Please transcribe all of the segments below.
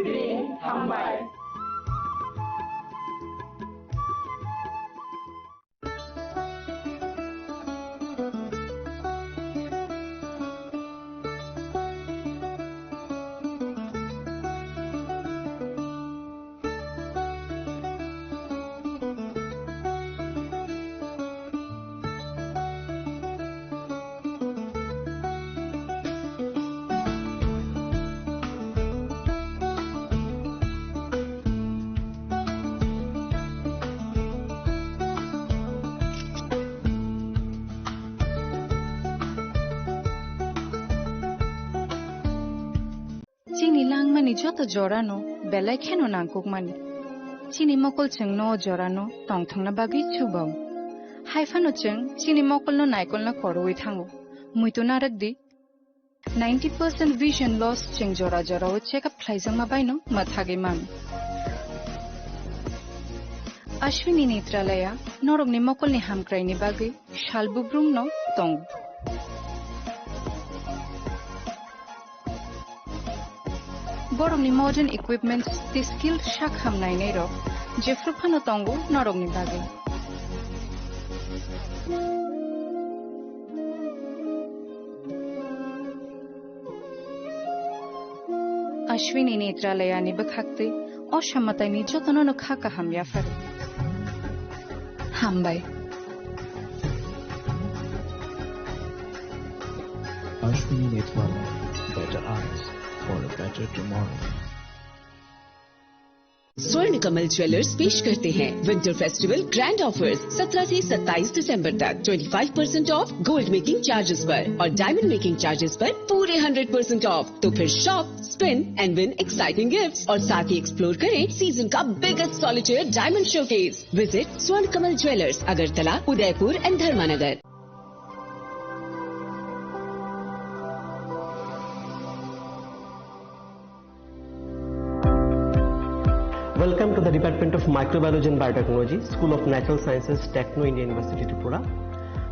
Green Tambay. Chini lang mani joto jorano belai kheno nangkuk mani. Chini mokol cheng no jorano tong thang na bagi chubao. Haifano cheng chini mokol no naikol na koroi thango. Muito narak di 90% vision loss cheng jora jora o check up thlaijang ma baino mathage mami. Ashwini Netralaya norog ni mokol ni hamkrai ni bagi shalbubrum no tong. Borong ni modern equipments the skilled shak hamnai nei ro jefru phano tongo norog ni bage Ashwini Netralaya ni bakhakte oshammatai ni jotono no khaka hamya far hambai Ashwini Netralaya, better eyes for a better tomorrow. स्वर्ण Kamal jewellers पेश करते हैं winter festival grand offers 17 से 27 दिसंबर तक 25% of gold making charges पर और diamond making charges पर पूरे 100% ऑफ। तो फिर shop, spin and win exciting gifts और साथ ही एक्सप्लोर करें सीजन का biggest solitaire diamond showcase. Visit Swarna Kamal jewellers, Agartala, Udaipur and Dharmanagar. Welcome to the Department of Microbiology and Biotechnology, School of Natural Sciences, Techno India University, Tripura.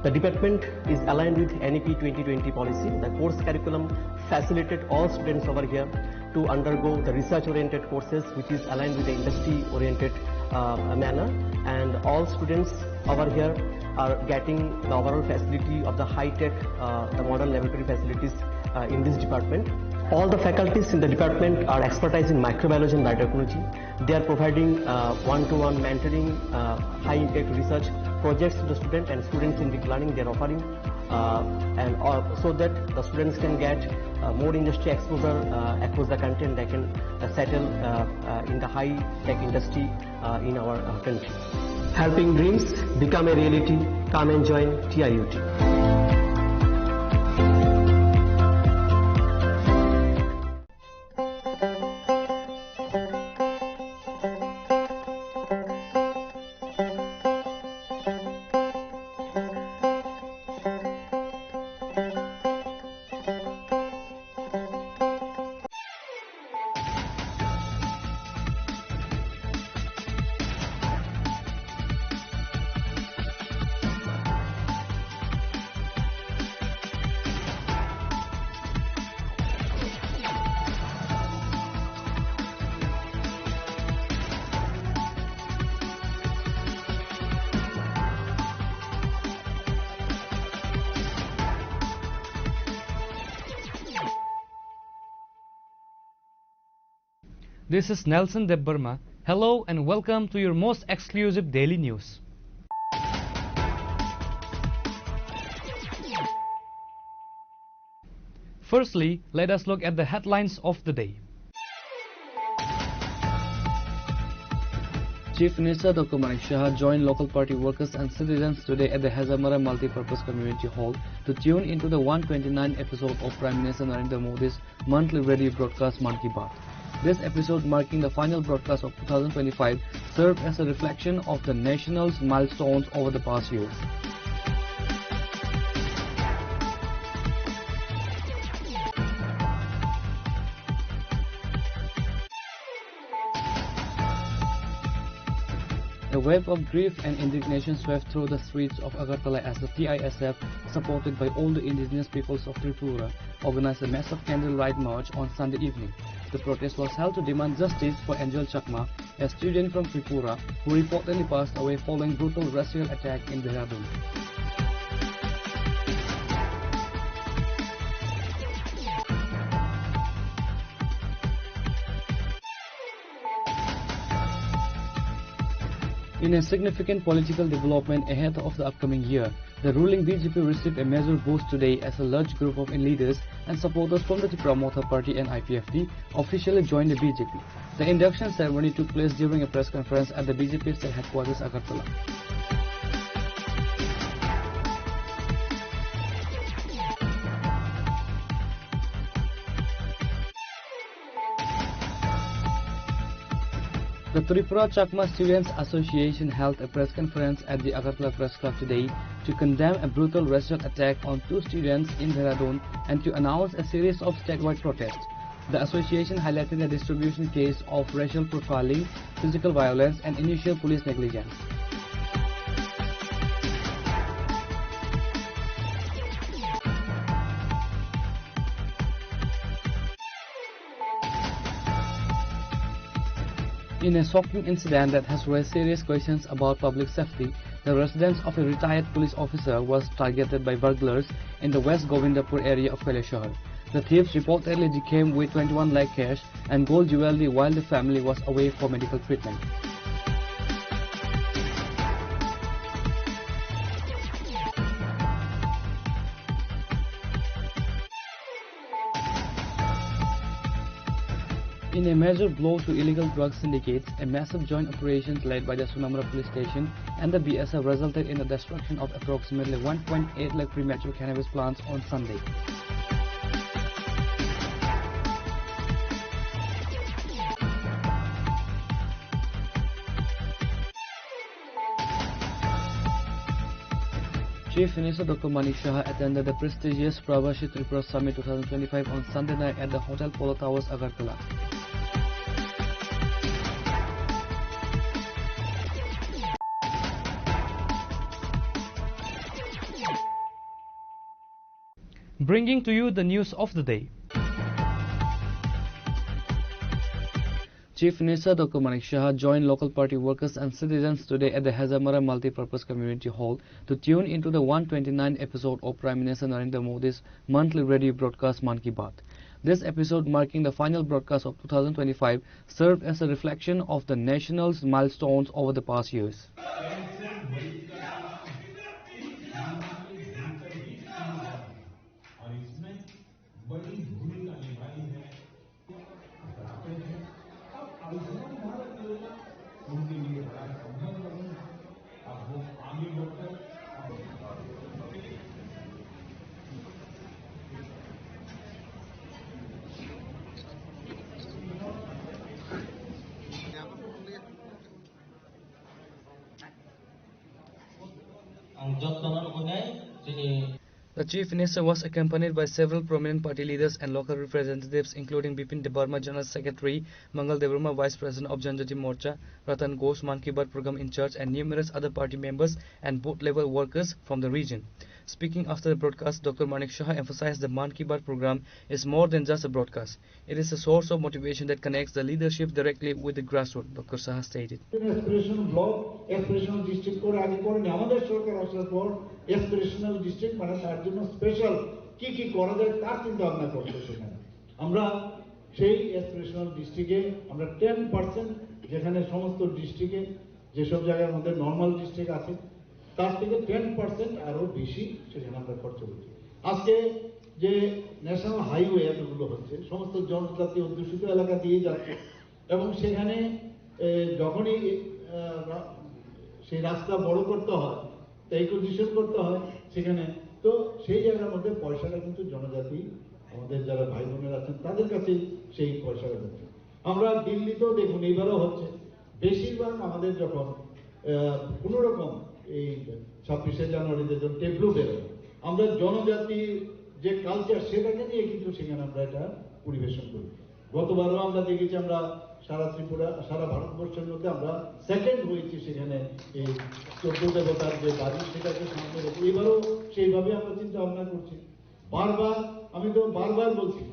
The department is aligned with NEP 2020 policy. The course curriculum facilitated all students over here to undergo the research-oriented courses, which is aligned with the industry-oriented manner. And all students over here are getting the overall facility of the high-tech, the modern laboratory facilities in this department. All the faculties in the department are expertise in microbiology and biotechnology. They are providing one-to-one mentoring, high-impact research projects to the students, and students in deep learning they are offering, so that the students can get more industry exposure across the country, and they can settle in the high-tech industry in our country. Helping dreams become a reality. Come and join TIUT. This is Nelson Debbarma. Hello and welcome to your most exclusive daily news. Firstly, let us look at the headlines of the day. Chief Minister Dr. Manik Shah joined local party workers and citizens today at the Hazamara Multipurpose Community Hall to tune into the 129th episode of Prime Minister Narendra Modi's monthly radio broadcast Mann Ki Baat. This episode, marking the final broadcast of 2025, served as a reflection of the nation's milestones over the past year. A wave of grief and indignation swept through the streets of Agartala as the TISF, supported by all the indigenous peoples of Tripura, organized a massive candlelight march on Sunday evening. The protest was held to demand justice for Angel Chakma, a student from Tripura who reportedly passed away following brutal racial attack in Dehradun. In a significant political development ahead of the upcoming year, the ruling BJP received a major boost today as a large group of leaders and supporters from the Tripura Motha Party and IPFD officially joined the BJP. The induction ceremony took place during a press conference at the BJP state headquarters Agartala. The Tripura Chakma Students Association held a press conference at the Agartala Press Club today to condemn a brutal racial attack on 2 students in Dehradun and to announce a series of statewide protests. The association highlighted a distribution case of racial profiling, physical violence and initial police negligence. In a shocking incident that has raised serious questions about public safety, the residence of a retired police officer was targeted by burglars in the West Govindapur area of Kailashahar. The thieves reportedly came with 21 lakh cash and gold jewelry while the family was away for medical treatment. In a major blow to illegal drug syndicates, a massive joint operation led by the Sunamra police station and the BSF resulted in the destruction of approximately 1.8 lakh premature cannabis plants on Sunday. Chief Minister Dr. Manik Shah attended the prestigious Pravashi Tripura Summit 2025 on Sunday night at the Hotel Polo Towers, Agartala. Bringing to you the news of the day. Chief Minister Dr. Manik Shah joined local party workers and citizens today at the Hazamara Multi-Purpose Community Hall to tune into the 129th episode of Prime Minister Narendra Modi's monthly radio broadcast Mann Ki Baat. This episode, marking the final broadcast of 2025, served as a reflection of the nation's milestones over the past years. The Chief Minister was accompanied by several prominent party leaders and local representatives including Bipin Debarma, General Secretary, Mangal Devarma, Vice President of Janjati Morcha, Ratan Ghosh, Mann Ki Baat Program in charge and numerous other party members and booth-level workers from the region. Speaking after the broadcast, Dr. Manik Shah emphasized the Mann Ki Baat program is more than just a broadcast. It is a source of motivation that connects the leadership directly with the grassroots, Dr. Shah stated. Aspirational block, aspirational district করে আগে করেনি আমাদের সরকার আসার পর aspirational district মানে তার জন্য special কি কি করা যায় তার চিন্তা ভাবনা করতে সেখানে আমরা সেই aspirational districtে আমরা 10% যেখানে সমস্ত ডিস্ট্রিক্টে যেসব জায়গার মধ্যে নরমাল ডিস্ট্রিক্ট আছে তার থেকে 10% আরো বেশি সেখানে আমরা খরচ করছি আজকে যে ন্যাশনাল হাইওয়ে এতগুলো হচ্ছে সমস্ত জনজাতি অধ্যুষিত এলাকা দিয়ে যাচ্ছে এবং সেখানে যখনই সেই রাস্তা বড় করতে হয় ইকোজিশন করতে হয় সেখানে তো সেই জায়গার মধ্যে পয়সাটা কিন্তু জনজাতি আমাদের যারা ভাই বোনেরা আছেন তাদের কাছে সেই পয়সাটা যাচ্ছে আমরা দিল্লিতেও দেখুন এইবারও হচ্ছে বেশিরভাগ আমাদের যখন কোনো রকম এই 26শে জানুয়ারিতে যখন টেবলু বেরোয় আমরা জনজাতির যে কালচার সেটাকে নিয়ে কিন্তু সেখানে আমরা এটা পরিবেশন করি গতবারও আমরা দেখেছি, আমরা সারা ত্রিপুরা, সারা ভারতবর্ষের মধ্যে আমরা সেকেন্ড হয়েছি সেখানে এই 14 দেবতার যে বাড়ি সেটাকে সামনে রেখে। এবারও সেইভাবে আমরা চিন্তা ভাবনা করছি। আমি তো বারবার বলছি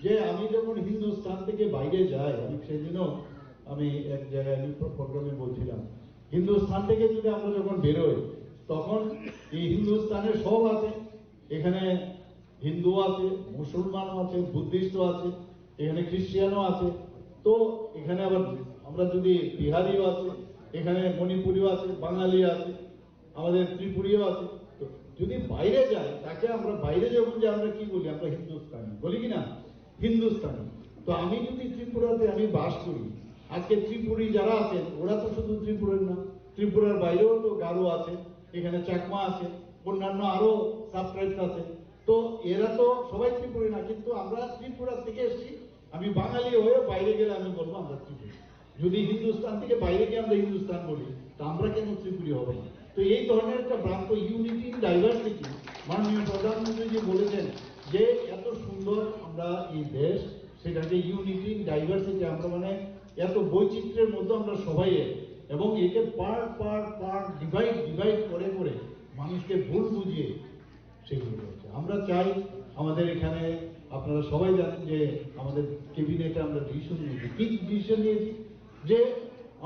যে আমি যখন হিন্দুস্তান থেকে বাইরে যাই, আমি সেদিনও আমি এক জায়গায় প্রোগ্রামে বলছিলাম, হিন্দুস্তান থেকে যদি আমরা যখন বেরোই তখন এই হিন্দুস্তানের সব আছে, এখানে হিন্দু আছে, মুসলমানও আছে, বুদ্ধিস্টও আছে, এখানে খ্রিস্টানও আছে, তো এখানে আবার আমরা যদি বিহারিও আছে, এখানে মণিপুরিও আছে, বাঙালি আছে, আমাদের ত্রিপুরীয় আছে। তো যদি বাইরে যায় তাকে আমরা বাইরে যখন যে আমরা কি বলি, আমরা হিন্দুস্তানি বলি কিনা, হিন্দুস্তানি। তো আমি যদি ত্রিপুরাতে আমি বাস করি, আজকে ত্রিপুরী যারা আছেন ওরা তো শুধু ত্রিপুরার না, ত্রিপুরার বাইরেও তো গারো আছে, এখানে চাকমা আছে, অন্যান্য আরো সাবট্রাইবস আছে। তো এরা তো সবাই ত্রিপুরী না, কিন্তু আমরা ত্রিপুরা থেকে এসেছি। আমি বাঙালি হয়ে বাইরে গেলে আমি বলবো আমরা ত্রিপুরী। যদি হিন্দুস্তান থেকে বাইরে গিয়ে আমরা হিন্দুস্তান বলি, তা আমরা কেন ত্রিপুরী হবো না? তো এই ধরনের একটা ভ্রান্ত ইউনিটি ইন ডাইভার্সিটি, মাননীয় প্রধানমন্ত্রী যে বলেছেন যে এত সুন্দর আমরা এই দেশ, সেটাকে ইউনিটি ইন ডাইভার্সিটি, আমরা মানে এত বৈচিত্র্যের মধ্যে আমরা সবাই, এবং একে পার্ট ডিভাইড করে করে মানুষকে ভুল বুঝিয়ে সেগুলো রয়েছে। আমরা চাই আমাদের এখানে, আপনারা সবাই জানেন যে আমাদের ক্যাবিনেটে আমরা ডিসিশন নিয়েছি। কি ডিসিশন নিয়েছি? যে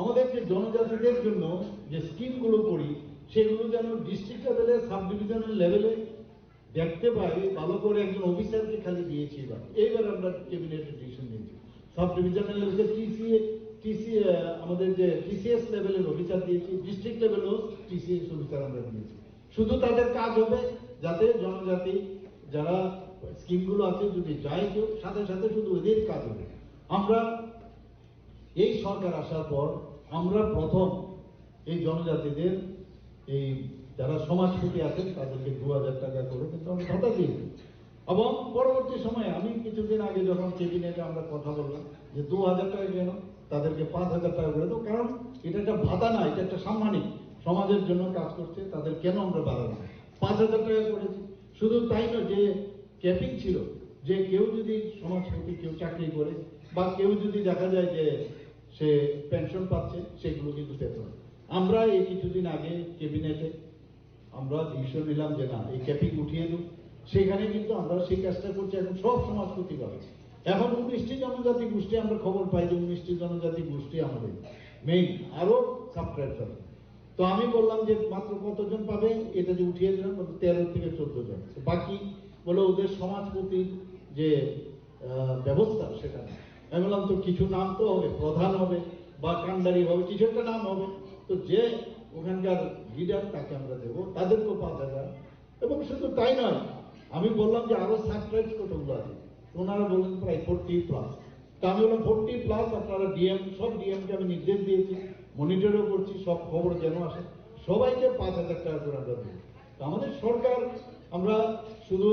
আমাদের যে জনজাতিদের জন্য যে স্কিমগুলো করি সেগুলো যেন ডিস্ট্রিক্ট লেভেলে, সাব ডিভিশনাল লেভেলে দেখতে পাই, ভালো করে একজন অফিসারকে খালি দিয়েছি। এইবার আমরা ক্যাবিনেটে ডিসিশন নিয়েছি সাব ডিভিশনাল লেভেলে আমাদের যে টিসিএস লেভেলের অফিসার দিয়েছি, ডিস্ট্রিক্ট লেভেলেও টিসিএস অফিসার আমরা দিয়েছি। শুধু তাদের কাজ হবে যাতে জনজাতি যারা স্কিমগুলো আছে যদি যায় কেউ, সাথে সাথে শুধু ওদের কাজ হবে। আমরা এই সরকার আসার পর আমরা প্রথম এই জনজাতিদের এই যারা সমাজপতি আছেন তাদেরকে 2000 টাকা করে কিন্তু আমরা ভাতা দিয়েছি। এবং পরবর্তী সময়ে আমি কিছুদিন আগে যখন ক্যাবিনেটে আমরা কথা বললাম যে 2000 টাকা কেন, তাদেরকে 5000 টাকা করে দেবো, কারণ এটা একটা ভাতা না, এটা একটা সাম্মানিক, সমাজের জন্য কাজ করছে, তাদের কেন আমরা বাড়াবো। 5000 টাকা করেছি। শুধু তাই নয়, যে ক্যাপিং ছিল যে কেউ যদি সমাজপতি কেউ চাকরি করে বা কেউ যদি দেখা যায় যে সে পেনশন পাচ্ছে, সেগুলো কিন্তু পেত না। আমরা এই কিছুদিন আগে ক্যাবিনেটে আমরা ডিসিশন নিলাম যে না, এই ক্যাপিং উঠিয়ে দিই। সেখানে কিন্তু আমরা সেই কাজটা করছি। এখন সব সমাজপতি পাবে। এখন 19টি জনজাতি গোষ্ঠী আমরা খবর পাই যে 19টি জনজাতি গোষ্ঠী আমাদের মেইন, আরো সাবট্রাইবস আছে। তো আমি বললাম যে মাত্র কতজন পাবে, এটা যে উঠিয়ে দিলাম 13 থেকে 14 জন। বাকি বলে ওদের সমাজপতির যে ব্যবস্থা সেটা না। আমি বললাম তো কিছু নাম তো হবে, প্রধান হবে বা কান্ডারি হবে, কিছু একটা নাম হবে। তো যে ওখানকার লিডার তাকে আমরা দেবো, তাদেরকেও 5000। এবং শুধু তাই নয়, আমি বললাম যে আরো সাবট্রাইবস কতগুলো আছে, ওনারা বললেন প্রায় 40+। তা আমি বললাম 40+, আপনারা সব ডিএমকে আমি নির্দেশ দিয়েছি, মনিটরও করছি, সব খবর যেন আসে, সবাইকে 5000 টাকা করে আমরা দেবো। তো আমাদের সরকার, আমরা শুধু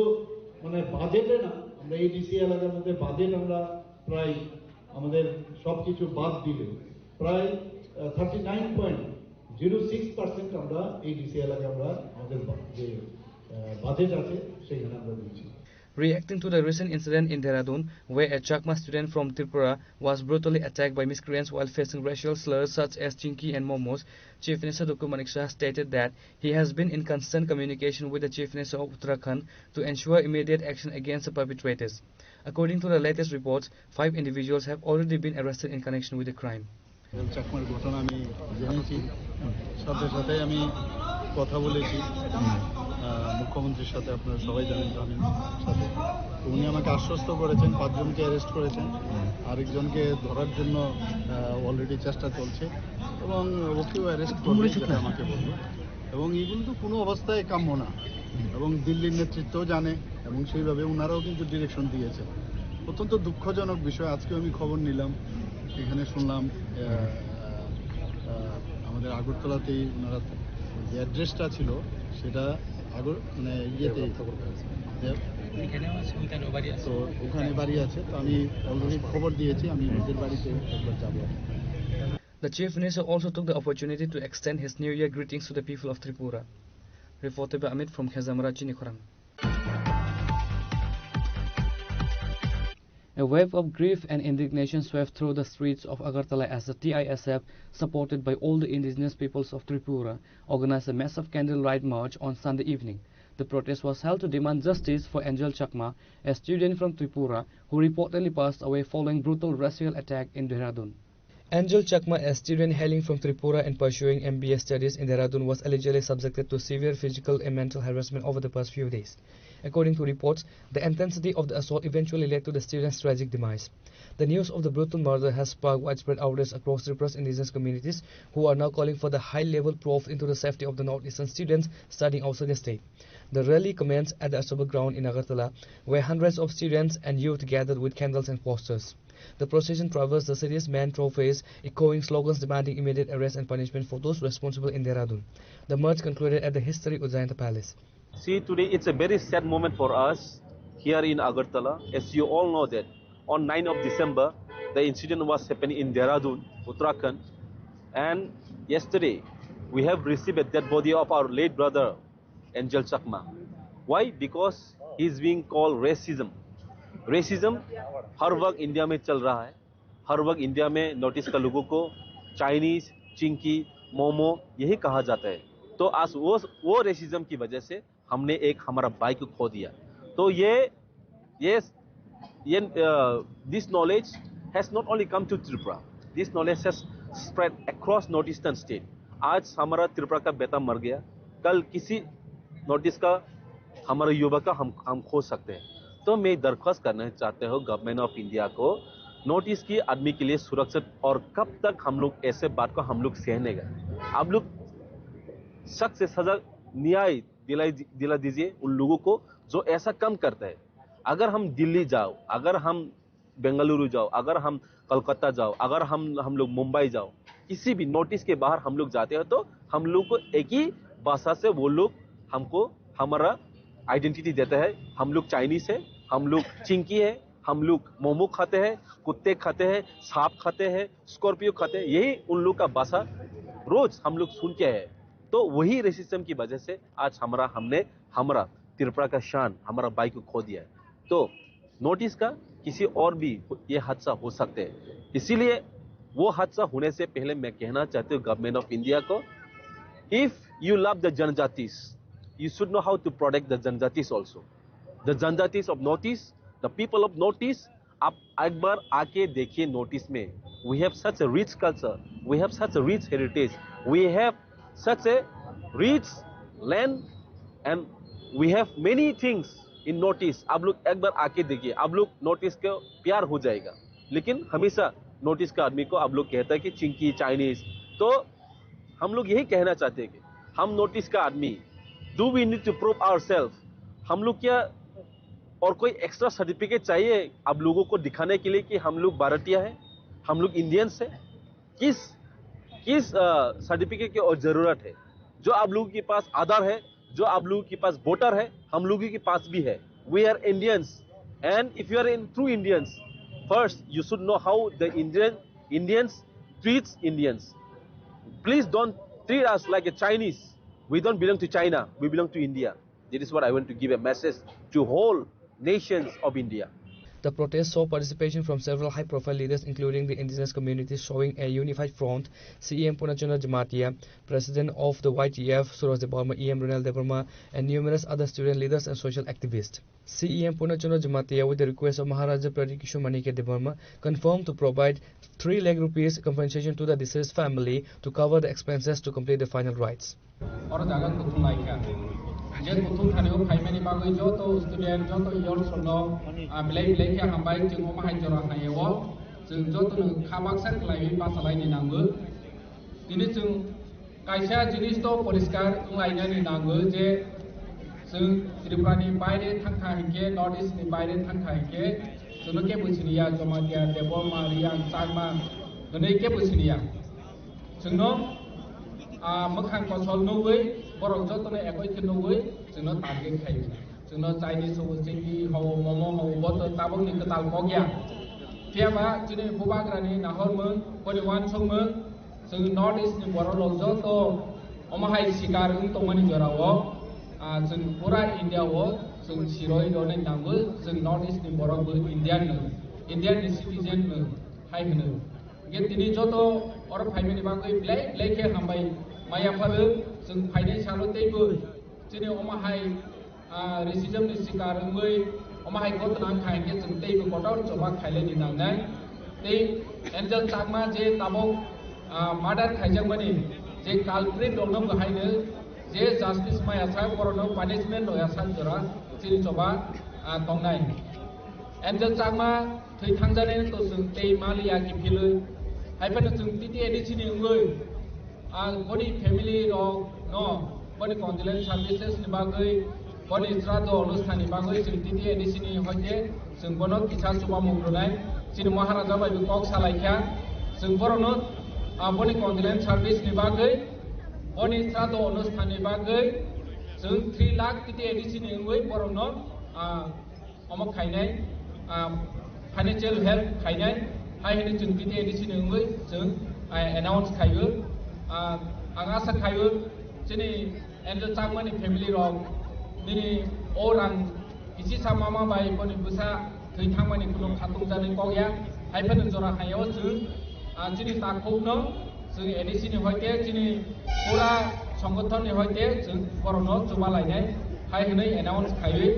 মানে বাজেটে না, আমরা এই ডিসি এলাকার মধ্যে বাজেট আমরা প্রায় আমাদের সবকিছু বাদ দিলে প্রায় 39.06% আমরা এই ডিসি এলাকায় আমরা আমাদের যে বাজেট আছে সেখানে আমরা দিচ্ছি। Reacting to the recent incident in Dehradun, where a Chakma student from Tripura was brutally attacked by miscreants while facing racial slurs such as Chinky and Momos, Chief Minister Dr. Manik Shah stated that he has been in constant communication with the Chief Minister of Uttarakhand to ensure immediate action against the perpetrators. According to the latest reports, 5 individuals have already been arrested in connection with the crime. চাকমার ঘটনা আমি জেনেছি, সাথে সাথে আমি কথা বলেছি মুখ্যমন্ত্রীর সাথে, আপনারা সবাই জানেন আমি সাথে। তো উনি আমাকে আশ্বস্ত করেছেন 5 জনকে অ্যারেস্ট করেছেন, আরেকজনকে ধরার জন্য অলরেডি চেষ্টা চলছে, এবং ওকেও অ্যারেস্ট করবে যেটা আমাকে বললো। এবং এগুলো তো কোনো অবস্থায় কাম্য না, এবং দিল্লির নেতৃত্বও জানে, এবং সেইভাবে ওনারাও কিন্তু ডিরেকশন দিয়েছে। অত্যন্ত দুঃখজনক বিষয়। আজকে আমি খবর নিলাম, এখানে শুনলাম আমাদের আগরতলাতেই ওনারা যে অ্যাড্রেসটা ছিল সেটা মানে ইয়েতে তো ওখানে বাড়ি আছে। তো আমি অলরেডি খবর দিয়েছি, আমি নিজের বাড়িতে একবার যাব। The Chief Minister also took the opportunity to extend his New Year greetings to the people of Tripura. Reported by Amit from Khezamara, Chinikhorang. A wave of grief and indignation swept through the streets of Agartala as the TISF, supported by all the indigenous peoples of Tripura, organized a massive candlelight march on Sunday evening. The protest was held to demand justice for Angel Chakma, a student from Tripura who reportedly passed away following brutal racial attack in Dehradun. Angel Chakma, a student hailing from Tripura and pursuing MBA studies in Dehradun, was allegedly subjected to severe physical and mental harassment over the past few days. According to reports, the intensity of the assault eventually led to the student's tragic demise. The news of the brutal murder has sparked widespread outrage across Tripura's indigenous communities, who are now calling for the high-level probe into the safety of the northeastern students studying outside the state. The rally commenced at the Ashoka ground in Agartala, where hundreds of students and youth gathered with candles and posters. The procession traversed the city's main thoroughfares, echoing slogans demanding immediate arrest and punishment for those responsible in Dehradun. The march concluded at the historic Ujjayanta Palace. See, today it's a very sad moment for us here in Agartala. As you all know that on 9th of December, the incident was happening in Dehradun, Uttarakhand. And yesterday, we have received a dead body of our late brother, Angel Chakma. Why? Because he is being called racism. Racism हर वक्त India में चल रहा है, हर वक्त India में north east का लोगों को चाइनीज, चिंकी, मोमो यही कहा जाता है. तो आज वो रेसिज्म की वजह से हमने एक हमारा भाई को खो दिया. तो ये this knowledge has not only come to Tripura, this knowledge has spread across north eastern state. आज हमारा त्रिपुरा का बेटा मर गया, कल किसी नॉर्थ ईस्ट का हमारा युवक का हम खो सकते हैं. तो मैं दरख्वास्त करना चाहते हो गवर्नमेंट ऑफ इंडिया को, नॉर्थ ईस्ट की आदमी के लिए सुरक्षित, और कब तक हम लोग ऐसे बात को हम लोग सहने गए. आप लोग सख्त से सजा न्याय दिला दीजिए उन लोगों को जो ऐसा कम करता है. अगर हम दिल्ली जाओ, अगर हम बेंगलुरु जाओ, अगर हम कलकत्ता जाओ, अगर हम लोग मुंबई जाओ, किसी भी नॉर्थ ईस्ट के बाहर हम लोग जाते हैं तो हम लोग को एक ही भाषा से वो लोग हमको हमारा आइडेंटिटी देता है. हम लोग चाइनीज है, हम लोग चिंकी है, हम लोग मोमो खाते हैं, कुत्ते खाते हैं, सांप खाते हैं, स्कॉर्पियो खाते हैं. यही उन लोग का भाषा रोज हम लोग सुन के है. तो वही रेसिज्म की वजह से आज हमने हमारा त्रिपुरा का शान, हमारा भाई को खो दिया है. तो नॉर्थ ईस्ट का किसी और भी ये हादसा हो सकते हैं. इसीलिए वो हादसा होने से पहले मैं कहना चाहती हूँ गवर्नमेंट ऑफ इंडिया को, इफ यू लव द जनजातिस, you should know how to protect the Janjatis also. The Janjatis of Northeast, the people of Northeast, आप एक बार आके देखिए Northeast में. We have such a rich culture, we have such a rich heritage, we have such a rich land, and we have many things in Northeast. आप लोग एक बार आके देखिए, आप लोग Northeast को प्यार हो जाएगा. लेकिन हमेशा Northeast का आदमी को आप लोग कहता है कि चिंकी, चाइनीज. तो हम लोग यही कहना चाहते हैं कि हम Northeast का आदमी, Do we need to prove ourselves? हम लोग क्या और कोई एक्स्ट्रा सर्टिफिकेट चाहिए आप लोगों को दिखाने के लिए कि हम लोग भारतीय हैं, हम लोग इंडियंस हैं? किस सर्टिफिकेट की और जरूरत है? जो आप लोगों के पास आधार है, जो आप लोगों के पास वोटर है, हम लोगों के पास भी है. We are Indians, and if you are in true Indians, first you should know how the Indians treats Indians. Please don't treat us like a Chinese. We don't belong to China, we belong to India. That is what I want to give a message to whole nations of India. The protest saw participation from several high-profile leaders, including the indigenous communities, showing a unified front. CEM Purnachandra Jamatia, President of the YTF, Suraj Debarma, EM Ronald Debarma, and numerous other student leaders and social activists. CEM Purnachandra Jamatia, with the request of Maharaja Pradikishu Manike Debarma, confirmed to provide 3 lakh rupees compensation to the deceased family to cover the expenses to complete the final rites. और जागा कुतुम लाइका जे कुतुम थाने को फाइमेनी बागै जो तो student जो तो your सोनो मिलाई के हामबाय जों माहाय जरा हायो जों जो तो खाबाक्सा लाइ पासालायनि नांगो दिनै जों कायसा जिनिस तो परिष्कार लायनानि नांगो जे जों त्रिपुरानि बायरे थांखा हैके नॉर्थ ईस्टनि बायरे थांखा हैके जों के बुसिनिया जमादिया देबमा रिया चामा गनै के बुसिनिया जोंनो मखान फसल नौवै बरं जतने एकै नौवै जोंनो टारगेट खायो जोंनो चाइनीज हो चिंगी हो मोमो हो बत ताबंनि कताल मगिया थियाबा दिनै बुबाग्रानि नाहरमोन परिवान समोन जों नॉर्थ ईस्टनि बरल जत अमाहाय सिकार तमनि जराव जों पूरा इंडियाव जों सिरय दने नांगो जों नॉर्थ ईस्टनि बरबो इंडियान इंडियान सिटीजन हाय होनो गे दिनै जत और फाइमेनि बागै ब्लेके हामबाय मायाफारो जों फाइनाय सालतेबो दिनै अमाहाय रेसिजमनि सिकारमै अमाहाय गतनां खायके जों तेबो गटर जमा खायलेनि नांनाय ते एंजल चाकमा जे ताबक मार्डार खायजांमानि जे कालप्रिट दंनो बहायनो जे जस्टिस मायासा करनो पनिशमेंट होयासा जरा चिनि जबा तंनाय एंजल चाकमा थै थांजाने तो जों ते मालिया कि फिलो हायफानो जों टिटि एडिसिनि उङै बनि फैमिली रक न बनि कन्डोलेंस सर्विसेस नि बागै बनि श्राद्ध अनुष्ठाननि बागै जों टिटि एडिसिनि हयते जों बनो किसा सुबा मुंग्रनाय चिनि महाराजा बायबो कक सालायख्या जों बरनो बनि कन्डोलेंस सर्विस नि बागै बनि श्राद्ध अनुष्ठाननि बागै जों 3 लाख टिटि एडिसिनि उङै बरनो अमक खायनाय फाइनेंशियल हेल्प खायनाय हाय होनो जों टिटि एडिसिनि उङै जों एनाउंस खायो आं आसा खायो दिनै एंजल चाकमानि फेमिली रक दिनै अरां इसी सामामा बाय बनि बुसा थै थांमानि कुनु खातुं जानाय कया हायफानो जरा हायाव जों दिनै ताखौनो जों एडिसिनि हयते दिनै पुरा संगठननि हयते जों बरनो जुमा लायनाय हाय होनो एनाउंस खायो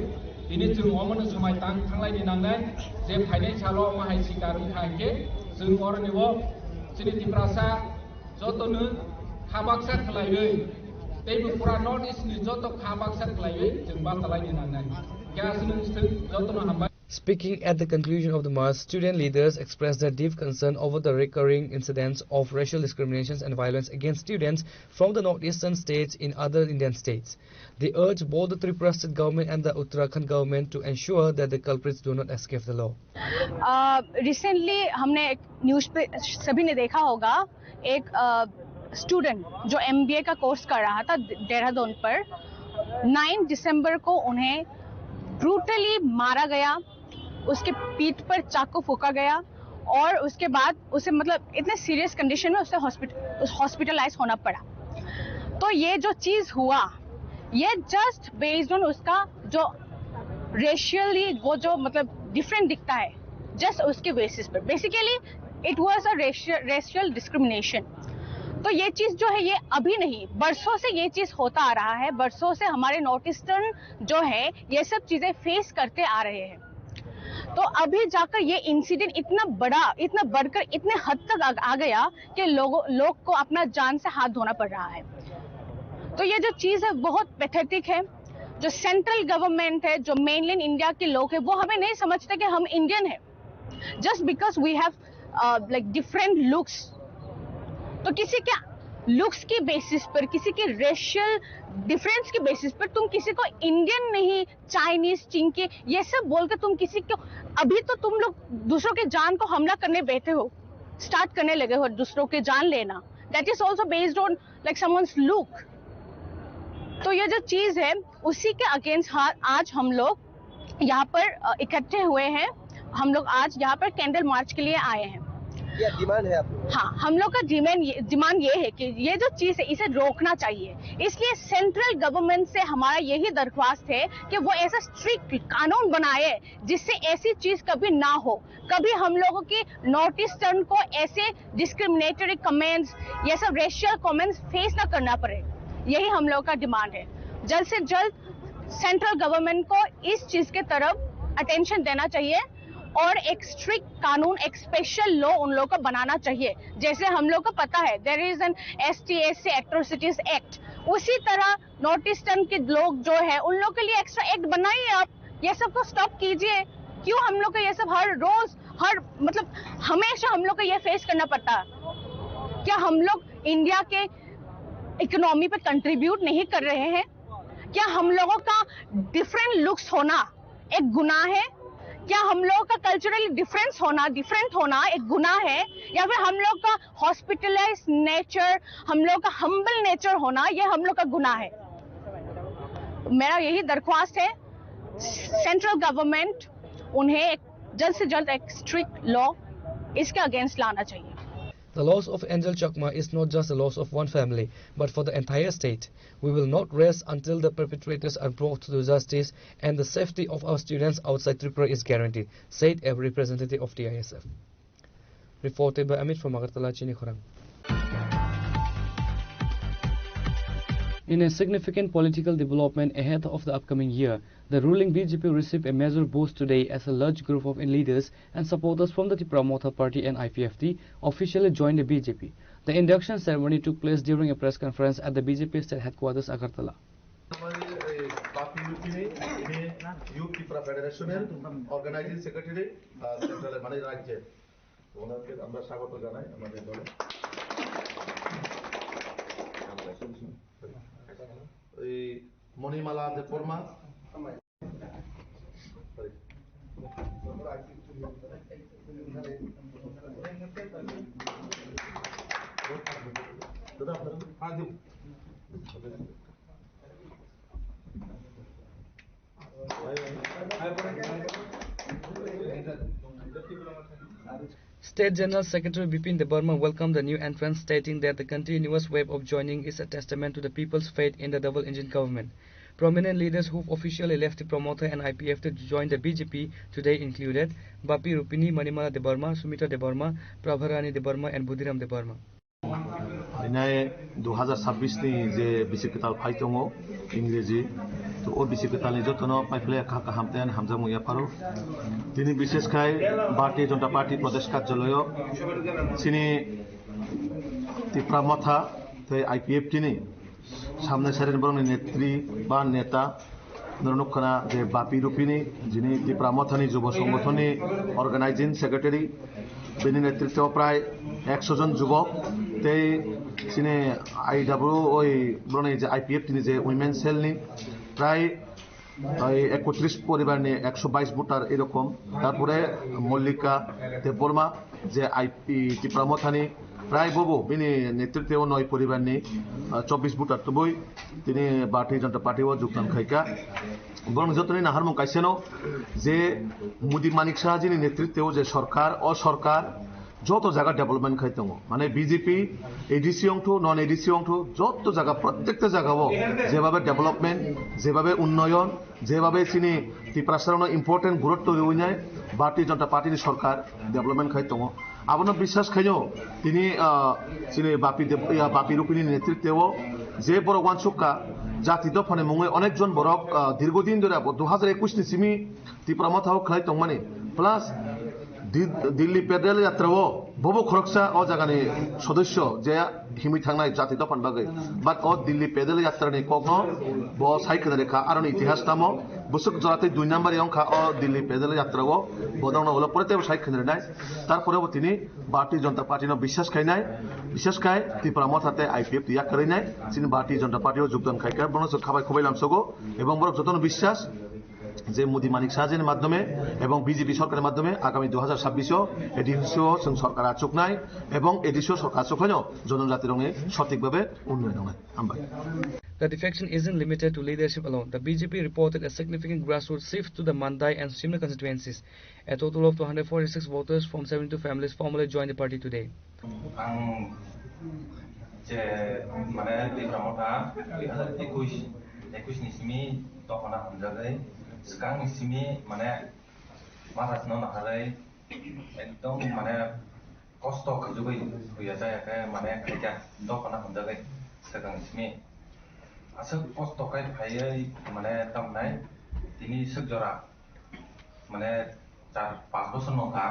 दिनै जों अमनो जुमाय थांलायनि नांनाय जे फाइनेंशियल माहाय सिकार खायके जों अरनिबो दिनै दिप्रासा जतनो खाबाक्सा खलायै तेबो पुरा नॉर्थ ईस्ट नि जत खाबाक्सा खलायै जों बातालायनि नांनाय ग्यासनो जतनो हामबाय. Speaking at the conclusion of the march, student leaders expressed their deep concern over the recurring incidents of racial discriminations and violence against students from the northeastern states in other Indian states. They urged both the Tripura state government and the Uttarakhand government to ensure that the culprits do not escape the law. Recently, हमने एक news पे सभी ने देखा होगा एक student जो MBA का कोर्स कर रहा था देहरादून पर 9 दिसंबर को उन्हें ब्रूटली मारा गया, उसके पीठ पर चाकू फूका गया और उसके बाद उसे मतलब इतने सीरियस कंडीशन में उसे हॉस्पिटलाइज होना पड़ा. तो ये जो चीज हुआ ये जस्ट बेस्ड ऑन उसका जो रेशियली वो जो मतलब डिफरेंट दिखता है जस्ट उसके बेसिस पर. Basically it was a racial discrimination. तो ये चीज जो है ये अभी नहीं, बरसों से ये चीज होता आ रहा है. बरसों से हमारे नॉर्थ ईस्टर्न जो है ये सब चीजें फेस करते आ रहे हैं. तो अभी जाकर ये इंसिडेंट इतना बड़ा, इतना बढ़कर इतने हद तक आ गया कि लोग को अपना जान से हाथ धोना पड़ रहा है. तो ये जो चीज है बहुत पैथेटिक है. जो सेंट्रल गवर्नमेंट है, जो मेनलैंड इंडिया के लोग हैं, वो हमें नहीं समझते कि हम इंडियन हैं just because we have like different looks. तो किसी के लुक्स की बेसिस पर, किसी के रेशियल डिफरेंस की बेसिस पर तुम किसी को इंडियन नहीं, चाइनीज, चिंकी ये सब बोल के तुम किसी को, अभी तो तुम लोग दूसरों के जान को हमला करने बैठे हो, स्टार्ट करने लगे हो दूसरों के जान लेना. That is also based on like someone's look. तो ये जो चीज है उसी के अगेंस्ट आज हम लोग यहाँ पर इकट्ठे हुए हैं. हम लोग आज यहाँ पर कैंडल मार्च के लिए आए हैं. क्या डिमांड है आपको? हाँ, हम लोग का डिमांड ये है कि ये जो चीज है इसे रोकना चाहिए. इसलिए सेंट्रल गवर्नमेंट से हमारा यही दरख्वास्त है कि वो ऐसा स्ट्रिक्ट कानून बनाए जिससे ऐसी चीज कभी ना हो. कभी हम लोगों की नॉर्थ ईस्टर्न को ऐसे डिस्क्रिमिनेटरी कमेंट्स, ये सब रेशियल कमेंट्स फेस ना करना पड़े. यही हम लोग का डिमांड है. जल्द से जल्द सेंट्रल गवर्नमेंट को इस चीज के तरफ अटेंशन देना चाहिए और एक स्ट्रिक्ट कानून, एक स्पेशल लॉ उन लोगों को बनाना चाहिए. जैसे हम लोग को पता है there is an STSC atrocities act, उसी तरह नॉर्थ ईस्टर्न के लोग जो है उन लोग के लिए एक्स्ट्रा एक्ट बनाइए. आप ये सब को स्टॉप कीजिए. क्यों हम लोग को ये सब हर रोज मतलब हमेशा हम लोग को ये फेस करना पड़ता? क्या हम लोग इंडिया के इकोनॉमी पे कंट्रीब्यूट नहीं कर रहे हैं? क्या हम लोगों का डिफरेंट लुक्स होना एक गुनाह है? क्या हम लोगों का कल्चरली डिफरेंट होना एक गुनाह है? या फिर हम लोग का हॉस्पिटलाइज नेचर, हम लोग का हम्बल नेचर होना ये हम लोग का गुनाह है? मेरा यही दरख्वास्त है सेंट्रल गवर्नमेंट, उन्हें जल्द से जल्द एक स्ट्रिक्ट लॉ इसके अगेंस्ट लाना चाहिए. The loss of Angel Chakma is not just the loss of one family, but for the entire state. We will not rest until the perpetrators are brought to justice and the safety of our students outside Tripura is guaranteed, said a representative of TISF. Reported by Amit from Agartala, Chini Khurang. In a significant political development ahead of the upcoming year, the ruling BJP received a major boost today as a large group of leaders and supporters from the Tripura Motha Party and IPFT officially joined the BJP. The induction ceremony took place during a press conference at the BJP state headquarters, Agartala. Youth Tripura Federation Organizing Secretary Central মানে রাজ্যে ওনাকে আমরা স্বাগত জানাই আমাদের দলে এই Manimala Debbarma State General Secretary Bipin Debarma welcomed the new entrants, stating that the continuous wave of joining is a testament to the people's faith in the double-engine government. Prominent leaders who officially left the promoter and IPF to join the BJP today included Bapi Rupini, Manimala Debarma, Sumita Debarma, Prabharani Debarma and Budhiram Debarma. Ini 2026 ni je bisikutal paitongo Ingrezi to o bisikutal ni jotono paifle ka hamten hamjamu ya paro tini bishesh kai Bharatiya Janata Party Pradesh Karjalayo sini Tripura Motha te IPF tini সামনে সারির বরং নেত্রী বা নেতা নরনক্ষণা যে বাপি রূপিনী যিনি ত্রিপুরা মথানি যুব সংগঠনী organising secretary বিনি নেতৃত্বে প্রায় 100 জন যুবক তেই তিনি আইডব্লিউ ওই বরং যে আইপিএফ তিনি যে উইমেন সেলনি প্রায় 31 পরিবার নিয়ে 122 ভোটার এরকম তারপরে মল্লিকা দেববর্মা যে আইপি ত্রিপুরা মথানি প্রায় বহু বিনি নেতৃত্বে 9 পরিবার নিয়ে 24 ভোটার তবই তিনি ভারতীয় জনতা পার্টিও যোগদান খাইকা বরং যতনি নাহারমু কাইছেনো যে মোদি মানিক সাহাজিনি নেতৃত্বেও যে সরকার ও সরকার যত জায়গা ডেভেলপমেন্ট খাইতং মানে বিজেপি এডিসি অংশ নন এডিসি অংশ যত জায়গা প্রত্যেকটা জায়গাও যেভাবে ডেভেলপমেন্ট যেভাবে উন্নয়ন যেভাবে চিনি ত্রিপুরা ইম্পর্টেন্ট গুরুত্ব রইনায় ভারতীয় জনতা পার্টির সরকার ডেভেলপমেন্ট খাইতং আপনার বিশ্বাস খাইও তিনি চিনি বাপি রূপিনীর নেতৃত্বেও যে বড় ওয়ানসুকা জাতি দফানে মুঙে অনেকজন বড় দীর্ঘদিন ধরে 2021 নি সিমি ত্রিপুরা মথাও খাইতং মানে প্লাস দিল্লি পেডেল যাত্রাও বহু খরকসা ও জায়গানি সদস্য যে হিমি থাকনাই জাতি দফান বাগে বাট ও দিল্লি পেডেল যাত্রানি কগ্ন ব সাইকেল রেখা আর ইতিহাস নামো বসুক জরাতে 2 নম্বর অংখা ও দিল্লি পেডেল যাত্রাও বদন হলো পরেতে সাইকেল রে নাই তারপরেও তিনি ভারতীয় জনতা পার্টির বিশ্বাস খাইনাই বিশেষ খাই ত্রিপুরা মথাতে আইপিএফ ইয়া করে নাই তিনি ভারতীয় জনতা পার্টিও যোগদান খাইকা বরং খাবাই খুবাইলাম সগো এবং বড় যতন বিশ্বাস যে মোদি মানিক সাহাজের মাধ্যমে এবং বিজেপি সরকারের মাধ্যমে আগামী 2026 এডিসিও সরকার আচুক নাই এবং এডিসিও সরকার আচুক হয় জনজাতির রঙে সঠিকভাবে উন্নয়ন হয় আমরা The defection isn't limited to leadership alone. The BJP reported a significant grassroots shift to the Mandai and Shimla constituencies. A total of 246 voters from 72 families formally joined the party today. যে মানে ত্রিপুরা মথা 2021 নিসিমি তখনা হামজাগাই sekarang নিসিমি মানে মাথাসনো নাহালাই একদম মানে কষ্ট খুজুগৈ হইয়া যায় মানে খাইকা তখনা হামজাগাই sekarang নিসিমি আসল কষ্ট খাই ভাইয়াই মানে তামনাই তিনি সজরা মানে 4-5 বছর নকা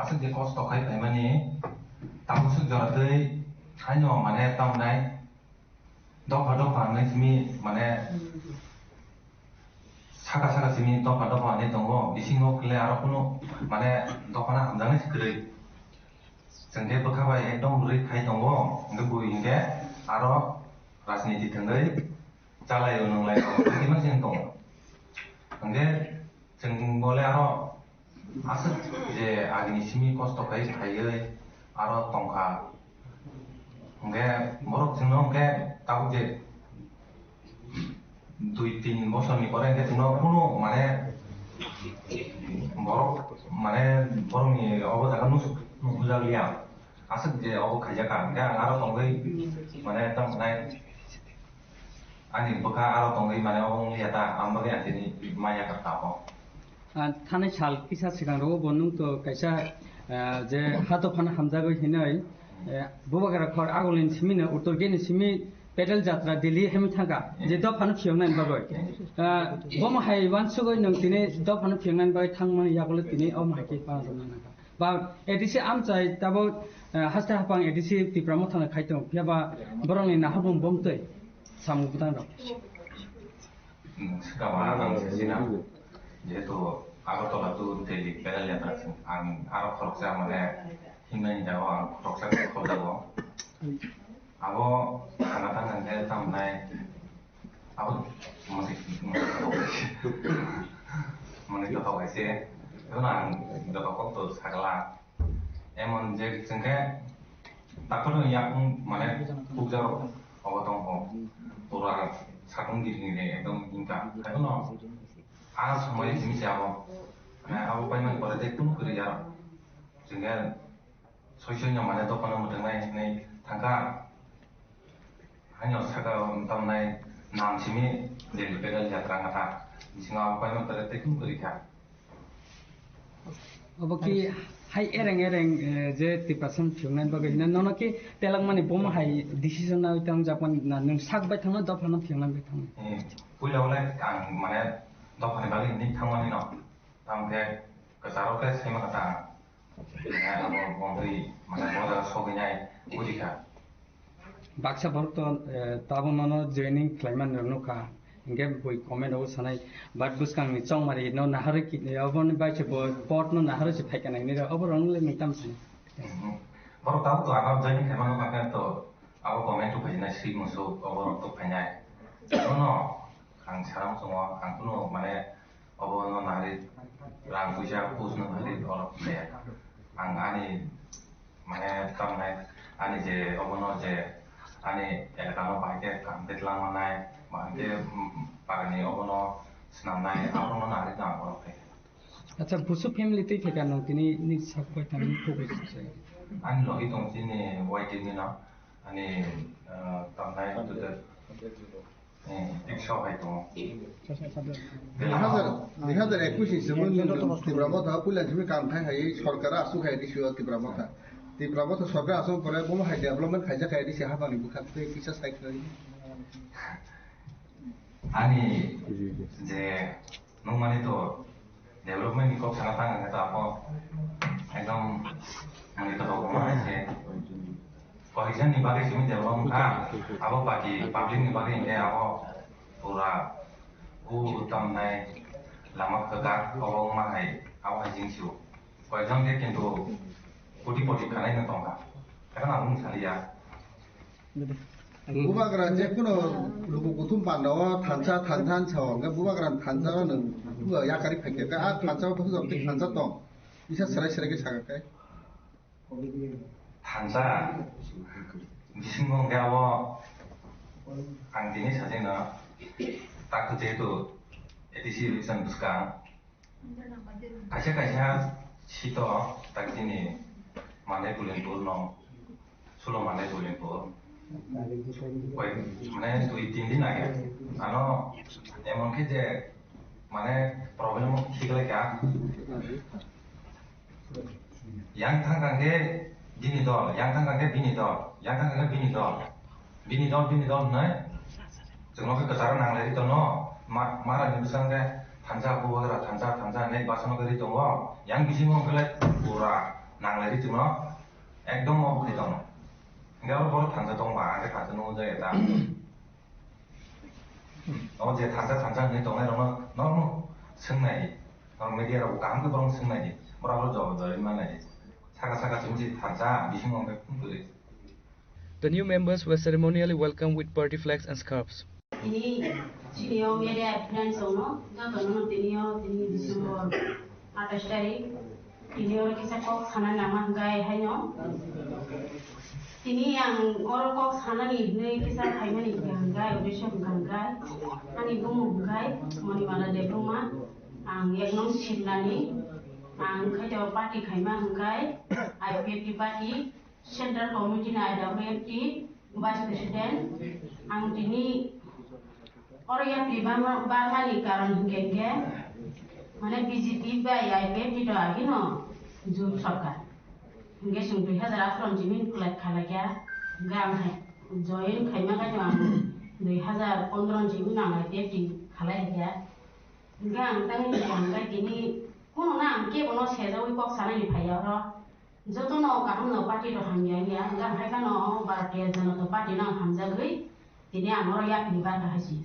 আসল যে কষ্ট খাই ভাই মানে তাম সজরাতে খাইনো মানে তামনাই দফা নাই সিমি মানে সাকা সাকা সিমি দফা নে দङ बिसिङाव खले आरो कुनो माने दफाना हामजानाय सिखरै जोंदे बखाबाय एकदम रै खाइ दङ गबो इंगे आरो राजनीति थंगै चालायो नंलाय बिदिमा जों दङ इंगे जों बले आरो आसो जे आगनि सिमी कष्ट खाइ थायै आरो तंखा इंगे बरक जोंनो इंगे ताव जे 2-3 বছরনি পরে इंगे जोंनो कुनो माने बरक माने बरंनि अबदाखा नुजालिया asik je aku kerja kan kan aro tonggai mana tam nai ani buka aro tonggai mana orang lihat ambil yang ini maya kata apa थानाय साल किसा सिगांरो बनों तो कैसा जे हातो फाना हमजागो हिनै बुबागारा खर आगोलिन सिमिनो उत्तरगेनि सिमि पेडल जात्रा दिल्ली हेमि थांगा जे द फानो फियंनाय बागै बम हाय वानसुगै नों तिने द फानो फियंनाय बागै थांमोन यागले तिने अ माके पाजोमनाका बा एदिसि आमचाय ताबो हास्ता हापां एदिसि तिप्रामो थांना खायतो फियाबा बरंनि नाहाबुं बमतै सामु Budan sekarang sini yaitu Agartala tu Delhi pedal jatra ang Arab khoroksa mane himai jawa ang khoroksa khodago abo kanata nangge tamnai abo mane to kaise yona do ko to sagala emon je sengke takon yang mane bukjar obotong ho pura sakung diri ni ekdom ingka kaino आज समय Jimmy जाबो ना अब पाइमान बरे एकदम करिया जोंगा सयसयनो माने दखान मोदंनाय नै थांगा हान्यो सागा तामनाय नामसिमी दिल्ली पेडल यात्रा ngata बिसिङा अब पाइमान बरे एकदम करिया अब कि हाय एरें एरें जे तिपासन फिउनाय बगै ननो कि तेलां माने बम हाय डिसिजन ना तां जापान ना नों सागबाय थांनो दफान फिउनाय बाय थांनो पुइलावलाय आं माने दखान बागै नि थांमानि न तामके कसारके सेमा कथा अब बंगै माने बजा सगैनाय उदिखा बाक्सा भरत ताबो मनो जॉइनिंग क्लाइमान नरनुका इंगे बय कमेन्ट हो सनाय बाट बुसकांनि चंमारि न नाहरे कि अबन बाइसे पट न नाहरे से फाइकानाय नि अब रंगले मिताम सन बरो ताबो तो आबा जॉइनिंग क्लाइमान माके तो अब कमेन्ट तो फैनाय सि मुसो अब तो फैनाय न ang sarang semua ang kuno mana obono nari rang puja pusno nari orang kaya ang ani mana tamai ani je obono je ani elakano pakai kampet lang manai mante pagani obono senam nai obono nari nang orang kaya. अच्छा बुसु family ते के कानो तिनी नि सबै तानि focus छ ani lohi tong sini white ini na ani tamai tu tu 2021 Tripura পুলা জমি কাম খাই হাই সরকার আসু খাই দিছো ত্রিপুরা সরকার আসু করে বম হাই ডেভেলপমেন্ট খাইজা খাই দিছে হাবানি বুখাতে কিসা সাইক্লাই ani je nung mani to development ko sana tang ngata apa ekdom mani to ko mani se Kohisan ni bagi sini development apa bagi public ni bagi ini apa pura utam nai lama kekar orang mahai apa jingsiu kohisan dia kentu putih kanai ngetongka karena aku misalnya ya bubagram je kuno lugu kutum pandawa tansan chawang ga bubagram tansa nang buga yakari pheke ga a tansa to so tansa to isa serai ke sagakai tansa bisingong gawo ang dini sajena tak tu edisi reason buskang kaisa sito tak dini mane bulenpur no sulo mane bulenpur Woi, mana itu itin aja. Ano, emang kerja mana problem sih lagi ya. Yang tangga ke bini dol, yang tangga ke bini dol, yang tangga ke bini dol, bini dol nih. Jangan ke kesaran nang lagi tuh no, marah nih misalnya ke tanza buah tanza nih bahasa negeri tuh no, yang bisi mau kelet pura nang lagi tuh no, ekdom mau beli tuh no. Enggak lo boleh tanza dong bang, ke tanza nunggu aja ya. Oh jadi tanza nih dong, no sengai, media lo bukan ke bang sengai, berapa jauh dari mana ya? Saga cuma tanza, bisa ngomong ke The new members were ceremonially welcomed with party flags and scarves. Ini senior media friends ono, jangan nono tini Desember 28 tarik, ini orang kisah kok sana nama gay hanya. Ini yang orang kok sana ni kisah kaiman ni gay, odesia gay, ani gumu gay, moni mana diploma, ang yang non simlani, ang kerja party kaiman gay, IPP party, Central Committee na IWFT Vice President ang tini orya pribama barmani karon hingge mane BJP ba IPF di agi no jum sarkar hingge sung 2018 jimin kulak khalagya gam hai join khaima ka jam 2015 jimin ang IPF di khalagya gam tangi jangga tini kono na ke bono sejawi kok sana ni phaya ro jotono kaham party ro hamya ya gam hai kano Bharatiya Janata Party na hamja goi tini amoro ya pribar ka hasi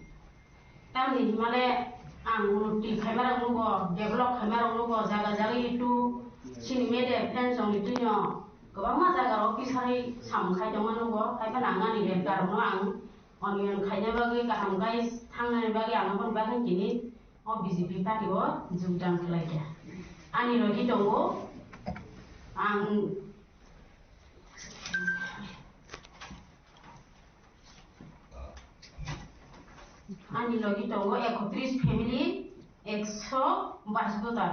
tam ni male ang unuti khamera unugo develop khamera unugo jaga jaga itu sini mede friends on itu nyo gobang ma jaga ro pisari samkhai dong unugo hai pa nanga ni den kar mo ang onion khainya bagi kaham guys thangna bagi ang pon bagi tini o BJP party go jumdang khlaiya ani ro ki tongo ang ani logi tongo 31 family 122 ta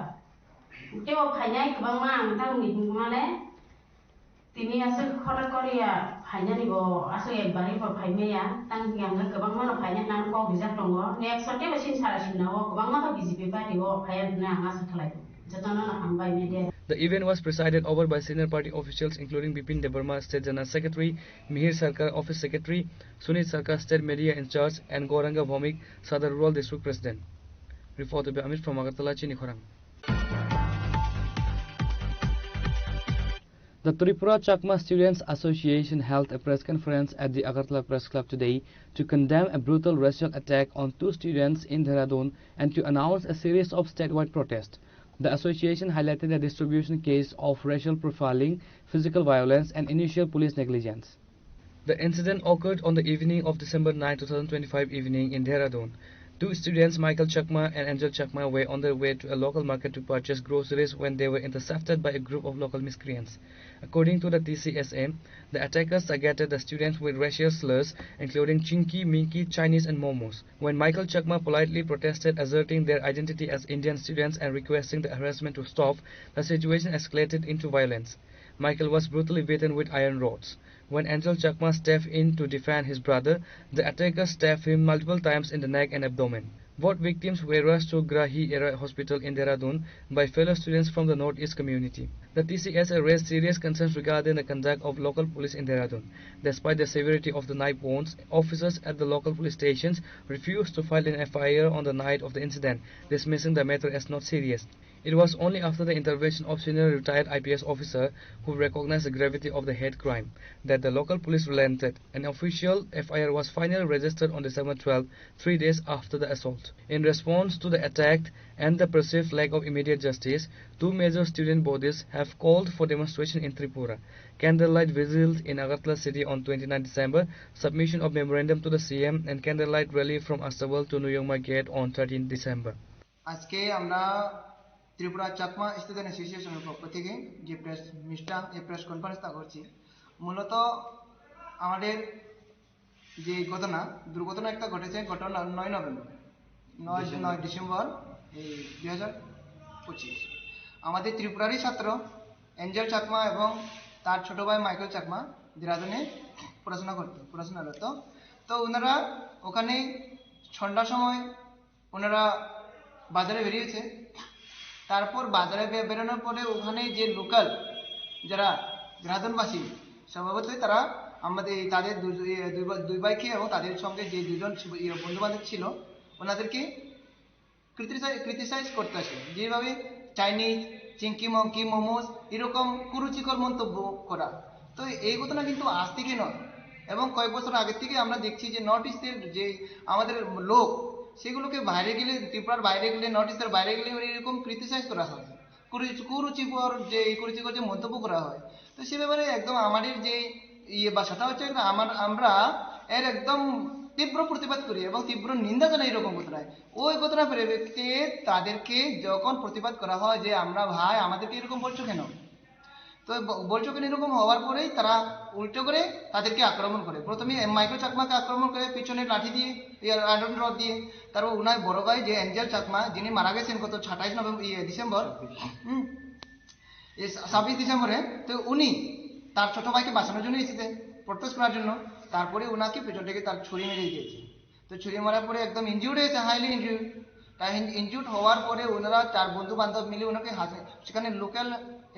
teo phainya kbang ma ang tang ni male tini asal khora korea phainya ni bo asal ekbari bo phaime ya tang yang kbang ma phainya nan ko bijak tongo next sote basin sarasin na o kbang ma ka BJP party o phaya na anga sakhlai jatana na hambai media. The event was presided over by senior party officials including Bipin Debarma, State General Secretary, Mihir Sarkar, Office Secretary, Sunit Sarkar, State Media in Charge, and Gauranga Bhomik, Sadar Rural District President. Reported by Amit from Agartala, Chinikhorang. The Tripura Chakma Students Association held a press conference at the Agartala Press Club today to condemn a brutal racial attack on 2 students in Dehradun and to announce a series of statewide protests. The association highlighted a distribution case of racial profiling, physical violence, and initial police negligence. The incident occurred on the evening of December 9, 2025 evening in Dehradun. 2 students, Michael Chakma and Angel Chakma, were on their way to a local market to purchase groceries when they were intercepted by a group of local miscreants. According to the TCSA, the attackers targeted the students with racial slurs including Chinky, Minky, Chinese and Momos. When Michael Chakma politely protested, asserting their identity as Indian students and requesting the harassment to stop, the situation escalated into violence. Michael was brutally beaten with iron rods. When Angel Chakma stepped in to defend his brother, the attackers stabbed him multiple times in the neck and abdomen. Both victims were rushed to Grahi Era Hospital in Dehradun by fellow students from the Northeast community. The TCSA raised serious concerns regarding the conduct of local police in Dehradun. Despite the severity of the knife wounds, officers at the local police stations refused to file an FIR on the night of the incident, dismissing the matter as not serious. It was only after the intervention of senior retired IPS officer who recognized the gravity of the hate crime that the local police relented. An official FIR was finally registered on December 12, 3 days after the assault. In response to the attack and the perceived lack of immediate justice, 2 major student bodies have called for demonstration in Tripura. Candlelight vigils in Agartala city on 29 December, submission of memorandum to the CM, and candlelight rally from Astabal to Nuyongma Gate on 13 December. Tripura Chakma student অ্যাসোসিয়েশনের পক্ষ থেকে যে press কনফারেন্সটা করছি মূলত আমাদের যে দুর্ঘটনা একটা ঘটেছে ঘটনা 9 নভেম্বর 9 ডিসেম্বর 2025 আমাদের ত্রিপুরারই ছাত্র এঞ্জেল চাকমা এবং তার ছোট ভাই মাইকেল চাকমা দেহরাদুনে পড়াশোনারত তো ওনারা ওখানে সন্ধ্যার সময় ওনারা বাজারে বেরিয়েছে তারপর বাজারে বেরোনোর পরে ওখানে যে লোকাল যারা দেহরাদুনবাসী স্বভাবতই তারা আমাদের তাদের দুই ভাইকে এবং তাদের সঙ্গে যে 2 জন বন্ধুবান্ধব ছিল ওনাদেরকে ক্রিটিসাইজ করতেছে যেভাবে চাইনিজ চিংকি মঙ্কি মোমোস এরকম কুরুচিকর মন্তব্য করা তো এই ঘটনা কিন্তু আজ থেকে নয় এবং কয়েক বছর আগে থেকে আমরা দেখছি যে নর্থ ইস্টের যে আমাদের লোক সেগুলোকে বাইরে গেলে ত্রিপুরার বাইরে গেলে নর্থ ইস্টের বাইরে গেলে এরকম ক্রিটিসাইজ করা হয় কুরুচিকর যে মন্তব্য করা হয় তো সে ব্যাপারে একদম আমাদের যে ভাষাটা হচ্ছে আমরা এর একদম তীব্র প্রতিবাদ করি এবং তীব্র নিন্দা জানাই এরকম ঘটনায় ওই ঘটনা পরিপ্রেক্ষিতে তাদেরকে যখন প্রতিবাদ করা হয় যে আমরা ভাই আমাদেরকে এরকম বলছো কেন তো বলছো কেন এরকম হওয়ার পরেই তারা উল্টো করে তাদেরকে আক্রমণ করে প্রথমে মাইকেল চাকমাকে আক্রমণ করে পিছনে লাঠি দিয়ে আয়রন রড দিয়ে তারপর উনার বড় ভাই যে এঞ্জেল চাকমা যিনি মারা গেছেন গত 27 ডিসেম্বর 26 ডিসেম্বরে তো উনি তার ছোট ভাইকে বাঁচানোর জন্য এসেছে, প্রোটেস্ট করার জন্য। তারপরে ওনাকে পেছন থেকে তার ছুরি মেরে দিয়েছে। তো ছুরি মারার পরে একদম ইনজিউর্ড হয়েছে, হাইলি ইনজিউর্ড। তাই ইনজিউর্ড হওয়ার পরে ওনারা 4 বন্ধু বান্ধব মিলে ওনাকে সেখানে লোকাল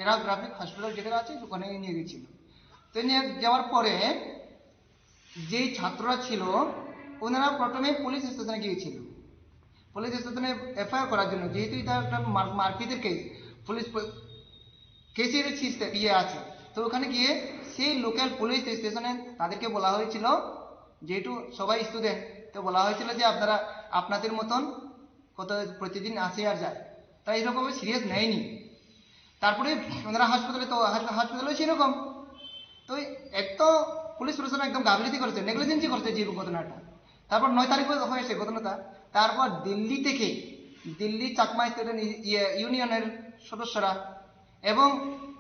এরাগ্রাফিক হসপিটাল যেখানে আছে ওখানে নিয়ে গেছিল। তো নিয়ে যাওয়ার পরে যেই ছাত্ররা ছিল ওনারা প্রথমে পুলিশ স্টেশনে গিয়েছিল, পুলিশ স্টেশনে এফআইআর করার জন্য, যেহেতু এটা একটা মারপিটের কেস, পুলিশ কেসের ইয়ে আছে। তো ওখানে গিয়ে সেই লোকাল পুলিশ স্টেশনে তাদেরকে বলা হয়েছিল, যেহেতু সবাই স্টুডেন্ট, তো বলা হয়েছিল যে আপনারা আপনাদের মতন কত প্রতিদিন আসে আর যায়, তাই এরকম সিরিয়াস নেয়নি। তারপরে ওনারা হাসপাতালে, তো হাসপাতালে সেরকম। তো এক তো পুলিশ প্রশাসন একদম গাফিলতি করেছে, নেগলিজেন্সি করেছে যে ঘটনাটা। তারপর 9 তারিখ হয়েছে ঘটনাটা। তারপর দিল্লি থেকে, দিল্লি চাকমা স্টুডেন্ট ইউনিয়নের সদস্যরা এবং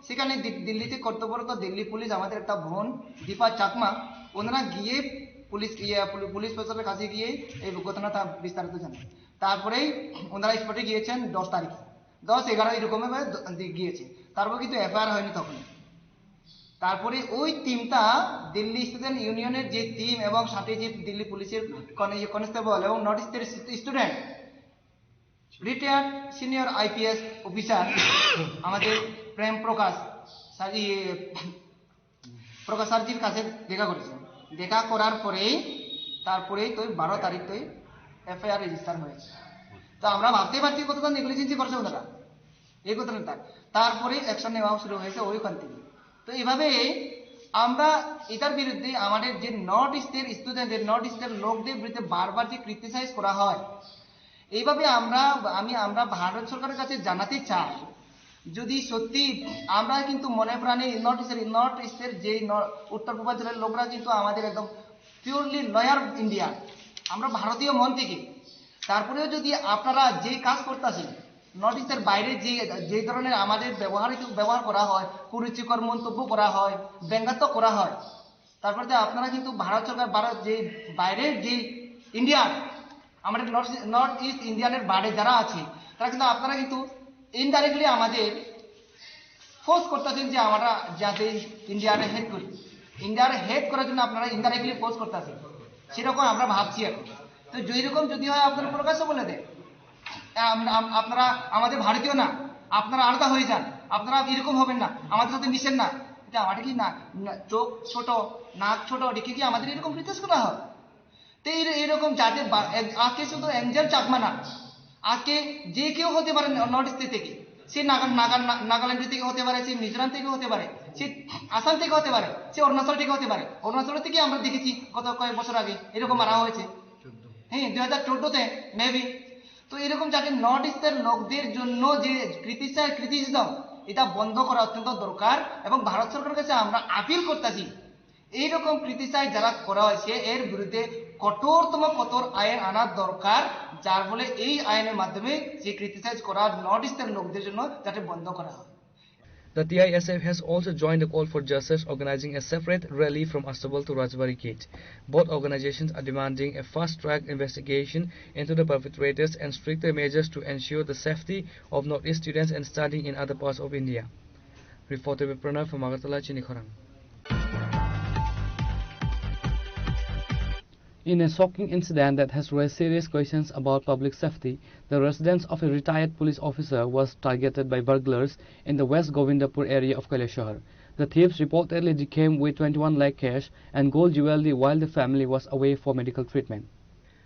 সেখানে দিল্লিতে কর্তব্যরত দিল্লি পুলিশ, আমাদের একটা বোন দীপা চাকমা, ওনারা গিয়ে পুলিশ প্রশাসনের কাছে গিয়ে এই ঘটনাটা বিস্তারিত জানায়। তারপরেই ওনারা স্পটে গিয়েছেন 10 তারিখে, 10-11 এরকম গিয়েছে। তারপর কিন্তু এফআইআর হয়নি তখন। তারপরে ওই টিমটা দিল্লি স্টুডেন্ট ইউনিয়নের যে টিম এবং সাথে যে দিল্লি পুলিশের কনস্টেবল এবং নর্থ ইস্টের student, retired senior IPS officer আমাদের প্রেম প্রকাশ স্যারজির কাছে দেখা করেছেন। দেখা করার পরেই তারপরেই তো 12 তারিখ তো এফআইআর রেজিস্টার হয়েছে। তো আমরা ভাবতেই পারছি কতটা নেগলিজেন্সি করছে ওনারা এই ঘটনাটা। তারপরে অ্যাকশন নেওয়া শুরু হয়েছে ওইখান থেকে। তো এইভাবে আমরা এটার বিরুদ্ধে আমাদের যে নর্থ ইস্টের স্টুডেন্টদের, নর্থ ইস্টের লোকদের বিরুদ্ধে বারবার যে ক্রিটিসাইজ করা হয়, এইভাবে আমরা ভারত সরকারের কাছে জানাতে চাই, যদি সত্যি আমরা কিন্তু মনে প্রাণে নর্থ ইস্টের যে উত্তর পূর্বাঞ্চলের লোকরা কিন্তু আমাদের একদম পিওরলি লয়ার ইন্ডিয়া, আমরা ভারতীয় মন থেকে। তারপরেও যদি আপনারা যে কাজ করতেছেন, নর্থ ইস্টের বাইরে যে ধরনের আমাদের ব্যবহার করা হয়, কুরুচিকর মন্তব্য করা হয়, ব্যঙ্গাত্মক করা হয়, তারপরে আপনারা কিন্তু ভারত সরকার, যে বাইরের যে ইন্ডিয়ান, আমাদের নর্থ ইস্ট ইন্ডিয়ানের বাইরে যারা আছে, তারা কিন্তু আপনারা কিন্তু ইনডাইরেক্টলি আমাদের ফোর্স করতেছেন যে আমরা যাতে ইন্ডিয়ারে হেড করি। ইন্ডিয়ারে হেড করার জন্য আপনারা ইনডাইরেক্টলি ফোর্স করতেছেন, সেরকম আমরা ভাবছি এখন। তো যেরকম যদি হয় আপনারা প্রকাশ্য বলে দেন আপনারা আমাদের ভারতীয় না, আপনারা আলাদা হয়ে যান, আপনারা এরকম হবেন না, আমাদের সাথে মিশেন না। এটা আমাদের কি না চোখ ছোট, নাক ছোট, দেখে কি আমাদের এরকম রিকোয়েস্ট করা হয়? তো এরকম যাতে আজকে শুধু এঞ্জেল চাকমা না, আজকে যে কেউ হতে পারে নর্থ ইস্ট থেকে, সে নাগাল্যান্ড থেকে হতে পারে, সে মিজোরাম থেকে হতে পারে, সে আসাম থেকে হতে পারে, সে অরুণাচল থেকে হতে পারে। অরুণাচল থেকে আমরা দেখেছি গত কয়েক বছর আগে এরকম মারা হয়েছে, হ্যাঁ 2014-তে মেবি। তো এরকম যাতে নর্থ ইস্টের লোকদের জন্য যে ক্রিটিসিজম, এটা বন্ধ করা অত্যন্ত দরকার। এবং ভারত সরকারের কাছে আমরা আপিল করতেছি, এইরকম ক্রিটিসাইজ যারা করা হয়েছে এর বিরুদ্ধে কঠোরতম কঠোর আইন আনার দরকার, যার ফলে এই আইনের মাধ্যমে যে ক্রিটিসাইজ করা নর্থ ইস্টের লোকদের জন্য যাতে বন্ধ করা হয়। The TISF has also joined the call for justice, organizing a separate rally from Astambul to Rajbari Gate. Both organizations are demanding a fast-track investigation into the perpetrators and stricter measures to ensure the safety of Northeast students and studying in other parts of India. Reported by Pranav from Agartala, Chinikhorang. In a shocking incident that has raised serious questions about public safety, the residence of a retired police officer was targeted by burglars in the West Govindapur area of Kailashahar. The thieves reportedly came with 21 lakh cash and gold jewelry while the family was away for medical treatment.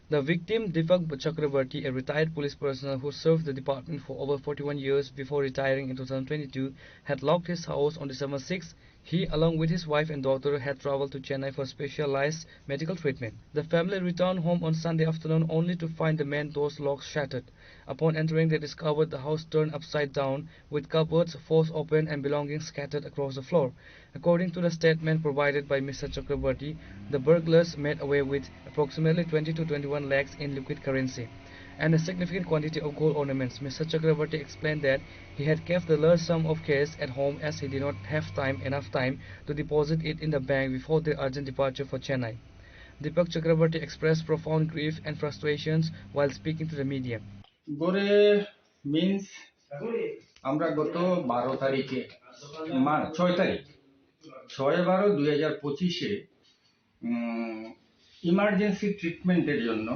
The victim, Deepak Chakrabarti, a retired police personnel who served the department for over 41 years before retiring in 2022, had locked his house on December 6. He, along with his wife and daughter, had travelled to Chennai for specialized medical treatment. The family returned home on Sunday afternoon only to find the main door's locks shattered. Upon entering, they discovered the house turned upside down, with cupboards forced open and belongings scattered across the floor. According to the statement provided by Mr. Chakrabarti, the burglars made away with approximately 20 to 21 lakhs in liquid currency and a significant quantity of gold ornaments. Mr. Chakrabarti explained that he had kept the large sum of cash at home as he did not have enough time to deposit it in the bank before their urgent departure for Chennai. Deepak Chakrabarti expressed profound grief and frustrations while speaking to the media. Gore means আমরা গত 12 তারিখে 6 তারিখ 6/12/2025 emergency ট্রিটমেন্টের জন্য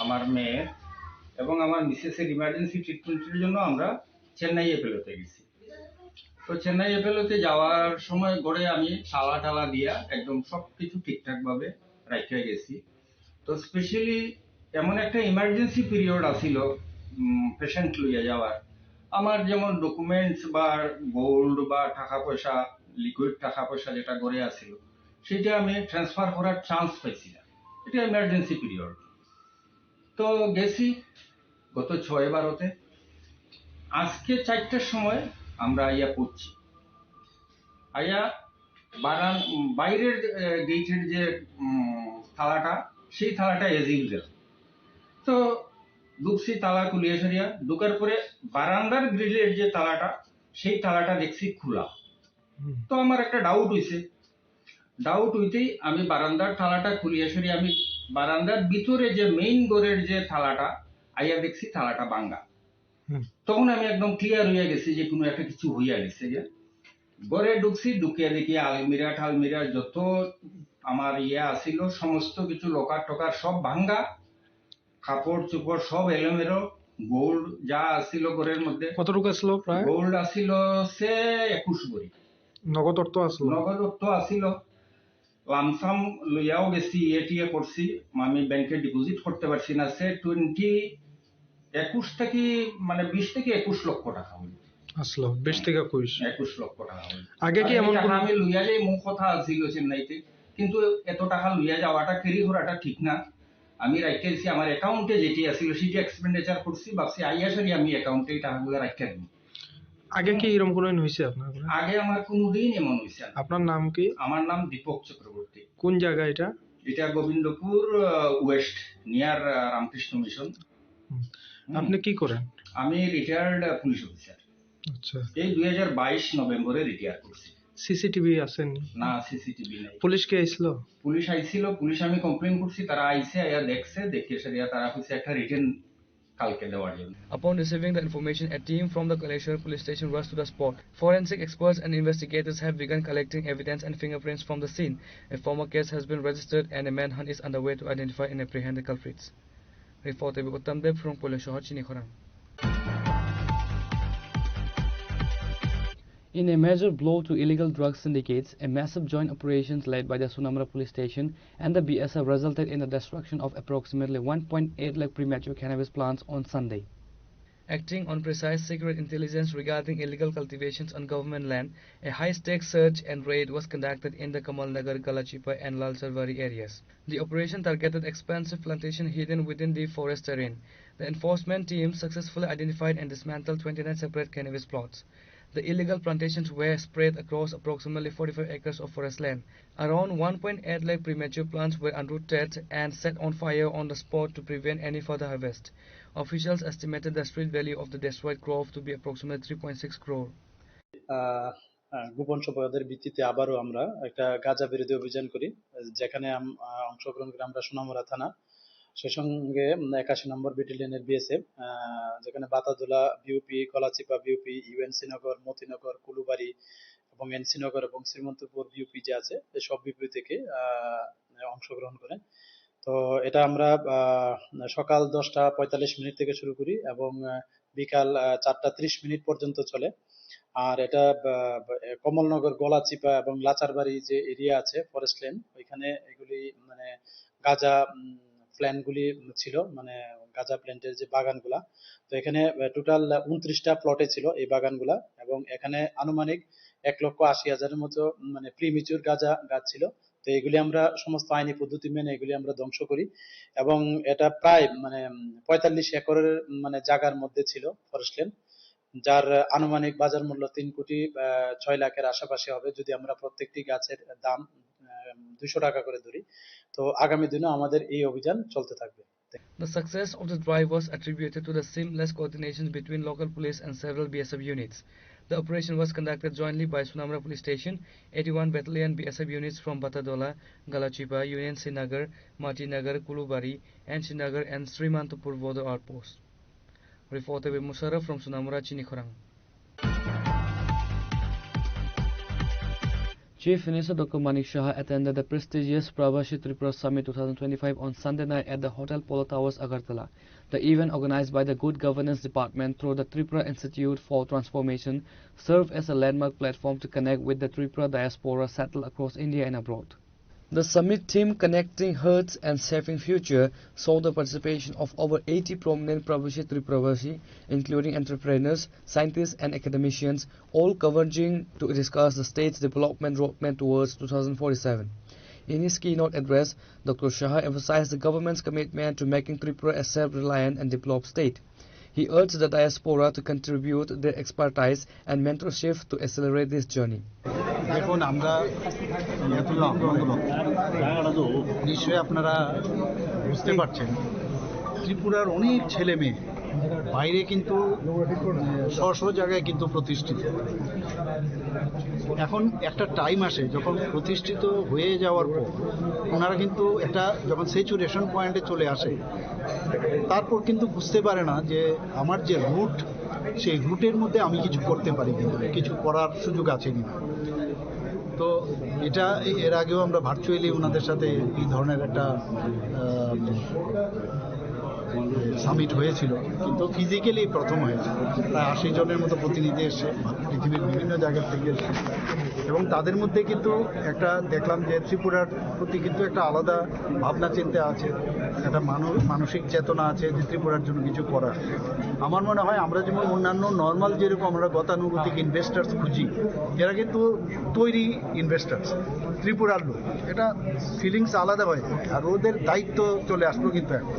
আমার মেয়ের এবং আমার মিসেসের ইমার্জেন্সি ট্রিটমেন্টের জন্য আমরা চেন্নাই এপেলোতে গেছি। তো চেন্নাই এপেলোতে যাওয়ার সময় গড়ে আমি তালা দিয়া একদম সবকিছু ঠিকঠাক ভাবে রাখতে গেছি। তো স্পেশালি এমন একটা ইমার্জেন্সি পিরিয়ড আসিল পেশেন্ট লইয়া যাওয়ার, আমার যেমন ডকুমেন্টস বা গোল্ড বা টাকা পয়সা, লিকুইড টাকা পয়সা যেটা গড়ে আসিল সেটা আমি ট্রান্সফার করার চান্স পাইছি না, এটা ইমার্জেন্সি পিরিয়ড। তো গেছি গত 6/12-তে, আজকে 4টার সময় আমরা আইয়া পড়ছি, আইয়া বাইরের গেটের যে থালাটা সেই থালাটা এজ ইউজুয়াল। তো ঢুকছি তালা খুলিয়া সরিয়া, ঢুকার পরে বারান্দার গ্রিলের যে তালাটা সেই তালাটা দেখছি খোলা। তো আমার একটা ডাউট হইতেই আমি বারান্দার তালাটা খুলিয়া সরিয়া আমি বারান্দার ভিতরে যে মেইন ডোরের যে থালাটা আইয়া দেখছি থালাটা ভাঙ্গা। তখন আমি একদম ক্লিয়ার হইয়া গেছি যে কোনো একটা কিছু হইয়া গেছে। ঘরে ঢুকছি, ঢুকিয়া দেখি আলমিরা যত আমার আসিল সমস্ত কিছু লকার টকার সব ভাঙ্গা, কাপড় চোপড় সব এলোমেলো, গোল্ড যা আসিল ঘরের মধ্যে। কতটুকু আসলো প্রায়? গোল্ড আসিল সে 21 ভরি। নগদ অর্থ আসিল। লামসাম লইয়াও গেছি, এটিএ করছি, আমি ব্যাংকে ডিপোজিট করতে পারছি না। সে 21 থেকে 21 লক্ষ টাকা হইল আসলো। 20 থেকে 21 লক্ষ টাকা হইল। আগে কি এমন টাকা আমি লইয়া যাই মুখ কথা আসিল চেন্নাইতে, কিন্তু এত টাকা লইয়া যাওয়াটা ক্যারি করাটা ঠিক না। আমি রাখতেছি আমার অ্যাকাউন্টে যেটি আসিল সেটি এক্সপেন্ডিচার করছি, ভাবছি আইয়া সারি আমি অ্যাকাউন্টে টাকাগুলো রাখতে দিব। আগে কি এরকম কোনো হইছে আপনার? আগে আমার কোনোদিন এমন হইছে না। আপনার নাম কি? আমার নাম দীপক চক্রবর্তী। কোন জায়গা এটা? এটা Gobindapur West, near Ramakrishna mission. আপনি কি করেন? আমি রিটায়ার্ড পুলিশ অফিসার। আচ্ছা। এই 2022 নভেম্বরে রিটায়ার করছি। সিসিটিভি আছেন? না, সিসিটিভি নাই। পুলিশ কে আইছিল? পুলিশ আইছিল, পুলিশ আমি কমপ্লেন করছি, তারা আইছে, আইয়া দেখছে, দেখে সারিয়া তারা কইছে একটা রিটেন কালকে দেওয়ার জন্য। Upon receiving the information, a team from the Kaleshwar police station rushed to the spot. Forensic experts and investigators have begun collecting evidence and fingerprints from the scene. A formal case has been registered and a manhunt is underway to identify and apprehend the culprits. Reported by Uttam Dev from Kaleshwar, Chinikhorang. In a major blow to illegal drug syndicates, a massive joint operations led by the Sunamra police station and the BSF resulted in the destruction of approximately 1.8 lakh premature cannabis plants on Sunday. Acting on precise secret intelligence regarding illegal cultivations on government land, a high-stakes search and raid was conducted in the Kamalnagar, Galachipa and Lalcharvari areas. The operation targeted expansive plantation hidden within the forest terrain. The enforcement team successfully identified and dismantled 29 separate cannabis plots. The illegal plantations were spread across approximately 45 acres of forest land. Around 1.8 lakh premature plants were uprooted and set on fire on the spot to prevent any further harvest. Officials estimated the street value of the destroyed crop to be approximately 3.6 crore. গোপন সংবাদের ভিত্তিতে আবারও আমরা একটা গাঁজা বিরোধী অভিযান করি, যেখানে অংশগ্রহণ করি আমরা সোনামুড়া থানা, সেই সঙ্গে 81 নম্বর ব্যাটালিয়নের বিএসএফ, যেখানে বাতাদোলা বিউপি, কলাচিপা বিউপি, ইউএনসি নগর, মতিনগর, কুলুবাড়ি এবং এনসি নগর এবং শ্রীমন্তপুর বিউপি যে আছে এই সব বিউপি থেকে অংশগ্রহণ করে। তো এটা আমরা সকাল 10:45 থেকে শুরু করি এবং বিকাল 4:30 পর্যন্ত চলে। আর এটা কমলনগর, গলাচিপা এবং লাচারবাড়ি যে এরিয়া আছে ফরেস্ট ল্যান্ড, ওইখানে এগুলি গাঁজা প্ল্যান্টগুলি ছিল, গাঁজা প্ল্যান্টের যে বাগানগুলা। তো এখানে টোটাল 29টা প্লটে ছিল এই বাগানগুলা এবং এখানে আনুমানিক 1,80,000-এর মতো প্রিমিচিউর গাঁজা গাছ ছিল। তো এগুলি আমরা সমস্ত আইনি পদ্ধতি মেনে এগুলি আমরা ধ্বংস করি এবং এটা প্রায় 45 একরের জায়গার মধ্যে ছিল ফরেস্ট ল্যান্ড, যার আনুমানিক বাজার মূল্য 3,06 লাখের আশেপাশে হবে যদি আমরা প্রত্যেকটি গাছের দাম 200 টাকা করে ধরি। তো আগামী দিনে আমাদের এই অভিযান চলতে থাকবে। The success of the drive was attributed to the seamless coordination between local police and several BSF units. The operation was conducted jointly by Sunamra Police Station, 81 Battalion BSF units from Batadola, Galachipa, Union Srinagar, Matinagar, Kulubari, and Srinagar and Srimantapur border outposts. Reported by Musharraf from Sunamra, Chinikhorang. Chief Minister Dr. Manik Shah attended the prestigious Pravashi Tripura Summit 2025 on Sunday night at the Hotel Polo Towers, Agartala. The event, organized by the Good Governance Department through the Tripura Institute for Transformation, served as a landmark platform to connect with the Tripura diaspora settled across India and abroad. The summit theme, Connecting Hearts and Shaping Future, saw the participation of over 80 prominent Pravashi Tripuravasi, including entrepreneurs, scientists and academicians, all converging to discuss the state's development roadmap towards 2047. In his keynote address, Dr. Shah emphasized the government's commitment to making Tripura a self-reliant and developed state. He urged the diaspora to contribute their expertise and mentorship to accelerate this journey. দেখুন আমরা নিশ্চয়ই আপনারা বুঝতে পারছেন ত্রিপুরার অনেক ছেলে মেয়ে বাইরে কিন্তু স্ব জায়গায় কিন্তু প্রতিষ্ঠিত। এখন একটা টাইম আসে যখন প্রতিষ্ঠিত হয়ে যাওয়ার পর ওনারা কিন্তু একটা যখন স্যাচুরেশন পয়েন্টে চলে আসে তারপর কিন্তু বুঝতে পারে না যে আমার যে রুট সেই রুটের মধ্যে আমি কিছু করতে পারি কিন্তু কিছু করার সুযোগ আছে কিনা। তো এটা এর আগেও আমরা ভার্চুয়ালি ওনাদের সাথে এই ধরনের একটা সামিট হয়েছিল, কিন্তু ফিজিক্যালি প্রথম হয়েছে। প্রায় 80 জনের মতো প্রতিনিধি এসে পৃথিবীর বিভিন্ন জায়গা থেকে এসে, এবং তাদের মধ্যে কিন্তু একটা দেখলাম যে ত্রিপুরার প্রতি কিন্তু একটা আলাদা ভাবনা চিন্তা আছে, একটা মানসিক চেতনা আছে যে ত্রিপুরার জন্য কিছু করার। আমার মনে হয় আমরা যেমন অন্যান্য নর্মাল যেরকম আমরা গতানুগতিক ইনভেস্টার্স খুঁজি, এরা কিন্তু তৈরি ইনভেস্টার্স ত্রিপুরার লোক, এটা ফিলিংস আলাদা হয় আর ওদের দায়িত্ব চলে আসলো। কিন্তু এখন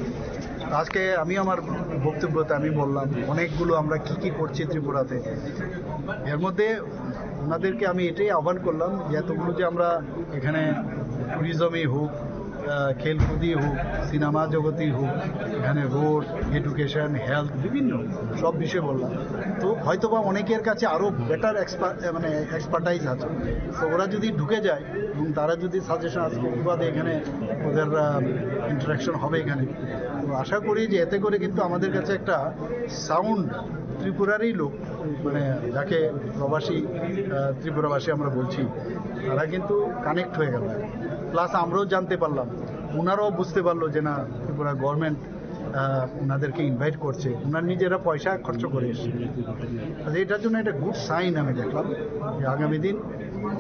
আজকে আমি আমার বক্তব্যতে আমি বললাম অনেকগুলো আমরা কি করছি ত্রিপুরাতে, এর মধ্যে ওনাদেরকে আমি এটাই আহ্বান করলাম যে এতগুলো যে আমরা এখানে ট্যুরিজমই হোক, খেলকুদই হোক, সিনেমা জগতেই হোক, এখানে রোড, এডুকেশন, হেলথ, বিভিন্ন সব বিষয়ে বললাম। তো হয়তোবা অনেকের কাছে আরও বেটার এক্সপার্টাইজ আছে, তো ওরা যদি ঢুকে যায় এবং তারা যদি সাজেশন আজকে বিবাদে এখানে ওদের ইন্টারাকশন হবে এখানে, তো আশা করি যে এতে করে কিন্তু আমাদের কাছে একটা সাউন্ড ত্রিপুরারই লোক, মানে যাকে প্রবাসী ত্রিপুরাবাসী আমরা বলছি, তারা কিন্তু কানেক্ট হয়ে গেল। প্লাস আমরাও জানতে পারলাম, ওনারাও বুঝতে পারলো যে না ত্রিপুরা গভর্নমেন্ট ওনাদেরকে ইনভাইট করছে, ওনার নিজেরা পয়সা খরচ করে এসছে। এটার জন্য একটা গুড সাইন আমি দেখলাম যে আগামী দিন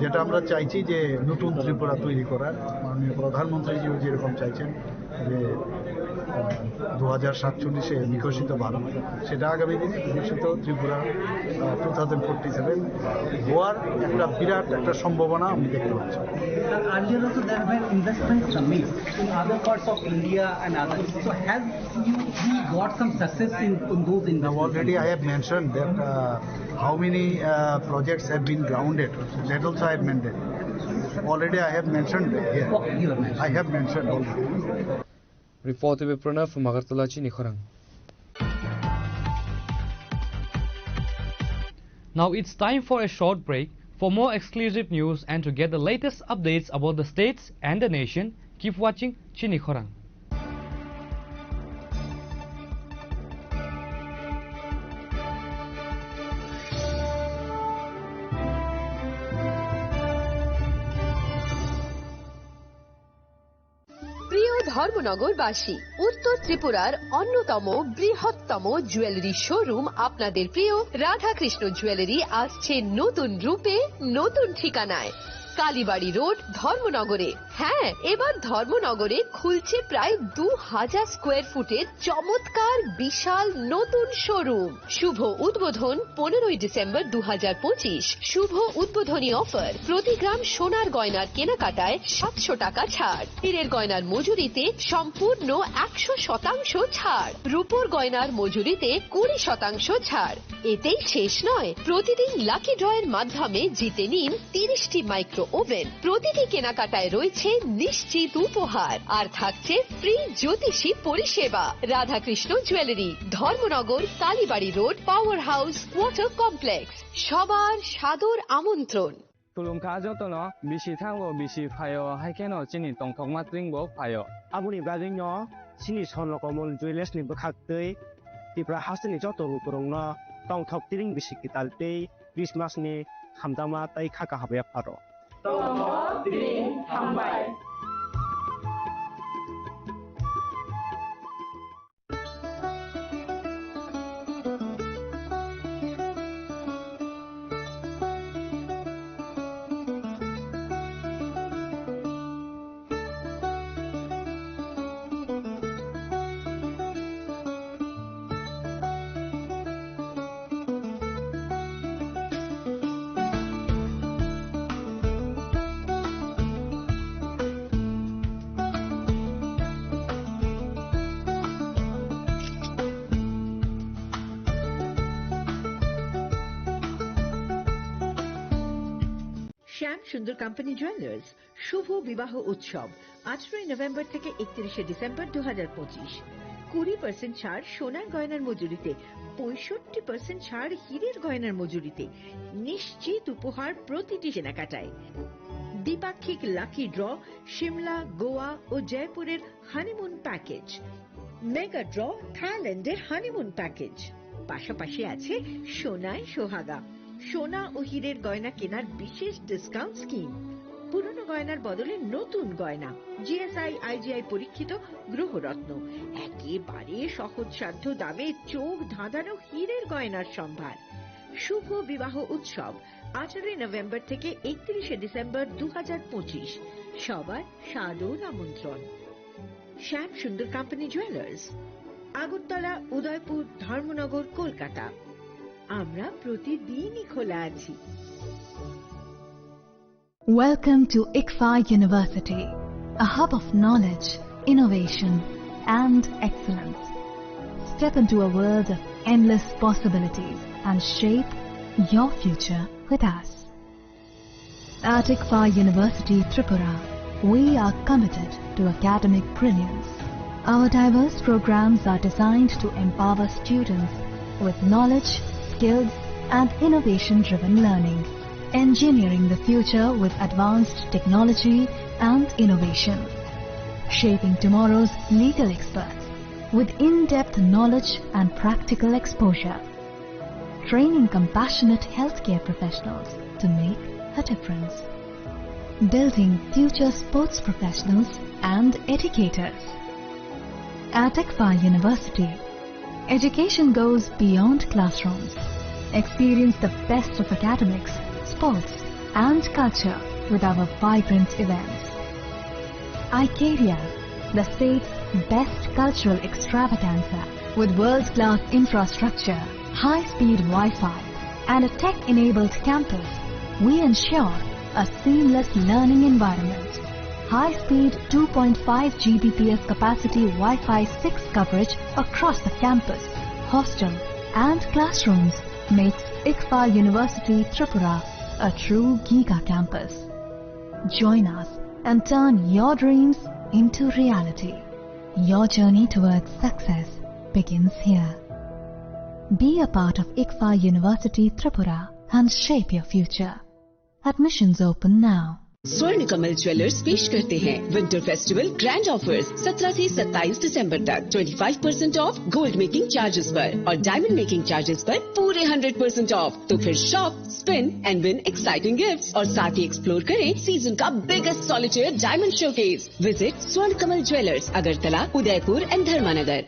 যেটা আমরা চাইছি যে নতুন ত্রিপুরা তৈরি করার, মাননীয় প্রধানমন্ত্রীজিও যেরকম চাইছেন যে 2047 বিকশিত ভারত, সেটা আগামী দিনে বিকশিত ত্রিপুরা 2047 হওয়ার একটা বিরাট একটা সম্ভাবনা আমি দেখতে পাচ্ছি। Earlier also there have been investment summits in other parts of India and others. So have we got some success in those investments? Already I have mentioned that how many projects have been grounded. That also I have mentioned. Already I have mentioned here. I have mentioned already. Reported by Pranav from Agartala, Chinikhorang. Now it's time for a short break. For more exclusive news and to get the latest updates about the states and the nation, keep watching Chinikhorang. ধর্মনগরবাসী, উত্তর ত্রিপুরার অন্যতম বৃহত্তম jewellery showroom আপনাদের প্রিয় Radhakrishna jewellery আসছে নতুন রূপে, নতুন ঠিকানায়, কালীবাড়ি রোড, ধর্মনগরে। হ্যাঁ, এবার ধর্মনগরে খুলছে প্রায় 2000 স্কোয়ার ফুটের চমৎকার বিশাল নতুন শোরুম। শুভ উদ্বোধন 15 ডিসেম্বর 2025। শুভ উদ্বোধনী অফার, প্রতি গ্রাম সোনার গয়নার কেনাকাটায় 700 টাকা ছাড়, হীরের গয়নার মজুরিতে সম্পূর্ণ 100% ছাড়, রূপোর গয়নার মজুরিতে 20% ছাড়। এতেই শেষ নয়, প্রতিদিন লাকি ড্রয়ের মাধ্যমে জিতে নিন 30টি মাইক্রো ওভেন। প্রতিটি কেনাকাটায় রয়েছে নিশ্চিত উপহার, আর থাকছে ফ্রি জ্যোতিষী পরিষেবা। Radhakrishna jewellery, Dharmanagar, Kalibari road, power house, water complex. সবার সাদর আমন্ত্রণ। তুলুমকা যতন বিশি থাঙ্গো বিশি ফায় হাইকেন চিনি টংথক মাত্রিংবো ফায় আবুনি ব্রাজিং চিনি সনকমল জুয়েলার্স নিবো খাকতৈ তিপ্রা হাসনি যত রুকরং টংথক তিরিং বিশি কিতালতৈ ক্রিসমাসনি হামদামা তাই খাকা হাবে ফারো শ্যাম সুন্দর কোম্পানি জুয়েলার্স শুভ বিবাহ উৎসব 18 নভেম্বর থেকে 31 ডিসেম্বর 2025। 20% ছাড় সোনার গয়নার মজুরিতে, 65% ছাড় হীরের গয়নার মজুরিতে, নিশ্চিত উপহার প্রতিটি কেনাকাটায়। দ্বিপাক্ষিক লাকি ড্র, শিমলা, গোয়া ও জয়পুরের হানিমুন প্যাকেজ, মেগা ড্র থাইল্যান্ডের হানিমুন প্যাকেজ। পাশাপাশি আছে সোনায় সোহাগা, সোনা ও হীরের গয়না কেনার বিশেষ ডিসকাউন্ট স্কিম। পুরনো গয়নার বদলে নতুন গয়না, জিএসআই আইজিআই পরীক্ষিত গ্রহরত্ন, একেবারে সহজসাধ্য দামে চোখ ধাঁধানো হীরের গয়নার সম্ভার। শুভ বিবাহ উৎসব 18 নভেম্বর থেকে 31 ডিসেম্বর 2025। সবার সাদর আমন্ত্রণ। শ্যাম সুন্দর কোম্পানি জুয়েলার্স, আগরতলা, উদয়পুর, ধর্মনগর, কলকাতা। আমরা প্রতিদিনই খোলা আছি। Welcome to ICFA University, a hub of knowledge, innovation, and excellence. Step into a world of endless possibilities and shape your future with us. At ICFA University, Tripura, we are committed to academic brilliance. Our diverse programs are designed to empower students with knowledge, skills, and innovation-driven learning, engineering the future with advanced technology and innovation, shaping tomorrow's legal experts with in-depth knowledge and practical exposure, training compassionate healthcare professionals to make a difference, building future sports professionals and educators. At ICFA University, education goes beyond classrooms. Experience the best of academics, sports, and culture with our vibrant events. ICARIA, the state's best cultural extravaganza, with world-class infrastructure, high-speed Wi-Fi, and a tech-enabled campus, we ensure a seamless learning environment. High-speed 2.5 Gbps capacity Wi-Fi 6 coverage across the campus, hostel, and classrooms makes ICFA University Tripura a true Giga campus. Join us and turn your dreams into reality. Your journey towards success begins here. Be a part of ICFA University Tripura and shape your future. Admissions open now. स्वर्ण Kamal jewellers पेश करते हैं winter festival grand offers 17 से 27 दिसंबर तक 25% of gold making charges पर और diamond making charges पर पूरे 100% ऑफ। तो फिर shop, spin and win exciting gifts और साथ ही एक्सप्लोर करें सीजन का biggest solitaire diamond showcase. Visit Swarna Kamal jewellers, Agartala, Udaipur and Dharmanagar.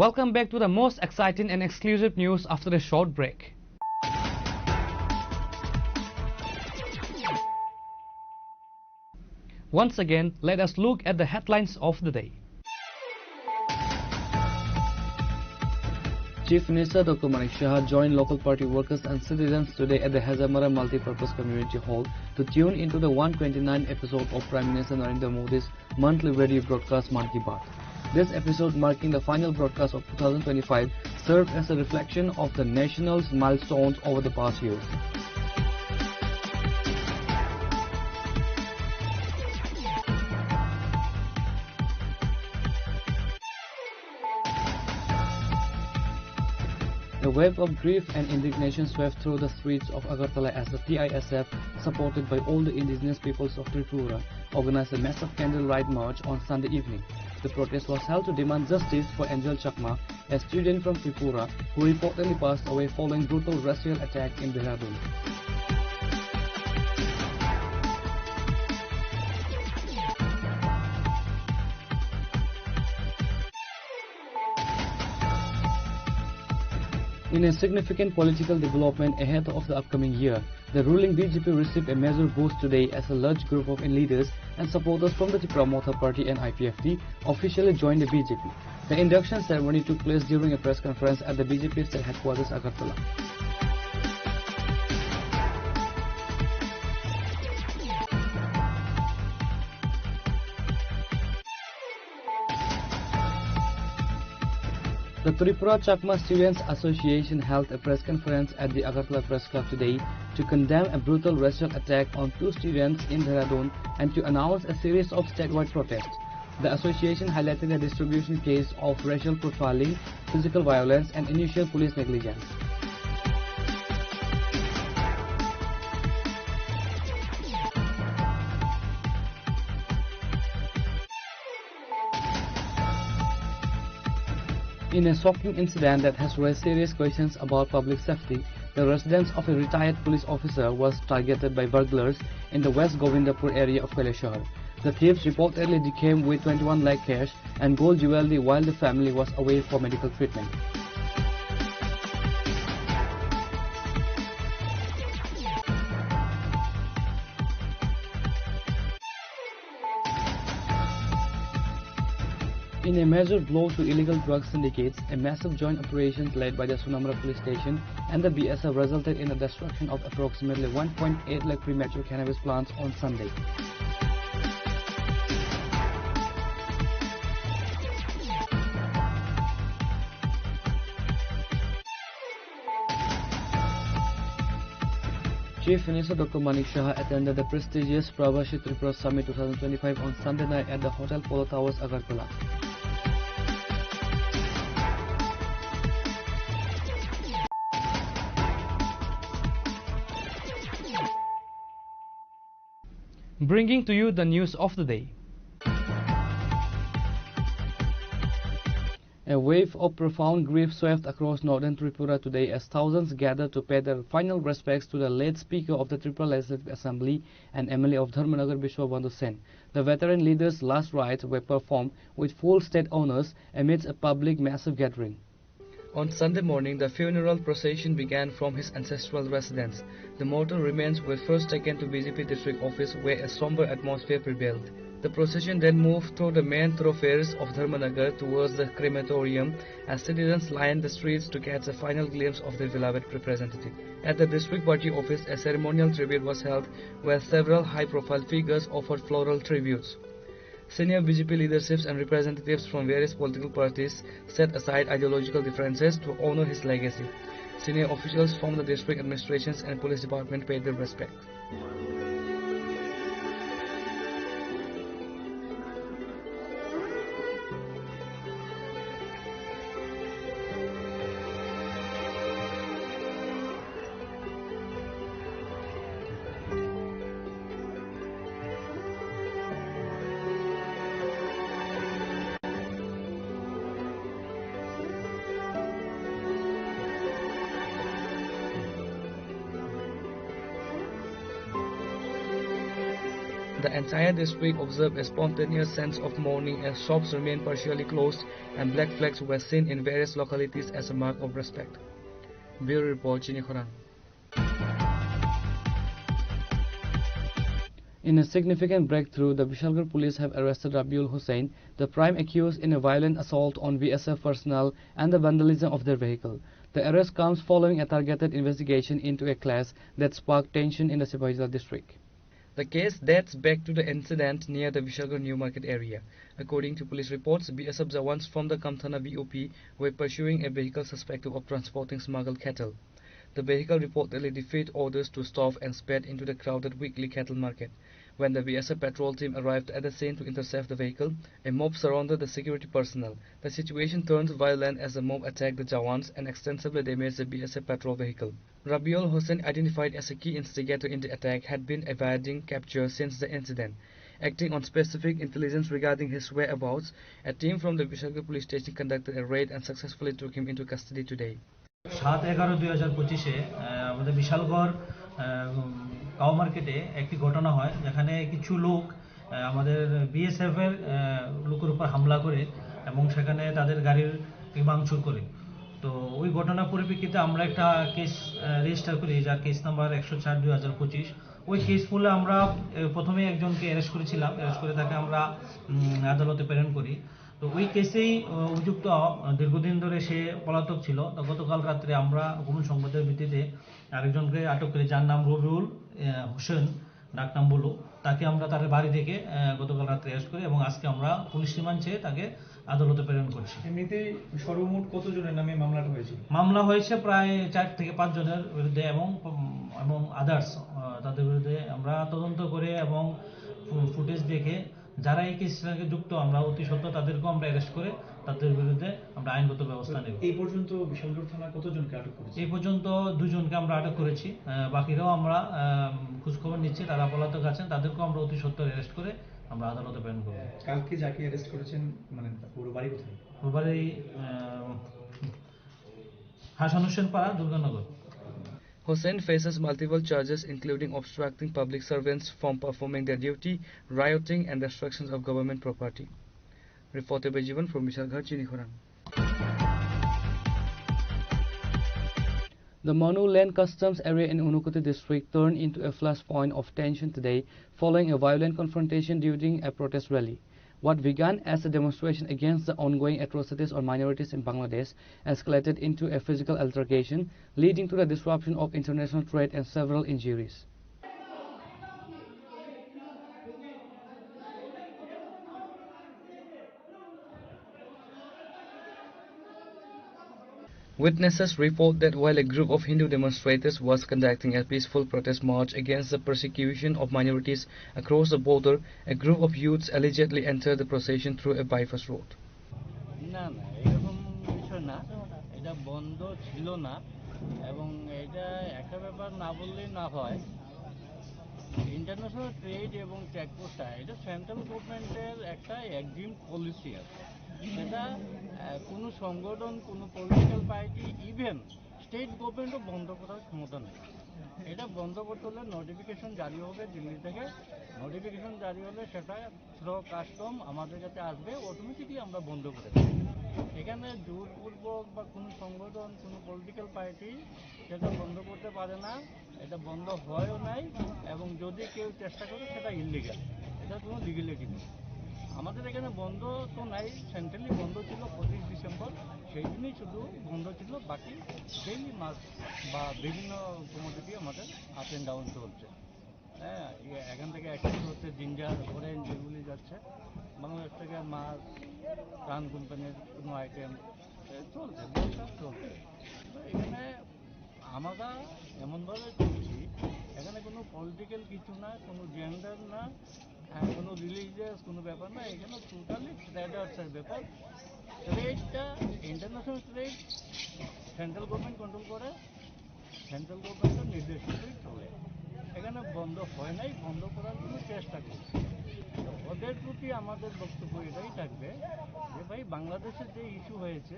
Welcome back to the most exciting and exclusive news after a short break. Once again, let us look at the headlines of the day. Chief Minister Dr. Manik Shah joined local party workers and citizens today at the Hazamara Multi-Purpose Community Hall to tune into the 129th episode of Prime Minister Narendra Modi's monthly radio broadcast Man Ki Baat. This episode, marking the final broadcast of 2025, served as a reflection of the nation's milestones over the past years. A wave of grief and indignation swept through the streets of Agartala as the TISF, supported by all the indigenous peoples of Tripura, organized a massive candlelight march on Sunday evening. The protest was held to demand justice for Angel Chakma, a student from Tripura who reportedly passed away following brutal racial attack in Dehradun. In a significant political development ahead of the upcoming year, the ruling BJP received a major boost today as a large group of leaders and supporters from the Tripura Motha Party and IPFT officially joined the BJP. The induction ceremony took place during a press conference at the BJP state headquarters Agartala. The Tripura Chakma Students Association held a press conference at the Agartala Press Club today to condemn a brutal racial attack on 2 students in Dehradun and to announce a series of statewide protests. The association highlighted a distribution case of racial profiling, physical violence and initial police negligence. In a shocking incident that has raised serious questions about public safety, the residence of a retired police officer was targeted by burglars in the West Govindapur area of Kailashahar. The thieves reportedly came with 21 lakh cash and gold jewelry while the family was away for medical treatment. In a major blow to illegal drug syndicates, a massive joint operation led by the Sunamura police station and the BSF resulted in the destruction of approximately 1.8 lakh premature cannabis plants on Sunday. Chief Minister Dr. Manik Shah attended the prestigious Pravashi Tripura Summit 2025 on Sunday night at the Hotel Polo Towers, Agartala. Bringing to you the news of the day. A wave of profound grief swept across northern Tripura today as thousands gathered to pay their final respects to the late Speaker of the Tripura Legislative Assembly and MLA of Dharmanagar Bishwabandhu Sen. The veteran leader's last rites were performed with full state honours amidst a public massive gathering. On Sunday morning, the funeral procession began from his ancestral residence. The mortal remains were first taken to BJP district office where a somber atmosphere prevailed. The procession then moved through the main thoroughfares of Dharmanagar towards the crematorium as citizens lined the streets to catch a final glimpse of their beloved representative. At the district party office, a ceremonial tribute was held where several high-profile figures offered floral tributes. Senior BJP leaderships and representatives from various political parties set aside ideological differences to honor his legacy. Senior officials from the district administrations and police department paid their respect. The entire district observed a spontaneous sense of mourning as shops remained partially closed and black flags were seen in various localities as a mark of respect. Bureau Report, Chini Khoran. In a significant breakthrough, the Vishalgarh police have arrested Rabiul Hussain, the prime accused in a violent assault on BSF personnel and the vandalism of their vehicle. The arrest comes following a targeted investigation into a clash that sparked tension in the Sipahijala district. The case dates back to the incident near the Vishalgarh New Market area. According to police reports, BSF Jawans from the Kamthana VOP were pursuing a vehicle suspected of transporting smuggled cattle. The vehicle reportedly defied orders to stop and sped into the crowded weekly cattle market. When the BSF patrol team arrived at the scene to intercept the vehicle, a mob surrounded the security personnel. The situation turned violent as the mob attacked the Jawans and extensively damaged the BSF patrol vehicle. Rabiul Hussain, identified as a key instigator in the attack, had been evading capture since the incident. Acting on specific intelligence regarding his whereabouts, a team from the Vishalgarh police station conducted a raid and successfully took him into custody today. 7/11/2025 আমাদের Bishalgarh cow মার্কেটে একটি ঘটনা হয় যেখানে কিছু লোক আমাদের BSF এর লোকের উপর হামলা করে এবং সেখানে তাদের গাড়ির ভাঙচুর করে। তো ওই ঘটনার পরিপ্রেক্ষিতে আমরা একটা কেস রেজিস্টার করি যার কেস নাম্বার 104/2025। ওই কেস মূলে আমরা প্রথমে একজনকে অ্যারেস্ট করেছিলাম, অ্যারেস্ট করে তাকে আমরা আদালতে প্রেরণ করি। তো ওই কেসেই অভিযুক্ত দীর্ঘদিন ধরে সে পলাতক ছিল। তো গতকাল রাত্রে আমরা গোপন সংবাদের ভিত্তিতে আরেকজনকে আটক করি যার নাম রবিউল হোসেন ডাকনাম বলু। তাকে আমরা তার বাড়ি থেকে গতকাল রাত্রে অ্যারেস্ট করি এবং আজকে আমরা পুলিশ রিমান্ড চেয়ে তাকে আদালতে প্রেরণ করছি। এমনিতে সর্বমোট কতজনের নামে মামলাটা হয়েছিল? মামলা হয়েছে প্রায় 4 থেকে 5 জনের বিরুদ্ধে এবং আদার্স তাদের বিরুদ্ধে আমরা তদন্ত করে এবং ফুটেজ দেখে যারা এই কেসের সঙ্গে যুক্ত আমরা অতি সত্ত্বর তাদেরকেও আমরা অ্যারেস্ট করে তাদের বিরুদ্ধে আমরা আইনগত ব্যবস্থা নেব। এই পর্যন্ত বিশালগড় থানা কতজনকে আটক করেছে? এই পর্যন্ত 2 জনকে আমরা আটক করেছি, বাকিরাও আমরা খোঁজখবর নিচ্ছি, তারা পলাতক আছেন, তাদেরকেও আমরা অতি সত্ত্বর অ্যারেস্ট করে আমরা আদালতে প্রেরণ করব। কালকে যাকে অ্যারেস্ট করেছেন মানে পুরো বাড়ি কোথায়? পুরো বাড়ি হাসান হোসেন পাড়া, Durganagar. Hossain faces multiple charges including obstructing public servants from performing their duty, rioting and destruction of government property. Reported by Jivan from Vishalgarh, Chinikhorang. The Manu Land Customs area in Unukoti district turned into a flashpoint of tension today following a violent confrontation during a protest rally. What began as a demonstration against the ongoing atrocities on minorities in Bangladesh escalated into a physical altercation, leading to the disruption of international trade and several injuries. Witnesses report that while a group of Hindu demonstrators was conducting a peaceful protest march against the persecution of minorities across the border, a group of youths allegedly entered the procession through a bypass road. না না এরকম বিষয় না, এটা বন্ধ ছিল না এবং এটা একটা ব্যাপার না বললেই না হয়। ইন্টারন্যাশনাল ট্রেড এবং চেকপোস্টটা এটা সেন্ট্রাল গভর্নমেন্টের একটা একজিম পলিসি আছে, সেটা কোনো সংগঠন, কোনো পলিটিক্যাল পার্টি, ইভেন স্টেট গভর্নমেন্টও বন্ধ করার ক্ষমতা নেই। এটা বন্ধ করতে হলে নোটিফিকেশন জারি হবে দিল্লি থেকে, নোটিফিকেশন জারি হলে সেটা থ্রো কাস্টম আমাদের কাছে আসবে, অটোমেটিকলি আমরা বন্ধ করে দেব। এখানে জোরপূর্বক বা কোনো সংগঠন, কোনো পলিটিক্যাল পার্টি সেটা বন্ধ করতে পারে না, এটা বন্ধ হয়ও নাই এবং যদি কেউ চেষ্টা করে সেটা ইলিগাল, এটা কোনো লিগ্যালিটি নেই। আমাদের এখানে বন্ধ তো নাই, সেন্ট্রালি বন্ধ ছিল 25 ডিসেম্বর, সেই দিনই শুধু বন্ধ ছিল, বাকি ডেইলি মাছ বা বিভিন্ন কমোডিটি আমাদের আপ অ্যান্ড ডাউন চলছে। হ্যাঁ, এখান থেকে অ্যাক্সেস হচ্ছে জিঞ্জার, অরেঞ্জ, যেগুলি যাচ্ছে বাংলাদেশ থেকে মাছ, প্রাণ কোম্পানির কোনো আইটেম চলছে, ব্যবসা চলছে। এখানে আমরা এমনভাবে চলছি, এখানে কোনো পলিটিক্যাল কিছু না, কোনো জেন্ডার না, কোনো রিলিজিয়াস কোনো ব্যাপার না, এখানে টোটালি ট্রেডার্সের ব্যাপার। ট্রেডটা international trade central government control করে, সেন্ট্রাল গভর্নমেন্টের নির্দেশ মতোই চলে। এখানে বন্ধ হয় নাই, বন্ধ করার জন্য চেষ্টা করছে। ওদের প্রতি আমাদের বক্তব্য এটাই থাকবে যে ভাই, বাংলাদেশের যে ইস্যু হয়েছে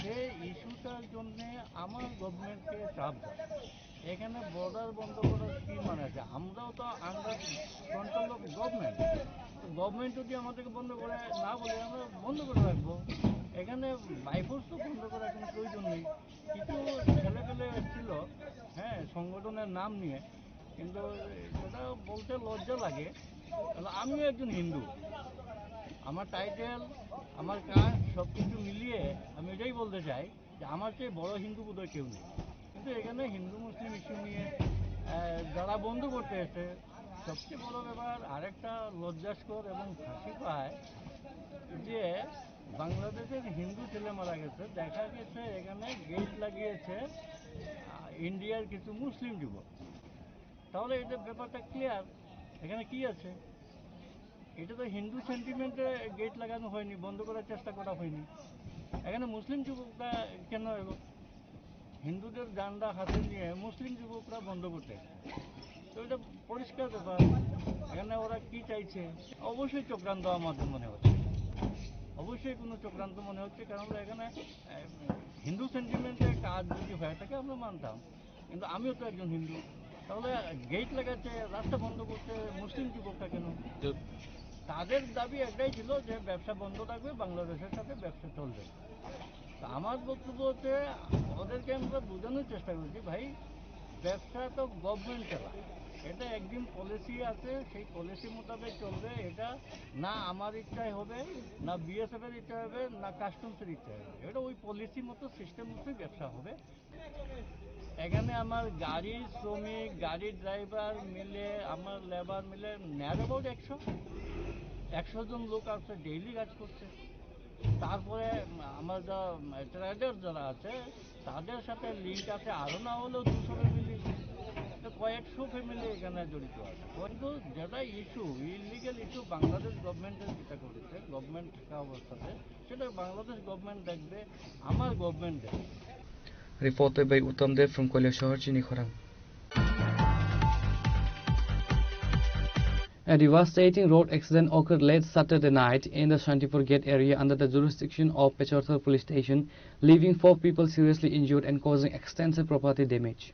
সেই ইস্যুটার জন্যে আমার গভর্নমেন্টকে চাপ দেয়। এখানে বর্ডার বন্ধ করার কী মানে আছে? আমরাও তো under control of government, government যদি আমাদেরকে বন্ধ করে না বলে আমরা বন্ধ করে রাখবো। এখানে বাইফোর্স তো বন্ধ করার কোনো প্রয়োজন নেই। কিছু ছেলেপেলে ছিল, হ্যাঁ, সংগঠনের নাম নিয়ে, কিন্তু সেটা বলতে লজ্জা লাগে। আমিও একজন হিন্দু, আমার টাইটেল, আমার কাজ সব কিছু মিলিয়ে আমি এটাই বলতে চাই যে আমার চেয়ে বড় হিন্দু বোধহয় কেউ নেই। কিন্তু এখানে হিন্দু মুসলিম ইস্যু নিয়ে যারা বন্ধ করতে এসে, সবচেয়ে বড় ব্যাপার আরেকটা লজ্জাস্কর এবং হাসি পায় যে বাংলাদেশের হিন্দু ছেলে মারা গেছে, দেখা গেছে এখানে গেট লাগিয়েছে ইন্ডিয়ার কিছু মুসলিম যুবক। তাহলে এটা ব্যাপারটা ক্লিয়ার, এখানে কি আছে? এটা তো হিন্দু সেন্টিমেন্টে গেট লাগানো হয়নি, বন্ধ করার চেষ্টা করা হয়নি। এখানে মুসলিম যুবকরা কেন এলো? হিন্দুদের ডান্ডা হাতে নিয়ে মুসলিম যুবকরা বন্ধ করতে, তো এটা পরিষ্কার ব্যাপার। এখানে ওরা কি চাইছে, অবশ্যই চক্রান্ত আমাদের মনে হচ্ছে, অবশ্যই কোনো চক্রান্ত মনে হচ্ছে। কারণ এখানে হিন্দু সেন্টিমেন্টের কাজ যদি হয়ে থাকে আমরা মানতাম, কিন্তু আমিও তো একজন হিন্দু। তাহলে গেট লাগাচ্ছে, রাস্তা বন্ধ করছে মুসলিম যুবকটা কেন? তাদের দাবি একটাই ছিল যে ব্যবসা বন্ধ থাকবে, বাংলাদেশের সাথে ব্যবসা চলবে। তো আমার বক্তব্য হচ্ছে ওদেরকে আমরা বোঝানোর চেষ্টা করছি, ভাই ব্যবসা তো গভর্নমেন্ট চালা, এটা একদিন পলিসি আছে, সেই পলিসি মোতাবেক চলবে। এটা না আমার ইচ্ছায় হবে, না বিএসএফ এর ইচ্ছা হবে, না কাস্টমসের ইচ্ছা হবে। এটা ওই পলিসি মতো সিস্টেম মতোই ব্যবসা হবে। এখানে আমার গাড়ির শ্রমিক, গাড়ির ড্রাইভার মিলে, আমার লেবার মিলে নিয়ার অ্যাবাউট 100 জন লোক আছে, ডেইলি কাজ করছে। তারপরে আমার যা ট্রেডার যারা আছে তাদের সাথে লিঙ্ক আছে আরও না হলেও 200 ফ্যামিলি, কয়েকশো ফ্যামিলি এখানে জড়িত আছে। কিন্তু যেটা ইস্যু, ইলিগাল ইস্যু, বাংলাদেশ গভর্নমেন্টের যেটা করেছে, গভর্নমেন্ট থাকা অবস্থাতে, সেটা বাংলাদেশ গভর্নমেন্ট দেখবে, আমার গভর্নমেন্ট দেখবে। Reported by Uttam Dev from Koilashahar, Chinikhorang. A devastating road accident occurred late Saturday night in the Shantipur Gate area under the jurisdiction of Pechorthal Police Station, leaving 4 people seriously injured and causing extensive property damage.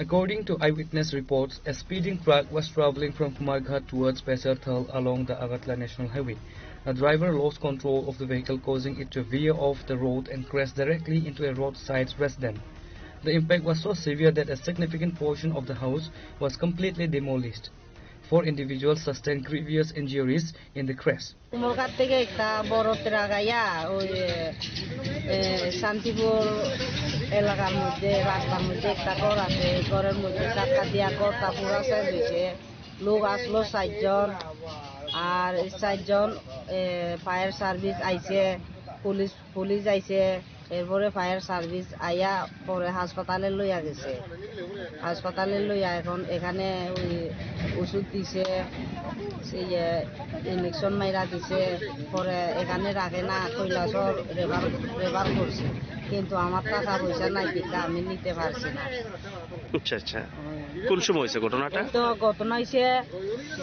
According to eyewitness reports, a speeding truck was traveling from Kumarghat towards Pechorthal along the Agartala National Highway. The driver lost control of the vehicle, causing it to veer off the road and crash directly into a roadside residence. The impact was so severe that a significant portion of the house was completely demolished. 4 individuals sustained grievous injuries in the crash. কুমলঘাট থেকে একটা বড় truck আইয়া ওই শান্তিপুর এলাকার মধ্যে রাস্তার মধ্যে একটা ঘর আছে, ঘরের মধ্যে চাকা দিয়া ঘরটা পুরা শেষ হয়েছে। লোক আসলো 60 জন, আর 60 জন ফায়ার সার্ভিস আইছে, পুলিশ আইছে, এরপরে ফায়ার সার্ভিস আইয়া পরে হাসপাতালে লইয়া গেছে। হাসপাতালে লইয়া এখন এখানে ওই ওষুধ দিছে, সেই ইঞ্জেকশন মাইরা দিছে, পরে এখানে রাখে না, কৈলাসর রেফার করছে। কিন্তু আমার টাকা পয়সা নাই দিকে আমি নিতে পারছি না। আচ্ছা আচ্ছা, কোন সময় হয়েছে ঘটনাটা? তো ঘটনা হয়েছে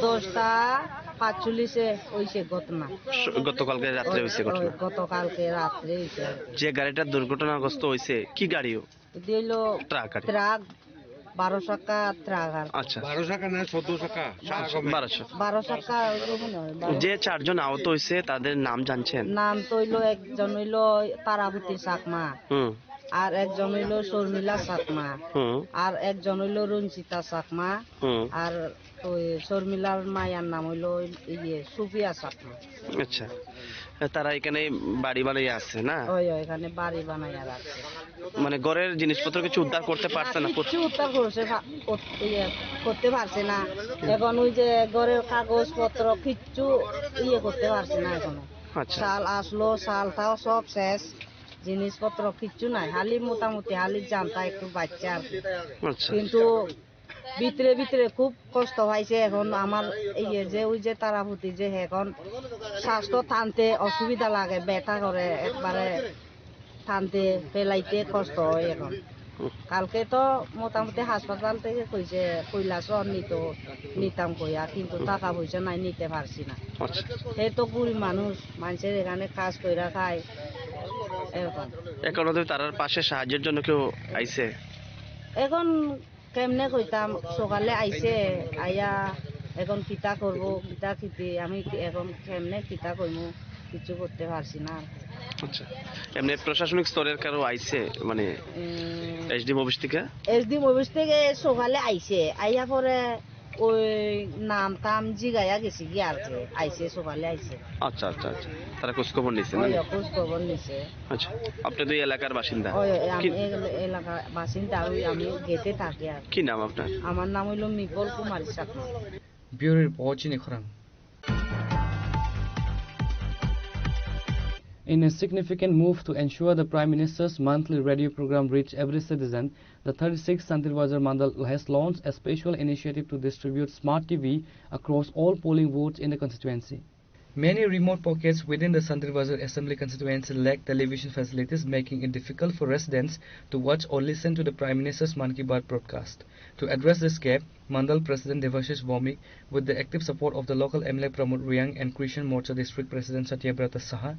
10:45 হয়েছে ঘটনা। গতকালকে রাত্রে হয়েছে ঘটনা? গতকালকে রাত্রে হয়েছে। যে গাড়িটা দুর্ঘটনাগ্রস্ত হয়েছে কি গাড়িও? এটি হইলো ট্রাক 12 চাকা ট্রাক। আচ্ছা, 12 চাকা না 14 চাকা? 12 চাকা। যে 4 জন আহত হয়েছে তাদের নাম জানছেন? নাম তো হইলো, একজন হইলো তারাপতি চাকমা, আর একজন হইলো শর্মিলা চাকমা, আর একজন হইলো রঞ্জিতা চাকমা, আর ওই শর্মিলার মায়ের নাম হইলো সুফিয়া চাকমা। আচ্ছা, তারা এখানে বাড়ি বানাইয়া আছে না? ওই এখানে বাড়ি বানাইয়া আছে। মানে ঘরের জিনিসপত্র কিছু উদ্ধার করতে পারছে না? কিছু উদ্ধার করতে পারছে না। এখন ওই যে ঘরের কাগজপত্র কিচ্ছু করতে পারছে না এখনো। চাল আসলো, চালটাও সব শেষ, জিনিসপত্র কিচ্ছু নাই, খালি মোটামুটি খালি জানতা একটু বাচ্চা আর কি। কিন্তু ভিতরে ভিতরে খুব কষ্ট হয়েছে। এখন আমার যে ওই যে তারাপতি যে এখন স্বাস্থ্য টানতে অসুবিধা লাগে, ব্যথা করে, একবারে টানতে ফেলাইতে কষ্ট হয় এখন। কালকে তো মোটামুটি হাসপাতাল থেকে কইছে কৈলাসর নিতাম কইয়া, কিন্তু টাকা পয়সা নাই, নিতে পারছি না। এই তো গরিব মানুষ, মানুষের এখানে কাজ কইরা খায় এরকম। এখন তার পাশে সাহায্যের জন্য কেউ আইছে? এখন কেমনে কইতাম, সকালে আইছে, আইয়া এখন কিতা করব, কিতা খিতি আমি এখন কেমনে কিতা কইমু, কিছু করতে পারছি না। আচ্ছা, এমনি প্রশাসনিক স্তরের কারো আইছে, মানে এসডিএম অফিস থেকে? এসডিএম অফিস থেকে সকালে আইছে, আইয়া পরে ওই নাম টাম জিগাইয়া গেছি গিয়ে আর যে আইসে সকালে আইসে। আচ্ছা আচ্ছা আচ্ছা, তারা খোঁজ খবর নিচ্ছে না? ওই খোঁজ খবর নিছে। আচ্ছা, আপনি তো এই এলাকার বাসিন্দা? ওই আমি এলাকার বাসিন্দা, ওই আমি গেটে থাকি। আর কি নাম আপনার? আমার নাম হইল mickle Kumari Chakma. Bureau Report Chini Khorang. In a significant move to ensure the Prime Minister's monthly radio program reach every citizen, the 36th Santil Bazar Mandal has launched a special initiative to distribute smart TV across all polling booths in the constituency. Many remote pockets within the Santil Bazar Assembly constituency lack television facilities, making it difficult for residents to watch or listen to the Prime Minister's Man Ki Baat broadcast. To address this gap, Mandal President Devashish Vomik, with the active support of the local MLA Pramod Riyang and Christian Morcha District President Satyabrata Saha,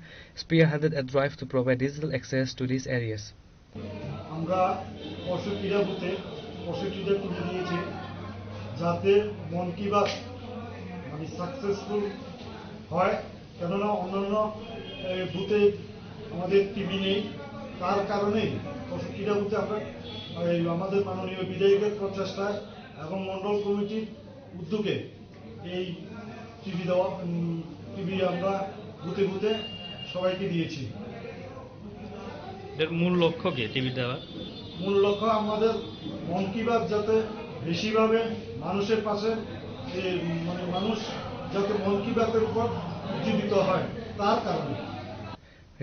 spearheaded a drive to provide digital access to these areas. আমরা 65টা বুথে 65টা TV দিয়েছি যাতে মন কি বাত মানে successful হয়, কেননা অন্যান্য বুথে আমাদের টিভি নেই। তার কারণেই 65টা বুথে আমরা আমাদের মাননীয় বিধায়কের প্রচেষ্টায় এবং মন্ডল কমিটির উদ্যোগে এই টিভি আমরা বুথে বুথে সবাইকে দিয়েছি। এর মূল লক্ষ্য কি টিভি দেওয়ার? মূল লক্ষ্য আমাদের মন কি বাত যাতে বেশিভাবে মানুষের পাশে, মানে মানুষ যাতে মন কি বাতের উপর জীবিত হয় তার কারণে।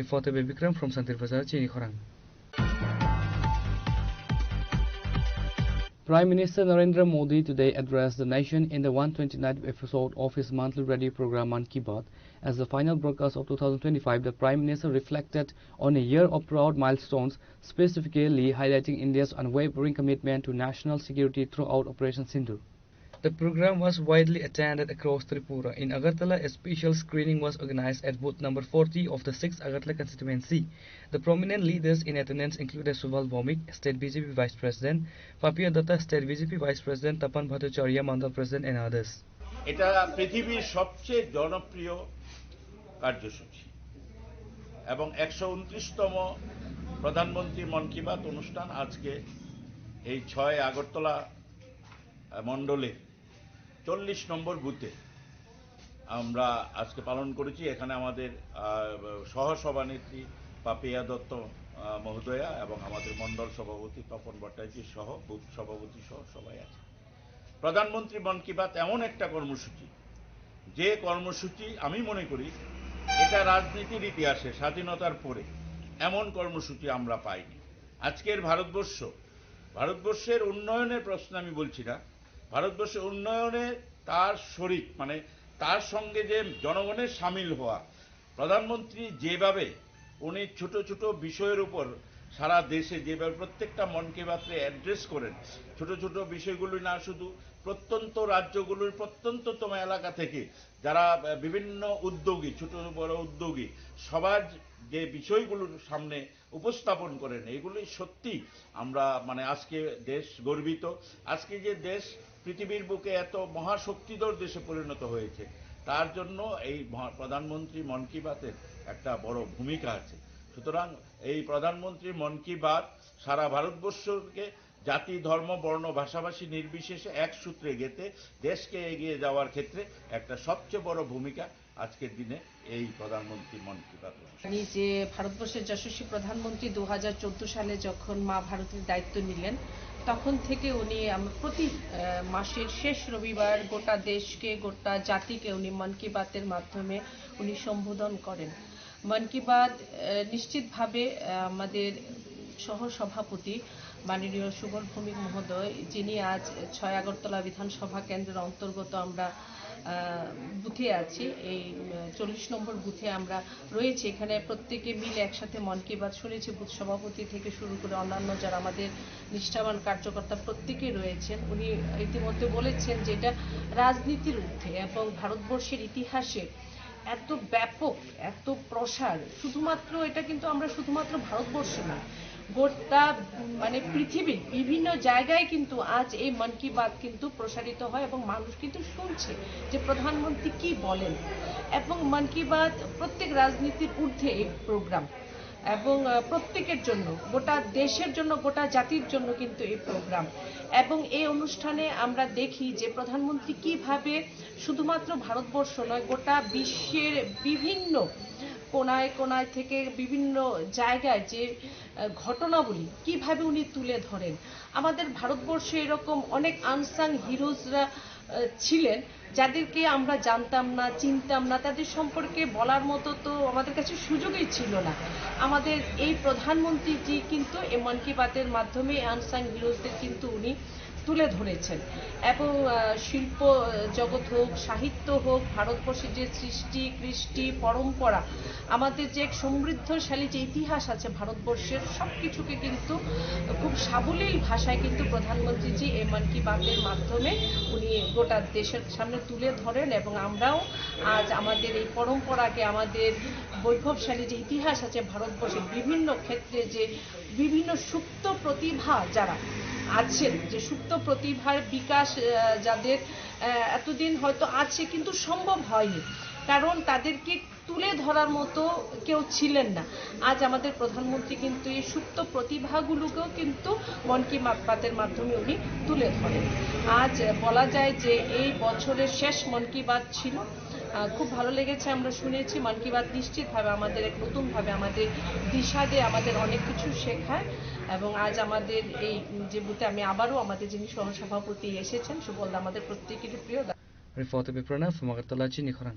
Reporter Bebikram from Santil Bazar, Chini Khorang. Prime Minister Narendra Modi today addressed the nation in the 129th episode of his monthly radio program Man Ki Baat. As the final broadcast of 2025, the Prime Minister reflected on a year of proud milestones, specifically highlighting India's unwavering commitment to national security throughout Operation Sindoor. The program was widely attended across Tripura. In Agartala, a special screening was organized at booth number 40 of the 6th Agartala constituency. The prominent leaders in attendance included Subal Vomik, State BJP Vice President, Papia Datta, State BJP Vice President, Tapan Bhattacharya, Mandal President and others. এটা পৃথিবীর সবচেয়ে জনপ্রিয় কার্যসূচি এবং 129তম প্রধানমন্ত্রী মন কি বাত অনুষ্ঠান আজকে এই 6 আগরতলা মণ্ডলে 40 নম্বর বুথে আমরা আজকে পালন করেছি। এখানে আমাদের সহ সভানেত্রী পাপিয়া দত্ত মহোদয়া এবং আমাদের মণ্ডল সভাপতি তপন ভট্টাচার্য সহ বুথ সভাপতি সহ সবাই আছে। প্রধানমন্ত্রী মন কি বাত এমন একটা কর্মসূচি, যে কর্মসূচি আমি মনে করি এটা রাজনীতির ইতিহাসে স্বাধীনতার পরে এমন কর্মসূচি আমরা পাইনি। আজকের ভারতবর্ষের উন্নয়নের প্রশ্ন আমি বলছি না, ভারতবর্ষের উন্নয়নে তার শরিক মানে তার সঙ্গে যে জনগণের সামিল হওয়া, প্রধানমন্ত্রী যেভাবে উনি ছোট ছোট বিষয়ের উপর সারা দেশে যেভাবে প্রত্যেকটা মন কি বাতে অ্যাড্রেস করেন, ছোট ছোট বিষয়গুলি না শুধু প্রত্যন্ত রাজ্যগুলোর প্রত্যন্ততম এলাকা থেকে যারা বিভিন্ন উদ্যোগী, ছোট বড় উদ্যোগী সবার যে বিষয়গুলোর সামনে উপস্থাপন করেন, এগুলি সত্যি আমরা মানে আজকে দেশ গর্বিত। আজকে যে দেশ পৃথিবীর বুকে এত মহাশক্তিধর দেশে পরিণত হয়েছে, তার জন্য এই প্রধানমন্ত্রী মন কি বাতের একটা বড় ভূমিকা আছে। সুতরাং এই প্রধানমন্ত্রী মন কি বাত সারা ভারতবর্ষকে জাতি ধর্ম বর্ণ ভাষাভাষী নির্বিশেষে এক সূত্রে গেঁথে দেশকে এগিয়ে যাওয়ার ক্ষেত্রে একটা সবচেয়ে বড় ভূমিকা আজকের দিনে এই প্রধানমন্ত্রী মন কি বাত। যে ভারতবর্ষের যশস্বী প্রধানমন্ত্রী 2014 সালে যখন মা ভারতীর দায়িত্ব নিলেন, তখন থেকে উনি প্রতি মাসের শেষ রবিবার গোটা দেশকে গোটা জাতিকে উনি মন কি বাতের মাধ্যমে উনি সম্বোধন করেন। মন কি বাত নিশ্চিতভাবে আমাদের সহ সভাপতি মাননীয় সুবল ভৌমিক মহোদয়, যিনি আজ 6 আগরতলা বিধানসভা কেন্দ্রের অন্তর্গত আমরা বুথে আছি, এই 40 নম্বর বুথে আমরা রয়েছি। এখানে প্রত্যেকে মিলে একসাথে মন কি বাত শুনেছি, বুথ সভাপতি থেকে শুরু করে অন্যান্য যারা আমাদের নিষ্ঠাবান কার্যকর্তা প্রত্যেকে রয়েছেন। উনি ইতিমধ্যে বলেছেন যে এটা রাজনীতির ঊর্ধ্বে এবং ভারতবর্ষের ইতিহাসে এত ব্যাপক এত প্রসার, শুধুমাত্র এটা কিন্তু আমরা শুধুমাত্র ভারতবর্ষে না, গোটা মানে পৃথিবীর বিভিন্ন জায়গায় কিন্তু আজ এই মন কি বাত কিন্তু প্রসারিত হয় এবং মানুষ কিন্তু শুনছে যে প্রধানমন্ত্রী কি বলেন। এবং মন কি বাত প্রত্যেক রাজনীতির ঊর্ধ্বে এই প্রোগ্রাম। এবং প্রত্যেকের জন্য, গোটা দেশের জন্য, গোটা জাতির জন্য কিন্তু এই প্রোগ্রাম। এবং এই অনুষ্ঠানে আমরা দেখি যে প্রধানমন্ত্রী কিভাবে শুধুমাত্র ভারতবর্ষ নয়, গোটা বিশ্বের বিভিন্ন কোনায় কোনায় থেকে বিভিন্ন জায়গায় যে ঘটনাবলী কিভাবে উনি তুলে ধরেন। আমাদের ভারতবর্ষে এরকম অনেক আনসাং হিরোজরা ছিলেন যাদেরকে আমরা জানতাম না, চিনতাম না, তাদের সম্পর্কে বলার মতো তো আমাদের কাছে সুযোগই ছিল না। আমাদের এই প্রধানমন্ত্রীজি কিন্তু এই মন কি বাতের মাধ্যমে আনসাং হিরোজদের কিন্তু উনি তুলে ধরেছেন। এবং শিল্প জগৎ হোক, সাহিত্য হোক, ভারতবর্ষের যে সৃষ্টি কৃষ্টি পরম্পরা, আমাদের যে এক সমৃদ্ধশালী যে ইতিহাস আছে ভারতবর্ষের, সব কিছুকে কিন্তু খুব সাবলীল ভাষায় কিন্তু প্রধানমন্ত্রীজি এই মন কি বাতের মাধ্যমে উনি গোটা দেশের সামনে তুলে ধরেন। এবং আমরাও আজ আমাদের এই পরম্পরাকে, আমাদের বৈভবশালী যে ইতিহাস আছে ভারতবর্ষের বিভিন্ন ক্ষেত্রে, যে বিভিন্ন সুপ্ত প্রতিভা যারা আছেন, যে সুপ্ত প্রতিভার বিকাশ যাদের এতদিন হয়তো আছে কিন্তু সম্ভব হয়নি, কারণ তাদেরকে তুলে ধরার মতো কেউ ছিলেন না। আজ আমাদের প্রধানমন্ত্রী কিন্তু এই সুপ্ত প্রতিভাগুলোকেও কিন্তু মন কি বাতের মাধ্যমে উনি তুলে ধরেন। আজ বলা যায় যে এই বছরের শেষ মন কি বাত ছিল। খুব ভালো লেগেছে, আমরা শুনেছি মন কি বাত নিশ্চিতভাবে আমাদের এক নতুনভাবে আমাদের দিশা দেয়, আমাদের অনেক কিছু শেখায়। এবং আজ আমাদের এই যে বুথে আমি আবারও আমাদের যিনি সহসভাপতি এসেছেন সুবলদা, আমাদের প্রত্যেকেরই প্রিয়। Reporter Biprana from Agartala, Chini Khoran.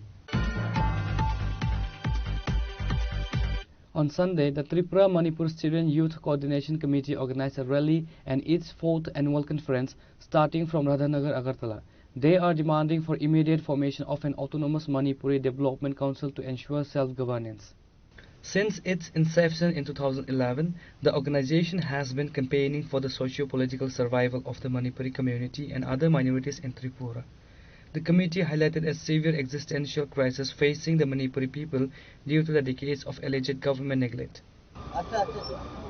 On Sunday, the Tripura Manipur Student Youth Coordination Committee organized a rally and its 4th annual conference starting from Radhanagar, Agartala. They are demanding for immediate formation of an autonomous Manipuri Development Council to ensure self-governance. Since its inception in 2011, the organization has been campaigning for the socio-political survival of the Manipuri community and other minorities in Tripura. The committee highlighted a severe existential crisis facing the Manipuri people due to the decades of alleged government neglect.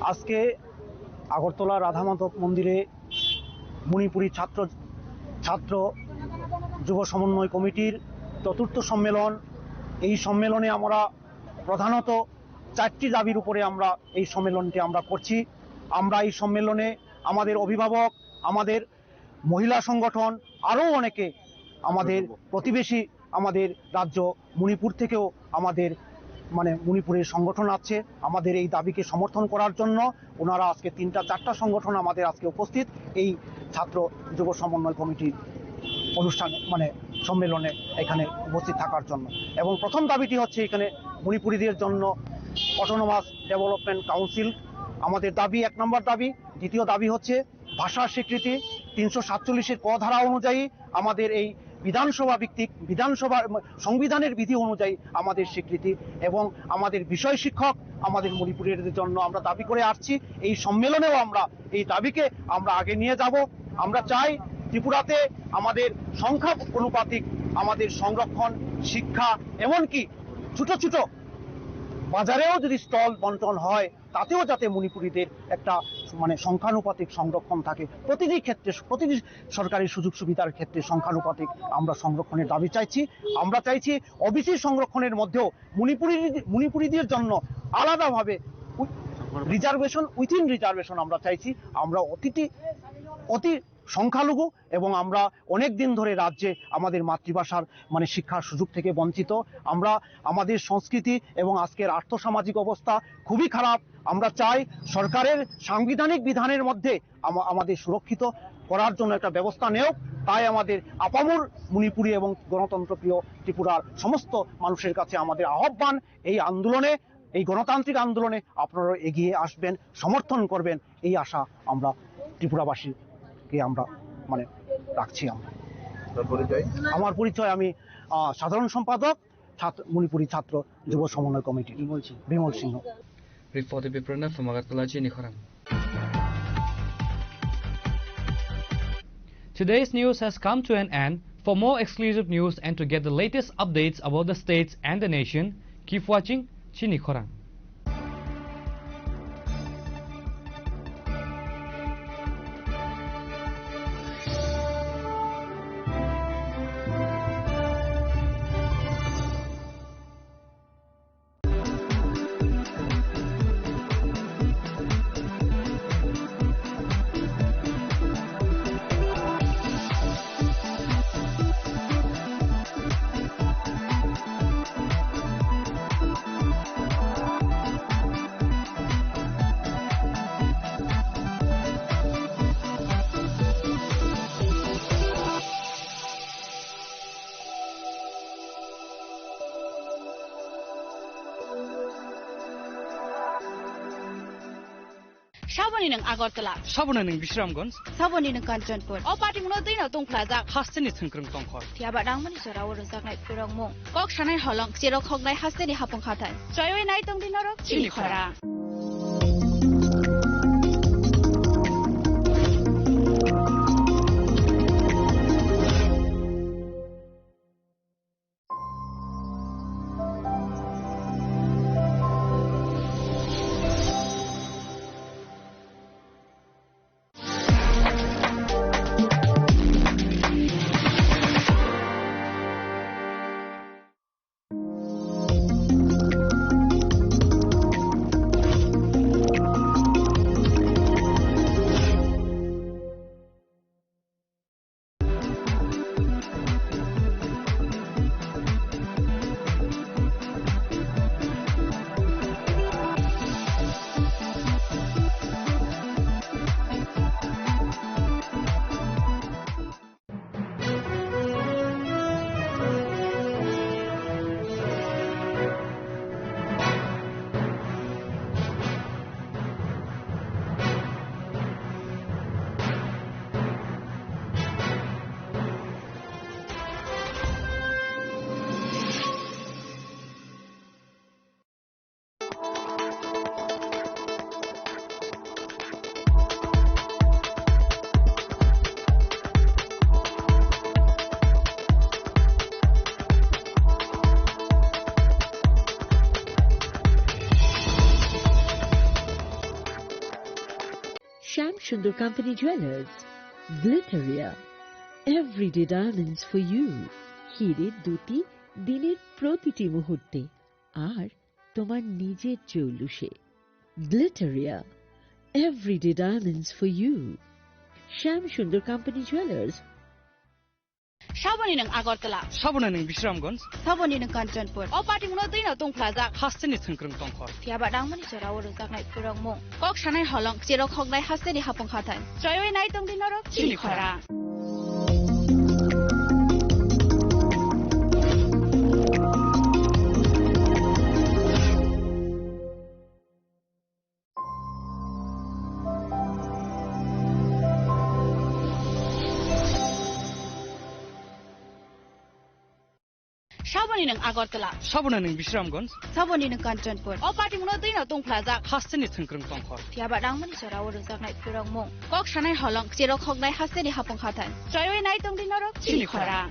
আজকে আগরতলা রাধা মাধব মন্দিরে মণিপুরি ছাত্র যুব সমন্বয় কমিটির চতুর্থ সম্মেলন। এই সম্মেলনে আমরা প্রধানত 4টি দাবির উপরে আমরা এই সম্মেলনটি আমরা করছি। আমরা এই সম্মেলনে আমাদের অভিভাবক, আমাদের মহিলা সংগঠন, আরও অনেকে, আমাদের প্রতিবেশী আমাদের রাজ্য মণিপুর থেকেও আমাদের মণিপুরের সংগঠন আছে আমাদের এই দাবিকে সমর্থন করার জন্য। ওনারা আজকে 3-4টা সংগঠন আমাদের আজকে উপস্থিত এই ছাত্র যুব সমন্বয় কমিটির অনুষ্ঠান সম্মেলনে এখানে উপস্থিত থাকার জন্য। এবং প্রথম দাবিটি হচ্ছে এখানে মণিপুরীদের জন্য অটোনোমাস ডেভেলপমেন্ট কাউন্সিল আমাদের দাবি, 1 নম্বর দাবি। দ্বিতীয় দাবি হচ্ছে ভাষার স্বীকৃতি। 347-এর ক ধারা অনুযায়ী আমাদের এই বিধানসভা ভিত্তিক সংবিধানের বিধি অনুযায়ী আমাদের স্বীকৃতি এবং আমাদের বিষয় শিক্ষক আমাদের মণিপুরীদের জন্য আমরা দাবি করে আসছি। এই সম্মেলনেও আমরা এই দাবিকে আমরা আগে নিয়ে যাব। আমরা চাই ত্রিপুরাতে আমাদের সংখ্যা অনুপাতিক আমাদের সংরক্ষণ, শিক্ষা, এমনকি ছোট ছোট বাজারেও যদি স্টল বন্টন হয় তাতেও যাতে মণিপুরীদের একটা সংখ্যানুপাতিক সংরক্ষণ থাকে। প্রতিটি ক্ষেত্রে, প্রতিটি সরকারি সুযোগ সুবিধার ক্ষেত্রে সংখ্যানুপাতিক আমরা সংরক্ষণের দাবি চাইছি। আমরা চাইছি ওবিসি সংরক্ষণের মধ্যেও মণিপুরীদের জন্য আলাদাভাবে রিজার্ভেশন, উইথিন রিজার্ভেশন আমরা চাইছি। আমরা অতি সংখ্যালঘু এবং আমরা অনেক দিন ধরে রাজ্যে আমাদের মাতৃভাষার শিক্ষার সুযোগ থেকে বঞ্চিত। আমরা আমাদের সংস্কৃতি এবং আজকের আর্থসামাজিক অবস্থা খুবই খারাপ। আমরা চাই সরকারের সাংবিধানিক বিধানের মধ্যে আমাদের সুরক্ষিত করার জন্য একটা ব্যবস্থা নেওক। তাই আমাদের আপামর মণিপুরী এবং গণতন্ত্রপ্রিয় ত্রিপুরার সমস্ত মানুষের কাছে আমাদের আহ্বান, এই আন্দোলনে, এই গণতান্ত্রিক আন্দোলনে আপনারা এগিয়ে আসবেন, সমর্থন করবেন, এই আশা আমরা ত্রিপুরাবাসীকে আমরা রাখছি। আমার পরিচয়, আমি সাধারণ সম্পাদক মণিপুরী ছাত্র যুব সমন্বয় committee, Bimal Singha. Reporter Biprana from Agartala, Chini Khoran. Today's news has come to an end. For more exclusive news and to get the latest updates about the states and the nation, keep watching Chini Khoran. Saboni ng Agartala. Sabona ng Bishramganj. Saboni ng Kanchanpur. O party mo na din na tong plaza. Hasteni thangkrung tongkhor. Tiaba dang mani sora oro zaknai purang mo. Kok shanai holong siro khognai hasteni hapong khatai. Joyoi nai tong din norok chili khora. Sham Sundar Company Jewelers, Glitteria, everyday diamonds for you. হিরের দুটি দিনের প্রতিটি মুহূর্তে আর তোমার নিজের জৌলুসে। Glitteria, everyday diamonds for you. Sham Sundar Company Jewelers. Saboni ng Agartala. Sabona ng Bishramganj. Saboni ng Kanchanpur. O party mo na din na tong plaza. Hasteni thangkrung tongkhor. Tiaba dang mani sora oro zaknai purang mo. Kok shanai holong siro khognai hasteni hapong khatai. Joyoi nai tong din norok chili khora. Saboni ng Agartala. Sabona ng Bishramganj. Saboni ng Kanchanpur. O party mo na din na tong plaza. Hasteni thangkrung tongkhor. Tiaba dang mani sora oro zaknai purang mo. Kok shanai holong siro khognai hasteni hapong khatai. Joyoi nai tong din norok chili khora.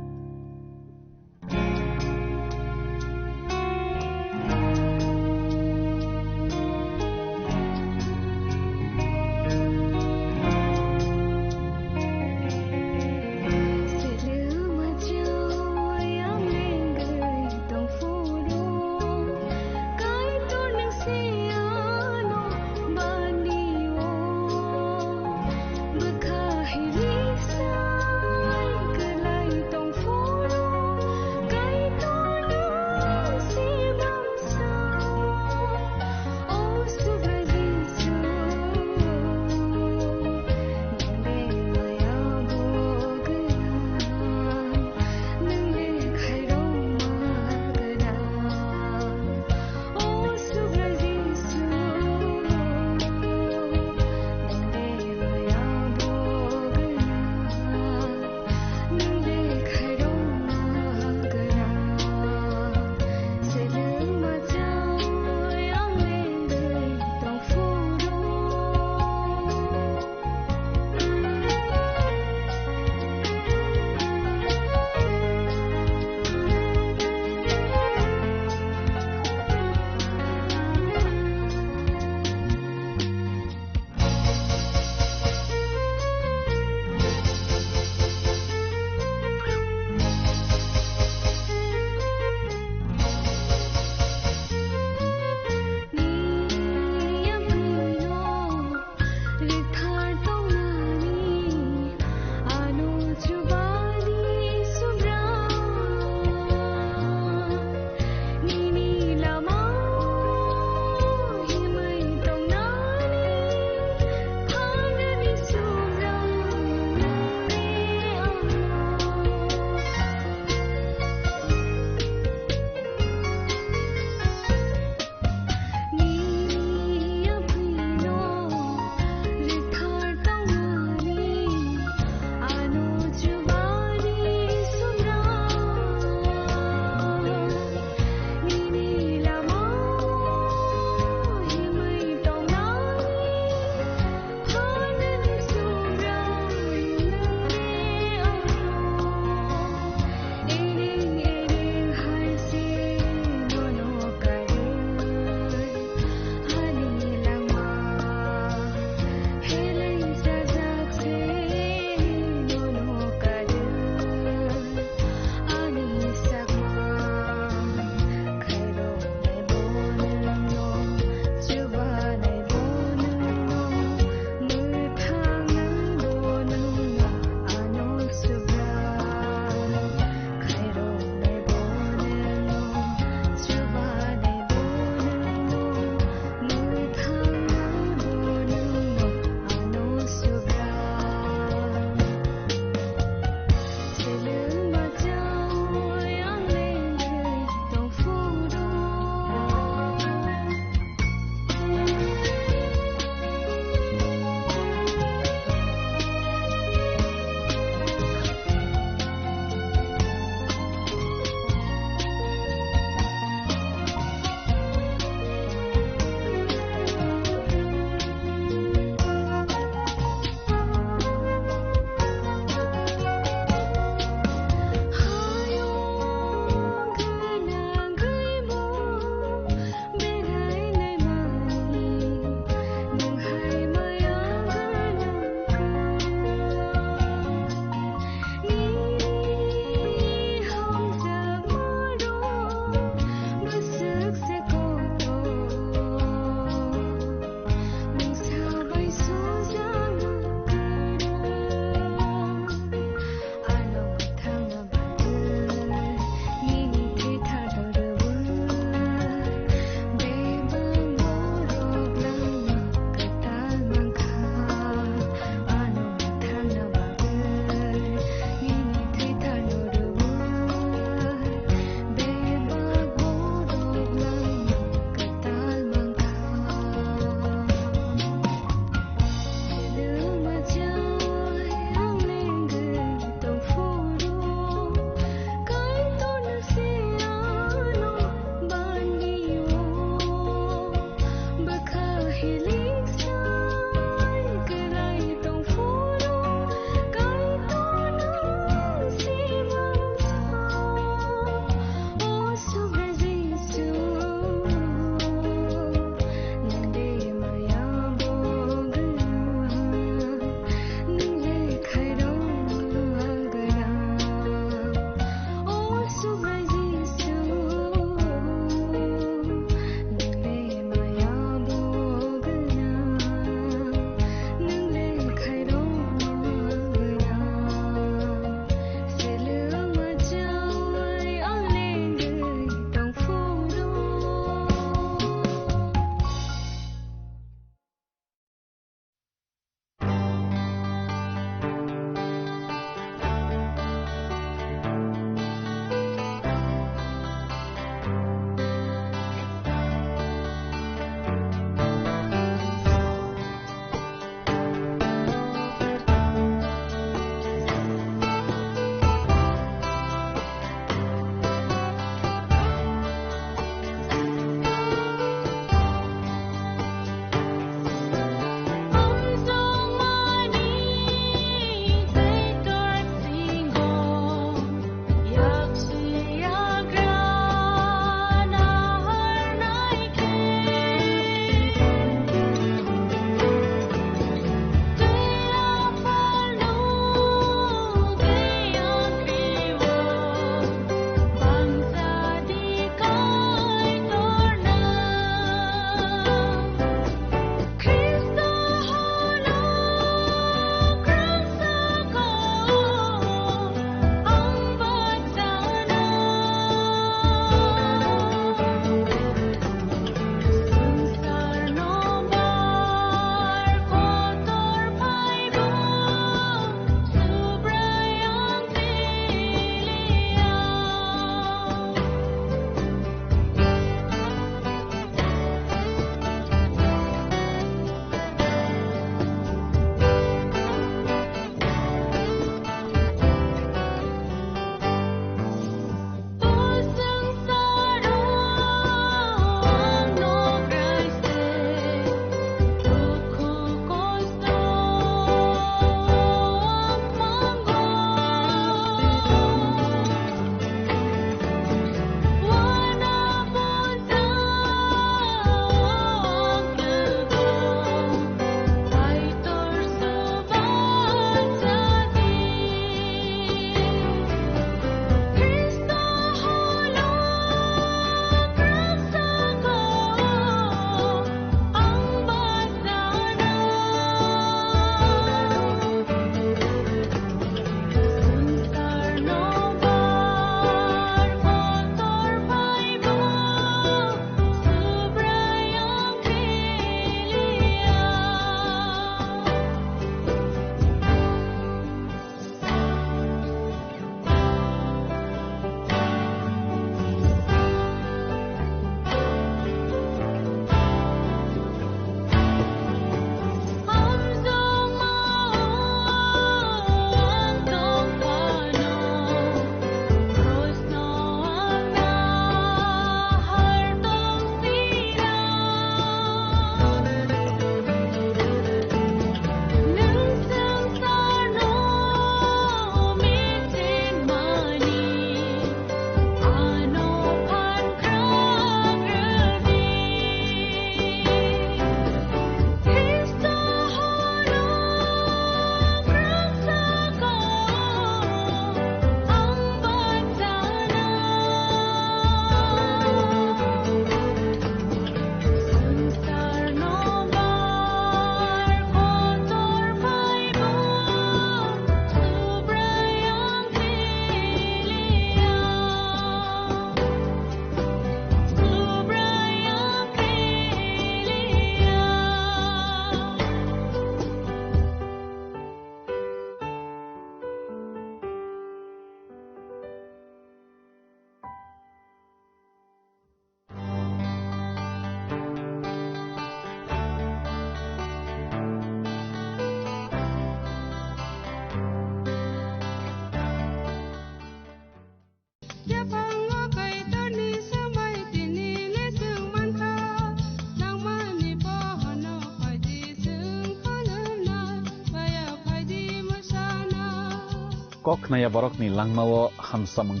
koknaya borokni langmao hamsamung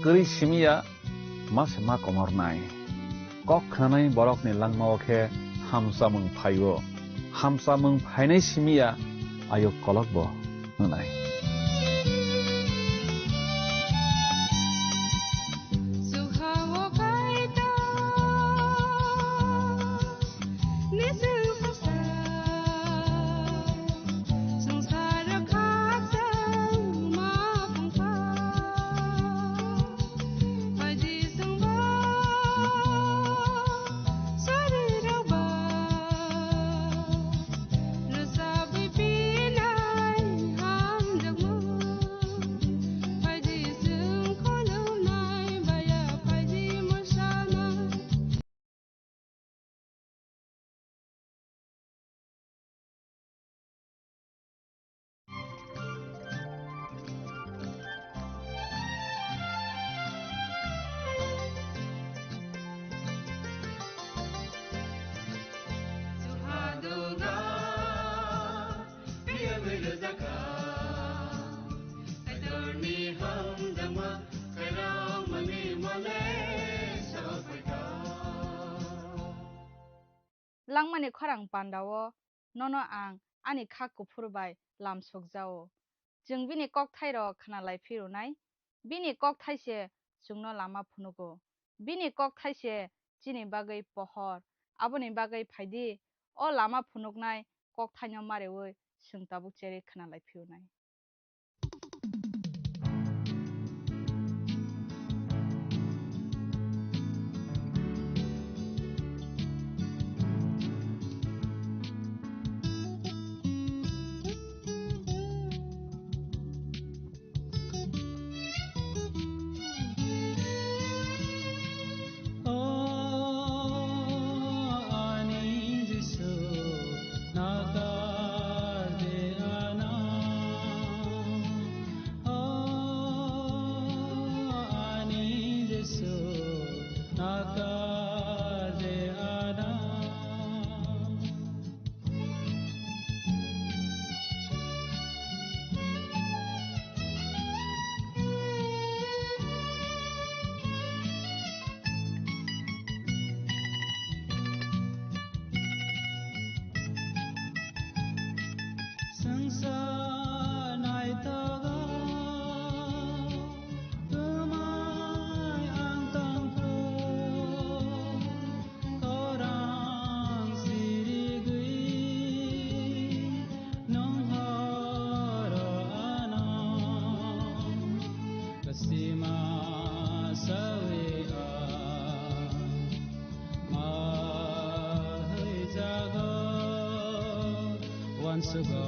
keri simia mas ma komornai koknanai borokni langmao khe hamsamung phainai simia ayo kolokbo nai Langmani khorang pandawo nono ang ani khakku phurbai lam sokjao jung bini kok thairo khana lai phirunai bini kok thaise jungno lama phunugo bini kok thaise chini bagai pohor aboni bagai phaidi o lama phunuknai kok thaino mareoi sungtabuk cheri khana lai phirunai once ago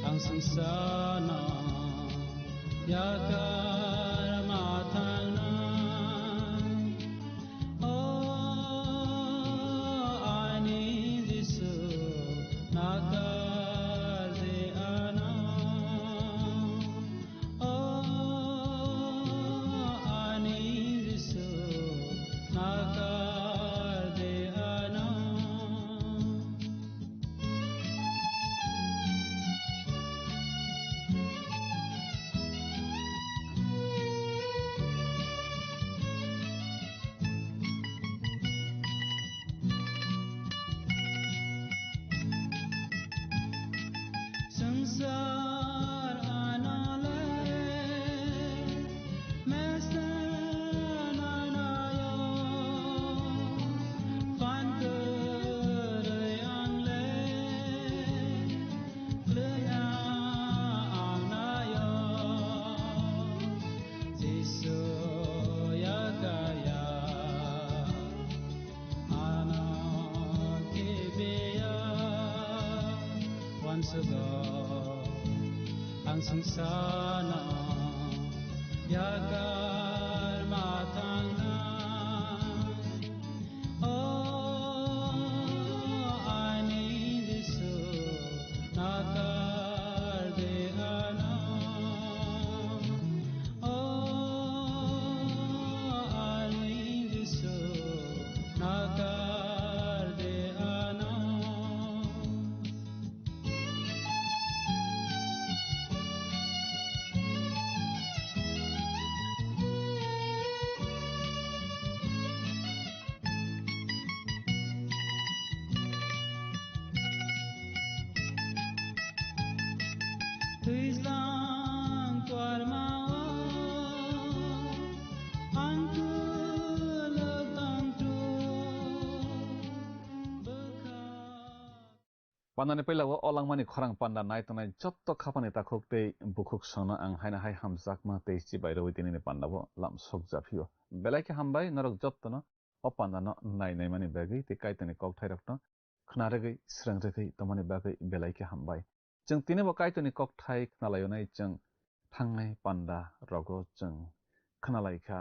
ang sangsana yakar matana oh I need this nakar de ana oh I need this nakar de ana संसार आनाले मेसनानायो fankeryangle kleya angnayo jisu yakaya ana kebeya once ago ang sangsana yakar matangna oh I need this nakar de ana oh I need this nakar de ana Pandani pailawo olangmani khorang panda nai tonai jotto khapani takhuk tei bukhuk sangna ang haina hai hamjakma tei chibai roi tinini pandabo lam sokjaphiyo. Belaike hambai norok jottono o pandano nai nai mani bagui tei kaitani kokthai rokno khnaregui srangregui tomani bagui belaike hambai. Jeng tinebo kaitani kokthai khnalayonai jeng thangnai panda rogo jeng khnalaikha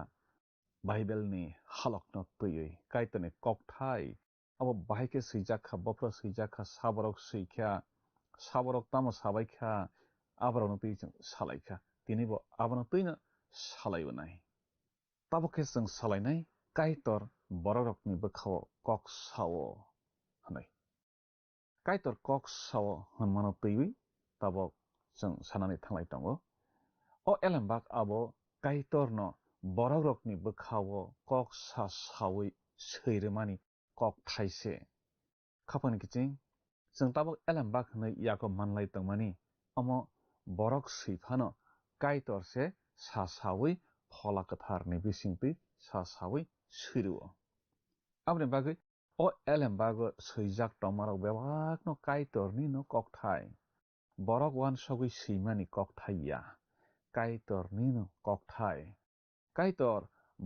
Bible-ni halokno tui kaitani kokthai abo bahike swijak bopro swijak saborok swijkha saborok tamo sabaikha aborokno tui jeng salaikha tinibo abono tuino salaibonai tabokhe jeng salainai kaitor bororokni bokhao kok sao hanai kaitor kok sao hanmano tui tabok jeng sanani thanglai tongo o elembak abo kaitorno bororokni bokhao kok sa sawi seirimani kok thaise khapani kiching jeng tabok elembak hanai yako manlai tongmani omo borok swiphano kaitor se sa sawi phola kathar ni bisingtui sa sawi siruo abni bagui o elembago swijak tongmarok bebakno kaitorni no kokthai borok wan sogui simani kokthai ya kaitorni no kokthai kaitor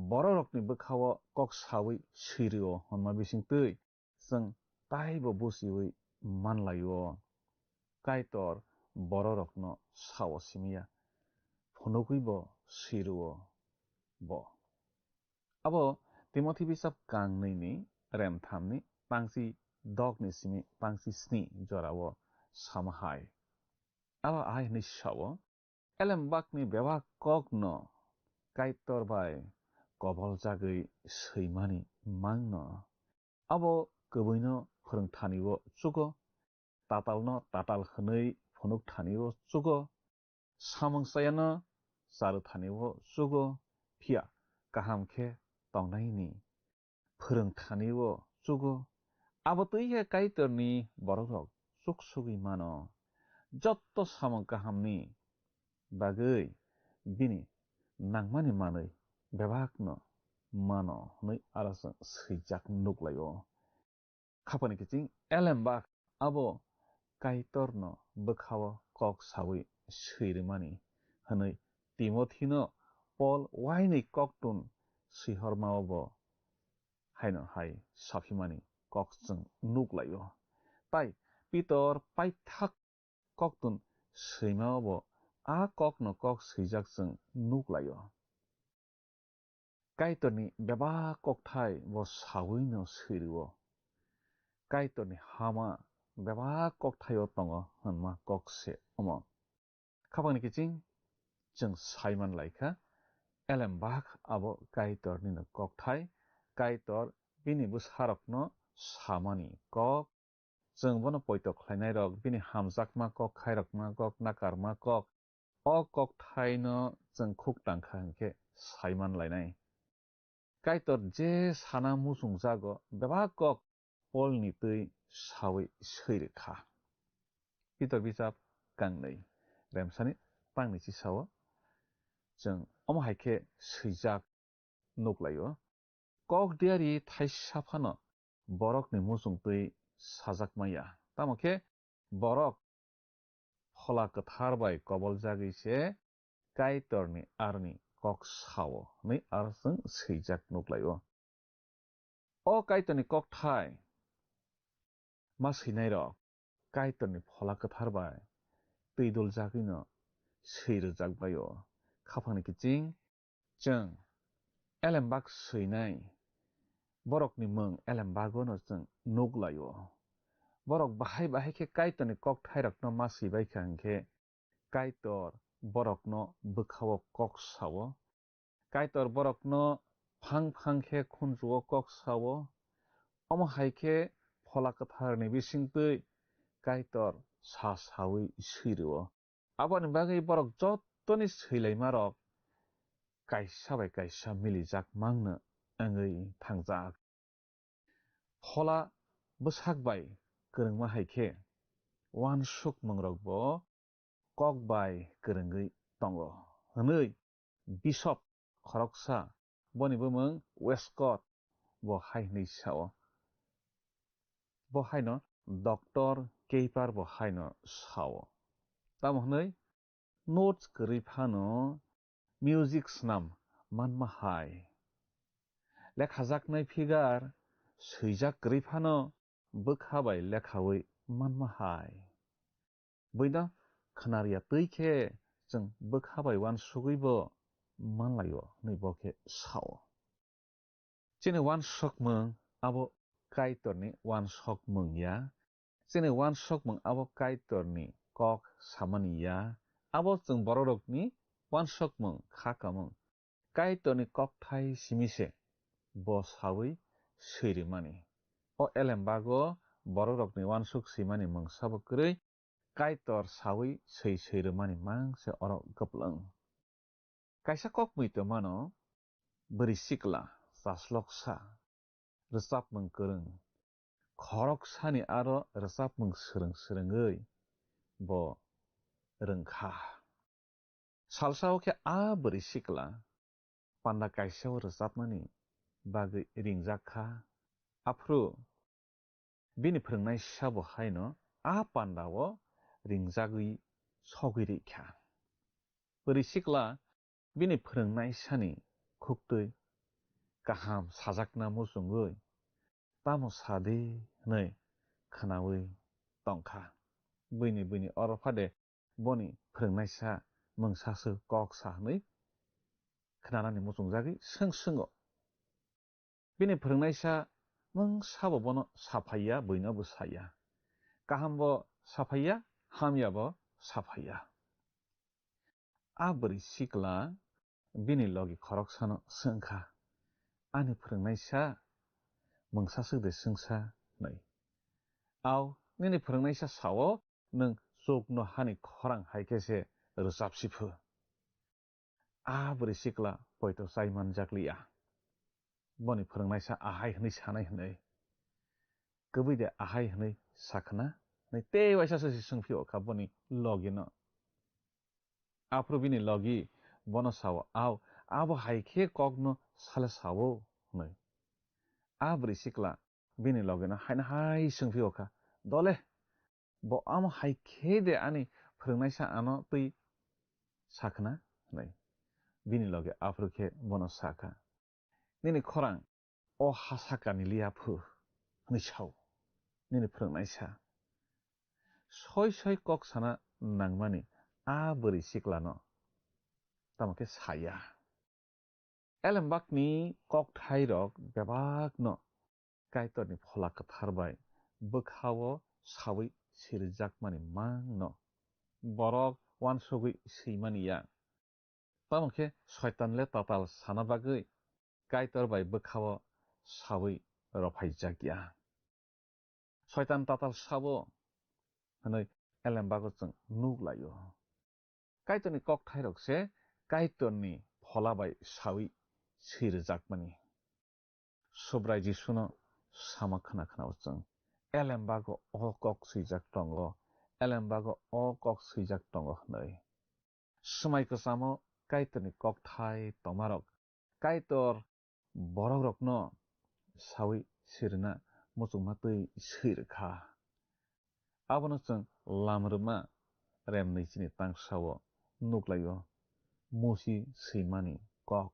bororokni bokhao kok sawi siruo honma bisingtui jeng taibo busiwi manlaio kaitor bororokno sao simia phunukuibo siruo bo abo Timothy bisap kangnei ni remthamni pangsi dogni simi pangsi sni jorao samahai aba ai ni sawo elembakni bebak kokno kaitor bai kobol jagui seimani mangno abo kubuino phorongthanio chugo tatalno tatal hwnui phunuk thanio chugo samungsayano charu thanio chugo phia kaham khe tongnaini phorongthanio chugo abo tuihe kaitorni borokrok chuksugui mano jotto samung kahamni bagui bini nangmani manui bebakno mano hnui arasang swijak nuklaio khapani kiching elembak abo kaitorno bokhao kok sawi seirimani hwnui Timothy no Paul waini koktun sihormaobo haino hai saphimani kok jeng nuklaio tai Peter paithak koktun seimaobo a kokno kok swijak jeng nuklaio kaitorni bebak kokthai bo sawi no siruo kaitorni hama bebak kokthaio tongo hanma kokse omo khapani kiching jeng saiman laikha elembak abo kaitorni no kokthai kaitor bini bwsarokno samani kok jeng bono poito khlainai rok bini hamjakma kok khairokma kok nakarma kok o kokthai no jeng khuk tangkha hinkhe saiman lainai kaitor je sana musungjago bebak kok Paul ni tui sawi seirikha Peter bisap kangnei remsani pangni si sawo jeng omo haikhe swijak nuklaio kok diari thaisa phano borokni musung tui sajakmaya tamokhe borok phola kathar bai kobol jagui se kaitorni arni kok sao ni arsang swijak nuklaio o kaitorni kokthai ma sinai rok kaitorni phola kathar bai tuidul jagui no seirujakbaio khapani kiching jeng elembak seinai borokni mung elembago no jeng nuklaio borok bahai bahai khe kaitorni kokthai rokno ma sibaikha hinkhe kaitor borokno bokhao kok sao kaitor borokno phang phang khe khunjuo kok sao omo haikhe phola katharni bisingtui kaitor sa sawi siruo aboni bagui borok jottoni seilaima rok kaisa bai kaisa milijak mangno wngui thangjak phola bwsak bai kwrwngma haikhe wansuk mungrok bo kok bai kwrwngui tongo hwnui Bishop khoroksa boni bumung Westcott bo hai hinui sao bo hai no doctor केइपार बो हायनो सावो तामहनै notes गरीफानो music स्नाम मानमा हाय लेखाजाकनाय फिगार सैजाक गरीफानो बोखाबाय लेखावै मानमा हाय बैना खनारिया तैखे जों बोखाबाय वान सुगैबो मानलायो नैबोखे सावो जेने वान सकमों आबो काइतरनि वान सकमों या जेने वान सकमों आबो काइतरनि कक सामानिया आबो जों बररकनि वान सकमों खाकामों काइतरनि कक थाइ सिमिसे बसावै सैरिमानि ओ एलेम्बागो बररकनि वान सक सैमानि मंसाबो गरै काइतर सावै सैरिमानि मांसे अर गपलं काइसा कक मैतो मानो बोरै सिकला जास्लकसा रोजाब मों गोरों खरक सानि आरो रोजाब मों सोरोङै बो रोंखा सालसावखे बोरै सिकला पान्दा काइसाव रोजाबनानि बागै रिंजाखा आफ्रु बिनि फोरोंनाय साबो हायनो पान्दावो रिंजागै सगैरिखा बोरै सिकला बिनि फोरोंनाय सानि खुक्तै गाहाम साजाकना मुसुङै तामो सादे नै खोनावै तंखा बैनि अरफादे बनि फोरोंनायसा मोंसासो कक साहनै खोनानानै मुसुंजागै सोङो बिनि फोरोंनायसा मों साबो बनो साफाइया बैनाबो साया गाहामबो साफाइया हामियाबो साफाइया बोरै सिकला बिनि लगी खरक सानो सोंखा आनि फोरोंनायसा मोंसासो दे सोंसा नै आव निनि फोरोंनायसा सावो नों जगनो हानि खरां हायकेसे रोजाबसिफो बोरै सिकला पयतो साइमान जाकलिया बनि फोरोंनायसा आहाय हनै सानाय हनै गबैदे आहाय हनै साखना नै ते वाइसासो सोंफियो खा बनि लगिनो आफ्रो बिनि लगी बनो सावो आबो हायखे कगनो साले सावो नै बोरै सिकला बिनि लगिनो हायना हाय सोंफियो खा दले बो आम हायखे दे आनि फोरोंनायसा आनो तै साखना नै बिनि लगे आफ्रोखे बनो साखा निनि खरां हासाकानि लियाफो नै साव निनि फोरोंनायसा सय कक साना नांमानि बोरै सिकलानो तामके साया एलेम्बाकनि कक थाइरक बेबाकनो काइतरनि फला कथारबाय बोखावो सावै सिरजाकमानि मांनो बरक वान सगै सैमानिया तामके शयतानले ताताल सानाबागै काइतरबाय बोखावो सावै रफाइजाकिया शयतान ताताल सावो हनै एलेम्बागो जों नुगलायो काइतरनि कक थाइरकसे काइतरनि फलाबाय सावै सिरजाकमानि सुब्राय जिसुनो सामा खोनाव जों एलेम्बागो कक सैजाक दंगो एलेम्बागो कक सैजाक दंगो हनै समायको सामो काइतरनि कक थाइ तमारक काइतर बरक रकनो सावै सिरना मुसुंमा तै सैरखा आबनो जों लामरमा रेम नैचिनि तांसावो नुगलायो मुसि सैमानि कक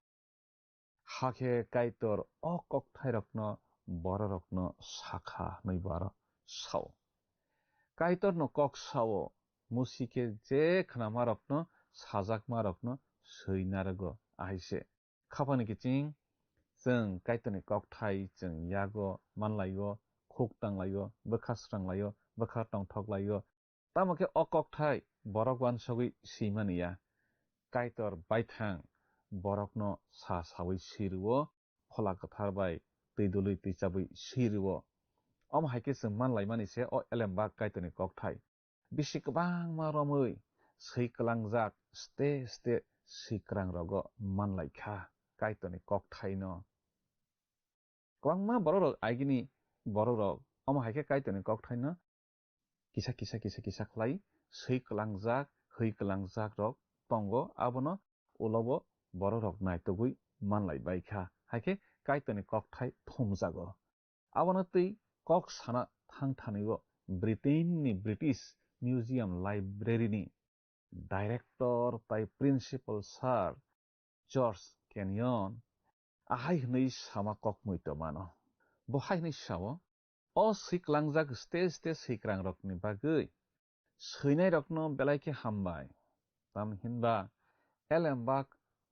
हाखे काइतर कक थाइरकनो बररकनो साखा नै बार साव काइतरनो कक सावो मुसिके जे खनामारकनो साजाकमारकनो सैनारगो आहायसे खापानि किचिं जों काइतरनि कक थाइ जों यागो मानलायो खुक तांलायो बोखास्रांलायो बोखा तंथकलायो तामके कक थाइ बरक वान सगै सैमानिया काइतर बायथां बरकनो सावै सिरुवो फला कथारबाय दैदुलै दैचाबै सिरुवो हायके जों मानलाय मानिसे एलेम्बाक काइतरनि कक थाइ बिसि गोबां मारमै सैकलांजाक स्टे सैक्रां रगो मानलायखा काइतरनि कक थाइनो गोबां मा बररक आइगिनि बररक हायके काइतरनि कक थाइनो किसा खलाई सैकलांजाक हैकलांजाक रक तंगो आबनो उलबो बररक नायतगुइ मानलाय बायखा हायके काइतरनि कक थाइ थमजागो आबनो तै कक साना थांथानैबो ब्रिटेननि ब्रिटिश मिउजियाम लाइब्रेरिनि डाइरेक्टर ताइ प्रिन्सिपल सार जर्ज Kenyon ahai hnei sama kok muito mano bohai hnei sawo o siklangjak stage sikrang rokni bagui seinai rokno belaike hambai tam hinba elembak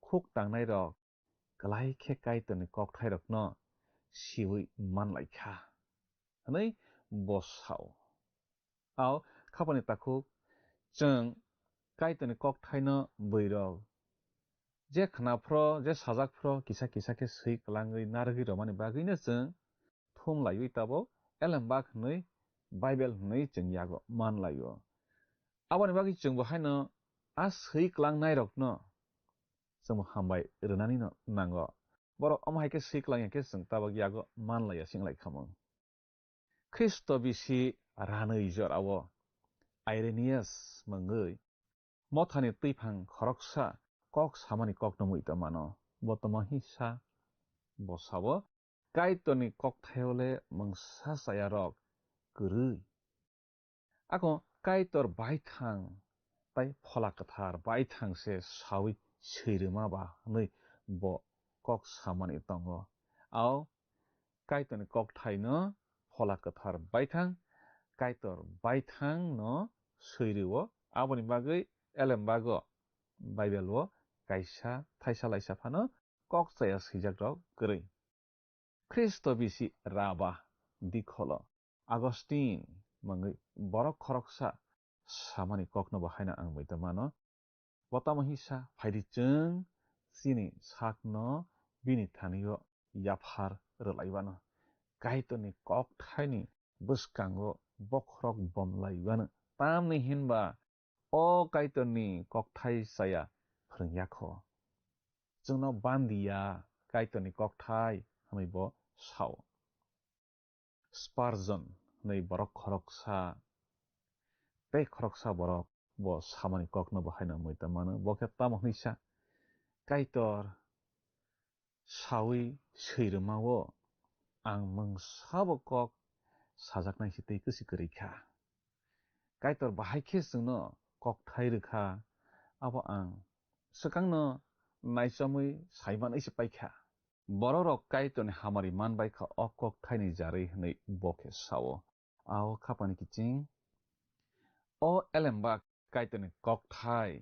khuk tangnai rok klaike kaitoni kok thai rokno siwi manlaikha hnei bosao ao khapani takhuk chung kaitoni kok thaino boirok je khnapro je sajakpro kisa ke sui klangui nargui romani bagui chung thum laiui tabo elembak hnei bible hnei chung yago manlaio aboni bagui chung bohaino a sui klangnai rokno chung hambai rwnani no nango borok amhai ke sui klangya ke chung tabak yago manlaia singlai khamung Kristo bisi ranui jor awo Irenaeus mangui mothani tuiphang khoroksa kok samani kok no muito mano botoma hisa bosawo kaitoni kok thayole mangsa saya rok kurui ako kaitor baithang tai phola kathar baithang se sawi seirima ba nei bo kok samani tongo ao kaitoni kok thaino phola kathar baithang kaitor baithang no seiriwo aboni bagui elembago Bible wo kaisa thaisa laisa phano kok chaya sijak rok kurui Kristo bisi raba dikholo Augustine mangui borok khoroksa samani kokno bahaina ang boita mano botama hisa phaidi chung chini sakno bini thanio yaphar rlaibano kaitoni kok thaini bwskango bokrok bomlaibano tamni hinba o kaitoni kok thai saya phringyakho chungno bandia kaitoni kok thai hamai bo sao Spurgeon nei borok khoroksa tei khoroksa borok bo samani kokno bahaina moita mano boke tamo hisa kaitor sawi seirmawo ang mangsabo kok sajaknai hitei kusi kurikha kaitor bahai khe chungno kok thai rwkha abo ang swkangno naichamui saimanai se paikha borok kaitoni hamari manbaikha o kok thaini jarui hnei boke sao ao khapani kiching o elembak kaitoni kok thai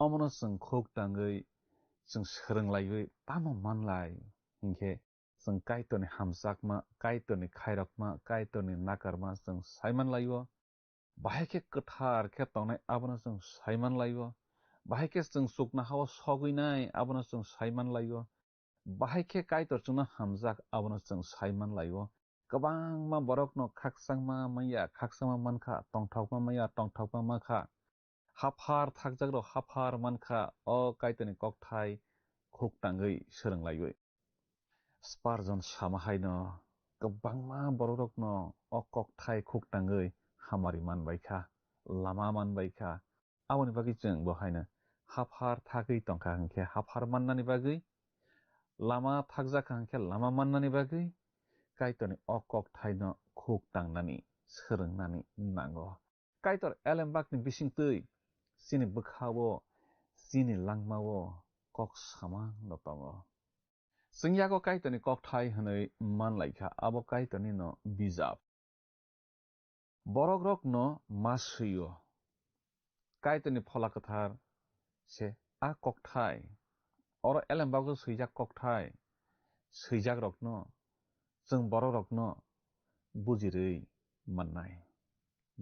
omono chung khuk tangui chung swrunglaiui tamo manlai hinkhe chung kaitoni hamjakma kaitoni khairokma kaitoni nakarma chung saimanlaio bahai khe kwthar khe tongnai abono chung saimanlaio bahai khe chung chukna hao soguinai abono chung saimanlaio bahai khe kaitor chungno hamjak abono chung saimanlaio kwbangma borokno khaksangma mankha tongthokma maya tongthokma makha hafar thakjak rok hafar mankha o kaitoni kok thai khuk tangui swrunglaiui Spurgeon samahaino kwbangma borokrokno o kok thai khuk tangui hamari manbaikha lama manbaikha aboni bagui chung bohaino hafar thagui tongkha hinkhe hafar mannani bagui lama thakjak hinkhe lama mannani bagui kaitoni o kok thaino khuk tangnani swrungnani nango kaitor elembakni bisingtui chini bwkhao chini langmao kok samang no tongo chung yago kaitoni kok thai hnei manlaikha abo kaitoni no bijap borok rokno masuio kaitoni phola kathar se a kok thai oro elembago swijak kok thai swijak rokno chung borok rokno bujirui mannai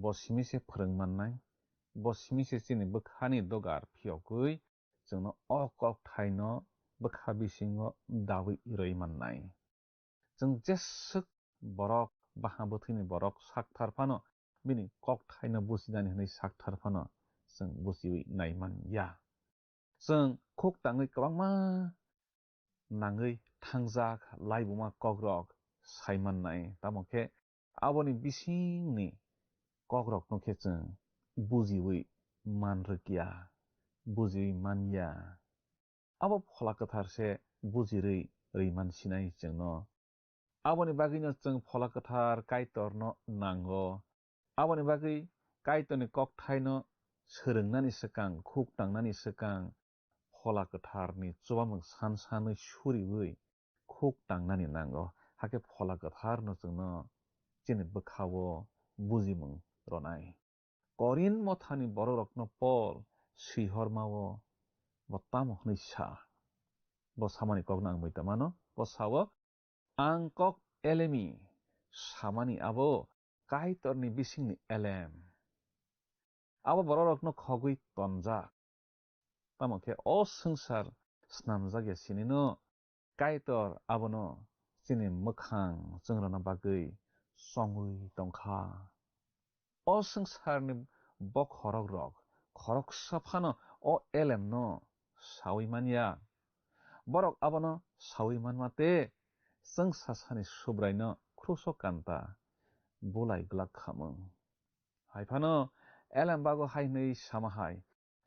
bo simi se phwrung mannai bo simi se chini bwkhani dogar phiyogui chungno o kok thai no bwkha bisingo dawi rui mannai chung jesuk borok baha bwthini borok sakthar phano bini kok thai no bujinani hnei sakthar phano chung bujiwi naimanya chung khuk tangui kwbangma nangui thangjak laibuma kokrok saimannai tamokhe aboni bisingni kokrokno khe chung bujiwi manrwkya bujiwi manya abo phola kathar se bujirui rwimansinai chungno aboni bagui no chung phola kathar kaitor no nango Aboni bagui kaitoni koktaino sorongnani sekang khuk tangnani sekang phola gotarni chubamung sansanui suriui khuk tangnani nango hake phola gotarno jongno chini bwkhao bujimung ronai. Korin mothani bororokno Paul sihormao bo tamo hnui sa bo samani kokno ang muitamano bo sao ang kok elemi samani abo kaitorni bisingni elem abo bororokno khogui tonjak tamo ke o sangsar snamjak sinino kaitor abono chini mukhang jongrona bagui songui tongkha o sangsarni bok khorok rok khorok saphano o elemno sawi mania borok abono sawi manmate जों सासानि सुब्रायनो Crusoe Kanta बुलाय ग्लाक खामों हायफानो एलेमबागो हायनै सामाहाय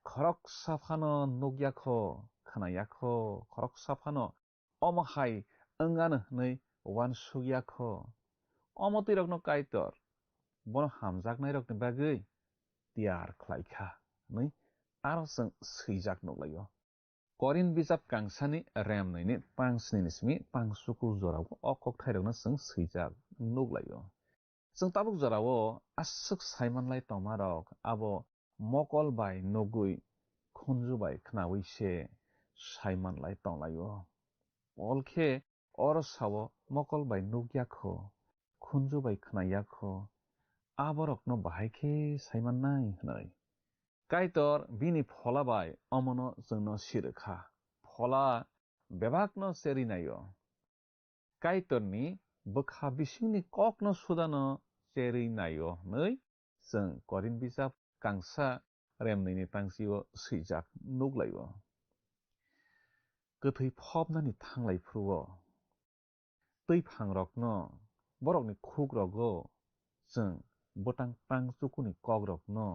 खरक साफानो नुग्याखो खोनायाखो खरक साफानो अमहाय ओंगानो नै वान सुग्याखो अमति रकनो काइतर बन हामजाकनाय रकनि बागै तियार ख्लायखा नै आरो जों सैजाक नुलायो Korin bijab kangsani remnaini pangsninismi pangsuku jorao okok thairokno जों swijak nuglayo. जों tabuk jorao asuk saimanlai tongmarok abo mokol bai nugui khunju bai khnawi se saimanlai tonglayo. Olkhe oro sawo mokol bai nugyakho khunju bai khnayakho aborokno bahaikhe saimannai hnai. Kaitor bini phola bai omono jongno sirokha phola bebakno cherinayo kaitorni bokha bisingni kokno sudano cherinayo nei jong korin bijab kangsa remnaini pangsio swijak nuglayo gothoi phobnani thanglaiphruo tui phangrokno borokni khugrogo jong botang pangsukuni kogrokno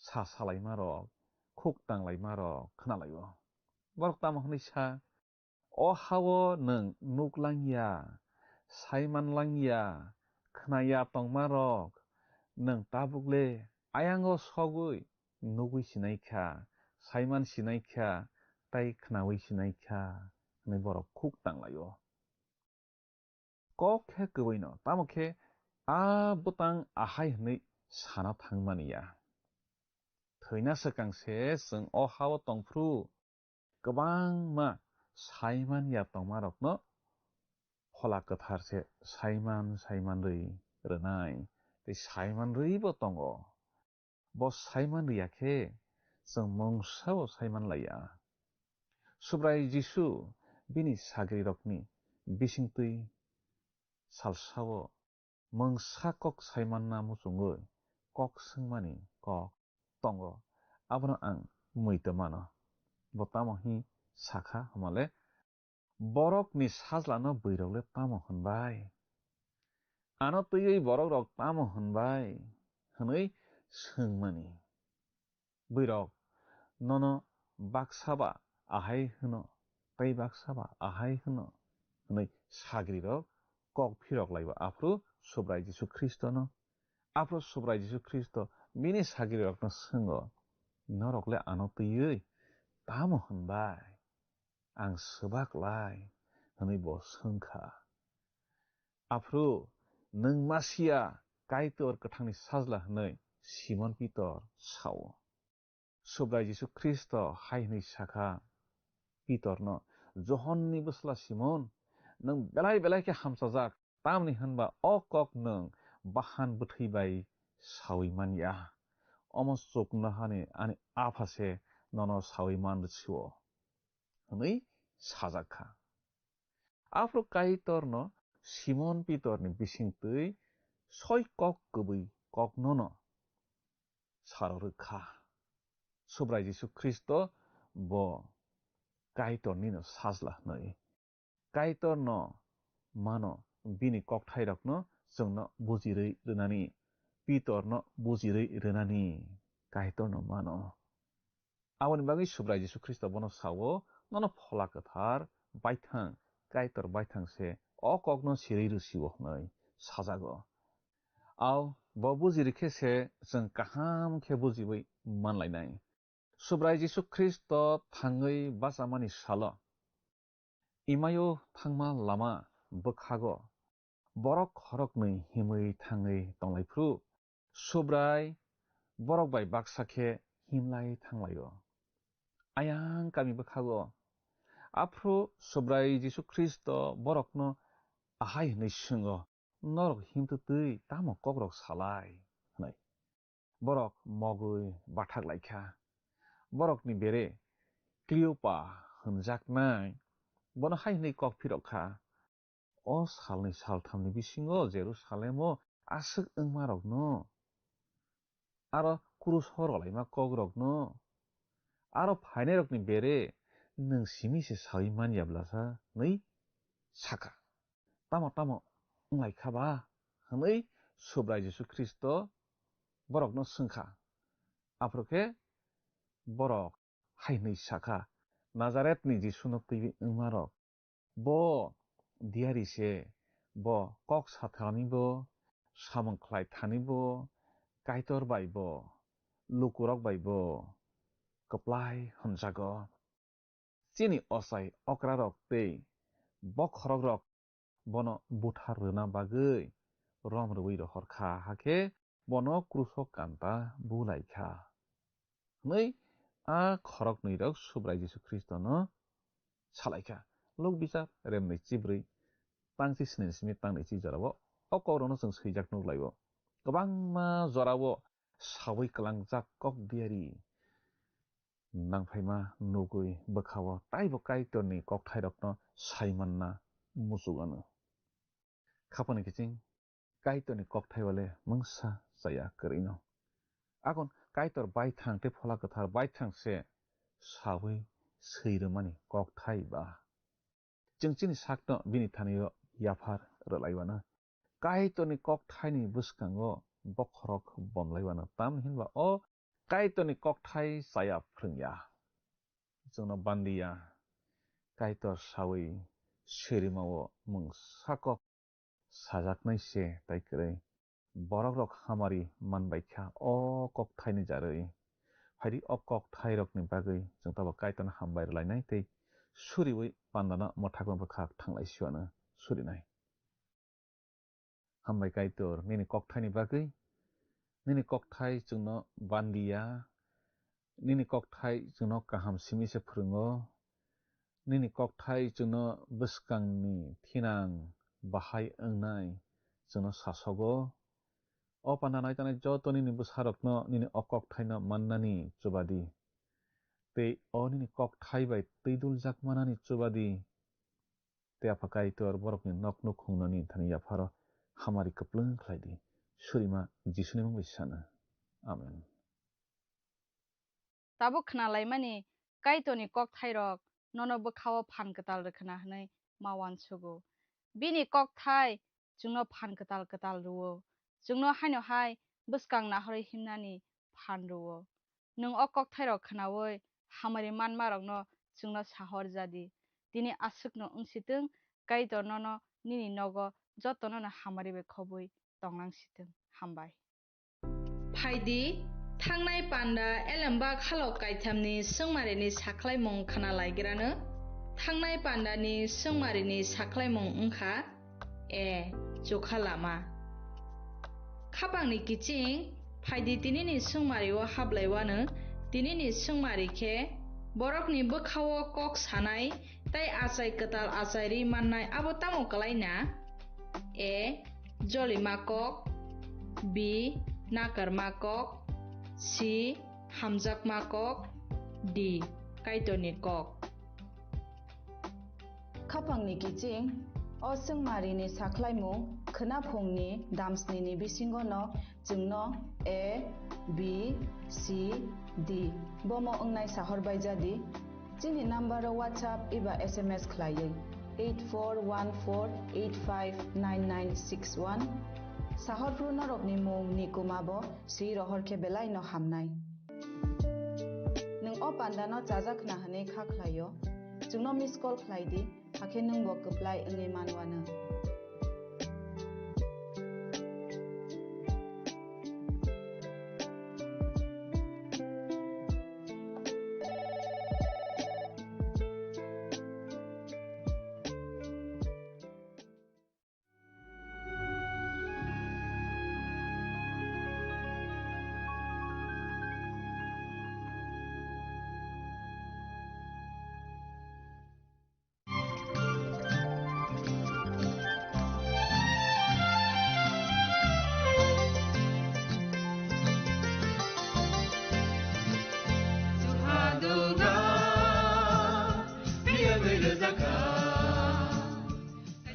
sasalaimarok khuk tanglaimarok khnalayo borok tamohni sa o hawo nung nuklangya saimanlangya khnaya tongmarok nung tabukle ayango sogui nugui sinaikha saiman sinaikha tai khnawi sinaikha nei borok khuk tanglayo kokhe kuboino tamokhe a butang ahai hnei sana thangmaniya Thina sekangse जों o hawo tongphru gobangma saiman ya tongmarokno phola kotharse saiman rui rwnai tei saiman rui bo tongo bo saiman riyakhe जों mongsao saiman laya subrai jisu bini sagri rokni bisingtui salsao mongsa kok saiman na musungui kok singmani kok tongo abono ang muitamano botamo hi sakha hamale borok ni sajlano buirokle tamo honbai ano tui borok rok tamo honbai hwnoi singmani buirok nono baksaba ahai hno tei baksaba ahai hno hwnoi sagri rok kok phirok laiba afru subrai jisu Kristo no afro subrai jisu Kristo bini sagri rokno singo norokle ano tui tamo honbai ang sebaklai hwnoi bo singkha afru nung masia kaitor kathangni sajla hnoi Simon Peter sao subrai jisu Kristo hainai sakha Peter no Johonni busla Simon nung belai ke hamsajak tamni hanba okok nung bahan buthaibai sawiman ya omo chokna hani ani aphase nono sawiman rsiwo hwnoi sajakha afro kaitor no Simon Peter ni bisingtui soi kok kubui kok nono sarorokha subrai jisu Kristo bo kaitor ni no sajla hnoi kaitor no mano bini kokthai rokno jongno bujirui rwnani Peter no bujirui rwnani kaitor no mano aboni bagui subrai jisu Kristo bono sawo nono phola kothar baithang kaitor baithang se o kokno sirei rusiwo hnoi sajago aw bo bujirikese जों kaham khe bujibai manlainai subrai Jisu Kristo thangui basamani salo imayo thangma lama bokhago borok khorokni himui thangui tonglaifru subrai borok bai baksakhe himlai thanglayo ayang kami bokhago afro subrai Jisu Kristo borokno ahai nei singo norok himtutui tamo kokrok salai hnai borok mogui bathak laikha borok ni bere Cleopa hunjaknai bono hai nei kok phirokha o salni salthamni bisingo Jerusalemo asuk wngmarokno aro krus horolaima kogrokno aro phainairokni bere nung simi se sawi maniablasa nei saka tamo wnglaikha ba hwnoi subrai Jisu Kristo borokno sungkha afroke borok hai nei saka Nazaretni Jisu no tui wngmarok bo diari se bo kok sathani bo samung khlai thani bo kaitor bai bo lukurok bai bo kaplai hamjago chini osai okrarok tei bokhorok rok bono buthar rwna bagui rom rwui rohorkha hake bono krusok kanta bulaikha nei a khorok nirok subrai Jisu Kristo no salaikha lok bichar remnai chibrui tangchi sini simi tangnai chi jarabo o korono जों swijak nuglaibo kwbangma jorao sawi klangjak kok diari nangphaima nugui bwkhao taibo kaitorni kokthairokno saimanna musugano khapani kiching kaitorni kokthai wale mungsa jaya kwrwino akon kaitor baithang te phola kwthar baithang se sawi sweirwmani kokthai ba जों chini sakno bini thanio yafar rwlaibano kaitorni kokthaini bwskango bokhorok bomlaibano tamhinba o kaitorni kokthai saya phrungya जोंनो bandiya kaitor sawi swerimao mungsakok sajaknai se taikwrui borokrok hamari manbaikha o kokthaini jarui phairi o kokthairokni bagui जों tabo kaitorno hambai rwlainai tei suriwi pandana mothakma bwkhak thanglaisiono surinai hambai kaitor nini kokthaini bagui nini kokthai जोंनो bandiya nini kokthai जोंनो kaham simi se phurungo nini kokthai जोंनो bwskangni thinang bahai ongnai जोंनो sasogo o pandana naitanai joto nini bwsarokno nini o kokthaino mannani chubadi tei o nini kokthai bai twiduljak manani chubadi tei apha kaitor borokni nok nukhungnani thani yafaro hamari kwplung khlaidi surima Jisuni mungbai sana amen tabo khnalaimani kaitorni kokthairok nono bwkhao phankatal rwkhna hnai mawansugo bini kokthai जोंनो phankatal katal ruwo जोंनो haino hai bwskang nahorui himnani phan ruwo nung o kokthairok khnawi hamari manmarokno जोंनो sahor jadi tini asukno wngsitung kaitor nono nini nogo jotono no hamari bai khobui tongnangsitung hambai phaidi thangnai panda elamba khalok kaithamni sungmarini saklaimung khana laigrano thangnai pandani sungmarini saklaimung wngkha e jokha lama khapangni kiching phaidi tinini sungmario hablaiwano tinini sungmari khe borokni bwkhao kok sanai tai achai kwtal achairi mannai abo tamo klaina e jolima kok b nakarma kok c hamjakma kok d kaitorni kok khapangni kiching o sungmarini saklaimung khwnapungni damsnini bisingo no जोंनो a b c d bomo ongnai sahor baijadi chini number WhatsApp iba SMS khlaiye 8414859961 sahorpru norokni mung nikumabo si rohor ke belai no hamnai nung o pandano chajakna hane kha khlaio जोंनो miss call khlaidi hakhe nung bo kaplai ongi manwano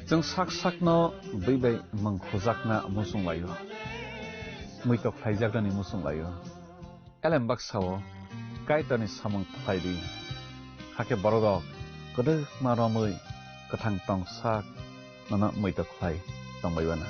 जों sak sakno by mangkhojakna musung layo muitok phaijakani musung layo elembak sawo kaitani samung phaidi hake borok kodo maromui kathang tong sak nana muitok phai tongbaibana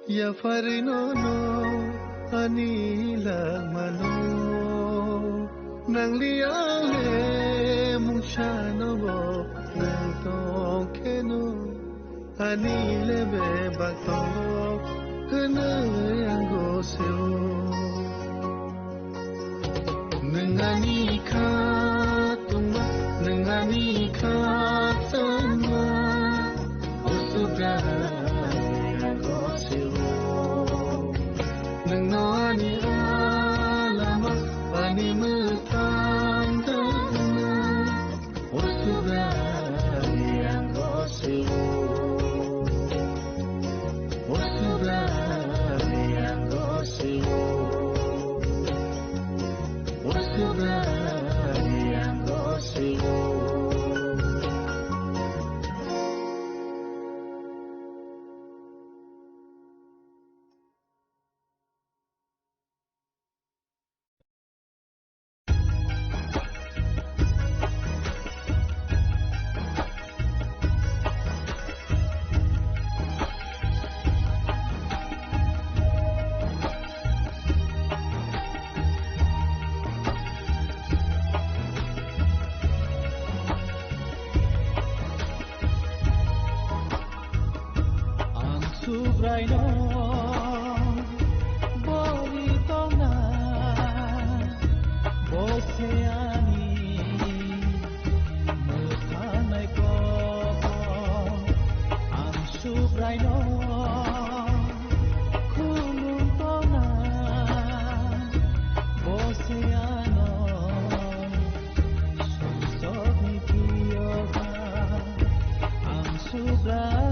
Ya farino no anila mano nang liale mungshano bo nang tongkeno anile be bato hene yango seo nangani kha tuma nangani kha tama osubra Nangani alama ani mutandana Osubani angosiu Osubani angosiu Osubani angosiu Subraino Boritona Boseani Mutanay ko Ang Subraino Kuluntona Boseano Susog ni Tiyoka Ang Subraino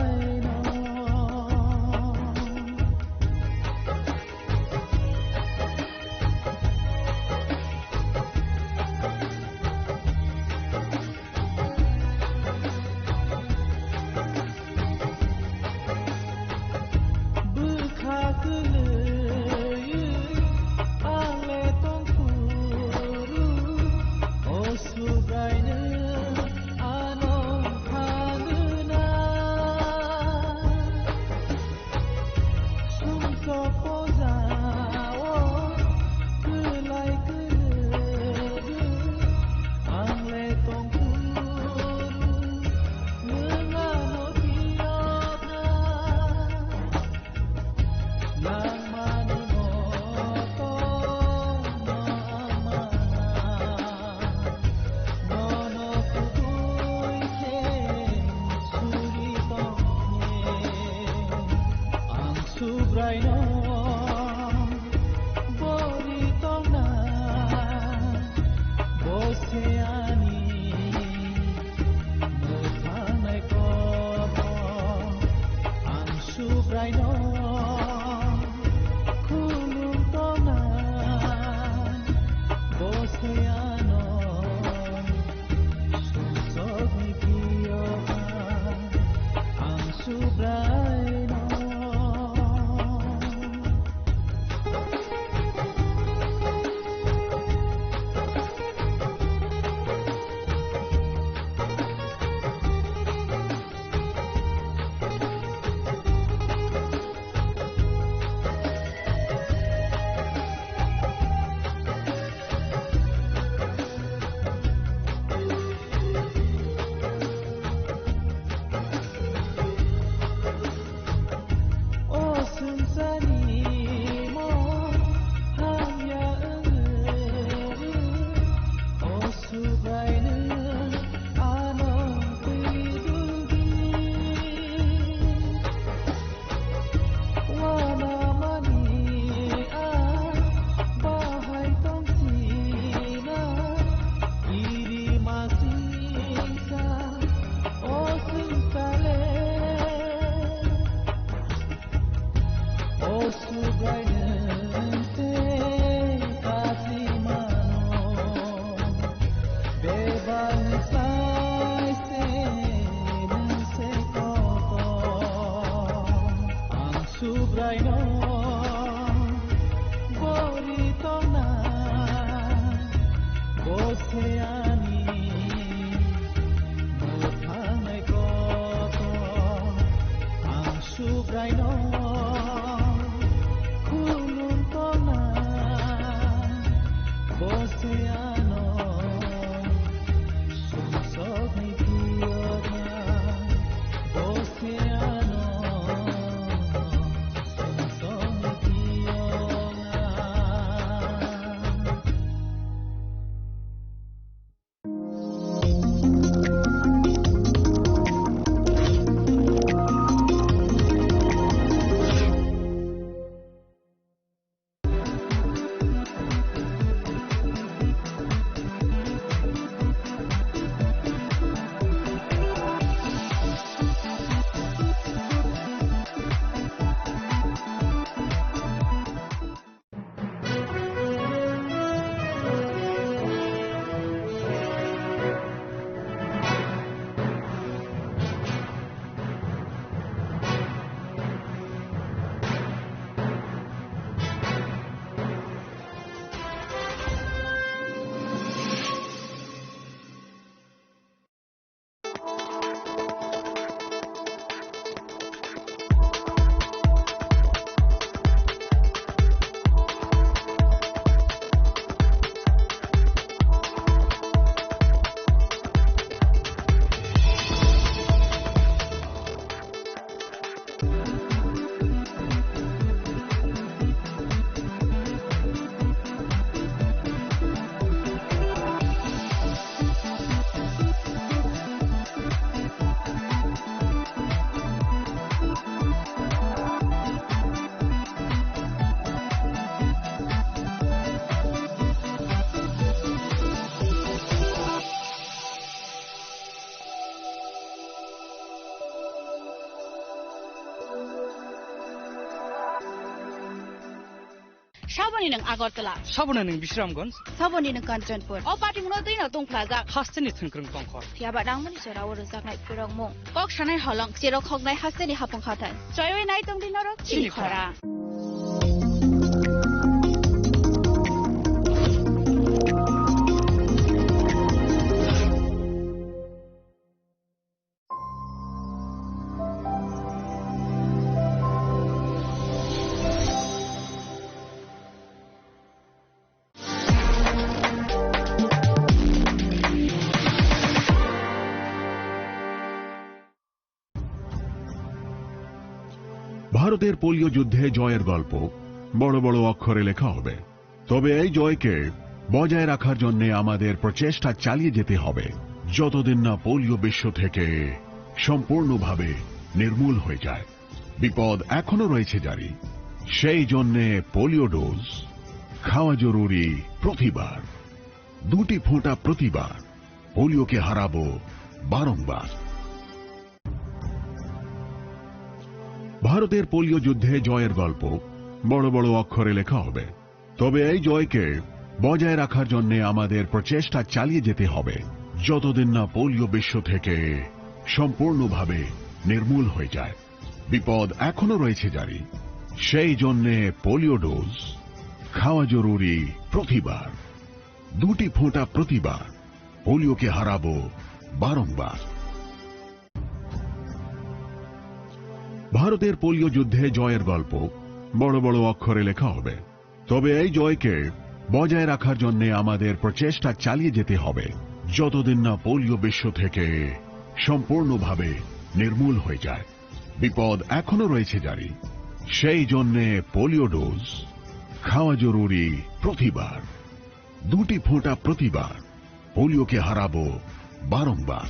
Saboni nang Agartala. Saboni nang Bishramganj. Saboni nang Kanchanpur. O party mo doi na tong plaza. Hasteni thungkrung tongkhor. Tiaba rangmani sora wor zaknai purong mo. Kok shanai halong chero khognai hasteni hapong khatan. Choyoi nai tong dinarok chini khara. ভারতের polio যুদ্ধে জয়ের গল্প বড় বড় অক্ষরে লেখা হবে, তবে এই জয়কে বজায় রাখার জন্য আমাদের প্রচেষ্টা চালিয়ে যেতে হবে যতদিন না পোলিও বিশ্ব থেকে সম্পূর্ণভাবে নির্মূল হয়ে যায়। বিপদ এখনো রয়েছে জারি, সেই জন্যে পোলিও ডোজ খাওয়া জরুরি প্রতিবার, 2টি ফোঁটা প্রতিবার। পোলিওকে হারাবো বারংবার। ভারতের পোলিও যুদ্ধে জয়ের গল্প বড় বড় অক্ষরে লেখা হবে, তবে এই জয়কে বজায় রাখার জন্য আমাদের প্রচেষ্টা চালিয়ে যেতে হবে যতদিন না পোলিও বিশ্ব থেকে সম্পূর্ণভাবে নির্মূল হয়ে যায়। বিপদ এখনো রয়েছে জারি, সেই জন্যে পোলিও ডোজ খাওয়া জরুরি প্রতিবার, 2টি ফোঁটা প্রতিবার। পোলিওকে হারাবো বারংবার। ভারতের পোলিও যুদ্ধে জয়ের গল্প বড় বড় অক্ষরে লেখা হবে, তবে এই জয়কে বজায় রাখার জন্য আমাদের প্রচেষ্টা চালিয়ে যেতে হবে যতদিন না পোলিও বিশ্ব থেকে সম্পূর্ণভাবে নির্মূল হয়ে যায়। বিপদ এখনো রয়েছে জারি, সেই জন্যে পোলিও ডোজ খাওয়া জরুরি প্রতিবার, 2টি ফোঁটা প্রতিবার। পোলিওকে হারাবো বারংবার।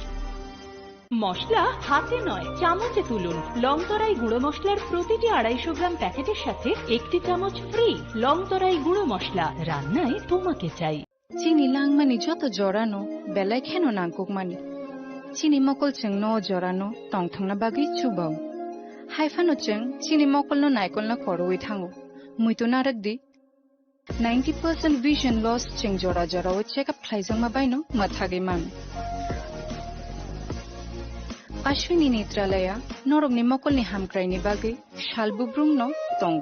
মশলা হাতে নয় চামচে তুলুন। লংতরাই গুঁড়ো মশলার প্রতিটি 250 গ্রাম প্যাকেটের সাথে 1টি চামচ ফ্রি। লংতরাই গুঁড়ো মশলা, রান্নায় তোমাকে চাই। চিনি লাংমানি যত জরানো বেলায় খেন নাংকুকমানি চিনি মকল চেং ন জরানো টংথাংনা বাগি চুবাও হাইফানো চেং চিনি মকল ন নাইকল না খরওই থাঙ্গো মুইতো নারকদি 90% vision loss চেং জরা জরা ও চেকআপ খাইজং মা বাইনো মাথাগে মান Ashwini Netralaya Norogni Mokolni Hamkraini Bagi Shalbubrung no Tong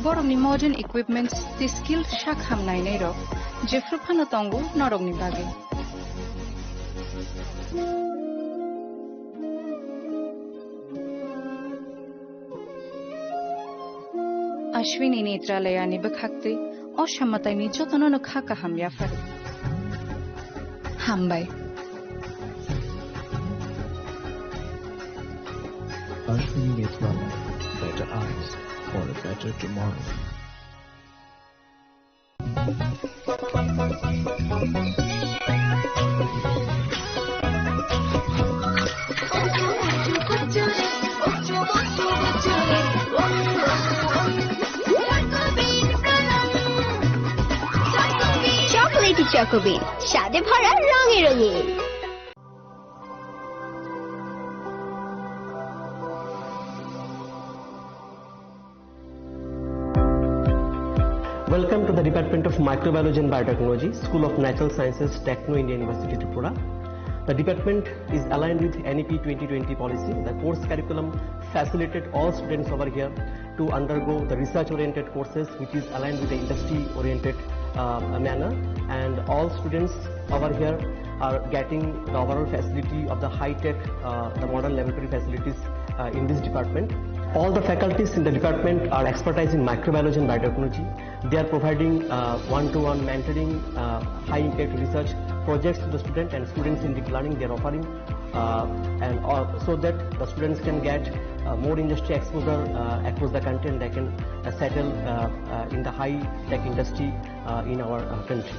Borogni modern equipments the skilled Shakham Nainero Jeffrupano Tongo Norogni Bagi Ashwini Netralaya ni Bakhakti Oshamata ni Jotono no Khaka Hamyafar Hambai Ashwini Netralaya, better eyes for a better tomorrow. Chocolatey চকোবিন স্বাদে ভরা রঙে রঙিন। Welcome to the Department of Microbiology and Biotechnology, School of Natural Sciences, Techno India University, Tripura. The department is aligned with NEP 2020 policy. The course curriculum facilitated all students over here to undergo the research-oriented courses, which is aligned with the industry-oriented manner. And all students over here are getting the overall facility of the high-tech, the modern laboratory facilities in this department. All the faculties in the department are expertise in microbiology and biotechnology. They are providing one-to-one mentoring, high-impact research projects to the student, and students in deep learning they are offering, so that the students can get more industry exposure across the country, and they can settle in the high-tech industry in our country.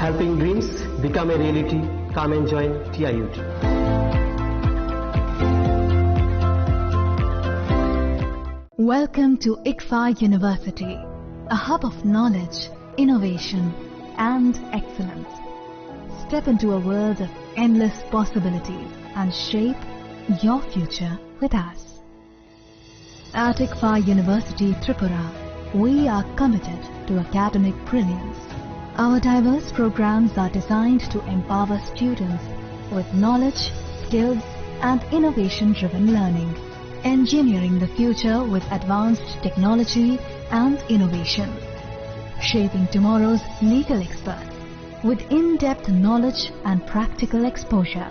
Helping dreams become a reality. Come and join TIUT. Welcome to ICFA University, a hub of knowledge, innovation, and excellence. Step into a world of endless possibilities and shape your future with us. At ICFA University, Tripura, we are committed to academic brilliance. Our diverse programs are designed to empower students with knowledge, skills, and innovation-driven learning. Engineering the future with advanced technology and innovation. Shaping tomorrow's legal experts with in-depth knowledge and practical exposure.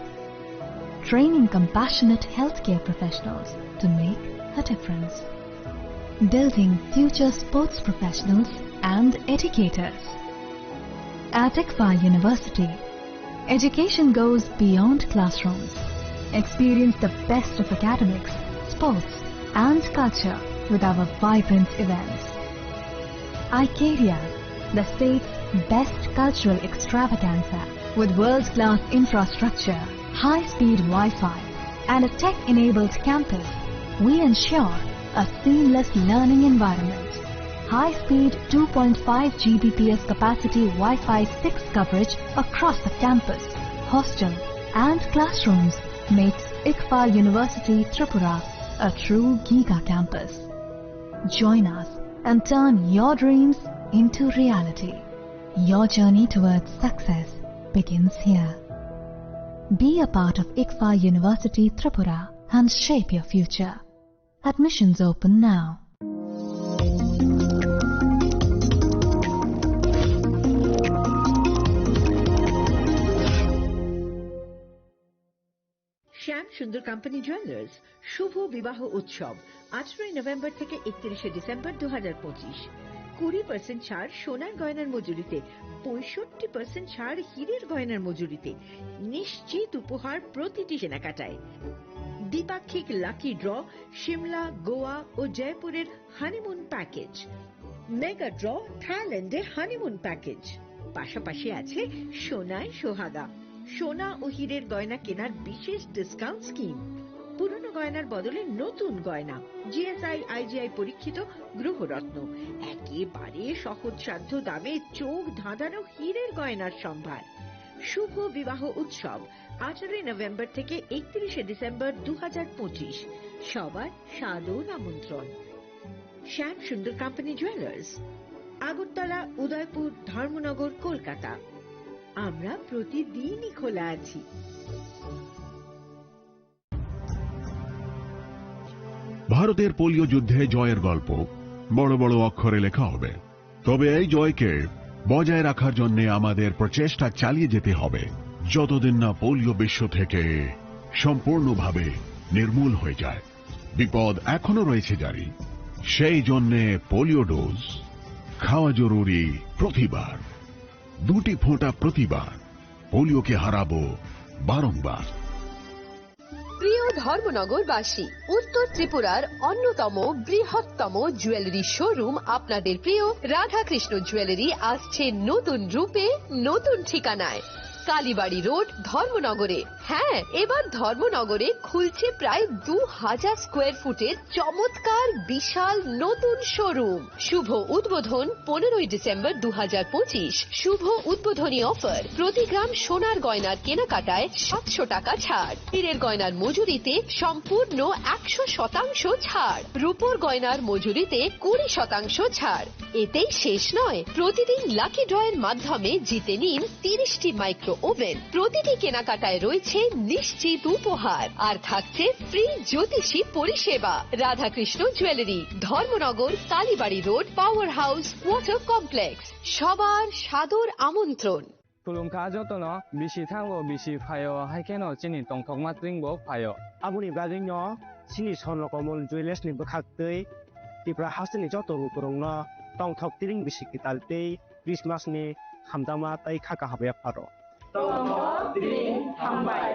Training compassionate healthcare professionals to make a difference. Building future sports professionals and educators. At ICFA University, Education goes beyond classrooms. Experience the best of academics, sports and culture with our vibrant events. Icaria, the state's best cultural extravaganza, with world-class infrastructure, high-speed Wi-Fi and a tech-enabled campus, we ensure a seamless learning environment. High-speed 2.5 Gbps capacity Wi-Fi 6 coverage across the campus, hostel and classrooms makes ICFA University Tripura a true Giga campus. Join us and turn your dreams into reality. Your journey towards success begins here. Be a part of ICFA University Tripura and shape your future. Admissions open now. শ্যাম সুন্দর company jewellers শুভ বিবাহ উৎসব 18 November থেকে 31 December 2025। 20% ছাড় সোনার গয়নার মজুরিতে, 65% ছাড় হীরের গয়নার মজুরিতে, নিশ্চিত উপহার প্রতিটি কেনাকাটায়। দ্বিপাক্ষিক লাকি ড্র, শিমলা, গোয়া ও জয়পুরের হানিমুন প্যাকেজ, মেগা ড্র থাইল্যান্ডে হানিমুন প্যাকেজ। পাশাপাশি আছে সোনায় সোহাগা, সোনা ও হীরের গয়না কেনার বিশেষ ডিসকাউন্ট স্কিম। পুরনো গয়নার বদলে নতুন গয়না, জিএসআই আইজিআই পরীক্ষিত গ্রহরত্ন, একেবারে সহজসাধ্য দামে চোখ ধাঁধানো হীরের গয়নার সম্ভার। শুভ বিবাহ উৎসব 18 নভেম্বর থেকে 31 ডিসেম্বর 2025। সবার সাদর আমন্ত্রণ। শ্যাম সুন্দর কোম্পানি জুয়েলার্স, আগরতলা, উদয়পুর, ধর্মনগর, কলকাতা। আমরা প্রতিদিনই খোলা আছি। ভারতের পোলিও যুদ্ধে জয়ের গল্প বড় বড় অক্ষরে লেখা হবে, তবে এই জয়কে বজায় রাখার জন্য আমাদের প্রচেষ্টা চালিয়ে যেতে হবে যতদিন না পোলিও বিশ্ব থেকে সম্পূর্ণভাবে নির্মূল হয়ে যায়। বিপদ এখনো রয়েছে জারি, সেই জন্যে পোলিও ডোজ খাওয়া জরুরি প্রতিবার। 2টি ফোঁটা প্রতিবার, পোলিওকে হারাবো বারংবার। প্রিয় ধর্মনগরবাসী, উত্তর ত্রিপুরার অন্যতম বৃহত্তম জুয়েলারি শোরুম আপনাদের প্রিয় রাধাকৃষ্ণ জুয়েলারি আসছে নতুন রূপে, নতুন ঠিকানায়, কালীবাড়ি রোড, ধর্মনগরে। হ্যাঁ, এবার ধর্মনগরে খুলছে প্রায় 2000 স্কোয়ার ফুটের চমৎকার বিশাল নতুন শোরুম। শুভ উদ্বোধন 15 ডিসেম্বর 2025। শুভ উদ্বোধনী অফার, প্রতি গ্রাম সোনার গয়নার কেনাকাটায় 700 টাকা ছাড়, হীরের গয়নার মজুরিতে সম্পূর্ণ 100% ছাড়, রূপোর গয়নার মজুরিতে 20% ছাড়। এতেই শেষ নয়, প্রতিদিন লাকি ড্রয়ের মাধ্যমে জিতে নিন 30টি মাইক্রো ওভেন। প্রতিটি কেনাকাটায় রয়েছে নিশ্চিত উপহার, আর থাকছে ফ্রি জ্যোতিষী পরিষেবা। Radhakrishna jewellery, Dharmanagar, Kalibari road, power house, water complex. সবার সাদর আমন্ত্রণ। खुलुमखा जतनो बिसि थांगो बिसि फायो हाइकेनो चिनि टंथक मात्रिंगो फायो आबुनि बाजैनो सिनि सनकमल जुएलार्सनि बोखाक्तै तिप्रा हासनि जत रुकुरंनो टंथक तिरिं बिसि कितालतै क्रिसमासनि हामदामा ताइ खाका हाबाया फारो टंथक तिरिं हामबाय।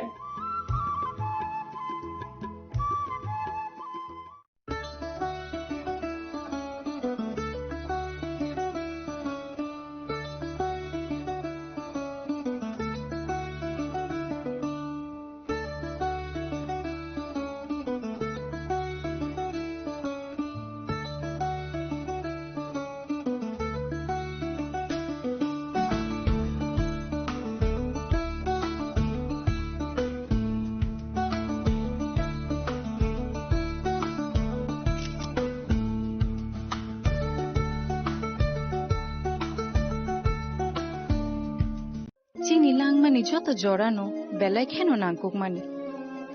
চিনি লাংমানি যত জরানো বেলাই খেনো নাংকুকমানি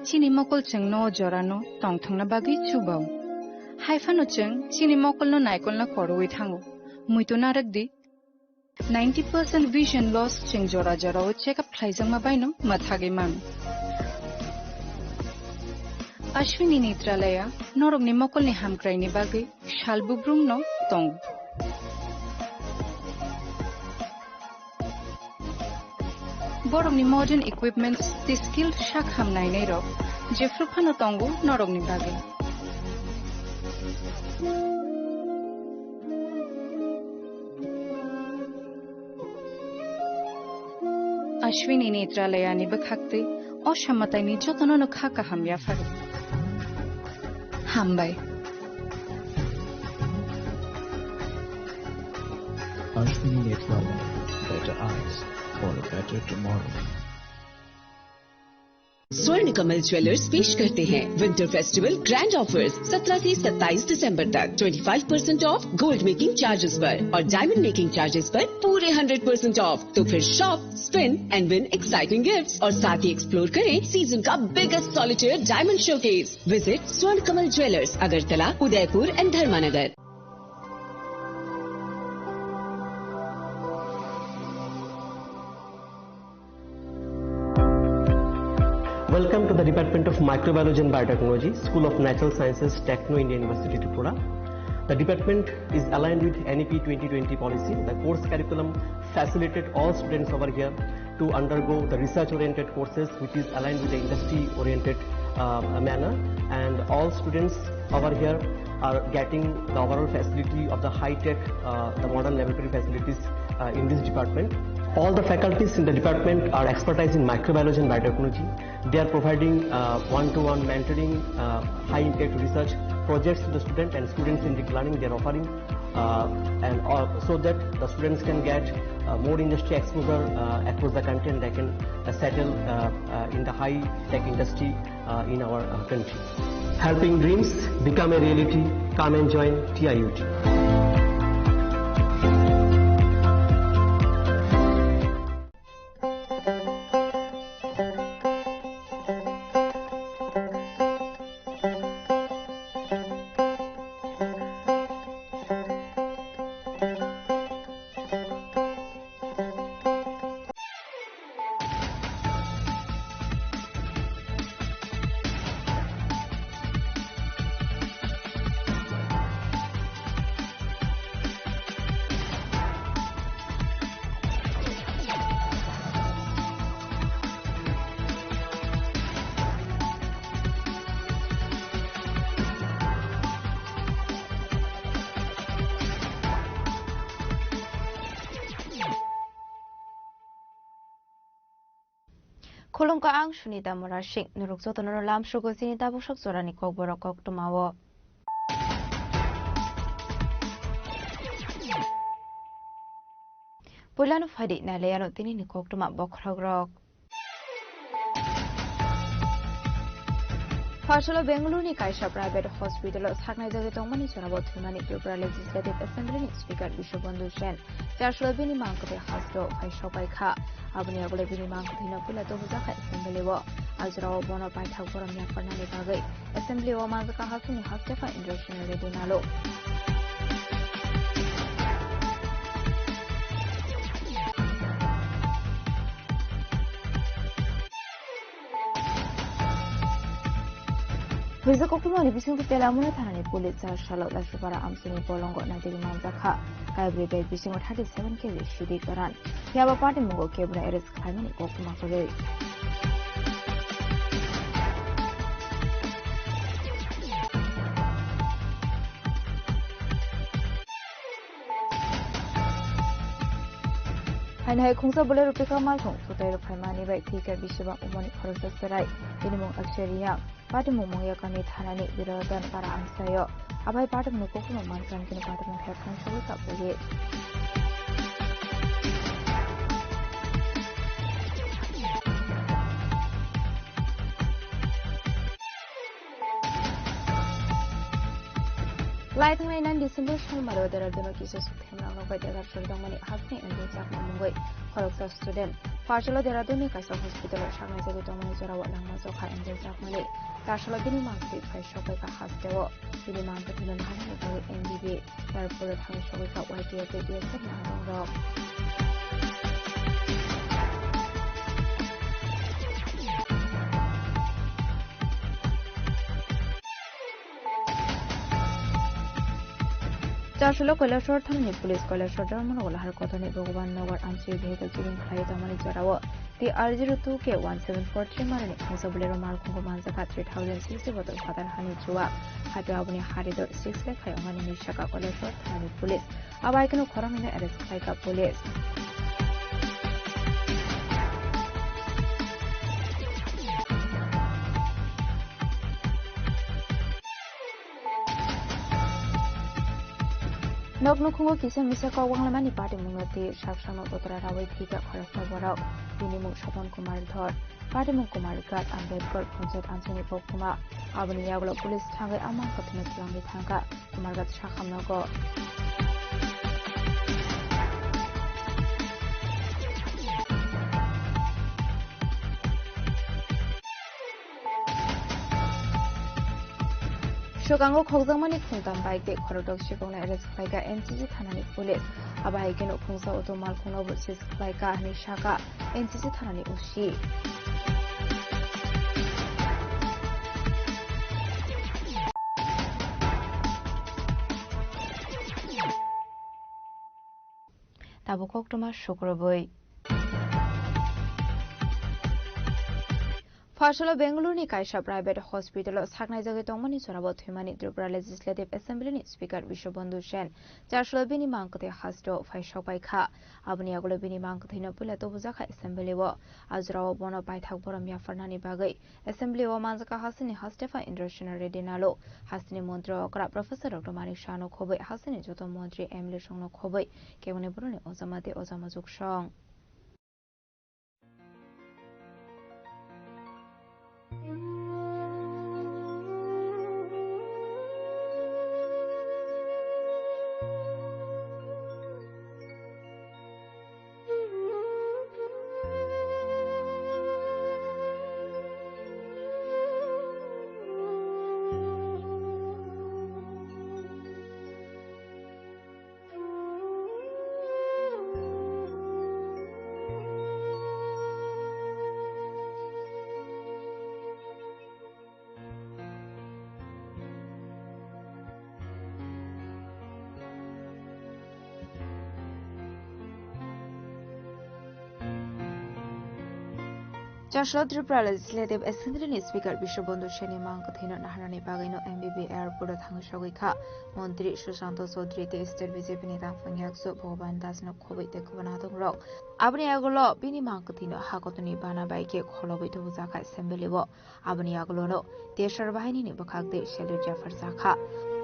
চিনি মকল চেং ন জরানো টংথংনা বাগি চুবাও হাইফানো চেং চিনি মকল ন নাইকল না খরওই থাঙ্গো মুইতো নারক দি 90% vision loss চেং জরা জরাও চেকআপ খাইজাং মা বাইনো মাথাগে মান अश्विनी नेत्रालया नरकनि मकलनि हामग्रायनि बागै सालबुब्रुंन दं। borokni modern equipments the skilled shakham nainai rok jefru phano tongo norokni bage Ashwini Netralayani Bakhakti, Oshamatani Jotono Khaka Hamya Faru. Hambai. Ashwini Netralayani, better eyes for a better tomorrow. स्वर्ण Kamal jewellers पेश करते हैं winter festival grand offers 17 से 27 दिसंबर तक 25% of gold making charges पर और diamond making charges पर पूरे 100% ऑफ। तो फिर shop, spin and win exciting gifts और साथ ही एक्सप्लोर करें सीजन का biggest solitaire diamond showcase. Visit Swarna Kamal jewellers, Agartala, Udaipur and Dharmanagar. Welcome to the Department of Microbiology and Biotechnology, School of Natural Sciences, Techno India University, Tripura. The department is aligned with NEP 2020 policy. The course curriculum facilitated all students over here to undergo the research-oriented courses, which is aligned with the industry-oriented manner. And all students over here are getting the overall facility of the high-tech, the modern laboratory facilities in this department. All the faculties in the department are expertise in microbiology and biotechnology. They are providing one-to-one mentoring, high-impact research projects to the student and students in deep learning. They are offering so that the students can get more industry exposure across the country and they can settle in the high-tech industry in our country. Helping dreams become a reality. Come and join TIUT. Kolongka ang Sunita Morashik, Nuruksoto Noram Shugosinita Bushok Sorani Kogborok Tomawo. Pulano Fadi Naleano Tini Koktoma Bokragrok. Partial Bengaluru Kaisha Private Hospital Hagnai Tomani Sarabot Humani Tripura Legislative Assembly Speaker Bishop Bondushen, Joshua Bini Mankote Hospital, Kaishopaika, Abner Bini Mankotina Pulato Assembly War, Azra Bono by Tagoramia Fernani Bagay, Assembly or Mazaka Hakuni Hastefa Indration Redinalo. Visa Kokumani Bisu Telamuna Tani Pulit Charlotte Lashupara Amsini Polongo Natili Manzaka, Kaibre Bed Bising 37 kg Shidi Garan. Yaba Party Mungo Kebra Eris Kamani Kokumaka. And I Kungsa Bolero Picamaton, so they Primani by Tika Bishop Umani Horsarai, Minimum Axeria, Patimu Yakani Tanani, Virodan Para Amsayo, Abai part of Nukokuma Mankan in part of her country up with it. Light 9 December Shamaro, there are the cases of him by the Ramani Hasni and the Sakmangway, Horoksa student. Partially there are the Kasa Hospital of Shanghai, the Dominizora, Lamazoka, and the Sakmani. Tashala Bini Market by Shopeka Hasteo, Bini Market in the NDB, therefore the High Shopeka YTF, the Sakmangro. Joshua Collar Short and Police Collar Short German or her cotton Bogan Novar and Vehicle Giving Clay Dominic Zarawa, The R02 ke 1743 marani khungsa bulero markhungo manjaka 3060 bottle fatar hani chua hatu abuni harido 6 lakh ayongani ni shaka kolesor thani police abai kanu khoramina arrest khaika police Noknukungo kisa misa ko wanglamani party mungati shaksano totra rawai thika kharasna borok bini mung Shapon Kumar Dhar party mung Kumar Gat Ambedkar Punjat Anthony Pokuma abani yaglo police thangai amang kathme tlangi thangka Kumar Gat shakhamnago Shogango khogzangmani khungtam bike de khorodok shikongna arrest khlaika NCC thanani police abai keno khungsa auto mal khungno versus khlaika hani shaka NCC thanani ushi tabukok toma shukroboi Fashala Bengaluru ni Kaisha Private Hospital saknai jage tongmani sorabo thimani Tripura Legislative Assembly ni Speaker Vishwabandhu Sen charshlo bini mangkate hasto faishok paikha abuni agolo bini mangkate no pula to bujaka assembly wo azrawo bono paithak boram ya farnani bagai assembly wo manjaka hasini hastefa Indrashana Reddy nalo hasini mantri okra Professor Dr Manik Shano khobai hasini joto mantri Emily Songno khobai kebone borone ozamate ozamazuk song Charshlo Tripura Legislative Assembly ni Speaker Vishwabandhu Seni mangkathino naharani bagaino MBB Airport thangshogoi kha Mantri Sushanto Chaudhary te State BJP neta Phangyakso Bhoban Das no khobai te khobana tongrok abni agolo bini mangkathino hakotoni bana baike kholobai to bujaka assembly bo abni agolo no Deshar bahini ni bakhakde Shalur Jafar Zakha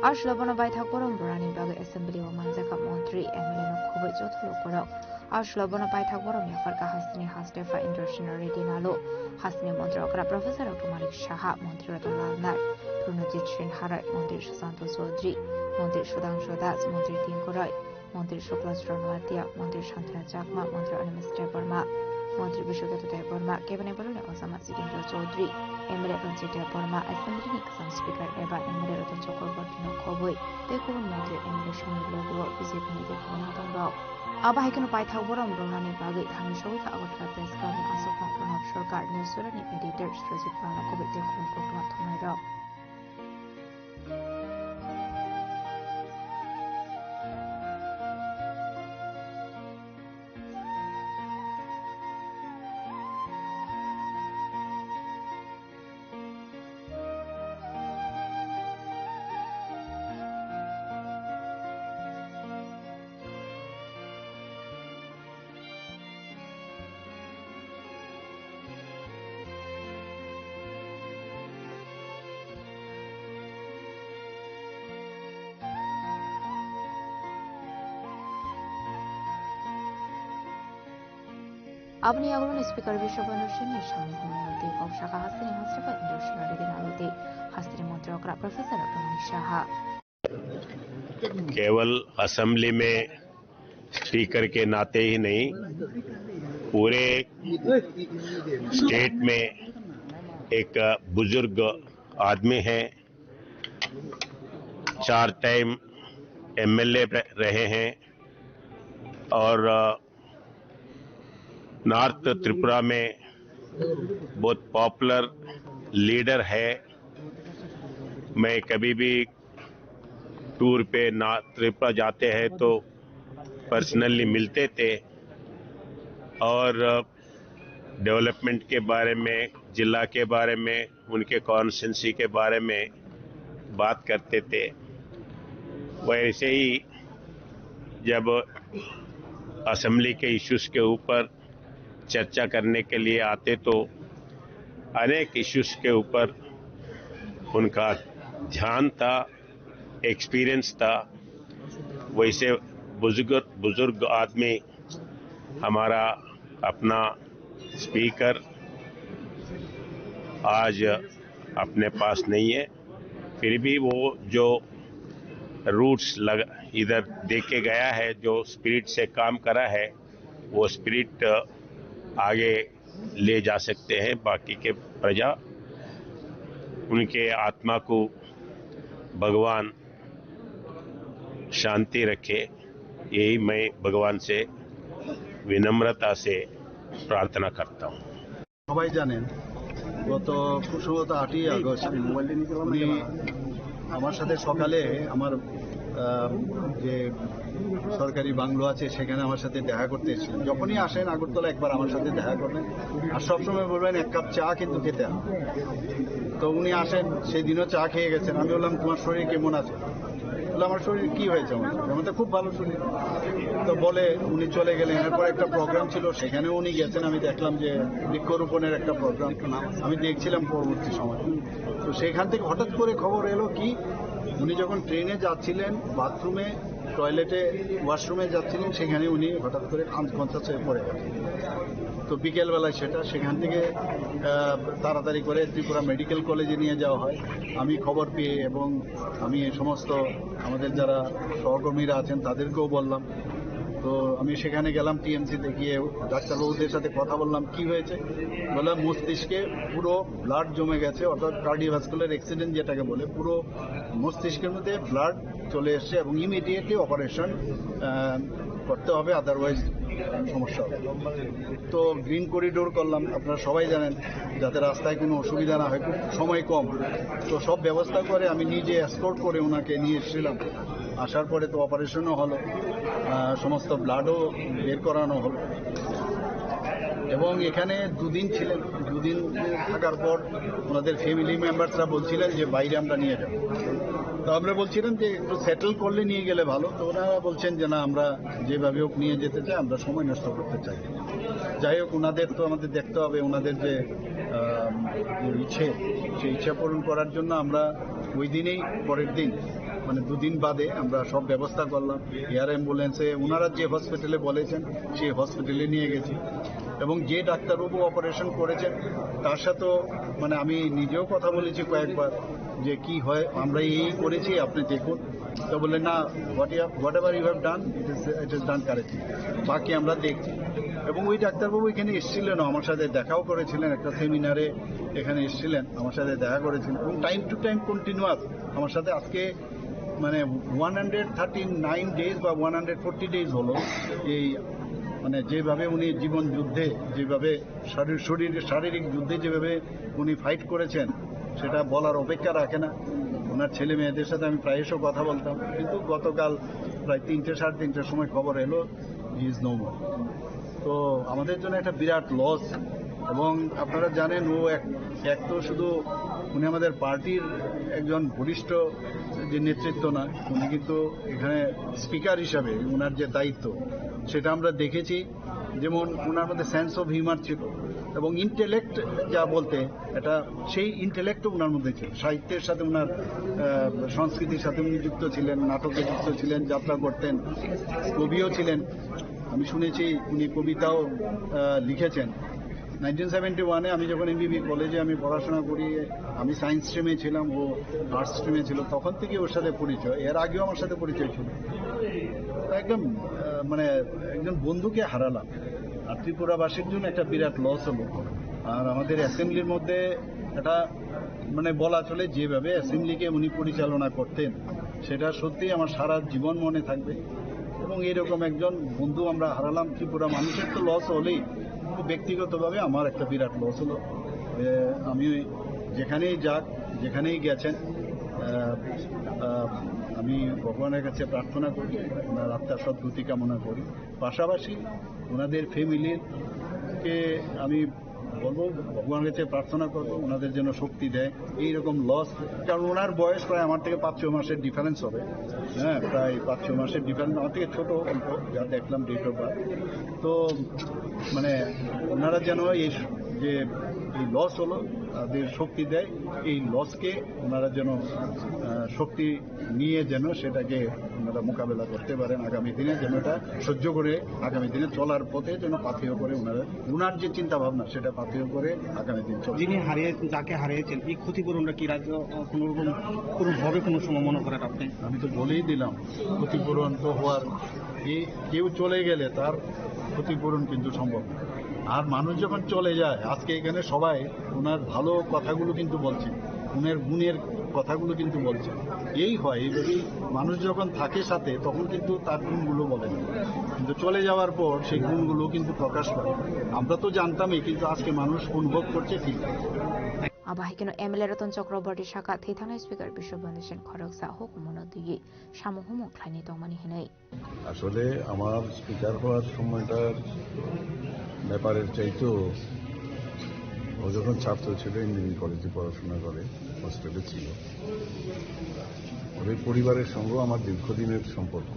Ashlobana baithak porom borani bagai assembly bo manjaka Mantri MLA no khobai jotholo korok Ashlobana baithak borom yafarka hasni hastefa Indrashana Reddy nalo hasni mantri okra Professor Dr Manik Shaha mantri Ratanlal Naik Purnajit Shin Harai mantri Susanto Chaudhary mantri Sudhanshu Das mantri Tinku Roy mantri Shukla Ranwatia mantri Shantana Chakma mantri Animistry Burma mantri Vishwagata Burma Kevane Barone Osama Sigindra Chaudhary MLA Ranjit Burma Assembly ni Kasam Speaker Eba MLA Ratan Chakraborty no khoboi tekubun mantri MLA Shoni Logo BJP ni tekubun hatongrok Abahikano paithak boram rongani bagai thangshoi kha agotla press club asokong pranab sarkar news surani editor Srojit Parna ko bete khun ko thonai rok Abni agolon Speaker Vishwabandhu Seni Shami Homeote of Shaka Hasini Hastefa Indrashana Reddy nalote Hastri Mantri okra Professor Dr Manik Shaha केवल assembly में speaker के नाते ही नहीं पूरे state में एक बुजुर्ग आदमी हैं 4 टाइम एमएलए रहे हैं और नॉर्थ त्रिपुरा में बहुत पॉपुलर लीडर है। मैं कभी भी टूर पे त्रिपुरा जाते हैं तो पर्सनली मिलते थे और डेवलपमेंट के बारे में, जिला के बारे में, उनके कॉन्स्टिट्यूंसी के बारे में बात करते थे। वैसे ही जब असेंबली के इश्यूज के ऊपर चर्चा करने के लिए आते तो अनेक इश्यूज के ऊपर उनका ध्यान था, एक्सपीरियंस था। वैसे बुजुर्ग आदमी हमारा अपना स्पीकर आज अपने पास नहीं है, फिर भी वो जो रूट्स इधर देके गया है, जो स्पिरिट से काम करा है, वो स्पिरिट आगे ले जा सकते हैं। बाकी के प्रजा, उनके आत्मा को भगवान शांति रखे, यही मैं भगवान से विनम्रता से प्रार्थना करता हूँ। সবাই জানেন গত সম্ভবত 8ই আগস্ট উনি আমার সাথে সকালে আমার যে সরকারি বাংলো আছে সেখানে আমার সাথে দেখা করতে এসেছিলেন। যখনই আসেন আগরতলা একবার আমার সাথে দেখা করবেন আর সবসময় বলবেন এক কাপ চা কিন্তু খেতে হবে। তো উনি আসেন, সেই দিনও চা খেয়ে গেছেন। আমি বললাম তোমার শরীর কেমন আছে? বলে আমার শরীর কি হয়েছে, আমার তো খুব ভালো শরীর। তো বলে উনি চলে গেলেন। এরপর একটা প্রোগ্রাম ছিল, সেখানেও উনি গেছেন। আমি দেখলাম যে বৃক্ষরোপণের একটা প্রোগ্রাম আমি দেখছিলাম পরবর্তী সময়। তো সেখান থেকে হঠাৎ করে খবর এলো কি, উনি যখন ট্রেনে যাচ্ছিলেন, বাথরুমে, টয়লেটে, ওয়াশরুমে যাচ্ছিলেন, সেখানে উনি হঠাৎ করে আনকনসিয়াস হয়ে পড়ে গেছেন। তো বিকেলবেলায় সেখান থেকে তাড়াতাড়ি করে ত্রিপুরা মেডিকেল কলেজে নিয়ে যাওয়া হয়। আমি খবর পেয়ে এবং আমি সমস্ত আমাদের যারা সহকর্মীরা আছেন তাদেরকেও বললাম। তো আমি সেখানে গেলাম, টিএমসিতে গিয়ে ডাক্তারবাবুদের সাথে কথা বললাম কি হয়েছে। বললাম মস্তিষ্কে পুরো ব্লাড জমে গেছে, অর্থাৎ কার্ডিওভাস্কুলার অ্যাক্সিডেন্ট যেটাকে বলে, পুরো মস্তিষ্কের মধ্যে ব্লাড চলে এসছে এবং ইমিডিয়েটলি অপারেশন করতে হবে, আদারওয়াইজ সমস্যা হবে। তো গ্রিন করিডোর করলাম, আপনারা সবাই জানেন, যাতে রাস্তায় কোনো অসুবিধা না হয়, খুব সময় কম। তো সব ব্যবস্থা করে আমি নিজে এসকর্ট করে ওনাকে নিয়ে এসেছিলাম। আসার পরে তো অপারেশনও হলো, সমস্ত ব্লাডও বের করানো হলো এবং এখানে দুদিন ছিলেন। দুদিন থাকার পর ওনাদের ফ্যামিলি মেম্বার্সরা বলছিলেন যে বাইরে আমরা নিয়ে যাব। তো আমরা বলছিলাম যে একটু সেটেল করলে নিয়ে গেলে ভালো। তো ওনারা বলছেন যে না, আমরা যেভাবে হোক নিয়ে যেতে চাই, আমরা সময় নষ্ট করতে চাই। যাই হোক, ওনাদের তো আমাদের দেখতে হবে, ওনাদের যে ইচ্ছে, সেই ইচ্ছা পূরণ করার জন্য আমরা ওই দিনেই, পরের দিন মানে দুদিন বাদে আমরা সব ব্যবস্থা করলাম। এয়ার অ্যাম্বুলেন্সে ওনারা যে হসপিটালে বলেছেন সেই হসপিটালে নিয়ে গেছি এবং যে ডাক্তারবাবু অপারেশন করেছেন তার সাথেও মানে আমি নিজেও কথা বলেছি কয়েকবার যে কি হয়, আমরা এই করেছি, আপনি দেখুন। তো বললেন না, whatever you have done it is done correctly, বাকি আমরা দেখছি। এবং ওই ডাক্তারবাবু এখানে এসেছিলেনও, আমার সাথে দেখাও করেছিলেন, একটা সেমিনারে এখানে এসেছিলেন, আমার সাথে দেখা করেছিলেন এবং টাইম টু টাইম কন্টিনিউয়াস আমার সাথে। আজকে মানে 139 ডেজ বা 140 ডেজ হলো এই মানে যেভাবে উনি জীবন যুদ্ধে, যেভাবে শারীরিক যুদ্ধে যেভাবে উনি ফাইট করেছেন সেটা বলার অপেক্ষা রাখে না। ওনার ছেলে মেয়েদের সাথে আমি প্রায়শই কথা বলতাম, কিন্তু গতকাল প্রায় 3টে সাড়ে 3টের সময় খবর এলো হি ইজ নো মোর। তো আমাদের জন্য একটা বিরাট লস। এবং আপনারা জানেন ও এক তো শুধু উনি আমাদের পার্টির একজন বরিষ্ঠ যে নেতৃত্ব না, উনি কিন্তু এখানে স্পিকার হিসাবে ওনার যে দায়িত্ব সেটা আমরা দেখেছি। যেমন ওনার মধ্যে সেন্স অফ হিউমার ছিল এবং ইন্টেলেক্ট যা বলতে, এটা সেই ইন্টেলেক্টও ওনার মধ্যে ছিল। সাহিত্যের সাথে ওনার সংস্কৃতির সাথে উনি যুক্ত ছিলেন, নাটকে যুক্ত ছিলেন, যাত্রা করতেন, কবিও ছিলেন। আমি শুনেছি উনি কবিতাও লিখেছেন। 1971-এ আমি যখন এমবিবি কলেজে আমি পড়াশোনা করি, আমি সায়েন্স স্ট্রিমে ছিলাম, ও আর্টস স্ট্রিমে ছিল, তখন থেকে ওর সাথে পরিচয়। এর আগেও আমার সাথে পরিচয় ছিল। একদম মানে একজন বন্ধুকে হারালাম, আর ত্রিপুরাবাসীর জন্য একটা বিরাট লস হলো। আর আমাদের অ্যাসেম্বলির মধ্যে এটা মানে বলা চলে যেভাবে অ্যাসেম্বলিকে উনি পরিচালনা করতেন সেটা সত্যিই আমার সারা জীবন মনে থাকবে। এবং এরকম একজন বন্ধু আমরা হারালাম। ত্রিপুরা মানুষের তো লস হলেই, ব্যক্তিগতভাবে আমার একটা বিরাট লস হলো। আমি যেখানেই যাক, যেখানেই গেছেন, আমি ভগবানের কাছে প্রার্থনা করি, ওনার আত্মার সদ্গতি কামনা করি। পাশাপাশি ওনাদের ফ্যামিলিকে আমি বলবো ভগবানের কাছে প্রার্থনা করবো ওনাদের যেন শক্তি দেয় এইরকম লস, কারণ ওনার বয়স প্রায় আমার থেকে 5-6 মাসের ডিফারেন্স হবে। হ্যাঁ, প্রায় 5-6 মাসের ডিফারেন্স, আমার থেকে ছোট অল্প, যা দেখলাম ডেট অফ বার্থ। তো মানে ওনারা যেন এই যে এই লস হলো তাদের শক্তি দেয়, এই লসকে ওনারা যেন শক্তি নিয়ে যেন সেটাকে ওনারা মোকাবেলা করতে পারেন আগামী দিনে, যেন এটা সহ্য করে আগামী দিনে চলার পথে যেন পাথেয় করে ওনার যে চিন্তা ভাবনা সেটা পাথেয় করে আগামী দিন চলে। যিনি যাকে হারিয়েছেন এই ক্ষতিপূরণটা কি রাজ্য কোনোভাবে কোনো সময় মনে করেন আপনি? আমি তো বলেই দিলাম, ক্ষতিপূরণ তো হওয়ার, কেউ চলে গেলে তার ক্ষতিপূরণ কিন্তু সম্ভব। আর মানুষ যখন চলে যায়, আজকে এখানে সবাই ওনার ভালো কথাগুলো কিন্তু বলছে, উনার গুণের কথাগুলো কিন্তু বলছে। এই হয় এইভাবেই মানুষ যখন থাকে সাথে তখন কিন্তু তার গুণগুলো বলে না, কিন্তু চলে যাওয়ার পর সেই গুণগুলো কিন্তু প্রকাশ পায়। আমরা তো জানতামই, কিন্তু আজকে মানুষ অনুভব করছে ঠিক। আবাহিকেন এমএলএ রতন চক্রবর্তী শাখা থৈথানায় স্পিকার বিশ্ববন্ধু সেন খরকসা হুকুমনো দুই সামুহুমু খ্লাইনি দমানি হেনাই। আসলে আমার স্পিকার হওয়ার সময়টার ব্যাপারের চাইতেও ও যখন ছাত্র ছিল, ইঞ্জিনিয়ারিং কলেজে পড়াশোনা করে, হোস্টেলে ছিল, ওদের পরিবারের সঙ্গেও আমার দীর্ঘদিনের সম্পর্ক,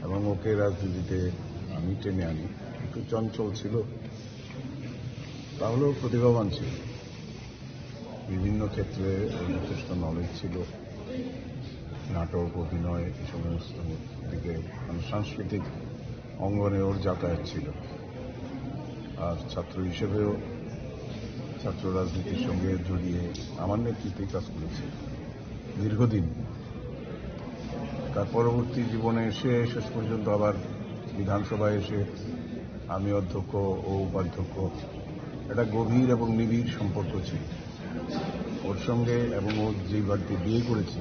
এবং ওকে রাজনীতিতে আমি টেনে আনি। একটু চঞ্চল ছিল, তাহলেও প্রতিভাবান ছিল, বিভিন্ন ক্ষেত্রে যথেষ্ট নলেজ ছিল, নাটক, অভিনয়, এই সমস্ত দিকে মানে সাংস্কৃতিক অঙ্গনে ওর যাতায়াত ছিল। আর ছাত্র হিসেবেও ছাত্র রাজনীতির সঙ্গে জড়িয়ে আমার নেতৃত্বে কাজ করেছে দীর্ঘদিন। তার পরবর্তী জীবনে এসে শেষ পর্যন্ত আবার বিধানসভায় এসে আমি অধ্যক্ষ ও উপাধ্যক্ষ, একটা গভীর এবং নিবিড় সম্পর্ক ছিল ওর সঙ্গে। এবং ও যেই বাড়িতে বিয়ে করেছে,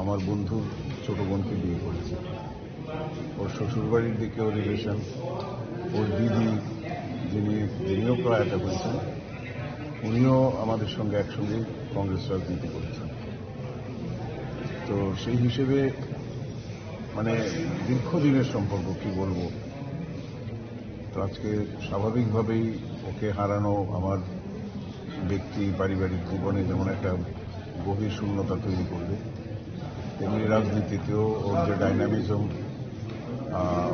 আমার বন্ধুর ছোট বোনকে বিয়ে করেছে। ওর শ্বশুরবাড়ির দিকেও রিলেশন, ওর দিদি যিনিও প্রয়াত হয়েছেন, উনিও আমাদের সঙ্গে একসঙ্গে কংগ্রেস রাজনীতি করেছেন। তো সেই হিসেবে মানে দীর্ঘদিনের সম্পর্ক, কি বলবো। তো আজকে স্বাভাবিকভাবেই ওকে হারানো আমার ব্যক্তি পারিবারিক জীবনে যেমন একটা গভীর শূন্যতা তৈরি করবে, তেমনি রাজনীতিতেও ওর যে ডাইনামিজম,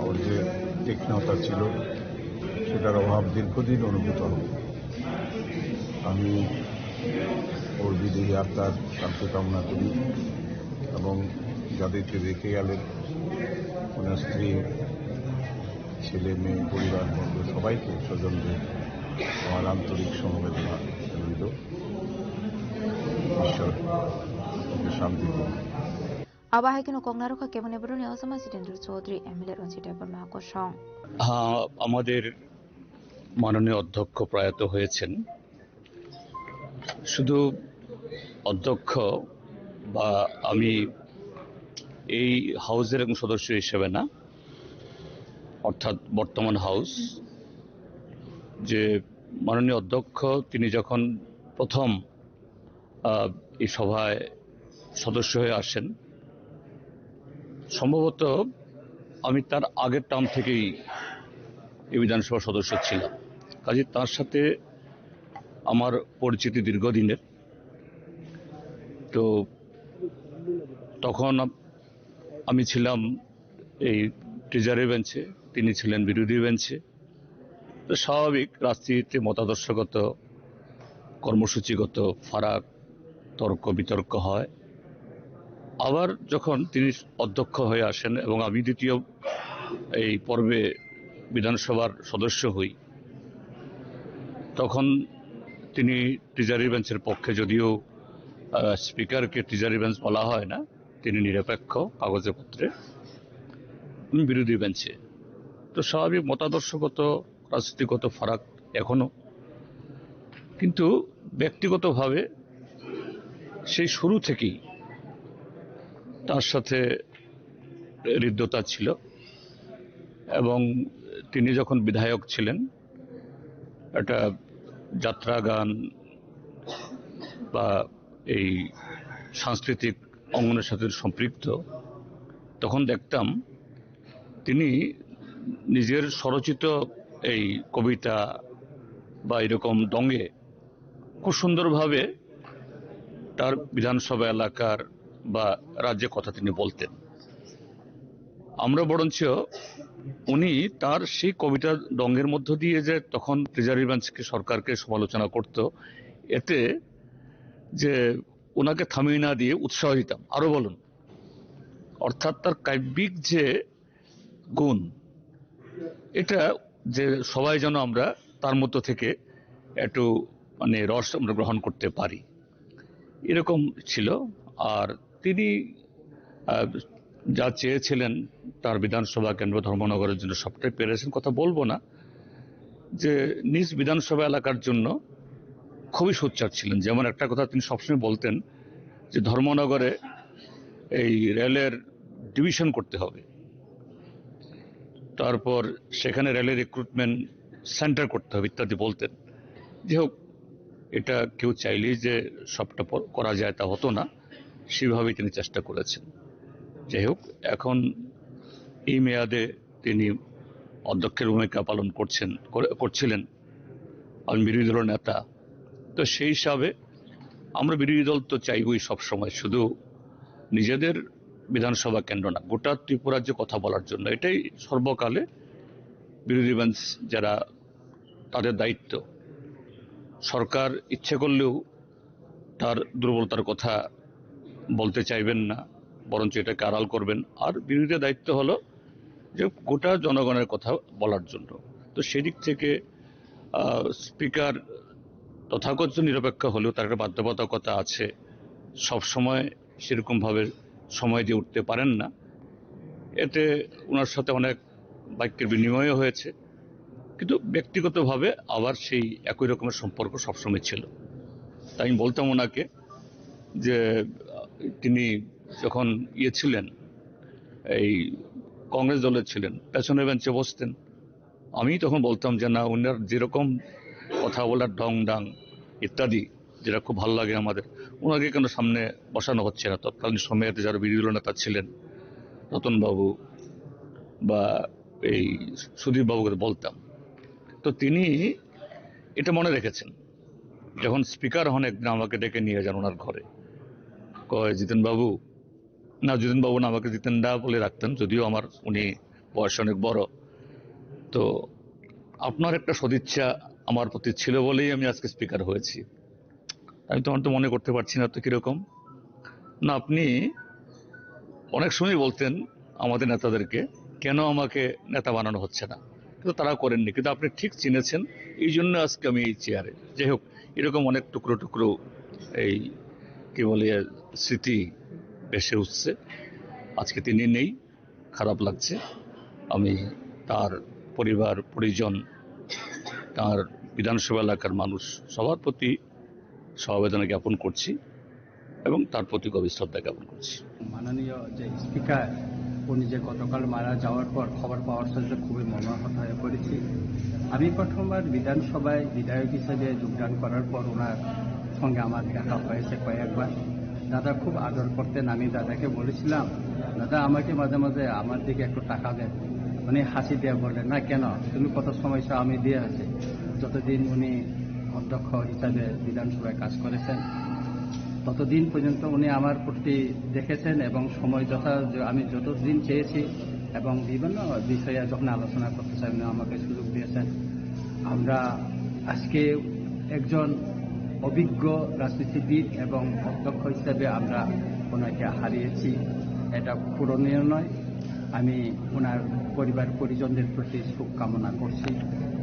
ওর যে তীক্ষ্ণতা ছিল, সেটার অভাব দীর্ঘদিন অনুভূত হবে। আমি ওর বিদেহী আত্মার শান্তি কামনা করি, এবং যাদেরকে রেখে গেলেন, ওনার স্ত্রী, ছেলে মেয়ে, পরিবার বর্গ, সবাইকে, স্বজনদের আমার আন্তরিক সমবেদনা রইল। ঈশ্বর শান্তি দিন। আবাহিকেন কংনারকা কেমনে বরুণী অসমা সিটেন্দ্র চৌধুরী এমএলএ রঞ্জিত মাকসং। আমাদের মাননীয় অধ্যক্ষ প্রয়াত হয়েছেন। শুধু অধ্যক্ষ বা আমি এই হাউসের একজন সদস্য হিসেবে না, অর্থাৎ বর্তমান হাউস যে মাননীয় অধ্যক্ষ, তিনি যখন প্রথম এই সভায় সদস্য হয়ে আসেন, সম্ভবত আমি তার আগের টার্ম থেকেই এই বিধানসভার সদস্য ছিলাম। কাজে তার সাথে আমার পরিচিতি দীর্ঘদিনের। তো তখন আমি ছিলাম এই ট্রেজারি বেঞ্চে, তিনি ছিলেন বিরোধী বেঞ্চে। তো স্বাভাবিক, রাজনীতিতে মতাদর্শগত, কর্মসূচিগত ফারাক, তর্ক বিতর্ক হয়। আবার যখন তিনি অধ্যক্ষ হয়ে আসেন এবং আমি দ্বিতীয় এই পর্বে বিধানসভার সদস্য হই, তখন তিনি ট্রেজারি বেঞ্চের পক্ষে, যদিও স্পিকারকে ট্রেজারি বেঞ্চ বলা হয় না, তিনি নিরপেক্ষ কাগজে পত্রে, বিরোধী বেঞ্চে। তো স্বাভাবিক মতাদর্শগত, রাজনীতিগত ফারাক এখনো, কিন্তু ব্যক্তিগতভাবে সেই শুরু থেকেই তার সাথে হৃদ্যতা ছিল। এবং তিনি যখন বিধায়ক ছিলেন, একটা যাত্রা গান বা এই সাংস্কৃতিক অঙ্গনের সাথে সম্পৃক্ত, তখন দেখতাম তিনি নিজের স্বরচিত এই কবিতা বা এরকম দঙ্গে খুব সুন্দরভাবে তার বিধানসভা এলাকার বা রাজ্যের কথা তিনি বলতেন। আমরা বরঞ্চ উনি তার সেই কবিতা দঙ্গের মধ্য দিয়ে যে তখন ট্রেজারি বেঞ্চকে সরকারকে সমালোচনা করত, এতে যে ওনাকে থামিয়ে না দিয়ে উৎসাহ দিতাম, আরো বলুন। অর্থাৎ তার কাব্যিক যে গুণ, এটা যে সবাই যেন আমরা তার মধ্য থেকে একটু মানে রস আমরা গ্রহণ করতে পারি, এরকম ছিল। আর তিনি যা চেয়েছিলেন তার বিধানসভা কেন্দ্র ধর্মনগরের জন্য সবটাই পেরেছেন, কথা বলবো না। যে নিজ বিধানসভা এলাকার জন্য খুবই সোচ্চার ছিলেন। যেমন একটা কথা তিনি সবসময় বলতেন যে ধর্মনগরে এই রেলের ডিভিশন করতে হবে, তারপর সেখানে রেলের রিক্রুটমেন্ট সেন্টার করতে হবে ইত্যাদি বলতেন। যাই হোক, এটা কেউ চাইলেই যে সবটা করা যায় তা হতো না, সেভাবেই তিনি চেষ্টা করেছেন। যাই হোক, এখন এই মেয়াদে তিনি অধ্যক্ষের ভূমিকা পালন করছিলেন, আমি বিরোধী দলের নেতা, তো সেই হিসাবে আমরা বিরোধী দল তো চাইবই সবসময়, শুধু নিজেদের বিধানসভা কেন্দ্র না, গোটা ত্রিপুরার যে কথা বলার জন্য। এটাই সর্বকালে বিরোধী বেঞ্চ যারা, তাদের দায়িত্ব। সরকার ইচ্ছে করলেও তার দুর্বলতার কথা বলতে চাইবেন না, বরঞ্চ এটাকে আড়াল করবেন। আর বিরোধী দায়িত্ব হলো যে গোটা জনগণের কথা বলার জন্য। তো সেদিক থেকে স্পিকার তথাকথিত নিরপেক্ষ হলেও তার একটা বাধ্যবাধকতা আছে, সবসময় সেরকমভাবে সময় দিয়ে উঠতে পারেন না। এতে ওনার সাথে অনেক বাক্যের বিনিময় হয়েছে, কিন্তু ব্যক্তিগতভাবে আবার সেই একই রকমের সম্পর্ক সবসময় ছিল। তাই আমি বলতাম ওনাকে যে তিনি যখন ছিলেন, এই কংগ্রেস দলের ছিলেন, পেছনের বেঞ্চে বসতেন, আমি তখন বলতাম যে না, উনার যেরকম কথা বলার ঢং ডাং ইত্যাদি যেটা খুব ভালো লাগে আমাদের, ওনাকে কেন সামনে বসানো হচ্ছে না। তৎকালীন সময়েতে যারা বিরোধী দল নেতা ছিলেন, রতনবাবু বা এই সুদীপ বাবুকে বলতাম। তো তিনি এটা মনে রেখেছেন। যখন স্পিকার হন একদিন আমাকে ডেকে নিয়ে যান ওনার ঘরে, কয় জিতেন বাবু, না জিতেন বাবু না, আমাকে জিতেন দা বলে রাখতেন, যদিও আমার উনি বয়স অনেক বড়। তো আপনার একটা সদিচ্ছা আমার প্রতি ছিল বলেই আমি আজকে স্পিকার হয়েছি। আমি তখন তো মনে করতে পারছি না তো কিরকম। না, আপনি অনেক সময় বলতেন আমাদের নেতাদেরকে, কেন আমাকে নেতা বানানো হচ্ছে না, কিন্তু তারা করেননি, কিন্তু আপনি ঠিক চিনেছেন, এই জন্য আজকে আমি এই চেয়ারে। যাই হোক, এরকম অনেক টুকরো টুকরো এই কি বলে স্মৃতি ভেসে উঠছে। আজকে তিনি নেই, খারাপ লাগছে। আমি তার পরিবার পরিজন, তার বিধানসভা এলাকার মানুষ সবার প্রতি সমবেদনা জ্ঞাপন করছি এবং তার প্রতি গভীর শ্রদ্ধা জ্ঞাপন করছি। মাননীয় যে স্পিকার, উনি যে গতকাল মারা যাওয়ার পর খবর পাওয়ার সাথে খুবই মর্মাহত হয়ে পড়েছি। আমি প্রথমবার বিধানসভায় বিধায়ক হিসেবে যোগদান করার পর ওনার সঙ্গে আমার দেখা হয়েছে কয়েকবার। দাদা খুব আদর করতেন। আমি দাদাকে বলেছিলাম, দাদা আমাকে মাঝে মাঝে আমার দিকে একটু টাকা দেন। উনি হাসি দিয়ে বললেন, না কেন, তুমি কত সময় আমি দিয়ে আছি। যতদিন উনি অধ্যক্ষ হিসাবে বিধানসভায় কাজ করেছেন, ততদিন পর্যন্ত উনি আমার প্রতি দেখেছেন এবং সময় আমি যতদিন চেয়েছি এবং বিভিন্ন বিষয়ে যখন আলোচনা করতে চাই উনি আমাকে সুযোগ দিয়েছেন। আমরা আজকে একজন অভিজ্ঞ রাজনীতিবিদ এবং অধ্যক্ষ হিসেবে আমরা ওনাকে হারিয়েছি, এটা পূরণীয় নয়। আমি ওনার পরিবার পরিজনদের প্রতি সুখ কামনা করছি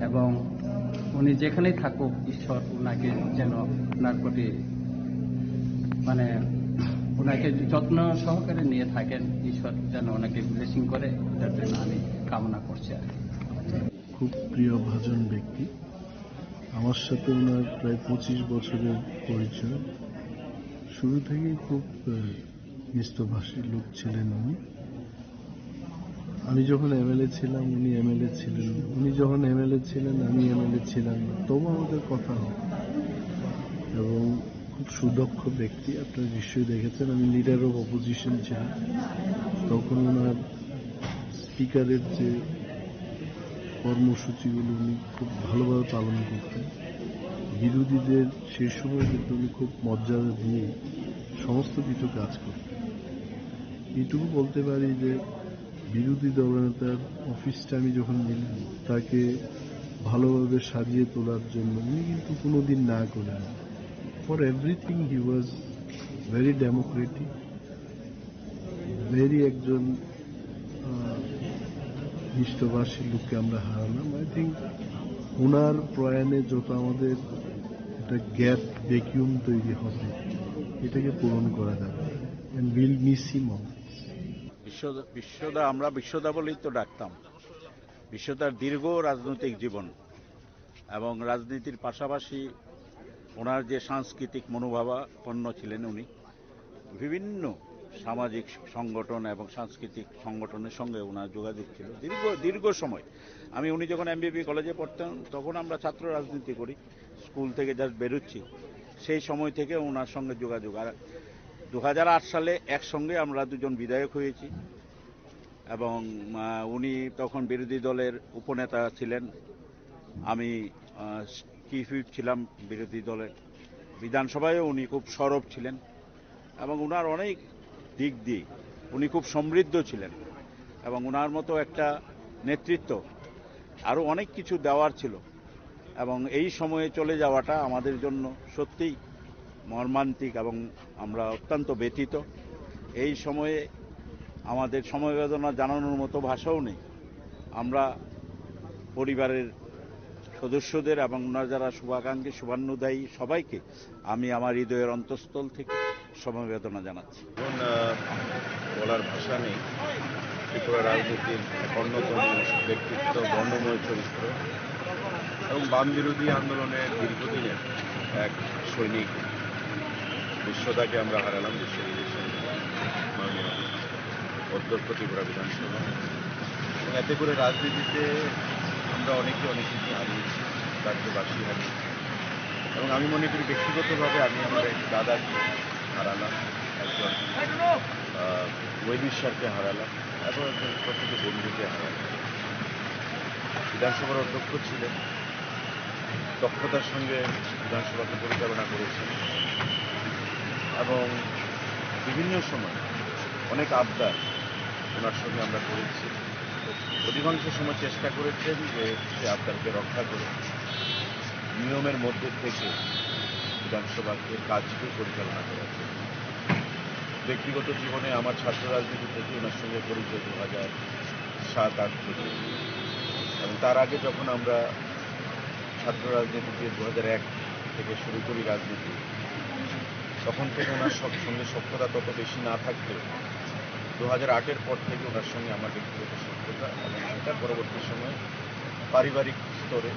এবং উনি যেখানেই থাকুক, ঈশ্বর ওনাকে যেন ওনার প্রতি মানে ওনাকে যত্ন সহকারে নিয়ে থাকেন, ঈশ্বর যেন ওনাকে ব্লেসিং করে, এটার জন্য আমি কামনা করছি। আর খুব প্রিয় ভাজন ব্যক্তি। আমার সাথে ওনার প্রায় 25 বছরের পরিচয়। শুরু থেকেই খুব মিষ্টভাষী লোক ছিলেন উনি। আমি যখন এমএলএ ছিলাম উনি এমএলএ ছিলেন, উনি যখন এমএলএ ছিলেন আমি এমএলএ ছিলাম না, তবু আমাদের কথা হয়। এবং খুব সুদক্ষ ব্যক্তি, আপনারা নিশ্চয়ই দেখেছেন আমি লিডার অফ অপোজিশন ছিলাম, তখন ওনার স্পিকারের যে কর্মসূচিগুলো উনি খুব ভালোভাবে পালন করতেন। বিরোধীদের সেই সময় কিন্তু উনি খুব মর্যাদা দিয়ে সমস্ত কিছু কাজ করতেন। এইটুকু বলতে পারি যে বিরোধী দলনেতার অফিসটা আমি যখন নিলাম তাকে ভালোভাবে সাজিয়ে তোলার জন্য উনি কিন্তু কোনোদিন না করেন। For everything he was very Democratic, very একজন নিষ্ঠভাষী লোককে আমরা হারালাম। আই থিঙ্ক ওনার প্রয়াণে যত আমাদের একটা গ্যাপ ভ্যাকিউম তৈরি হবে এটাকে পূরণ করা যাবে। And will miss him always. বিশ্বদা আমরা বিশ্বদা বলেই তো ডাকতাম। বিশ্বদার দীর্ঘ রাজনৈতিক জীবন এবং রাজনীতির পাশাপাশি ওনার যে সাংস্কৃতিক মনোভাবাপন্ন ছিলেন, উনি বিভিন্ন সামাজিক সংগঠন এবং সাংস্কৃতিক সংগঠনের সঙ্গে ওনার যোগাযোগ ছিল দীর্ঘ সময়। উনি যখন এমবিবি কলেজে পড়তেন তখন আমরা ছাত্র রাজনীতি করি, স্কুল থেকে জাস্ট বেরোচ্ছি, সেই সময় থেকে ওনার সঙ্গে যোগাযোগ। আর 2008 সালে একসঙ্গে আমরা দুজন বিধায়ক হয়েছি এবং উনি তখন বিরোধী দলের উপনেতা ছিলেন, আমি চিফ হুইপ ছিলাম বিরোধী দলের। বিধানসভায়ও উনি খুব সরব ছিলেন এবং ওনার অনেক দিক দিয়ে উনি খুব সমৃদ্ধ ছিলেন এবং ওনার মতো একটা নেতৃত্ব আরও অনেক কিছু দেওয়ার ছিল এবং এই সময়ে চলে যাওয়াটা আমাদের জন্য সত্যিই মর্মান্তিক এবং আমরা অত্যন্ত ব্যথিত। এই সময়ে আমাদের সমবেদনা জানানোর মতো ভাষাও নেই। আমরা পরিবারের সদস্যদের এবং ওনার যারা শুভাকাঙ্ক্ষী শুভান্নুদায়ী সবাইকে আমি আমার হৃদয়ের অন্তঃস্থল থেকে সমবেদনা জানাচ্ছি। এখন বলার ভাষা নেই। ত্রিপুরা রাজনীতির অন্যতম ব্যক্তিত্ব, বর্ণময় চরিত্র এবং বাম বিরোধী আন্দোলনের দীর্ঘদিনের এক সৈনিক বিশ্বদাকে আমরা হারালাম। বিশ্ববিদ্যালয় মাননীয় অধ্যক্ষ ত্রিপুরা বিধানসভা, এবং এতে করে রাজনীতিতে আমরা অনেকে অনেক কিছু হারিয়েছি, রাজ্যবাসী হারিয়েছি। এবং আমি মনে করি ব্যক্তিগতভাবে আমি আমার এক দাদাকে হারালাম, একজন ওয়েবিশ্বরকে হারালাম এবং একজন প্রকৃত বন্ধুকে হারালাম। বিধানসভার অধ্যক্ষ ছিলেন, দক্ষতার সঙ্গে বিধানসভাকে পরিচালনা করেছেন এবং বিভিন্ন সময় অনেক আবদার ওনার সঙ্গে আমরা করেছি। অধিকাংশ সময় চেষ্টা করেছেন যে সে আবদারকে রক্ষা করে নিয়মের মধ্যে থেকে বিধানসভাকে কাজকে পরিচালনা করার জন্য। ব্যক্তিগত জীবনে আমার ছাত্র রাজনীতি থেকে ওনার সঙ্গে পরিচয় 2007-08 থেকে, এবং তার আগে যখন আমরা ছাত্র রাজনীতিতে 2001 থেকে শুরু করি রাজনীতি, তখন থেকে ওনার সঙ্গে সখ্যতা তত বেশি না থাকলেও 2008-এর পর থেকে ওনার সঙ্গে আমার ব্যক্তিগত সখ্যতা এবং সেটা পরবর্তী সময়ে পারিবারিক স্তরে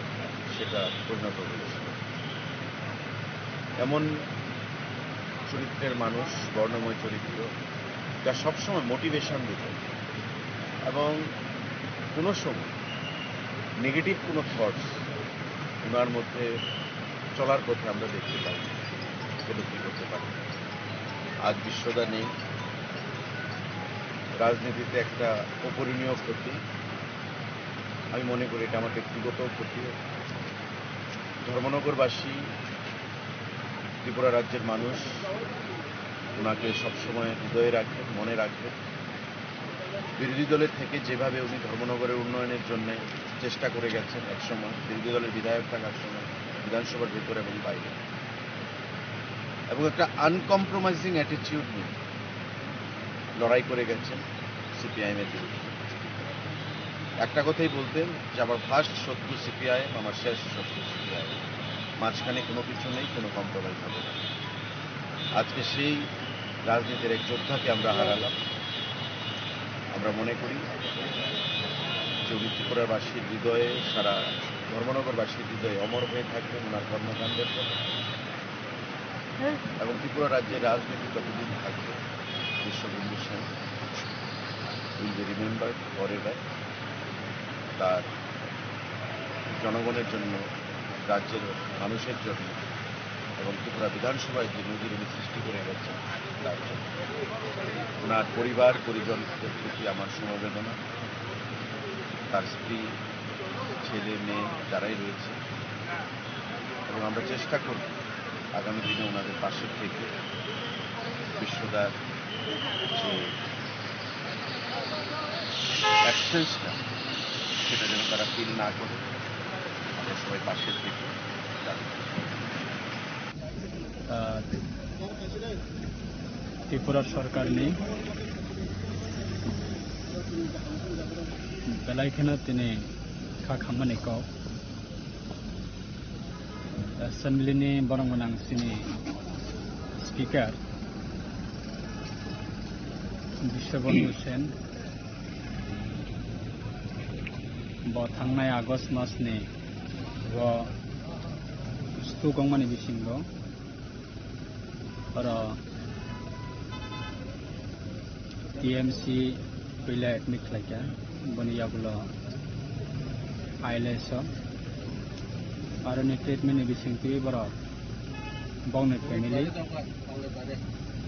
সেটা পরিণত হয়েছে। এমন চরিত্রের মানুষ, বর্ণময় চরিত্র, যা সবসময় মোটিভেশন দিত এবং কোনো সময় নেগেটিভ কোনো থটস ওনার মধ্যে চলার পথে আমরা দেখতে পাই, উপলব্ধি করতে পারি। আজ বিশ্বদা নেই, রাজনীতিতে একটা অপরিণীয় ক্ষতি। আমি মনে করি এটা আমার ব্যক্তিগত ক্ষতি। ধর্মনগরবাসী, ত্রিপুরা রাজ্যের মানুষ ওনাকে সবসময় হৃদয়ে রাখবেন, মনে রাখবেন। বিরোধী দলের থেকে যেভাবে উনি ধর্মনগরের উন্নয়নের জন্য চেষ্টা করে গেছেন, একসময় বিরোধী দলের বিধায়ক থাকার সময় বিধানসভার ভেতরে এবং বাইরে, এবং একটা আনকম্প্রোমাইজিং অ্যাটিটিউড নিয়ে লড়াই করে গেছেন সিপিআইএমের বিরুদ্ধে। একটা কথাই বলতেন যে আমার ফার্স্ট শত্রু সিপিআইএম, আমার শেষ শত্রু সিপিআইএম, মাঝখানে কোনো কিছু নেই, কোনো কম্প্রোমাইজ হবে না। আজকে সেই রাজনীতির এক যোদ্ধাকে আমরা হারালাম। আমরা মনে করি যে উনি ত্রিপুরাবাসীর হৃদয়ে, সারা ধর্মনগরবাসীর হৃদয়ে অমর হয়ে থাকবেন ওনার কর্মকাণ্ডের ফলে, এবং ত্রিপুরা রাজ্যের রাজনীতি যতদিন থাকবে Bishwabandhu Sen will be remembered forever. তার জনগণের জন্য, রাজ্যের মানুষের জন্য এবং ত্রিপুরা বিধানসভায় যে নজির উনি সৃষ্টি করে গেছেন তার জন্য। ওনার পরিবার পরিজনদের প্রতি আমার সমবেদনা, তার স্ত্রী, ছেলে মেয়ে যারাই রয়েছে, এবং আমরা চেষ্টা করব আগামী দিনে ওনাদের পাশে থেকে বিশ্বদার যে অ্যাবসেন্সটা সেটা যেন তারা ফিল না করে আমরা সবাই পাশে থেকে ত্রিপুরার সরকার নেই বেলাইখানা তিনি खा खामानि को एसेम्बलिनि बरं गोनांसिनि स्पिकार बिश्वबन्धु सेन थांनाय आगस्ट मासनि स्तु गंमानि बिसिंगो और टीएमसी पहले एडमिट खालायखा बनि यागुलो आइलेस और ट्रिटमेंट बिसिंग बर बावने फैमिली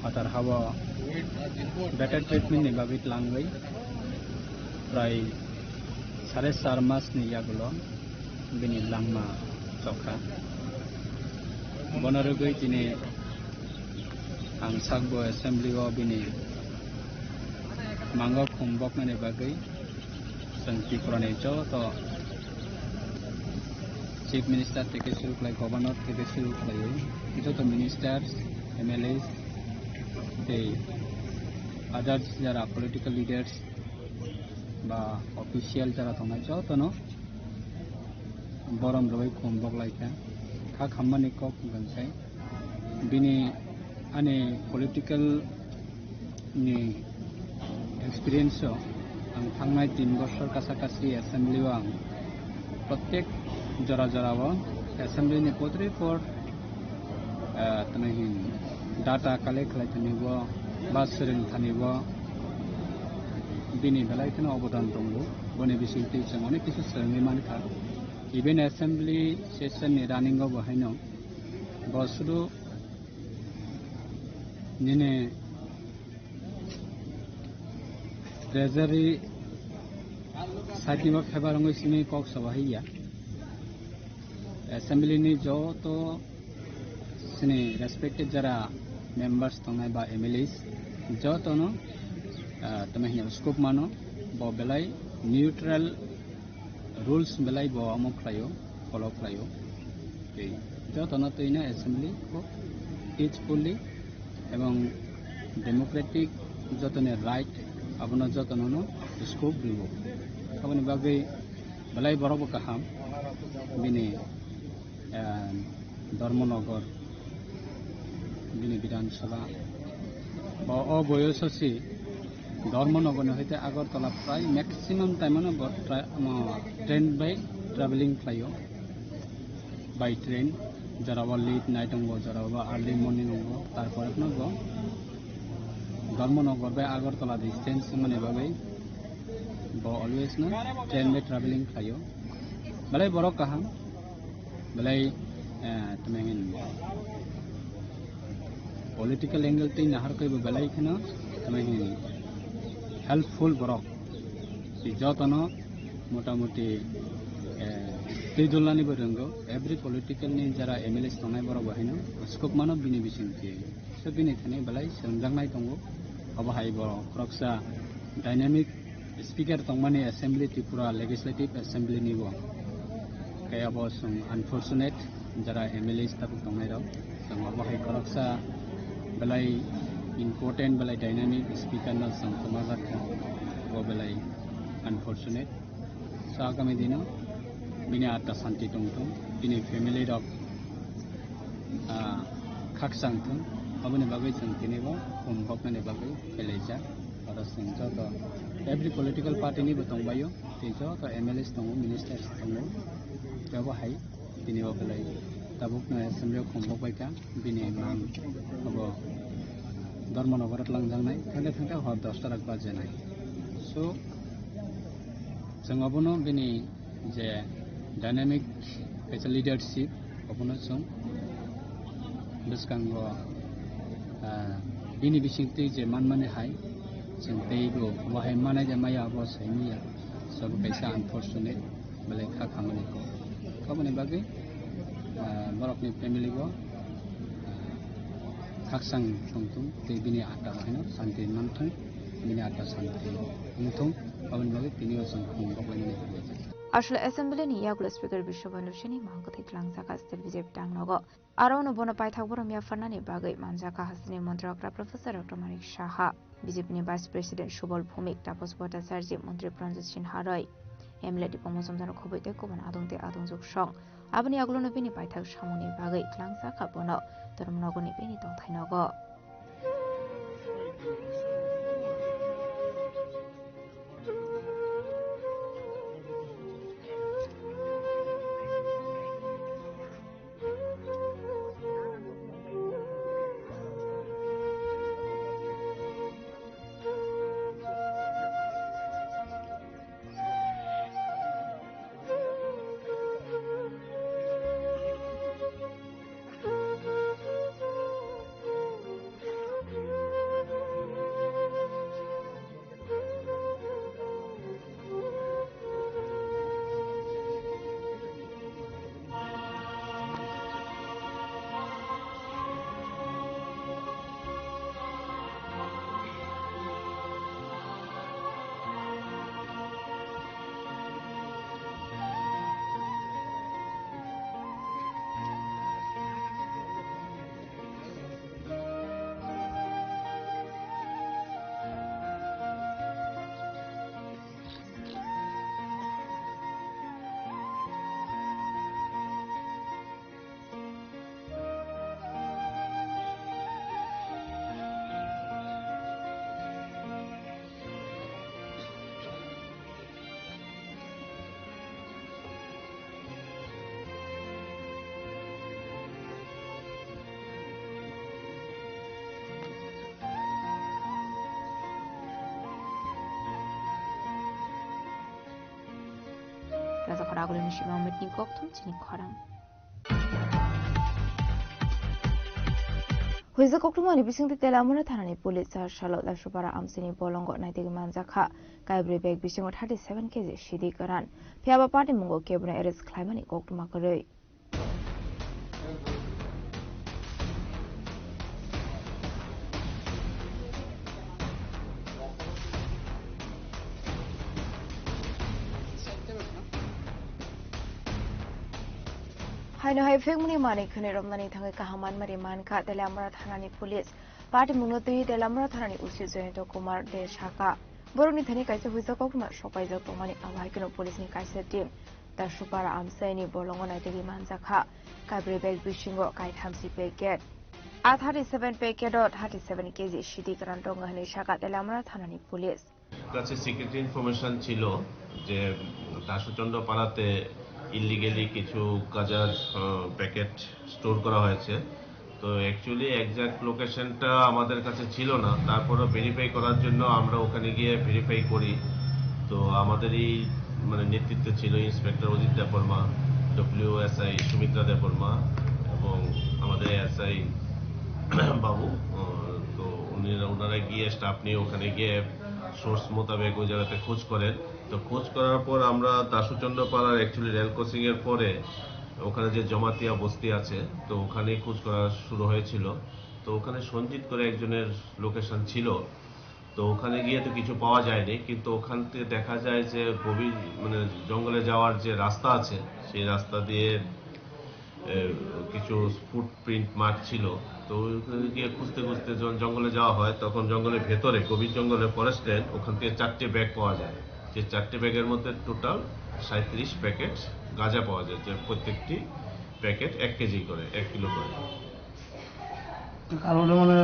आधार हावा बेटर ट्रिटमेंट बाबी लांगई प्राय 4.5 मास यागुलो बिनि लांमा चौखा बनरगई दिने आं सागबो एसेम्बली बिनि मांगो खुंबकनानि बागै जों त्रिपुरानि तो चीफ मिनिस्टर থেকে শুরু করে গভর্নর থেকে শুরু করে যত মিনিস্টার্স এমএলএস এই আদার্স যারা পলিটিক্যাল লিডার্স বা অফিসিয়াল যারা থানায় যত ন বরম রই খুম বগলাইকা খা খামানি কক গনসাই বিনি আনে পলিটিক্যাল नि एक्सपीरियंस आं थांनाय 3 বছর কাছাকাছি एसेम्बलियाव आं प्रत्येक जरा जराव एसेम्बली पोत्री पर डाटा कालेक्ट खालामनांगौ बा सोलोंथानिबो बिनि बेलायखौनो अबदान दङ बने बिसिंथि जों अनेक किसु सोलोंनो मानखा इभेन एसेम्बली सेसननि रानिंआव बहायनो बसुदु निने ट्रेजरी साइटिबो फेबारंगै सिनि कक सबाहिया एसेम्बली नि जो तो सिने रेस्पेक्टेड जरा मेंबर्स तंगाय बा एमएलएस जो तो नो तमे हिया स्कोप मानो बो बेलाय न्यूट्रल रूल्स बेलाय बो अमो खायो फॉलो खायो ते जो तो नो तैना एसेम्बली को पीसफुली एवं डेमोक्रेटिक जतने राइट अपना जतन नो स्कोप दिबो खामानि बागै बेलाय बरबो काहाम बिनि धर्मनगर बिनि विधानसभा बयससी धर्मनगर हईते आगरतला प्राय maximum time train by travelling फ्लाइयो बाय ट्रेन जराबा लेट नाइट दंगो जराबा आर्ली मर्निंग दंगो तारपर दंगो धर्मनगर बाय आगरतला डिस्टेंस माने बागै अलवेज न ट्रेन बाय ट्रेवलिंग फ्लाइयो बेलाय बर काहाम बेलाय तमेंगन पॉलिटिकल एंगल ते नाहर कइबो बेलाय खनो तमेंगन हेल्पफुल बरक जतन मोटामुटी दैदुलनानि बरंगो एवरी पॉलिटिकल नि जरा एमएलएस तंगाय बर बहायनो स्कोप मानो बिनि बिसिंथि सो बिनि थाने बेलाय सोंजांनाय दंगो अबहाय बर क्रक्सा डायनामिक स्पीकर तंगमानि एसेम्बली त्रिपुरा लेजिस्लेटिव एसेम्बली निबो कयाबो सं अनफॉर्चुनेट जरा एमएलए स्टाफ तंगाय राव सं अबहाय क्रक्सा बेलाय इम्पोर्टेंट बेलाय डायनामिक स्पीकर न सं समाजात वो बेलाय अनफॉर्चुनेट सो आगामी दिनो बिनि आत्मा शांति दंथों बिनि फैमिली रक खाकसांथों अबनि बागै जों दिनैबो हमबकनानि बागै फैलायजा आरो जों जत एवरी पॉलिटिकल पार्टी नि दंबायो ते जत एमएलएस दङ मिनिस्टार्स दङ बेवहाय दिनैबो बेलाय दाबुकना एसेम्बलियाव हमबकबायका बिनि मान अब धर्मनगराव लांजांनाय थांथे थांथे हर 10टा राग बाजेनाय सो जों अबनो बिनि जे डायनामिक एज लीडरशिप अबनो जों बिसकांगो बिनि बिसिंथि जे मानमाने हाय जों तेगो वहाय माने जे माया बस हैमिया सब कैसा अनफॉर्चुनेट बेले खा खामानिखौ खामानि बागै borokni family go kaksang songtung tei bini atta bahino santi manthung bini atta santi muthung abani bagi tinio songtung boklani আসলে অ্যাসেম্বলিনি ইয়াগুলো স্পিকার বিশ্ববন্ধুসেনি মাহকথি ক্লাংজাকা স্টেট বিজেপি টাংনগো আরও নবন পাইথাকবর মিয়া ফান্নানি বাগৈ মানজাকা Hasini মন্ত্রকরা professor doctor Manik Saha বিজেপিনি vice president Subal Bhowmik Tapas Bhattacharya মন্ত্রী প্রঞ্জিত সিনহা রয় এমএলএ দীপক মজুমদার খবৈতে কুমন আদংতে আদংজুক সং আবনি আগুলো বিনি পাইথাক সামনি বাগৈ ক্লাংজাকা বন ধর্মনগরনি বিনি দংথাইনগো Raza Khoragul ni Shima Mitni Goktum Chini Khorang. Huiza Koktumani Bising the Telamuna Tanani Pulit Charlotte Lashupara Amsini Bolongo Nighting Manzaka, Kaibri Beg Bishing 37 kg Shidi Karan, Piaba Party Mungo Kebuna Eris Climani Koktumakare. Haino hai fegmuni mani khune romnani thangai kahaman mari manka Telamura Thanani Police Party Munoti Telamura Thanani Usi Joyento Kumar De Shaka Boroni Thani Kaisa Huiza Kokuma Shopaija Tomani Awakino Police ni Kaisa team Dashupara Amsaini Bolongo Naitegi Manzaka Kabri Beg Bishingo Kai Thamsi Packet A 37 packet or 37 kg Shidi Karantonga Hani Shaka Telamura Thanani Police কাছে secret information ছিল যে দাসচন্দ্র পাড়াতে illegally কিছু গাঁজার packet store করা হয়েছে তো actually exact লোকেশনটা আমাদের কাছে ছিল না তারপরও ভেরিফাই করার জন্য আমরা ওখানে গিয়ে ভেরিফাই করি তো আমাদেরই মানে নেতৃত্বে ছিল ইন্সপেক্টর অজিত দেববর্মা ডব্লিউএসআই সুমিত্রা দেববর্মা এবং আমাদের এসআই বাবু তো ওনারা গিয়ে স্টাফ নিয়ে ওখানে গিয়ে সোর্স মোতাবেক ওই জায়গাতে খোঁজ করেন তো খোঁজ করার পর আমরা দাসচন্দ্র পাড়ার অ্যাকচুয়ালি রেল ক্রসিং এর পরে ওখানে যে জমাতিয়া বস্তি আছে তো ওখানে খোঁজ করা শুরু হয়েছিল তো ওখানে সঞ্জিত করে একজনের লোকেশন ছিল তো ওখানে গিয়ে তো কিছু পাওয়া যায়নি কিন্তু ওখান থেকে দেখা যায় যে গভীর মানে জঙ্গলে যাওয়ার যে রাস্তা আছে সেই রাস্তা দিয়ে কিছু ফুটপ্রিন্ট মার্ক ছিল তো ওখানে গিয়ে খুঁজতে খুঁজতে যখন জঙ্গলে যাওয়া হয় তখন জঙ্গলের ভেতরে গভীর জঙ্গলে ফরেস্ট ল্যান্ড ওখান থেকে 4টে ব্যাগ পাওয়া যায় যে 4টে ব্যাগের মধ্যে টোটাল 37 প্যাকেট গাঁজা পাওয়া যায় যে প্রত্যেকটি প্যাকেট 1 কেজি করে 1 কিলো করে কারণ মানে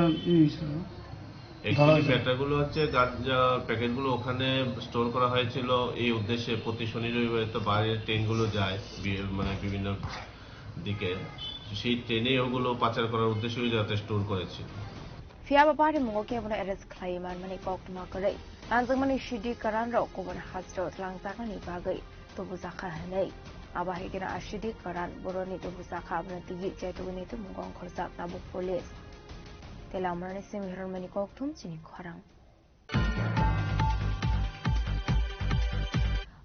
অ্যাকচুয়ালি ব্যাটাগুলো হচ্ছে গাঁজা প্যাকেটগুলো ওখানে স্টোর করা হয়েছিল এই উদ্দেশ্যে প্রতি শনি রবিবারে তো বাইরের ট্রেনগুলো যায় মানে বিভিন্ন দিকে সেই ট্রেনে ওগুলো পাচার করার উদ্দেশ্যে যাতে স্টোর করেছে Fiaba Party Mungo Kebuna Eris Klaiman Mani Koktumakare Anzamani Shidi Karan Ro Kuban Hasdo Langzakani Bagai Tobuzaka Hanei Abahigina Ashidi Karan Boroni Tobuzaka Abnati Jetugani to Mungong Korzak Nabu Police Telamani Simhiran Mani Koktum Chini Korang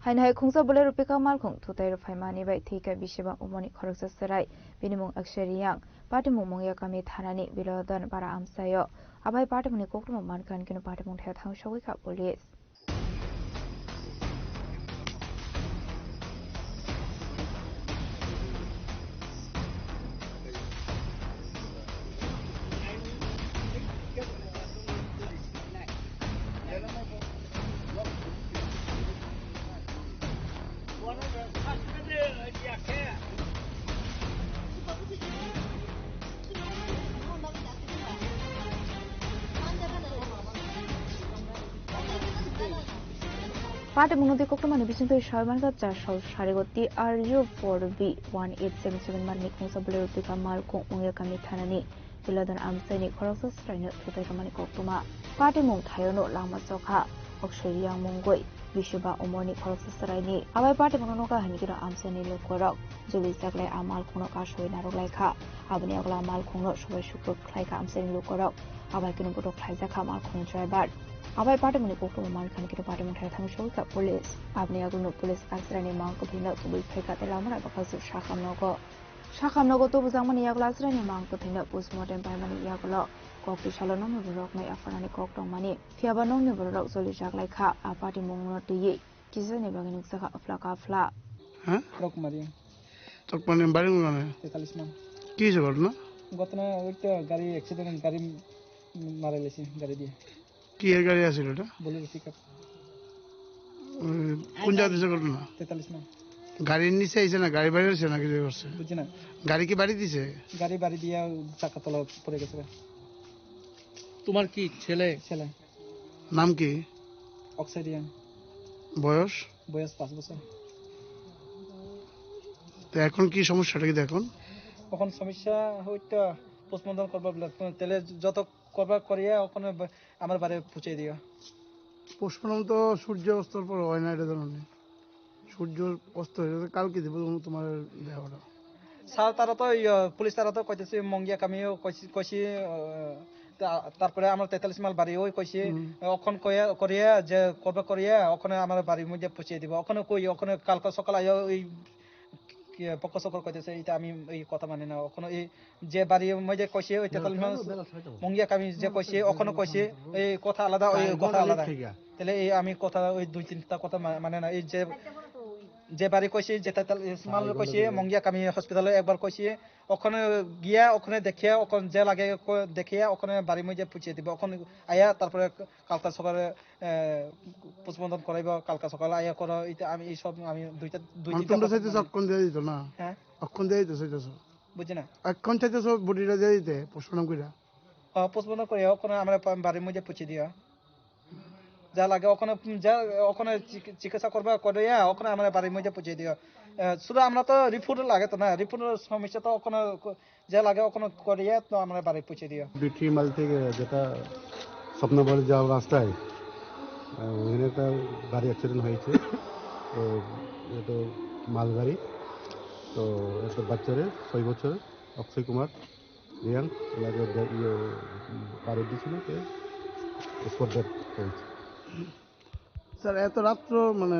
Hainai khungsa bole rupika malkhung thutai ro phaimani bai thika biseba umoni khoroksa sarai binimung akshariang patimung mongya kami thanani bilodan para amsayo abai patimuni kokrum mankan kinu patimung thya thang shogoi kha police Pada mengundi koktomani bisintoi sharmanka chashau sharigoti RU4B 1877 marni khungsa bole rupika malkhung mongya kami thanani biladan amsaini khoroksa straina thutai kamani koktoma pada mong thayono lama chokha okshoriyang mongoi bishuba umoni khoroksa straini abai pada mononoka hanikira amsaini lokorok juli saklai amal khungno kashoi narok laikha abani agla amal khungno shobai shukro khlaika amsaini lokorok abai kinu botok khlaija kha amal khung driver abai pada muni kokto man khan kinu pada mung thang shoi ka police abni agunu police asrani mang ko thina tubil pheka te lamara ba khasu shakhamnogo to bujangmani yagla asrani mang ko thina postmortem pai mani yaglo kokti shalano no rok mai afanani kokto mani fiaba nong ne borok zoli jaglai kha apati mung no tiyi kisene bagani saka afla হ্যাঁ rock মারি চক মানে বাড়ি মানে 43 মান কি হয়েছে ঘটনা ঘটনা ওইটা গাড়ি অ্যাক্সিডেন্ট গাড়ি মারা গেছে গাড়ি দিয়ে কি এর গাড়ি আছিল এটা বোলেরো পিকআপ কোন জায়গাতে ঘটনা 43 মান গাড়ির নিচে আইছে না গাড়ি বাইরে আছে না কি করছে বুঝছি না গাড়ি কি বাড়ি দিছে গাড়ি বাড়ি দিয়া চাকা তলা পড়ে গেছে তোমার কি ছেলে ছেলে নাম কি অক্সাইডিয়ান বয়স 5 বছর তো এখন কি সমস্যাটা কি দেখুন এখন সমস্যা হইতো পোস্টমর্টম করবা তেলে যত করবা করিয়া ওখানে আমার বাড়ি পৌঁছে দিও পোস্টমর্টম তো সূর্য অস্তর পর হয় না এটা জানো সূর্য অস্ত হয়ে কালকে দেবো তোমার দেওয়াটা স্যার তারা তো পুলিশ তারা তো কইতেছে মঙ্গিয়া কামিও কইছি তারপরে আমার 43 মাইল বাড়ি ওই কইছি ওখান করিয়া যে করবা করিয়া ওখানে আমার বাড়ির মধ্যে পৌঁছে দিব ওখানে কই ওখানে কালকে সকালে ওই পক্ষ সকল কইতেছে এটা আমি এই কথা মানি না ওখানে এই যে বাড়ির মধ্যে কইছে ওই 43 মাইল মঙ্গিয়া কামি যে কইছে ওখানে কইছে এই কথা আলাদা ওই কথা আলাদা তাহলে এই আমি কথা ওই দুই তিনটা কথা মানে না এই যে বাড়ি কইছে যে 43 মাইল কইছে মঙ্গিয়া কামি হসপিটালে একবার কইছে ওখানে গিয়া ওখানে দেখিয়া ওখানে যে লাগে দেখিয়া ওখানে বাড়ির মধ্যে পৌঁছে দিব ওখানে আয়া তারপরে কালকা সকালে পোস্টমর্টম করাইব কালকা সকালে আয়া করো এটা আমি এই সব আমি দুই তিনটা চাইতে অক্ষণ দিয়ে দিত না হ্যাঁ অক্ষণ দিয়ে দিত চাইতেছ বুঝছি না অক্ষণ চাইতে সব বডিটা দিয়ে দিতে পোস্টমর্টম কইরা পোস্টমর্টম করে ওখানে আমরা বাড়ির মধ্যে পৌঁছে দিয়া যা লাগে ওখানে চিকিৎসা করবা করিয়া ওখানে আমরা বাড়ির মধ্যে পৌঁছে দিও শুধু আমরা তো রিপোর্ট লাগে তো না রিপোর্টের সমস্যা তো ওখানে যা লাগে ওখানে করিয়া তো আমরা বাড়ি পৌঁছে দিও বিটি মাল থেকে যেটা স্বপ্নবাড়ি যাওয়ার রাস্তায় ওখানে একটা গাড়ি অ্যাক্সিডেন্ট হয়েছে তো এটা মালগাড়ি তো একটা বাচ্চারে 6 বছরের অক্ষয় কুমার রিয়ান এলাকে বাড়ি দিয়েছিল স্পট ডেথ হয়েছে স্যার এত রাত্র মানে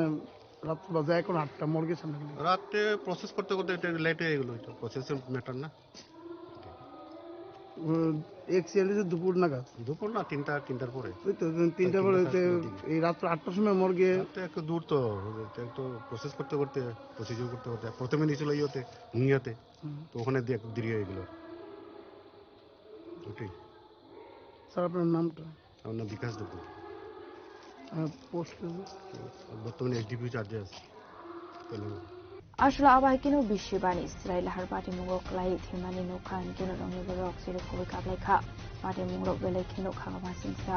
রাত্র বাজে এখন 8টা মর্গে সামনে রাতে প্রসেস করতে করতে একটু লেট হয়ে গেল এটা প্রসেসের ম্যাটার না এক্সিডেন্ট দুপুর নাগাদ দুপুর না তিনটার পরে ওই তো 3টার পরে এই রাত্র 8টার সময় মর্গে একটু দূর তো একটু প্রসেস করতে করতে প্রসিডিউর করতে করতে প্রথমে নিয়েছিল ইয়েতে মুঙ্গিয়াতে তো ওখানে দেরি হয়ে গেল ওটাই স্যার আপনার নামটা আমার নাম বিকাশ দুপুর পোস্ট বর্তমানে এসডিপি চার্জে আছে আসলে আবাই কিনো বিশ্ববাণী ইসরায়েল লাহার পার্টি মুঙ্গক লাই থিমানি নৌখান কিনো রঙে বরক সিরে কবি কাবলাইখা পার্টি মুঙ্গক বেলে কিনো খাগামা সিংসা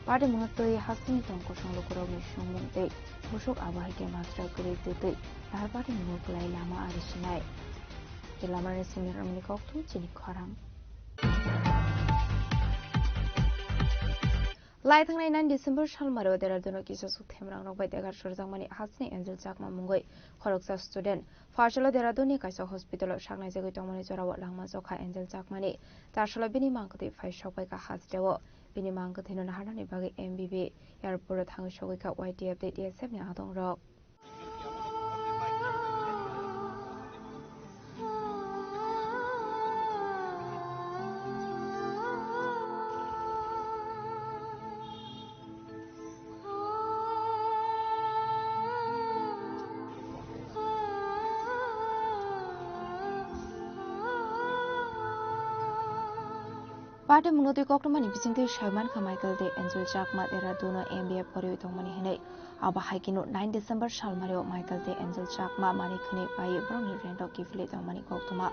পার্টি মুঙ্গতই হাসিনি টঙ্ক সংলকরক মিশন মুঙ্গতে বসক আবাহিকে মাস্টার করে দিতে লাহার পার্টি মুঙ্গক লাই লামা আরিসিনাই লামারে সিনিয়র আমনি কক্তু চিনি খরাং Lai thangnai 9 December salmaro deradono kiso suthemrang nok bai degar sorjangmani hasni angel chakma mungoi khoroksa student farshala deradoni kaisa hospital sagnai jagoi tongmani jorawa langma jokha angel chakmani tarshala bini mangkati phai sokbai ka hasdewo bini mangkati no nahanani bagi MBB airport thang sogoi ka YTF DSF ni adong rok Aparte menurut koktomani bisinti Shaiman ka Michael de Angel Chakma era dono MBA pori tongmani hene aba haikino 9 December salmario Michael de Angel Chakma mani khne pai broni rento kifle tongmani koktoma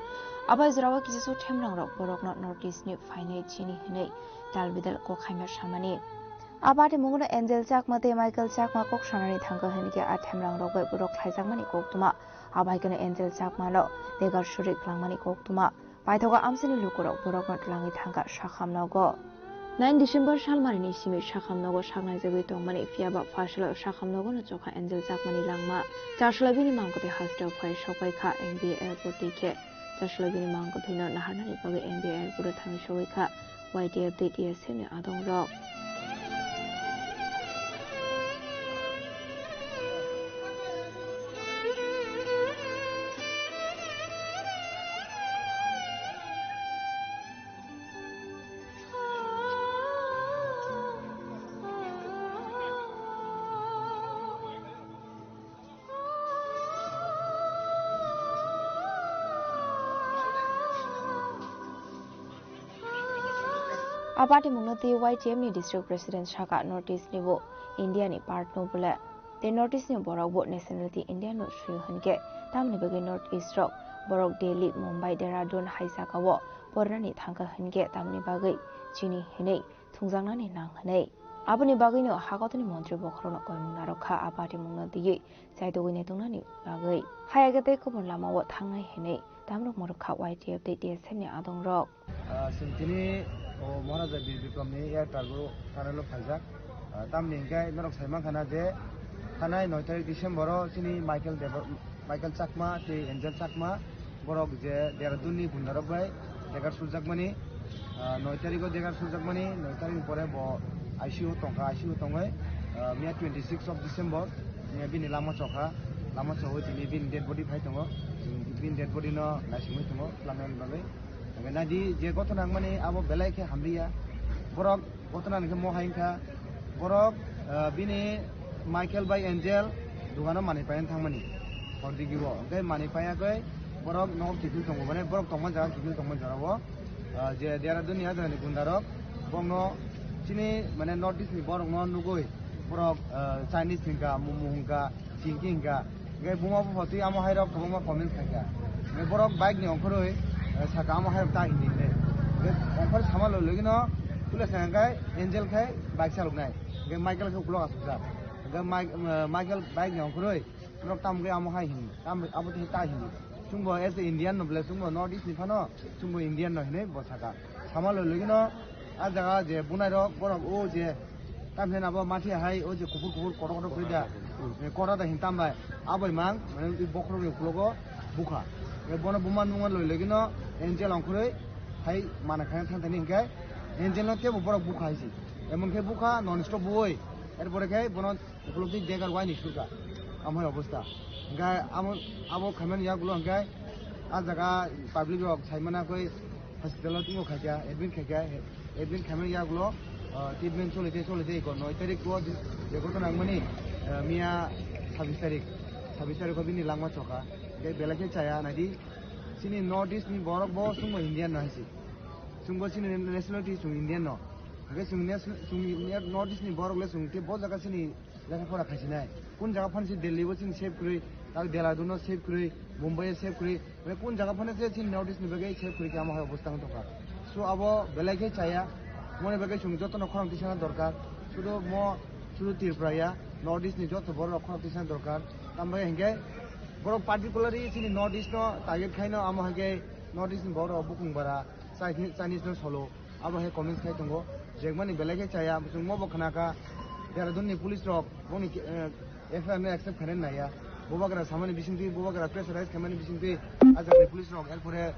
aba jrawa kisu themrang rok borokno notice ni fainai chini hene dalbidal ko khaima samani Aparte menurut Angel Chakma de Michael Chakma kok sanani thangka hene ke athemrang rok bai borok thaijangmani koktoma aba haikino Angel Chakma lo degar shurik langmani koktoma Paithoga amsini lukurok borokno tlangi thangka sakhamnogo 9 December salmarini simi sakhamnogo saknai jagoi tongmani fiaba fasalo sakhamnogo no chokha Angel Chakmani langma charslabini mangkote hasteo phai sokaikha MBA airport dike charslabini mangkote no naharnani bagi MBA airport thangi sokaikha YTF DTS ni adongrok Aparte menurut YTM ni District President Shaka notice ni bo India ni part no bole the notice ni borok bo nationality India no shri hanke tamni bagi North East rock borok Delhi Mumbai Dehradun haisaka wo borna ni thangka hanke tamni bagi chini hene thungjangna ni nang hene aboni bagi no hagotni mantri bokhrono koimung narokha aparte menurut ye saidogoi ne tungna ni bagi hayagate kobon lama wo thangnai hene tamrok morokha YTF DTS ni adong rok sentini Maharaja Bir Bikramni Air Cargo Kanalo Fajak Tam Ningkai Norok Saimang Khana Je Khanai 9 tarik December sini Michael Chakma te Angel Chakma borok je Dehradunni Bundarok bai Degar Surjakmani 9 tarik Degar Surjakmani 9 tarik pore bo ICU tongai Mia 26 of December Mia bini lama chokha tini bin dead body phai tongo bin dead body no nasingoi tongo plamen bagai Nadi je gotona mani abo belai ke hamriya borok gotona ke mohainka borok bini Michael by Angel dugano mani payan thangmani hordigiwo gai mani paya gai borok no kifil tongo bane borok tongman jaga kifil tongman jarawo je Dehradun ya jani gundarok bongno chini mane notice ni borok no nugoi borok Chinese hingka mumu hingka chinki hingka gai buma photi amo hairok thongma comment thaka gai borok bike ni ongkhoroi Saka amo hai ta hindi ne. Ongkar sama lo lagi no. Tula sangai Angel kai bike saluk nai. Gai Michael ke pulau asuksa. Gai Michael bike ni ongkoroi. Nok tam gai amo hai hindi. Tam abo tu ta hindi. Sungbo as a Indian no bela sungbo North East ni fano. Sungbo Indian no hine bo saka. Sama lo lagi no. Ajaga je bunai rok borok o je. Tam hen abo mati hai o je kupur kodo frida. Kodo da hintam bai. Abo mang. Mana bokro ni pulau buka. Bono buman lo lagi no. Angel ongkoroi hai mana khayan thantani hingkai Angel no ke borok buka haisi emon ke buka non stop boi erpore kai bono uplobdi degar wai ni suka amhoi obostha hingkai amo khamen yagulo hingkai a jaga public rok saimana koi hospital tingo khaja admit khamen yagulo treatment cholite ko 9 tarik ko je gotona mani mia 26 tarik ko bini langma choka gai belake chaya nadi sini North East ni borok bo sungbo Indian no hisi sungbo sini nationality sung Indian no ge sung North East ni borok le sung te bo jaga sini jaga pora khasinai kun jaga phansi Delhi bo sini save kuri tak Dehradun no save kuri Mumbai save kuri me kun jaga phane se sini North East ni bage save kuri kama hai obostha toka so abo belake chaya mone bage sung joto no khorang tisana dorkar শুধু Tripura North East ni joto borok khorang tisana dorkar tambai henge borok particularly sini North East no target khaino amo hage North East ni borok bukung bara Chinese no solo abo he comments khai tongo jegmani belage chaya sung mo bokhana ka Dehradun ni police rok boni FIR ne accept khane naya bobagra samani bisingti bobagra pressurize khamani bisingti aja police rok erpore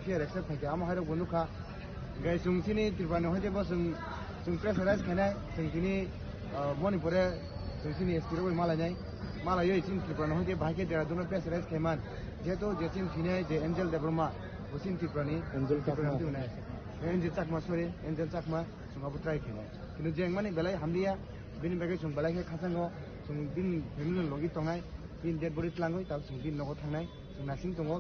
FIR accept khai amo hairo bonukha gai sung sini Tripura no hoje bo sung pressurize khane sung sini moni pore sung sini espiro malai nai malah yo isin Tripura no hoje bahake Dehradun pressurize kheman jeto jesin sine je Angel Debroma usin Tripura ni Angel Chakma sungabu try khine kintu jengmani belai hamdia bini bage sung belai khe khasango sung bin family logi tongai bin dead body tlangoi ta sung bin nogo thangnai sung nasing tongo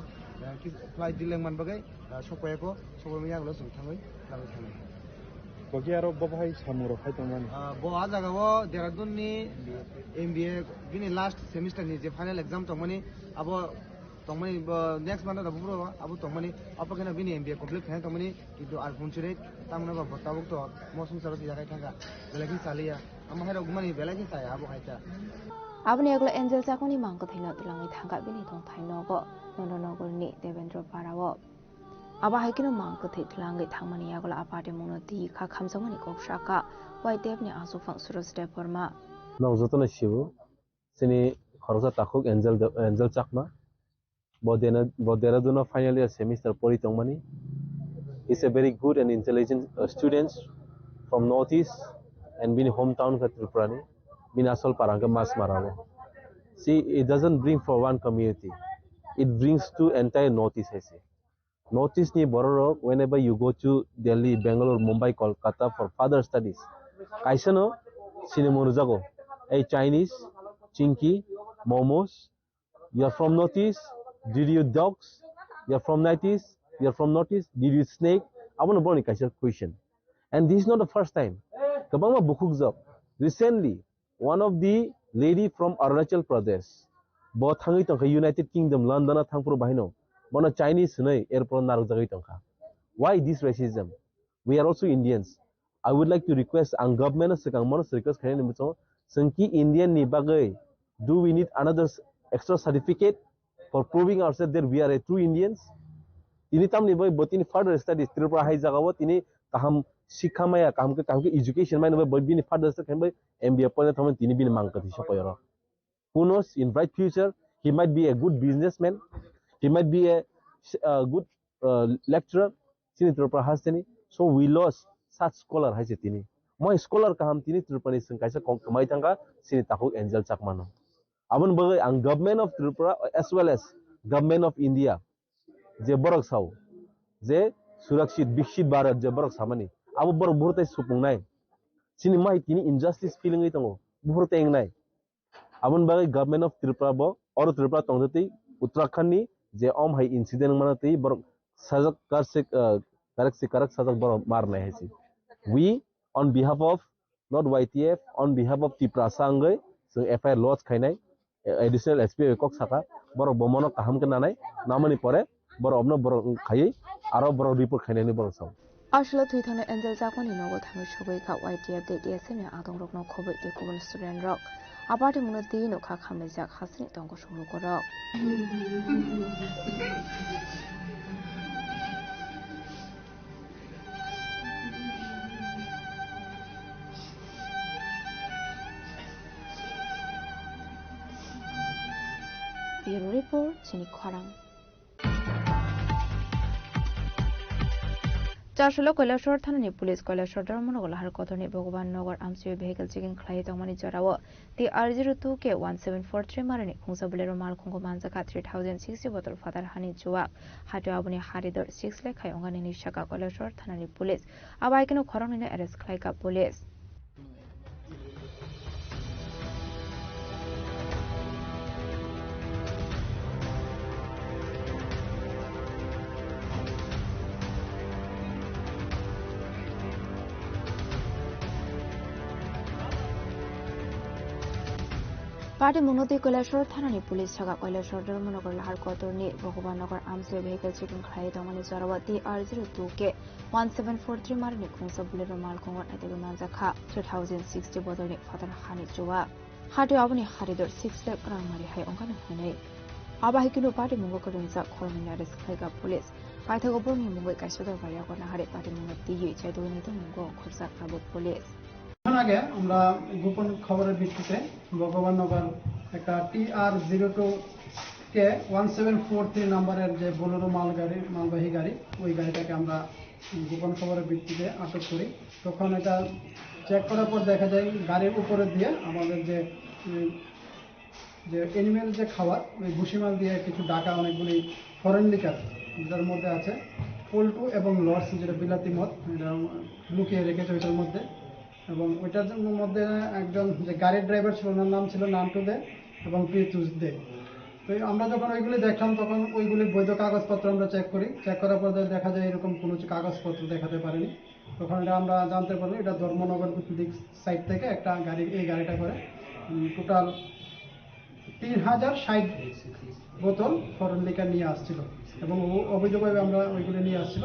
flight dileng man bagai sokoyako sokomiya gulo sung thangoi thangnai Kogi aro babahai samuro khai tongmani. Bo a jagao Dehradun ni MBA bini last semester ni je final exam tongmani abo tongmani next month da buro abo tongmani apa kana bini MBA complete khai tongmani kitu ar punchure tamna ba botabuk to mosum sarati jagai thanga belagi salia ama hero gumani belagi sai abo haita abni agla angel sakoni mangko thaina tulangi thanga bini thong thaino bo nononogor ni Devendra Parawo aba haikino mangko thai tulangi thangmani agla apate monoti kha khamsangani kokshaka waitep ni asufang suraj de porma nang jotona sibu sini khorsa takhuk angel chakma Dehradun final year semester pori tongmani is a very good and intelligent students from northeast and bini hometown ka Tripurani bini asol parangka mas marabo. See, it doesn't bring for one community, it brings to entire northeast. Northeast ni bororo whenever you go to Delhi, Bangalore, Mumbai, Kolkata for further studies kaisano sinemonujago a Chinese chinky momos. You are from northeast, did you dogs? You are from northeast, did you snake? I want to born a question. And this is not the first time. Kabama Bukukzab. Recently, one of the lady from Arunachal Pradesh, both Hangitong United Kingdom, London, Thangpur Bahino, Bona Chinese airport Narugagitongka. Why this racism? We are also Indians. I would like to request ang government Sakangmono request Sanki Indian Nibagay. Do we need another extra certificate for proving ourselves that we are a true Indians? Ini tamni boy botini further studies Tripura hai jagawo tini kaham shikha maya kaham ke education mai boy bini further studies boy MBA point thaman tini bin mangkati sokoyoro. Who knows, in bright future he might be a good businessman, he might be a good lecturer sini Tripura has tini. So we lost such scholar hai tini. Moi scholar kaham tini Tripura ni kaisa kamai tangka sini takuk angel chakmano. Abon bagai ang government of Tripura as well as government of India je borok sau je surakshit bikshit bharat je borok samani abo borok burtai supung nai sini mai tini injustice feeling ai tango burtai eng nai abon bagai government of Tripura bo or Tripura tongdati Uttarakhand ni je om hai incident manati borok sajak karak sajak borok mar nai hai. We on behalf of not YTF on behalf of Tripura sangai so FIR lodge khainai additional SP kok saka borok bomono kaham ke nanai namani pore borok obno borok khai aro borok report khainani borok sam ashlo thuithane angel jakoni nogo thangi sogoi kha YTF de DSM ni adong rokno khoboi de kubun student rok aparte munoti no kha khamejak hasni tongko suru korok Bureau Report, Sini Kwarang. Chasholo Koilashore Thanani Police Koilashore Dharmanagola Harkotoni Bhagavan Nagar Amsui vehicle checking Klai Tongmani Jarawa. The R02K 1743 Marani Kungsa Bolero Mal Kungo Manzaka 3060 bottle Father Hani Chuak Hatu Abuni Haridor 6 Lake Hayongani Nishaka Koilashore Thanani Police. Abaikano Korangina arrest Klaika Police. Party Munoti Koilashore Thanani Police Chaka Koilashore Dharmanagar Lahar Kotorni Bhagavan Nagar Amsui vehicle checking Klai Tongmani Jarawati R02K 1743 Marani Kungsa Bolero Mal Kongon Atebe Manzaka 3060 Bodoni Father Hani Chua Hatu Abuni Haridor 6 Lake Ramari Hai Ongana Hune Abahikino Party Mungo Kodunza Kormina Arrest Klaiga Police Paithago Borni Mungo Kaisodor Bayagona Hare Party Munoti Chaidoinito Mungo Kursa Krabo Police আগে আমরা গোপন খবরের ভিত্তিতে ভগবাননগর একটা TR02 কে 1743 নম্বরের যে Bolero মালবাহী গাড়ি ওই গাড়িটাকে আমরা গোপন খবরের ভিত্তিতে আটক করি তখন এটা চেক করার পর দেখা যায় গাড়ির উপরে দিয়ে আমাদের যে অ্যানিমেল যে খাবার ওই ভুসিমাল দিয়ে কিছু ডাকা অনেকগুলি ফরেন লিকার যার মধ্যে আছে পল্টু এবং লর্ডস যেটা বিলাতি মদ এটা লুকিয়ে রেখেছে ওইটার মধ্যে এবং ওইটার মধ্যে একজন যে গাড়ির ড্রাইভার ছিল ওনার নাম ছিল নান্টু দে এবং প্রীতুষ দে তো তো আমরা যখন ওইগুলি দেখলাম তখন ওইগুলি বৈধ কাগজপত্র আমরা চেক করি, চেক করার পর দেখা যায় এরকম কোনো কাগজপত্র দেখাতে পারেনি। তখন এটা আমরা জানতে পারলাম এটা ধর্মনগর ভিত্তিক সাইট থেকে একটা গাড়ি, এই গাড়িটা করে টোটাল 3060 বোতল ফরেন লিকার নিয়ে আসছিল এবং অভিযোগভাবে আমরা ওইগুলি নিয়ে আসছিল।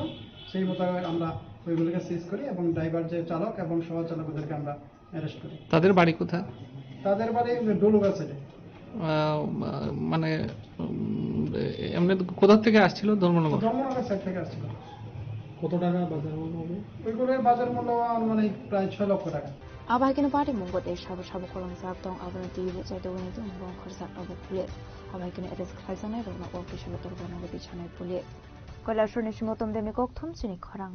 সেই মোতাবেক আমরা ওইগুলিকে সিজ করি এবং ড্রাইভার যে চালক এবং সহচালক ওদেরকে আমরা অ্যারেস্ট করি। তাদের বাড়ি কোথায়? তাদের বাড়ি ডলুগা সাইডে। মানে এমনি কোথা থেকে আসছিল? ধর্মনগর সাইড থেকে আসছিল। কত টাকা বাজার মূল্য হবে? ওইগুলোর বাজার মূল্য মানে প্রায় 6 লক্ষ টাকা। আবাইকেন পার্টি মুঙ্গতে সাবু সাবু কলমজাক দং আবরণ টিভি চাইদোনি দং বং খরসাক আবু পুলিশ আবাইকেন এরেস খাইজানাय রনা অফিসিয়াল তরবানাঙ্গ বিছানাय পুলিশ কৈলাসরनि सिमतम देमि कक्थम सिनि खरां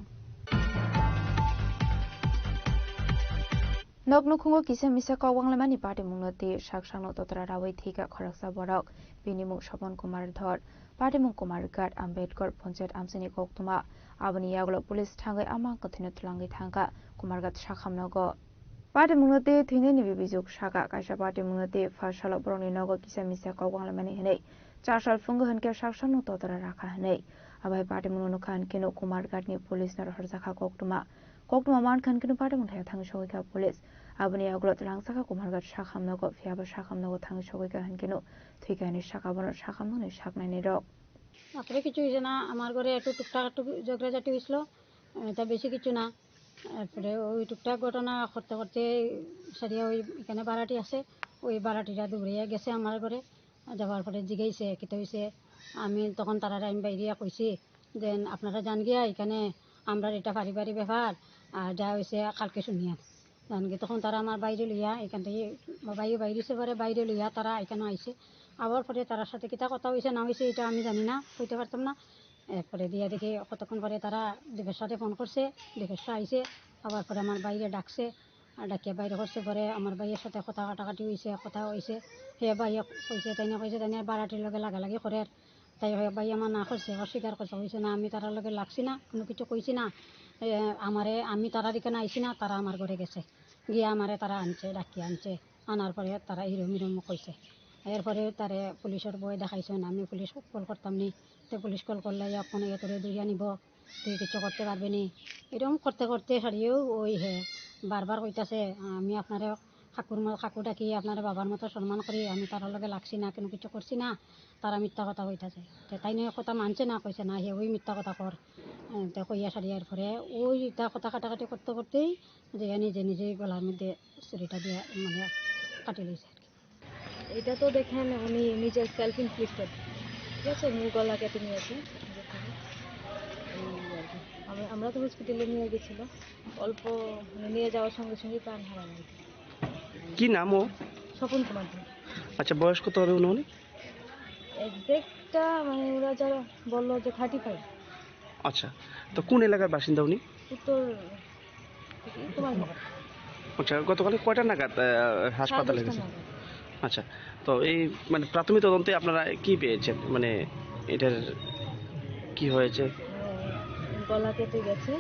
नगनुखुंगो किसे मिसा कवांगलामानि पार्टी मुंगति साकसानो ततरा रावै थिका खरकसा बरक बिनिमु सपन कुमार धर पार्टी मुं कुमार गाट आम्बेडकर पंचायत आमसिनि कक्तमा आबनि यागलो पुलिस थांगै आमा कथिनो तुलांगै थांगा कुमार गाट साखामनगो पार्टी मुंगति थैनायनि बिबिजुग सागा कायसा पार्टी मुंगति फारसाल बरंनि नगो किसे मिसा कवांगलामानि हनै 4 साल फुंगो हनके साकसानो ततरा राखा हनै आबाय पार्टी मुंगनो खानकेनो कुमार गाटनि पुलिस नर हरजाखा कक्तमा मान खानकेनो पार्टी मुंथाया थांग सगैका पुलिस आबनि आगलो लांसाखा कुमारगाट साखामनगो फियाबो साखामनगो थांग सगैका हनकेनो थैकानि साखाबनो साखामनो साकनायनि रक আসলে কিছু হইছে না আমার ঘরে একটু টুকটাক একটু ঝগড়াঝাটি হইছিল এটা বেশি কিছু না তারপরে ওই টুকটাক ঘটনা করতে করতে সারিয়া ওই এখানে বাড়াটি আছে ওই বাড়াটিটা দৌড়িয়ে গেছে আমার ঘরে যাওয়ার পরে জিগাইছে কিতে হইছে আমি তখন তারা আমি বাইরিয়া কইছি যে আপনারা জান গিয়া এখানে আমরা এটা পারিবারিক ব্যাপার আর যা হইছে কালকে শুনিয়া জানকি তখন তারা আমার বাইরে লইয়া এখান থেকে বাইরেছে পরে বাইরে লইয়া তারা এখানে আইছে আবার পরে তার সাথে কিতা কথা হয়েছে না হয়েছে এটা আমি জানি না কইতে পারতাম না এরপরে দিয়া দেখি কতক্ষণ পরে তারা দীপের সাথে ফোন করছে দীপের সাথে আইছে আবার পরে আমার বাইরে ডাকছে আর ডাকিয়া বাইরে করছে পরে আমার ভাইয়ের সাথে কথা কাটাকাটি হয়েছে কথা হয়েছে সে ভাইয়া কইছে তাই না বাড়াটির লগে লাগালাগি করে তাই ভাই আমার না করছে অস্বীকার করছে হয়েছে না আমি তারার লগে লাগছি না কোনো কিছু কইছি না আমি তারার এখানে আইছি না তারা আমার ঘরে গেছে গিয়ে আমারে তারা আনছে ডাকিয়ে আনছে আনার পরে তারা হিরোমিরম কইছে এরপরে তারে পুলিশের বই দেখাইছেন আমি পুলিশ কল করতাম নি তো পুলিশ কল করলে এখন তোরে দইয়া নিব তুই কিছু করতে পারবি নি এরকম করতে করতে সারিয়েও ওই বারবার কইতাছে আমি আপনারে কাকু ডাকি আপনার বাবার মতো সম্মান করি আমি তার লগে লাগছি না কোনো কিছু করছি না তারা মিথ্যা কথা কইতাছে তাই নিয়ে কথা মানছে না কইছে না ওই মিথ্যা কথা কর তো কইয়া সারিয়ার পরে ওই তা কথা কাটাকাটি করতে করতেই যে নিজে নিজেই গলার মধ্যে ছুরিটা দিয়ে মানে কাটি লইছে আর কি এটা তো দেখেন উনি নিজের সেলফ ইনফ্লিক্টেড ঠিক আছে উনি গলা কেটে নিয়েছে আমরা তো হসপিটালে নিয়ে গেছিল অল্প নিয়ে যাওয়ার সঙ্গে সঙ্গে প্রাণ হারানো গেছে কি নাম ও? স্বপন কুমার। আচ্ছা বয়স কত হবে উনি? এক্সাক্টটা মানে ওরা যারা বললো যে 35। আচ্ছা তো কোন এলাকার বাসিন্দা উনি? উত্তর কুমারনগর। আচ্ছা গতকাল কয়টা নাগাদ হাসপাতালে গেছে? আচ্ছা তো এই মানে প্রাথমিক তদন্তে আপনারা কি পেয়েছেন মানে এটার কি হয়েছে? গলা কেটে গেছে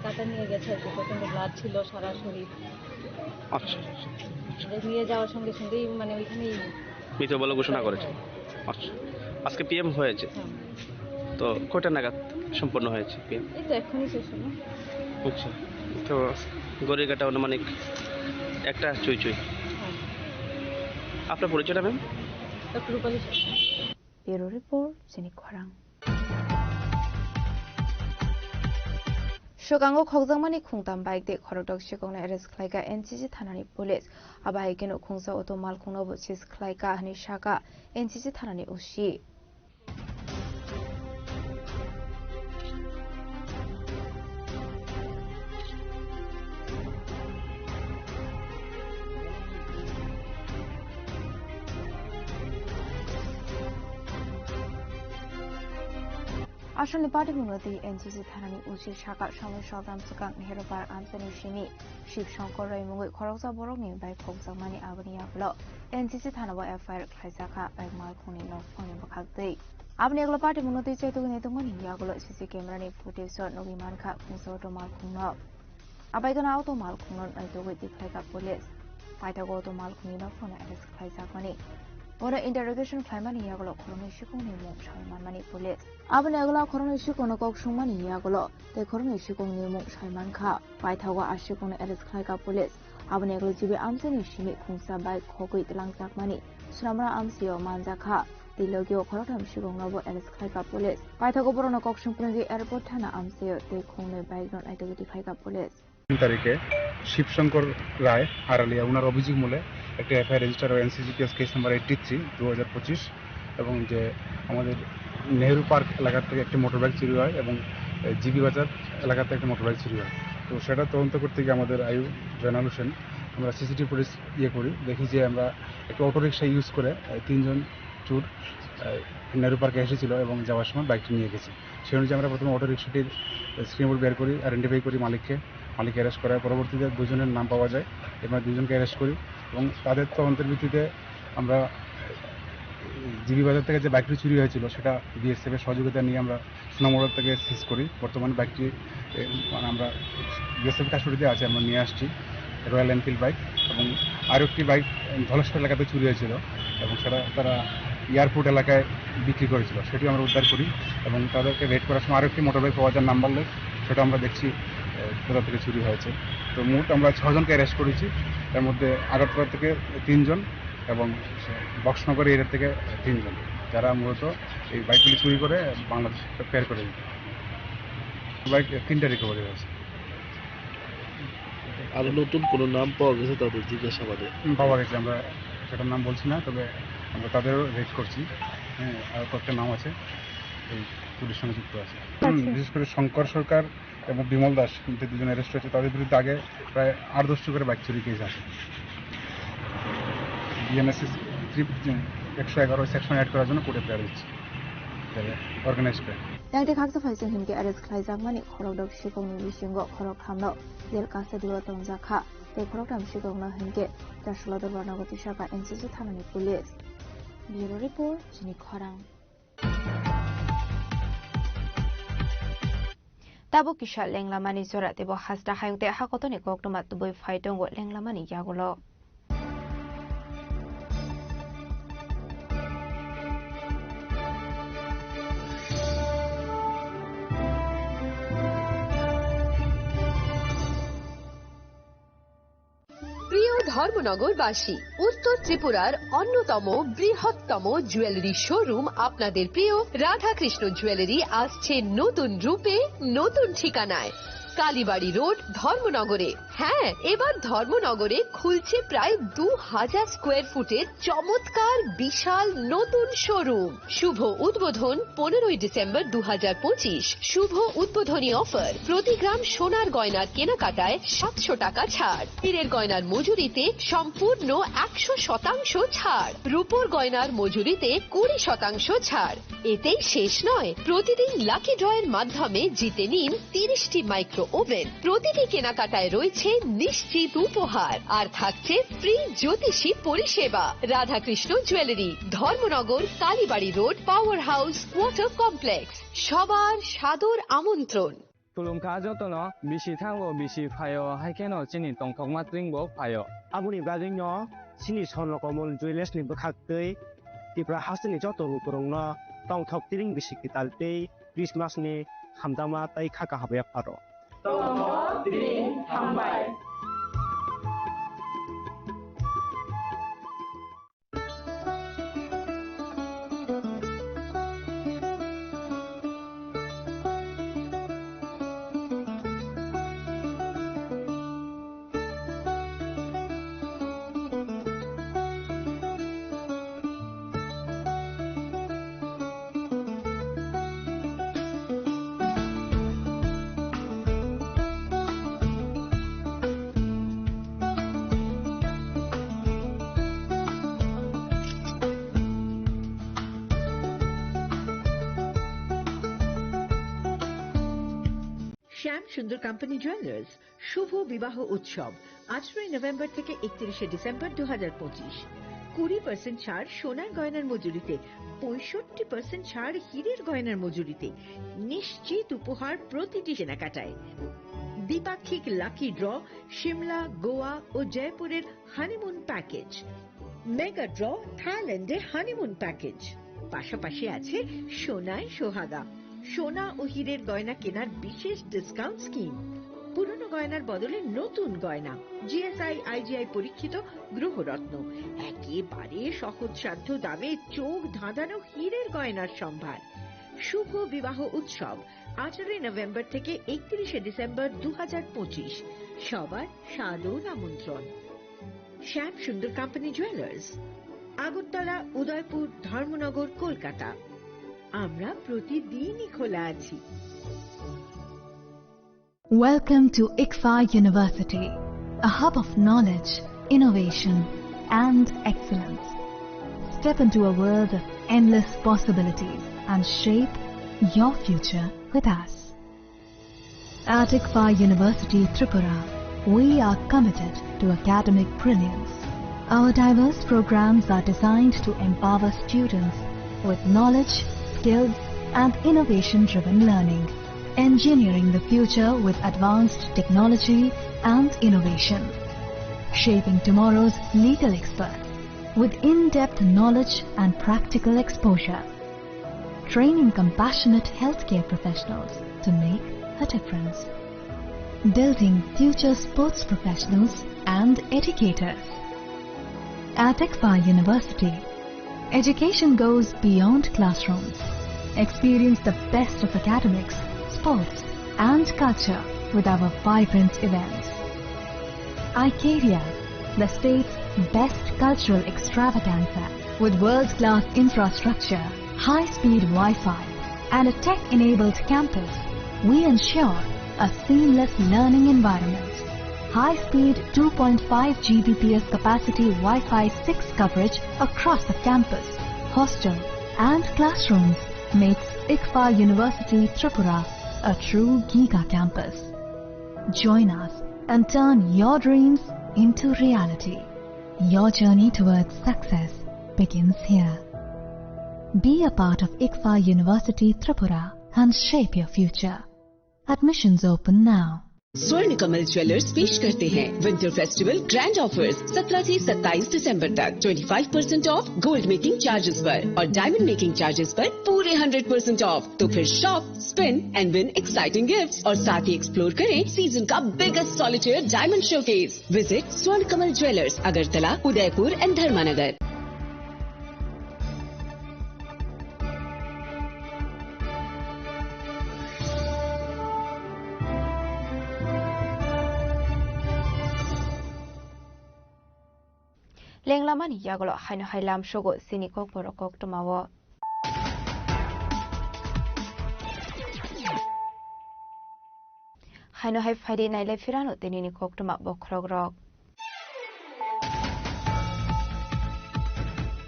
কাটা নিয়ে গেছে আর কি প্রচন্ড ব্লাড ছিল সারা শরীর। আচ্ছা নিয়ে যাওয়ার সঙ্গে সঙ্গেই মানে ওইখানেই মৃত বলে ঘোষণা করেছে। আচ্ছা আজকে পিএম হয়েছে তো কয়টা নাগাদ সম্পন্ন হয়েছে পিএম? এই তো এখনই শেষ হলো। আচ্ছা তো গড়ির কাটা অনুমানিক একটা চুই আপনার পরিচয়টা ma'am? Doctor Rupali. Bureau report জিনিক খরাং। Shogango Khogzangmani Khungtam bike de Khorodok Shikong Eres Klaika NCC Thanani Police Abaikeno Khungsa Auto Mal Khungno Chis Klaika Hani Shaka NCC Thanani Ushi আসলে পার্টি মুনতি এনসিসি থানানি উচি শাখা সময় সদাম সুকাং নেহরুবার আমসানি শিনি শিব শঙ্কর রায়মুঙ্গই খরকজা বরকনি বাই খগজামানি আবনিয়াগুলো এনসিসি থানাবা এফআইআর খাইজাখা বাই মালখুনি নফনি বখাগदै আপনি এগুলো পার্টি মুনতি চাইতুগনি তংমনি ইয়াগুলো সিসি ক্যামেরানি ফুটেজ নগি মানখা খুংসো তো মালখুংনো আবাইগনা আউটো মালখুংনো নাইতুগৈ দিখাইকা police paithago to malkhuni na phone arrest khlaijak Ora interrogation claimani yagolo khoroni shikungni mung shaiman police. Abane agala khoroni shikono kok sungmani yagolo te khoroni shikungni mung shaiman kha paithago ashikungni arrest khlaika police. Abane agalo jibe amseni shimi khungsa bai khogoi tilangjak mani sunamra amsio manja kha dilogyo khorotam shikungnobo arrest khlaika police. Paithago borono kok sungprungi airport thana amsio te khungne bike non identity khlaika police. তারিখে শিবশঙ্কর রায় আড়ালিয়া ওনার অভিযোগ মূলে একটা FIR register ও এনসিজিপিএস case number 83 2025 এবং যে আমাদের Nehru park এলাকা থেকে একটি মোটরবাইক চুরি হয় এবং জিবি বাজার এলাকা থেকে একটা মোটরবাইক চুরি হয় তো সেটা তদন্ত করতে গিয়ে আমাদের আয়ু জয়নাল হোসেন আমরা সিসিটিভি ফুটেজ করি দেখি যে আমরা একটা অটোরিকশা ইউজ করে তিনজন চোর নেহেরু পার্কে এসেছিল এবং যাওয়ার সময় বাইকটি নিয়ে গেছে সেই অনুযায়ী আমরা প্রথমে অটোরিকশাটির স্ক্রিন বোর্ড বের করি আইডেন্টিফাই করি মালিক অ্যারেস্ট করার পরবর্তীতে দুজনের নাম পাওয়া যায় এবার দুজনকে অ্যারেস্ট করি এবং তাদের তদন্তের ভিত্তিতে আমরা জিবি বাজার থেকে যে বাইকটি চুরি হয়েছিল সেটা বিএসএফের সহযোগিতা নিয়ে আমরা সুনামগড় থেকে সিজ করি বর্তমানে বাইকটি আমরা বিএসএফ কাস্টডিতে আছে আমরা নিয়ে আসছি রয়্যাল এনফিল্ড বাইক এবং আরও একটি বাইক ধলেশ্বর এলাকাতে চুরি হয়েছিল এবং সেটা তারা এয়ারপোর্ট এলাকায় বিক্রি করেছিল সেটিও আমরা উদ্ধার করি এবং তাদেরকে রেড করার সময় আরও একটি মোটরবাইক পাওয়া যায় নাম্বার লেস সেটা আমরা দেখছি কোথা থেকে চুরি হয়েছে তো মোট আমরা 6 জনকে অ্যারেস্ট করেছি তার মধ্যে আগরতলা থেকে 3 জন এবং বক্সনগর এরিয়া থেকে 3 জন যারা মূলত এই বাইকগুলি চুরি করে বাংলাদেশে ফের করে দিত বাইক 3টা রিকভারি হয়েছে আর নতুন কোনো নাম পাওয়া গেছে তাদের জিজ্ঞাসাবাদে পাওয়া গেছে আমরা সেটার নাম বলছি না তবে আমরা তাদেরও রেড করছি হ্যাঁ আর কয়েকটা নাম আছে এই পুলিশের সঙ্গে যুক্ত আছে বিশেষ করে শঙ্কর সরকার এবং বিমল দাস যে দুজন অ্যারেস্ট হয়েছে তাদের বিরুদ্ধে আগে প্রায় 8-10টি করে বাইক চুরি কেস আছে বিএনএসএস 111 সেকশন অ্যাড করার জন্য কোর্টে প্রেয়ার দিচ্ছে অর্গানাইজ করে Dangte khaksa phaising himke arrest khlaijak mani khorok dok shikongni bisingo khorok khamno jel kasa dilo tongja kha te khorok tam shikongna himke jasula dorwana goti shaka NCC thanani police bureau report jini khorang Tabo kisha lenglamani zora tebo hasda hayungte hakotoni koktoma tuboi phaitongo lenglamani yagulo ধর্মনগরবাসী উত্তর ত্রিপুরার অন্যতম বৃহত্তম jewellery showroom আপনাদের প্রিয় Radhakrishna jewellery আসছে নতুন রূপে নতুন ঠিকানায় কালীবাড়ি রোড ধর্মনগরে হ্যাঁ এবার ধর্মনগরে খুলছে প্রায় 2000 স্কয়ার ফুটের চমৎকার বিশাল নতুন শোরুম শুভ উদ্বোধন 15 ডিসেম্বর 2025 শুভ উদ্বোধনী অফার প্রতি গ্রাম সোনার গয়নার কেনাকাটায় 700 টাকা ছাড় হীরের গয়নার মজুরিতে সম্পূর্ণ 100% ছাড় রূপোর গয়নার মজুরিতে 20% ছাড় এতেই শেষ নয় প্রতিদিন লাকি ড্রয়ের মাধ্যমে জিতে নিন 30টি মাইক্রো ওভেন প্রতিটি কেনাকাটায় রয়েছে নিশ্চিত উপহার আর থাকছে ফ্রি জ্যোতিষী পরিষেবা Radhakrishna jewellery Dharmanagar Kalibari road power house water complex সবার সাদর আমন্ত্রণ Tulungka jotono bisi thango bisi phayo haikeno chini tongthok matringbo phayo Abuni gajingno chini sonlo komol jewelers ni bkhaktei tipra hasni joto rukurongno tongthok tiring bisi kitaltei Christmas ni hamdama tai khaka habe pharo tongthok tiring hambai শ্যাম সুন্দর company jewellers শুভ বিবাহ উৎসব 18 November থেকে 31 December 2025 20% ছাড় সোনার গয়নার মজুরিতে 65% ছাড় হীরের গয়নার মজুরিতে নিশ্চিত উপহার প্রতিটি কেনাকাটায় দ্বিপাক্ষিক লাকি ড্র, শিমলা, গোয়া ও জয়পুরের হানিমুন প্যাকেজ, মেগা ড্র, থাইল্যান্ডে হানিমুন প্যাকেজ। পাশাপাশি আছে সোনায় সোহাগা, সোনা ও হীরের গয়না কেনার বিশেষ ডিসকাউন্ট স্কিম, পুরনো গয়নার বদলে নতুন গয়না, জিএসআই আইজিআই পরীক্ষিত গ্রহরত্ন, একেবারে সহজসাধ্য দামে চোখ ধাঁধানো হীরের গয়নার সম্ভার। শুভ বিবাহ উৎসব 18 নভেম্বর থেকে 31 ডিসেম্বর 2025। সবার সাদর আমন্ত্রণ। শ্যাম সুন্দর কোম্পানি জুয়েলার্স, আগরতলা, উদয়পুর, ধর্মনগর, কলকাতা। আমরা প্রতিদিনই খোলা আছি। Welcome to ICFA University, a hub of knowledge, innovation, and excellence. Step into a world of endless possibilities and shape your future with us. At ICFA University, Tripura, we are committed to academic brilliance. Our diverse programs are designed to empower students with knowledge, skills, and innovation-driven learning, engineering the future with advanced technology and innovation, shaping tomorrow's legal experts with in-depth knowledge and practical exposure, training compassionate healthcare professionals to make a difference, building future sports professionals and educators. At ICFA University, education goes beyond classrooms. Experience the best of academics, sports, and culture with our vibrant events. ICARIA, the state's best cultural extravaganza, with world-class infrastructure, high-speed Wi-Fi, and a tech-enabled campus, we ensure a seamless learning environment. High-speed 2.5 Gbps capacity Wi-Fi 6 coverage across the campus, hostel, and classrooms makes ICFA University Tripura a true Giga campus. Join us and turn your dreams into reality. Your journey towards success begins here. Be a part of ICFA University Tripura and shape your future. Admissions open now. स्वर्ण Kamal jewellers पेश करते हैं winter festival grand offers 17 से 27 दिसंबर तक 25% of gold making charges पर और diamond making charges पर पूरे 100% ऑफ। तो फिर shop, spin and win exciting gifts और साथ ही एक्सप्लोर करें सीजन का biggest solitaire diamond showcase. Visit Swarna Kamal jewellers, Agartala, Udaipur and Dharmanagar. Lenglamani yagolo haino hailam shogo sinikok borokok tumawo. Haino hai faidi naile firano tenini kok tuma bokrogrok.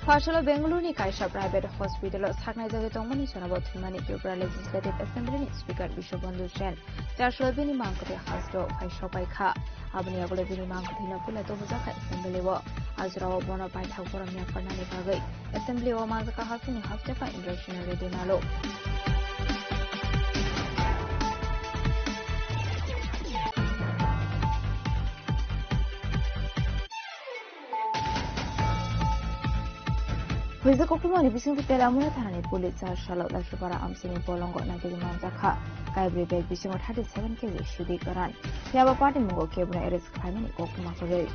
Partial Bengaluru Kaisha Private Hospital Saknai Tomani Sonabo Timani Pupra Legislative Assembly Speaker Bishop Bandhu Chen, Joshua Bini Mankati Hasdo, Kaishopai Ka, Abnia Bini Mankatina Punato Huzaka Assembly War, Azra Bona by Takuramia Fernani Bagay, Assembly or Mazaka Hasini Hastefa Indration Redinalo. Wizak Okumani Bisin Telamuna Tani Pulit Charlotte Lashupara Amsini Polongo Nagiri Manzaka, Kaibri Bed Bisin 37 kg Shudi Garan. Yaba Party Mungo Kebra Eris Klimani Okumakore.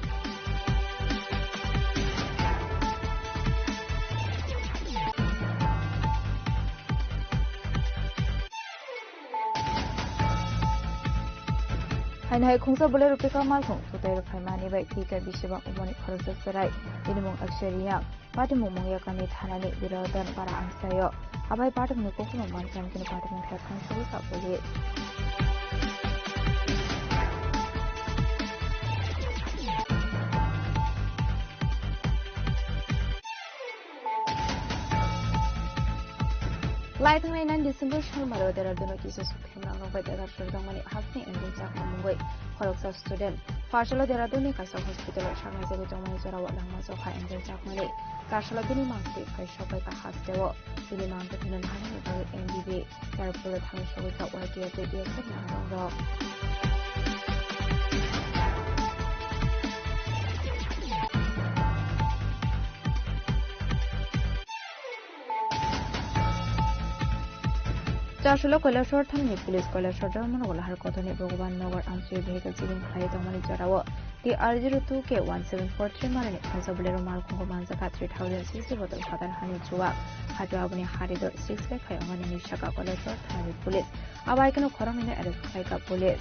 Hanai Kungsa Bolero Pika Malkong, Hotel Primani by Tika Bishop Umoni Korsa Sarai, Minimum Aksharia, Patimu Yakani Tanani, Virodan Para Amsayo, Abai part of Nukokuma Mankan in the Department have controls up with it. Light on 9 December, Shalmaro, there are the notices of Himano by the Ramani Hasni and Gunsak Mumbai, Horoxa student. Partial there are the Kasa Hospital, Shamazo, Tomazara, Lamazoka, and Gunsak Malay. Partial Bini Mansi, Kaishopa, Hastewo, Bini Mankatin and Hanna, NDB, Carapula, Hanshoka, Waki, the চারশোলো কৈলাসহর থানানি police Kailashahar Dharmanagar কতনি ভগবান নগর আঞ্চলিক vehicle চিবিং খাই দমনি জরাও TR02K 1743 মারানি খংসা বুলেরো মালখংগো মানজাকা 3000 cc bottle ফাদার হানি জুয়া হাজো আবনি হারিদ 6 লাখ খাই অমানি নিশাকা কৈলাসহর থানানি পুলিশ আবাইকানো খরমিনে অ্যারেস্ট খাইকা পুলিশ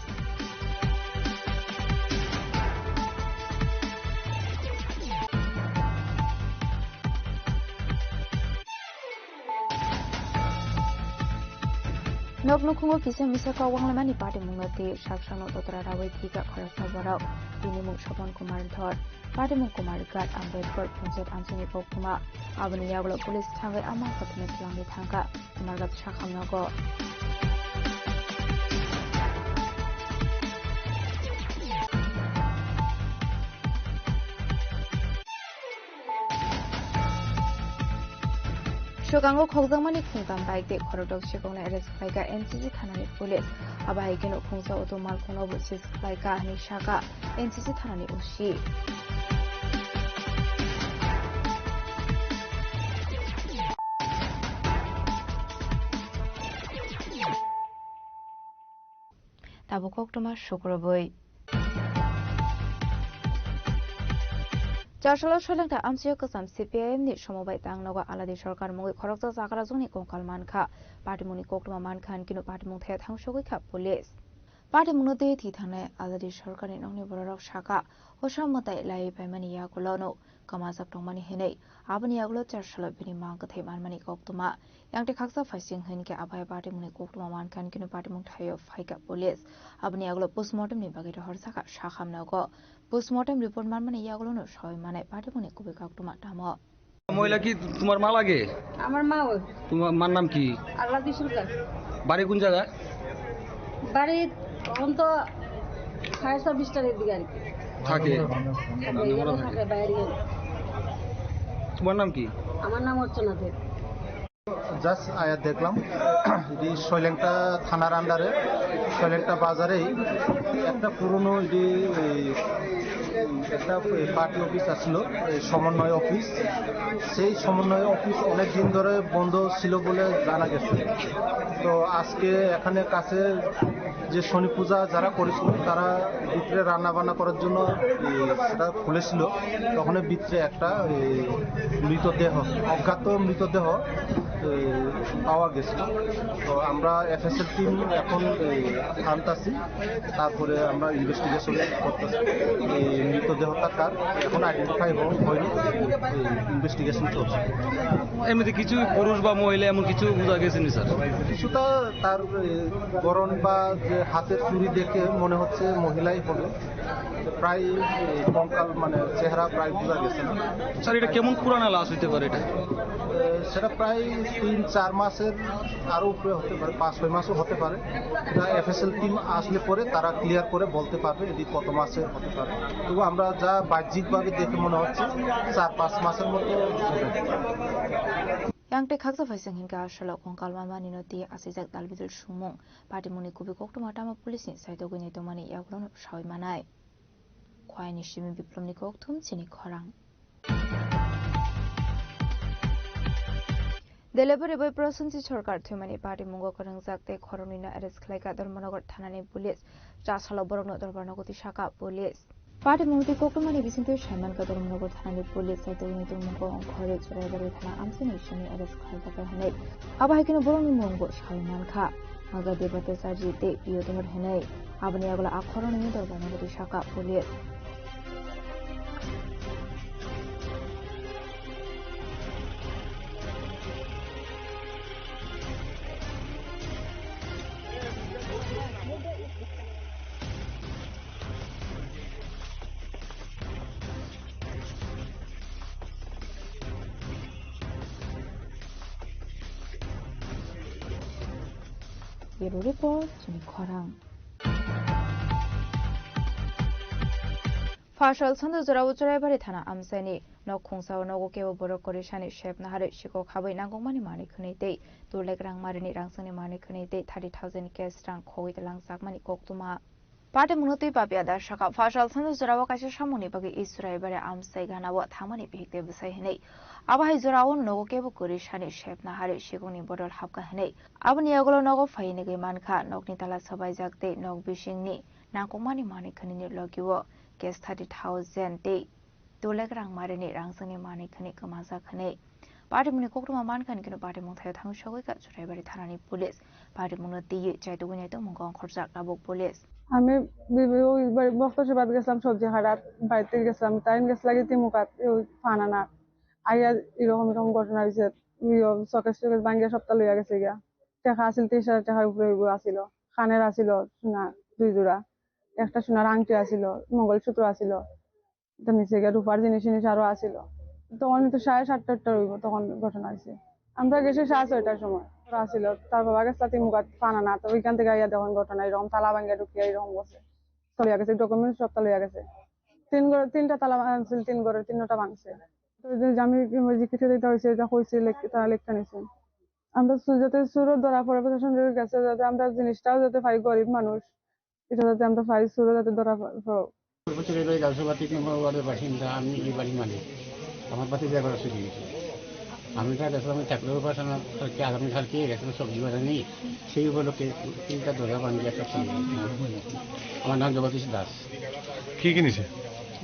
নকনখুঙ্গো কিসে মিসাকা ওয়াংলামানি পার্টি মুংনতি সাকসানো দতরা রাওই থিকা খরসা বরাও তিনি মুং স্বপন কুমার ধর পার্টি মুং কুমার গাট আম্বেদকর পঞ্চায়েত আঞ্চলিক পৌকুমা আবনি ইয়াগলো পুলিশ থাঙ্গাই আমা কথনে থলাংনি থাঙ্কা কুমার গাট সাখামনগো Shogango Khogdamani Kungam by the Corridor Shikona arrest like NCC Tanani police. Abaikino Kungsa Otomal Konobu Sis like Nishaka, NCC Tanani Ushi. Tabukoktoma Shukroboy. চারশোলো শৈলাংটা আমসিও Kasam CPIM নি সমবায় তাংনগা আলাদি সরকার মুগি খরকজা জাগারা জনি কঙ্কাল মানখা পার্টিমুনি কোকটমা মানখান কিনু পার্টিমুং থায়া থাংসগৈখা পুলিশ পার্টিমুনো দে থি থানায় আলাদি সরকারনি নংনি বড়রক শাখা হোসামতাই লাই পাইমানি ইয়াগুলোনো কামাজাক টংমানি হেनै আবনি ইয়াগুলো চারশোলো বিনি মাংগথै মানমানি কোকটমা ইয়াংতে খাকসা ফাইসিং হইনকে আবাই পার্টিমুনি কোকটমা মানখান কিনু পার্টিমুং থায়ো ফাইকা পুলিশ আবনি ইয়াগুলো পোস্টমর্টম নি বাগিটা হরসাকা শাখামনগো postmortem report মানমানি ইয়াগুলোনো সয় মানে পার্টিমুনি কুবি কোকটমা টামো মহিলা কি তোমার মা লাগে? আমার মা। তোমার মার নাম কি? আল্লাদি সরকার। বাড়ি কোন জায়গায়? বাড়ি এখন তো 26:30টার দিকে আর কি থাকে। থাকে বাইরে। তোমার নাম কি? আমার নাম অর্চনা দেব। জাস্ট আয়া দেখলাম এই শৈলেংটা থানার আন্ডারে শৈলেংটা বাজারেই একটা পুরনো একটা পার্টি অফিস আসলো সমন্বয় অফিস সেই সমন্বয় অফিস অনেক দিন ধরে বন্ধ ছিল বলে জানা গেছে তো আজকে এখানে কাছে যে শনি পূজা যারা করেছিল তারা ভিতরে রান্না বান্না করার জন্য সেটা খুলেছিল তখন ভিতরে একটা মৃতদেহ অজ্ঞাত মৃতদেহ পাওয়া গেছিল তো আমরা FSL টিম এখন আনতাছি তারপরে আমরা ইনভেস্টিগেশন করতেছি এই মৃতদেহটা কার এখন আইডেন্টিফাই হয়নি ইনভেস্টিগেশন চলছে এমনিতে কিছু পুরুষ বা মহিলা এমন কিছু বোঝা গেছে নি স্যার কিছুটা তার গরণ বা যে হাতের চুরি দেখে মনে হচ্ছে মহিলাই হবে প্রায় কঙ্কাল মানে চেহারা প্রায় বোঝা গেছে না স্যার এটা কেমন পুরানা লাশ হইতে পারে এটা সেটা প্রায় 3-4 মাসের আরো উপরে হতে পারে 5-6 মাসও হতে পারে এটা FSL টিম আসলে পরে তারা ক্লিয়ার করে বলতে পারবে এটি কত মাসের হতে পারে তবু আমরা যা বাহ্যিকভাবে দেখে মনে হচ্ছে 4-5 মাসের মতো Yangte khaksa faising hinka ashalo kongkal mama ninoti asijak dalbidul sumung patimuni kubi koktoma tama police saitoguni tomani yaglon shawai manai khwai ni shimi biplomni kokthum chini khorang Delebore boy prosunchi sorkar thumani party mungo korang jakte khoromina arrest khlaika Dharmanagar thanani police chasalo borokno Dharmanagoti shaka police party মুহূর্তে কোকটমানি বিচিন্তে Saiman কাদর মনগর থানানি police সাইতগনি তুমুঙ্গ ঘরে চুরাইবাড়ি থানা আমসিনি ইসনি arrest খালতাকা হেনাই আবাহিকিনো বরংনি মুঙ্গ Saiman খা আগা দেবতে সাজিতে প্রিয়তমর হেনাই আবনি আগলা আখরণনি দরবারনগতি শাখা police Bureau Report Chini Khorang Fashal Sandu Zorawu Churaibari Thana Amsani No Khungsao No Gokeo Borok Korishani Shep Nahare Shiko Khabai Nangongmani Mani Khunite Turlek Rang Marini Rangsani Mani Khunite 30,000 cash rang khoi talang sakmani koktuma Party Munuti Papia Dashaka, Fashal Sanu Zurawakashi Shamuni Bagi Israel Amsay Ganawa Tamani Big Sayhene. Abai Zuraun no Kebu Kurishani Shep Nahari Shiguni Bodol Hapkahene. Abniagolo Nogo Fainigi Manka, Nognitala Sabajak de Nog Bishingni, Nakomani Mani Kanini Logiwo, Guest 30,000 day. Dolegrang Marini Rangsani Mani Kanik Mazakane. Party Munikokuma Mankan can party Montai Tang Shawika, Surabari Tarani Police. Party Munuti Jaiduineto Mungon Korzak Abok Police. আমি বক্তব্য গেছিলাম সবজি হারাত বাড়িতে গেছিলাম time গেছে লাগে তিমুকাত ফানা না আইয়া এরকম ঘটনা হয়েছে চকেশ চকেশ ভাঙ্গিয়া সপ্তাহ লইয়া গেছে গিয়া টাকা আসিল 30,000 টাকার উপরে আসিল খানের আসিল সোনা 2 জোড়া একটা সোনার আংটি আসিল মঙ্গলসূত্র আসিল নিচে গিয়া রূপার জিনিস আরো আসিল তখন তো 7:30 হইব তখন ঘটনা হয়েছে আমরা গেছি 6:30টার সময় আসিল তার বাবা গেছে তিমুকাত ফানা না তো ওইখান থেকে আইয়া দেখুন ঘটনা এরকম তালা ভাঙ্গিয়া ঢুকিয়া এরকম বসে চলিয়া গেছে ডকুমেন্ট সবটা লইয়া গেছে 3 তালা ছিল 3 ঘরের 3টা ভাঙছে তো আমি জিজ্ঞাসা দিতে হয়েছে এটা কইছে তারা লেখা নিছেন আমরা যাতে সুরত ধরা পড়ে প্রশাসনের কাছে যাতে আমরা জিনিসটাও যাতে পাই গরিব মানুষ এটা যাতে আমরা পাই সুরত যাতে ধরা পড়ে গাছবাতি নম্বর বাসিন্দা আমি এই বাড়ি মালিক আমার বাতি জায়গা চলে গেছে আমি তা গেছিলাম চাকরির উপাসনা আগামীকালকে গেছিলাম সবজি বাজার নেই সেই উপলক্ষে 3টা দরজা ভাঙিয়ে একটা আমার নাম জগদীশ দাস কি কিনেছে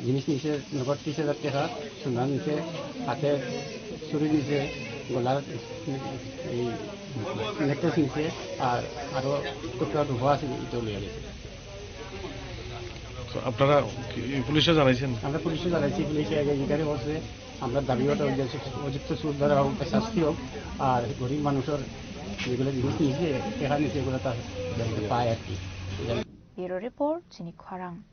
জিনিস নিচে নগদ 30,000 টাকা সোনা নিচে হাতে চুরি নিচে গলার এই নেকলেস নিচে আর আরো টুকরা রূপা আছে এটা লিয়ে গেছে আপনারা পুলিশে জানাইছেন আমরা পুলিশে জানাইছি পুলিশে এখানে বলছে আমরা দাবি ওটা অযুক্ত সুদ ধরা হোক শাস্তি হোক আর গরিব মানুষের যেগুলো জিনিস নিচে টাকা নিচে এগুলো তার পায় আর কি Bureau Report, Chini Kwarang.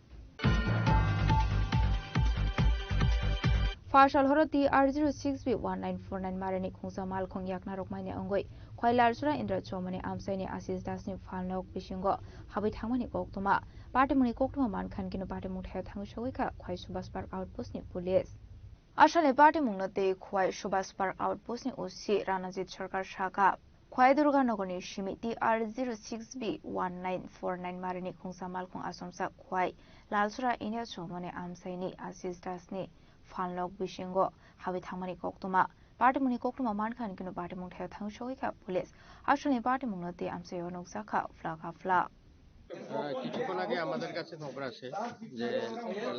Farshal Horoti R06B1949 Marani Kungsa Malkong Yakna Rokmani Ongoi, Kwailar Sura Indra Chomani Amsani Asis Dasni Falnok Bishingo, Habit Hamani Koktuma, Partimuni Koktuma Mankan Kino Partimut Hang Shawika, Kwai Subas Park Outpost ni Police. Ashale Partimungate Kwai Subas Park Outpost ni Usi Ranajit Sarkar Shaka. Kwai Durganogoni Shimiti R06B1949 Marani Kungsa Malkong Asomsa Kwai Lalsura India Chomani Amsani Asis Dasni Falnok Bishingo, Habit Hamani Koktuma, Partimuni Koktuma Mankan Kino Partimut Hang Shawika Police. Ashale Partimungate Amsayo Saka Flag. কিছুক্ষণ আগে আমাদের কাছে খবর আসে যে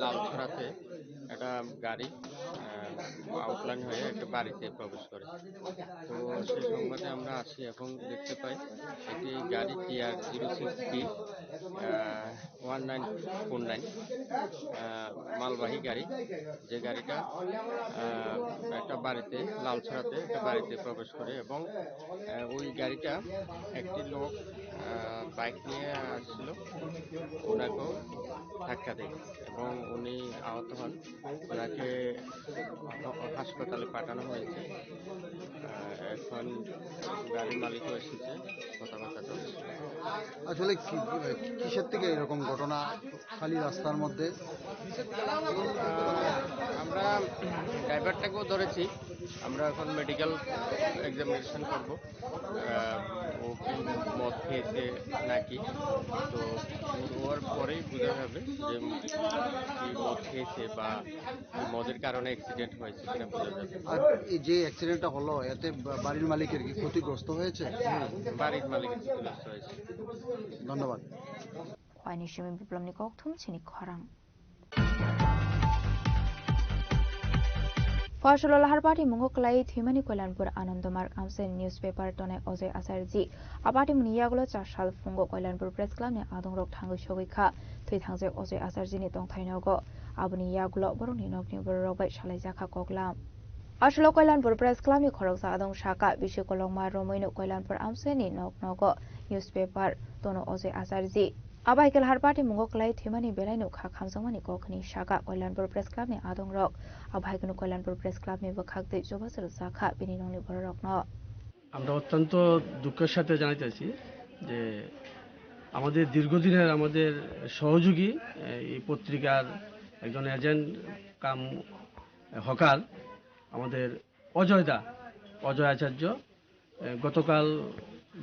লালছড়াতে একটা গাড়ি outline হয়ে একটা বাড়িতে প্রবেশ করে তো সেই সংবাদে আমরা আসি এবং দেখতে পাই একটি গাড়ি TR06B1949 মালবাহী গাড়ি যে গাড়িটা একটা বাড়িতে লালছড়াতে একটা বাড়িতে প্রবেশ করে এবং ওই গাড়িটা একটি লোক বাইক নিয়ে আসছিল ওনাকেও ধাক্কা দেয় এবং উনি আহত হন ওনাকে হাসপাতালে পাঠানো হয়েছে এখন গাড়ির মালিকও এসেছে কথাবার্তা চলছে আসলে কিসের থেকে এরকম ঘটনা খালি রাস্তার মধ্যে আমরা ড্রাইভারটাকেও ধরেছি আমরা এখন মেডিকেল এক্সামিনেশন করব ও কি মদ খেয়েছে নাকি তো ওর পরেই বোঝা যাবে যে কি মদ খেয়েছে বা মদের কারণে অ্যাক্সিডেন্ট হয়েছে কিনা বোঝা যাবে আর এই যে অ্যাক্সিডেন্টটা হলো এতে বাড়ির মালিকের কি ক্ষতিগ্রস্ত হয়েছে বাড়ির মালিকের ক্ষতিগ্রস্ত হয়েছে ধন্যবাদ Kwai Shimin Biplom ni Koktum Chini Kwarang. Farshal Lahar Party Mungo Klai Thimani Koilanpur Anandamarg Amsen newspaper Tone Ozay Asarji Apati Muniyagolo Chashal Fungo Koilanpur Press Club ni Adong Rok Thangu Shogika Thui Thangje Ozay Asarji ni Tong Thainogo Abuni Yagulo Boroni Nokni Borrobai Shalai Jaka Koklam Ashlo Koilanpur Press Club ni Khoroksa Adong Shaka Bishikolongma Romoino Koilanpur Amsen ni Noknogo newspaper Tono Ozay Asarji Abaikel Harpati Mungo Klai Thimani Belaino Kha Khamsangmani Kokni Shaka Koilanpur Press Club ni Adong Rok Abaikunu Koilanpur Press Club ni Bakhakte Jobasar Sakha Bininongni Borok no আমরা অত্যন্ত দুঃখের সাথে জানাইতেছি যে আমাদের দীর্ঘদিনের আমাদের সহযোগী এই পত্রিকার একজন এজেন্ট কাম হকার আমাদের অজয় আচার্য গতকাল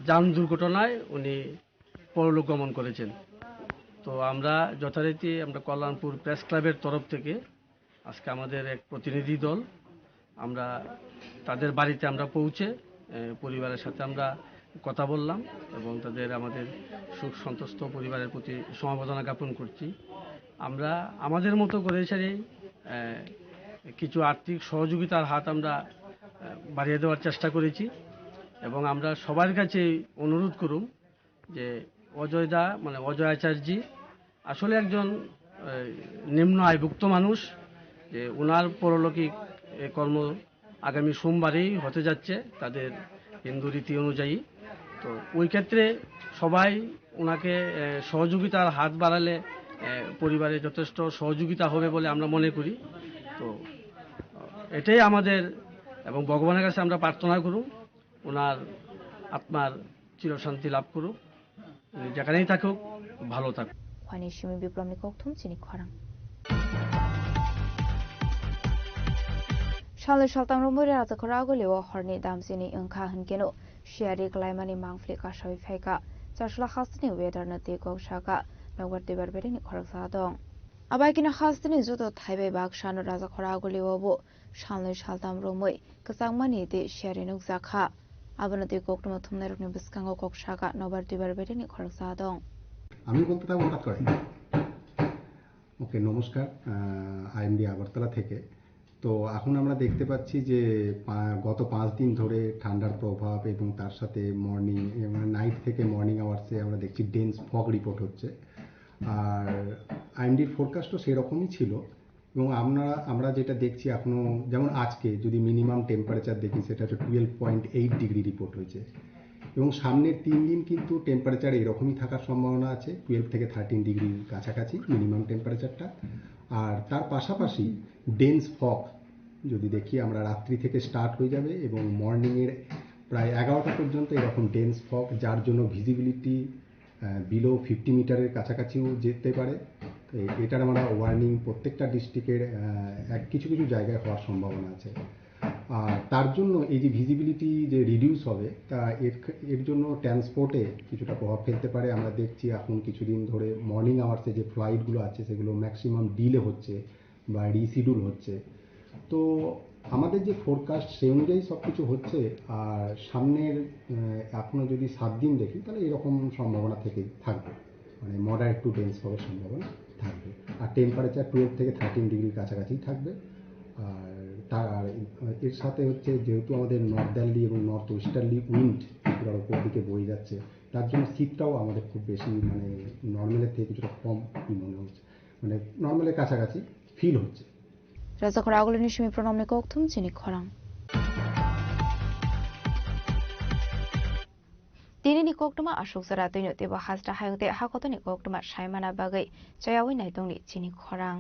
যান দুর্ঘটনায় উনি পরলোক গমন করেছেন তো আমরা যথারীতি আমরা কল্যাণপুর প্রেস ক্লাবের তরফ থেকে আজকে আমাদের এক প্রতিনিধি দল আমরা তাদের বাড়িতে আমরা পৌঁছে পরিবারের সাথে আমরা কথা বললাম এবং তাদের আমাদের সুখ সন্তুষ্ট পরিবারের প্রতি সমবেদনা জ্ঞাপন করছি। আমরা আমাদের মতো করে সেই কিছু আর্থিক সহযোগিতার হাত আমরা বাড়িয়ে দেওয়ার চেষ্টা করেছি এবং আমরা সবার কাছে অনুরোধ করুম যে অজয় আচার্যি আসলে একজন নিম্ন আয়ভুক্ত মানুষ, যে ওনার পরলৌকিক কর্ম আগামী সোমবারেই হতে যাচ্ছে তাদের হিন্দু রীতি অনুযায়ী। তো ওই ক্ষেত্রে সবাই ওনাকে সহযোগিতার হাত বাড়ালে পরিবারে যথেষ্ট সহযোগিতা হবে বলে আমরা মনে করি। তো এটাই আমাদের এবং ভগবানের কাছে আমরা প্রার্থনা করুন ওনার আত্মার চিরশান্তি লাভ করুক, যেখানেই থাকুক ভালো থাকুক। 환희심의 비프람니 꼭통 지니 커랑 샬르 샬당 로모리 아자 거라고리와 허니 담시니 응카 흔게노 시아리 글라이마니 망플리 가셔이 페가 자슬라 하스니 웨더나 데고샤가 너버티 버베리니 커럭사동 아바이키나 하스니 주도 타이베 박샤노 라자 거라고리와보 샬르 샬당 로모이 그상마니 데 시아리 눅자카 아버나데 꼭토마 톰네르니 비스강고 꼭샤가 너버티 버베리니 커럭사동 আমি বলতে থাকবো হঠাৎ করে। ওকে, নমস্কার, আইএমডি আগরতলা থেকে। তো এখন আমরা দেখতে পাচ্ছি যে গত 5 দিন ধরে ঠান্ডার প্রভাব এবং তার সাথে নাইট থেকে মর্নিং আওয়ার্সে আমরা দেখছি ডেন্স ফগ রিপোর্ট হচ্ছে। আর আইএমডির ফোরকাস্টও সেরকমই ছিল এবং আমরা যেটা দেখছি এখনও, যেমন আজকে যদি মিনিমাম টেম্পারেচার দেখি সেটা হচ্ছে 12.8 ডিগ্রি রিপোর্ট হয়েছে এবং সামনের 3 দিন কিন্তু টেম্পারেচার এরকমই থাকার সম্ভাবনা আছে, 12 থেকে 13 ডিগ্রির কাছাকাছি মিনিমাম টেম্পারেচারটা। আর তার পাশাপাশি ডেন্স ফগ যদি দেখি আমরা রাত্রি থেকে স্টার্ট হয়ে যাবে এবং মর্নিংয়ের প্রায় 11টা পর্যন্ত এরকম ডেন্স ফগ, যার জন্য ভিজিবিলিটি বিলো 50 মিটারের কাছাকাছিও যেতে পারে। এটার আমরা ওয়ার্নিং প্রত্যেকটা ডিস্ট্রিক্টের কিছু কিছু জায়গায় হওয়ার সম্ভাবনা আছে। আর তার জন্য এই যে ভিজিবিলিটি যে রিডিউস হবে, তা এর জন্য ট্রান্সপোর্টে কিছুটা প্রভাব ফেলতে পারে। আমরা দেখছি এখন কিছুদিন ধরে মর্নিং আওয়ার্সে যে ফ্লাইটগুলো আছে সেগুলো ম্যাক্সিমাম ডিলে হচ্ছে বা রিশিডিউল হচ্ছে। তো আমাদের যে ফোরকাস্ট সেই অনুযায়ী সব কিছু হচ্ছে। আর সামনের এখনও যদি 7 দিন দেখি তাহলে এরকম সম্ভাবনা থেকে থাকবে, মানে মডারেট টু ডেন্স হওয়ার সম্ভাবনা থাকবে। আর টেম্পারেচার 12 থেকে 13 ডিগ্রির কাছাকাছি থাকবে। আর তার এর সাথে হচ্ছে যেহেতু আমাদের নর্দার্লি এবং নর্থ ওয়েস্টার্লি উইন্ড এগুলোর উপর দিকে বয়ে যাচ্ছে, তার জন্য শীতটাও আমাদের খুব বেশি মানে নর্মালের থেকে কিছুটা কম মনে হচ্ছে, মানে নর্মালের কাছাকাছি ফিল হচ্ছে। রাজা 거라고리니 심이 프로놈니 꼭통 지니 커랑 दिनैनि कोक्टमा अशोक जरा दैनो तेबो हाजरा हायंते हाकतनि कोक्टमा सायमाना बागै जयावै नायदंनि जिनि खरां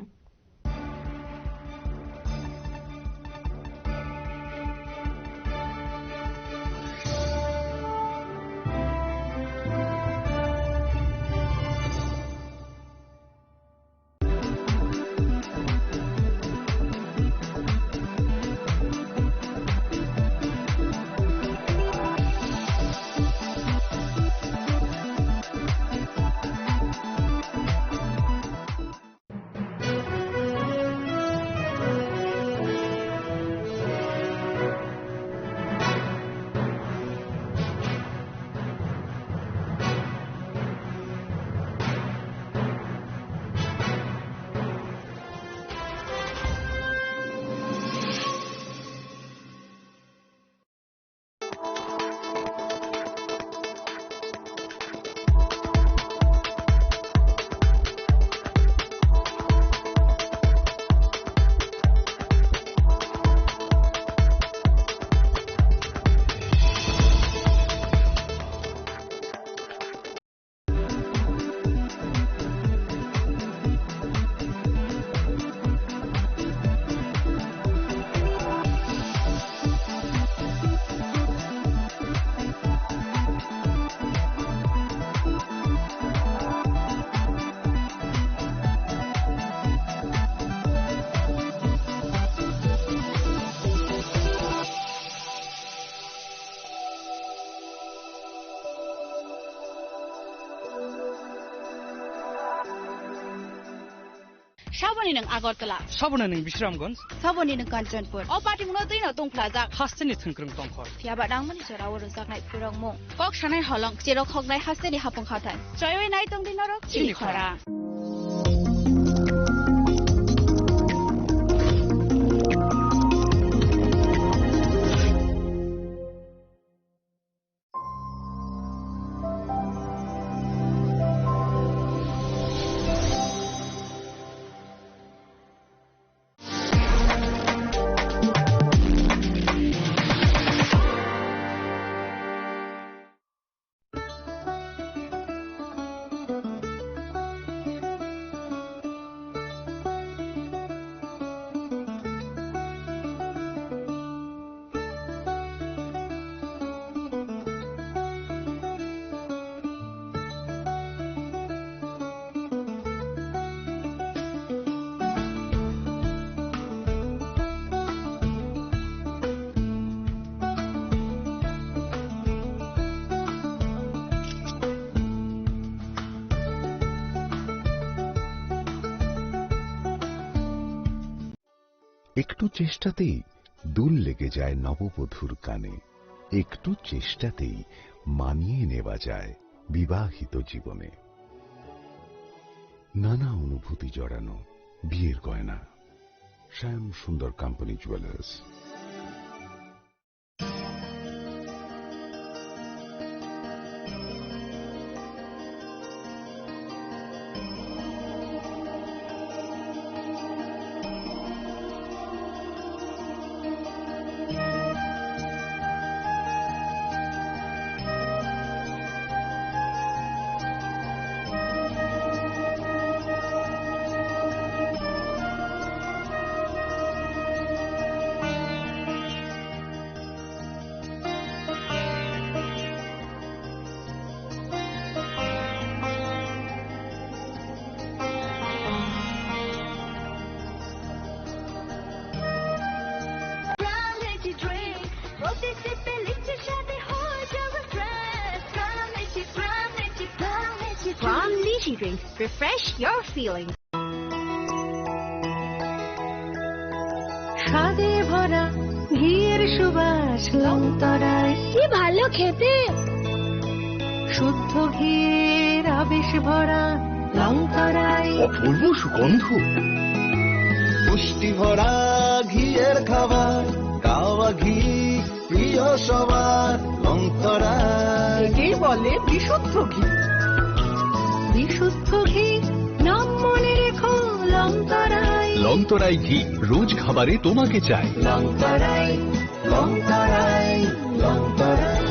सबनि नों आगरतला सबनो नों बिश्रामगन्ज सबनि नों काञ्चनपुर अ पार्टी मुनो दैनो दंफ्लाजा हास्टेनि थुनख्रों दंखर फियाबा दांमनि जराव रोजाकनाय फोरंमु कक सानाय हलं जेराव खगनाय हास्टेनि हापं खाथाय जयय नाय दं दिनर चिलिखरा একটু চেষ্টাতেই দুল লেগে যায় নববধূর কানে, একটু চেষ্টাতেই মানিয়ে নেওয়া যায় বিবাহিত জীবনে। নানা অনুভূতি জড়ানো বিয়ের গয়না। শ্যাম সুন্দর company jewellers. From Lychee Drinks, refresh your feelings. স্বাদে ভরা ঘিয়ের সুবাস লংতরায় কি ভালো খেতে, শুদ্ধ ঘিয়ের আবেশ ভরা লংতরায় অপূর্ব সুগন্ধ, পুষ্টি ভরা ঘিয়ের খাবার, গাওয়া ঘি প্রিয় সবার লংতরায়। একেই বলে বিশুদ্ধ ঘি। বিশুদ্ধ ঘি নাম মনে রেখো লংতরায়। লংতরাই ঘি রোজ খাবারে তোমাকে চাই। লংতরাই লংতরাই লংতরাই।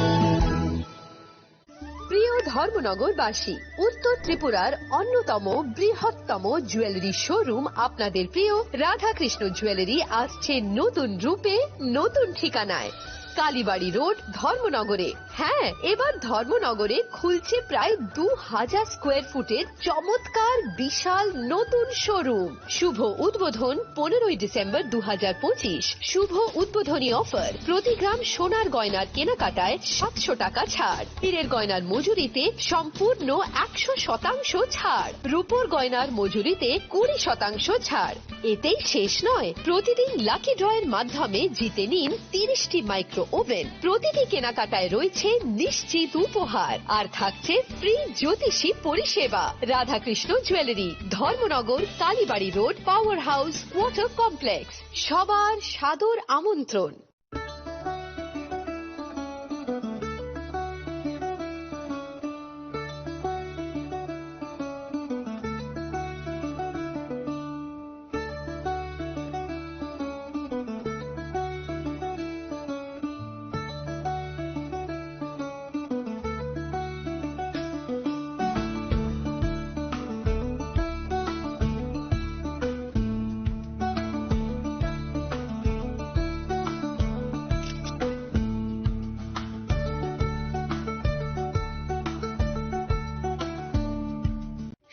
প্রিয় ধর্মনগরবাসী, উত্তর ত্রিপুরার অন্যতম বৃহত্তম জুয়েলারি শোরুম আপনাদের প্রিয় রাধাকৃষ্ণ জুয়েলারি আসছে নতুন রূপে, নতুন ঠিকানায়। কালীবাড়ি রোড, ধর্মনগরে। হ্যাঁ, এবার ধর্মনগরে খুলছে প্রায় 2000 স্কোয়ার ফুটের চমৎকার বিশাল নতুন শোরুম। শুভ উদ্বোধন 15ই ডিসেম্বর 2025। শুভ উদ্বোধনী অফার, প্রতি গ্রাম সোনার গয়নার কেনাকাটায় 700 টাকা ছাড়, হীরের গয়নার মজুরিতে সম্পূর্ণ 100% ছাড়, রূপোর গয়নার মজুরিতে 20% ছাড়। এতেই শেষ নয়, প্রতিদিন লাকি ড্রয়ের মাধ্যমে জিতে নিন 30টি মাইক্রো ওভেন। প্রতিটি কেনাকাটায় রয়েছে নিশ্চিত উপহার, আর থাকছে ফ্রি জ্যোতিষী পরিষেবা। Radhakrishna jewellery, Dharmanagar, Kalibari road, power house, water complex. সবার সাদর আমন্ত্রণ।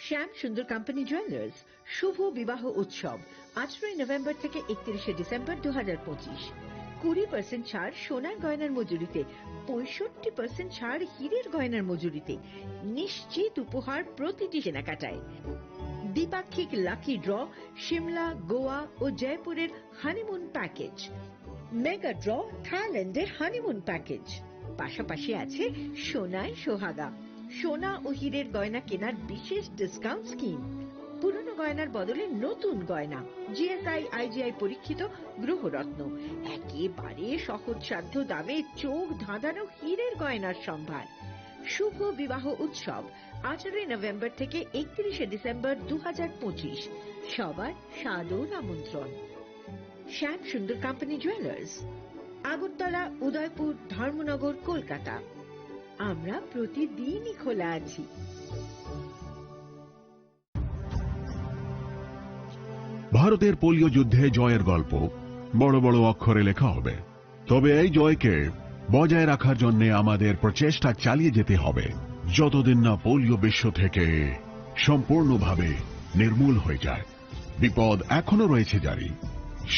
শ্যাম সুন্দর কোম্পানি জুয়েলার্স শুভ বিবাহ উৎসব 18 নভেম্বর থেকে 31 ডিসেম্বর 2025। 20% ছাড় সোনার গয়নার মজুরিতে, 65% ছাড় হীরের গয়নার মজুরিতে, নিশ্চিত উপহার প্রতিটি কেনাকাটায়। দ্বিপাক্ষিক লাকি ড্র, সিমলা, গোয়া ও জয়পুরের হানিমুন প্যাকেজ, মেগা ড্র থাইল্যান্ডের হানিমুন প্যাকেজ। পাশাপাশি আছে সোনায় সোহাগা, সোনা ও হীরের গয়না কেনার বিশেষ ডিসকাউন্ট স্কিম, পুরনো গয়নার বদলে নতুন গয়না, জিএসআই আইজিআই পরীক্ষিত গ্রহরত্ন, একেবারে সহজসাধ্য দামে চোখ ধাঁধানো হীরের গয়নার সম্ভার। শুভ বিবাহ উৎসব 18 নভেম্বর থেকে 31 ডিসেম্বর 2025। সবার সাদর আমন্ত্রণ। শ্যাম সুন্দর কোম্পানি জুয়েলার্স, আগরতলা, উদয়পুর, ধর্মনগর, কলকাতা। আমরা প্রতিদিনই খোলা আছি। ভারতের পোলিও যুদ্ধে জয়ের গল্প বড় বড় অক্ষরে লেখা হবে, তবে এই জয়কে বজায় রাখার জন্য আমাদের প্রচেষ্টা চালিয়ে যেতে হবে যতদিন না পোলিও বিশ্ব থেকে সম্পূর্ণভাবে নির্মূল হয়ে যায়। বিপদ এখনো রয়েছে জারি,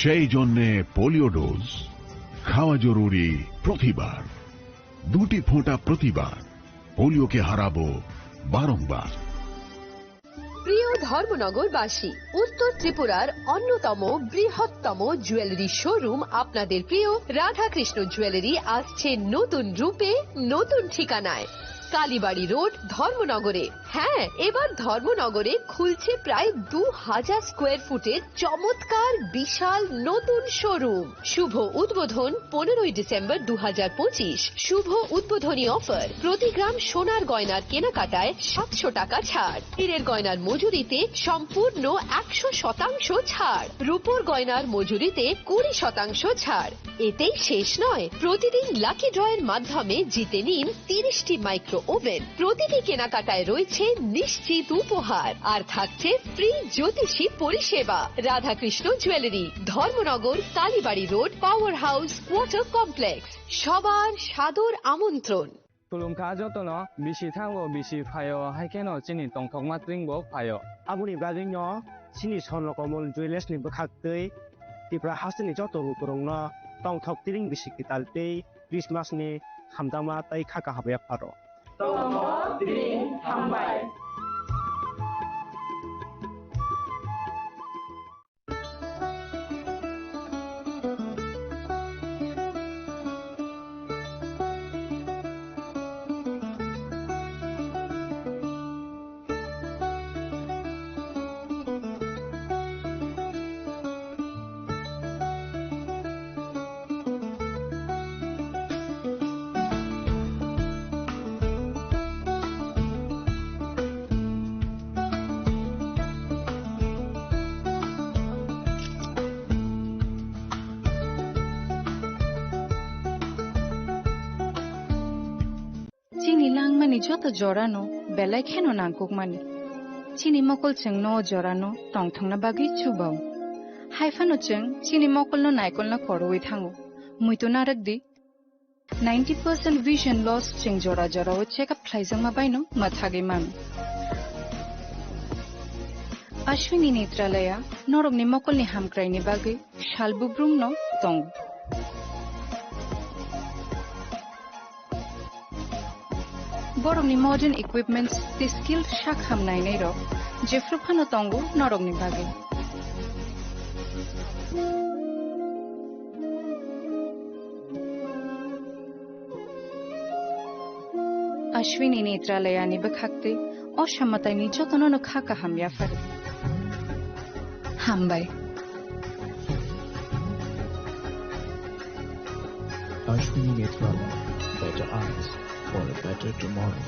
সেই জন্যে পোলিও ডোজ খাওয়া জরুরি প্রতিবার, 2টি ফোঁটা প্রতিবার। পোলিওকে হারাবো বারংবার। প্রিয় ধর্মনগরবাসী, উত্তর ত্রিপুরার অন্যতম বৃহত্তম জুয়েলারি শোরুম আপনাদের প্রিয় রাধাকৃষ্ণ জুয়েলারি আসছে নতুন রূপে, নতুন ঠিকানায়। কালীবাড়ি রোড, ধর্মনগরে। হ্যাঁ, এবার ধর্মনগরে খুলছে প্রায় 2000 স্কোয়ার ফুটের চমৎকার বিশাল নতুন শোরুম। শুভ উদ্বোধন 15 ডিসেম্বর 2025। শুভ উদ্বোধনী অফার, প্রতি গ্রাম সোনার গয়নার কেনাকাটায় 700 টাকা ছাড়, হীরের গয়নার মজুরিতে সম্পূর্ণ 100% ছাড়, রূপোর গয়নার মজুরিতে 20% ছাড়। এতেই শেষ নয়, প্রতিদিন লাকি ড্রয়ের মাধ্যমে জিতে নিন 30টি মাইক্রো ওভেন। প্রতিটি কেনাকাটায় রয়েছে নিশ্চিত উপহার, আর থাকছে ফ্রি জ্যোতিষী পরিষেবা। Radhakrishna jewellery, Dharmanagar, Kalibari road, power house, water complex. সবার সাদর আমন্ত্রণ। Tulungka jotono bisi thango bisi phayo haikeno chini tongthokma tringbo phayo. Abuni gadinyo chini sonlo komol jewelers ni bakhaktei tipra hasni joto rukurongno tongthok tiring bisi kitaltei Christmas ni hamdama tai khaka habe pharo. Tongthok tiring hambai. Chini lang mani jota jorano belai kheno nangkuk mani. Chini mokol cheng no jorano tong thong na bagi chubao. Haifano cheng chini mokol no naikol na koroi thango. Muito narak di 90% vision loss cheng jora jora o check up thaizang ma baino mathage man. Ashwini Netralaya norog ni mokol ni hamkrai ni bagi shalbubrum no tong. Borong ni modern equipments the skilled shakham nai nei ro jefruphano tongo norong ni bage. Ashwini Netralaya ni bakhakte oshammatai ni jotono no khaka hamya far. Hambai. Ashwini Netralaya, better eyes for a better tomorrow.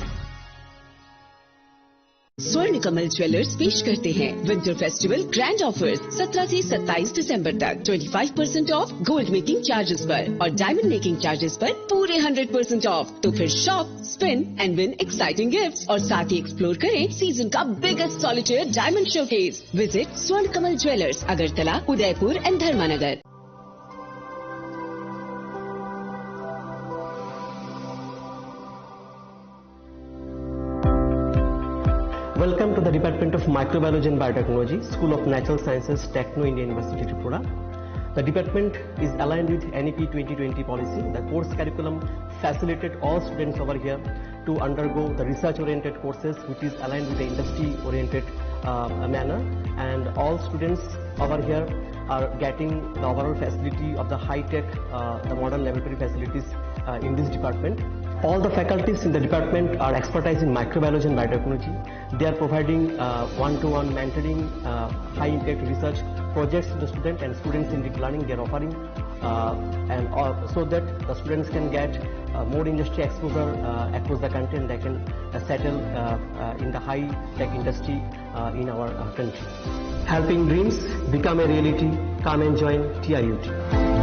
स्वर्ण Kamal jewellers पेश करते हैं winter festival grand offers 17 से 27 दिसंबर तक 25% of gold making charges पर और diamond making charges पर पूरे 100% ऑफ। तो फिर shop, spin and win exciting gifts और साथ ही एक्सप्लोर करें सीजन का biggest solitaire diamond showcase. Visit Swarna Kamal jewellers, Agartala, Udaipur and Dharmanagar. Welcome to the Department of Microbiology and Biotechnology, School of Natural Sciences, Techno India University, Tripura. The department is aligned with NEP 2020 policy. The course curriculum facilitated all students over here to undergo the research-oriented courses, which is aligned with the industry-oriented manner, and all students over here are getting the overall facility of the high-tech, the modern laboratory facilities in this department. All the faculties in the department are expertise in microbiology and biotechnology. They are providing one-to-one mentoring, high-impact research projects to the students, and students in deep learning they are offering, so that the students can get more industry exposure across the country, and they can settle in the high-tech industry in our country. Helping dreams become a reality. Come and join TIUT.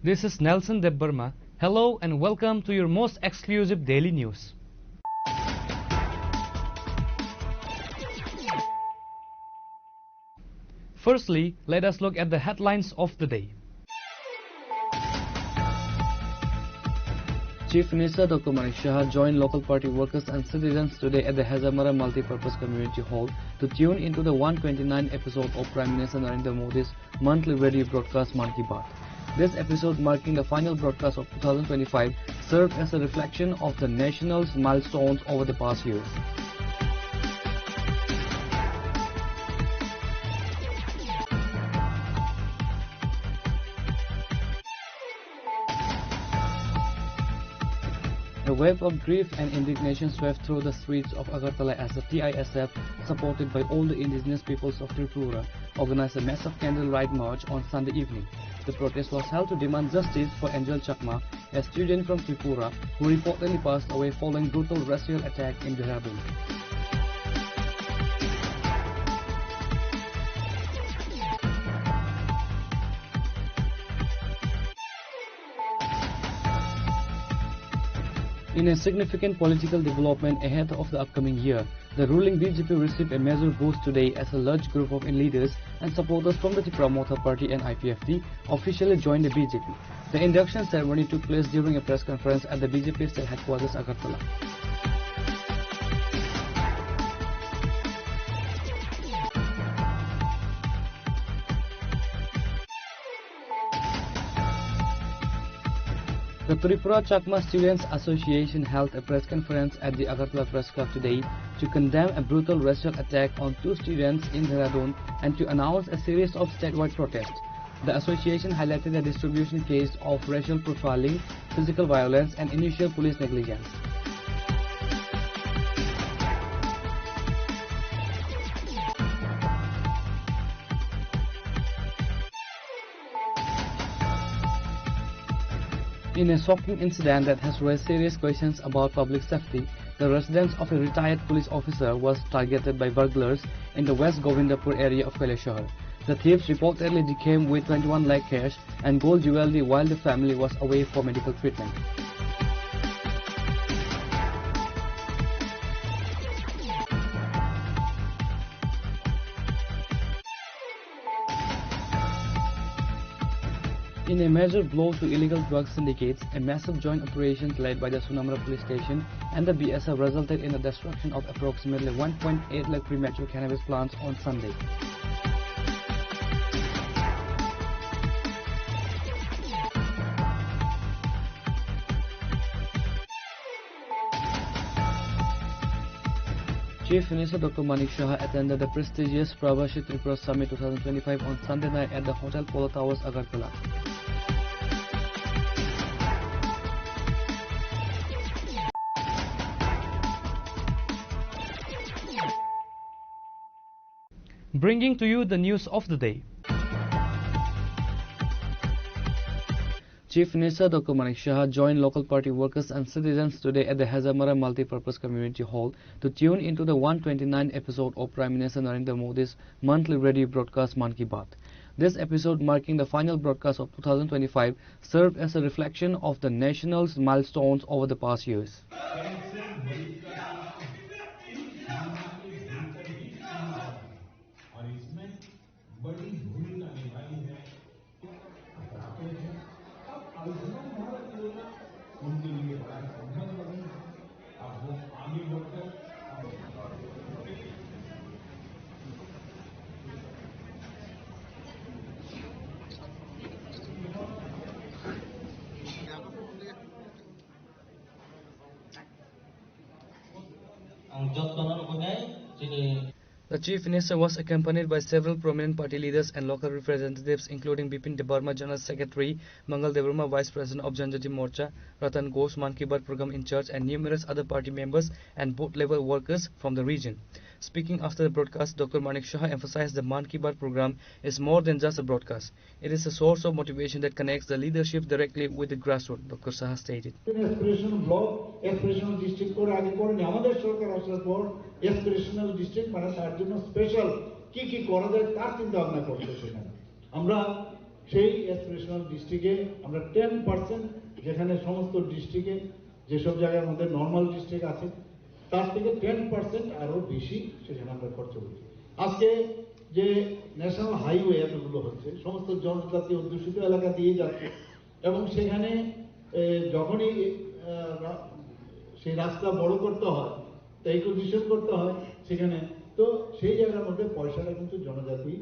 This is Nelson Debbarma. Hello and welcome to your most exclusive daily news. Firstly, let us look at the headlines of the day. Chief Minister Dr. Manik Shah joined local party workers and citizens today at the Hazamara Multipurpose Community Hall to tune into the 129th episode of Prime Minister Narendra Modi's monthly radio broadcast Mann Ki Baat. This episode, marking the final broadcast of 2025, served as a reflection of the nation's milestones over the past years. A wave of grief and indignation swept through the streets of Agartala as the TISF, supported by all the indigenous peoples of Tripura, organized a massive candlelight march on Sunday evening. The protest was held to demand justice for Angel Chakma, a student from Tripura who reportedly passed away following brutal racial attack in Dehradun. In a significant political development ahead of the upcoming year, the ruling BJP received a major boost today as a large group of leaders and supporters from the Tripura Motor Party and IPFT officially joined the BJP. The induction ceremony took place during a press conference at the BJP state headquarters, Agartala. The Tripura Chakma Students Association held a press conference at the Agartala Press Club today to condemn a brutal racial attack on 2 students in Dehradun and to announce a series of statewide protests. The association highlighted the distribution case of racial profiling, physical violence, and initial police negligence. In a shocking incident that has raised serious questions about public safety, the residence of a retired police officer was targeted by burglars in the West Govindapur area of Kailashahar. The thieves reportedly came with 21 lakh cash and gold jewelry while the family was away for medical treatment. In a major blow to illegal drug syndicates, a massive joint operation led by the Sunamra police station and the BSF resulted in the destruction of approximately 1.8 lakh premature cannabis plants on Sunday. Chief Minister Dr. Manik Shah attended the prestigious Pravashi Tripura Summit 2025 on Sunday night at the Hotel Polo Towers, Agartala. Bringing to you the news of the day. Chief Minister Dr. Manik Shah joined local party workers and citizens today at the Hazamara Multi-Purpose Community Hall to tune into the 129th episode of Prime Minister Narendra Modi's monthly radio broadcast Man Ki Baat. This episode, marking the final broadcast of 2025, served as a reflection of the nation's milestones over the past years. The Chief Minister was accompanied by several prominent party leaders and local representatives, including Bipin Debarma, General Secretary, Mangal Debarma, Vice President of Janjati Morcha, Ratan Ghosh, Man Ki Baat Program in charge, and numerous other party members and both-level workers from the region. Speaking after the broadcast, Dr. Manik Shah emphasized the Man Ki Baat program is more than just a broadcast. It is a source of motivation that connects the leadership directly with the grassroots, Dr. Shah stated. Aspirational block, aspirational district করে আগে করে নি আমাদের সরকার আসার পর aspirational district মানে তার জন্য স্পেশাল কি কি করা যায় তার চিন্তা ভাবনা করতে সেখানে আমরা সেই aspirational districtে আমরা 10% যেখানে সমস্ত ডিস্ট্রিক্টে যেসব জায়গার মধ্যে নরমাল ডিস্ট্রিক্ট আছে তার থেকে 10% আরো বেশি সেখানে আমরা খরচ করছি আজকে যে ন্যাশনাল হাইওয়ে এগুলো হচ্ছে সমস্ত জনজাতি অধ্যুষিত এলাকা দিয়ে যাচ্ছে এবং সেখানে যখনই সেই রাস্তা বড় করতে হয় ইকোসিস্টেম করতে হয় সেখানে তো সেই জায়গার মধ্যে পয়সাটা কিন্তু জনজাতি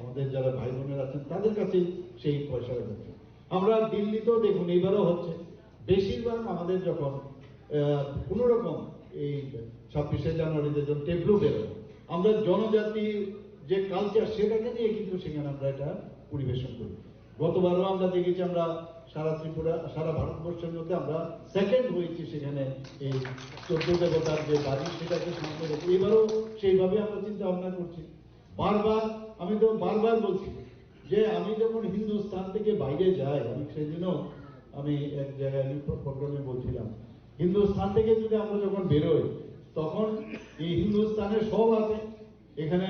আমাদের যারা ভাই বোনেরা আছেন তাদের কাছে সেই পয়সাটা যাচ্ছে আমরা দিল্লিতেও দেখুন এবারও হচ্ছে বেশিরভাগ আমাদের যখন কোনো রকম এই 26শে জানুয়ারিতে যখন টেবলু বেরোয় আমরা জনজাতি যে কালচার সেটাকে নিয়ে কিন্তু সেখানে আমরা এটা পরিবেশন করি গতবারও আমরা দেখেছি আমরা সারা ত্রিপুরা সারা ভারতবর্ষের মধ্যে আমরা সেকেন্ড হয়েছি সেখানে এই 14 দেবতার যে বাড়ি সেটাকে সামনে রেখে এবারও সেইভাবে আমরা চিন্তা ভাবনা করছি আমি তো বারবার বলছি যে আমি যখন হিন্দুস্তান থেকে বাইরে যাই আমি সেদিনও আমি এক জায়গায় প্রোগ্রামে বলছিলাম হিন্দুস্তান থেকে যদি আমরা যখন বেরোই তখন এই হিন্দুস্তানের সব আছে এখানে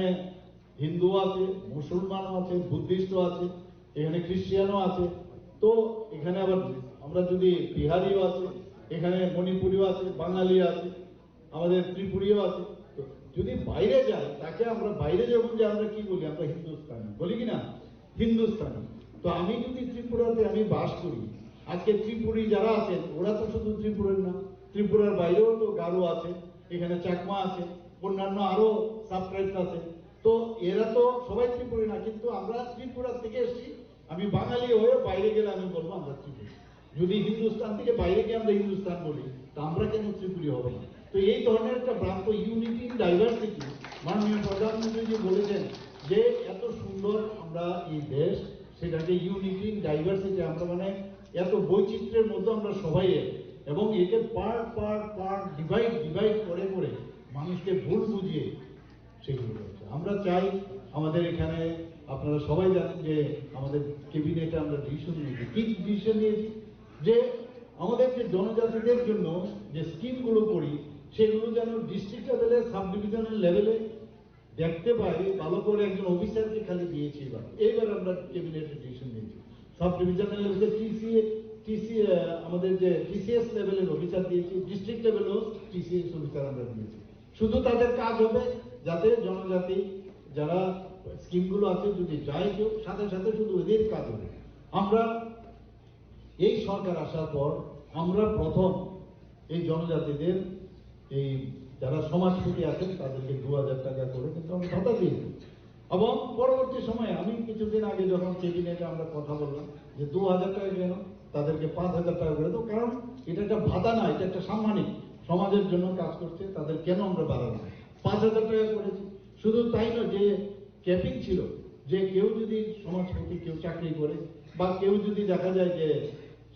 হিন্দু আছে মুসলমানও আছে বুদ্ধিস্টও আছে এখানে খ্রিস্টানও আছে তো এখানে আবার আমরা যদি বিহারিও আছে এখানে মণিপুরিও আছে বাঙালি আছে আমাদের ত্রিপুরীও আছে তো যদি বাইরে যাই তাকে আমরা বাইরে যখন যে আমরা কি বলি আমরা হিন্দুস্তানি বলি কি না হিন্দুস্তানি তো আমি যদি ত্রিপুরাতে আমি বাস করি আজকে ত্রিপুরী যারা আছেন ওরা তো শুধু ত্রিপুরার না ত্রিপুরার বাইরেও তো গারো আছে এখানে চাকমা আছে অন্যান্য আরো সাবট্রাইবস আছে তো এরা তো সবাই ত্রিপুরী না কিন্তু আমরা ত্রিপুরা থেকে এসেছি আমি বাঙালি হয়ে বাইরে গেলে আমি বলবো আমরা ত্রিপুরী যদি হিন্দুস্তান থেকে বাইরে গিয়ে আমরা হিন্দুস্তান বলি তা আমরা কেন ত্রিপুরী হবো না তো এই ধরনের একটা ভ্রান্ত ইউনিটি ইন ডাইভার্সিটি মাননীয় প্রধানমন্ত্রীজি বলেছেন যে এত সুন্দর আমরা এই দেশ সেটাকে ইউনিটি ইন ডাইভার্সিটি আমরা মানে এত বৈচিত্র্যের মধ্যে আমরা সবাই এবং একে পার্ট ডিভাইড করে করে মানুষকে ভুল বুঝিয়ে সেগুলো করছে আমরা চাই আমাদের এখানে আপনারা সবাই জানেন যে আমাদের ক্যাবিনেটে আমরা ডিসিশন নিয়েছি কি ডিসিশন নিয়েছি যে আমাদের যে জনজাতিদের জন্য যে স্কিমগুলো করি সেগুলো যেন ডিস্ট্রিক্ট লেভেলে সাব ডিভিশনাল লেভেলে দেখতে পাই ভালো করে একজন অফিসারকে খালি দিয়েছি এইবার আমরা ক্যাবিনেটে ডিসিশন নিয়েছি সাব ডিভিশনাল লেভেলে আমাদের যে টিসিএস লেভেলের অফিসার দিয়েছি ডিস্ট্রিক্ট লেভেলেও টিসিএস অফিসার আমরা দিয়েছি শুধু তাদের কাজ হবে যাতে জনজাতি যারা স্কিমগুলো আছে যদি যায় কেউ সাথে সাথে শুধু ওদের কাজ হবে আমরা এই সরকার আসার পর আমরা প্রথম এই জনজাতিদের এই যারা সমাজপতি আছেন তাদেরকে 2000 টাকা করে কিন্তু আমরা ভাতা দিয়েছি এবং পরবর্তী সময়ে আমি কিছুদিন আগে যখন ক্যাবিনেটে আমরা কথা বললাম যে 2000 টাকা কেন তাদেরকে 5000 টাকা করে দাও কারণ এটা একটা ভাতা না এটা একটা সাম্মানিক সমাজের জন্য কাজ করছে তাদের কেন আমরা বাড়াবো 5000 টাকা করেছি শুধু তাই নয় যে ক্যাপিং ছিল যে কেউ যদি সমাজপতি কেউ চাকরি করে বা কেউ যদি দেখা যায় যে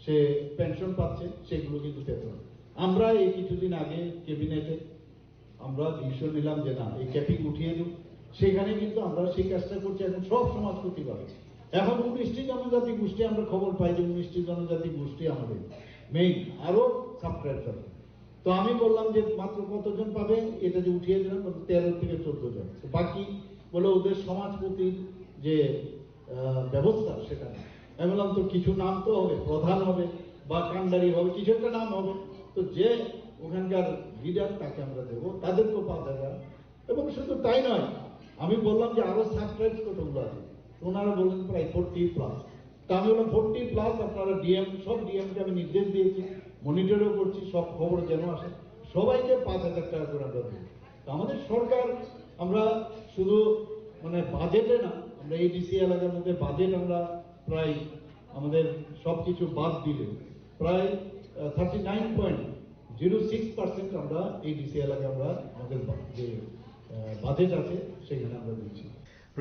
সে পেনশন পাচ্ছে সেগুলো কিন্তু পেত না আমরা এই কিছুদিন আগে ক্যাবিনেটে আমরা ডিসিশন নিলাম যে না এই ক্যাপিং উঠিয়ে দিই সেখানে কিন্তু আমরা সেই কাজটা করছি এখন সব সমাজপতি পাবে এখন 19টি জনজাতি গোষ্ঠী আমরা খবর পাই যে 19টি জনজাতি গোষ্ঠী আমাদের মেইন, আরো সাবস্ক্রাইব করে। তো আমি বললাম যে মাত্র কতজন পাবে, এটা যে উঠিয়ে দিলাম 13 থেকে 14 জন। বাকি বলে ওদের সমাজপতির যে ব্যবস্থা সেটা আমি বললাম তো কিছু নাম তো হবে, প্রধান হবে বা কান্ডারি হবে, কিছু একটা নাম হবে। তো যে ওখানকার লিডার তাকে আমরা দেবো, তাদেরকেও 5,000। এবং শুধু তাই নয়, আমি বললাম যে আরো সাবস্ক্রাইব কতগুলো আছে, ওনারা বললেন প্রায় 40+। তা আমি বললাম 40+, আপনারা ডিএম, সব ডিএমকে আমি নির্দেশ দিয়েছি, মনিটরও করছি, সব খবর যেন আসে, সবাইকে 5,000 টাকা করে আমরা দিই। তো আমাদের সরকার, আমরা শুধু মানে বাজেটে না, আমরা এই ডিসি এলাকার মধ্যে বাজেট আমরা প্রায় আমাদের সবকিছু বাদ দিলে প্রায় 39.06% আমরা এই ডিসি এলাকায় আমরা আমাদের যে বাজেট আছে সেখানে আমরা দিচ্ছি।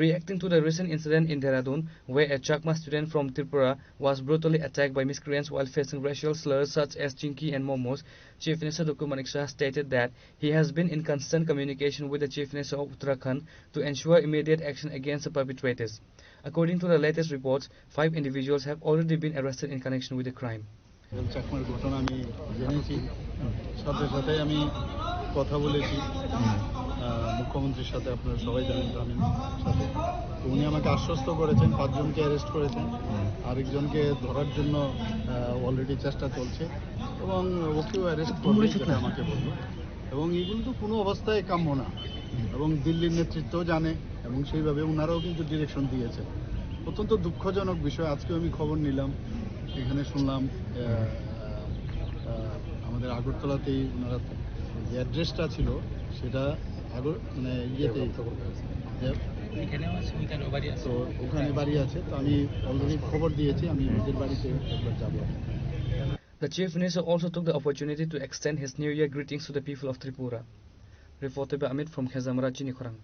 Reacting to the recent incident in Dehradun, where a Chakma student from Tripura was brutally attacked by miscreants while facing racial slurs such as Chinky and Momos, Chief Minister Dr. Manik Shah stated that he has been in constant communication with the Chief Minister of Uttarakhand to ensure immediate action against the perpetrators. According to the latest reports, 5 individuals have already been arrested in connection with the crime. চাকমার ঘটনা আমি জেনেছি, সাথে সাথে আমি কথা বলেছি মুখ্যমন্ত্রীর সাথে, আপনারা সবাই জানেন তো, আমি সাথে তো উনি আমাকে আশ্বস্ত করেছেন 5 জনকে অ্যারেস্ট করেছেন, আরেকজনকে ধরার জন্য অলরেডি চেষ্টা চলছে এবং ওকেও অ্যারেস্ট করবে যেটা আমাকে বললো। এবং এগুলো তো কোনো অবস্থায় কাম্য না, এবং দিল্লির নেতৃত্বও জানে এবং সেইভাবে ওনারাও কিন্তু ডিরেকশন দিয়েছে। অত্যন্ত দুঃখজনক বিষয়। আজকে আমি খবর নিলাম, এখানে শুনলাম আমাদের আগরতলাতেই ওনারা যে অ্যাড্রেসটা ছিল সেটা মানে ইয়েতে তো ওখানে বাড়ি আছে। তো আমি অলরেডি খবর দিয়েছি, আমি নিজের বাড়িতে একবার যাবো। The Chief Minister also took the opportunity to extend his New Year greetings to the people of Tripura. Reported by Amit from Khazamara, Chinikhorang.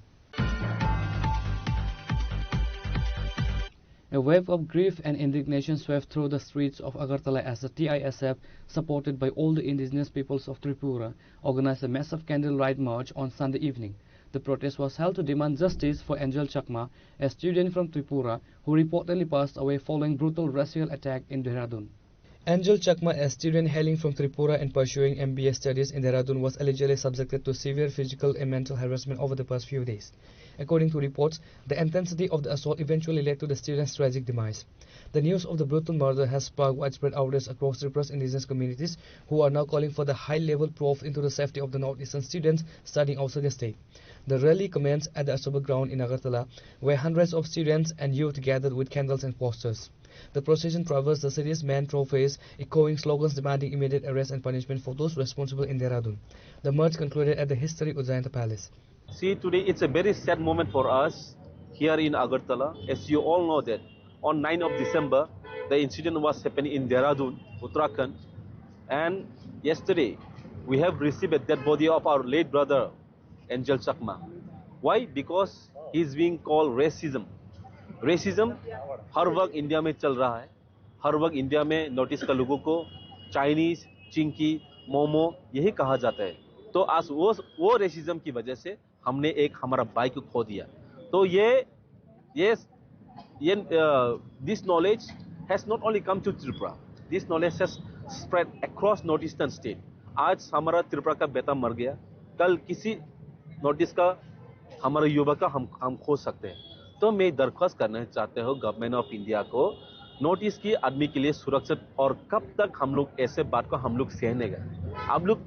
A wave of grief and indignation swept through the streets of Agartala as the TISF, supported by all the indigenous peoples of Tripura, organized a massive candlelight march on Sunday evening. The protest was held to demand justice for Angel Chakma, a student from Tripura who reportedly passed away following brutal racial attack in Dehradun. Angel Chakma, a student hailing from Tripura and pursuing MBA studies in Dehradun, was allegedly subjected to severe physical and mental harassment over the past few days. According to reports, the intensity of the assault eventually led to the student's tragic demise. The news of the brutal murder has sparked widespread outrage across Tripura's indigenous communities, who are now calling for the high-level probe into the safety of the northeastern students studying outside the state. The rally commenced at the Ashoba ground in Agartala, where hundreds of students and youth gathered with candles and posters. The procession traversed the city's main thoroughfares, echoing slogans demanding immediate arrest and punishment for those responsible in Dehradun. The march concluded at the historic Ujjayanta Palace. See, today it's a very sad moment for us here in Agartala. As you all know that on 9th of December, the incident was happening in Dehradun, Uttarakhand. And yesterday, we have received a dead body of our late brother, Angel Chakma. Why? Because he is being called racism. Racism हर वक्त India में चल रहा है, हर वक्त India में north east का लोगों को चाइनीज, चिंकी, मोमो यही कहा जाता है। तो आज वो रेसिज्म की वजह से हमने एक हमारा भाई को खो दिया। तो ये this knowledge has not only come to Tripura, this knowledge has spread across north eastern state. आज हमारा त्रिपुरा का बेटा मर गया, कल किसी नॉर्थ ईस्ट का हमारा युवा का हम खो सकते हैं। तो मैं दरख्वास्त करना चाहते हो गवर्नमेंट ऑफ इंडिया को, नॉर्थ ईस्ट की आदमी के लिए सुरक्षित, और कब तक हम लोग ऐसे बात को हम लोग सहने गए। आप लोग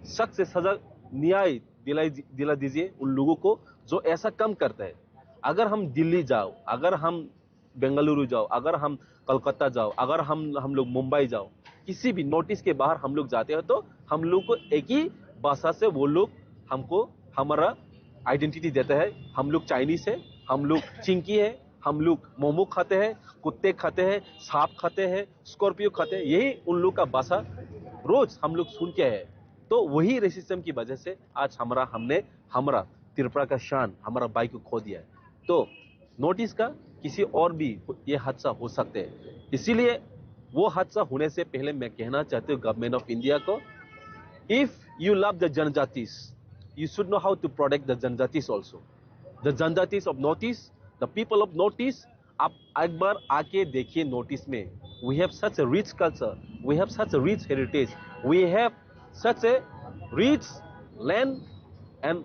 सख्त से सजा न्याय दिला दीजिए उन लोगों को जो ऐसा कम करता है। अगर हम दिल्ली जाओ, अगर हम बेंगलुरु जाओ, अगर हम कलकत्ता जाओ, अगर हम लोग मुंबई जाओ, किसी भी नॉर्थ ईस्ट के बाहर हम लोग जाते हो तो हम लोग को एक ही भाषा से वो लोग हमको हमारा आइडेंटिटी देता है। हम लोग चाइनीज है, हम लोग चिंकी है, हम लोग मोमो खाते हैं, कुत्ते खाते हैं, सांप खाते हैं, स्कॉर्पियो खाते हैं, यही उन लोग का भाषा रोज हम लोग सुन के है। तो वही रेसिज्म की वजह से आज हमने हमारा त्रिपुरा का शान, हमारा भाई को खो दिया है। तो नॉर्थ ईस्ट का किसी और भी ये हादसा हो सकते हैं, इसीलिए वो हादसा होने से पहले मैं कहना चाहती हूँ गवर्नमेंट ऑफ इंडिया को, इफ यू लव द जनजातिस, you should know how to protect the Janjatis also. The Janjatis of Northeast, the people of Northeast आप एक बार आके देखिए नोटिस में. We have such a rich culture, we have such a rich heritage, we have such a rich land and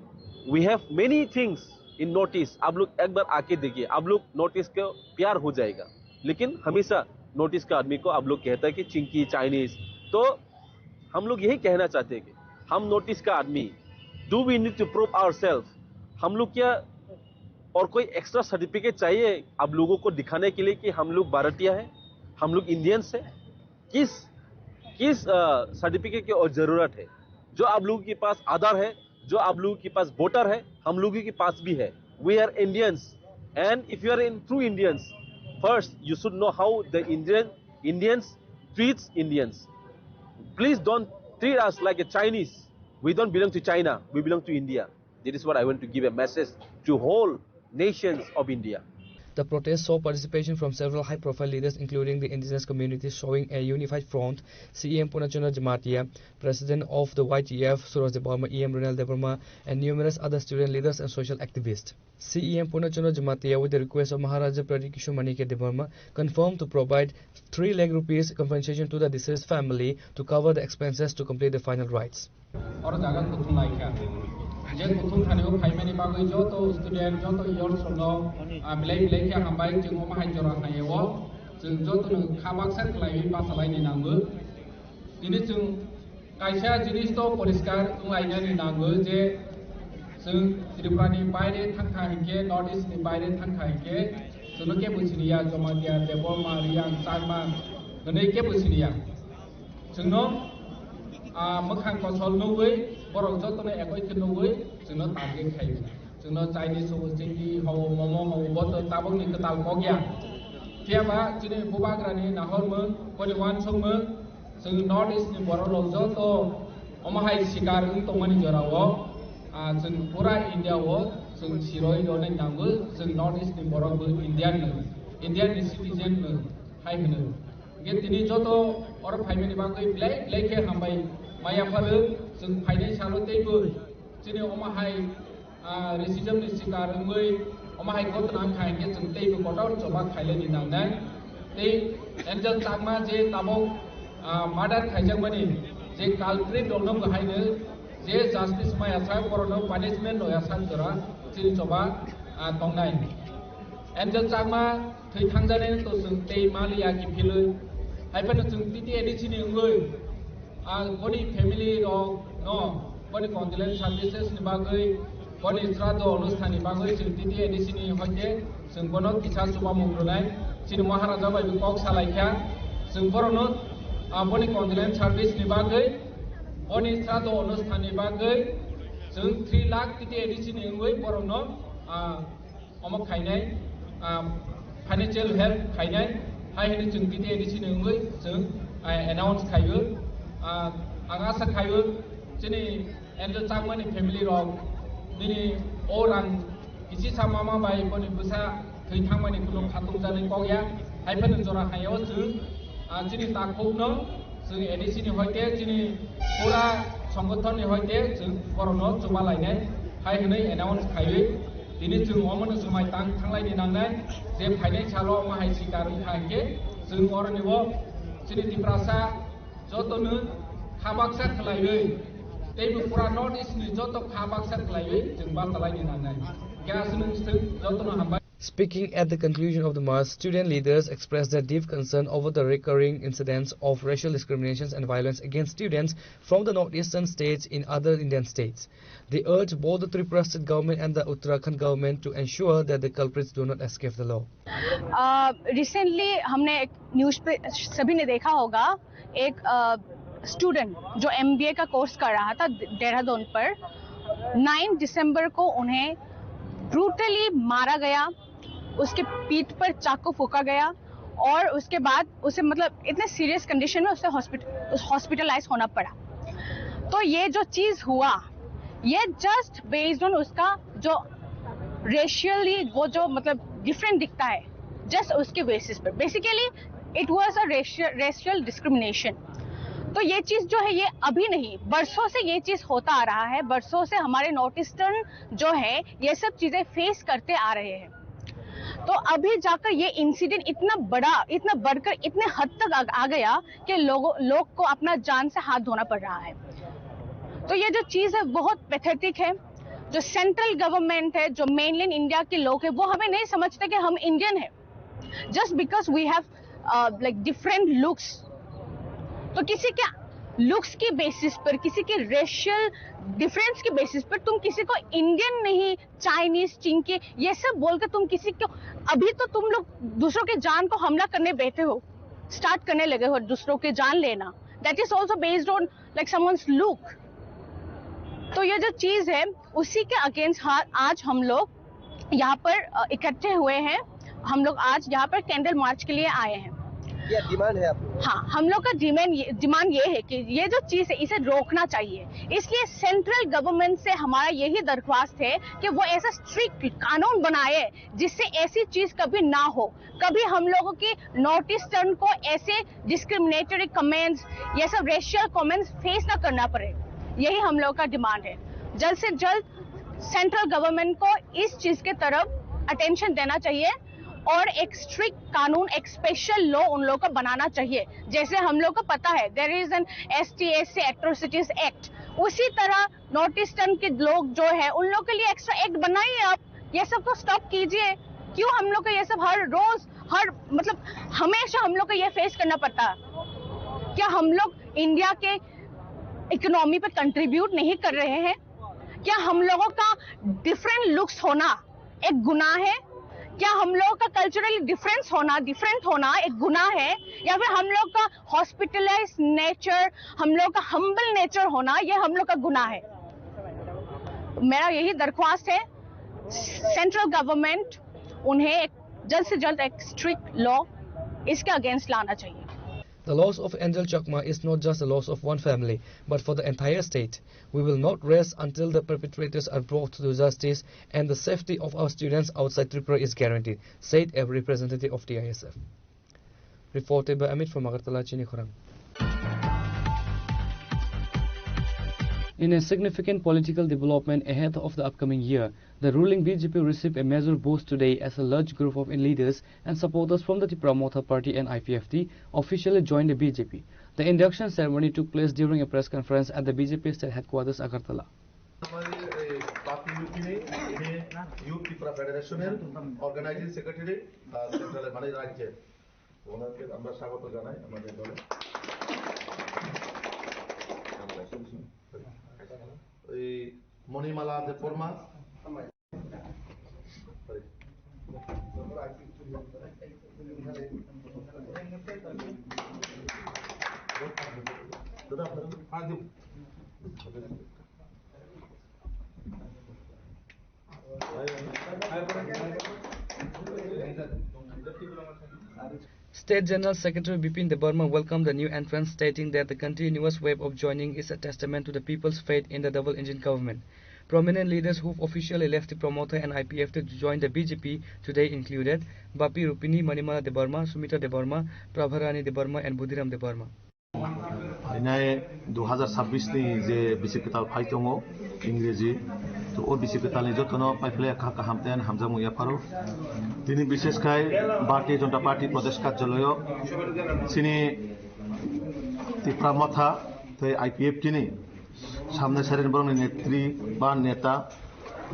we have many things in notice. आप लोग एक बार आके देखिए, आप लोग नोटिस को प्यार हो जाएगा. लेकिन हमेशा नोटिस का आदमी को आप लोग कहता है कि चिंकी चाइनीज. तो हम लोग यही कहना चाहते हैं कि हम नोटिस का आदमी, do we need to prove ourselves. हम लोग क्या और कोई एक्स्ट्रा सर्टिफिकेट चाहिए आप लोगों को दिखाने के लिए कि हम लोग भारतीय हैं, हम लोग इंडियंस हैं? किस सर्टिफिकेट की और जरूरत है? जो आप लोगों के पास आधार है, जो आप लोगों के पास वोटर है, हम लोगों के पास भी है. We are Indians and if you are in true Indians, first you should know how the Indians treats Indians. Please don't treat us like a Chinese. We don't belong to China. We belong to India. This is what I want to give a message to whole nations of India. The protest saw participation from several high-profile leaders, including the indigenous communities, showing a unified front. CEM Purnachandra Jamatia, President of the YTF, Suraj Debarma, EM Ronald Debarma, and numerous other student leaders and social activists. CEM Purnachandra Jamatia, with the request of Maharaja Pradikishu Manike Debarma, confirmed to provide 3 lakh rupees compensation to the deceased family to cover the expenses to complete the final rites. जे कुथुम थानेव फाइमेनि बागै जतो student जतो year सनो बिलाइ बिलाइ के हामबाय जों अमाहाय जरा हायो जों जतो खाबाक्सा खलाय बासालायनि नांगो दिनै जों कायसा जिनिस तो परिष्कार लायनानि नांगो जे जों त्रिपुरानि बायरे थांखा हिके नॉर्थ ईस्ट नि बायरे थांखा हिके जों के बुसिनिया जमादिया देबरमा रियां चाइमा नै के बुसिनिया जोंनो मोखां फसल नौबै बरं जतने एकय नौबै जोंनो टारगेट खायो जोंनो चाइनिज हो चिंकी हो मोमो हो बत ताबंनि कताल गया केबा जिने बुबाग्रानि नाहरमो परिवान संमो जों नॉर्थ ईस्ट नि बर लजो तो अमाहाय शिकार तंगनि जराव जों पूरा इंडिया हो जों सिरोय दने नांगो जों नॉर्थ ईस्ट नि बरबो इंडियन सिटीजन हाय होनो गे दिनै जतो और फाइमेनि बागै बिलाइ के हामबाय माया फालो जों फाइनाय सालतेबो जिने अमाहाय रेसिजम नि शिकार मै अमाहाय गतना खायके जों तेबो गटाव जबा खायलेनि नांनाय ते एंजल चाकमा जे ताबो मादार खायजमनि जे कालप्रिट दंनो गहायनो जे जस्टिस माया सा बरनो पनिशमेंट होया सा जरा जिनि जबा तंनाय एंजल चाकमा थै थांजाने तो जों ते मालिया किफिलो हायफानो जों टिटि एडिसिनि मै बनि फैमिली नो बनि कन्डोलेंस सर्विसेस नि बागै बनि श्राद्ध अनुष्ठाननि बागै जों टिटि एडिसिनि हयते जों बनो किसा सुबा मुंग्रनाय जिनि महाराजा बायदि कक सालायखा जों बरनो बनि कन्डोलेंस सर्विस नि बागै बनि श्राद्ध अनुष्ठाननि बागै जों 3 लाख टिटि एडिसिनि मै बरनो अमक खायनाय फाइनेंशियल हेल्प खायनाय हायनि जों टिटि एडिसिनि मै जों एनाउंस खायो आं आशा खायो जिनि एंजल चाकमानि फैमिली रक दिनै अरां किसी सामामा बाय बनि बुसा थै थांमानि कुनो खातुम जानाय गया हायफानो जरा हायो जों जिनि ताखौनो जों एडिसिनि हयते जिनि पूरा संगठननि हयते जों बरनो जमा लायनाय हाय होनै एनाउंस खायो दिनै जों अमनो जुमाय थांलायनि नांनाय जे फाइनेंशियल माहाय सिकार खायके जों अरनिबो जिनि दिप्रासा जतनो खाबाक्सा खलायै तेबो पूरा नॉर्थ ईस्ट नि जतो खाबाक्सा खलायै जों बासालायनि नांनाय गासनो जतनो हामबाय. Speaking at the conclusion of the march, student leaders expressed their deep concern over the recurring incidents of racial discriminations and violence against students from the northeastern states in other Indian states. They urged both the Tripura state government and the Uttarakhand government to ensure that the culprits do not escape the law. Recently, हमने एक news पे सभी ने देखा होगा एक student जो MBA का कोर्स कर रहा था देहरादून पर 9 दिसंबर को उन्हें ब्रूटली मारा गया, उसके पीठ पर चाकू फूका गया और उसके बाद उसे मतलब इतने सीरियस कंडीशन में उसे हॉस्पिटलाइज होना पड़ा. तो ये जो चीज हुआ ये जस्ट बेस्ड ऑन उसका जो रेशियली वो जो मतलब डिफरेंट दिखता है जस्ट उसके बेसिस पर. Basically it was a racial discrimination. तो ये चीज जो है ये अभी नहीं, बरसों से ये चीज होता आ रहा है. बरसों से हमारे नॉर्थ ईस्टर्न जो है ये सब चीजें फेस करते आ रहे हैं. तो अभी जाकर ये इंसिडेंट इतना बढ़कर इतने हद तक आ गया कि लोग को अपना जान से हाथ धोना पड़ रहा है। तो ये जो चीज है बहुत पैथेटिक है। जो सेंट्रल गवर्नमेंट है, जो मेनलैंड इंडिया के लोग हैं, वो हमें नहीं समझते कि हम इंडियन हैं, just because we have like different looks. तो किसी के लुक्स की बेसिस पर, किसी के रेशियल डिफरेंस के बेसिस पर तुम किसी को इंडियन नहीं, चाइनीज, चिंकी ये सब बोलकर तुम किसी को, अभी तो तुम लोग दूसरों के जान को हमला करने बैठे हो, स्टार्ट करने लगे हो दूसरों के जान लेना। That is also based on like someone's look. तो ये जो चीज है उसी के अगेंस्ट आज हम लोग यहाँ पर इकट्ठे हुए हैं। हम लोग आज यहाँ पर कैंडल मार्च के लिए आए हैं। क्या डिमांड है आप? हाँ, हम लोग का डिमांड ये है कि ये जो चीज है इसे रोकना चाहिए। इसलिए सेंट्रल गवर्नमेंट से हमारा यही दरख्वास्त है कि वो ऐसा स्ट्रिक्ट कानून बनाए जिससे ऐसी चीज कभी ना हो। कभी हम लोगों की नॉर्थ ईस्टर्न को ऐसे डिस्क्रिमिनेटरी कमेंट्स, ये सब रेशियल कमेंट्स फेस ना करना पड़े। यही हम लोग का डिमांड है। जल्द से जल्द सेंट्रल गवर्नमेंट को इस चीज के तरफ अटेंशन देना चाहिए और एक स्ट्रिक्ट कानून, एक स्पेशल लॉ उन लोगों को बनाना चाहिए। जैसे हम लोग को पता है there is an STSC atrocities act, उसी तरह नॉर्थ ईस्टर्न के लोग जो है उन लोग के लिए एक्स्ट्रा एक्ट बनाइए। आप ये सब को स्टॉप कीजिए। क्यों हम लोग को ये सब हर रोज मतलब हमेशा हम लोग को ये फेस करना पड़ता है? क्या हम लोग इंडिया के इकोनॉमी पे कंट्रीब्यूट नहीं कर रहे हैं? क्या हम लोगों का डिफरेंट लुक्स होना एक गुनाह है? क्या हम लोग का कल्चरली डिफरेंट होना एक गुनाह है? या फिर हम लोग का हॉस्पिटलाइज नेचर, हम लोग का हम्बल नेचर होना, ये हम लोग का गुनाह है? मेरा यही दरख्वास्त है सेंट्रल गवर्नमेंट, उन्हें एक जल्द से जल्द एक स्ट्रिक्ट लॉ इसके अगेंस्ट लाना चाहिए। The loss of Angel Chakma is not just the loss of one family, but for the entire state. We will not rest until the perpetrators are brought to justice and the safety of our students outside Tripura is guaranteed, said a representative of TISF. Reported by Amit from Agartala, Chinikhurang. In a significant political development ahead of the upcoming year, the ruling BJP received a major boost today as a large group of leaders and supporters from the Tripura Motha Party and IPFT officially joined the BJP. The induction ceremony took place during a press conference at the BJP state headquarters, Agartala. Youth Tripura Federation Organizing Secretary Central Mani Rajya ওনাকে আমরা স্বাগত জানাই আমাদের দলে। এই Manimala Debbarma, State General Secretary Bipin Debarma welcomed the new entrants, stating that the continuous wave of joining is a testament to the people's faith in the double-engine government. Prominent leaders who officially left the promoter and IPFT to join the BJP today included Bapi Rupini, Manimala Debarma, Sumita Debarma, Prabharani Debarma and Budhiram Debarma. Ini 2026 ni je bisipital paitongo Ingrezi to o bisipital ni jotono paifle kha hamten hamjamu yaparo tini bishesh kai Bharatiya Janata Party Pradesh Karjalayo sini Tripura Motha te IPFT ni samne sarir borong netri ba neta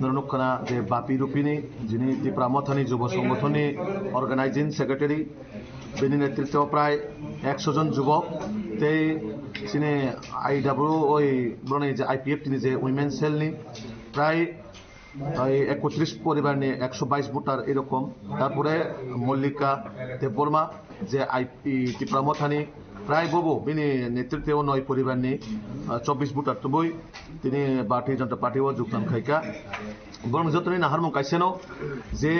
নরনুকখানা যে বাপি রূপিনী যিনি ত্রিপুরা মথানি যুব সংগঠনী organising secretary বেনি নেতৃত্বে প্রায় 100 জন যুবক তেই সিনে IW ওই বনে যে আইপিএফটি যে উইমেন সেল নি প্রায় 31 পরিবার নিয়ে 122 ভোটার এরকম তারপরে মল্লিকা দেববর্মা যে আইপি ত্রিপুরা মথানি প্রায় ববো বিনি নেতৃত্বে 9 পরিবার নিয়ে 24 ভোটার তবই তিনি ভারতীয় জনতা পার্টিও যোগদান খাইকা বরং যতদিন নাহারমুং কাইসেনো যে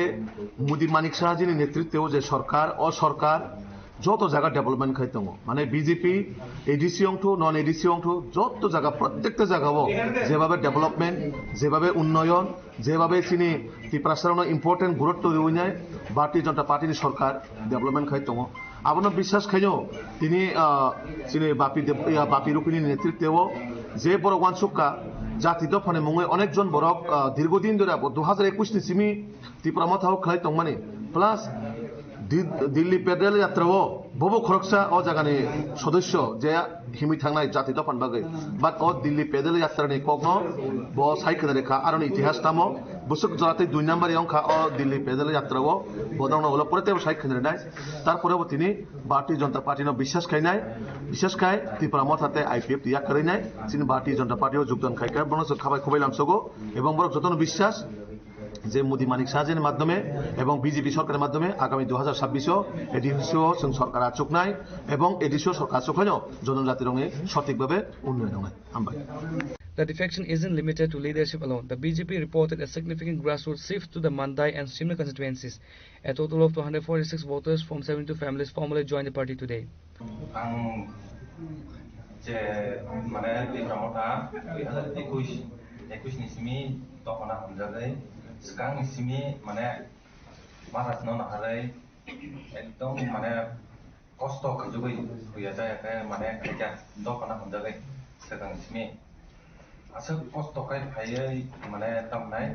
মুদি মানিক সাহাজিনী নেতৃত্বেও যে সরকার ও সরকার যত জায়গা ডেভেলপমেন্ট খাইতো মানে বিজেপি এডিসি অংশ নন এডিসি অংশ যত জায়গা প্রত্যেকটা জায়গাও যেভাবে ডেভেলপমেন্ট যেভাবে উন্নয়ন যেভাবে চিনি ত্রিপুরা ইম্পর্টেন্ট গুরুত্ব দিয়ে নেয় ভারতীয় জনতা পার্টির সরকার ডেভেলপমেন্ট খাইতো আপনার বিশ্বাস খাইও তিনি চিনি বাপি রূপিনীর নেতৃত্বেও যে বড় ওয়ানসুকা জাতি দফানে মুঙে অনেকজন বরক দীর্ঘদিন ধরে 2021 ni simi ত্রিপুরা মাথাও খাই তংমানি প্লাস দিল্লি পেডেল যাত্রাও ববো খরকসা ও জায়গানি সদস্য যে হিমি থাংনাই জাতি দফান বাগে বাট ও দিল্লি পেডেল যাত্রানি কগ্ন ব সাইকেল রেখা আরনি ইতিহাস নামো বুসুক জরাতে 2 নম্বর অংখা ও দিল্লি পেডেল যাত্রাও বদং হলো পরেতে সাইকেল নাই তারপরেও তিনি ভারতীয় জনতা পার্টি ন বিশ্বাস খাই ত্রিপুরা মাথাতে আইপিএফ তিয়া করে নাই তিনি ভারতীয় জনতা পার্টিও যোগদান খাইকা বনস খাবাই খবাইলাম সগো এবং বড় যতন বিশ্বাস যে মোদি মানিক সাহাজের মাধ্যমে এবং বিজেপি সরকারের মাধ্যমে আগামী 2026 এডিসিও সরকার আচুক নাই এবং এডিসিও সরকার আচুক হয় জনজাতি রঙে সঠিকভাবে উন্নয়ন হয় আমবাই The defection isn't limited to leadership alone. The BJP reported a significant grassroots shift to the Mandai and Shimla constituencies. A total of 246 voters from 72 families formally joined the party today. Sekarang sini mana maras non hari ekdom mana kosto kerja ya saya kayak mana kerja dok anak menjaga sekarang sini asal kosto kayak bayar mana tam naik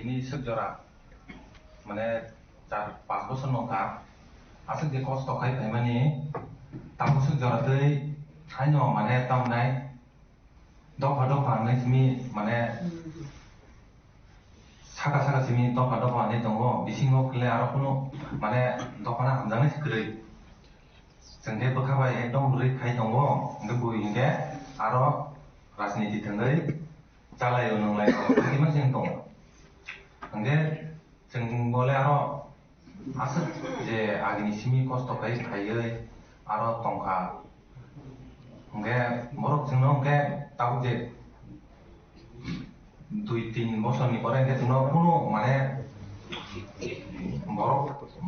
ini sejora mana car pas bosan nongka asal di kosto kayak bayar mana tamu sejora tu hanya mana tam naik dok pangai sini mana 사가 지민 또 가도 안 했던 거 미싱고 클레 알아보노 만에 너하나 감당을 그래 정대 버카바에 했던 우리 가이던 거 근데 보이는 게 알아 라스니티 등의 잘라요 능라요 그게만 생동 근데 정보래 알아 아스 이제 아기니 시미 코스토까지 가요 알아 동카 근데 뭐로 증명 게 따고 이제 2-3 বছরনি পরে যে তোমরা কোনো মানে বড়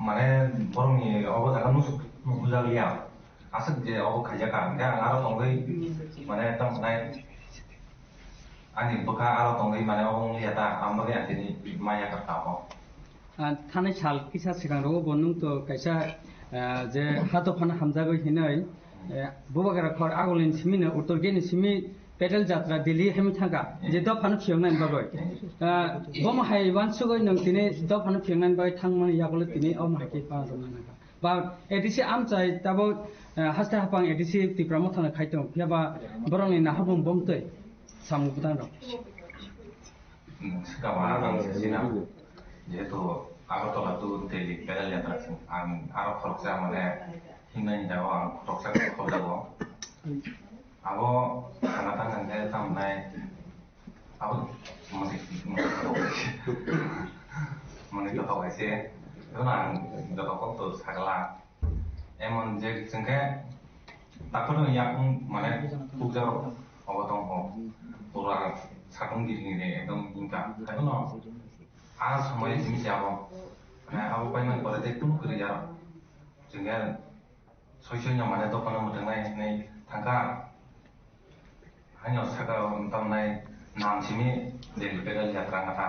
মানে বড়নি অবদান বুঝালিয়া আসলে যে অবখাইজাকা আরো তঙ্গই মানে তং নাই আনি বকা আরো তঙ্গই মানে অবলিয়াতা আমবাগে আতিনি মায়া কাটাও थानाय साल किसा सिगां रो बनों तो कैसा जे हातो फाना हामजागो हिनै बुबागारा खर आगोलिन सिमिनो उत्तर गेनि सिमि पेडल जात्रा दिल्ली हेमी थांगा जे द फानो फियंनान बागय बम हाय वानसुगय नों तिने द फानो फियंनान बाय थांमान यागले तिने अ माके पाजनाना बा एडिसि आमचाय ताबो हास्ता हापां एडिसि तिप्रा मथाना खाइतों फियाबा बरंनि नाहाबम बमतै सामु बुदान रो sekarang sini yaitu Agartala tu Delhi pedal jatra ang arah koroksa mana hingga ni jawa koroksa koroksa go Ako kanatan kan dia sampai aku masih tahu sih itu nang jatuh waktu segala emang jadi sengke tak perlu yang mana bukan awatong orang sakung diri ni itu ingkar itu no anak semua ini sih siapa aku pengen pada itu kerja sehingga sosialnya mana tu pernah mendengar ini tangga hanya sekarang tamnai nam sini dari pedal jatra ngata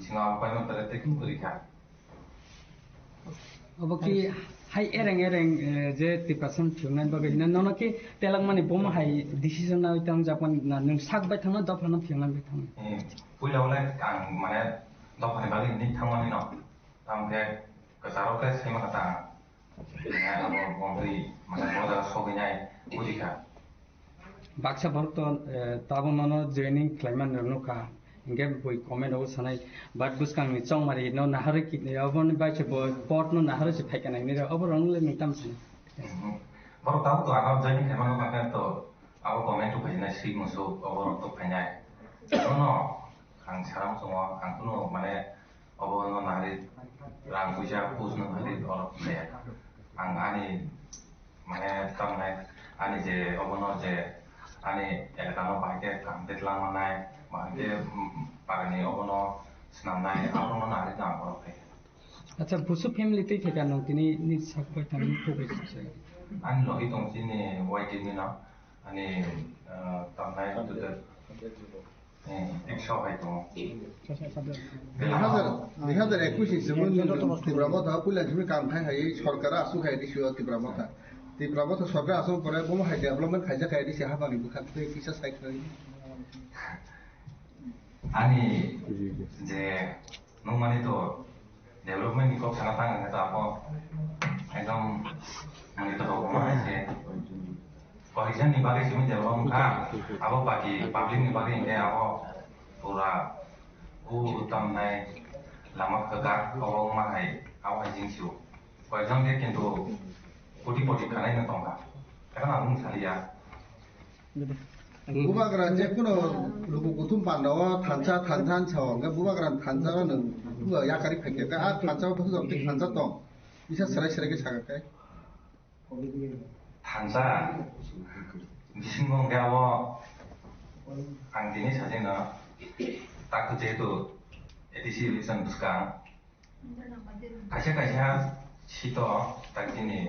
sehingga apa yang terjadi itu kerja. Oke, hai ereng je tipasan fiungan bagai ini, nona ki telang mani bom hai decision na itang Japan na nung sak bai thang na dap na fiungan bai thang. Pula kang mana dap hai bagai ni thang mani no, tam ke kesaro ke sema kata, ya abo bom mana moda soginya udika. Baksa Bharto Tabunono joining Clayman Nuka, Gab boy comment over Sanai, but Buskang with Somari, no Nahariki, the Avon Bacha boy, Port no Nahariki Pakan, and over only Mitamson. Baru tahu tu agak joining Clayman makan tu, aku komen tu pasal nasi musuh over tu panjang. No, ang sekarang semua, ang kuno mana over no nari, rang puja pus no nari orang saya, ang ani mana tam naik, ani je over no je Ani elakano pakai kampet lang manai, pakai parani obono senam nai, aku no nari nang orang pakai. Acha busu family tu kita nong tini ni sakpai tani pukul sih. Ani lohi tong sini white ini na, ani tam nai tu tu, ekso hai tong. 2021 যেমন তীব্রমতা পুলা জমি কাম খাই high সরকার আসু খাই দিছিল তীব্রমতা সরকার আসু পরে bomb high development খাইজা খাই দিছে হাবানি বুখাতে কিসা সাইড করি Ani je nung mani to development ni kok sana tangan kata apa ekdom mani to kok mana je kohesion ni bagi sini development ka apa bagi public ni bagi ini apa pura utam nai lama kekar kau mahai apa jingsu kohesion dia kintu putih kanai ngetong ka karena aku misalnya bubagram जेखुनु लुबु गुथुम पान्दावा थानसा छाव गा बुबाgram थानसा नों बुआ याकारि फैके गा आ थानसा फसो जति थानसा दं इसा सराय के सागाखाय थानसा बिसिंगं गावो आं दिनै साजेनो ताकु जेतु एडिसि इलेक्शन बुसकां खायसे सितो ताक दिनै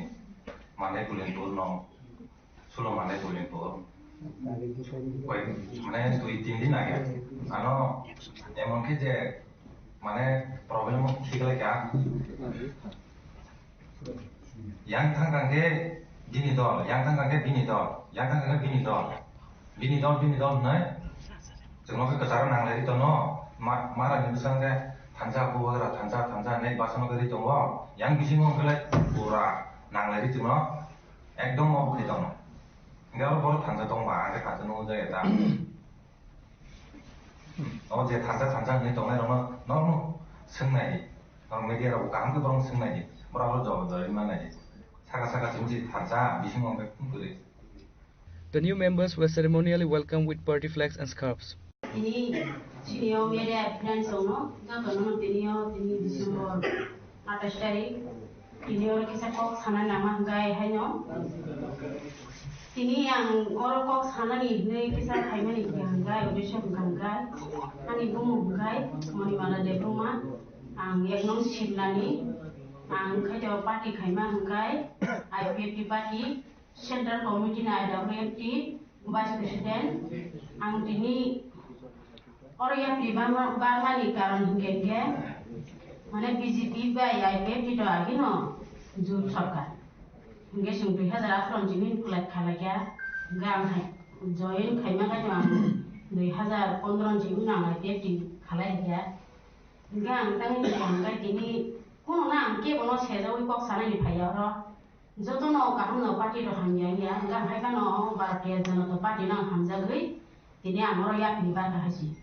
माने बुलेनपुर नं सुलो माने बुलेनपुर মানে 2-3 দিন আগে আনো এমন কি যে মানে প্রবলেম ঠিক লাগে yang থাকাকে বিনিদল নয় जोंनाव गोजार नांलाय दङ मारानि बिसांगे थानजा बुवारा थानजा नै बासनो गरि दङ yang बिसिङाव गलाय पुरा नांलाय दङ एकदम अबखै दङ Enggak boleh tanda dong bang, ada tanda nunggu aja ya oh jadi tanda ini dong ya normal sengaja orang media ragu kamu ke orang sengaja berapa jauh dari mana aja saga sih tanda bisa ngomong kumpul. The new members were ceremonially welcomed with party flags and scarves. Ini senior media friends ono, jatuh nama ini Desember 28 tarik, ini orang kisah kok sana nama gay hanya. Ini yang orang kok sana ni kisah kayaknya ni ganggai, udah siap ganggai, ani bung ganggai, mau di mana deh rumah, yang non silani, kerja party kayaknya ganggai, IPP party, Central Committee na IWFT, Vice President, ini orang yang di bawah ni karan gengge, mana BJP by IPP itu lagi no, jur sarkar. Hingga sung 2018 jinin kulat khalagya gang hai join khaima ka jang 2015 jinin nang IPP khalagya gang tang ni gang ga tini kono na ke bono seja wi kok sana ni phaya ro joto no ka ham no party ro hamya ya gang hai ka no Bharatiya Janata Party nang hamja goi tini amoro ya pibar ka hasi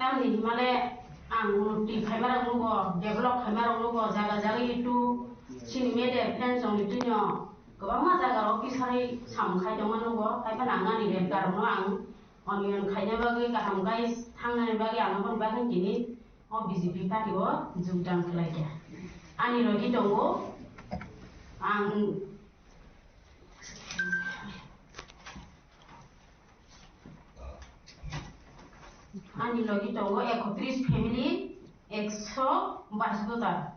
tam ni male ang ti khaima ra ngo develop khaima ra ngo jaga itu sini media friends on itu nyo kebang masa kalau kisah samkai dengan nunggu tapi panangan ini karena ang onion kayaknya bagi kaham guys tangan bagi ang pun bagi kini oh BJP party oh jumdang kelaya ani lagi tunggu ang ani lagi tunggu 31 family 122 tahun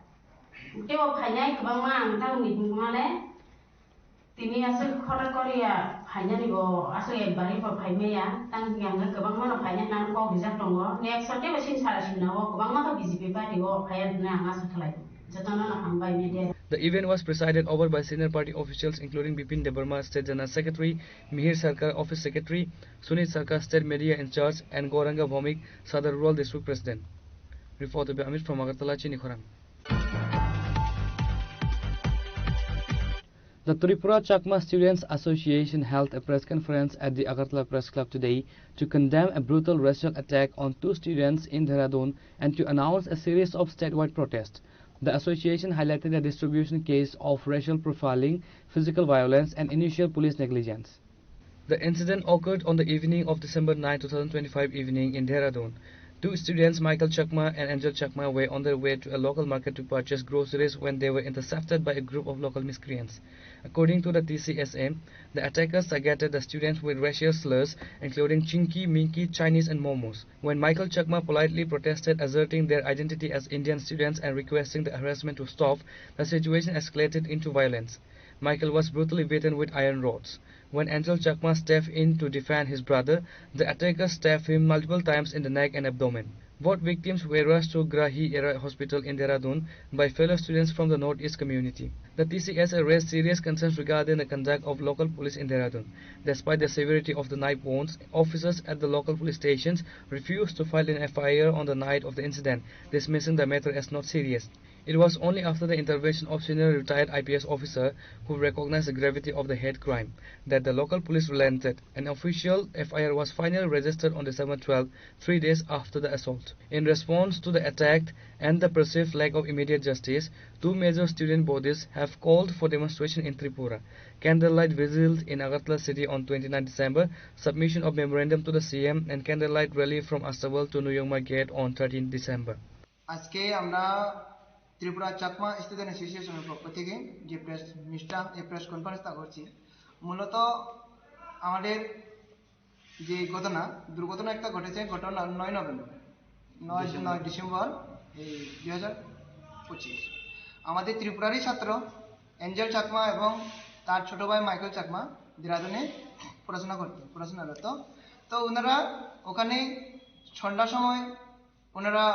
Kau hanya kebang mang tahu ni mana? Tini asal korak Korea hanya ni bo asal yang bari bo hanya ya. Tang yang kebang mana hanya nan kau bisa tunggu. Ni asal dia mesin salah sih nawa kebang mana BJP party bo hanya nang asal kelai. Jatuh nana hambai media. The event was presided over by senior party officials including Bipin Debarma, State General Secretary, Mihir Sarkar, Office Secretary, Sunit Sarkar, State Media in Charge, and Gauranga Bhomik, Sadar Rural District President. Reported by Amit from Agartala, Chinikhorang. The Tripura Chakma Students Association held a press conference at the Agartala Press Club today to condemn a brutal racial attack on 2 students in Dehradun and to announce a series of statewide protests. The association highlighted a distribution case of racial profiling, physical violence, and initial police negligence. The incident occurred on the evening of December 9, 2025 evening in Dehradun. 2 students, Michael Chakma and Angel Chakma, were on their way to a local market to purchase groceries when they were intercepted by a group of local miscreants. According to the TCSA, the attackers targeted the students with racial slurs including Chinky, Minky, Chinese and Momos. When Michael Chakma politely protested, asserting their identity as Indian students and requesting the harassment to stop, the situation escalated into violence. Michael was brutally beaten with iron rods. When Angel Chakma stepped in to defend his brother, the attackers stabbed him multiple times in the neck and abdomen. Both victims were rushed to Grahi Era Hospital in Dehradun by fellow students from the Northeast community. The TCS raised serious concerns regarding the conduct of local police in Dehradun. Despite the severity of the knife wounds, officers at the local police stations refused to file an FIR on the night of the incident, dismissing the matter as not serious. It was only after the intervention of senior retired IPS officer who recognized the gravity of the hate crime that the local police relented. An official FIR was finally registered on December 12, 3 days after the assault. In response to the attack and the perceived lack of immediate justice, two major student bodies have called for demonstration in Tripura. Candlelight vigils in Agartala city on 29 December, submission of memorandum to the CM, and candlelight rally from Astabal to Nuyongma Gate on 13 December. আজকে আমরা Tripura Chakma student অ্যাসোসিয়েশনের পক্ষ থেকে যে press কনফারেন্সটা করছি, মূলত আমাদের যে দুর্ঘটনা একটা ঘটেছে ঘটনা 9 ডিসেম্বর 2025। আমাদের ত্রিপুরারই ছাত্র এঞ্জেল চাকমা এবং তার ছোট ভাই মাইকেল চাকমা দেরাদুনে পড়াশোনারত। তো ওনারা ওখানে সন্ধ্যার সময় ওনারা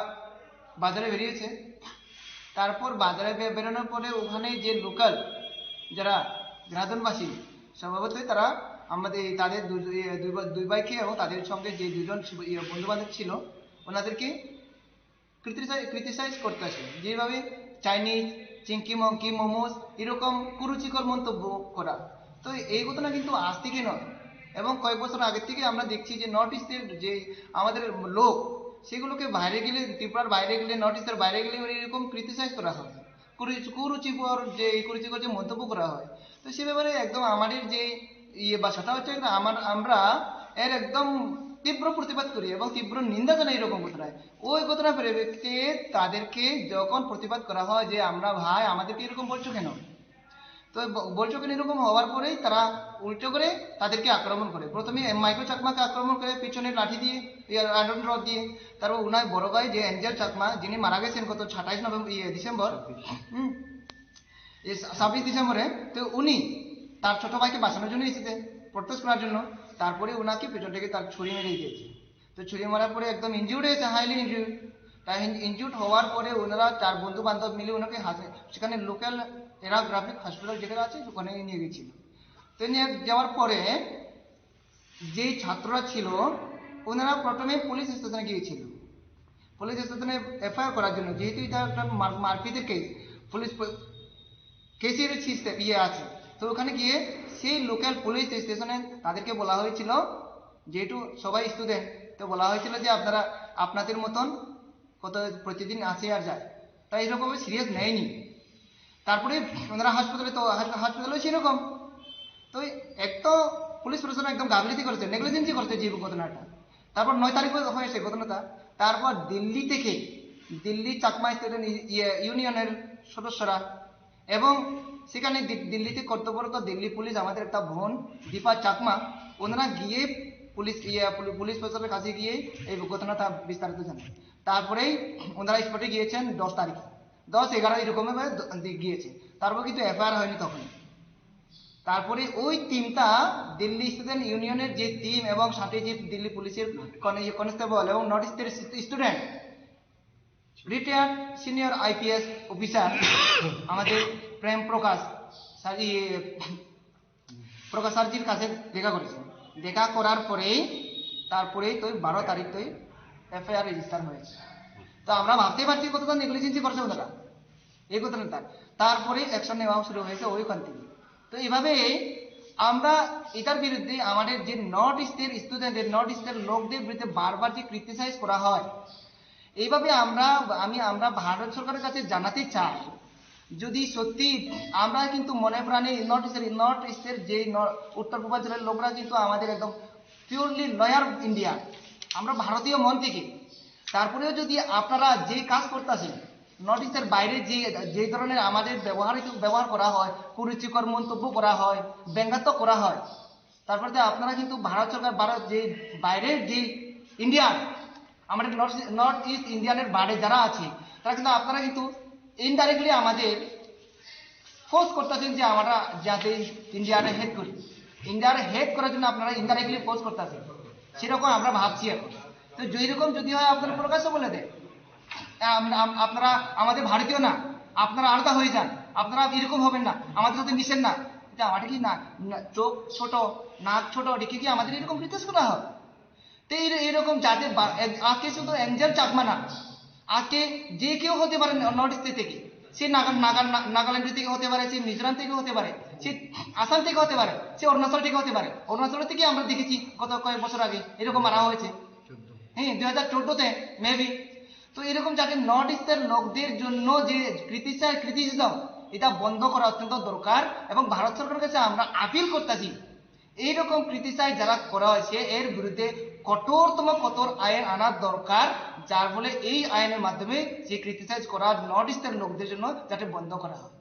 বাজারে বেরিয়েছে। তারপর বাজারে বেরোনোর পরে ওখানে যে লোকাল যারা দেরাদুনবাসী, স্বভাবতই তারা তাদের দুই ভাইকে এবং তাদের সঙ্গে যে দুজন বন্ধু বান্ধব ছিল ওনাদেরকে ক্রিটিসাইজ করতেছে, যেভাবে চাইনিজ, চিংকি মঙ্কি, মোমোস এরকম কুরুচিকর মন্তব্য করা। তো এই ঘটনা কিন্তু আজ থেকে নয়, এবং কয়েক বছর আগের থেকে আমরা দেখছি যে নর্থ ইস্টের যে আমাদের লোক, সেগুলোকে বাইরে গেলে, ত্রিপুরার বাইরে গেলে, নর্থ ইস্টের বাইরে গেলে এরকম ক্রিটিসাইজ করা হয়, কুরুচিকর যে মন্তব্য করা হয়। তো সে ব্যাপারে একদম আমাদের যে ভাষাটা হচ্ছে আমরা এর একদম তীব্র প্রতিবাদ করি এবং তীব্র নিন্দা জানাই এরকম ঘটনায়। ওই ঘটনা পরিপ্রেক্ষিতে তাদেরকে যখন প্রতিবাদ করা হয় যে আমরা ভাই আমাদেরকে এরকম বলছো কেন, তো বলছো কেন এরকম হওয়ার পরেই তারা উল্টো করে তাদেরকে আক্রমণ করে। প্রথমে মাইকেল চাকমাকে আক্রমণ করে পিছনে লাঠি দিয়ে, আয়রন রড দিয়ে। তারপর উনার বড় ভাই যে এঞ্জেল চাকমা, যিনি মারা গেছেন গত 27 ডিসেম্বর 26 ডিসেম্বরে, তো উনি তার ছোট ভাইকে বাঁচানোর জন্য এসেছে, প্রোটেস্ট করার জন্য। তারপরে ওনাকে পেছন থেকে তার ছুরি মেরে দিয়েছে। তো ছুরি মারার পরে একদম ইনজিউর্ড হয়েছে, হাইলি ইনজিউর্ড। তাই ইনজিউর্ড হওয়ার পরে ওনারা 4 বন্ধু বান্ধব মিলে ওনাকে সেখানে লোকাল এরা গ্রাফিক হসপিটাল যেখানে আছে ওখানে নিয়ে গেছিল। তো নিয়ে যাওয়ার পরে যেই ছাত্ররা ছিল ওনারা প্রথমে পুলিশ স্টেশনে গিয়েছিল, পুলিশ স্টেশনে এফআইআর করার জন্য, যেহেতু এটা একটা মারপিটের কেস, পুলিশ কেসের আছে। তো ওখানে গিয়ে সেই লোকাল পুলিশ স্টেশনে তাদেরকে বলা হয়েছিল, যেহেতু সবাই স্টুডেন্ট, তো বলা হয়েছিল যে আপনারা আপনাদের মতন কত প্রতিদিন আসে আর যায়, তাই এরকম সিরিয়াস নেয়নি। তারপরে ওনারা হাসপাতালে সেরকম। তো এক তো পুলিশ প্রশাসন একদম গাফিলতি করেছে, নেগলিজেন্সি করেছে যে ঘটনাটা। তারপর 9 তারিখ হয়েছে ঘটনাটা। তারপর দিল্লি থেকে, দিল্লি চাকমা স্টুডেন্ট ইউনিয়নের সদস্যরা এবং সেখানে দিল্লিতে কর্তব্যরত দিল্লি পুলিশ, আমাদের একটা বোন দীপা চাকমা, ওনারা গিয়ে পুলিশ প্রশাসনের কাছে গিয়ে এই ঘটনাটা বিস্তারিত জানায়। তারপরেই ওনারা স্পটে গিয়েছেন 10 তারিখ, 10-11 এরকম গিয়েছে। তারপর কিন্তু এফআইআর হয়নি তখন। তারপরে ওই টিমটা দিল্লি স্টুডেন্ট ইউনিয়নের যে টিম এবং সাথে যে দিল্লি পুলিশের কনস্টেবল এবং নর্থ ইস্টের student, retired senior IPS officer আমাদের প্রেম প্রকাশ স্যারজির কাছে দেখা করেছে। দেখা করার পরেই তারপরেই তো 12 তারিখ তো এফআইআর রেজিস্টার হয়েছে। তো আমরা ভাবতেই পারছি কতটা নেগলিজেন্সি করছে ওনারা এই ঘটনাটা। তারপরে অ্যাকশন নেওয়া শুরু হয়েছে ওইখান থেকে। তো এইভাবে আমরা এটার বিরুদ্ধে আমাদের যে নর্থ ইস্টের স্টুডেন্টদের, নর্থ ইস্টের লোকদের বিরুদ্ধে বারবার যে ক্রিটিসাইজ করা হয়, এইভাবে আমরা ভারত সরকারের কাছে জানাতে চাই, যদি সত্যি আমরা কিন্তু মনে প্রাণে নর্থ ইস্টের যে উত্তর পূর্বাঞ্চলের লোকরা কিন্তু আমাদের একদম পিওরলি লয়ার ইন্ডিয়া, আমরা ভারতীয় মন থেকে। তারপরেও যদি আপনারা যে কাজ করতেছেন, নর্থ ইস্টের বাইরে যে ধরনের আমাদের ব্যবহার করা হয়, কুরুচিকর মন্তব্য করা হয়, ব্যঙ্গাত্মক করা হয়, তারপরে আপনারা কিন্তু ভারত সরকার, যে বাইরের যে ইন্ডিয়ান, আমাদের নর্থ ইস্ট ইন্ডিয়ানের বাইরে যারা আছে, তারা কিন্তু আপনারা কিন্তু ইনডাইরেক্টলি আমাদের ফোর্স করতেছেন যে আমরা যাতে ইন্ডিয়ারে হেড করি। ইন্ডিয়ারে হেড করার জন্য আপনারা ইনডাইরেক্টলি ফোর্স করতেছেন, সেরকম আমরা ভাবছি এখন। তো যেরকম যদি হয় আপনারা প্রকাশ্য বলে দেয় আপনারা আমাদের ভারতীয় না, আপনারা আলাদা হয়ে যান, আপনারা এরকম হবেন না, আমাদের সাথে মিশেন না। আমাদের কি না চোখ ছোট, নাক ছোট রেখে কি আমাদের এরকম রিকোয়েস্ট করা হয়? তো এরকম যাদের আজকে শুধু এঞ্জেল চাকমা না, আজকে যে কেউ হতে পারে নর্থ ইস্ট থেকে, সে নাগাল্যান্ড থেকে হতে পারে, সে মিজোরাম থেকে হতে পারে, সে আসাম থেকে হতে পারে, সে অরুণাচল থেকে হতে পারে। অরুণাচল থেকে আমরা দেখেছি গত কয়েক বছর আগে এরকম মারা হয়েছে, হ্যাঁ 2014-তে মেবি। তো এরকম যাতে নর্থ ইস্টের লোকদের জন্য যে ক্রিটিসিজম এটা বন্ধ করা অত্যন্ত দরকার, এবং ভারত সরকারের কাছে আমরা আপিল করতেছি এইরকম ক্রিটিসাইজ যারা করা হয়েছে এর বিরুদ্ধে কঠোর আইন আনা দরকার, যার ফলে এই আইনের মাধ্যমে যে ক্রিটিসাইজ করা নর্থ ইস্টের লোকদের জন্য যাতে বন্ধ করা হয়।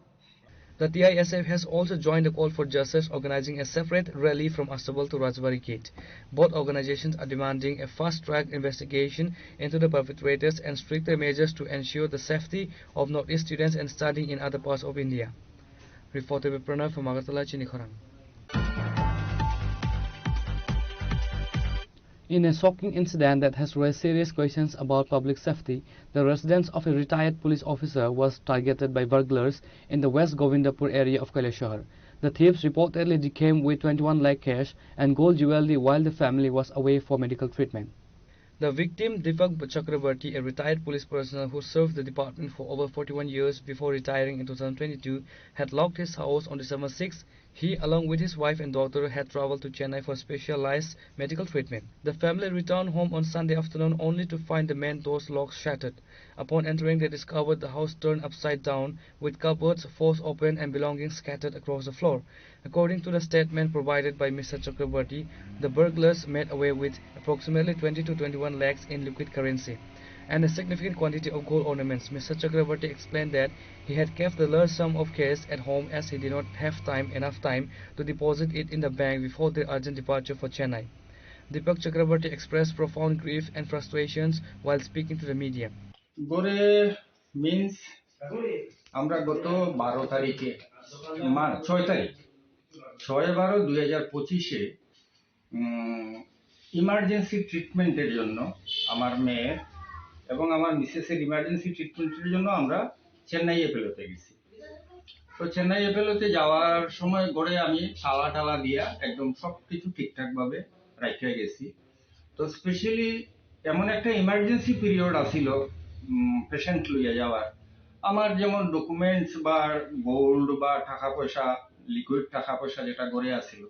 The TISF has also joined the call for justice, organizing a separate rally from Astambul to Rajbari Gate. Both organizations are demanding a fast-track investigation into the perpetrators and stricter measures to ensure the safety of Northeast students and studying in other parts of India. Reported by Pranav from Agartala, Chinikhorang. In a shocking incident that has raised serious questions about public safety, the residence of a retired police officer was targeted by burglars in the West Govindapur area of Kailashahar. The thieves reportedly came with 21 lakh cash and gold jewelry while the family was away for medical treatment. The victim, Deepak Chakrabarti, a retired police personnel who served the department for over 41 years before retiring in 2022, had locked his house on December 6. He, along with his wife and daughter, had travelled to Chennai for specialized medical treatment. The family returned home on Sunday afternoon only to find the main door's locks shattered. Upon entering, they discovered the house turned upside down, with cupboards forced open and belongings scattered across the floor. According to the statement provided by Mr. Chakrabarti, the burglars made away with approximately 20 to 21 lakhs in liquid currency and a significant quantity of gold ornaments. Mr. Chakrabarti explained that he had kept the large sum of cash at home as he did not have enough time to deposit it in the bank before their urgent departure for Chennai. Deepak Chakrabarti expressed profound grief and frustrations while speaking to the media. Gore means আমরা গত 12 তারিখে 6 তারিখ 6/12/2025-এ emergency ট্রিটমেন্টের জন্য আমার মেয়ের এবং আমার মিসেসের ইমার্জেন্সি ট্রিটমেন্টের জন্য আমরা চেন্নাই এপেলোতে গেছি। তো চেন্নাই এপেলোতে যাওয়ার সময় গড়ে আমি তালা দিয়া একদম সব কিছু ঠিকঠাকভাবে রাখতে গেছি। তো স্পেশালি এমন একটা ইমার্জেন্সি পিরিয়ড আসিল পেশেন্ট লইয়া যাওয়ার, আমার যেমন ডকুমেন্টস বা গোল্ড বা টাকা পয়সা, লিকুইড টাকা পয়সা যেটা গড়ে আসিল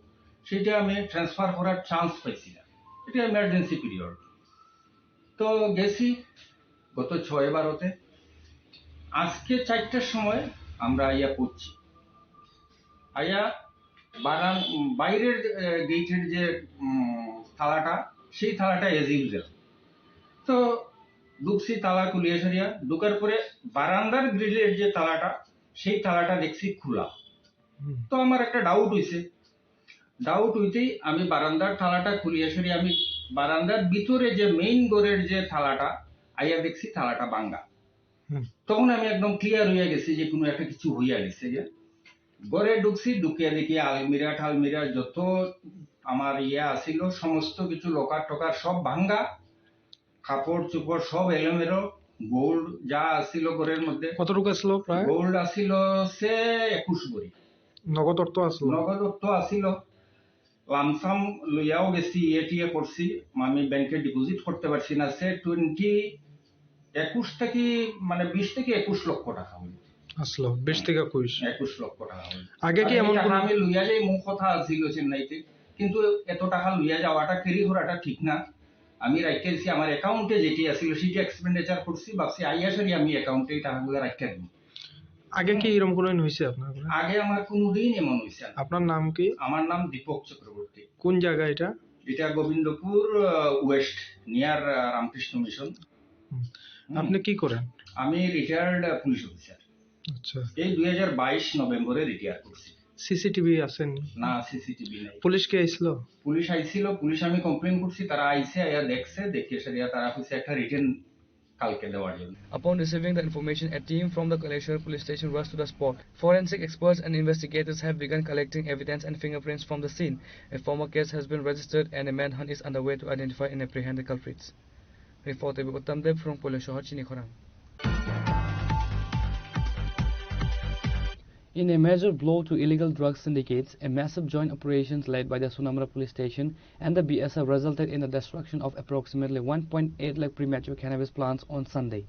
সেটা আমি ট্রান্সফার করার চান্স পাইছি না, এটা ইমার্জেন্সি পিরিয়ড। তো গেছি গত 6/12-তে, আজকে 4টার সময় আমরা আইয়া পড়ছি। আইয়া বাইরের গেটের যে তালাটা, সেই তালাটা এজ ইউজুয়াল। তো ঢুকছি তালা খুলিয়া সারিয়া, ঢুকার পরে বারান্দার গ্রিলের যে তালাটা, সেই তালাটা দেখছি খোলা। তো আমার একটা ডাউট হইতেই আমি বারান্দার তালাটা খুলিয়া সারিয়া আমি বারান্দার ভিতরে যে মেইন ডোরের যে তালাটা আইয়া দেখছি তালাটা ভাঙা। তখন আমি একদম ক্লিয়ার হইয়া গেছি যে কোনো একটা কিছু হইয়া গেছে। যে ঘরে ঢুকছি, ঢুকিয়া দেখি আলমিরা যত আমার আসিল সমস্ত কিছু লকার টকার সব ভাঙ্গা, কাপড় চোপড় সব এলোমেলো, গোল্ড যা আসিল ঘরের মধ্যে। কতটুকু আসিল? প্রায় গোল্ড আসিল সে 21 ভরি। নগদ অর্থ আসিল। লামসাম লইয়াও গেছি, এটিএ করছি, আমি ব্যাংকে ডিপোজিট করতে পারছি না। সে 21 থেকে 21 লক্ষ টাকা হইল আসলো। 20 থেকে 21 লক্ষ টাকা হইল। আগে কি এমন টাকা আমি লইয়া যাই মুখ কথা আসিল চেন্নাইতে, কিন্তু এত টাকা লইয়া যাওয়াটা ক্যারি করাটা ঠিক না। আমি রাখতেছি আমার অ্যাকাউন্টে যেটি আসিল সেটি এক্সপেন্ডিচার করছি, ভাবছি আইয়া সারি আমি অ্যাকাউন্টে টাকাগুলো রাখতে দিব। আগে কি এরকম কোনো হইছে আপনার? আগে আমার কোনোদিন এমন হইছে না। আপনার নাম কি? আমার নাম দীপক চক্রবর্তী। কোন জায়গা এটা? এটা Gobindapur West, near Ramakrishna mission. আপনি কি করেন? আমি রিটায়ার্ড পুলিশ অফিসার। আচ্ছা। এই 2022 নভেম্বরে রিটায়ার করছি। সিসিটিভি আছেন? না, সিসিটিভি নাই। পুলিশ কে আইছিল? পুলিশ আইছিল, পুলিশ আমি কমপ্লেইন করছি, তারা আইছে, আইয়া দেখছে, দেখে সারিয়া তারা কইছে একটা রিটেন কালকে দেওয়ার জন্য। Upon receiving the information, a team from the Kaleshwar police station rushed to the spot. Forensic experts and investigators have begun collecting evidence and fingerprints from the scene. A formal case has been registered and a manhunt is underway to identify and apprehend the culprits. Reporter Uttam Dev from Polishahar Chinikhorang. In a major blow to illegal drug syndicates, a massive joint operations led by the Sunamura police station and the BSF resulted in the destruction of approximately 1.8 lakh premature cannabis plants on Sunday.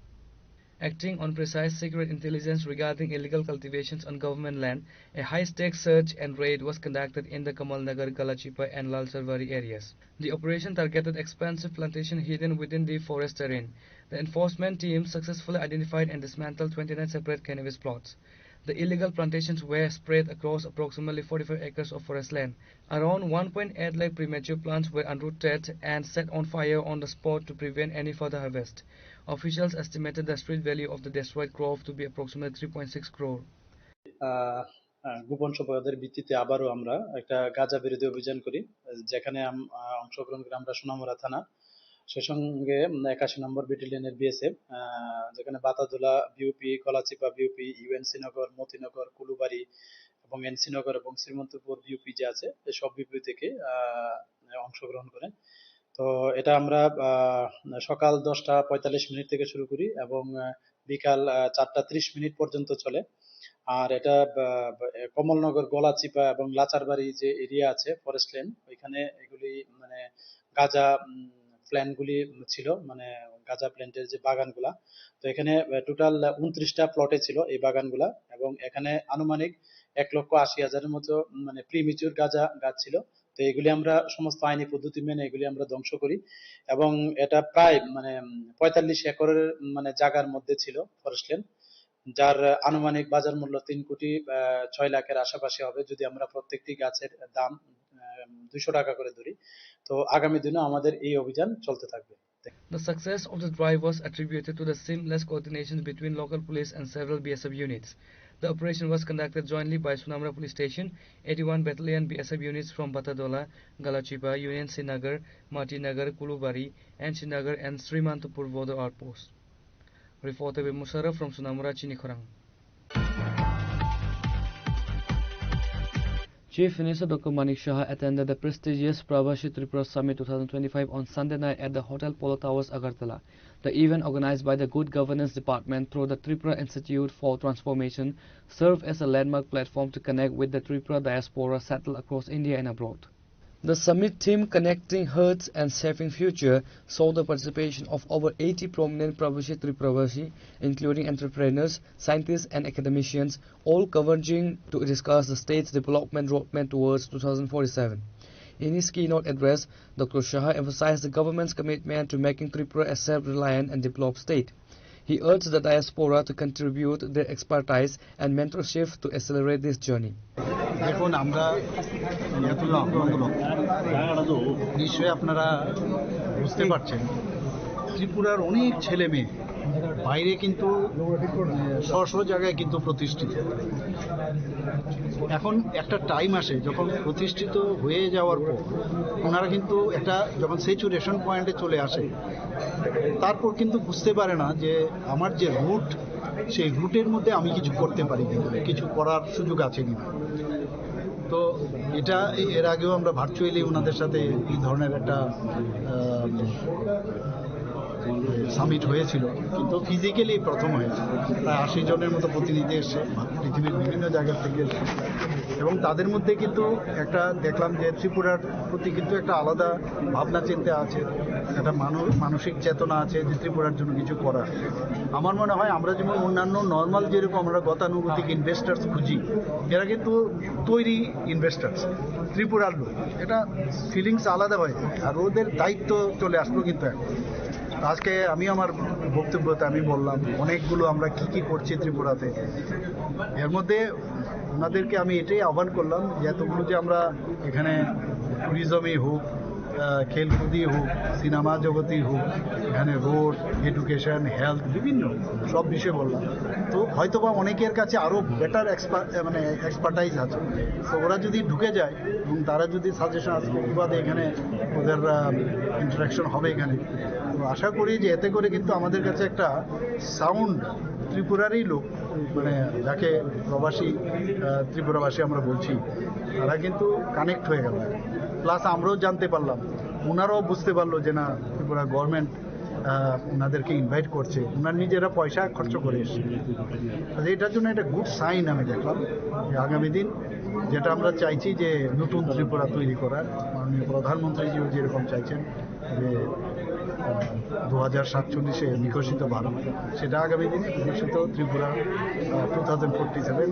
Acting on precise secret intelligence regarding illegal cultivations on government land, a high-stakes search and raid was conducted in the Kamalnagar, Galachipa and Lalsarvari areas. The operation targeted expansive plantation hidden within the forest terrain. The enforcement team successfully identified and dismantled 29 separate cannabis plots. The illegal plantations were spread across approximately 45 acres of forest land. Around 1.8 lakh premature plants were unrooted and set on fire on the spot to prevent any further harvest. Officials estimated the street value of the destroyed crop to be approximately 3.6 crore. গোপন সংবাদের ভিত্তিতে আবারও আমরা একটা গাঁজা বিরোধী অভিযান করি, যেখানে অংশগ্রহণ করি আমরা সোনামুড়া থানা, সেই সঙ্গে 81 নম্বর ব্যাটালিয়নের বিএসএফ, যেখানে বাতাদোলা বিউপি, গলাচিপা বিউপি, ইউএনসি নগর, মতিনগর, কুলুবাড়ি এবং এনসি নগর এবং শ্রীমন্তপুর বিউপি যে আছে এই সব বিউপি থেকে অংশগ্রহণ করেন। তো এটা আমরা সকাল 10:45 থেকে শুরু করি এবং বিকাল 4:30 পর্যন্ত চলে। আর এটা কমলনগর, গলাচিপা এবং লাচারবাড়ি যে এরিয়া আছে ফরেস্ট ল্যান্ড, ওইখানে এগুলি মানে গাঁজা প্ল্যান্টগুলি ছিল, মানে গাঁজা প্ল্যান্টের যে বাগানগুলা, তো এখানে টোটাল 29টা প্লটে ছিল এই বাগানগুলা এবং এখানে আনুমানিক 1,80,000-এর মতো মানে প্রিমিচিউর গাঁজা গাছ ছিল। তো এগুলি আমরা সমস্ত আইনি পদ্ধতি মেনে এগুলি আমরা ধ্বংস করি এবং এটা প্রায় মানে 45 একরের মানে জায়গার মধ্যে ছিল ফরেস্ট ল্যান্ড, যার আনুমানিক বাজার মূল্য 3,06 লাখের আশেপাশে হবে যদি আমরা প্রত্যেকটি গাছের দাম 200 টাকা করে ধরি। তো আগামী দিনে আমাদের এই অভিযান চলতে থাকবে। The success of the drive was attributed to the seamless coordination between local police and several BSF units. The operation was conducted jointly by Sunamura Police Station, 81 Battalion BSF units from Batadola, Galachipa, Union Srinagar, Matinagar, Kulubari, and Srinagar and Srimantapur border outposts. Reporter Musharraf from Sunamura, Chinikhorang. Chief Minister Dr. Manik Shah attended the prestigious Pravashi Tripura Summit 2025 on Sunday night at the Hotel Polo Towers, Agartala. The event, organized by the Good Governance Department through the Tripura Institute for Transformation, served as a landmark platform to connect with the Tripura diaspora settled across India and abroad. The summit theme, Connecting Hearts and Saving Future, saw the participation of over 80 prominent Pravashi Tripuravashi, including entrepreneurs, scientists and academicians, all converging to discuss the state's development roadmap towards 2047. In his keynote address, Dr. Shah emphasized the government's commitment to making Tripura a self-reliant and developed state. He urged the diaspora to contribute their expertise and mentorship to accelerate this journey. দেখুন, আমরা নিশ্চয়ই আপনারা বুঝতে পারছেন ত্রিপুরার অনেক ছেলে মেয়ে বাইরে কিন্তু স্ব জায়গায় কিন্তু প্রতিষ্ঠিত। এখন একটা টাইম আসে যখন প্রতিষ্ঠিত হয়ে যাওয়ার পর ওনারা কিন্তু একটা যখন স্যাচুরেশন পয়েন্টে চলে আসে, তারপর কিন্তু বুঝতে পারে না যে আমার যে রুট, সেই রুটের মধ্যে আমি কিছু করতে পারি কিনা, কিছু করার সুযোগ আছে কিনা। তো এটা এর আগেও আমরা ভার্চুয়ালি ওনাদের সাথে এই ধরনের একটা সামিট হয়েছিল, কিন্তু ফিজিক্যালি প্রথম হয়েছে। প্রায় 80 জনের মতো প্রতিনিধি এসে পৃথিবীর বিভিন্ন জায়গা থেকে এসে, এবং তাদের মধ্যে কিন্তু একটা দেখলাম যে ত্রিপুরার প্রতি কিন্তু একটা আলাদা ভাবনা চিন্তা আছে, একটা মানসিক চেতনা আছে যে ত্রিপুরার জন্য কিছু করা। আমার মনে হয় আমরা যেমন অন্যান্য নর্মাল যেরকম আমরা গতানুগতিক ইনভেস্টার্স খুঁজি, এরা কিন্তু তৈরি ইনভেস্টার্স, ত্রিপুরার লোক, এটা ফিলিংস আলাদা হয়ে যায়। আর ওদের দায়িত্ব চলে আসলো কিন্তু এখন। আজকে আমি আমার বক্তব্যতে আমি বললাম অনেকগুলো আমরা কি করছি ত্রিপুরাতে। এর মধ্যে ওনাদেরকে আমি এটাই আহ্বান করলাম যে এতগুলো যে আমরা এখানে ট্যুরিজমই হোক, খেলকুদই হোক, সিনেমা জগতেই হোক, এখানে রোড, এডুকেশন, হেলথ, বিভিন্ন সব বিষয়ে বললাম। তো হয়তোবা অনেকের কাছে আরও বেটার এক্সপার্টাইজ আছে, তো ওরা যদি ঢুকে যায় এবং তারা যদি সাজেশন আসবে বিবাদে এখানে ওদের ইন্টারাকশন হবে এখানে, তো আশা করি যে এতে করে কিন্তু আমাদের কাছে একটা সাউন্ড ত্রিপুরারই লোক, মানে যাকে প্রবাসী ত্রিপুরাবাসী আমরা বলছি, তারা কিন্তু কানেক্ট হয়ে গেল। প্লাস আমরাও জানতে পারলাম, ওনারাও বুঝতে পারলো যে না, ত্রিপুরা গভর্নমেন্ট ওনাদেরকে ইনভাইট করছে, ওনার নিজেরা পয়সা খরচ করে এসছে। এটার জন্য একটা গুড সাইন আমি দেখলাম যে আগামী দিন যেটা আমরা চাইছি যে নতুন ত্রিপুরা তৈরি করার, মাননীয় প্রধানমন্ত্রীজিও যেরকম চাইছেন যে 2047 বিকশিত ভারত, সেটা আগামী দিনে বিকশিত ত্রিপুরা 2047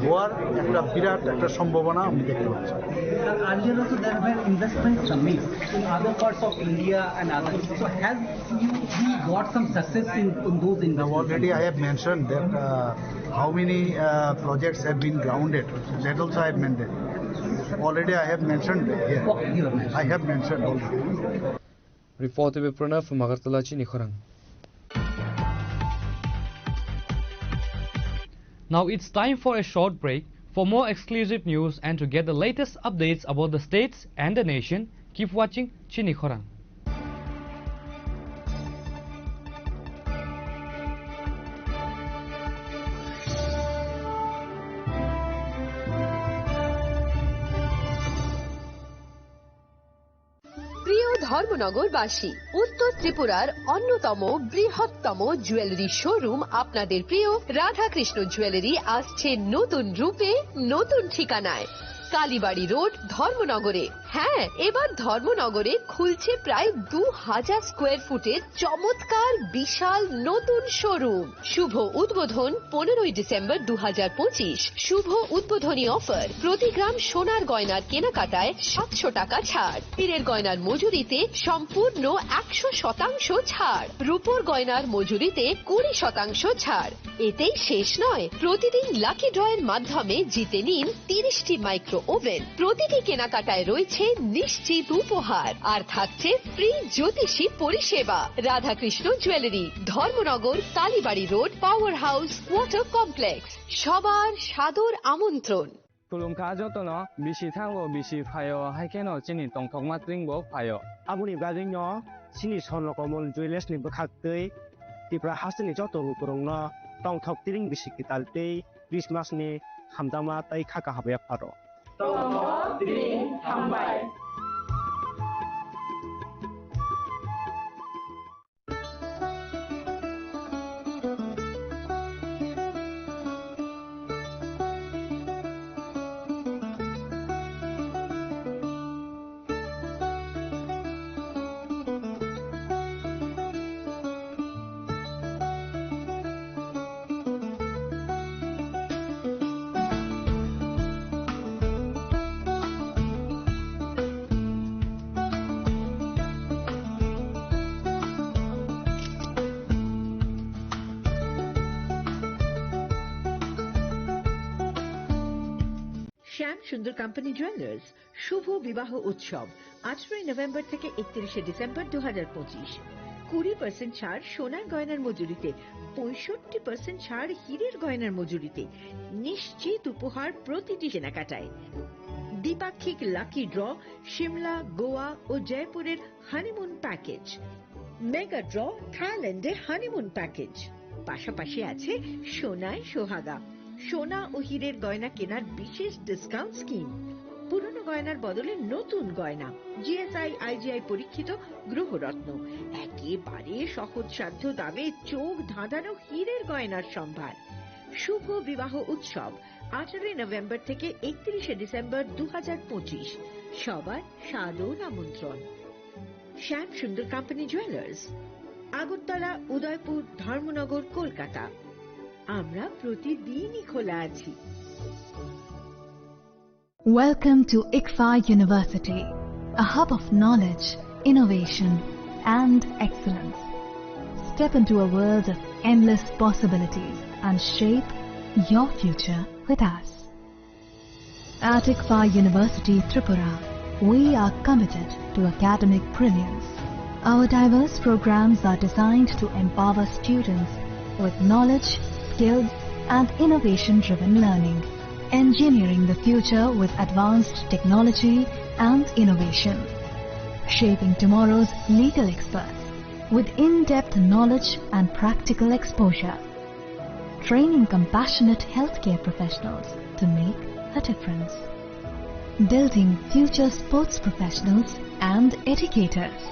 হওয়ার একটা বিরাট একটা সম্ভাবনা আমি দেখতে পাচ্ছি। Earlier also there have been investment summits in other parts of India and others. So have we got some success in those investments? Now already I have mentioned that how many projects have been grounded. That also I have mentioned. Already I have mentioned here. I have mentioned already. Reported by Pranav from Agartala, Chini Khorang. Now it's time for a short break. For more exclusive news and to get the latest updates about the states and the nation, keep watching Chini Khorang. ধর্মনগরবাসী, উত্তর ত্রিপুরার অন্যতম বৃহত্তম jewellery showroom আপনাদের প্রিয় Radhakrishna jewellery আসছে নতুন রূপে, নতুন ঠিকানায়, কালীবাড়ি রোড, ধর্মনগরে। হ্যাঁ, এবার ধর্মনগরে খুলছে প্রায় 2000 স্কোয়ার ফুটের চমৎকার বিশাল নতুন শোরুম। শুভ উদ্বোধন 15 ডিসেম্বর 2025। শুভ উদ্বোধনী অফার, প্রতি গ্রাম সোনার গয়নার কেনাকাটায় 700 টাকা ছাড়, হীরের গয়নার মজুরিতে সম্পূর্ণ 100% ছাড়, রূপোর গয়নার মজুরিতে 20% ছাড়। এতেই শেষ নয়, প্রতিদিন লাকি ড্রয়ের মাধ্যমে জিতে নিন 30টি মাইক্রো ওভেন। প্রতিটি কেনাকাটায় রয়েছে নিশ্চিত উপহার, আর থাকছে ফ্রি জ্যোতিষী পরিষেবা। Radhakrishna jewellery, Dharmanagar, Kalibari road, power house, water complex. সবার সাদর আমন্ত্রণ। Kulumka jotono bisi thango bisi phayo haikeno chini tongthokma tringbo phayo. Abuni gadingno chini sonlo komol jewelers ni bkhaktei Tripura hasni joto rukurongno tongthok tiring bisi kitaltei Christmas ni hamdama tai khaka habya pharo. Tongthok tiring hambai. শ্যাম সুন্দর company jewellers শুভ বিবাহ উৎসব 18 November থেকে 31 December 2025। 20% ছাড় সোনার গয়নার মজুরিতে, 65% ছাড় হীরের গয়নার মজুরিতে, নিশ্চিত উপহার প্রতিটি কেনাকাটায়। দ্বিপাক্ষিক লাকি ড্র, শিমলা, গোয়া ও জয়পুরের হানিমুন প্যাকেজ, মেগা ড্র, থাইল্যান্ডে হানিমুন প্যাকেজ। পাশাপাশি আছে সোনায় সোহাগা, সোনা ও হীরের গয়না কেনার বিশেষ ডিসকাউন্ট স্কিম। পুরনো গয়নার বদলে নতুন গয়না, জিএসআই আইজিআই পরীক্ষিত গ্রহরত্ন, একেবারে সহজসাধ্য দামে চোখ ধাঁধানো হীরের গয়নার সম্ভার। শুভ বিবাহ উৎসব 18 নভেম্বর থেকে 31 ডিসেম্বর 2025। সবার সাদর আমন্ত্রণ। শ্যাম সুন্দর কোম্পানি জুয়েলার্স, আগরতলা, উদয়পুর, ধর্মনগর, কলকাতা। আমরা প্রতিদিনই খোলা আছি। Welcome to ICFA University, a hub of knowledge, innovation, and excellence. Step into a world of endless possibilities and shape your future with us. At ICFA University, Tripura, we are committed to academic brilliance. Our diverse programs are designed to empower students with knowledge, skills, and innovation-driven learning, engineering the future with advanced technology and innovation, shaping tomorrow's legal experts with in-depth knowledge and practical exposure, training compassionate healthcare professionals to make a difference, building future sports professionals and educators,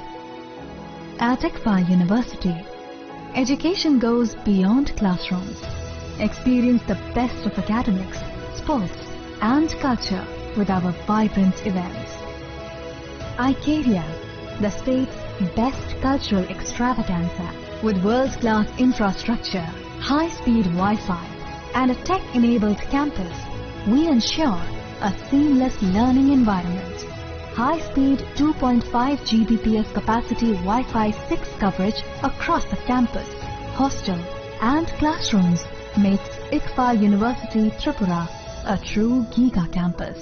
At ICFA University, education goes beyond classrooms. Experience the best of academics, sports and culture with our vibrant events. ICARIA, the state's best cultural extravaganza with world-class infrastructure, high-speed Wi-Fi and a tech-enabled campus, we ensure a seamless learning environment. High-speed 2.5 Gbps capacity Wi-Fi 6 coverage across the campus, hostel and classrooms makes ICFA University Tripura a true Giga campus.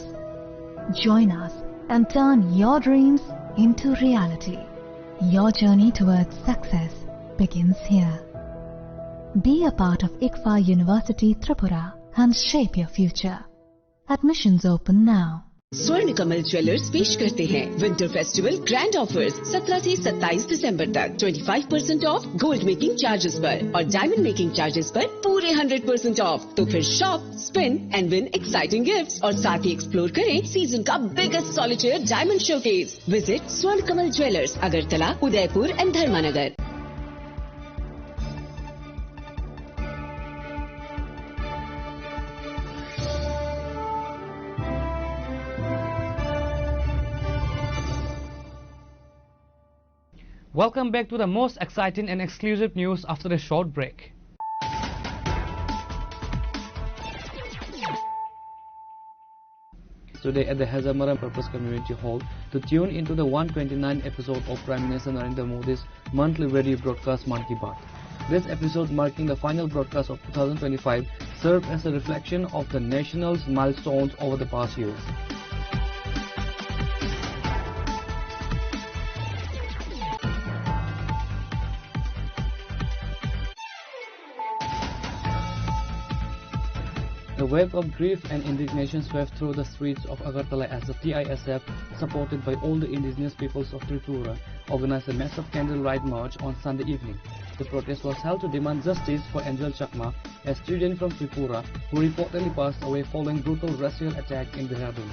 Join us and turn your dreams into reality. Your journey towards success begins here. Be a part of ICFA University Tripura and shape your future. Admissions open now. स्वर्ण Kamal jewellers पेश करते हैं winter festival grand offers 17 से 27 दिसंबर तक 25% of gold making charges पर और diamond making charges पर पूरे 100% ऑफ। तो फिर shop, spin and win exciting gifts और साथ ही एक्सप्लोर करें सीजन का biggest solitaire diamond showcase. Visit Swarna Kamal jewellers, Agartala, Udaipur and Dharmanagar. Welcome back to the most exciting and exclusive news after a short break. Today at the Hazamara Purpose Community Hall to tune into the 129th episode of Prime Minister Narendra Modi's monthly radio broadcast Mann Ki Baat. This episode, marking the final broadcast of 2025, served as a reflection of the nation's milestones over the past years. The wave of grief and indignation swept through the streets of Agartala as the TISF, supported by all the indigenous peoples of Tripura, organized a massive candlelight march on Sunday evening. The protest was held to demand justice for Angel Chakma, a student from Tripura who reportedly passed away following brutal racial attack in Dehradun.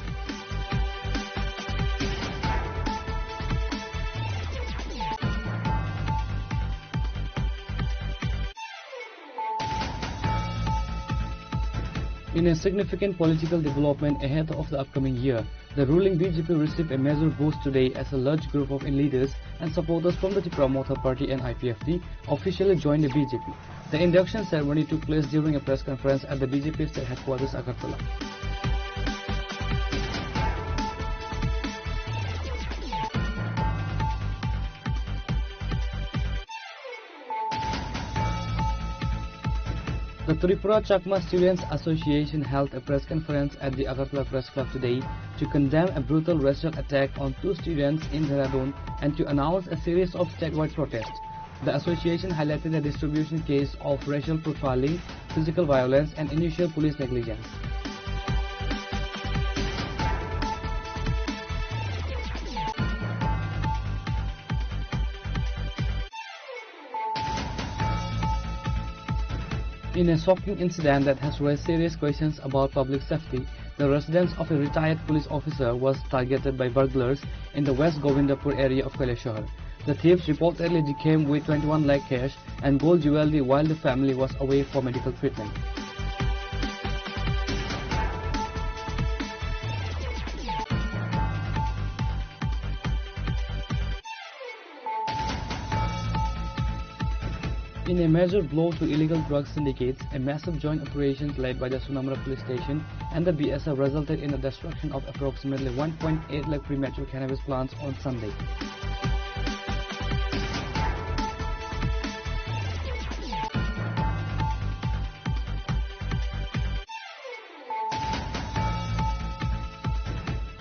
In a significant political development ahead of the upcoming year, the ruling BJP received a major boost today as a large group of leaders and supporters from the Tripura Motha Party and IPFT officially joined the BJP. The induction ceremony took place during a press conference at the BJP state headquarters Agartala. The Tripura Chakma Students Association held a press conference at the Agartala Press Club today to condemn a brutal racial attack on 2 students in Dehradun and to announce a series of statewide protests. The association highlighted the distribution case of racial profiling, physical violence and initial police negligence. In a shocking incident that has raised serious questions about public safety, the residence of a retired police officer was targeted by burglars in the West Govindapur area of Kailashahar. The thieves reportedly came with 21 lakh cash and gold jewelry while the family was away for medical treatment. In a major blow to illegal drug syndicates, a massive joint operation led by the Sunamra police station and the BSF resulted in the destruction of approximately 1.8 lakh premature cannabis plants on Sunday.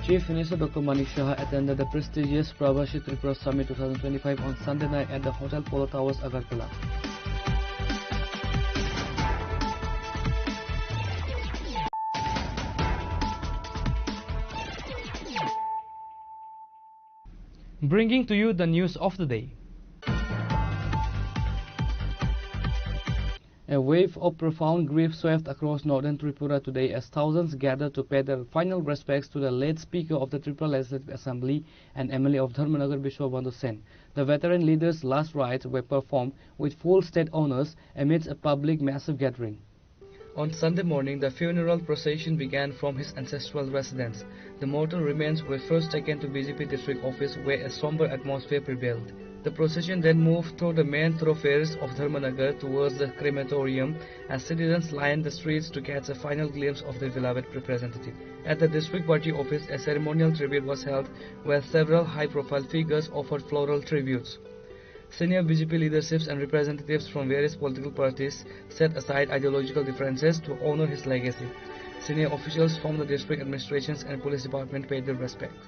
Chief Minister Dr. Manik Shah attended the prestigious Pravashi Tripura Summit 2025 on Sunday night at the Hotel Polo Towers, Agartala. Bringing to you the news of the day. A wave of profound grief swept across northern Tripura today as thousands gathered to pay their final respects to the late Speaker of the Tripura Legislative Assembly and MLA of Dharmanagar Vishwabandhu Sen. The veteran leader's last rites were performed with full state honours amidst a public massive gathering. On Sunday morning, the funeral procession began from his ancestral residence. The mortal remains were first taken to BJP district office where a somber atmosphere prevailed. The procession then moved through the main thoroughfares of Dharmanagar towards the crematorium as citizens lined the streets to catch a final glimpse of their beloved representative. At the district party office, a ceremonial tribute was held where several high-profile figures offered floral tributes. Senior BJP leaderships and representatives from various political parties set aside ideological differences to honor his legacy. Senior officials from the district administrations and police department paid their respects.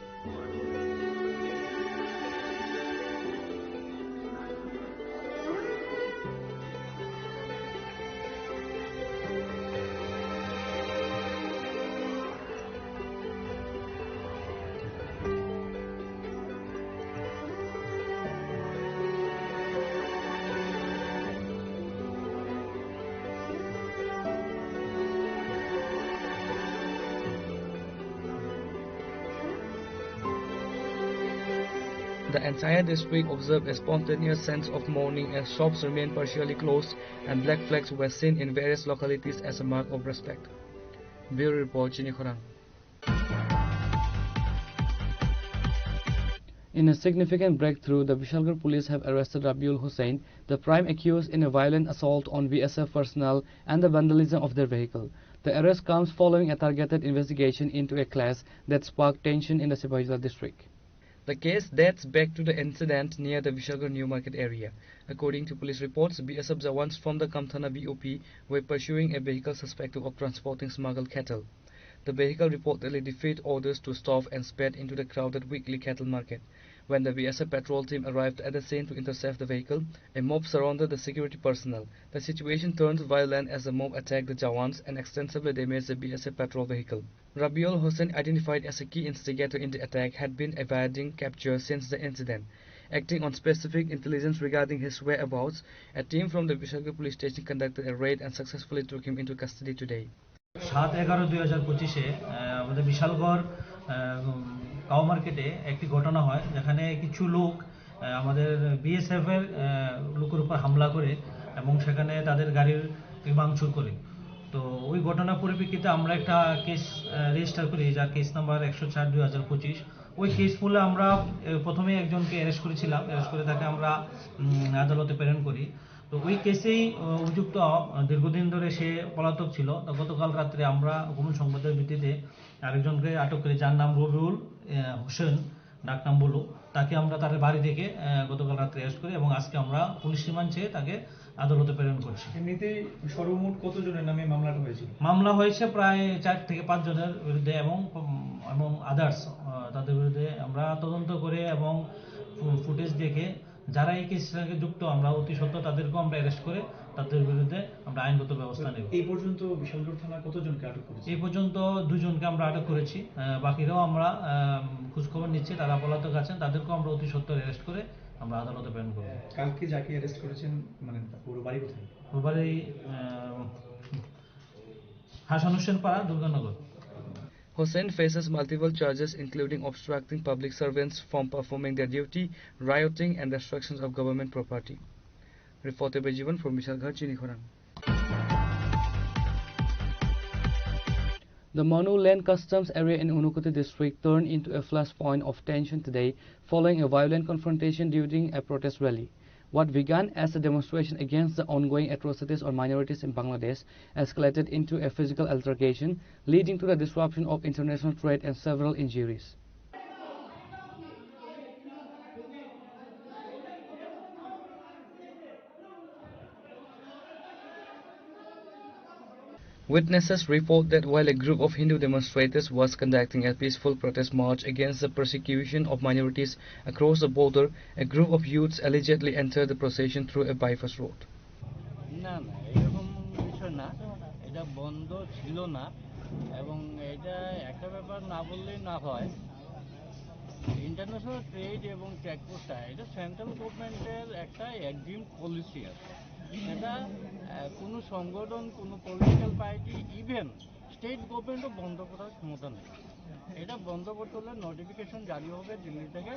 The entire district observed a spontaneous sense of mourning as shops remained partially closed and black flags were seen in various localities as a mark of respect. Bureau Report, Chini Khorang. In a significant breakthrough, the Vishalgarh police have arrested Rabiul Hussain, the prime accused in a violent assault on BSF personnel and the vandalism of their vehicle. The arrest comes following a targeted investigation into a clash that sparked tension in the Sipahijala district. The case dates back to the incident near the Vishalgarh New Market area. According to police reports, BSF Jawans from the Kamthana BOP were pursuing a vehicle suspected of transporting smuggled cattle. The vehicle reportedly defied orders to stop and sped into the crowded weekly cattle market. When the BSF patrol team arrived at the scene to intercept the vehicle, a mob surrounded the security personnel. The situation turned violent as the mob attacked the Jawans and extensively damaged the BSF patrol vehicle. Rabiul Hussain, identified as a key instigator in the attack, had been evading capture since the incident. Acting on specific intelligence regarding his whereabouts, a team from the Vishalgarh police station conducted a raid and successfully took him into custody today. 7/11/2025 আমাদের Bishalgarh cow মার্কেটে একটি ঘটনা হয় যেখানে কিছু লোক আমাদের BSF এর লোকের উপর হামলা করে এবং সেখানে তাদের গাড়ির ভাঙচুর করে। তো ওই ঘটনার পরিপ্রেক্ষিতে আমরা একটা কেস রেজিস্টার করি যার কেস নাম্বার 104/2025। ওই কেস ফুলে আমরা প্রথমে একজনকে অ্যারেস্ট করেছিলাম, অ্যারেস্ট করে তাকে আমরা আদালতে প্রেরণ করি। তো ওই কেসেই অভিযুক্ত দীর্ঘদিন ধরে সে পলাতক ছিল। তো গতকাল রাত্রে আমরা গোপন সংবাদের ভিত্তিতে আরেকজনকে আটক করি যার নাম রবিউল হোসেন ডাকনাম বলু। তাকে আমরা তার বাড়ি থেকে গতকাল রাত্রে অ্যারেস্ট করি এবং আজকে আমরা পুলিশ রিমান্ড চেয়ে তাকে আদালতে প্রেরণ করছি। এমনিতে সর্বমোট কতজনের নামে মামলাটা হয়েছিল? মামলা হয়েছে প্রায় 4 থেকে 5 জনের বিরুদ্ধে এবং আদার্স তাদের বিরুদ্ধে আমরা তদন্ত করে এবং ফুটেজ দেখে যারা এই কেসের সঙ্গে যুক্ত আমরা অতি সত্ত্বর তাদেরকেও আমরা অ্যারেস্ট করে তাদের বিরুদ্ধে আমরা আইনগত ব্যবস্থা নেব। এই পর্যন্ত বিশালগড় থানা কতজনকে আটক করেছে? এই পর্যন্ত 2 জনকে আমরা আটক করেছি, বাকিরাও আমরা খোঁজখবর নিচ্ছি, তারা পলাতক আছেন, তাদেরকেও আমরা অতি সত্ত্বর অ্যারেস্ট করে আমরা আদালতে প্রেরণ করব। কালকে যাকে অ্যারেস্ট করেছেন মানে পুরো বাড়ি কোথায়? পুরো বাড়ি হাসান হোসেন পাড়া, Durganagar. Hussain faces multiple charges including obstructing public servants from performing their duty, rioting and destruction of government property. Reporter by Jivan from Vishalgarh, Chini Khorang. The Manu Land Customs area in Unukoti district turned into a flashpoint of tension today following a violent confrontation during a protest rally. What began as a demonstration against the ongoing atrocities on minorities in Bangladesh escalated into a physical altercation, leading to the disruption of international trade and several injuries. Witnesses report that while a group of Hindu demonstrators was conducting a peaceful protest march against the persecution of minorities across the border, a group of youths allegedly entered the procession through a bypass road. না না এরকম বিষয় না, এটা বন্ধ ছিল না এবং এটা একটা ব্যাপার না বললেই না হয়। ইন্টারন্যাশনাল ট্রেড এবং চেকপোস্ট এটা সেন্ট্রাল গভর্নমেন্টের একটা এগ্রিম পলিসি আছে। সেটা কোনো সংগঠন, কোনো পলিটিক্যাল পার্টি, ইভেন স্টেট গভর্নমেন্টও বন্ধ করার ক্ষমতা নেই। এটা বন্ধ করতে হলে নোটিফিকেশন জারি হবে দিল্লি থেকে।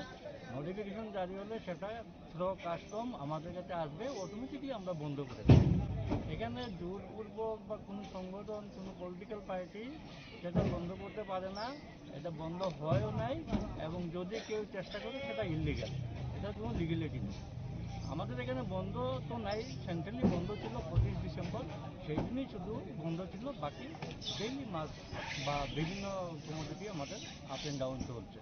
নোটিফিকেশন জারি হলে সেটা থ্রো কাস্টম আমাদের কাছে আসবে, অটোমেটিকলি আমরা বন্ধ করে দেব। এখানে জোরপূর্বক বা কোনো সংগঠন, কোনো পলিটিক্যাল পার্টি সেটা বন্ধ করতে পারে না, এটা বন্ধ হয়ও নাই, এবং যদি কেউ চেষ্টা করে সেটা ইললিগাল, এটা কোনো লিগ্যালিটি নেই। আমাদের এখানে বন্ধ তো নাই, সেন্ট্রালি বন্ধ ছিল 25 ডিসেম্বর, সেই দিনই শুধু বন্ধ ছিল, বাকি ডেইলি মাছ বা বিভিন্ন কমোডিটি আমাদের আপ অ্যান্ড ডাউন চলছে।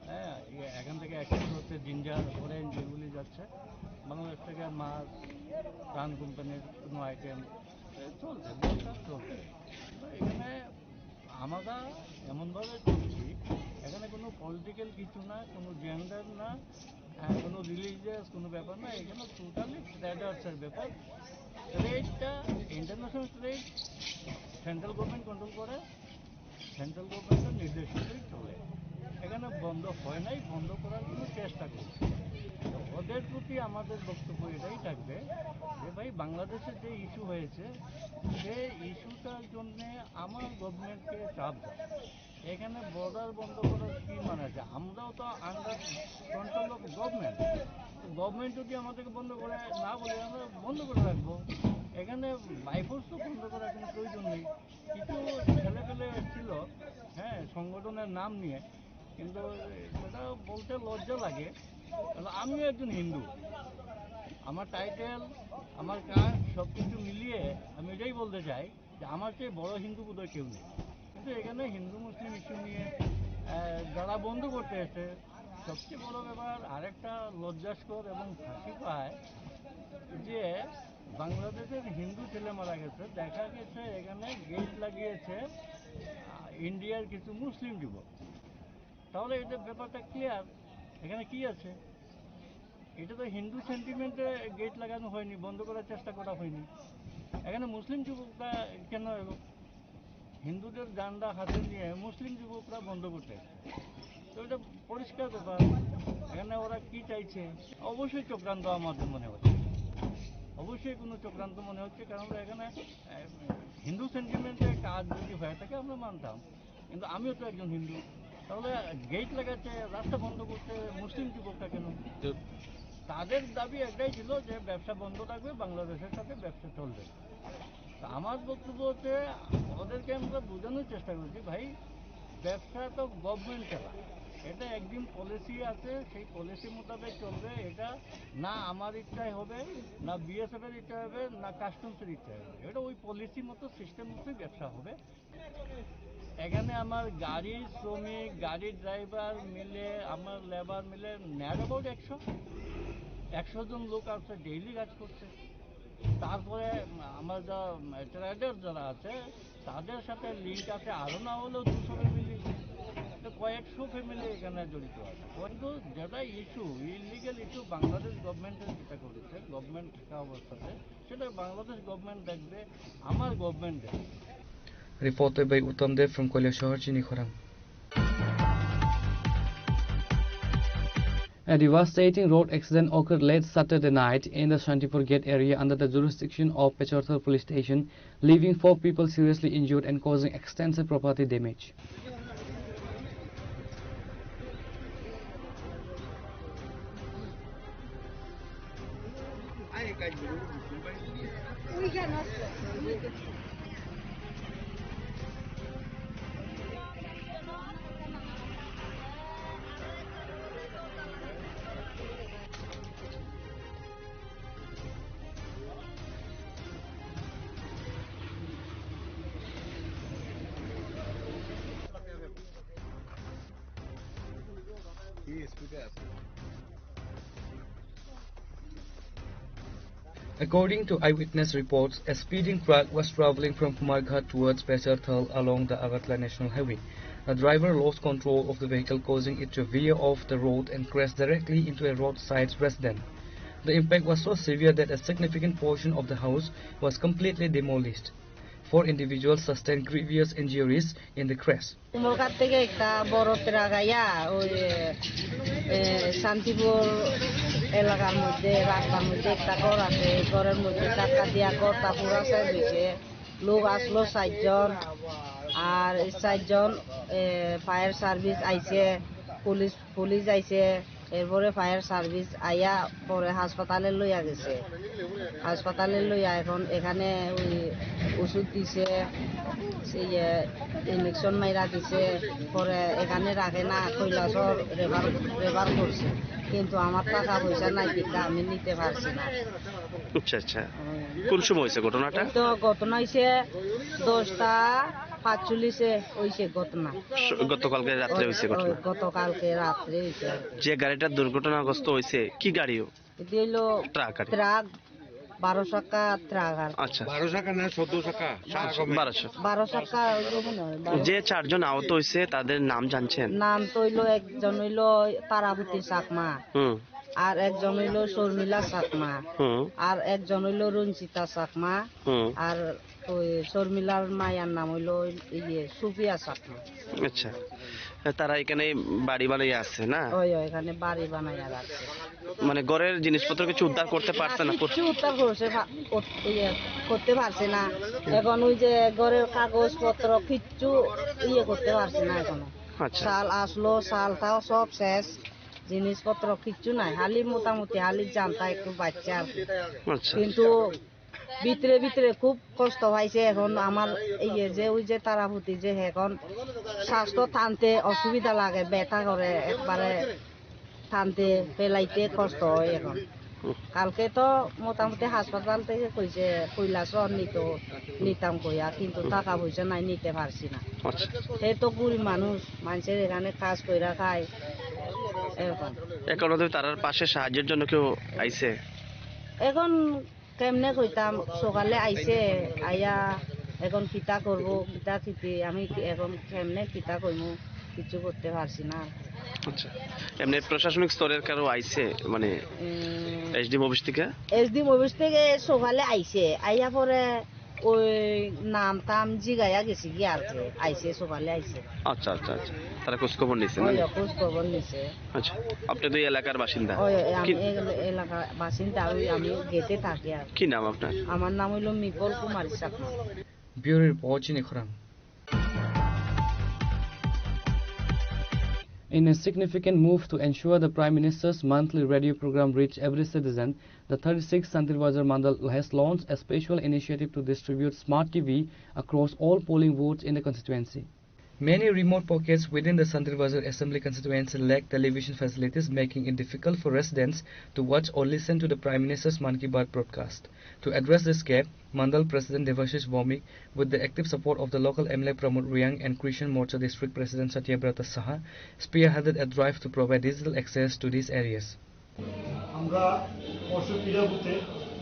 হ্যাঁ, এখান থেকে অ্যাক্সেস হচ্ছে জিঞ্জার, অরেঞ্জ, এগুলি যাচ্ছে বাংলাদেশ থেকে মাছ, প্রাণ কোম্পানির কোনো আইটেম চলছে, ব্যবসা চলছে। এখানে আমরা এমনভাবে চলছি, এখানে কোনো পলিটিক্যাল কিছু না, কোনো জেন্ডার না, কোনো রিলিজিয়াস কোনো ব্যাপার না, এখানে টোটালি ট্রেডার্সের ব্যাপার। ট্রেডটা international trade central government control করে, সেন্ট্রাল গভর্নমেন্টের নির্দেশ অনুযায়ী চলে। এখানে বন্ধ হয় নাই, বন্ধ করার কোনো চেষ্টা করছে। ওদের প্রতি আমাদের বক্তব্য এটাই থাকবে যে ভাই, বাংলাদেশের যে ইস্যু হয়েছে সেই ইস্যুটার জন্যে আমার গভর্নমেন্টকে চাপ দেয়। এখানে বর্ডার বন্ধ করার কী মানে আছে? আমরাও তো under control of government. Government যদি আমাদেরকে বন্ধ করে না বলে, আমরা বন্ধ করে রাখবো। এখানে বাইফোর্স তো বন্ধ করার কোনো প্রয়োজন নেই। কিছু ছেলেপেলে এসেছিল, হ্যাঁ, সংগঠনের নাম নিয়ে, কিন্তু সেটা বলতে লজ্জা লাগে। আমিও একজন হিন্দু, আমার টাইটেল, আমার কাস্ট সব কিছু মিলিয়ে আমি এটাই বলতে চাই যে আমার চেয়ে বড় হিন্দু বোধহয় কেউ নেই। কিন্তু এখানে হিন্দু মুসলিম ইস্যু নিয়ে যারা বন্ধ করতে এসে, সবচেয়ে বড় ব্যাপার আরেকটা লজ্জাস্কর এবং হাসি পায় যে বাংলাদেশের হিন্দু ছেলে মারা গেছে, দেখা গেছে এখানে গেট লাগিয়েছে ইন্ডিয়ার কিছু মুসলিম যুবক। তাহলে এটা ব্যাপারটা ক্লিয়ার, এখানে কি আছে? এটা তো হিন্দু সেন্টিমেন্টে গেট লাগানো হয়নি, বন্ধ করার চেষ্টা করা হয়নি। এখানে মুসলিম যুবকরা কেন এলো? হিন্দুদের ডান্ডা হাতে নিয়ে মুসলিম যুবকরা বন্ধ করতে, তো এটা পরিষ্কার ব্যাপার। এখানে ওরা কি চাইছে? অবশ্যই চক্রান্ত আমাদের মনে হচ্ছে, অবশ্যই কোনো চক্রান্ত মনে হচ্ছে। কারণ এখানে হিন্দু সেন্টিমেন্টে কাজ যদি হয়ে থাকে আমরা মানতাম, কিন্তু আমিও তো একজন হিন্দু। তাহলে গেট লাগাচ্ছে, রাস্তা বন্ধ করতে মুসলিম যুবকটা কেন? তাদের দাবি একটাই ছিল যে ব্যবসা বন্ধ থাকবে, বাংলাদেশের সাথে ব্যবসা চলবে। আমার বক্তব্য হচ্ছে ওদেরকে আমরা বোঝানোর চেষ্টা করছি, ভাই ব্যবসা তো গভর্নমেন্ট চালা, এটা একদিন পলিসি আছে, সেই পলিসি মোতাবেক চলবে। এটা না আমার ইচ্ছায় হবে, না বিএসএফ এর ইচ্ছা হবে, না কাস্টমসের ইচ্ছা হবে। এটা ওই পলিসি মতো সিস্টেম মতোই ব্যবসা হবে। এখানে আমার গাড়ির শ্রমিক, গাড়ির ড্রাইভার মিলে, আমার লেবার মিলে নেট অ্যাবাউট 100 জন লোক আছে, ডেইলি কাজ করছে। তারপরে আমার যা ট্রেডার যারা আছে তাদের সাথে লিঙ্ক আছে আরও না হলেও 200 ফ্যামিলি, কয়েকশো ফ্যামিলি এখানে জড়িত আছে। কিন্তু যেটা ইস্যু, ইলিগাল ইস্যু, বাংলাদেশ গভর্নমেন্টের যেটা করেছে, গভর্নমেন্ট থাকা অবস্থাতে সেটা বাংলাদেশ গভর্নমেন্ট দেখবে, আমার গভর্নমেন্ট দেখবে। Reported by Uttam Dev from Koilashahar, Chinikhorang. A devastating road accident occurred late Saturday night in the Shantipur Gate area under the jurisdiction of Pechorthal Police Station, leaving 4 people seriously injured and causing extensive property damage. According to eyewitness reports, a speeding truck was traveling from Kumarghat towards Pechorthal along the Agartala National Highway. The driver lost control of the vehicle, causing it to veer off the road and crash directly into a roadside resident. The impact was so severe that a significant portion of the house was completely demolished. 4 individuals sustained grievous injuries in the crash. কুমলঘাট থেকে একটা বড় truck আইয়া ওই শান্তিপুর এলাকার মধ্যে রাস্তার মধ্যে একটা ঘর আছে, এই ঘরের মধ্যে টাকা দিয়া ঘরটা পুরা শেষ হয়েছে। লোক আসলো 4 জন, আর 4 জন ফায়ার সার্ভিস আইছে, পুলিশ আইছে, এরপরে ফায়ার সার্ভিস আইয়া পরে হাসপাতালে লইয়া গেছে। হাসপাতালে লইয়া এখন এখানে ওই ওষুধ দিছে, সেই ইঞ্জেকশন মাইরা দিছে, পরে এখানে রাখে না, কৈলাসর রেফার করছে, কিন্তু আমার টাকা পয়সা নাই দিকে আমি নিতে পারছি না। আচ্ছা আচ্ছা, কোন সময় হয়েছে ঘটনাটা? তো ঘটনা হয়েছে 10:45 হয়েছে ঘটনা। গতকালকে রাত্রে হয়েছে ঘটনা? গতকালকে রাত্রে হয়েছে। যে গাড়িটা দুর্ঘটনাগ্রস্ত হয়েছে কি গাড়িও? এটি হইলো ট্রাক 12 চাকা ট্রাক। আচ্ছা, 12 চাকা না 14 চাকা? 12 চাকা। যে 4 জন আহত হয়েছে তাদের নাম জানছেন? নাম তো হইলো, একজন হইলো তারাপতি চাকমা, আর একজন হইলো শর্মিলা চাকমা, আর একজন হইলো রঞ্জিতা চাকমা, আর ওই শর্মিলার মায়ের নাম হইলো সুফিয়া চাকমা। আচ্ছা, তারা এখানে বাড়ি বানাই আছে না? ওই এখানে বাড়ি বানাইয়া রাখছে। মানে ঘরের জিনিসপত্র কিছু উদ্ধার করতে পারছে না? কিছু উদ্ধার করতে পারছে না। এখন ওই যে ঘরের কাগজপত্র কিচ্ছু করতে পারছে না এখনো। সাল আসলো, সালটাও সব শেষ, জিনিসপত্র কিচ্ছু নাই, খালি মোটামুটি খালি জানতা একটু বাচ্চা আর কি। কিন্তু ভিতরে ভিতরে খুব কষ্ট পাইছে। এখন আমার যে ওই যে তারাপতি যে এখন স্বাস্থ্য টানতে অসুবিধা লাগে, ব্যথা করে, একবারে টানতে ফেলাইতে কষ্ট হয় এখন। কালকে তো মোটামুটি হাসপাতাল থেকে কইছে কৈলাসর নিতাম কইয়া, কিন্তু টাকা পয়সা নাই, নিতে পারছি না। সে তো গরিব মানুষের এখানে কাজ কইরা খায়। এখন তার পাশে সাহায্যের জন্য কেউ আইছে? এখন কেমনে কইতাম, সকালে আইছে, আইয়া এখন কিতা করবো, কিতা খিতি আমি এখন কেমনে কিতা কইমু, কিছু করতে পারছি না। আচ্ছা, এমনি প্রশাসনিক স্তরের কারো আইছে, মানে এসডিএম অফিস থেকে? এসডিএম অফিস থেকে সকালে আইছে, আইয়া পরে ওই নাম টাম জিগাইয়া গেছি কি আর কি, আইছে সকালে আইছে। আচ্ছা আচ্ছা আচ্ছা, তারা খোঁজ খবর নিছে? খোঁজ খবর নিছে। আচ্ছা, আপনি তো এই এলাকার বাসিন্দা? আমি এলাকার বাসিন্দা, আমি গেটে থাকি। আর কি নাম আপনার? আমার নাম হইল mickle Kumari Chakma. Bureau Report, Chinikhorang. In a significant move to ensure the Prime Minister's monthly radio program reach every citizen, the 36th Santirwazar Mandal has launched a special initiative to distribute smart TV across all polling booths in the constituency. Many remote pockets within the Santirwazar Assembly constituency lack television facilities, making it difficult for residents to watch or listen to the Prime Minister's Mann Ki Baat broadcast. To address this gap, Mandal President Devashish Vomik, with the active support of the local MLA Pramod Riyang and Christian Morcha District President Satyabrata Saha, spearheaded a drive to provide digital access to these areas. আমরা 65টা বুথে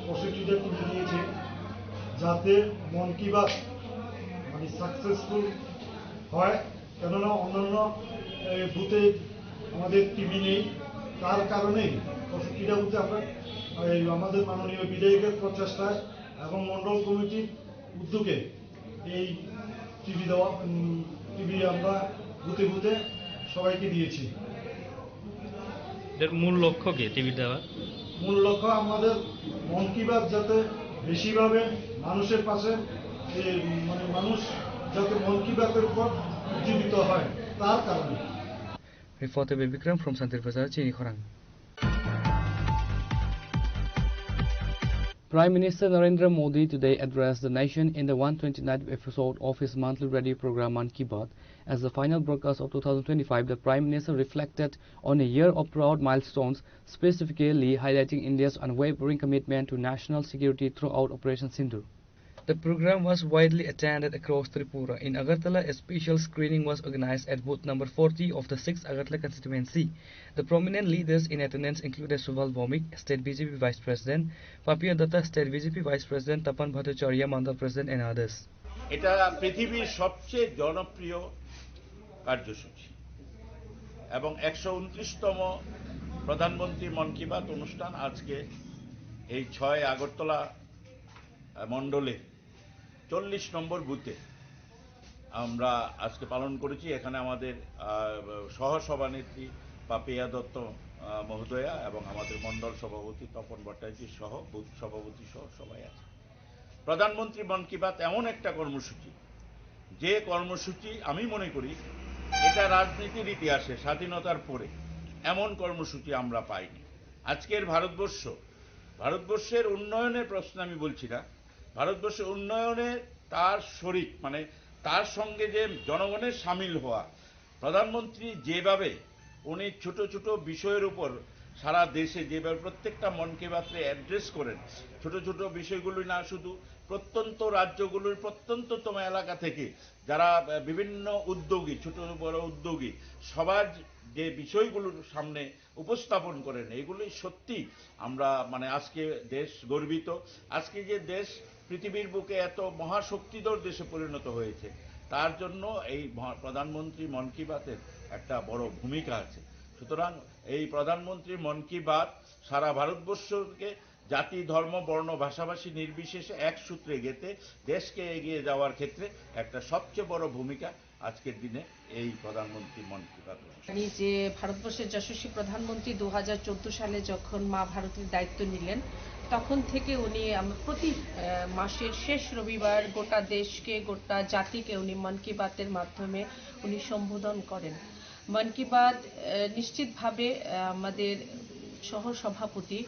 65টা তুলে দিয়েছি, যাতে মন কি বাত মানে successful হয়। কেননা অন্যান্য বুথে আমাদের টিভি নেই, তার কারণেই 65টা বুথে আমরা আমাদের মাননীয় বিধায়কের প্রচেষ্টায় এবং মন্ডল কমিটির উদ্যোগে এই টিভি আমরা বুথে বুথে সবাইকে দিয়েছি। এর মূল লক্ষ্য কি টিভি দেওয়ার? মূল লক্ষ্য আমাদের মন কি বাত যাতে বেশিভাবে মানুষের পাশে, মানে মানুষ যাতে মন কি বাতের উপর জীবিত হয়, তার কারণে। Reporter Bibikram from Santirwazar, Chinikhorang. Prime Minister Narendra Modi today addressed the nation in the 129th episode of his monthly radio program Mann Ki Baat. As the final broadcast of 2025, the Prime Minister reflected on a year of proud milestones, specifically highlighting India's unwavering commitment to national security throughout Operation Sindoor. The program was widely attended across Tripura. In Agartala, a special screening was organized at booth number 40 of the 6th Agartala constituency. The prominent leaders in attendance included Subal Vomik, State BJP Vice President, Papiya Datta, State BJP Vice President, Tapan Bhattacharya, Mandal President and others. এটা পৃথিবীর সবচেয়ে জনপ্রিয় কার্যসূচি এবং 129তম প্রধানমন্ত্রী মন কি বাত অনুষ্ঠান আজকে এই 6 আগরতলা মণ্ডলে 40 নম্বর বুথে আমরা আজকে পালন করেছি। এখানে আমাদের সহ সভানেত্রী পাপিয়া দত্ত মহোদয়া এবং আমাদের মণ্ডল সভাপতি তপন ভট্টাচার্য সহ বুথ সভাপতি সহ সবাই আছে। প্রধানমন্ত্রী মন কি বাত এমন একটা কর্মসূচি, যে কর্মসূচি আমি মনে করি এটা রাজনীতির ইতিহাসে স্বাধীনতার পরে এমন কর্মসূচি আমরা পাইনি। আজকের ভারতবর্ষের উন্নয়নের প্রশ্ন আমি বলছি না, ভারতবর্ষের উন্নয়নে তার শরিক মানে তার সঙ্গে যে জনগণের সামিল হওয়া, প্রধানমন্ত্রী যেভাবে উনি ছোট ছোট বিষয়ের উপর সারা দেশে যেভাবে প্রত্যেকটা মন কি বাতে অ্যাড্রেস করেন, ছোট ছোট বিষয়গুলি না শুধু প্রত্যন্ত রাজ্যগুলোর প্রত্যন্ততম এলাকা থেকে যারা বিভিন্ন উদ্যোগী, ছোট বড় উদ্যোগী সবার যে বিষয়গুলোর সামনে উপস্থাপন করেন, এগুলি সত্যি আমরা মানে আজকে দেশ গর্বিত। আজকে যে দেশ পৃথিবীর বুকে এত মহাশক্তিধর দেশে পরিণত হয়েছে, তার জন্য এই প্রধানমন্ত্রী মন কি বাতের একটা বড় ভূমিকা আছে। সুতরাং এই প্রধানমন্ত্রী মন কি বাত সারা ভারতবর্ষকে জাতি, ধর্ম, বর্ণ, ভাষাভাষী নির্বিশেষে এক সূত্রে গেঁথে দেশকে এগিয়ে যাওয়ার ক্ষেত্রে একটা সবচেয়ে বড় ভূমিকা আজকের দিনে এই প্রধানমন্ত্রী মন কি বাত। যে ভারতবর্ষের যশস্বী প্রধানমন্ত্রী 2014 সালে যখন মা ভারতীর দায়িত্ব নিলেন, তখন থেকে উনি প্রতি মাসের শেষ রবিবার গোটা দেশকে, গোটা জাতিকে উনি মন কি বাতের মাধ্যমে উনি সম্বোধন করেন। মন কি বাত নিশ্চিতভাবে আমাদের সহ সভাপতি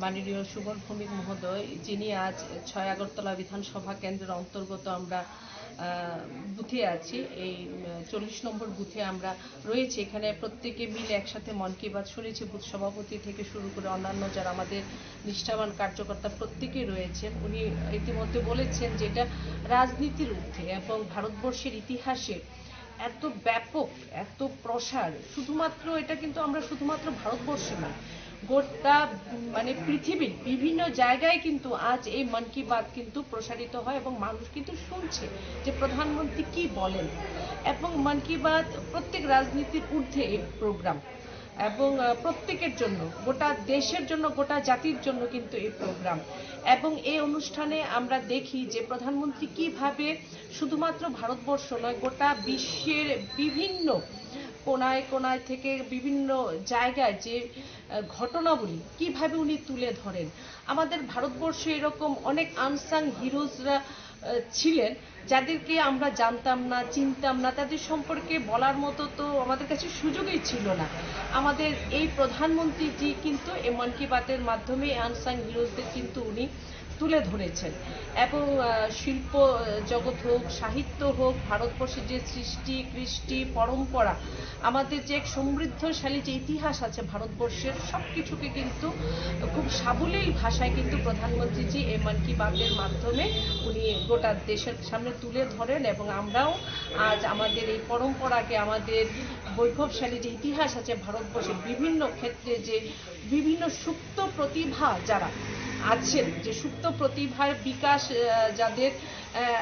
মাননীয় সুবল ভৌমিক মহোদয়, যিনি আজ 6 আগরতলা বিধানসভা কেন্দ্রের অন্তর্গত আমরা বুথে আছি, এই 40 নম্বর বুথে আমরা রয়েছি। এখানে প্রত্যেকে মিলে একসাথে মন কি বাত শুনেছি, বুথ সভাপতি থেকে শুরু করে অন্যান্য যারা আমাদের নিষ্ঠাবান কার্যকর্তা প্রত্যেকেই রয়েছেন। উনি ইতিমধ্যে বলেছেন যে এটা রাজনীতির ঊর্ধ্বে এবং ভারতবর্ষের ইতিহাসে এত ব্যাপক, এত প্রসার, শুধুমাত্র এটা কিন্তু আমরা শুধুমাত্র ভারতবর্ষে নয়, গোটা মানে পৃথিবীর বিভিন্ন জায়গায় কিন্তু আজ এই মন কি বাত কিন্তু প্রসারিত হয় এবং মানুষ কিন্তু শুনছে যে প্রধানমন্ত্রী কি বলেন। এবং মন কি বাত প্রত্যেক রাজনীতির ঊর্ধ্বে এই প্রোগ্রাম এবং প্রত্যেকের জন্য, গোটা দেশের জন্য, গোটা জাতির জন্য কিন্তু এই প্রোগ্রাম। এবং এই অনুষ্ঠানে আমরা দেখি যে প্রধানমন্ত্রী কিভাবে শুধুমাত্র ভারতবর্ষ নয়, গোটা বিশ্বের বিভিন্ন কোনায় কোনায় থেকে বিভিন্ন জায়গায় যে ঘটনাবলী কিভাবে উনি তুলে ধরেন। আমাদের ভারতবর্ষে এরকম অনেক আনসাং হিরোজরা ছিলেন যাদেরকে আমরা জানতাম না, চিনতাম না, তাদের সম্পর্কে বলার মতো তো আমাদের কাছে সুযোগই ছিল না। আমাদের এই প্রধানমন্ত্রীজি কিন্তু এই মন কি বাতের মাধ্যমে আনসাং হিরোজদের কিন্তু উনি তুলে ধরেছেন। এবং শিল্প জগৎ হোক, সাহিত্য হোক, ভারতবর্ষের যে সৃষ্টি, কৃষ্টি, পরম্পরা, আমাদের যে এক সমৃদ্ধশালী যে ইতিহাস আছে ভারতবর্ষের, সব কিছুকে কিন্তু খুব সাবলীল ভাষায় কিন্তু প্রধানমন্ত্রীজি এই মন কি বাতের মাধ্যমে উনি গোটা দেশের সামনে তুলে ধরেন। এবং আমরাও আজ আমাদের এই পরম্পরাকে, আমাদের বৈভবশালী যে ইতিহাস আছে ভারতবর্ষের বিভিন্ন ক্ষেত্রে, যে বিভিন্ন সুপ্ত প্রতিভা যারা আছেন, যে সুপ্ত প্রতিভার বিকাশ যাদের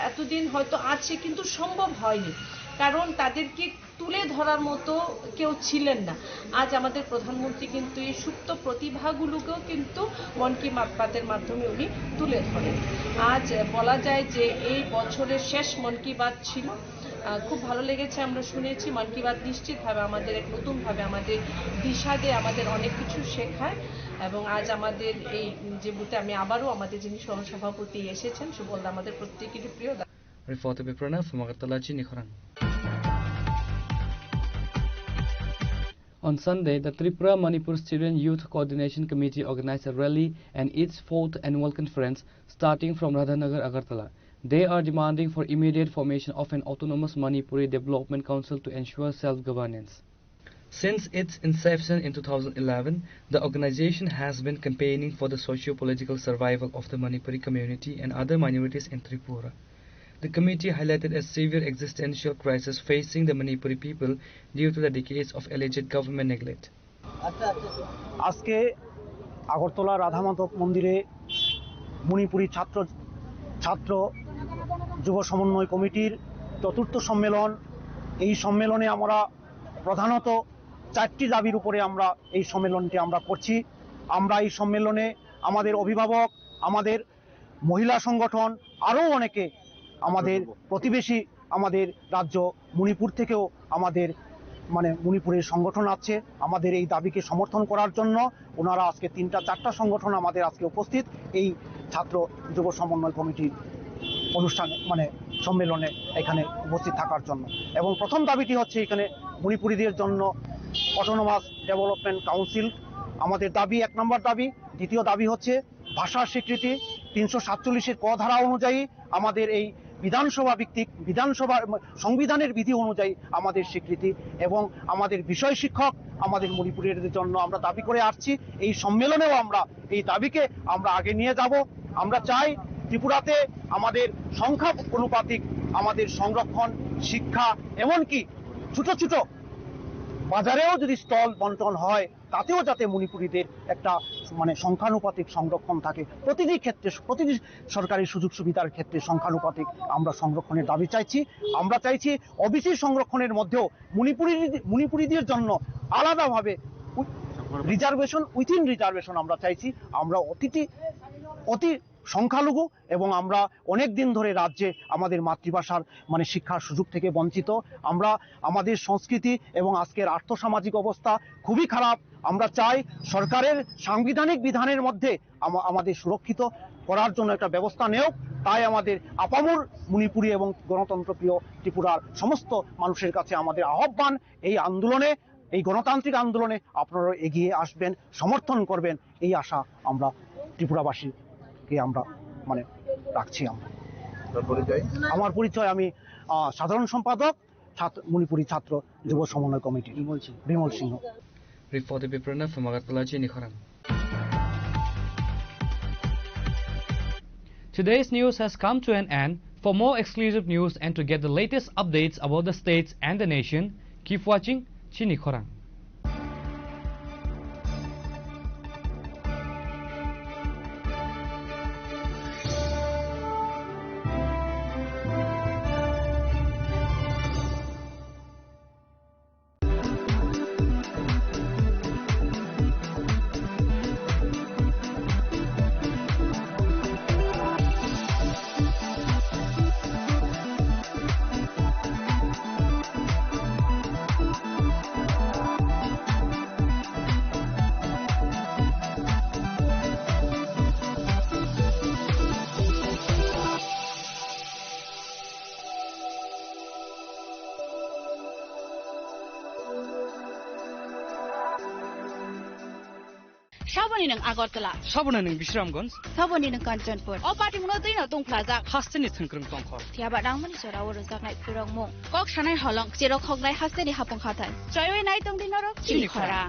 এতদিন হয়তো আছে কিন্তু সম্ভব হয়নি, কারণ তাদেরকে তুলে ধরার মতো কেউ ছিলেন না। আজ আমাদের প্রধানমন্ত্রী কিন্তু এই সুপ্ত প্রতিভাগুলোকেও কিন্তু মন কি বাতের মাধ্যমে উনি তুলে ধরেন। আজ বলা যায় যে এই বছরের শেষ মন কি বাত ছিল, খুব ভালো লেগেছে। আমরা শুনেছি মন কি বাত নিশ্চিতভাবে আমাদের এক নতুনভাবে আমাদের দিশা দেয়, আমাদের অনেক কিছু শেখায়। এবং আজ আমাদের এই যে বুথে আমি আবারও আমাদের যিনি সহসভাপতি এসেছেন, সুবলদা আমাদের প্রত্যেকেরই প্রিয়। Reporter Pranav from Agartala, Chini Khurang. On Sunday, the Tripura Manipur Student Youth Coordination Committee organized a rally and its 4th annual conference starting from Radhanagar, Agartala. They are demanding for immediate formation of an autonomous Manipuri Development Council to ensure self-governance. Since its inception in 2011, the organization has been campaigning for the socio-political survival of the Manipuri community and other minorities in Tripura. The committee highlighted a severe existential crisis facing the Manipuri people due to the decades of alleged government neglect. আজকে আগরতলা রাধা মাধব মন্দিরে মণিপুরি ছাত্র যুব সমন্বয় কমিটির চতুর্থ সম্মেলন। এই সম্মেলনে আমরা প্রধানত 4টি দাবির উপরে আমরা এই সম্মেলনটি আমরা করছি। আমরা এই সম্মেলনে আমাদের অভিভাবক, আমাদের মহিলা সংগঠন, আরও অনেকে, আমাদের প্রতিবেশী আমাদের রাজ্য মণিপুর থেকেও আমাদের মানে মণিপুরের সংগঠন আছে আমাদের এই দাবিকে সমর্থন করার জন্য। ওনারা আজকে 3-4টা সংগঠন আমাদের আজকে উপস্থিত এই ছাত্র যুব সমন্বয় কমিটির অনুষ্ঠানে মানে সম্মেলনে এখানে উপস্থিত থাকার জন্য। এবং প্রথম দাবিটি হচ্ছে এখানে মণিপুরীদের জন্য অটোনোমাস ডেভেলপমেন্ট কাউন্সিল আমাদের দাবি, 1 নম্বর দাবি। দ্বিতীয় দাবি হচ্ছে ভাষার স্বীকৃতি 347-এর ক ধারা অনুযায়ী আমাদের এই বিধানসভা ভিত্তিক বিধানসভা সংবিধানের বিধি অনুযায়ী আমাদের স্বীকৃতি এবং আমাদের বিষয় শিক্ষক আমাদের মণিপুরের জন্য আমরা দাবি করে আসছি। এই সম্মেলনেও আমরা এই দাবিকে আমরা আগে নিয়ে যাব। আমরা চাই ত্রিপুরাতে আমাদের সংখ্যা অনুপাতিক আমাদের সংরক্ষণ, শিক্ষা, এমনকি ছোট ছোট বাজারেও যদি স্টল বন্টন হয় তাতেও যাতে মণিপুরীদের একটা মানে সংখ্যানুপাতিক সংরক্ষণ থাকে। প্রতিটি ক্ষেত্রে প্রতিটি সরকারি সুযোগ সুবিধার ক্ষেত্রে সংখ্যানুপাতিক আমরা সংরক্ষণের দাবি চাইছি। আমরা চাইছি ওবিসি সংরক্ষণের মধ্যেও মণিপুরীদের জন্য আলাদাভাবে রিজার্ভেশন উইথিন রিজার্ভেশন আমরা চাইছি। আমরা অতি সংখ্যালঘু এবং আমরা অনেক দিন ধরে রাজ্যে আমাদের মাতৃভাষার মানে শিক্ষার সুযোগ থেকে বঞ্চিত। আমরা আমাদের সংস্কৃতি এবং আজকের আর্থসামাজিক অবস্থা খুবই খারাপ। আমরা চাই সরকারের সাংবিধানিক বিধানের মধ্যে আমাদের সুরক্ষিত করার জন্য একটা ব্যবস্থা নেওক। তাই আমাদের আপামর মণিপুরী এবং গণতন্ত্রপ্রিয় ত্রিপুরার সমস্ত মানুষের কাছে আমাদের আহ্বান, এই আন্দোলনে, এই গণতান্ত্রিক আন্দোলনে আপনারা এগিয়ে আসবেন, সমর্থন করবেন, এই আশা আমরা ত্রিপুরাবাসীকে আমরা মানে রাখছি। আমার পরিচয়, আমি সাধারণ সম্পাদক মণিপুরী ছাত্র যুব সমন্বয় committee, Bimal Singha. Report the Biprana from Agartala, Chini Khorang. Today's news has come to an end. For more exclusive news and to get the latest updates about the states and the nation, keep watching Chini Khorang. Saboni ng Agartala. Saboni ng Bisramganj. Saboni ng Kanchanpur. O pati mo din na tong plaza. Hasteni thangkrang tongkhor. Tiaba dang mani sora wor zaknai purong mo. Kok sanai holong siro khognai hasteni hapong khatan. Chayoi nai tong dinoro chini khora.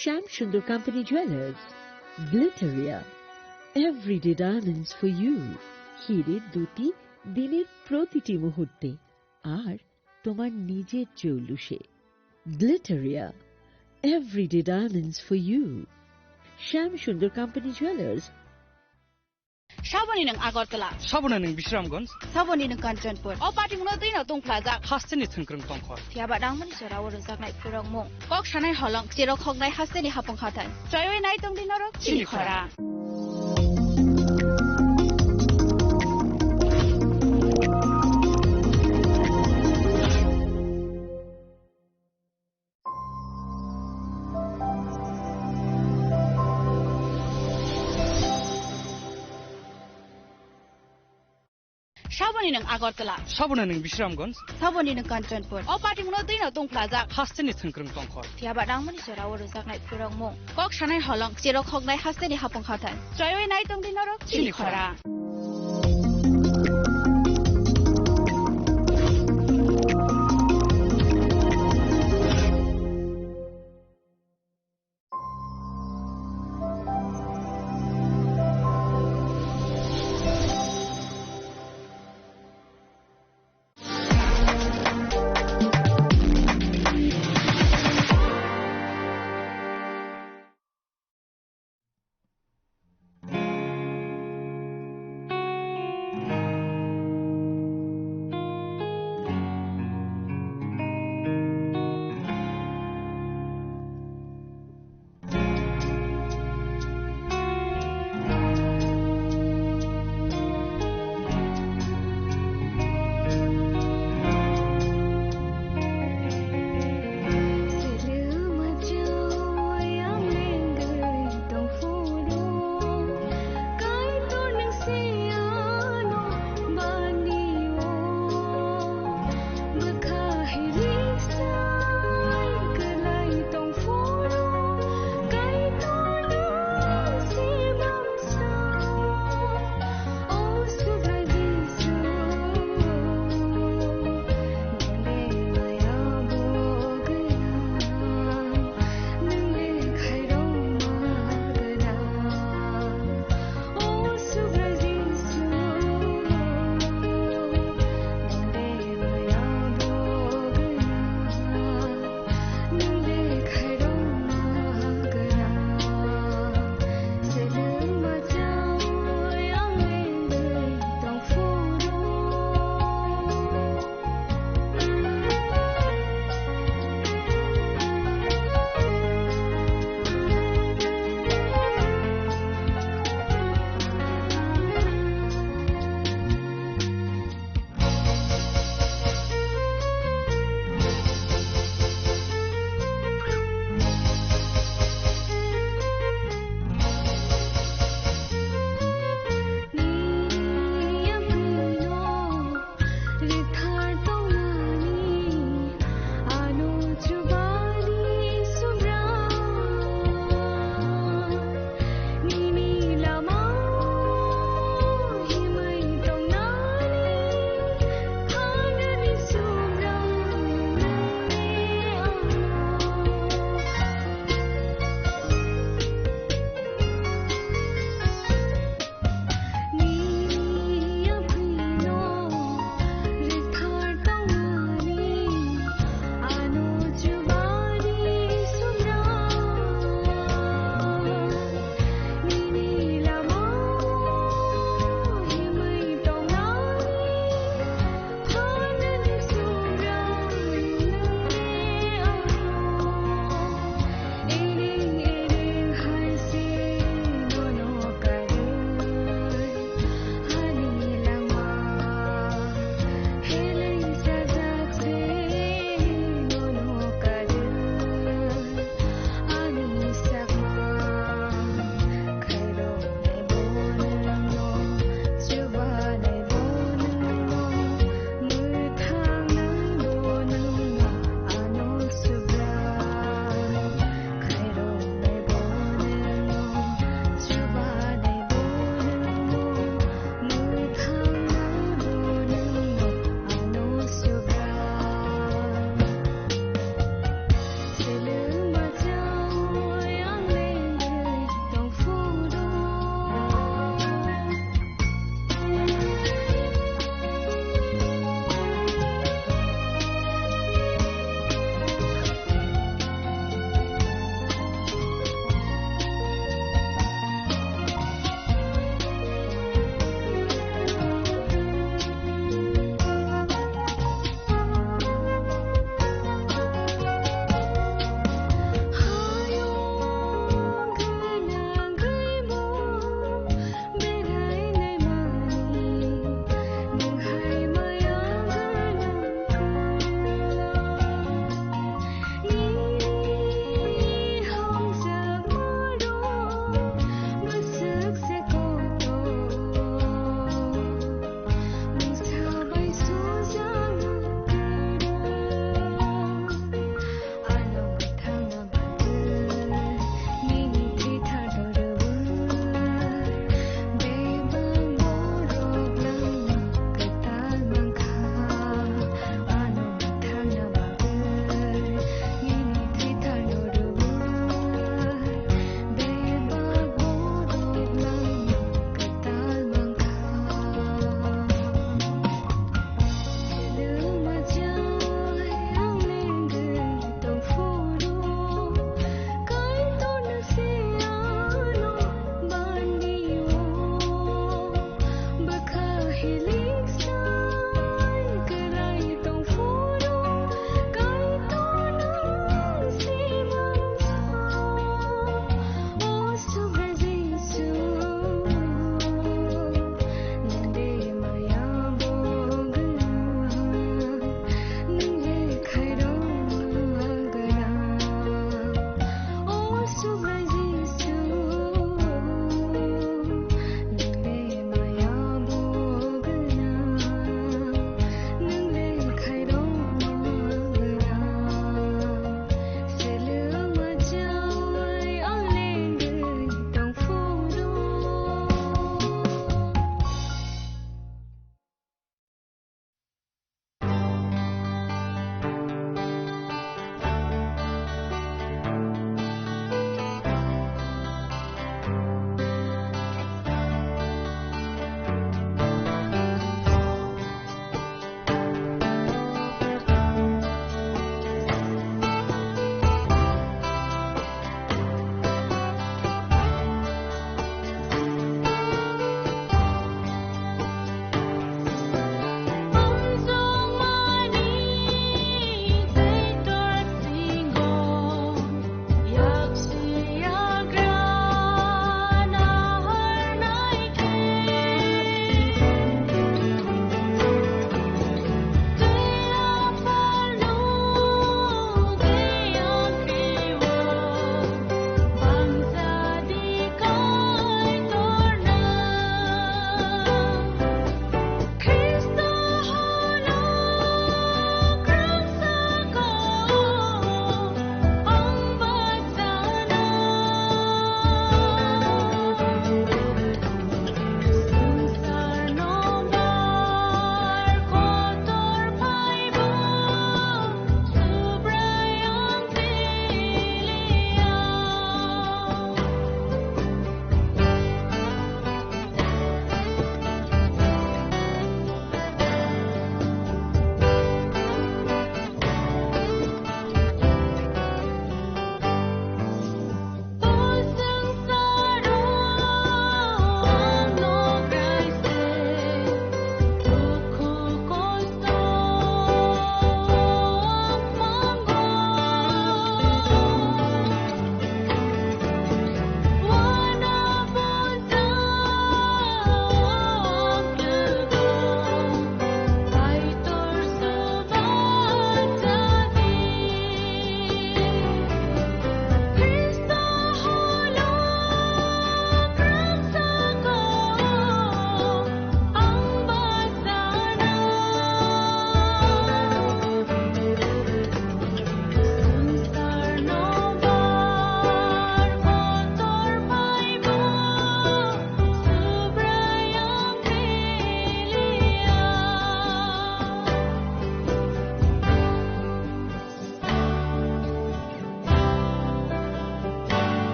Sham Sundar Company Jewelers, Glitteria, everyday diamonds for you. হিরের দুটি দিনের প্রতিটি মুহূর্তে আর তোমার নিজের জৌলুসে। Glitteria, everyday diamonds for you. Sham Sundar Company Jewelers. Shaboni ng Agartala. Sabuna ng Bisramganj. Saboni ng Kanchanpur. O parting no din tong plaza. Hasteni Thangkrung Tongkhor. Tiaba dang man sora wor jak nai purong mo. Kok sanai holong chero khognai hasteni hapong khatan. Joyoi nai tong din ro chini khora. Shaboni ng Agartala. Sabuna ng Bisramganj. Saboni ng Kanchanpur. O parting no din tong plaza. Hasteni Thangkrung Tongkhor. Tiaba dang man sora wor jak nai purong mo. Kok sanai holong chero khognai hasteni hapong khatan. Joyoi nai tong din ro chini khora.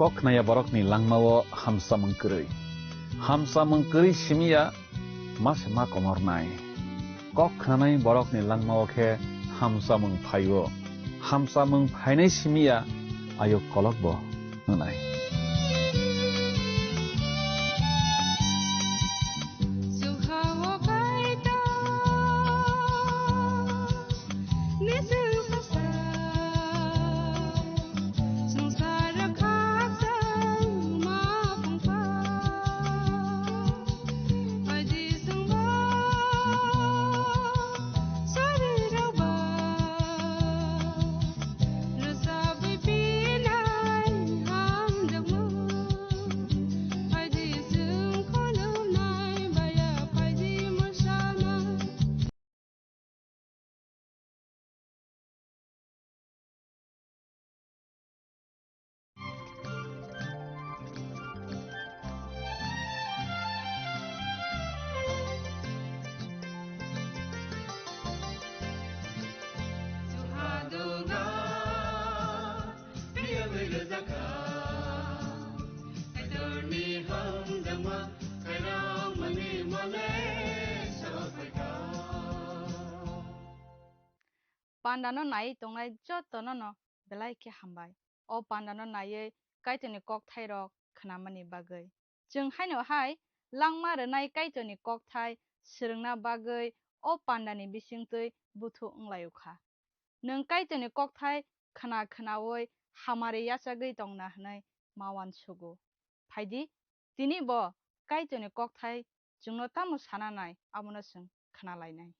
kok naya borok ni langmawo hamsa mengkeri simia mas ma komor nai kok nanai borok ni langmawo ke hamsa mengphainai simia ayo kolok bo nanai Pandano nai tongai jotono no belai ke hambai o pandano nai kaitoni kok thai rok khnamani bagai jeng haino hai langma renai kaitoni kok thai srengna bagai o pandani bisingtui buthu onglayukha nung kaitoni kok thai khnaoi hamari yasagui tongna hnai mawan sugu phaidi tini bo kaitoni kok thai jungno tamu sananai amono sung khnalainai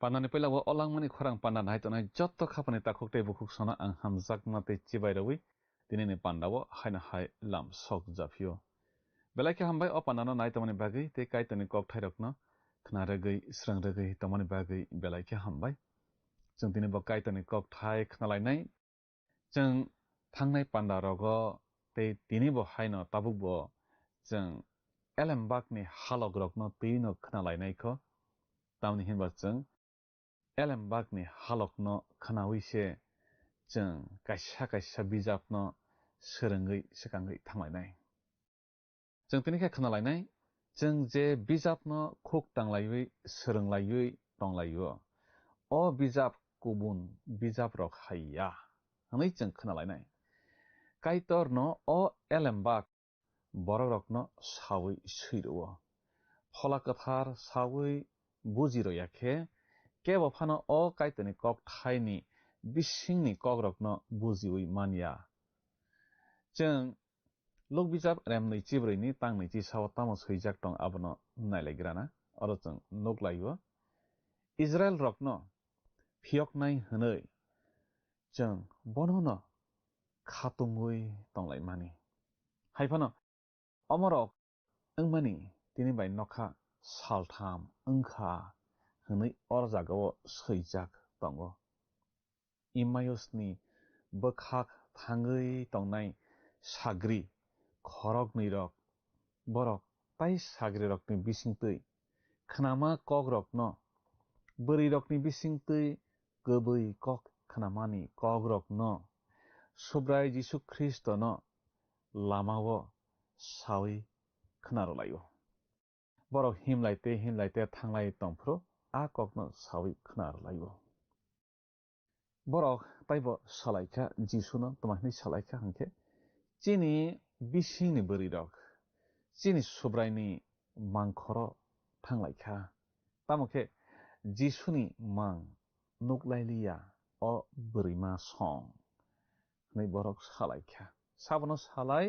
Panani pelawo olang mani khorang pandan hai tonai jotto khapani takhok tei bukhuk sona ang hamjak mate chibai rawi dinini pandawo haina hai lam sok jafio. Belai ke hambai o panano nai tomani bagi te kai toni kok thairokno khna ragui srang ragui tomani bagi belai ke hambai. Jeng dini bo kai toni kok thai khna lainai jeng thangnai panda rogo te dini bo haino tabuk bo jeng elembak ni halok rokno tino khna lainai ko tamni hinba jeng elembak ni halokno khnawi se jeng kaisa bijapno serengui sekangui thanglai jeng tini ke khna lainai jeng je bijapno khuk tanglaiwi serenglaiwi tonglaio o bijap kubun bijap rok haiya hanai jeng khna lainai kaitorno o elembak borok rokno sawi suiruo hola kathar sawi bujiro yakhe kebo phano o kaitoni kok thaini bisingni kok rokno bujiwi mania jeng lok bijap remnui chibrini tangnui chi sawo tamo suijak tong abono nailaigrana oro jeng noklaio Israel rokno phioknai hwnoi jeng bonono khatungui tonglai mani haifano omorok wngmani tini bai nokha saltham wngkha hwnoi orjagao suijak tongo Emmausni bokhak thangui tongnai sagri khorokni rok borok tai sagri rokni bisingtui khnama kok rokno bwri rokni bisingtui kubui kok khnamani kok rokno subrai Jisu Kristono lamao sawi khnarolaio borok himlaite thanglai tongphru a kokno sawi khnarolaio borok taibo salaikha Jisuno tomahni salaikha hangkhe chini bisingni bwri rok chini subraini mangkhoro thanglaikha tamokhe Jisuni mang nuklailia o bwrima song nei borok salaikha sabono salai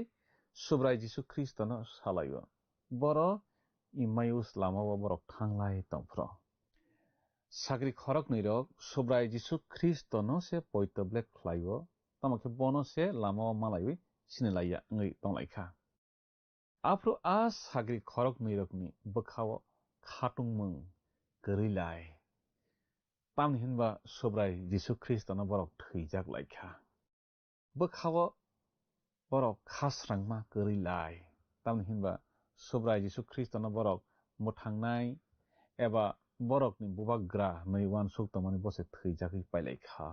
subrai Jisu Kristono salaio boro Emmaus lamao borok thanglai tongphro sagri khorok nirok subrai Jisu Kristono se poitoblek khlaio tamokhe bono se lamao malaiwi sinilaiya ngui tonglaikha afro a sagri khorok nirokni bokhao khatungmung gorilai tamni hinba subrai Jisu Kristono borok thwijak laikha bokhao borok khasrangma gorilai tamni hinba subrai Jisu Kristono borok muthangnai eba borokni bubagra nei wansuk tomani bose thwijagui pailaikha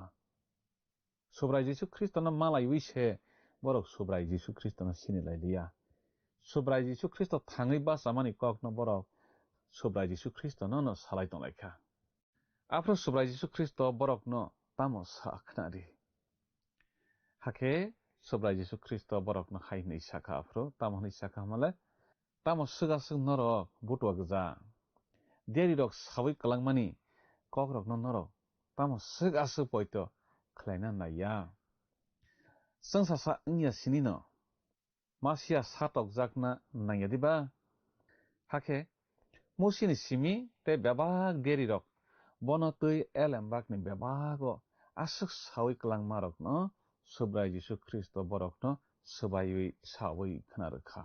subrai Jisu Kristono malaiwi se borok subrai Jisu Kristono sinilailia subrai Jisu Kristo thangui basamani kokno borok subrai Jisu Kristono no salai tonglaikha afro subrai Jisu Kristo borokno tamo sakhnari hake subrai Jisu Kristo borokno hainei saka afro tamo nei saka male tamo sugasuk norok butwa gja deri rok sawi kalangmani kok rokno norok tamo sugasuk poito khlaina naiya sangsasa ingya sinino Masia satok jakna nayadiba hake musini simi te bebak deri rok bono tui elembak ni bebago asuk sawi kalangma rokno subrai Jisu Kristo borokno subaiwi sawi khnarkha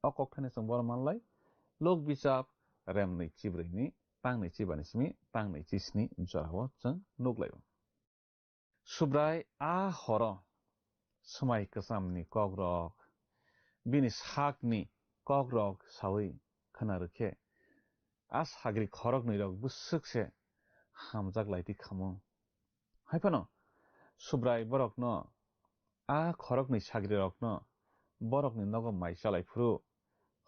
okok thane song bor manlai lok bijap remnei chibrini tangnei chibani simi tangnei chisni jorao jeng nuklaio subrai a horo Sumai kasamni kogrok bini sakni kogrok sawi khnarkhe a sagri khorok nirok busukse hamjak laiti khamo haifano subrai borokno a khorokni sagri rokno borokni nogo mai chalaifru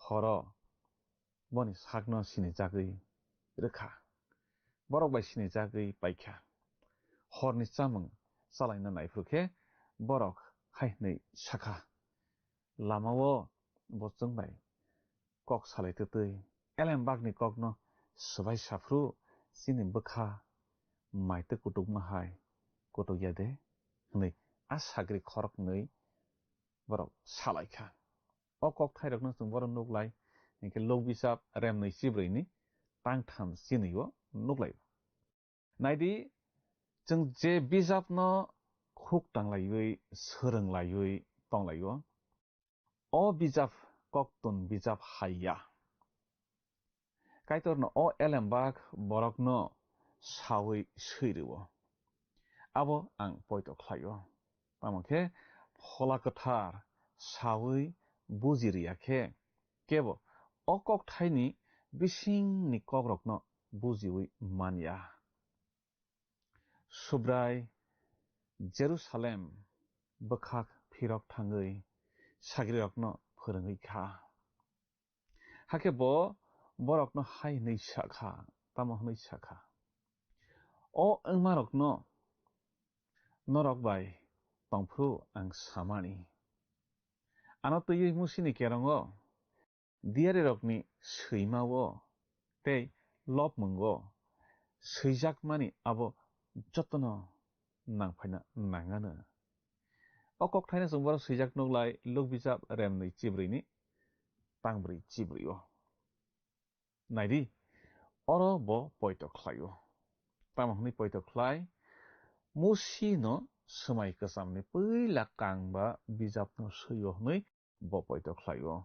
horo boni sakno sinijagui rwkha borok bai sinijagui paikha horni chamung chalaina naifrukhe borok hainei saka lamao bo chungbai kok salaitutui elembakni kokno sbai safru chini bwkha maite kutukma hai kutukyade hnei a sagri khorok nei borok salaikha o kok thairokno chung borok nuklai hingke lok bijap remnei chibrini tangtham chinio nuklai नायदि जों जे बिजाबनो खुक टांलायै सोलोंलायै दंलायो अ बिजाब कक्तन बिजाब हाया कायतरनो अ एलेमबाग बरकनो सावै serow आबो आं पयत खायो तामखे फला कथार सावै बुजिरियाखे केबो अ कक्ताइनि बिसिंनि कग्रकनो बुजिवै मानिया सुब्राय जेरुसालेम बखाक फिरक थाङै साग्रिरकनो फोरोङैखा हाकेबो बरकनो हाय नै साखा तामह नै साखा अ ओंमारकनो नरक बाय तंफ्रु आं सामानि आनो तयै मुसिनि केरंगो दियारि रकनि सैमावो ते लब मंगो सैजाक मानि आबो जतनो नांफायना नाङानो अ कक्ताइना जों बर सैजाक नगलाय लुक बिजाब रेमनै चिब्रैनि तांब्रै चिब्रैयो नायदि अरो बो पयत खायो तामहनि पयत खाय मुसिनो समाय कसामनि पैला कांबा बिजाबनो सैयो बो पयत खायो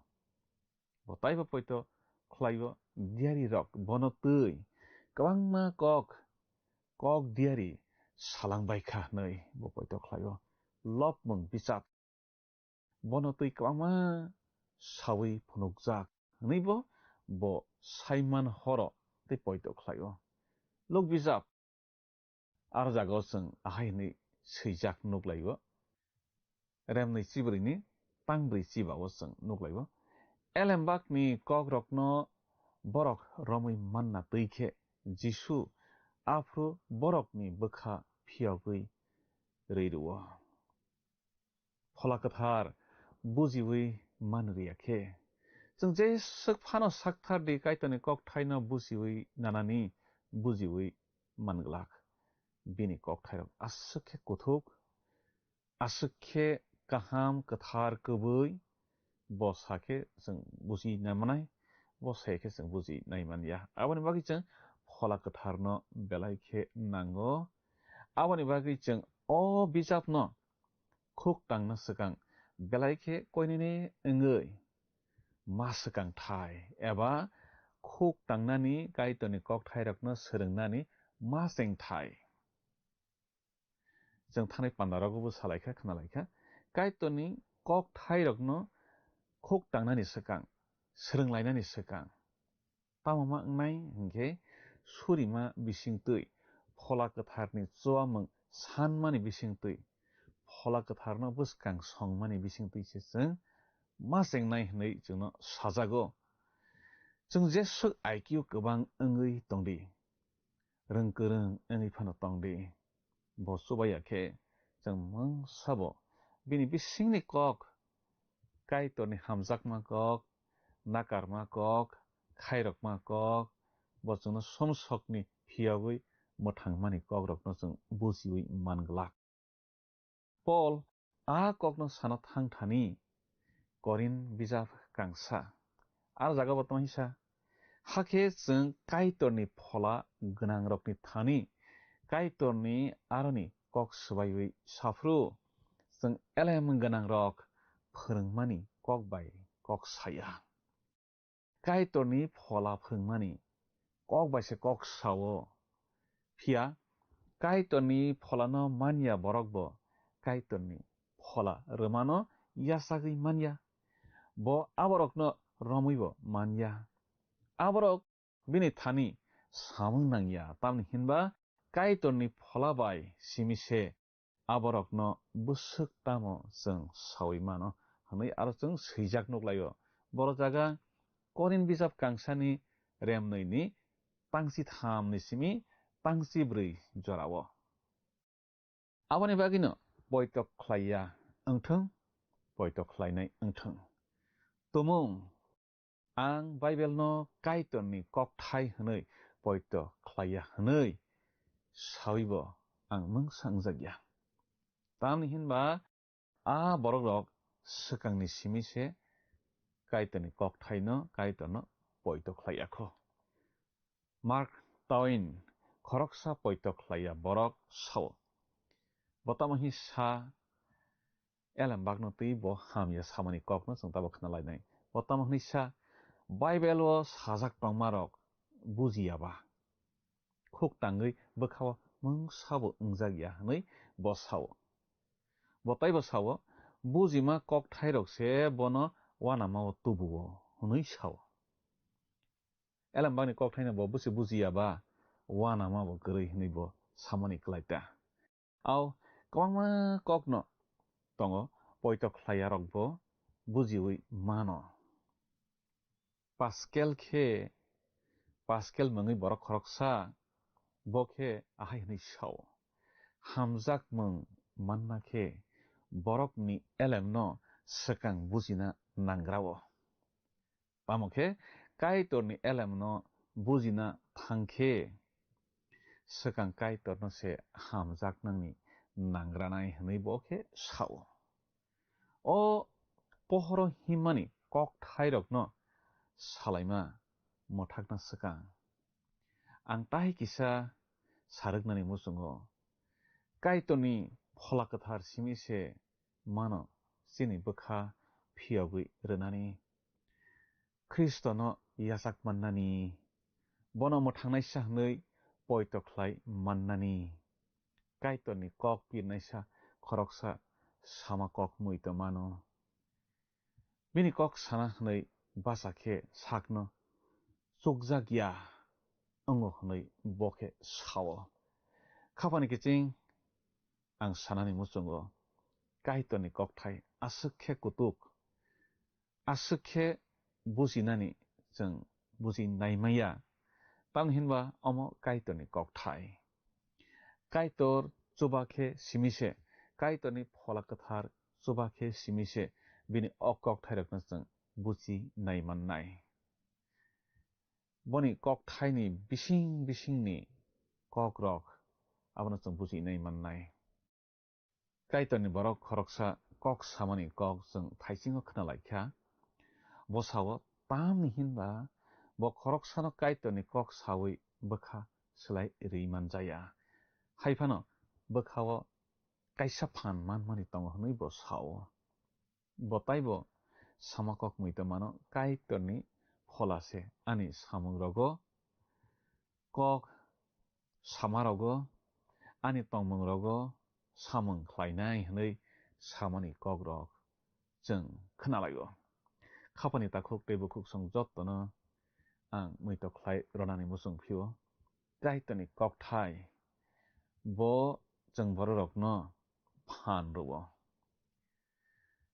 बताइबो पयत खायो दियारि रक बनो तै कबांमा कक दियारि सालांबायखा नै बो पयत खायो लब मं बिजाब बनो तै कबांमा सावै फनुकजाक नैबो बो साइमान हरो ते पयत खायो लोक बिजाब आरो जागाव जों आहाय नै सैजाक नुगलायो रेमनै चिब्रैनि तांब्रै चिबावो जों नुगलायो एलेमबागनि कग्रकनो बरक रमै मानना तैखे जिसु आफ्रु बरकनि बोखा फियावै रैरुवा फलाकथार बुजिवै मानरियाखे जों जे सक फानो साकथार दे कायतने कक्ताइना बुजिवै नानानि बुजिवै मानगलाक बिनि कक्ताइरक आसखे कुथुक आसखे काहाम कथार कबै बसाके जों बुजि नामनाय बसायखे जों बुजि नायमानिया आबानि बागै जों फलाकथारनो बेलायखे नांगो आबानि बागै जों अ बिजाबनो खुक टांनो सकां बेलायखे कयनिने ओंगै मा सकां थाय एबा खुक टांनानि कायतनि कक्ताइरकनो सोलोंनानि मा सें थाय जों थानाय पान्दारावबो सालायखा खोनालायखा कायतनि कक्ताइरकनो खुक टांनानि सकां सोलोंलायनानि सकां ताममा नाय हंखे सुरिमा बिसिंतै फलाकथारनि चुवामं सानमानि बिसिंतै फलाकथारनो बसकां संमानि बिसिंतैसे जों मा जेंनाय हनै जोंनो साजागो जों जे सक आइकिउ गोबां ओंगै दंदि रोंगोरों ओंगै फानो दंदि बसुबायाखे जों मं साबो बिनि बिसिंनि कक कायतनि हामजाकमा कक नाकारमा कक खायरकमा कक बसजोंनो समसकनि फियावै मोथांमानि कग्रकनो जों बुजिवै मानगलाक पल आ ककनो साना थांथानि करिन बिजाब गांसा आरो जागा बतमा हिसा हाके जों कायतरनि फला गोनां रकनि थानि कायतरनि आरनि कक सुबायै साफ्रु जों एलेम गोनां रक फोरोंमानि कक बाय कक साया कायतरनि फला फोरोंमानि कक बायसे कक सावो फिया कायतरनि फलानो मानिया बरकबो कायतरनि फला रोमानो यासागै मानिया बो आबरकनो रमैबो मानिया आबरक बिनि थानि सामं नांगिया तामनि हिनबा कायतरनि फला बाय सिमिसे आबरकनो बुसक तामो जों सावै मानो हनै आरो जों सैजाक नगलायो बर जागा करिन बिजाब गांसानि रेमनैनि तांसि थामनि सिमि तांसि ब्रै जरावो आबानि बागिनो पयतक ख्लाया ओंथों पयतक ख्लायनाय ओंथों तुमुं आं बाइबेलनो कायतरनि कक्ताइ हनै पयत ख्लाया हनै सावैबो आं मं सांजागिया तामनि हिनबा आ बरक सकांनि सिमिसे कायतरनि कक्ताइनो कायतरनो पयत ख्लायाखो mark टावेन khoroksa poitok laya borok sao botamahi sa elam bagno tui bo hamya samani kokno sung tabo khnalai nai botamahi sa Bible o sajak tongmarok bujiaba khuk tangui bokhawo mung sabo ungjagya nei bo sao botai bo sao bujima kok thairok se bono wanama o tubuo nei sao elam bagni kok thaina bo busi bujiaba wanama bo gărui nei bo samani klaita au kwangma kokno tongo poitok khlayarok bo bujiwi mano Pascal mungui borok khoroksa bokhe ahai nei sao hamjak mung manna khe borok ni elemno sekang bujina nangrao pamokhe kaitor ni elemno bujina thangkhe sekang kaitor no se hamjak nangni nangranai hnei bokhe sao o pohoro himani kok thairok no salaima mothakna sekang ang tahi kisa saruknani musungo kaitoni pholakathar simise mano chini bokha phiyogui rwnani Kristono yasak mannani bono mothangnai hnei poitokhlai mannani kaitoni kok pirnaisa khoroksa sama kok muito mano bini kok sana hnei basakhe sakno chukjakya ango hnei bokhe sao khapani kiching ang sanani musungo kaitoni kokthai asukhe kutuk asukhe bujinani jeng buji naimaya tamhinba omo kaitoni kokthai kaitor chubakhe simise kaitoni pholakathar chubakhe simise bini okok thairokna jeng buji naimannai boni kok thaini bisingni kok rok abono jeng buji naimannai kaitoni borok khoroksa kok samani kok jeng thaisingo khnalaikha bosao tamni hinba bo khoroksano kaitoni kok sawi bokha slai rimanjaya haifano bokhao kaisa phan manmani tongo hnei bo sao botaibo samakok muito mano kaitoni pholase ani samungrogo kok samarogo ani tongmungrogo samung khlainai hnei samani kok rok jeng khnalaio khapani takhuk tebukuk song jottono ang muito khlai ronani musung phio kaitoni kok thai bo jeng bororokno phan ruo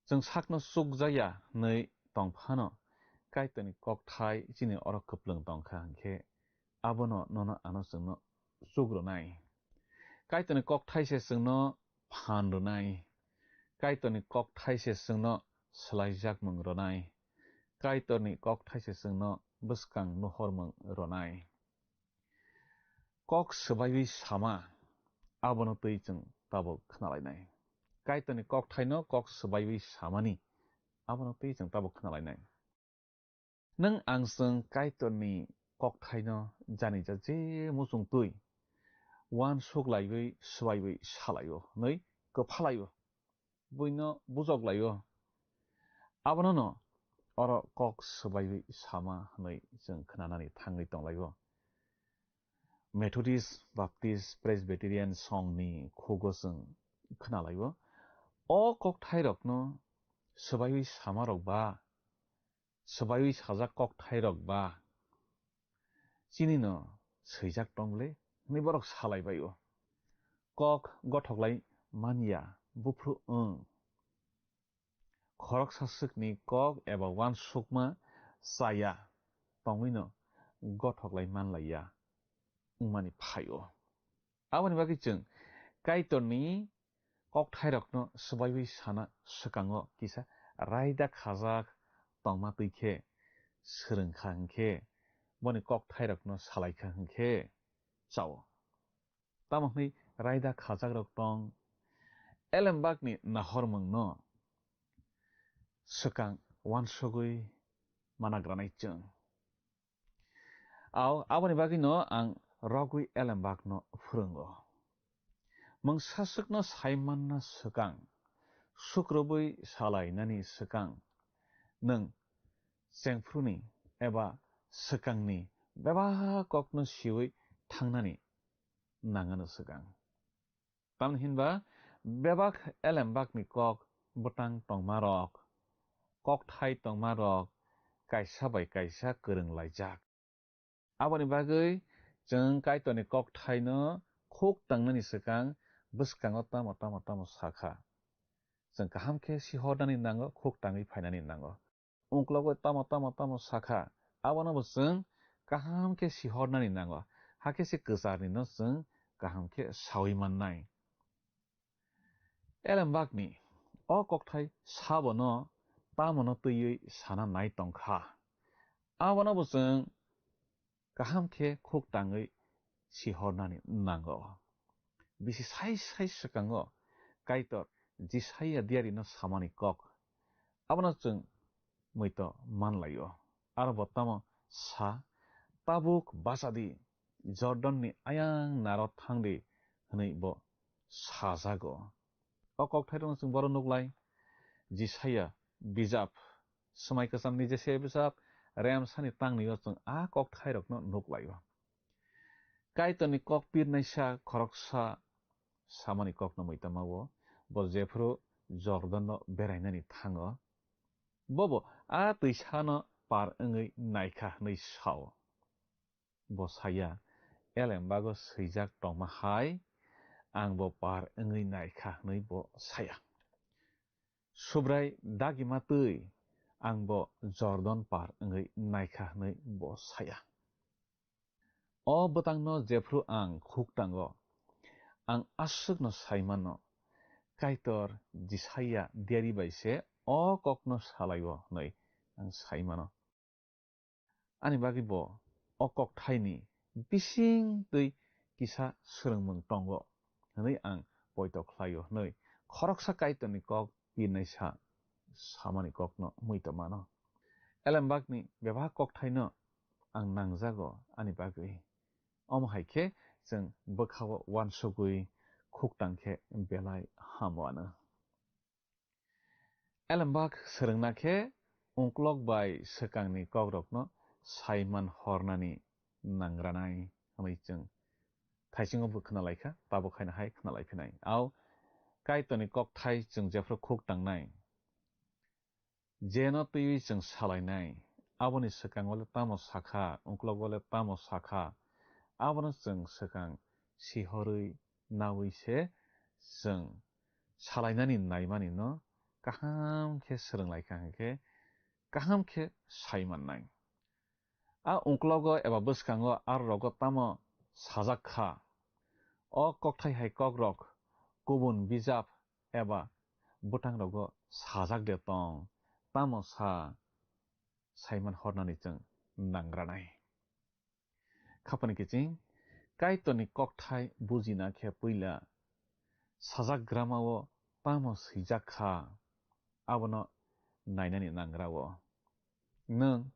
jeng sakno sukjaya nei tongphano kaitoni kok thai chini orok kuplung tongkha hangkhe abono nono ano jengno sugronai kaitoni kok thai se jengno phan ronai kaitoni kok thai se jengno slaijak mung ronai kaitoni kok thai se jengno bwskang nohormung ronai kok swbaiwi sama abono tui jeng tabo khnalainai kaitoni kok thaino kok swbaiwi samani abono tui jeng tabo khnalainai nang ang jeng kaitoni kok thaino janija je musung tui wan suklaiwi swaiwi salaio nei kphalaio buino bujoklaio abono no oro kok swbaiwi sama hnei jeng khnanani thangui tonglaio Methodist Baptist Presbyterian songni khugo jeng khnalaio o kok thairokno swbaiwi samarok ba swbaiwi sajak kok thairok ba chini no swijak tongle ni borok salaibaio kok gothoklai mania bufru khoroksa sukni kok eba wan sukma chaya tongwino gothoklai manlaia ungmani phaio aboni bagi jeng kaitoni kok thairokno swbaiwi sana swakango kisa raida khajak tongma tuikhe swrungkha hangkhe boni kok thairokno salaikha hangkhe chao tamokni raida khajak rok tong elembakni nahormungno swkang wansugui managranai jeng aboni bagi no ang rogui elembak no frungo mong sasuk no saiman na sekang sukrobui salai nani sekang neng sengfruni eba sekangni beba kok no siwi tangnani nangano sekang tamhinba bebak elembak ni kok botang tongmarok kok thai tongmarok kaisa bai kaisa kereng laijak aboni bagui jeng kaitoni kok thai no khok tangnani sekang bwskango tamo sakha jeng kaham khe sihornani nango khok tangui phainani nango ungklogo tamo sakha abono bo jeng kaham khe sihornani nango hake se kwsarni no jeng kaham khe sawi mannai elembakni o kokthai sabono tamono tui sana nai tongkha abono bo jeng kaham khe khok tangui sihornani nango bisi sai sekango kaitor jisaiya diari no samani kok abono jeng muito manlayo aro botamo sa tabuk basadi Jordan ni ayang naro thangdi hnei bo sajago o kok thai rong jeng boro nuklai jisaiya bijap samai kasam ni jese bijap rem sani tangni o jeng a kok thai rok no nuklayo kaitoni kok pir naisa khoroksa samani kok no moitamawo bo jefru Jordan no berainani thango bobo a tuisa no par ngui naikha hnei sao bo saya elembago swijak tongma hai ang bo par ngui naikha hnei bo saya subrai dagima tui ang bo Jordan par ngui naikha hnei bo saya o botang no jefru ang khuk tango ang asuk no saimano kaitor jisaiya diari baise o kok no salayo nei ang saimano ani bagi bo o kok thaini bising tui kisa srengmung tongo nei ang poito khlayo nei khoroksa kaitoni kok pinaisa samani kok no muito mano elembakni beba kok thaino ang nangjago ani bagi om haike jeng bokhawo wansugui khuk tangkhe belai hamoano elembak srengna khe ungklok bai sekangni kokrok no saiman hornani nangranai hamai jeng thaisingo bo khonalaikha tabo khaina hai khonalaiphinai au kaitoni kok thai jeng jefro khuk tangnai jeno tui jeng salainai aboni sekangole tamo sakha ungklogole tamo sakha abono jeng sekang sihorui nawi se jeng salainani naimani no kaham khe srenglaikha hangkhe kaham khe saimannai a ungklogo eba bwskango arrogo tamo sajakha o kokthai hai kokrok kubun bijap eba butang rogo sajak de tong tamo sa saiman hornani jeng nangranai khapani kiching kaitoni kokthai bujina khe puila sajak gramao tamo swijakha abono nainani nangrao nung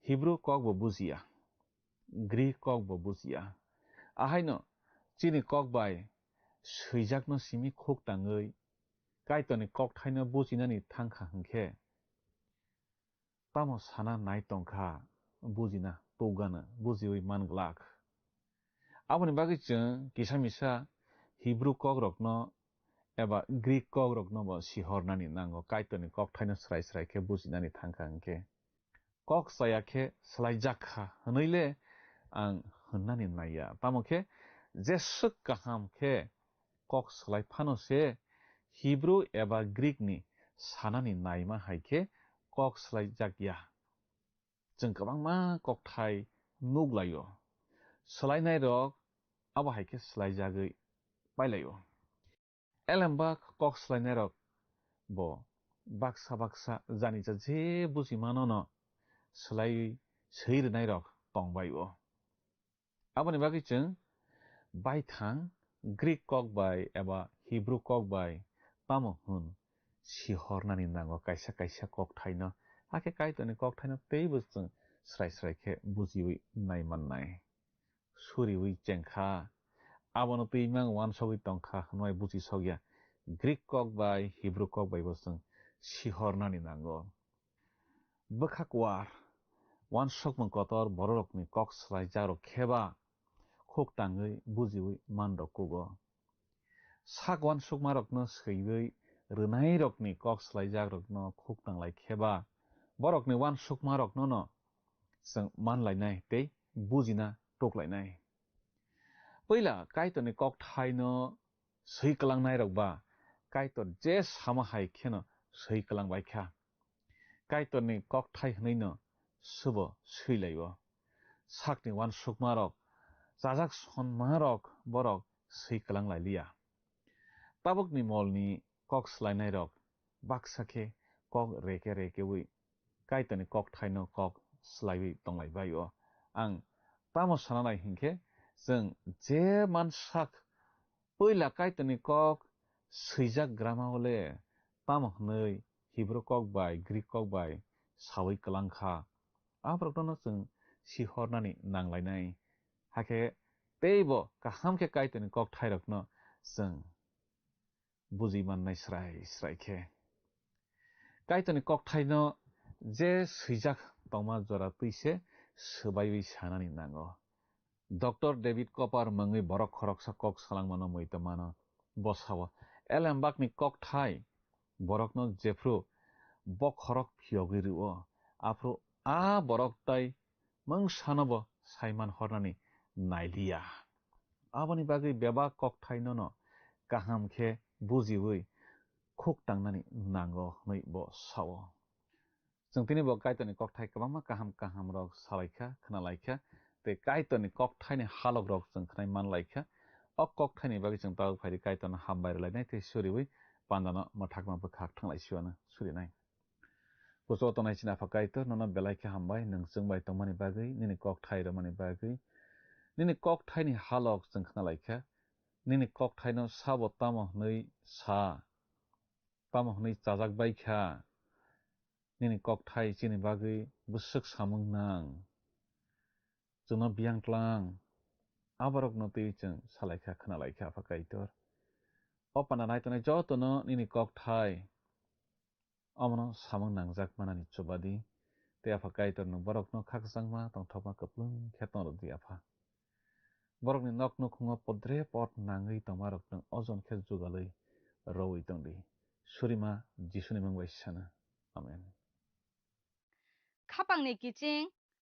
Hebrew kok bo bujia Greek kok bo bujia ahaino chini kok bai swijakno simi khuk tangui kaitoni kok thaino bujinani thangkha hangkhe tamo sana nai tongkha bujina togana bujiwi manglak aboni bagi jeng kisamisa Hebrew kok rokno eba Greek kok rokno bo sihornani nango kaitoni kok thaino srai khe bujinani thangkha hangkhe kok saya khe slaijakha hnoile ang hnnani naya tamokhe jesuk kaham khe kok slai phano se Hebrew eba Greek ni sanani naima haikhe kok slaijakya jeng kwbangma kok thai nuglayo slainai rok abo haikhe slaijagui pailayo elembak kok slainai rok bo baksa jani je buji manono slai seirinai rok tongbaio aboni bagi jeng baithang Greek kok bai eba Hebrew kok bai tamo hun sihornani nango kaisa kok thaino hake kaitoni kok thaino teibo jeng srai khe bujiwi naimannai suriwi cengkha abono tuimang wan sogi tongkha noi buji sogya Greek kok bai Hebrew kok bai boseng sihornani nango bekhak war wan sok mengkotor borokni kok slai jaro kheba khok tangui bujiwi mandok kugo sak wan sok marokno seiwi rwnai rokni kok slai jagrokno khok tanglai kheba borokni wan sok marokno no जों मानलायनाय tei bujina toklainai poila kaitoni kok thaino sei kalangnai rokba kaitor je sama hai kheno sei kalangbai kha kaitorni kok thai hneino subo seilaibo sakni wan sukmarok jajak sonmarok borok sei kalanglailia tabukni molni kok slainai rok baksake kok reke reke wi kaitoni kok thaino kok slaiwi tonglaibaio ang tamo sananai hinkhe जों je mansak poila kaitoni kok seijak grama ole tamo hnei Hebrew kok bai Greek kok bai sawi kalangkha abrokno जों sihornani nanglainai hake teibo kahamke kaitoni kok thairokno जों buji mannai srai khe kaitoni kok thaino je seijak tongma jora tuise subaiwi sanani nango Dr. David Copper mangui borok khoroksa kok salangmano moitomano bosawo elembakni kok thai borokno jefru bok khorok phiyogiriwo afro a borok tai mang sanobo saiman hornani nailia aboni bagui beba kok thai no kaham khe bujiwi khok tangnani nango hnoi bo sawo जों tini bo kaitoni kok thai kwbangma kaham rok salaikha khnalaikha tei kaitoni kok thaini halok rok जों khnai manlaikha o kok thaini bagui जों tawuk phairi kaitoni hambai rwlainai tei suriwi pandano mathakma bwkhak thanglaisiwano surinai kucho tonai chini apha kaitor nono belaikha hambai nungchungbai tongmani bagui nini kok thai romani bagui nini kok thaini halok जों khnalaikha nini kok thaino sabo tamo hnoi sa tamo hnoi chajakbaikha nini kok thai chini bagui busuk samung nang जोंनो बियांक्लां आबारokno tui जों salaikha khnalaikha apha kaitor o pana naitonai jotono nini kok thai amno samung nangjak manani chubadi te apha kaitor no borokno khakjangma tongthokma kuplung khetno rodi apha borokni nok nukhungo podre pot nangui tongmarokno ojon khe jugalui roi tongdi surima jisuni mangbai sana amen khapangni kiching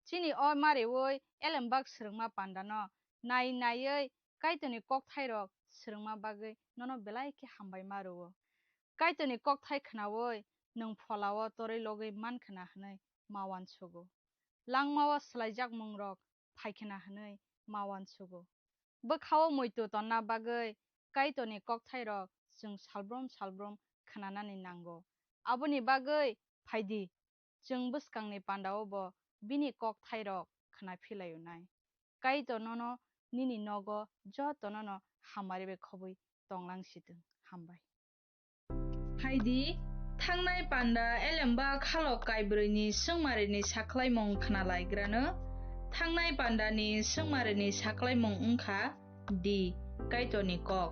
chini o marewoi elembak srungma pandano naiye kaitoni kok thairok srungma bagui nono belai khe hambai maruo kaitoni kok thai khnawoi nung pholao torei logoi mankhana hnai mawan sugo langmao slaijak mungrok phaikena hnai mawan sugo bkhao moito tonna bagui kaitoni kok thairok जों salbrom khnanani nango aboni bagui phaidi जों bwskangni pandao bo bini kok thairok khna philaionai kaito nono nini nogo jotono hamaribe khobui tonglangsitong hambai haidi thangnai panda elemba khalo kaibroni sungmarini saklaimong khnalaigrano thangnai pandani sungmarini saklaimong wngkha di kaitoni kok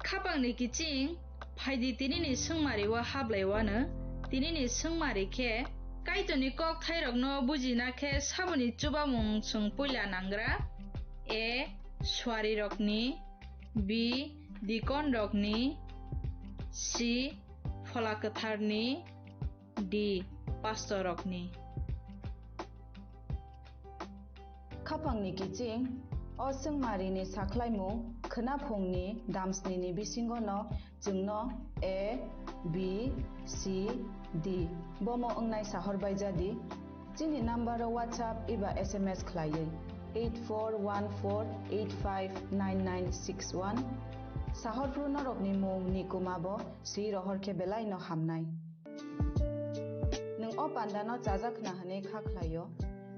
khapangni kiching phaidi tinini sungmariwa hablaiwano tinini sungmari khe kaitoni kok thairokno bujina khe saboni chubamung chung puila nangra a swari rokni b dikon rokni c phola kwtharni d pastor rokni khapangni kiching o sungmarini saklaimung khnaphungni damsnini bisingo no jungno a b c d bomo ongnai sahorbai jadi chini number WhatsApp iba SMS khlaiye 8414859961 sahorpru norokni mung nikumabo si rohor ke belai no hamnai nung o pandano chajakna hane kha khlaio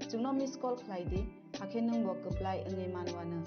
jungno miss call khlaidi akhe nung bo kaplai angai manwana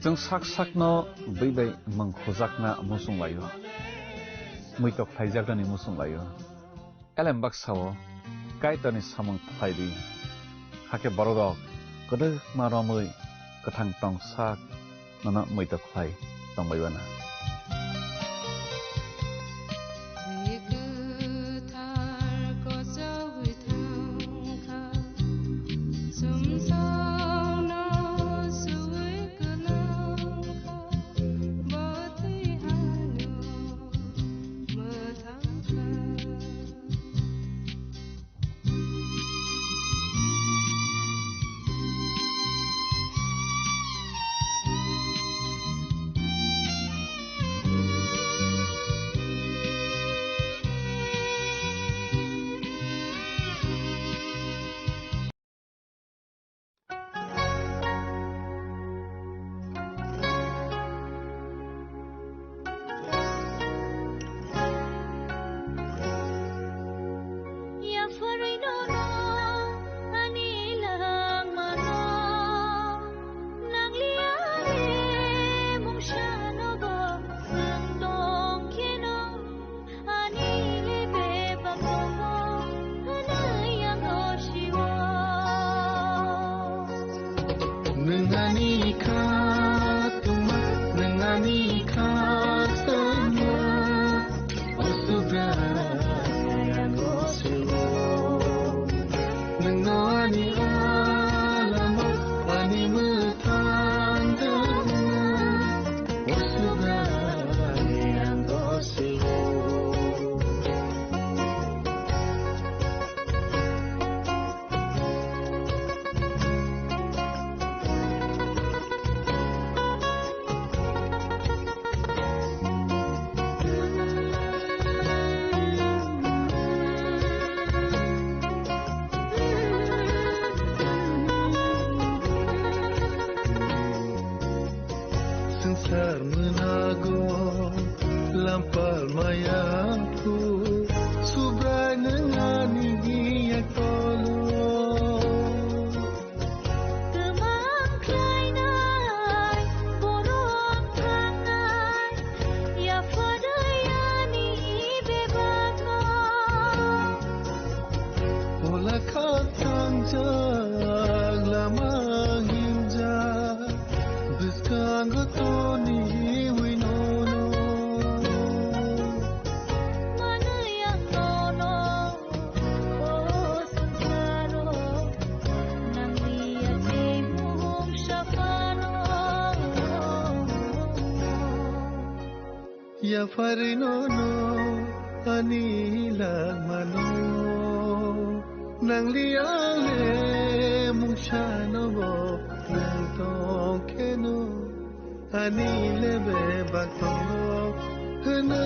जों साक साकनो बैबाय मंखजाकना मुसुं लायो मैतक थाइजागदानि मुसुं लायो एलेम बाक्साओ काइटनि सामं फाइरि हाके बररक गोदो मारमै गोथां टं साक नना मैतक phi तंबायबाना Ya farinono anila mano nang liale mushano bo nang tokeno anile be bato hana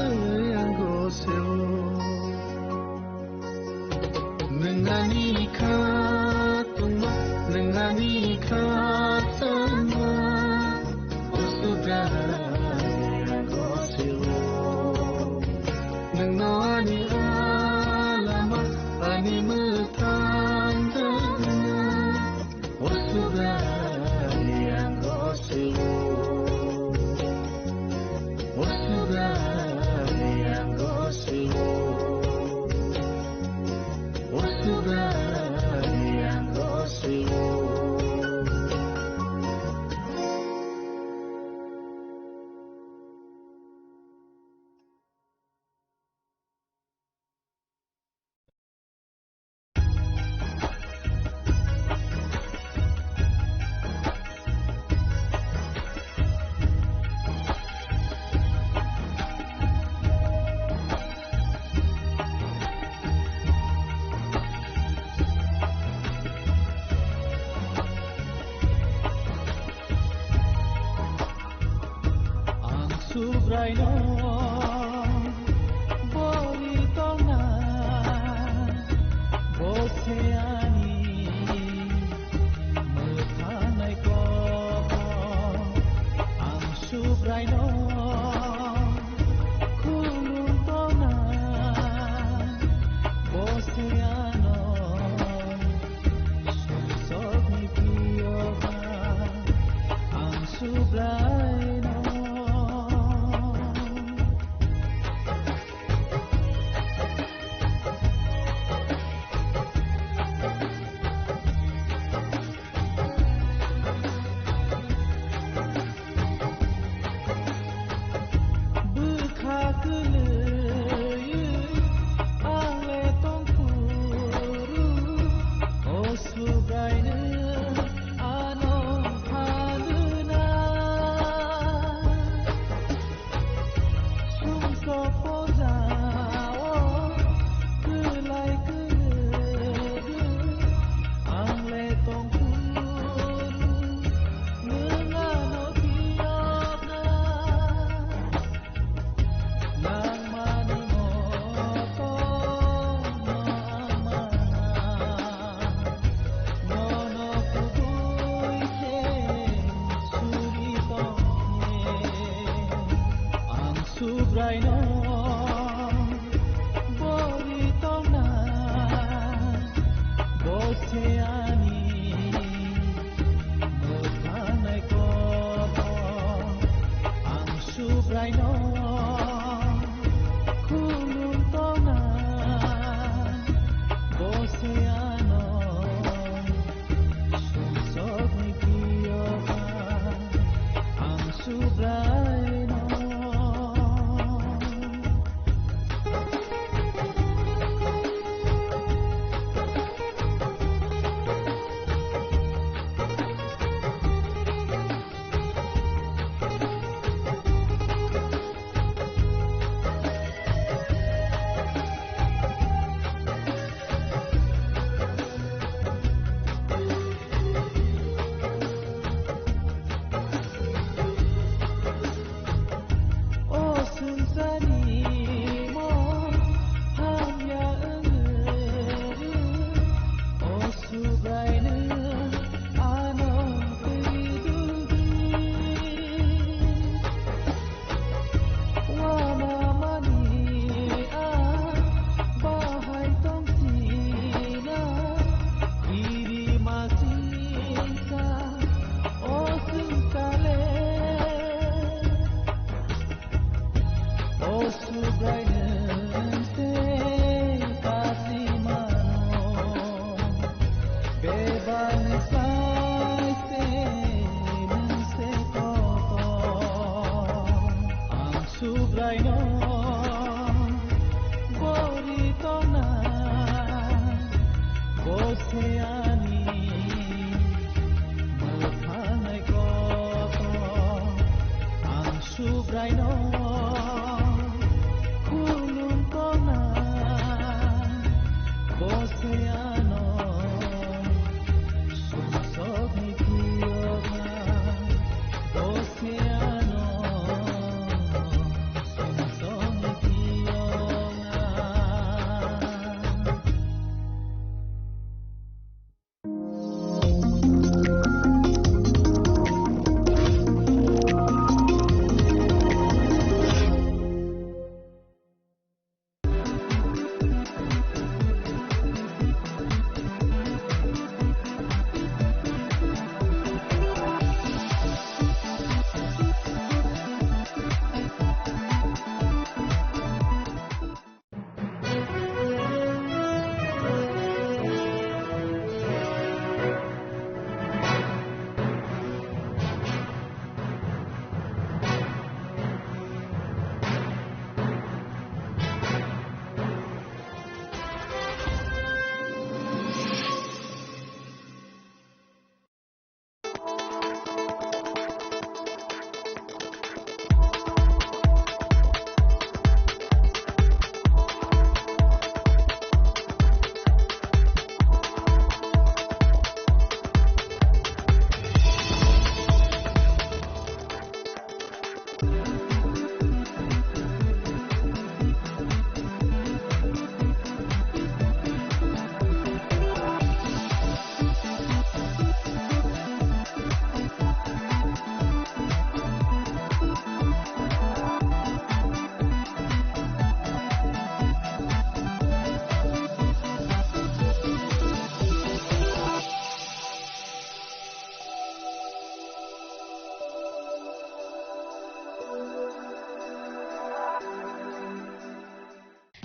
yango seo nangani kha tuma nangani kha sama usubra Nani alama ani mutandana Osubani angosiwo Osubani angosiwo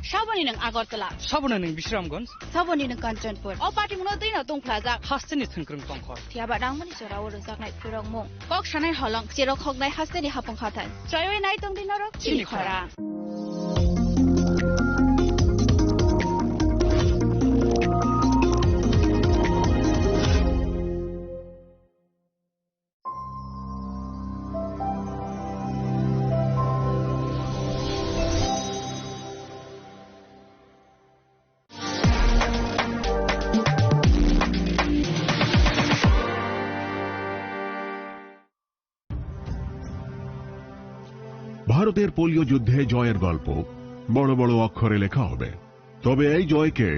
Shaboni ng Agartala. Sabona ng Bishramganj. Saboni ng Kanchanpur. O party mo din na tong plaza. Hasteni Thankrung Tongkhor. Tiaba rangmani chora oro zaknai purong mo. Kok shanai holong chiro khognai hasteni hapong khatan. Chayoi nai tong din ro chini khara. ভারতের polio যুদ্ধে জয়ের গল্প বড় বড় অক্ষরে লেখা হবে, তবে এই জয়কে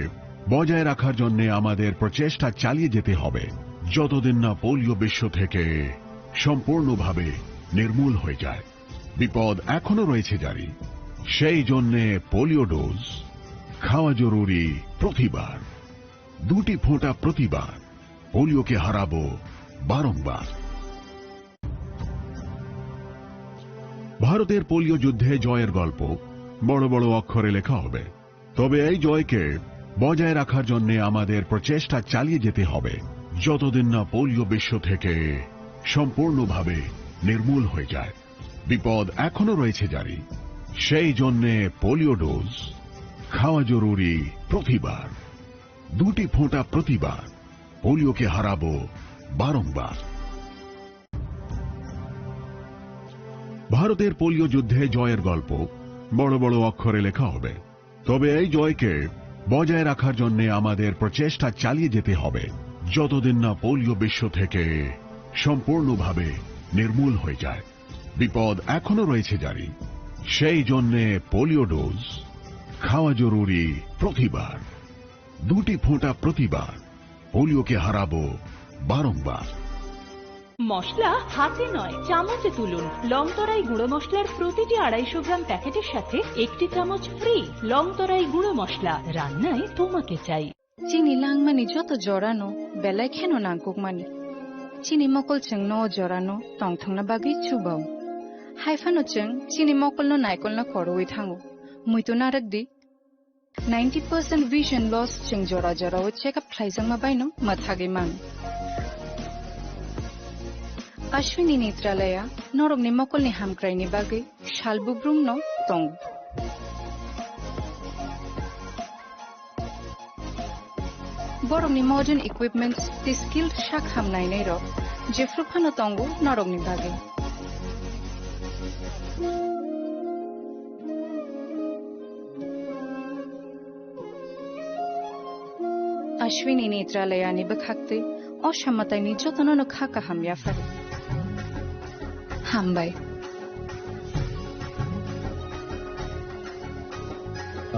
বজায় রাখার জন্য আমাদের প্রচেষ্টা চালিয়ে যেতে হবে যতদিন না পোলিও বিশ্ব থেকে সম্পূর্ণভাবে নির্মূল হয়ে যায়। বিপদ এখনো রয়েছে জারি, সেই জন্য পোলিও ডোজ খাওয়া জরুরি প্রতিবার, 2টি ফোঁটা প্রতিবার। পোলিওকে হারাবো বারংবার। ভারতের পোলিও যুদ্ধে জয়ের গল্প বড় বড় অক্ষরে লেখা হবে, তবে এই জয়কে বজায় রাখার জন্য আমাদের প্রচেষ্টা চালিয়ে যেতে হবে যতদিন না পোলিও বিশ্ব থেকে সম্পূর্ণভাবে নির্মূল হয়ে যায়। বিপদ এখনো রয়েছে জারি, সেই জন্য পোলিও ডোজ খাওয়া জরুরি প্রতিবার, 2টি ফোঁটা প্রতিবার। পোলিওকে হারাবো বারংবার। ভারতের পোলিও যুদ্ধে জয়ের গল্প বড় বড় অক্ষরে লেখা হবে, তবে এই জয়কে বজায় রাখার জন্য আমাদের প্রচেষ্টা চালিয়ে যেতে হবে যতদিন না পোলিও বিশ্ব থেকে সম্পূর্ণভাবে নির্মূল হয়ে যায়। বিপদ এখনো রয়েছে জারি, সেই জন্য পোলিও ডোজ খাওয়া জরুরি প্রতিবার, 2টি ফোঁটা প্রতিবার। পোলিওকে হারাবো বারংবার। মশলা হাতে নয় চামচে তুলুন। লংতরাই গুঁড়ো মশলার প্রতিটি 250 গ্রাম প্যাকেটের সাথে 1টি চামচ ফ্রি। লংতরাই গুঁড়ো মশলা, রান্নায় তোমাকে চাই। চিনি লাংমানি যত জরানো বেলায় খেন নাংকুকমানি চিনি মকল চং ন জরানো টংথংনা বাগি চুবাও হাইফানো চং চিনি মকল ন নাইকল ন খরওই থাঙ্গো মুইতো নারকদি 90% vision loss ching jora jora o checkup thlaijang ma baino mathage mang Ashwini Netralaya norok ni mokol ni hamkrai ni bagai shalbubrum no tong borok ni modern equipments the skilled shak hamnai nei ro jefruphano tongo norok ni bagai Ashwini Netralaya ni bakhakte অসামতায় নির্যাতন খাকা হামিয়া ফেলে হামবাই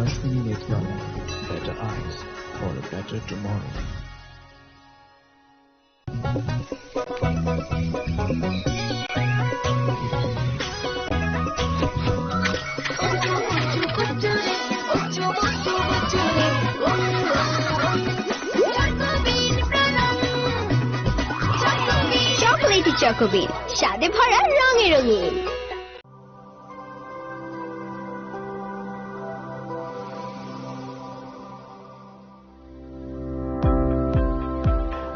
Ashwini Netralaya, better eyes for a better tomorrow. চকোবিন স্বাদে ভরা রঙে রঙিন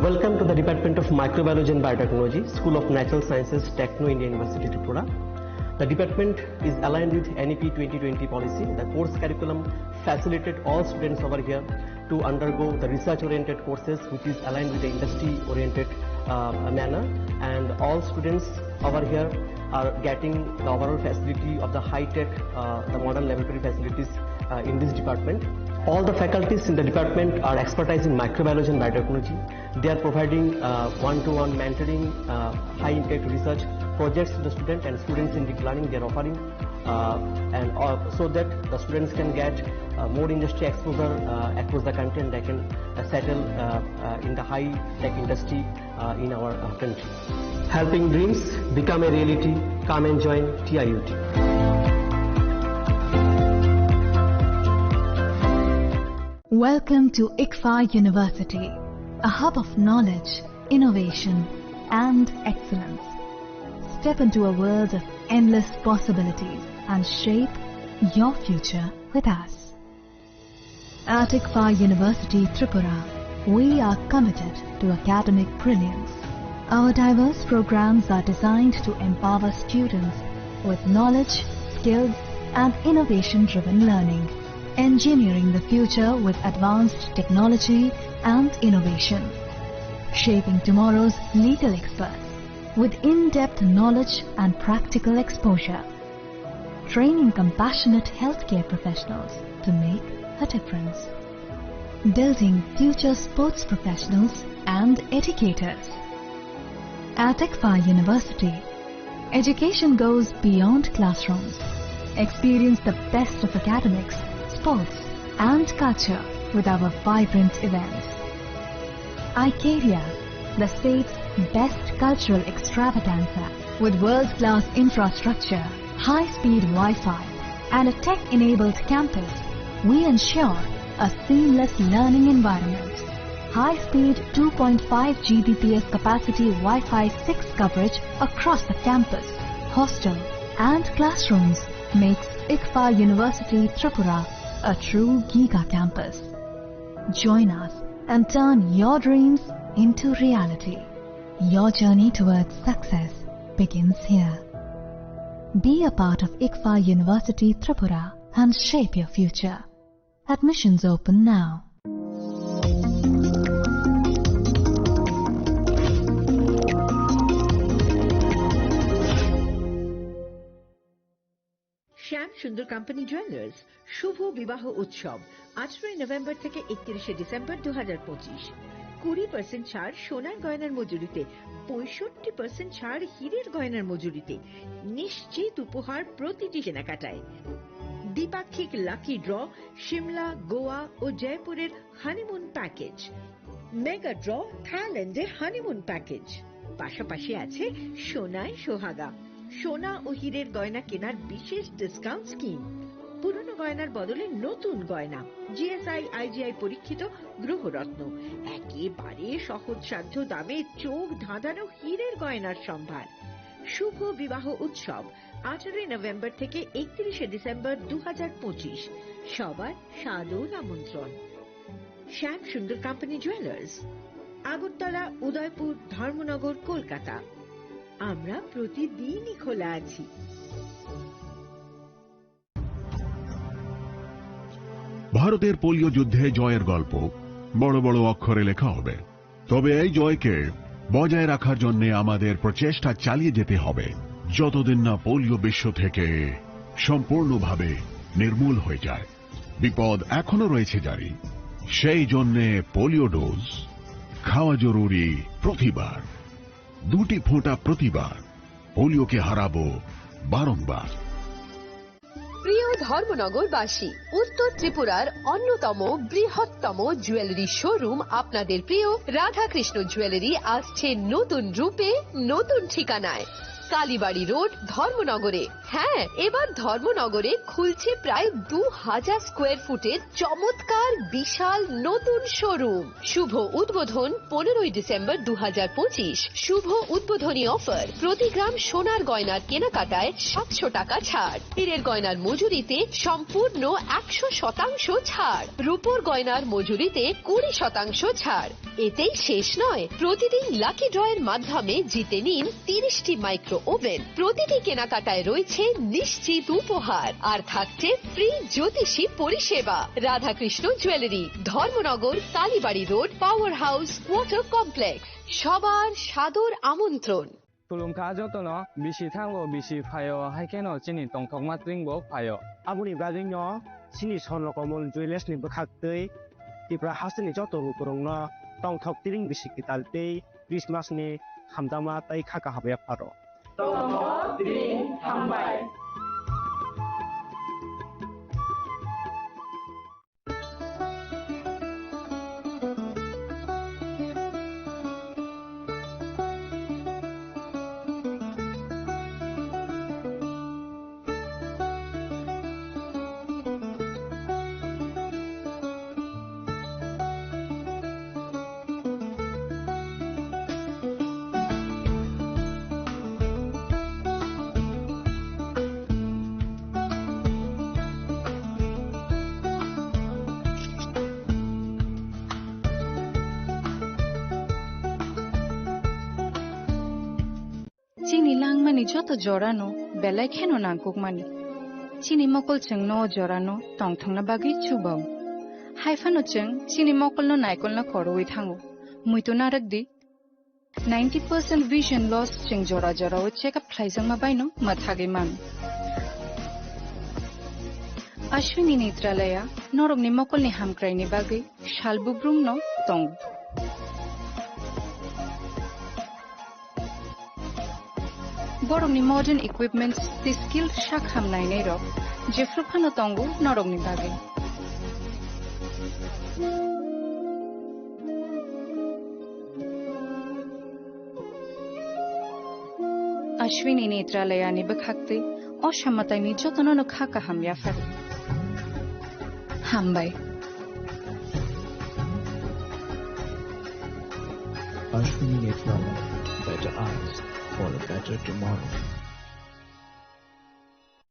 Welcome to the Department of Microbiology and Biotechnology, School of Natural Sciences, Techno India University, Tripura. The department is aligned with NEP 2020 policy. The course curriculum facilitated all students over here to undergo the research-oriented courses, which is aligned with the industry-oriented manner, and all students over here are getting the overall facility of the high-tech, the modern laboratory facilities in this department. All the faculties in the department are expertise in microbiology and biotechnology. They are providing one-to-one mentoring, high-impact research projects to the student and students in deep learning. They are offering so that the students can get more industry exposure across the country, and they can settle in the high-tech industry in our country. Helping dreams become a reality. Come and join TIUT. Welcome to ICFA University, a hub of knowledge, innovation, and excellence. Step into a world of endless possibilities and shape your future with us. At ICFA University, Tripura, we are committed to academic brilliance. Our diverse programs are designed to empower students with knowledge, skills, and innovation-driven learning, engineering the future with advanced technology and innovation, shaping tomorrow's legal experts with in-depth knowledge and practical exposure, training compassionate healthcare professionals to make a difference, building future sports professionals and educators. At ICFA University, education goes beyond classrooms. Experience the best of academics, sports, and culture with our vibrant events. ICARIA, the state's best cultural extravaganza, with world-class infrastructure, high-speed Wi-Fi, and a tech-enabled campus, we ensure a seamless learning environment. High-speed 2.5 Gbps capacity Wi-Fi 6 coverage across the campus, hostel, and classrooms makes ICFA University Tripura a true Giga campus. Join us and turn your dreams into reality. Your journey towards success begins here. Be a part of ICFA University Tripura and shape your future. Admissions open now. শ্যাম সুন্দর company jewellers শুভ বিবাহ উৎসব 18 November থেকে 31 December 2025। 20% ছাড় সোনার গয়নার মজুরিতে, 65% ছাড় হীরের গয়নার মজুরিতে, নিশ্চিত উপহার প্রতিটি কেনাকাটায়। দ্বিপাক্ষিক লাকি ড্র, শিমলা, গোয়া ও জয়পুরের হানিমুন প্যাকেজ, মেগা ড্র, থাইল্যান্ডে হানিমুন প্যাকেজ। পাশাপাশি আছে সোনায় সোহাগা, সোনা ও হীরের গয়না কেনার বিশেষ ডিসকাউন্ট স্কিম। পুরনো গয়নার বদলে নতুন গয়না, জিএসআই আইজিআই পরীক্ষিত গ্রহরত্ন, একেবারে সহজসাধ্য দামে চোখ ধাঁধানো হীরের গয়নার সম্ভার। শুভ বিবাহ উৎসব 18 নভেম্বর থেকে 31 ডিসেম্বর 2025। সবার সাদর আমন্ত্রণ। শ্যাম সুন্দর কোম্পানি জুয়েলার্স, আগরতলা, উদয়পুর, ধর্মনগর, কলকাতা। আমরা প্রতিদিনই খোলা আছি। ভারতের পোলিও যুদ্ধে জয়ের গল্প বড় বড় অক্ষরে লেখা হবে, তবে এই জয়কে বজায় রাখার জন্য আমাদের প্রচেষ্টা চালিয়ে যেতে হবে যতদিন না পোলিও বিশ্ব থেকে সম্পূর্ণভাবে নির্মূল হয়ে যায়। বিপদ এখনো রয়েছে জারি, সেই জন্যে পোলিও ডোজ খাওয়া জরুরি প্রতিবার। 2টি ফোঁটা প্রতিবার, পোলিওকে হারাবো বারংবার। প্রিয় ধর্মনগরবাসী, উত্তর ত্রিপুরার অন্যতম বৃহত্তম জুয়েলারি শোরুম আপনাদের প্রিয় রাধাকৃষ্ণ জুয়েলারি আসছে নতুন রূপে, নতুন ঠিকানায়, কালীবাড়ি রোড, ধর্মনগরে। হ্যাঁ, এবার ধর্মনগরে খুলছে প্রায় 2000 স্কোয়ার ফুটের চমৎকার বিশাল নতুন শোরুম। শুভ উদ্বোধন 15 ডিসেম্বর 2025। শুভ উদ্বোধনী অফার, প্রতি গ্রাম সোনার গয়নার কেনাকাটায় 700 টাকা ছাড়, হীরের গয়নার মজুরিতে সম্পূর্ণ 100% ছাড়, রূপোর গয়নার মজুরিতে 20% ছাড়। এতেই শেষ নয়, প্রতিদিন লাকি ড্রয়ের মাধ্যমে জিতে নিন 30টি মাইক্রো ওভেন। প্রতিটি কেনাকাটায় রয়েছে নিশ্চিত উপহার, আর থাকছে ফ্রি জ্যোতিষী পরিষেবা। Radhakrishna jewellery, Dharmanagar, Kalibari road, power house, water complex. সবার সাদর আমন্ত্রণ। তুলুমকা যতন বিশি থাঙ্গো বিশি ফায় হাইকেন চিনি টংথক মাত্রিংবো ফায় আবুনি ব্রাজিং চিনি সনকমল জুয়েলার্স নিবো খাকতৈ ত্রিপুরা হাসনি যত করং টংথক তিরিং বিশি কিতালতৈ ক্রিসমাস নি হামদামা তাই খাকা হাবে পারো টংথক তিরিং হামবাই। Chini langmani joto jorano belai kheno nangkukmani. Chini mokol cheng no jorano tongthongna bagi chubao. Haifano cheng chini mokol no naikol na koroi thango. Muito naragdi 90% vision loss cheng jora jora o check up khlaisang mabaino mathage mang. Ashwini Netralaya norog ni mokol ni hamkrai ni bagi shalbubrum no tong. Borong ni modern equipments the skilled shakham nai nei rok jefruphano tongu norog ni bagi. Ashwini Netralaya ni bakhakte oshamatay ni jotono no khaka hamya fari. Hambai. Ashwini Netralaya, better eyes for a better tomorrow.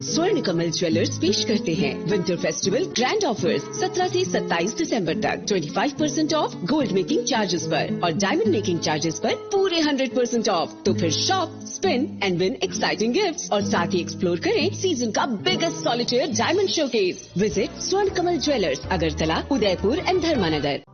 स्वर्ण Kamal jewellers पेश करते हैं winter festival grand offers 17 से 27 दिसंबर तक 25% of gold making charges पर और diamond making charges पर पूरे 100% ऑफ। तो फिर shop, spin and win exciting gifts और साथ ही एक्सप्लोर करें सीजन का biggest solitaire diamond showcase. Visit Swarna Kamal jewellers, Agartala, Udaipur and Dharmanagar.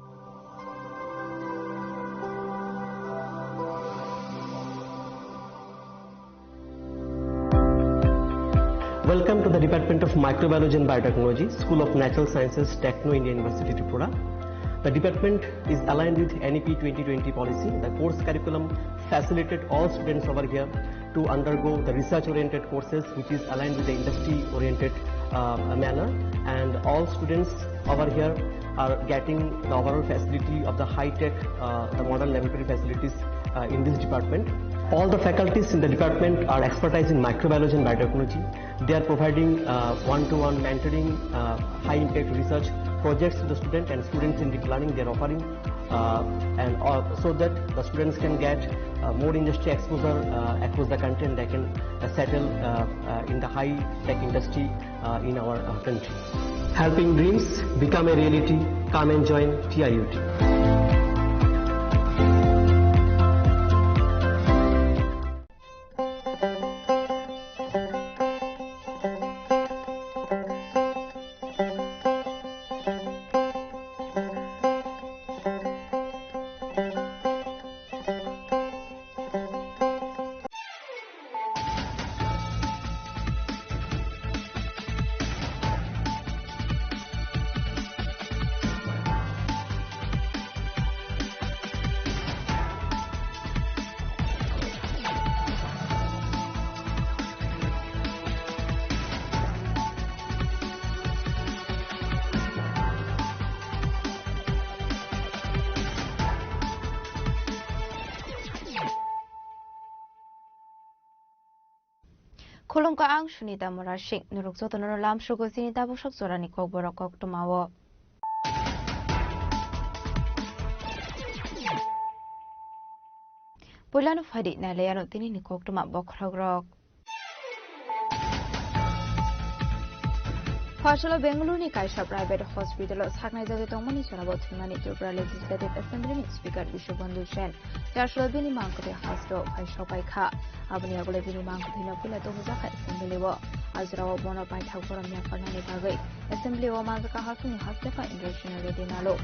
Welcome to the Department of Microbiology and Biotechnology, School of Natural Sciences, Techno India University, Tripura. The department is aligned with NEP 2020 policy. The course curriculum facilitated all students over here to undergo the research-oriented courses, which is aligned with the industry-oriented manner. And all students over here are getting the overall facility of the high-tech, the modern laboratory facilities in this department. All the faculties in the department are expertise in microbiology and biotechnology. They are providing one-to-one mentoring, high-impact research projects to the student and students in deep learning. They are offering so that the students can get more industry exposure across the country and they can settle in the high-tech industry in our country. Helping dreams become a reality. Come and join TIUT. Kolong ka ang Sunita Morashik, nurukso to nurulam sugo sinita busok sorani kog borokok tumawo. Pulano fadi na layano tini ni kog tumabok rogrok. Fashala Bengaluru ni Kaisha Private Hospital saknai jage tongmani sorabot thimani Tripura Legislative Assembly ni Speaker Bishobandhu Sen Fashala bini mangkote hasto Kaisha Paikha abani agole bini mangkote na pula to hujaka Assembly wo azrawo bono pai thaukoram ya karnani bagai Assembly wo mazaka hasuni hastefa Indonesian redinalo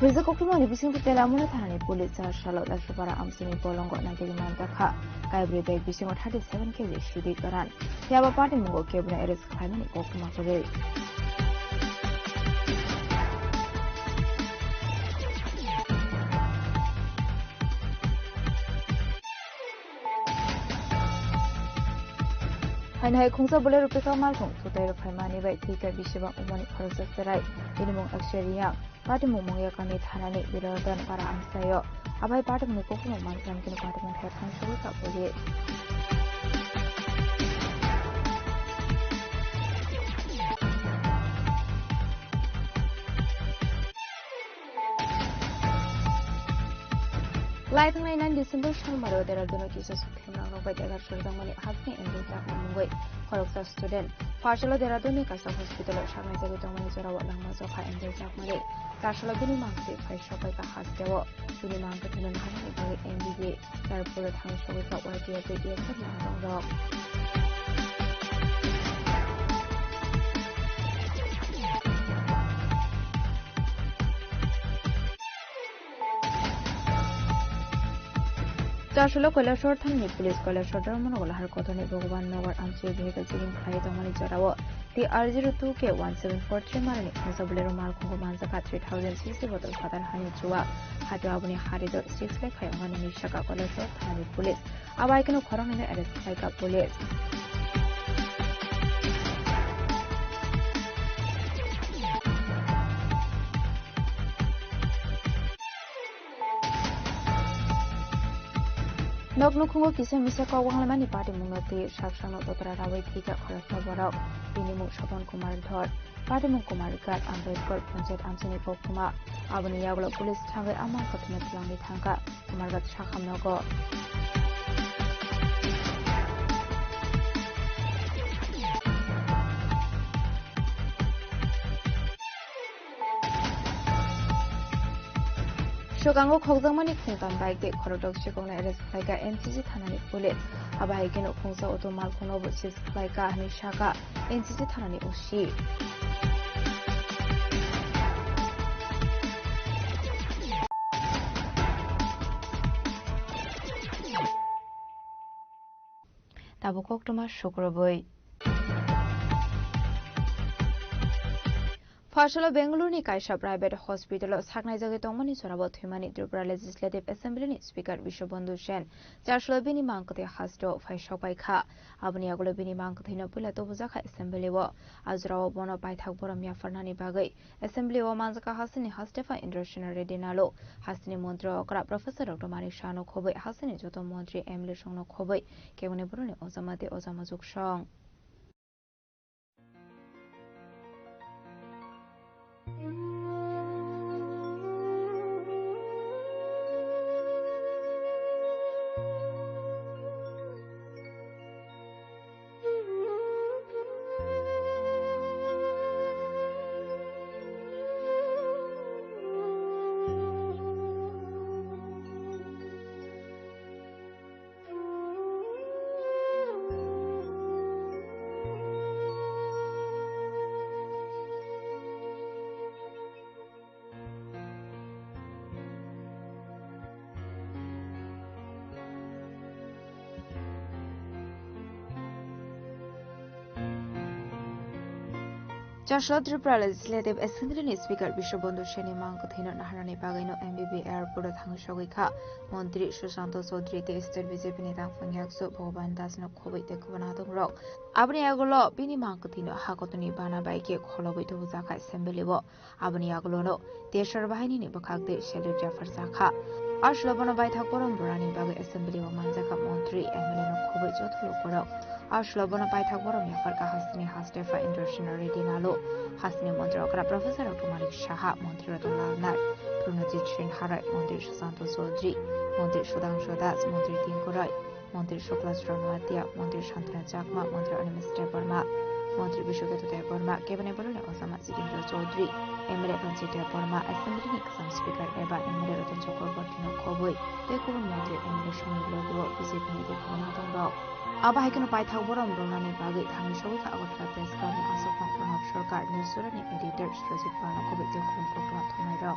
Rizal Kokumani bising putela muna thanani police shalot lashupara amsini polongo na jeliman takha kaibri bag bising 37 kg shudi karan yaba party mungo kebna eres khaimani kokuma kore Hai khungsa bole rupika malkhung sutai khaimani bai thika bisiba umani kharsa serai inimong aksharia Party mumong ya kami thanani birodan para amsayo abai party mung kokuma mansan kini party mung khatang shuru ka bole Laitang 9 December Shalmaro Deraduna Jesus Himrang by the Shalmani Hasni and Lutak Mungway, Horoksa student. Partial Deraduni Casa Hospital at Shamay Domani Zara Lamazoka and the Jakmani. Tashala Binimansi, Paishoka Hasdewo, Binimanka and Hamilton NBB, Darpur Tangsha without what you did yet. Tashulo Kolashor Tani Police Kolashor Monogolar Kotoni Bogan Novar Amchi Vehicle Chicken Kai Domani Jarawa. The R02K 1743 Marani, Masablero Marco Manzaka 3060 bottles Father Hani Chua, Hatuabuni Harido 6 like Hayamani Shaka Kolashor Tani Police. Awaken of Korong in the arrest like a police. Noknukungo Kisa Misaka Wangamani Party Mungati, Shakshano Dotra Rawi Tika Koraka Borok, Binimu Shopon Kumar Dhor, Party Mukumar Gat, Ambedkar, Punjat Amsini Pokuma, Abani Yaglo Police Tangai Aman Katinatlangi Tanka, Kumargat Shakam Nogo. Shogango Kogzamani Kungam bike the corridor Shigona arrest like a NCG Tanani Police. Abahigino Kungsa Otomal Kuno versus like a Mishaka, NCG Tanani Oshi. Tabukok Thomas Shukroboy. Partial Bengaluru Kaisha Private Hospital of Saknai Tomani Sorabo Humani Tripura Legislative Assembly Speaker Vishobandhu Sen, Joshua Bini Mankati Hasto, Faishopai Ka, Abniagolo Bini Mankatino Pulato Buzaka Assembly War, Azrao Bono Paitaboramia Fernani Bagay, Assembly War Manzaka Hasani Hastefa Indroshina Redinalo, Hasani Montro, Professor Dr. Marishano Kobe, Hasani Joto Montri, Emily Shono Kobe, Kevin Bruni Ozamate Ozamazuk Shong. Joshua Tripura Legislative Assembly Speaker Vishobandhu Sen Mankathina Naharani Bagino MBB Airport Thangshogika Montri Susanto Sodri the State BJP Netang Fangyakso Bhoban Dasno Kobe the Kubanatong Rock Abniagolo Bini Mankathina Hakotuni Bana Baike Kolobitu Zaka Assembly Wo Abniagolo Desher Bahini Bakagde Shelir Jafar Zaka Ashlobana Baitakorum Burani Bag Assembly Wo Manzaka Montri Emilino Kobe Jotulu Korok Ashlobana Baitakorum Yafarka Hasni Hastefa Indroshina Redinalo Hasni Montreokra Professor Dr. Malik Shaha Montreal Lalnar Prunaji Chin Harai Montri Santo Sodri Montri Sudang Shodas Montri Tinkorai Montri Shoklas Ranwatia Montri Shantana Jakma Montri Animiste Burma Montri Bishoketu Burma Kevin Eberle Osama Sidindro Sodri Emile Pansite Burma Assembly Exam Speaker Eba Emile Rotan Chokor Bortino Koboi Dekun Montri Emile Shoni Logo BJP Dekun Abahikano Paithaboram Ronani Bagi Tamishoka Agotla Press Club Asopang Pranab Shorkar News Surani Editor Strozit Parna Kobit Dekun Kokla Tomairo.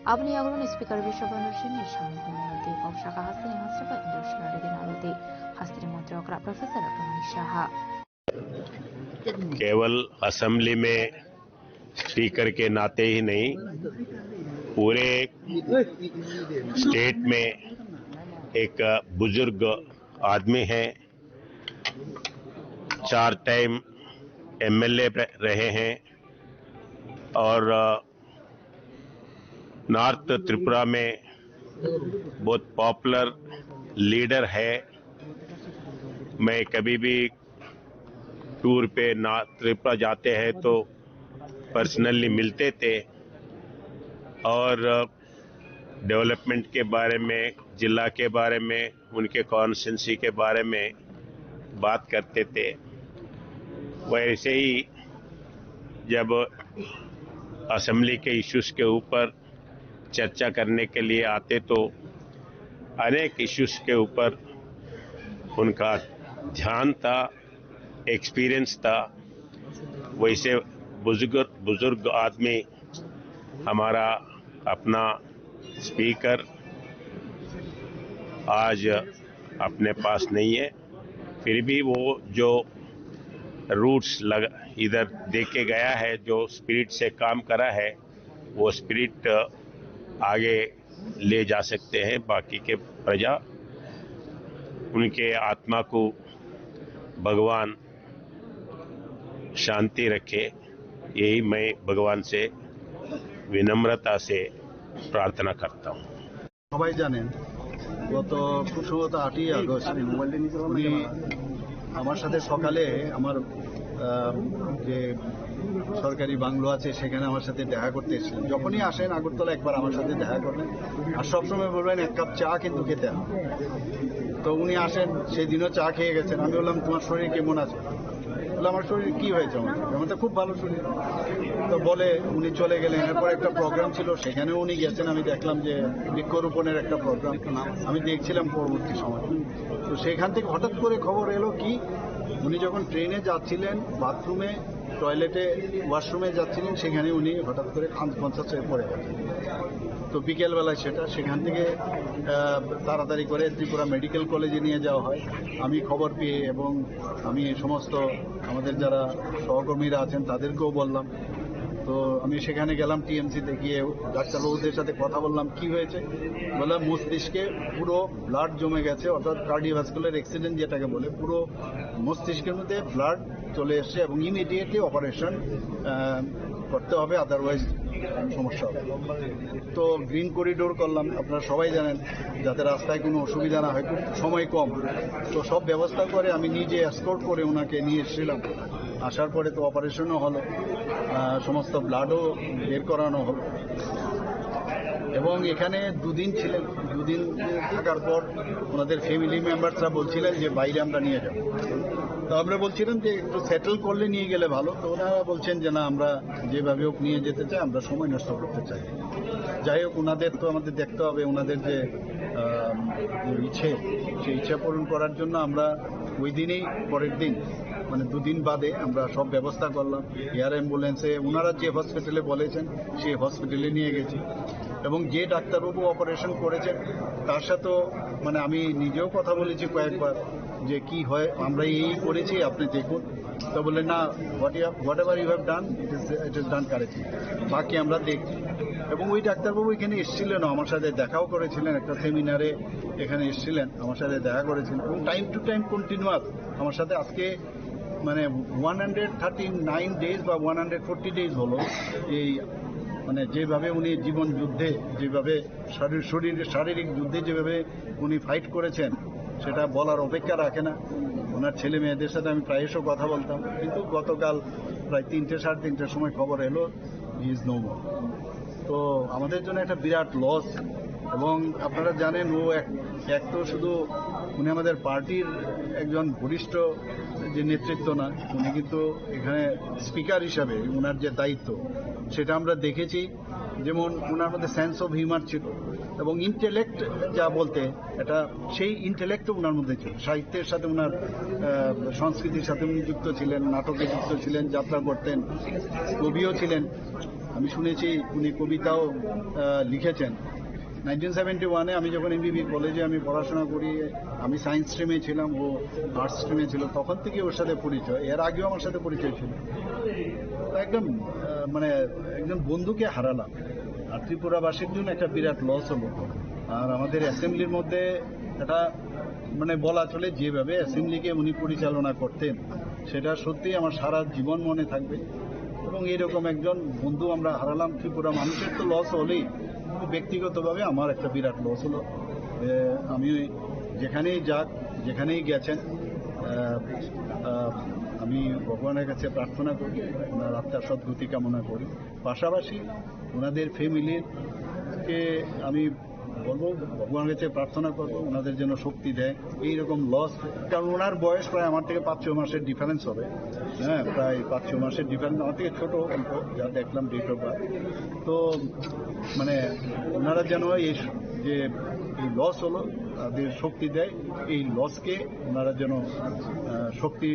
Abni Agron Speaker Vishobandhu Sen Shamati of Shaka Hasani Hastefa Indroshina Redinaloti Hastri Montreokra Professor Dr. Malik Shaha. केवल assembly में speaker के नाते ही नहीं, पूरे state में एक बुजुर्ग आदमी हैं, 4 टाइम एमएलए रहे हैं और नॉर्थ त्रिपुरा में बहुत पॉपुलर लीडर है। मैं कभी भी टूर पे नॉर्थ त्रिपुरा जाते हैं तो पर्सनली मिलते थे और डेवलपमेंट के बारे में, जिला के बारे में, उनके कॉन्स्टिट्यूंसी के बारे में बात करते थे। वैसे ही जब असेंबली के इश्यूज के ऊपर चर्चा करने के लिए आते तो अनेक इश्यूज के ऊपर उनका ध्यान था, एक्सपीरियंस था। वैसे बुजुर्ग आदमी हमारा अपना स्पीकर आज अपने पास नहीं है, फिर भी वो जो रूट्स इधर दे के गया है, जो स्पिरिट से काम करा है, वो स्पिरिट आगे ले जा सकते हैं। बाकी के प्रजा, उनके आत्मा को भगवान शांति रखे, यही मैं भगवान से विनम्रता से प्रार्थना करता हूँ। সবাই জানেন গত খুব সম্ভবত 8ই আগস্ট উনি আমার সাথে সকালে আমার যে সরকারি বাংলো আছে সেখানে আমার সাথে দেখা করতে এসেছিলেন। যখনই আসেন আগরতলা একবার আমার সাথে দেখা করবেন আর সবসময় বলবেন 1 কাপ চা কিন্তু খেতে হবে। তো উনি আসেন, সেই দিনও চা খেয়ে গেছেন। আমি বললাম তোমার শরীর কেমন আছে? বলে আমার শরীর কি হয়েছে? আমার তো খুব ভালো শরীর। তো বলে উনি চলে গেলেন। এরপর একটা প্রোগ্রাম ছিল, সেখানেও উনি গেছেন। আমি দেখলাম যে বৃক্ষরোপণের একটা প্রোগ্রাম, আমি দেখছিলাম পরবর্তী সময়। তো সেখান থেকে হঠাৎ করে খবর এলো কি, উনি যখন ট্রেনে যাচ্ছিলেন, বাথরুমে, টয়লেটে, ওয়াশরুমে যাচ্ছিলেন, সেখানে উনি হঠাৎ করে আনকনসাস হয়ে পড়ে গেছেন। তো বিকেলবেলায় সেখান থেকে তাড়াতাড়ি করে ত্রিপুরা মেডিকেল কলেজে নিয়ে যাওয়া হয়। আমি খবর পেয়ে এবং আমি সমস্ত আমাদের যারা সহকর্মীরা আছেন তাদেরকেও বললাম। তো আমি সেখানে গেলাম, টিএমসিতে গিয়ে ডাক্তারবাবুদের সাথে কথা বললাম কি হয়েছে। বললাম মস্তিষ্কে পুরো ব্লাড জমে গেছে, অর্থাৎ কার্ডিওভাস্কুলার অ্যাক্সিডেন্ট যেটাকে বলে, পুরো মস্তিষ্কের মধ্যে ব্লাড চলে এসছে এবং ইমিডিয়েটলি অপারেশন করতে হবে, আদারওয়াইজ সমস্যা হবে। তো গ্রিন করিডোর করলাম, আপনারা সবাই জানেন, যাতে রাস্তায় কোনো অসুবিধা না হয়, খুব সময় কম। তো সব ব্যবস্থা করে আমি নিজে এসকর্ট করে ওনাকে নিয়ে এসেছিলাম। আসার পরে তো অপারেশনও হলো, সমস্ত ব্লাডও বের করানো হলো এবং এখানে 2 দিন ছিলেন। 2 দিন থাকার পর ওনাদের ফ্যামিলি মেম্বারসরা বলছিলেন যে বাইরে আমরা নিয়ে যাব। তো আমরা বলছিলাম যে একটু সেটেল করলে নিয়ে গেলে ভালো। তো ওনারা বলছেন যে না, আমরা যেভাবে হোক নিয়ে যেতে চাই, আমরা সময় নষ্ট করতে চাই। যাই হোক, ওনাদের তো আমাদের দেখতে হবে, ওনাদের যে ইচ্ছে, সেই ইচ্ছা পূরণ করার জন্য আমরা ওই দিনেই, পরের দিন মানে 2 দিন বাদে আমরা সব ব্যবস্থা করলাম। এয়ার অ্যাম্বুলেন্সে ওনারা যে হসপিটালে বলেছেন সেই হসপিটালে নিয়ে গেছি এবং যে ডাক্তারবাবু অপারেশন করেছেন তার সাথেও মানে আমি নিজেও কথা বলেছি কয়েকবার যে কি হয়, আমরা এই করেছি, আপনি দেখুন। তো বলে না, whatever you have done, it is done correctly, বাকি আমরা দেখছি। এবং ওই ডাক্তারবাবু এখানে এসেছিলেন, আমার সাথে দেখাও করেছিলেন, একটা সেমিনারে এখানে এসেছিলেন, আমার সাথে দেখা করেছিলেন এবং টাইম টু টাইম কন্টিনিউয়াস আমার সাথে। আজকে মানে 139 ডেজ বা 140 ডেজ হলো এই মানে যেভাবে উনি জীবন যুদ্ধে, যেভাবে শারীরিক যুদ্ধে যেভাবে উনি ফাইট করেছেন সেটা বলার অপেক্ষা রাখে না। ওনার ছেলে মেয়েদের সাথে আমি প্রায়শই কথা বলতাম, কিন্তু গতকাল প্রায় 3টে সাড়ে 3টের সময় খবর এলো হি ইজ নো মোর। তো আমাদের জন্য একটা বিরাট লস। এবং আপনারা জানেন ও এক তো শুধু উনি আমাদের পার্টির একজন বরিষ্ঠ যে নেতৃত্ব না, উনি কিন্তু এখানে স্পিকার হিসাবে ওনার যে দায়িত্ব সেটা আমরা দেখেছি। যেমন ওনার মধ্যে সেন্স অফ হিউমার ছিল এবং ইন্টেলেক্ট যা বলতে, এটা সেই ইন্টেলেক্টও ওনার মধ্যে ছিল। সাহিত্যের সাথে ওনার, সংস্কৃতির সাথে উনি যুক্ত ছিলেন, নাটকে যুক্ত ছিলেন, যাত্রা করতেন, কবিও ছিলেন। আমি শুনেছি উনি কবিতাও লিখেছেন। 1971-এ আমি যখন এমবিবি কলেজে আমি পড়াশোনা করি, আমি সায়েন্স স্ট্রিমে ছিলাম, ও আর্টস স্ট্রিমে ছিল, তখন থেকে ওর সাথে পরিচয়। এর আগেও আমার সাথে পরিচয় ছিল। একদম একজন বন্ধুকে হারালাম, আর ত্রিপুরাবাসীর জন্য একটা বিরাট লস হলো। আর আমাদের অ্যাসেম্বলির মধ্যে এটা বলা চলে যেভাবে অ্যাসেম্বলিকে উনি পরিচালনা করতেন, সেটা সত্যি আমার সারা জীবন মনে থাকবে। এবং এইরকম একজন বন্ধু আমরা হারালাম। ত্রিপুরা মানুষের তো লস হলেই, ব্যক্তিগতভাবে আমার একটা বিরাট লস হলো। আমি যেখানেই যাক, যেখানেই গেছেন, আমি ভগবানের কাছে প্রার্থনা করি, ওনার আত্মার সদ্গতি কামনা করি। পাশাপাশি ওনাদের ফ্যামিলিকে আমি বলবো ভগবানের কাছে প্রার্থনা করবো ওনাদের যেন শক্তি দেয়। এইরকম লস, কারণ ওনার বয়স প্রায় আমার থেকে 5-6 মাসের ডিফারেন্স হবে। হ্যাঁ, প্রায় 5-6 মাসের ডিফারেন্স, আমার থেকে ছোট অল্প, যা দেখলাম ডেট অফ বার্থ। তো ওনারা যেন এই লস হলো তাদের শক্তি দেয়, এই লসকে ওনারা যেন শক্তি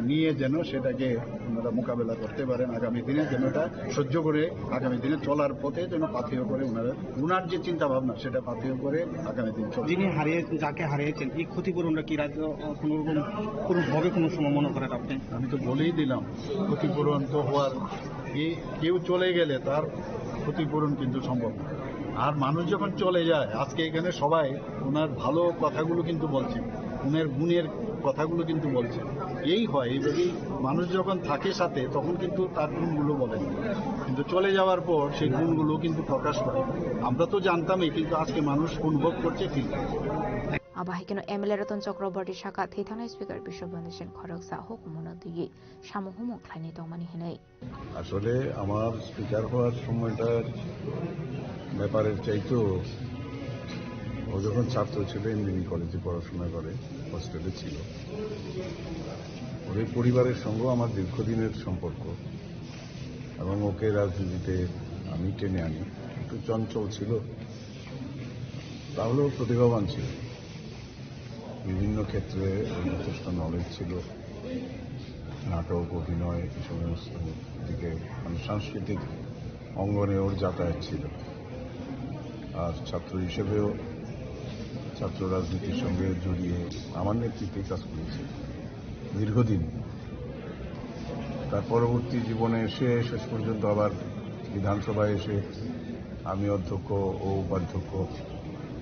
নিয়ে যেন সেটাকে ওনারা মোকাবেলা করতে পারেন আগামী দিনে, যেন এটা সহ্য করে আগামী দিনে চলার পথে যেন পাথেয় করে ওনার যে চিন্তা ভাবনা সেটা পাথেয় করে আগামী দিন চলে। যাকে হারিয়েছেন এই ক্ষতিপূরণটা কি রাজ্য কোনোভাবে কোনো সময় মনে করেন আপনি? আমি তো বলেই দিলাম, ক্ষতিপূরণ তো হওয়ার, কেউ চলে গেলে তার ক্ষতিপূরণ কিন্তু সম্ভব না। আর মানুষ যখন চলে যায়, আজকে এখানে সবাই ওনার ভালো কথাগুলো কিন্তু বলছে, ওনার গুণের কথাগুলো কিন্তু বলছে। এই হয়, এইভাবেই মানুষ যখন থাকে সাথে তখন কিন্তু তার গুণগুলো বলেন, কিন্তু চলে যাওয়ার পর সেই গুণগুলো কিন্তু প্রকাশ পায়। আমরা তো জানতামই, কিন্তু আজকে মানুষ অনুভব করছে ফিল। আবাহিকেন এমএলএ রতন চক্রবর্তী শাখা থৈথানাय স্পিকার বিশ্ববন্ধু সেন খড়গসা হুকুমনা দুই সামহুমু খ্লাইনি দমানি হেনাই। আসলে আমার স্পিকার হওয়ার সময়টার ব্যাপারের চাইতেও ও যখন ছাত্র ছিল, এমবিবি কলেজে পড়াশোনা করে, হোস্টেলে ছিল, ওর পরিবারের সঙ্গেও আমার দীর্ঘদিনের সম্পর্ক, এবং ওকে রাজনীতিতে আমি টেনে আনি। একটু চঞ্চল ছিল, তাহলেও প্রতিভাবান ছিল, বিভিন্ন ক্ষেত্রে যথেষ্ট নলেজ ছিল, নাটক, অভিনয়, এই সমস্ত দিকে সাংস্কৃতিক অঙ্গনে ওর যাতায়াত ছিল। আর ছাত্র হিসেবেও ছাত্র রাজনীতির সঙ্গে জড়িয়ে আমার নেতৃত্বে কাজ করেছে দীর্ঘদিন। তার পরবর্তী জীবনে এসে শেষ পর্যন্ত আবার বিধানসভায় এসে আমি অধ্যক্ষ ও উপাধ্যক্ষ,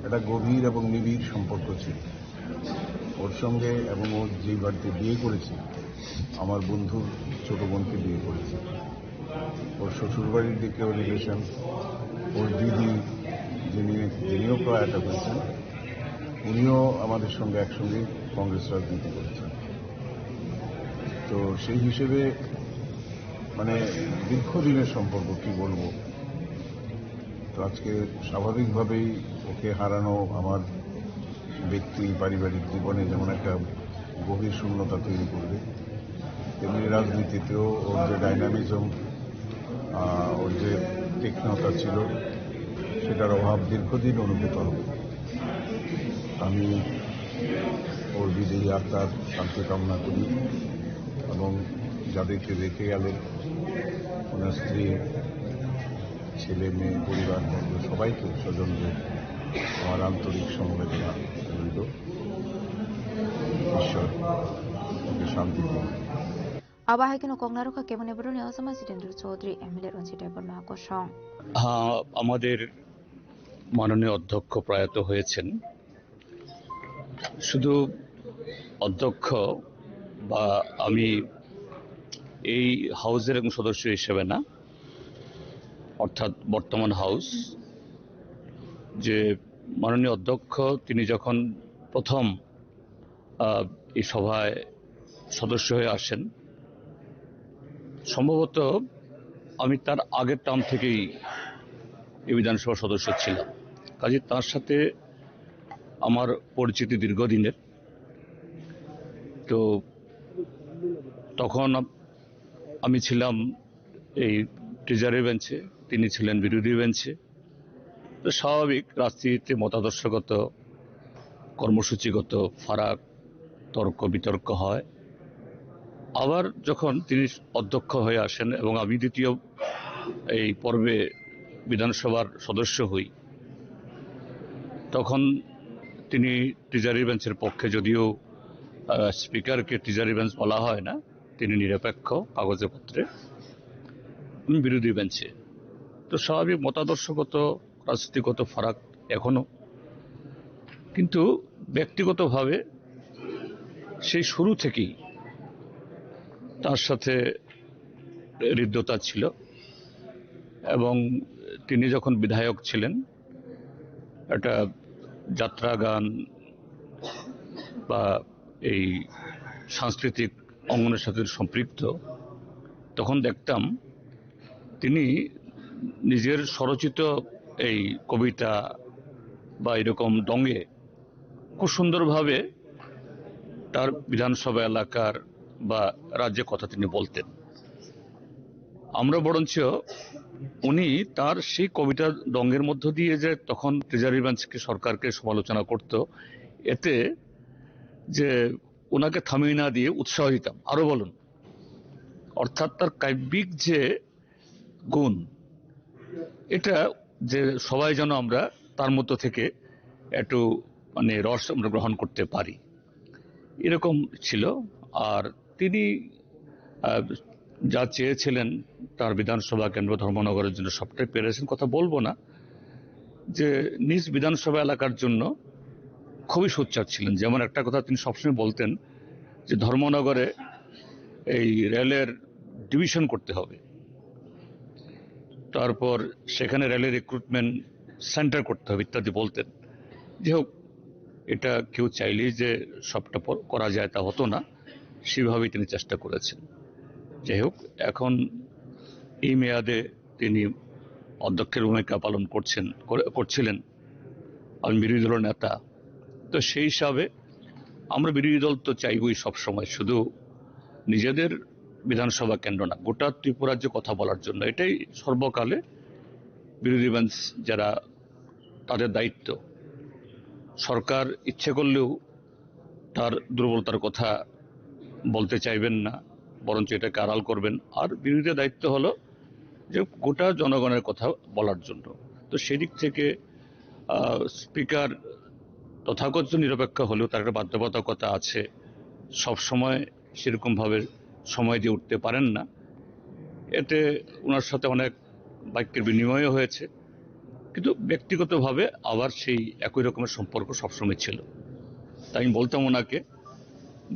একটা গভীর এবং নিবিড় সম্পর্ক ছিল ওর সঙ্গে। এবং ও যেই বাড়িতে বিয়ে করেছে, আমার বন্ধুর ছোট বোনকে বিয়ে করেছে। ওর শ্বশুরবাড়ির দিকেও রিলেশন, ওর দিদি যিনিও প্রয়াত হয়েছেন, উনিও আমাদের সঙ্গে একসঙ্গে কংগ্রেস রাজনীতি করেছেন। তো সেই হিসেবে দীর্ঘদিনের সম্পর্ক, কি বলবো। তো আজকে স্বাভাবিকভাবেই ওকে হারানো আমার ব্যক্তি পারিবারিক জীবনে যেমন একটা গভীর শূন্যতা তৈরি করবে, তেমনি রাজনীতিতেও ওর যে ডাইনামিজম, ওর যে তীক্ষ্ণতা ছিল, সেটার অভাব দীর্ঘদিন অনুভূত হবে। আমি ওর বিজয়ী আত্মার শান্তি কামনা করি, এবং যাদেরকে রেখে গেলেন, ওনার স্ত্রী, ছেলে মেয়ে, পরিবারবর্গ, সবাইকে, স্বজনদের আমার আন্তরিক সমবেদনা রইল। ঈশ্বর ওকে শান্তি দিন। আবাহিকেন কংনারকা কেমন এবরনি অসমা সিটেন্দ্র চৌধুরী এমএলএ রঞ্জিত বর্মা আকর্ষণ। আমাদের মাননীয় অধ্যক্ষ প্রয়াত হয়েছেন। শুধু অধ্যক্ষ বা আমি এই হাউসের একজন সদস্য হিসেবে না, অর্থাৎ বর্তমান হাউস যে মাননীয় অধ্যক্ষ, তিনি যখন প্রথম এই সভায় সদস্য হয়ে আসেন, সম্ভবত আমি তার আগের টার্ম থেকেই এই বিধানসভার সদস্য ছিলাম। কাজে তার সাথে আমার পরিচিতি দীর্ঘদিনের। তো তখন আমি ছিলাম এই ট্রেজারি বেঞ্চে, তিনি ছিলেন বিরোধী বেঞ্চে। তো স্বাভাবিক, রাজনীতিতে মতাদর্শগত, কর্মসূচিগত ফারাক, তর্ক বিতর্ক হয়। আবার যখন তিনি অধ্যক্ষ হয়ে আসেন এবং আমি দ্বিতীয় এই পর্বে বিধানসভার সদস্য হই, তখন তিনি ট্রেজারি বেঞ্চের পক্ষে, যদিও স্পিকারকে ট্রেজারি বেঞ্চ বলা হয় না, তিনি নিরপেক্ষ কাগজে পত্রে, বিরোধী বেঞ্চে। তো স্বাভাবিক মতাদর্শগত রাজনীতিগত ফারাক এখনো, কিন্তু ব্যক্তিগতভাবে সেই শুরু থেকেই তার সাথে হৃদ্যতা ছিল। এবং তিনি যখন বিধায়ক ছিলেন, একটা যাত্রা গান বা এই সাংস্কৃতিক অঙ্গনের সাথে সম্পৃক্ত, তখন দেখতাম তিনি নিজের স্বরচিত এই কবিতা বা এরকম ডঙ্গে খুব সুন্দরভাবে তার বিধানসভা এলাকার বা রাজ্যের কথা তিনি বলতেন। আমরা বরঞ্চ উনি তার সেই কবিতা ডঙ্গের মধ্য দিয়ে যে তখন ট্রেজারি বেঞ্চকে, সরকারকে সমালোচনা করত, এতে যে ওনাকে থামিয়ে না দিয়ে উৎসাহ দিতাম, আরো বলুন। অর্থাৎ তার কাব্যিক যে গুণ, এটা যে সবাই যেন আমরা তার মতো থেকে একটু মানে রস আমরা গ্রহণ করতে পারি, এরকম ছিল। আর তিনি যা চেয়েছিলেন তার বিধানসভা কেন্দ্র ধর্মনগরের জন্য সবটাই পেরেছেন, কথা বলবো না, যে নিজ বিধানসভা এলাকার জন্য খুবই সোচ্চার ছিলেন। যেমন একটা কথা তিনি সবসময় বলতেন যে ধর্মনগরে এই রেলের ডিভিশন করতে হবে, তারপর সেখানে রেলের রিক্রুটমেন্ট সেন্টার করতে হবে ইত্যাদি বলতেন। যে হোক, এটা কেউ চাইলেই যে সবটা করা যায় তা হতো না, সেভাবেই তিনি চেষ্টা করেছেন। যাই হোক, এখন এই মেয়াদে তিনি অধ্যক্ষের ভূমিকা পালন করছিলেন, আমি বিরোধী দলের নেতা। তো সেই হিসাবে আমরা বিরোধী দল তো চাইবই সবসময়, শুধু নিজেদের বিধানসভা কেন্দ্র না, গোটা ত্রিপুরার যে কথা বলার জন্য। এটাই সর্বকালে বিরোধী বেঞ্চ যারা, তাদের দায়িত্ব। সরকার ইচ্ছে করলেও তার দুর্বলতার কথা বলতে চাইবেন না, বরঞ্চ এটাকে আড়াল করবেন। আর বিরোধীদের দায়িত্ব হলো যে গোটা জনগণের কথা বলার জন্য। তো সেদিক থেকে স্পিকার তথাকথিত নিরপেক্ষ হলেও তার একটা বাধ্যবাধকতা আছে, সব সময় সেরকমভাবে সময় দিয়ে উঠতে পারেন না। এতে ওনার সাথে অনেক বাক্যের বিনিময় হয়েছে, কিন্তু ব্যক্তিগতভাবে আবার সেই একই রকমের সম্পর্ক সবসময় ছিল। তাই আমি বলতাম ওনাকে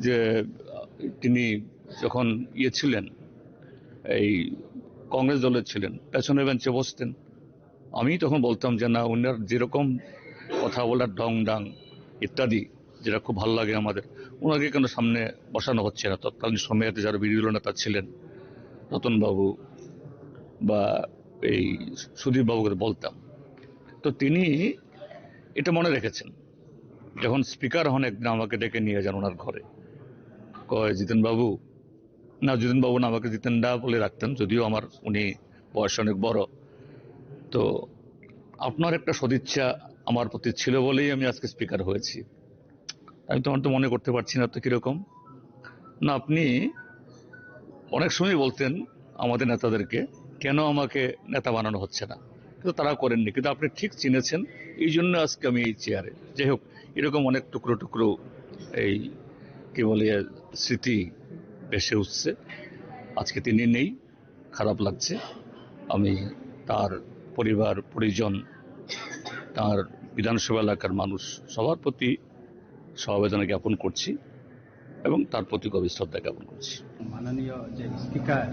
যে তিনি যখন ছিলেন, এই কংগ্রেস দলের ছিলেন, পেছনের বেঞ্চে বসতেন। আমি তখন বলতাম যে না, ওনার যেরকম কথা বলার ঢং ডাং ইত্যাদি, যেটা খুব ভালো লাগে আমাদের, ওনাকে কেন সামনে বসানো হচ্ছে না। তৎকালীন সময়েতে যারা বিরোধী দল নেতা ছিলেন, রতনবাবু বা এই সুধীরবাবুকে বলতাম। তো তিনি এটা মনে রেখেছেন। যখন স্পিকার হন, একদিন আমাকে ডেকে নিয়ে যান ওনার ঘরে, কয় জিতেন বাবু না, আমাকে জিতেন দা বলে রাখতেন, যদিও আমার উনি বয়স অনেক বড়। তো আপনার একটা সদিচ্ছা আমার প্রতি ছিল বলেই আমি আজকে স্পিকার হয়েছি। আমি তোমার তো মনে করতে পারছি না তো কিরকম না। আপনি অনেক সময় বলতেন আমাদের নেতাদেরকে, কেন আমাকে নেতা বানানো হচ্ছে না, কিন্তু তারা করেননি। কিন্তু আপনি ঠিক চিনেছেন, এই জন্য আজকে আমি এই চেয়ারে। যাই হোক, এরকম অনেক টুকরো টুকরো এই কি বলে স্মৃতি ভেসে উঠছে। আজকে তিনি নেই, খারাপ লাগছে। আমি তার পরিবার পরিজন, তার বিধানসভা এলাকার মানুষ সবার প্রতি সমবেদনা জ্ঞাপন করছি এবং তার প্রতি গভীর শ্রদ্ধা জ্ঞাপন করছি। মাননীয় যে স্পিকার,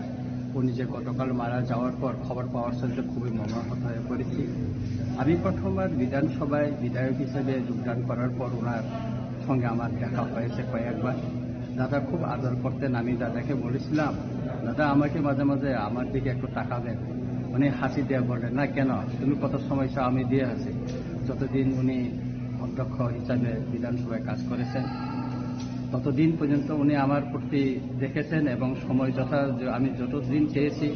উনি যে গতকাল মারা যাওয়ার পর খবর পাওয়ার সাথে খুবই মর্মাহত হয়ে পড়েছি। আমি প্রথমবার বিধানসভায় বিধায়ক হিসেবে যোগদান করার পর ওনার সঙ্গে আমার দেখা হয়েছে কয়েকবার। দাদা খুব আদর করতেন। আমি দাদাকে বলেছিলাম, দাদা আমাকে মাঝে মাঝে আমার দিকে একটু তাকাবেন। উনি হাসি দিয়ে বললেন, না কেন, তুমি কত সময় চাও আমি দিয়ে আসি। যতদিন উনি অধ্যক্ষ হিসাবে বিধানসভায় কাজ করেছেন, ততদিন পর্যন্ত উনি আমার প্রতি দেখেছেন এবং সময় আমি যতদিন চেয়েছি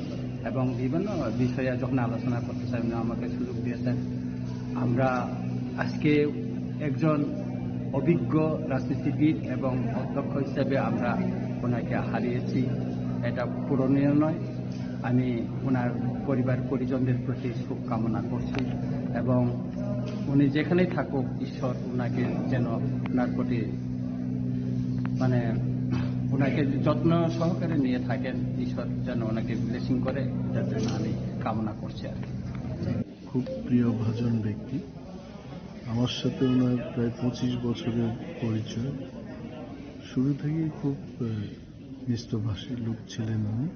এবং বিভিন্ন বিষয়ে যখন আলোচনা করতে চাই উনি আমাকে সুযোগ দিয়েছেন। আমরা আজকে একজন অভিজ্ঞ রাজনীতিবিদ এবং অধ্যক্ষ হিসেবে আমরা ওনাকে হারিয়েছি, এটা পূরণীয় নয়। আমি ওনার পরিবার পরিজনদের প্রতি শুভকামনা করছি এবং উনি যেখানেই থাকুক ঈশ্বর ওনাকে যেন ওনার প্রতি মানে ওনাকে যত্ন সহকারে নিয়ে থাকেন, ঈশ্বর যেন ওনাকে ব্লেসিং করে, এটার জন্য আমি কামনা করছি আর কি। খুব প্রিয় ভাজন ব্যক্তি। আমার সাথে ওনার প্রায় 25 বছরের পরিচয়। শুরু থেকেই খুব মিষ্টভাষী লোক ছিলেন উনি।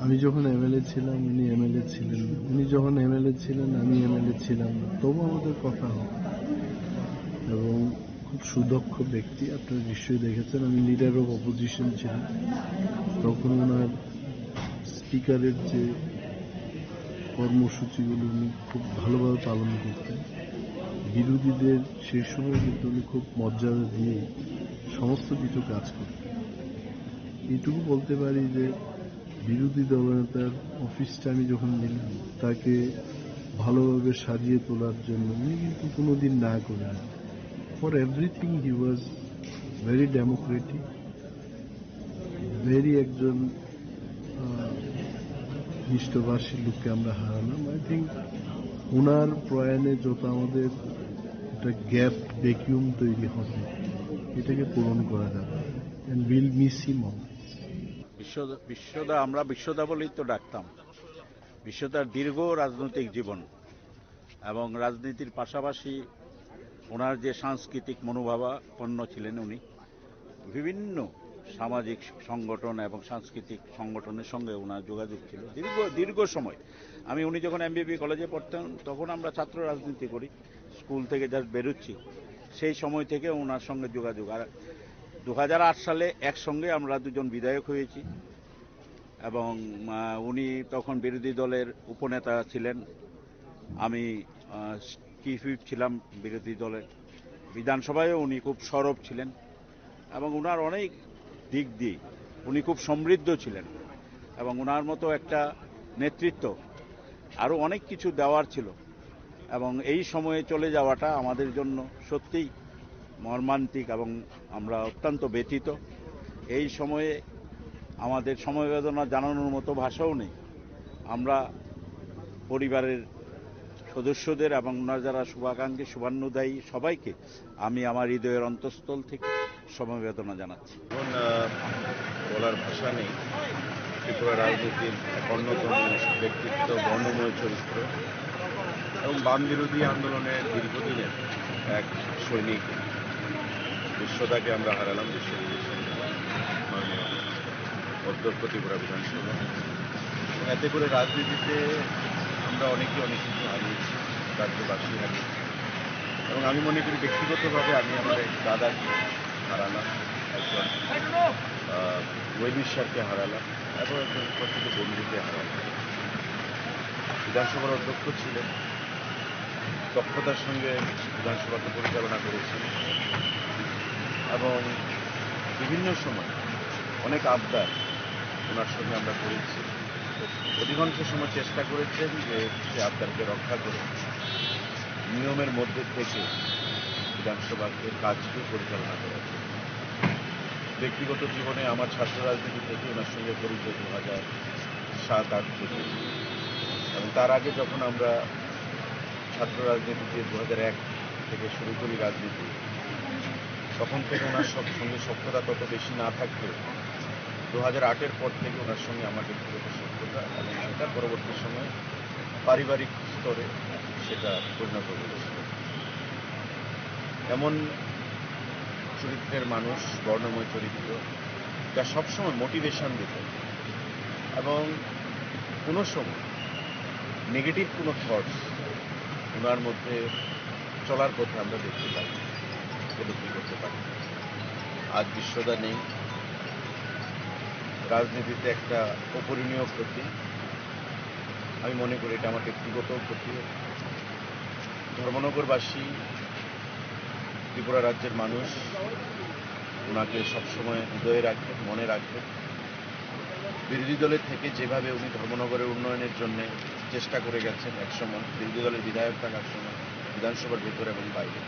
আমি যখন এমএলএ ছিলাম উনি এমএলএ ছিলেন, উনি যখন এমএলএ ছিলেন আমি এমএলএ ছিলাম না, তবু আমাদের কথা হয়। এবং খুব সুদক্ষ ব্যক্তি, আপনারা নিশ্চয়ই দেখেছেন আমি লিডার অফ অপোজিশন ছিলাম, তখন ওনার স্পিকারের যে কর্মসূচিগুলো উনি খুব ভালোভাবে পালন করতেন। বিরোধীদের সেই সময় কিন্তু উনি খুব মর্যাদা দিয়ে সমস্ত কিছু কাজ করতেন। এইটুকু বলতে পারি যে বিরোধী দলনেতার অফিসটা আমি যখন নিলাম তাকে ভালোভাবে সাজিয়ে তোলার জন্য উনি কিন্তু কোনোদিন না করেন। For everything he was very Democratic, very একজন মিষ্টভাষী লোককে আমরা হারালাম। আই থিঙ্ক ওনার প্রয়াণে যত আমাদের একটা গ্যাপ ভ্যাকিউম তৈরি হবে এটাকে পূরণ করা যাবে। And will miss him always. বিশ্বদা, আমরা বিশ্বদা বলেই তো ডাকতাম। বিশ্বদার দীর্ঘ রাজনৈতিক জীবন এবং রাজনীতির পাশাপাশি ওনার যে সাংস্কৃতিক মনোভাবাপন্ন ছিলেন, উনি বিভিন্ন সামাজিক সংগঠন এবং সাংস্কৃতিক সংগঠনের সঙ্গে ওনার যোগাযোগ ছিল দীর্ঘ সময়। উনি যখন এমবিবি কলেজে পড়তেন তখন আমরা ছাত্র রাজনীতি করি, স্কুল থেকে জাস্ট বেরোচ্ছি, সেই সময় থেকে ওনার সঙ্গে যোগাযোগ। আর 2008 সালে একসঙ্গে আমরা দুজন বিধায়ক হয়েছি এবং উনি তখন বিরোধী দলের উপনেতা ছিলেন, আমি চিফ হুইপ ছিলাম বিরোধী দলের। বিধানসভায়ও উনি খুব সরব ছিলেন এবং ওনার অনেক দিক দিয়ে উনি খুব সমৃদ্ধ ছিলেন এবং ওনার মতো একটা নেতৃত্ব আরও অনেক কিছু দেওয়ার ছিল এবং এই সময়ে চলে যাওয়াটা আমাদের জন্য সত্যিই মর্মান্তিক এবং আমরা অত্যন্ত ব্যথিত। এই সময়ে আমাদের সমবেদনা জানানোর মতো ভাষাও নেই। আমরা পরিবারের সদস্যদের এবং ওনার যারা শুভাকাঙ্ক্ষী শুভান্নদায়ী সবাইকে আমি আমার হৃদয়ের অন্তঃস্থল থেকে সমবেদনা জানাচ্ছি। এখন বলার ভাষা নেই। ত্রিপুরা রাজনীতির অন্যতম ব্যক্তিত্ব, বর্ণময় চরিত্র এবং বাম বিরোধী আন্দোলনের দীর্ঘদিনের এক সৈনিক বিশ্বদাকে আমরা হারালাম। মাননীয় অধ্যক্ষ ত্রিপুরা বিধানসভা। এতে করে রাজনীতিতে আমরা অনেকে অনেক কিছু হারিয়েছি, রাজ্যবাসী হারিয়েছি এবং আমি মনে করি ব্যক্তিগতভাবে আমি আমার এক দাদাকে হারালাম, একজন ওয়েলিশারকে হারালাম এবং একজন প্রকৃত বন্ধুকে হারালাম। বিধানসভার অধ্যক্ষ ছিলেন, দক্ষতার সঙ্গে বিধানসভাকে পরিচালনা করেছিলেন এবং বিভিন্ন সময় অনেক আবদার ওনার সঙ্গে আমরা করেছি। অধিকাংশ সময় চেষ্টা করেছেন যে সে আবদারকে রক্ষা করে নিয়মের মধ্যে থেকে বিধানসভাকে কাজকে পরিচালনা করার জন্য। ব্যক্তিগত জীবনে আমার ছাত্র রাজনীতি থেকে ওনার সঙ্গে পরিচয় 2007-08 থেকে এবং তার আগে যখন আমরা ছাত্র রাজনীতিতে 2001 থেকে শুরু করি রাজনীতি, তখন থেকে ওনার সঙ্গে সখ্যতা তত বেশি না থাকলেও 2008-এর পর থেকে ওনার সঙ্গে আমার ব্যক্তিগত সখ্যতা এবং সেটা পরবর্তী সময়ে পারিবারিক স্তরে সেটা পরিণত হয়েছিল। এমন চরিত্রের মানুষ, বর্ণময় চরিত্র, যা সবসময় মোটিভেশন দিত এবং কোনো সময় নেগেটিভ কোনো থটস ওনার মধ্যে চলার পথে আমরা দেখতে পাই, উপলব্ধি করতে পারি। আজ বিশ্বদা নেই, রাজনীতিতে একটা অপরিণীয় ক্ষতি। আমি মনে করি এটা আমার ব্যক্তিগত ক্ষতি। ধর্মনগরবাসী, ত্রিপুরা রাজ্যের মানুষ ওনাকে সবসময় হৃদয়ে রাখবেন, মনে রাখবেন। বিরোধী দলের থেকে যেভাবে উনি ধর্মনগরের উন্নয়নের জন্য চেষ্টা করে গেছেন, একসময় বিরোধী দলের বিধায়ক থাকার সময় বিধানসভার ভেতরে এবং বাইরে,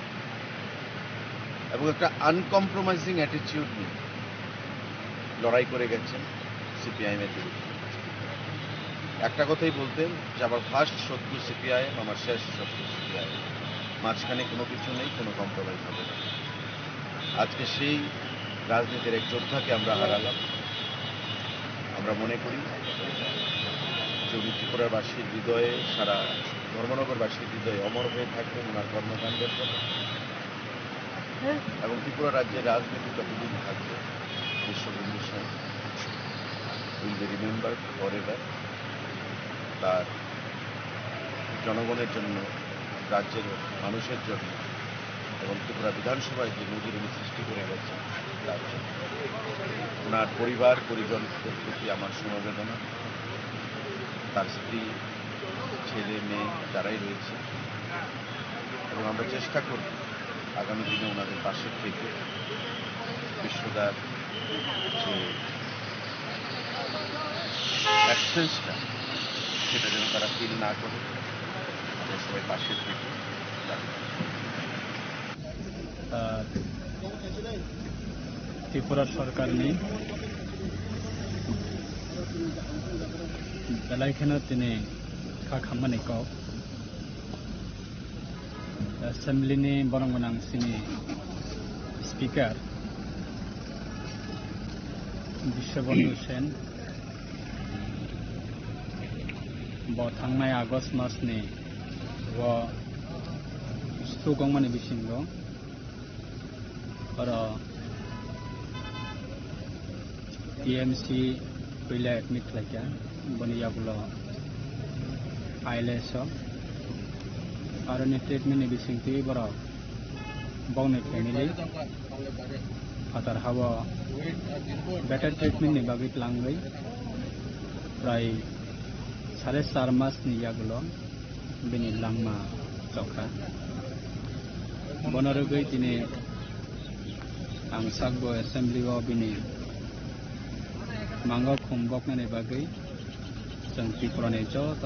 এবং একটা আনকম্প্রোমাইজিং অ্যাটিটিউড নিয়ে লড়াই করে গেছেন সিপিআইএমের বিরুদ্ধে। একটা কথাই বলতেন যে আমার ফার্স্ট শত্রু সিপিআইএম, আমার শেষ শত্রু সিপিআইএম, মাঝখানে কোনো কিছু নেই, কোনো কম্প্রোমাইজ হবে না। আজকে সেই রাজনীতির এক যোদ্ধাকে আমরা হারালাম। আমরা মনে করি যে উনি ত্রিপুরাবাসীর হৃদয়ে, সারা ধর্মনগরবাসীর হৃদয়ে অমর হয়ে থাকবেন ওনার কর্মকাণ্ডের জন্য, এবং ত্রিপুরা রাজ্যের রাজনীতি যতদিন থাকবে Bishwabandhu Sen will be remembered forever. তার জনগণের জন্য, রাজ্যের মানুষের জন্য এবং ত্রিপুরা বিধানসভায় যে নজির উনি সৃষ্টি করে গেছেন তার জন্য ওনার পরিবার পরিজনদের প্রতি আমার সমবেদনা। তার স্ত্রী, ছেলে মেয়ে যারাই রয়েছে, এবং আমরা চেষ্টা করব আগামী দিনে ওনাদের পাশে থেকে বিশ্বদার যে অ্যাবসেন্সটা সেটা যেন তারা ফিল না করে, আমরা সবাই পাশে থেকে ত্রিপুরা সরকার নেই বেলাইখানে তিনি খামানি কক एसेम्ब्लिनि बरं गोनांसिनि स्पिकार बिश्वबन्धु सेन थांनाय आगस्ट मासनि सुगंमानि बिसिंग आरो टीएमसी पहले एडमिट खालामया बनियाबुलो आइलेस आरो ट्रिटमेंटनि बिसिंथि बरो बावनि फेमिलि फादार हाबो बेटार ट्रिटमेंटनि बागै लांबाय प्राय 4.5 मासनि आगोल बेनि लांमा चौखा बनरगै दिनै आं सागबो एसेम्ब्लिआव बिनि मांगाव खुंबकनायनि बागै जों त्रिपुरानि जत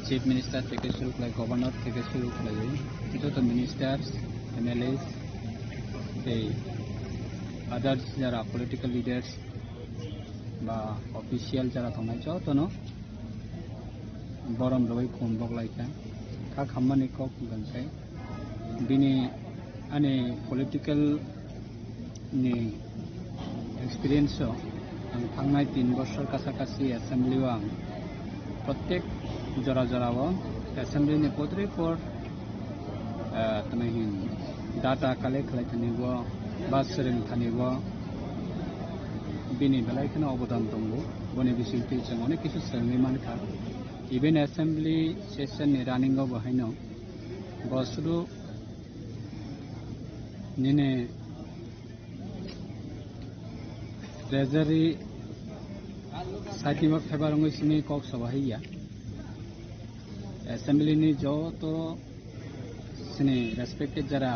चीफ मिनिस्टर থেকে শুরু করে गवर्नर থেকে শুরু করে যত मिनिस्टार्स एमएलएस अदर्स যারা पॉलिटिकल लिडार्स বা অফিসিয়াল যারা থানায় যতনো বরম রই খুমবক লাইকা খা খামানি কক গনসাই बिनि आने पॉलिटिकल नि एक्सपीरियंस आं थांनाय 3 बছर कासाकासि एसेम्ब्लिआव आं प्रत्येक जरा जराव एसेम्ब्लिनि पत्रिफोर तमहिन डाटा कालेक्ट खालामनांगौ बा सोलों थानांगौ बिनि बेलायखौनो अबदान दङ बनि बिसिंथि जों अनेक किसु सोलोंनो मानखा इभेन एसेम्ब्लि सेसननि रानिंआव बाहायनो बसुरु निने ट्रेजरी साइटिंग फेबारंगै सिनि कक सबाहैया एसेम्ब्ली नि जत सिनि रेस्पेक्टेड जरा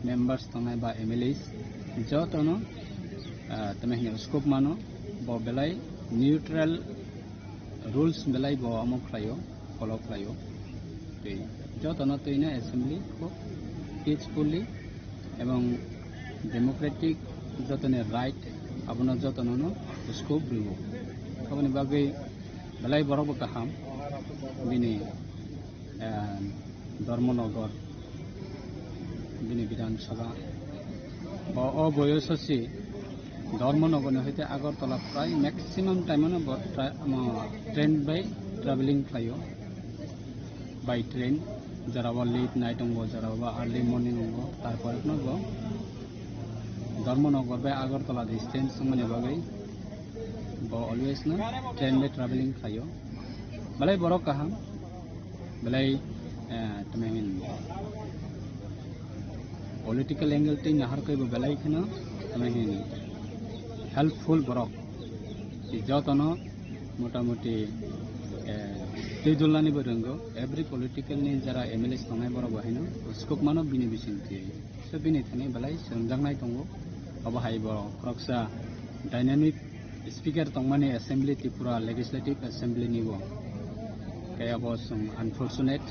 मेम्बार्स थानाय बा एमएलएस जतनो तमहिन स्कोप मानो ब बेलाय न्यूट्रल रुल्स बेलाय ब अमक खायो फलो खायो ते जतनो तैना एसेम्ब्ली को पीसफुली एवं डेमोक्रेटिक जतने राइट आबनो जतनो स्कोप ब्रिबो खामानि बागै बेलाय बरबो गाहाम बिनि धर्मनगर बिनि विधानसभा बयससि धर्मनगर हईते आगरतला प्राय maximum time train by travelling खायो बाय ट्रेन जराबा लेट नाइट अंगो जराबा अर्ली मॉर्निंग अंगो तारपर नगो धर्मनगर बाय आगरतला डिस्टेंस माने बागै ऑलवेज ना ट्रेन बाय ट्रेवलिंग खायो बेलाय बरक गाहाम बेलाय तमहिन पॉलिटिकल एंगल ती नहर कइबो बेलाय खनो तमहिन हेल्पफुल बरक जतनो मोटामुटी तेजुलानि बरंगो एवरी पॉलिटिकल नि जरा एमएलएस थानाय बर बहायनो स्कोप मानो बिनि बिसिंथि सो बिनि थानाय बेलाय सोंजांनाय दंगो अबहाय बर क्रक्सा डायनामिक स्पीकर तंगमानि एसेम्ब्ली त्रिपुरा लेजिस्लेटिव एसेम्ब्ली निबो कयाबो सम अनफॉर्चुनेट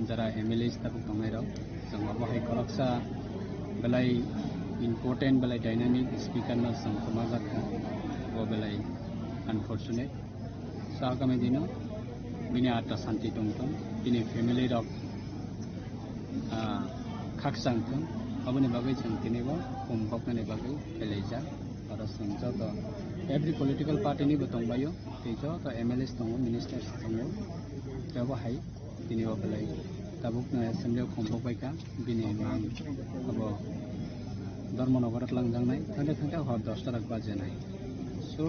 जरा एमएलएस तक तंगायरो जों अबहाय क्रक्सा बेलाय इम्पोर्टेंट बेलाय डायनामिक स्पीकर न सम समाजाखा वो बेलाय अनफॉर्चुनेट आगामी दिनाव बिनि आत्मा शान्ति दंथों बिनि फेमिलि रक खाकसांथों अबनि बागै जों दिनैबो हमबकनायनि बागै फैलायजा आरो जों जत एभ्रि पलिटिकल पार्टिनिबो दंबायो बे जत एमएलएस दङ मिनिस्टार्स दङ बेवहाय दिनैबो फैलाय दाबुकनो एसेम्ब्लियाव हमबकबायका बिनि मां अब धर्मनगराव लांजांनाय थांथे थांथे हर 10टा बाजेनाय सो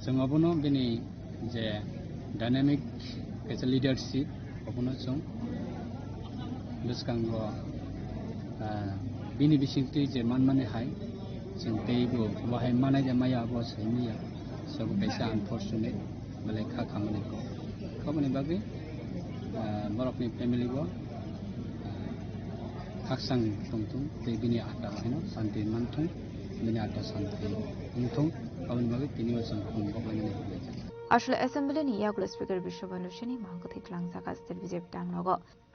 जों अबनो बिनि जे डायनामिक एज ए लिडारशिप अबनो जों बिसकांगो बिनि बिसिंथि जे मानमाने हाय जों तेबो बाहाय मानाय जे माया अब सैमिया सब कैसा अनफॉर्चुनेट बले खा खामानि बागै बरफनि फेमिलिबो खाकसां दंथों ते बिनि आत्मा हैनो शान्ति मोनथों बिनि आत्मा शान्ति मोनथों अबनि बागै तिनिबो जों हमबकलायनाय আসলে অ্যাসেম্বলিনি ইয়াগুলো স্পিকার বিশ্ববন্ধু সেনি মাহকুথি ক্লাংজাকা স্টেট বিজেপি টাংনগ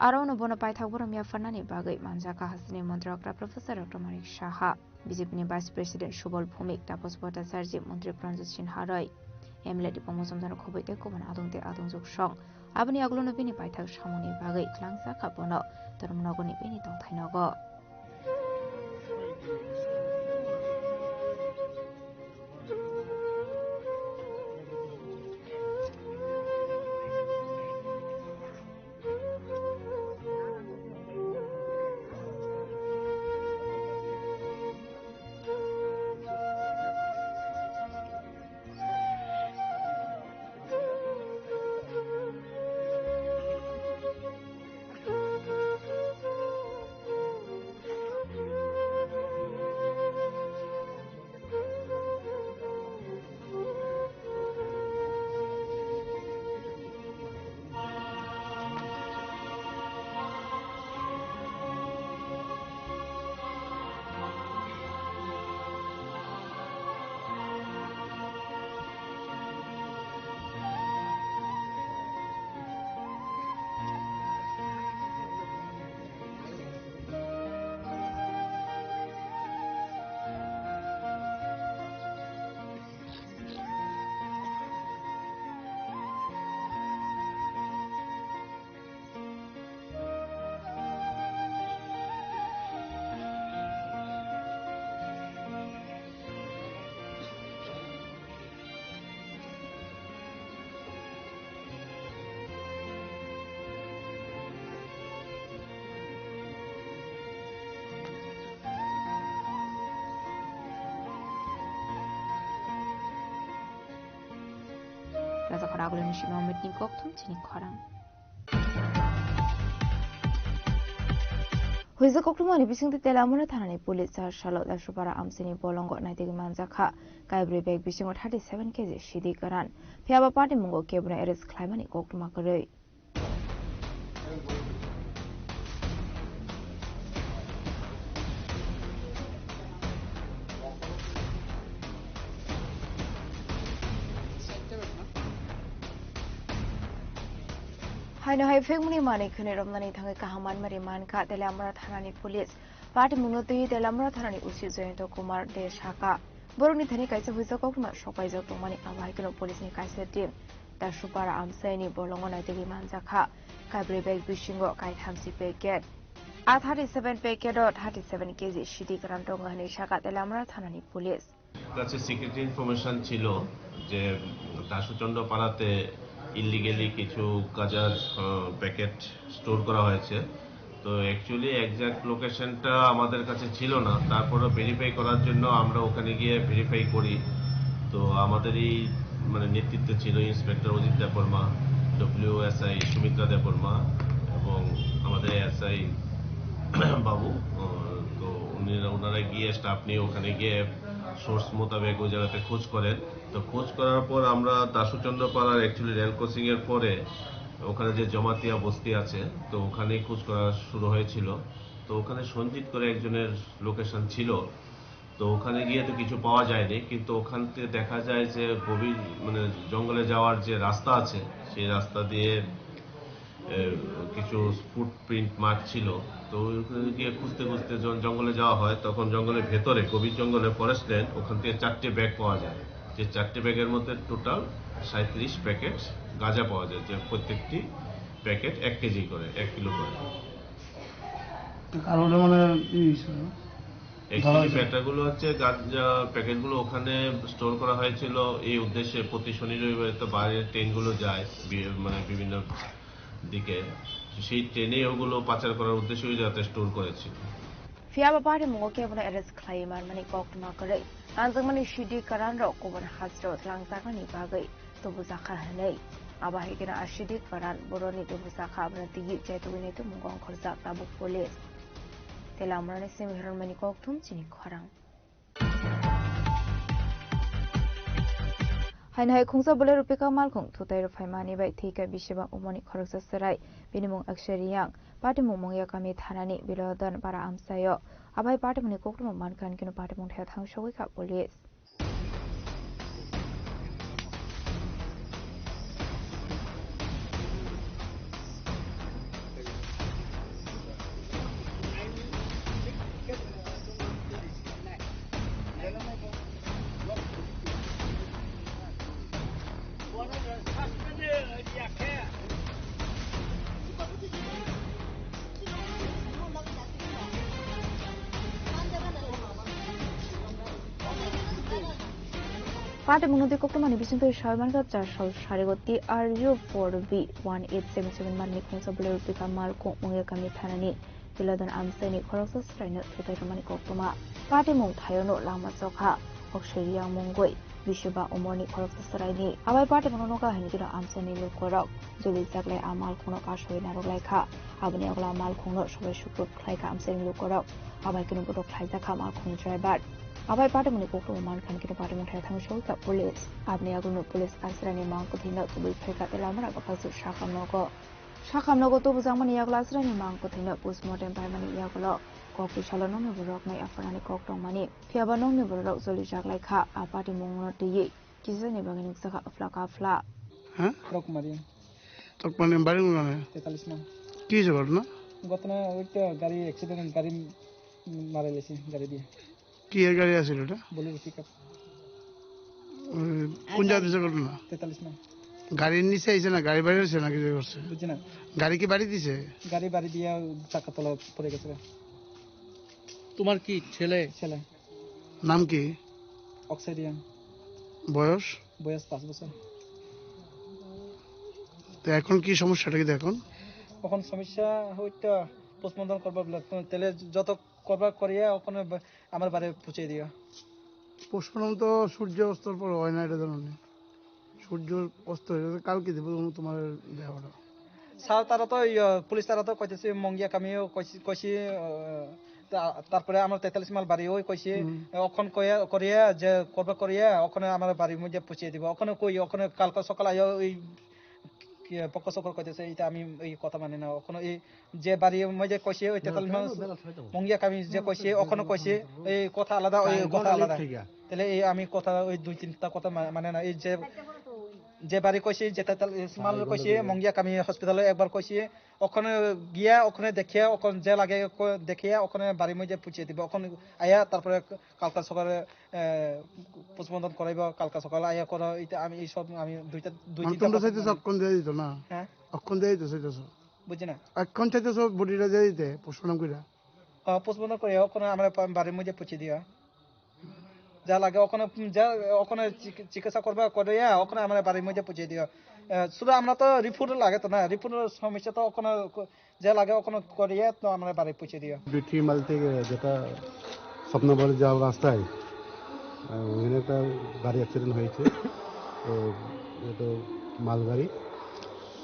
আরো নবন পাইথাক বরমিয়া ফান্নানি বাগৈ মানজাকা Hasini মন্ত্রকরা professor doctor Manik Saha বিজেপিনি vice president Subal Bhowmik Tapas Bhattacharya মন্ত্রী প্রঞ্জিত সিনহা রয় এমএলএ দীপক মজুমদার খবৈতে কুমান আদংতে আদংজুক সং আবনি আগলনো বিনি পাইথাক সামনি বাগৈ ক্লাংজাকা বন ধর্মনগরনি বিনি তংথাইনগ Raza Khoragul ni Shima mit ni Goktum Tini Khorang. Huiza Goktumani bising Telamuna Thanani Police Charlotte Ashupara Amsini Bolongo Naitigi Manzaka Kaibri Beg Bishing 37 kg Shidi Garan Piaba Party Mungo Kebuna Eris Climani Goktumakare Haino hai fengmuni mani khune romnani thangai kahaman mari man ka Telamura Thanani Police Party Munoti Telamura Thanani Usi Joyento Kumar De Shaka Boroni Thani Kaisa Huiza Gokuma Shokai Joktumani Awai Police ni Kaisa team Dashupara Amsaini Bolongo Naitigi Manzaka Kabri Beg Bishingo Kai Thamsi Packet A 37 packet or 37 kg Shidi Grantonga Hani Shaka Telamura Thanani Police কাছে secret information ছিল যে দাসুচন্দ্র পাড়াতে illegally কিছু গাঁজার packet store করা হয়েছে তো actually exact লোকেশনটা আমাদের কাছে ছিল না তারপরে ভেরিফাই করার জন্য আমরা ওখানে গিয়ে ভেরিফাই করি তো আমাদেরই মানে নেতৃত্বে ছিল ইন্সপেক্টর অজিত দেববর্মা ডব্লিউএসআই সুমিত্রা দেববর্মা এবং আমাদের এসআই বাবু তো ওনারা গিয়ে স্টাফ নিয়ে ওখানে গিয়ে সোর্স মোতাবেক ওই জায়গাতে খোঁজ করেন তো খোঁজ করার পর আমরা দাসুচন্দ্র পাড়ার অ্যাকচুয়ালি রেল ক্রসিং এর পরে ওখানে যে জমাতিয়া বস্তি আছে তো ওখানেই খোঁজ করা শুরু হয়েছিল তো ওখানে সঞ্জিত করে একজনের লোকেশন ছিল তো ওখানে গিয়ে তো কিছু পাওয়া যায়নি কিন্তু ওখান থেকে দেখা যায় যে গভীর মানে জঙ্গলে যাওয়ার যে রাস্তা আছে সেই রাস্তা দিয়ে কিছু ফুটপ্রিন্ট মার্ক ছিল তো ওখানে গিয়ে খুঁজতে খুঁজতে যখন জঙ্গলে যাওয়া হয় তখন জঙ্গলের ভেতরে গভীর জঙ্গলে ফরেস্ট ল্যান্ড ওখান থেকে 4টে ব্যাগ পাওয়া যায় যে 4টি ব্যাগের মধ্যে টোটাল 37 প্যাকেট গাঁজা পাওয়া যায়, যে প্রত্যেকটি প্যাকেট 1 কেজি করে, 1 কিলো করে। কারণ মানে অ্যাকচুয়ালি প্যাকেটগুলো হচ্ছে গাঁজা প্যাকেটগুলো ওখানে স্টোর করা হয়েছিল এই উদ্দেশ্যে, প্রতি শনি রবিবারে তো বাইরের ট্রেনগুলো যায় মানে বিভিন্ন দিকে, সেই ট্রেনে ওগুলো পাচার করার উদ্দেশ্যে যাতে স্টোর করেছিল। Fiaba party mo ke bana arrest claiman mani kok ma kare nanjang mani shidi karan ro ko ban hasro tlang sa ni bagai to buza kha hanai aba hekena ashidi karan boroni to buza kha bana tigi jai to ni to mungong khorja tabuk police tela amrane simhiran mani kok thum chini kharang Hainhai khungsa bole rupika malkhung thutai ro phaimani bai thika bisheba umoni khoroksa sarai binimung akshariang patimung mongya kami thanani bilodan para amsayo abai patimuni kokrum mankan kinu patimung thya thang shogoi kha police Party Munodi Kokumani Bisinto Sharman Gapcha Sharigoti RU4B 1877 Mani Consabler Pika Malko Mungakami Tanani Viladan Amseni Korosas Trainer Tutamani Kokuma Party Mung Tayono Lama Soka Okshiria Mungoi Vishuba Omoni Korosas Raini Abai Party Monoka Hindira Amseni Lukorok Zuli Zagle Amal Kono Kashoina Rolaika Abniagla Malkono Shubashuk Klaika Amseni Lukorok Abai Kinubuto Klaika Malkon Driver Abai patimuni kokro man kan kino patimung thai thang shol ka police abni agunu police asrani mang ko thina tubi pheka telamara bakasu shakamnogo to buzangmani yagla asrani mang ko thina postmortem paimani yaglo kokki shalano me borok nai afrani koktong mani phiaba nong me borok zoli jaglai kha apatimung no tiyi kisani bagani saka aflaka afla ha rok mari tok mani bari ngane 43 মান কি হয়েছে ঘটনা ঘটনা ওইটা গাড়ি accident গাড়ি মারা গেছে গাড়ি দিয়ে কি এর গাড়ি আছিল এটা বলেরো পিকআপ কোন জায়গা থেকে ঘটনা 43 মান গাড়ির নিচে আইছে না গাড়ি বাড়ি হচ্ছে না কি করছে বুঝছি না গাড়ি কি বাড়ি দিছে গাড়ি বাড়ি দিয়ে চাকা তলা পড়ে গেছে তোমার কি ছেলে নাম কি অক্সাইডিয়ান বয়স 5 বছর তো এখন কি সমস্যাটা কি এখন সমস্যা হইতা পোস্টমর্টম করবা বলে তেলে যত করবা করিয়া ওখানে আমার বাড়ি পৌঁছে দিও পোস্টমর্টম তো সূর্য অস্তর পর হয় না এটা জানো না সূর্য অস্ত হয়ে কালকে দেব তোমার দেওয়াটা স্যার তারা তো পুলিশ তারা তো কইতেছে মঙ্গিয়া কামিও কইছি তারপরে আমার 43 মাইল বাড়ি ওই কইছে ওখান করিয়া যে করবা করিয়া ওখানে আমার বাড়ির মধ্যে পৌঁছে দিব ওখানে কই ওখানে কালকে সকাল আইও ওই পক্ষ সকল কইতেছে এটা আমি এই কথা মানে না ওখানে এই যে বাড়ির মধ্যে কইছে ওই 43 মাইল মঙ্গিয়া কামি যে কইছে ওখানে কইছে এই কথা আলাদা ওই কথা আলাদা তাহলে এই আমি কথা ওই দুই তিনটা কথা মানে না এই যে বাড়ি কইছে যে 43 মাইল কইছে মঙ্গিয়া কামি হসপিটালে একবার কইছে ওখানে গিয়া ওখানে দেখিয়া ওখানে যে লাগে দেখিয়া ওখানে বাড়ির মধ্যে পৌঁছে দিব ওখানে আয়া তারপরে কালকা সকালে পোস্টমর্টম করাইব কালকা সকালে আয়া করা এটা আমি এই সব আমি দুই তিনটা চাইতেছ অক্ষণ দিয়ে দিত না হ্যাঁ অক্ষণ দিয়ে দিত চাইতেছ বুঝছি না অক্ষণ চাইতেছ বডিটা দিয়ে দিতে পোস্টমর্টম কইরা পোস্টমর্টম করে ওখানে আমরা বাড়ির মধ্যে পৌঁছে দিয়া যা লাগে ওখানে চিকিৎসা করবা করিয়া ওখানে আমরা বাড়ির মধ্যে পৌঁছে দিও শুধু আমরা তো রিপোর্ট লাগে তো না রিপোর্টের সমস্যা তো ওখানে যা লাগে ওখানে করিয়া তো আমরা বাড়ি পৌঁছে দিও বিটি মাল থেকে যেটা স্বপ্নবাড়ি যাওয়ার রাস্তায় ওখানে একটা গাড়ি অ্যাক্সিডেন্ট হয়েছে তো এটা মালগাড়ি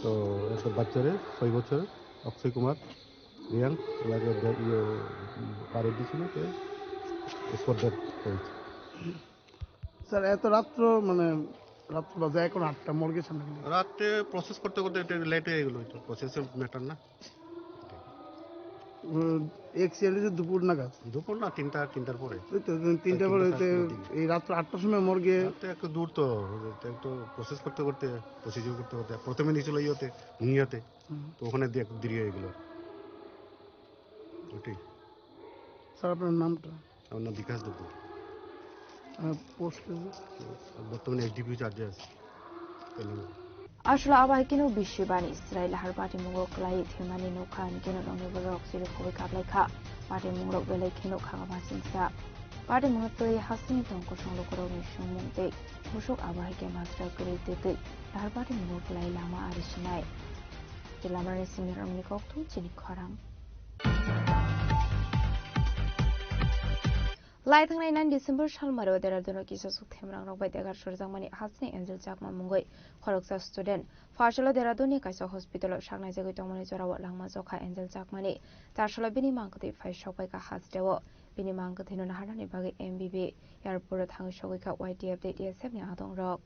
তো একটা বাচ্চারে 6 বছরের অক্ষয় কুমার রিয়াং লাগে বাড়ি দিয়েছিল তো স্পট ডেথ হয়েছে স্যার এত রাত্র মানে রাত্র বাজে এখন 8টা মর্গের সামনে রাতে প্রসেস করতে করতে এটা লেট হয়ে গেল তো প্রসেসের ম্যাটার না এক্সিডেন্ট দুপুর নাগাদ দুপুর না 3টার পরে ওই তো 3টার পরে এই রাত্র 8টার সময় মর্গে একটু দূর তো একটু প্রসেস করতে করতে প্রসিডিউর করতে করতে প্রথমে নিয়েছিল মুঙ্গিয়াতে তো ওখানে দেরি হয়ে গেল ওটাই স্যার আপনার নামটা আমার নাম বিকাশ দুপুর পোস্ট বর্তমানে এসডিপিও চার্জে আছে আসলে আবার কিনো বিশ্ববাণী ইসরায়েল হার পার্টি মুগক লাই থিমানি নৌকা কিনো নংনিবর রক্সির খবর কাবলাইখা পার্টি মুগক বেলাই কিনো খাগাবাসিনসা পার্টি মুগতই হাসিনি তংক সংরক্ষণের সম্বন্ধে মুসক আবাহিকে মাত্রা করে দিতে হার পার্টি মুগক লাই লামা আরিসিনাই জেলামারি সিনিয়র আমনি কক্তু চিনি খরাং लाइथांनाय 9 डिसेम्बर सालमारो देरादुनो किसा सुथेमरां रबाय देगार सरजांमानि हासनि एन्जेल जाकमा मुंगै खरकसा स्टुडेन्ट फार्सलो देरादुनि काइसा हस्पिटाल सांनाय जगै तंमनि जराव लांमा जखा एन्जेल जाकमानि तारसला बिनि मांगति फाइ सबायका हासदेव बिनि मांगतिनो नाहारनानि बागै एमबिबि एयारपोर्ट थाङै सगैका वाइटिएफ दे डिएसएफनि आदं रक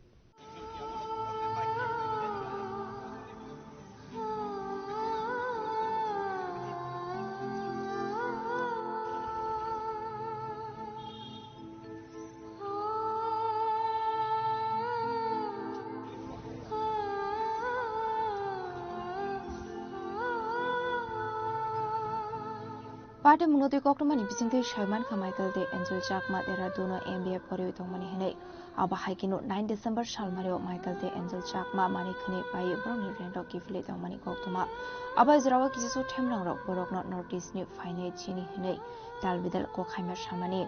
पार्टी मुनोतै कक्टमानि बिसिंथै शाइमान खामाइकल दे एन्जेल जाकमा देरादुनो एमबिएफ परियो तंमनि हनै आबा हाइकिनो 9 डिसेम्बर सालमारियो माइकल दे एन्जेल जाकमा मानि खनि बाय ब्रनि रेन्ड किफले तंमनि कक्टमा आबा जरावा किसो थेमरां रक बरकनो नर्थ ईस्टनि फाइनै चिनि हनै दालबिदाल कोखाइमा सामानि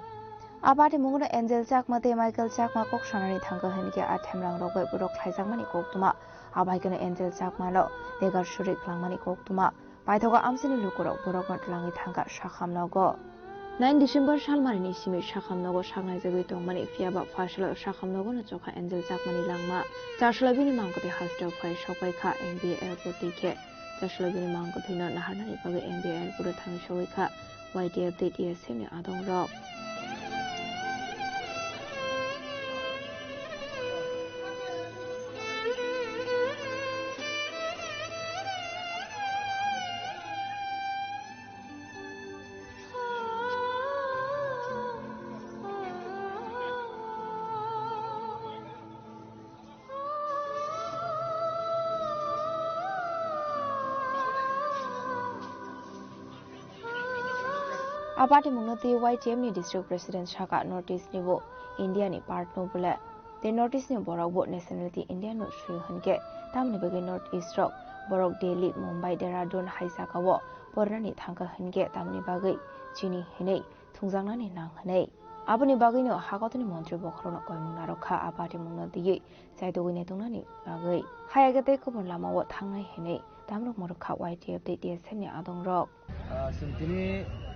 आबादे मुंगनो एन्जेल जाकमा दे माइकल जाकमा कक सानानि थांगो हनके आ थेमरां रक बरक खाइजाकमानि कक्टमा आबा हाइकिनो एन्जेल जाकमालो देगार सुरि क्लांमानि कक्टमा पाइथगा आमसिनि लुकुराव बरकनो tlangै थांगा साखामनागो 9 डिसेम्बर सालमारिनि सिमि साखामनागो सांनाय जगै तंमानि फियाबा फासला साखामनागोनो जखा एन्जेल जाकमानि लांमा चारसलाबिनि मांगते हास्टाव फाइ सबायखा एमबिए एयारपोर्ट दिखे चारसलाबिनि मांगतेनो नाहारनानि बागै एमबिए एयारपोर्ट थाङै सबायखा वाइटिएफ दे डिएसएफनि आदं रक आबादे मुंगते वाइटिएफ नि डिस्ट्रिक्ट प्रेसिडेंट शाखा नॉर्थ ईस्ट निबो इंडिया नि पार्ट नो बुले दे नॉर्थ ईस्ट नि बरकबो नेशनलिटी इंडिया नो श्री हनके तामनि बगे नॉर्थ ईस्ट रक बरक दिल्ली मुंबई देहरादून हाइसाकावो बरनानि थांगा हनके तामनि बागै चिनि हनै थुंजांनानि नां हनै आबनि बागैनो हागतनि मन्त्रि बखरनो कयमुना रखा आबादे मुंगते जायदोगैने दंनानि बागै हायागते खबर लामावो थांनाय हनै तामरक मरखा वाइटिएफ दे डिएसएफ नि आदं रक सिमतिनि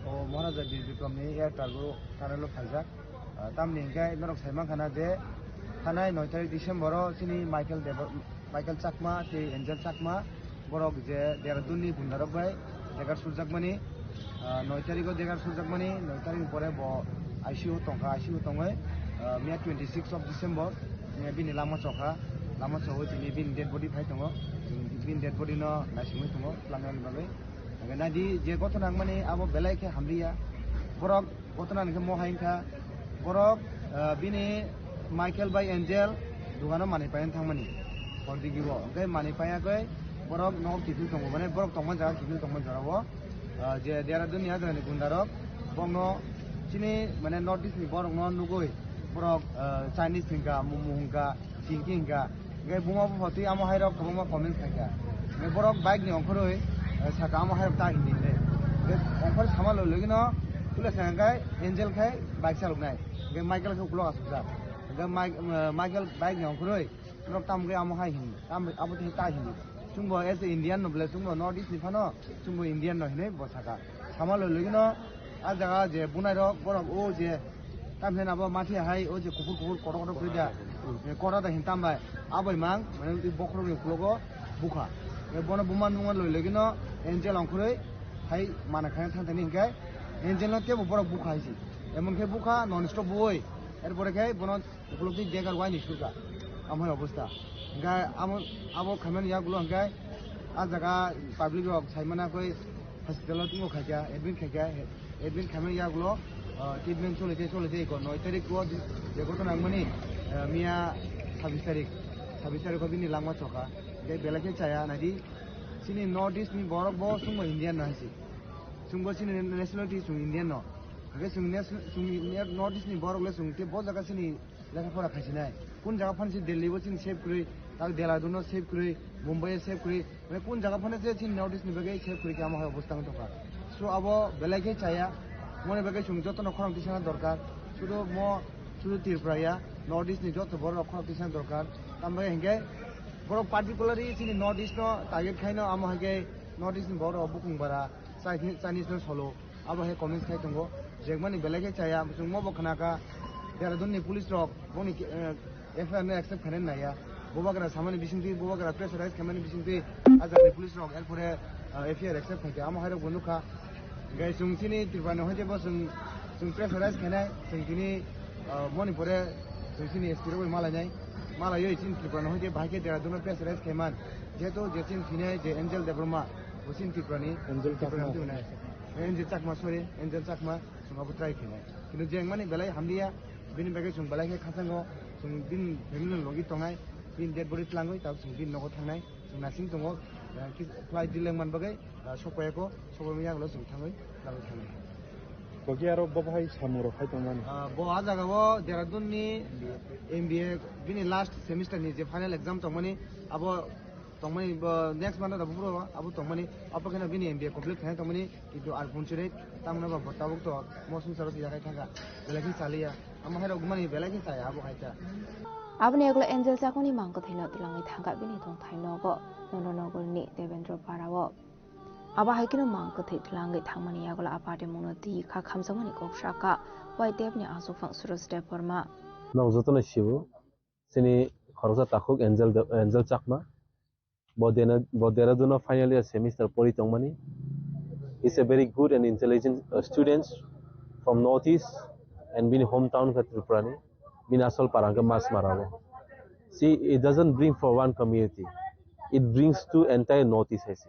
महाराजा बीर बिक्रमनि एयार कार्गो टानेल फाइजाक तामनि इंगाय नरक साइमा खाना जे थानाय 9 तारिख डिसेम्बर सिनि माइकेल चाकमा ते एन्जेल चाकमा बरक जे देहरादूननि बुन्दारक बाय देगार सुरजाकमानि 9 तारिखो देगार सुरजाकमानि 9 तारिख परे ब आईसीयू तंगै मिया 26 ऑफ डिसेम्बर मिया बिनि लामा चखा दिनि बिनि डेड बडी फाइ दङ बिनि डेड बडी न नासिमै दङ लांगानि बागै नादि जे गथना माने आबो बेलायखे हामलिया बरक गथना नखे मोहाइनखा बरक बिनि माइकेल बाय एन्जेल दुगानो माने पायन थांमानि परदिगिबो ओमफ्राय माने पायाखै बरक न किफिल दङ माने बरक तंमन जा किफिल तंमन जारावो जे देहरादूननि आदरनि गुन्दारक बंनो चिनि माने नॉर्थ ईस्ट नि बरक न नुगै बरक चाइनिज हिंगा मोमो हिंगा चिंकी हिंगा गे बुमा फति आमो हाइरक बुमा कमेन्ट थाका मे बरक बाइक नि अंखरoi साका आमो हाइरक ता हिंदी ले अंखर सामाल लगिनो तुले संगाय एन्जेल खाय बाइक चालुनाय गे माइकेल खौ ब्लॉग आसुजा गे माइकेल बाइक नि अंखरoi नक ताम गे आमो हाइ हिंदी ताम आबो ता हिंदी चुंबो एज इंडियन नबले चुंबो नॉर्थ ईस्ट नि फानो चुंबो इंडियन न हिने बसाका सामाल लगिनो आ जगह जे बुनाय रक बरक ओ जे तामसे नाबो माथि हाय ओ जे कुकुर कट फैदा कटा दा हिंताम बाय आबै मां माने बखरो नि फ्लगो बुखा बनो बुमान नुवा लगिनो एन्जेल अंखरै हाय माना खाय थांथानि हिंगाय एन्जेल न तेबो बरक बुखा हायसि एमनखे बुखा नन स्टप बय एरपरे खाय बनो उपलब्धि देगार वाइ निसुगा आमहाय अवस्था हिंगाय आबो खामानि या गुलो हिंगाय आ जगह पाब्लिक रक साइमाना कय हॉस्पिटल तिंगो खायजा एडमिट खामानि या गुलो ट्रिटमेंट चलते 9 तारिख को जेगोto नांगमनि मिया 26 तारिख को बिनि लांमा चका बे बेलाके चाया नादि सिनि नॉर्थ ईस्ट नि बरक बो सुंबो इंडियन नासि सुंबो सिनि नेशनलिटी सुं इंडियन न गे सुंगने नॉर्थ ईस्ट नि बरगले सुंगते बहुत जगह से नि लेखा पढ़ा खाइसे नाय कौन जगह फन से दिल्ली वो सेव करी ताक देहरादून सेव करी मुंबई सेव करी मैं कौन जगह फन से नॉर्थ ईस्ट नि बगे सेव करी के आमा अवस्था में थका सो अब बेलाइके चाया मने बगे सुंग जत नखरम दिसना दरकार शुरू त्रिपुरा नॉर्थ ईस्ट नि जत बर नखरम दिसना दरकार तामबे हेंगे बर पार्टिकुलारली सिनि नॉर्थ ईस्ट नो टारगेट खाइनो आमा हेगे नॉर्थ ईस्ट नि बर बुकिं बारा चाइनीज नो सलो अब हे कमेंट्स खाइ दंगो जेगमानि बेलाइके चाया सुंग मबो खनाका देहरादून नि पुलिस रक बनि एफआईआर ने एक्सेप्ट खाने नाया बोबागरा सामान्य बिसिंति बोबागरा प्रेसाराइज खामानि बिसिंति आजादनि पुलिस रक एरपरे एफआईआर एक्सेप्ट खाइते आमा हायरो बनुखा गाय सुंसिनि त्रिपुरानि होजे बसुं जों प्रेसाराइज खानाय जोंनि मणिपुरे जोंसिनि एसपि रो मालायनाय मालायो इसिन त्रिपुरानि होजे बाहायके देहरादून प्रेसाराइज खायमान जेतो जेसिन फिनाय जे एंजेल देब्रमा बसिन त्रिपुरानि एंजेल चाकमा सरि एंजेल चाकमा सुंगाबो ट्राइ खानाय किन्तु जेंमानि बेलाय हामलिया बिनि बागै जों बेलायके खासांगो जों दिन फेमिलि लगी तंगाय दिन डेड बडी तलांगै ता जों दिन नगो थांनाय जों नासिं दङ फ्लाइट दिलेंमान बागै सपायाको सबामियागलो जों थाङै लाबो थाङै बगे आरो बहाय सामुरो खायतंमान बो आ जागाबो देहरादूननि एमबीए बिनि लास्ट सेमिस्टारनि जे फाइनल एग्जाम तंमानि अब तंमानि नेक्स्ट मान्थ दाबो पुरो अब तंमानि अपखना बिनि एमबीए कमप्लीट खाय तंमानि किन्तु आर पुनचुरे तामना बा बताबुक तो मौसम सरस जागाय थांगा बेलाखि चालिया आमा हायरो गुमानि बेलाखि चाया अब खायता abni aglo angel sakoni mangko thaino tulangai thangka bini thong thainogo nononogolni Devendra Parawo aba haikino mangko thai tulangai thangmani aglo apade monoti kha khamsamani koksaka waitebni asufang Suraj Deporma nang jotona sibu sini khorja takhuk angel chakma bodena final year semester pori tongmani is a very good and intelligent students from northeast and bini hometown ka Tripurani Binasol Paranga Mas Maravo. See, it doesn't bring for one community. It brings to entire Northeast.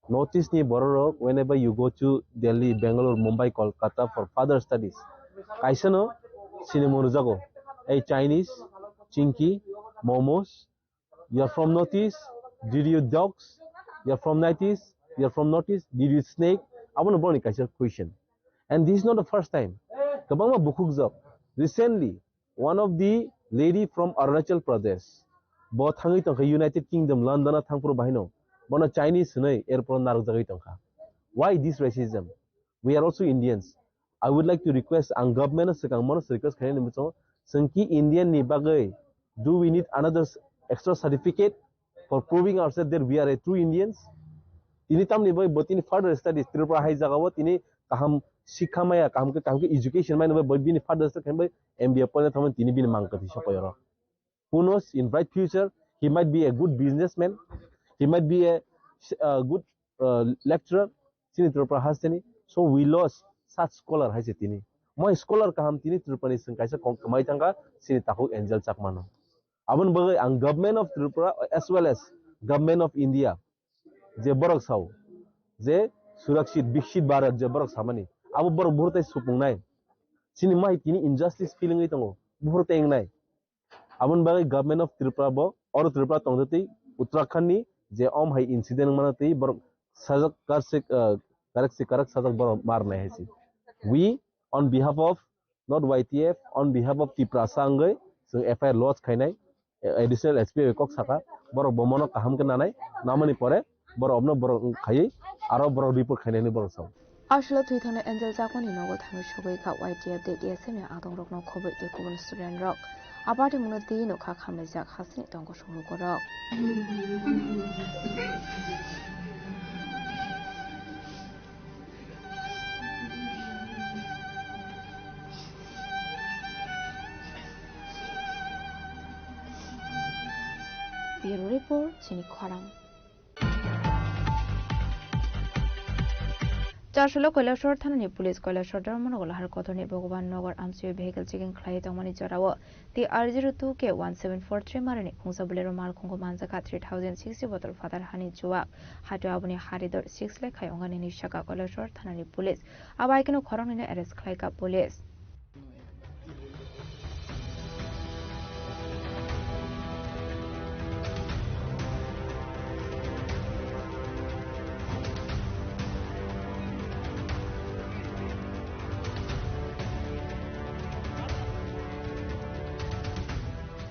Northeast ni Bororo, whenever you go to Delhi, Bangalore, Mumbai, Kolkata for further studies. Kaisano, Sinemoruzago. Hey, Chinese, Chinky, Momos. You're from Northeast. Did you dogs? You're from Northeast. You're from Northeast. Did you snake? I want to born a question. And this is not the first time. Kabama Bukukzab. Recently, one of the lady from Arunachal Pradesh, both hangi tangka United Kingdom, London, thangpur bahino, bona Chinese nei airport narujagi tangka. Why this racism? We are also Indians. I would like to request ang government sekang mono request khain nimso sengki Indian ni bagai. Do we need another extra certificate for proving ourselves that we are a true Indians? Ini tam ni boy botini further studies Tripura hai jagawo tini kaham शिक्षा माया काम के education my नबे बिनि father से खाय MBA पने थमन तिनि बिनि मांगकथि सपयरो who knows in bright future he might be a good businessman, he might be a good lecturer sini Tripura haseni so we lost such scholar haise tini moi scholar kaham tini Tripura sing kaisa kamai tangka sini takuk angel chakmano abun bagai ang government of Tripura as well as government of India je borok sau je surakshit bikshit bharat je borok samani abu bor burtai supungnai sini mai tini injustice feeling itango burtai engnai abun bagai government of Tripura bo or Tripura tongdati Uttarakhand ni je hai incident manati bor sajak karak sajak bor marnai haisi we on behalf of not YTF on behalf of Tripura sangai so FIR loss khainai additional SP kok saka bor bomono kaham ke nanai namani pore bor obno bor khai aro bor report khainai ni bor sau Ashla Tuitana Angel Zakoni Nogo Tang Shogai Ka YTF de Yasemi Adong Rock no Kobe de Kubun Student Rock. Abati Munati no Kakam Zak Hasni Dongo Shurugoro. Bureau Report Chini Kwarang. Charsholo Kolashor Thanani Police Kolashor Darmonogolahar Kotoni Bogovan Nogor Amsui Vehicle Chicken Clay Tomani Jorawa, the R02K 1743 Marani Kungsabulero Mal Kongo Manzaka 3060 bottle Father Hani Juak, Hatuabuni Haridor 6 Lake Hyongani Shaka Kolashor Thanani Police, Abaikano Koronina Arrest Clayka Police.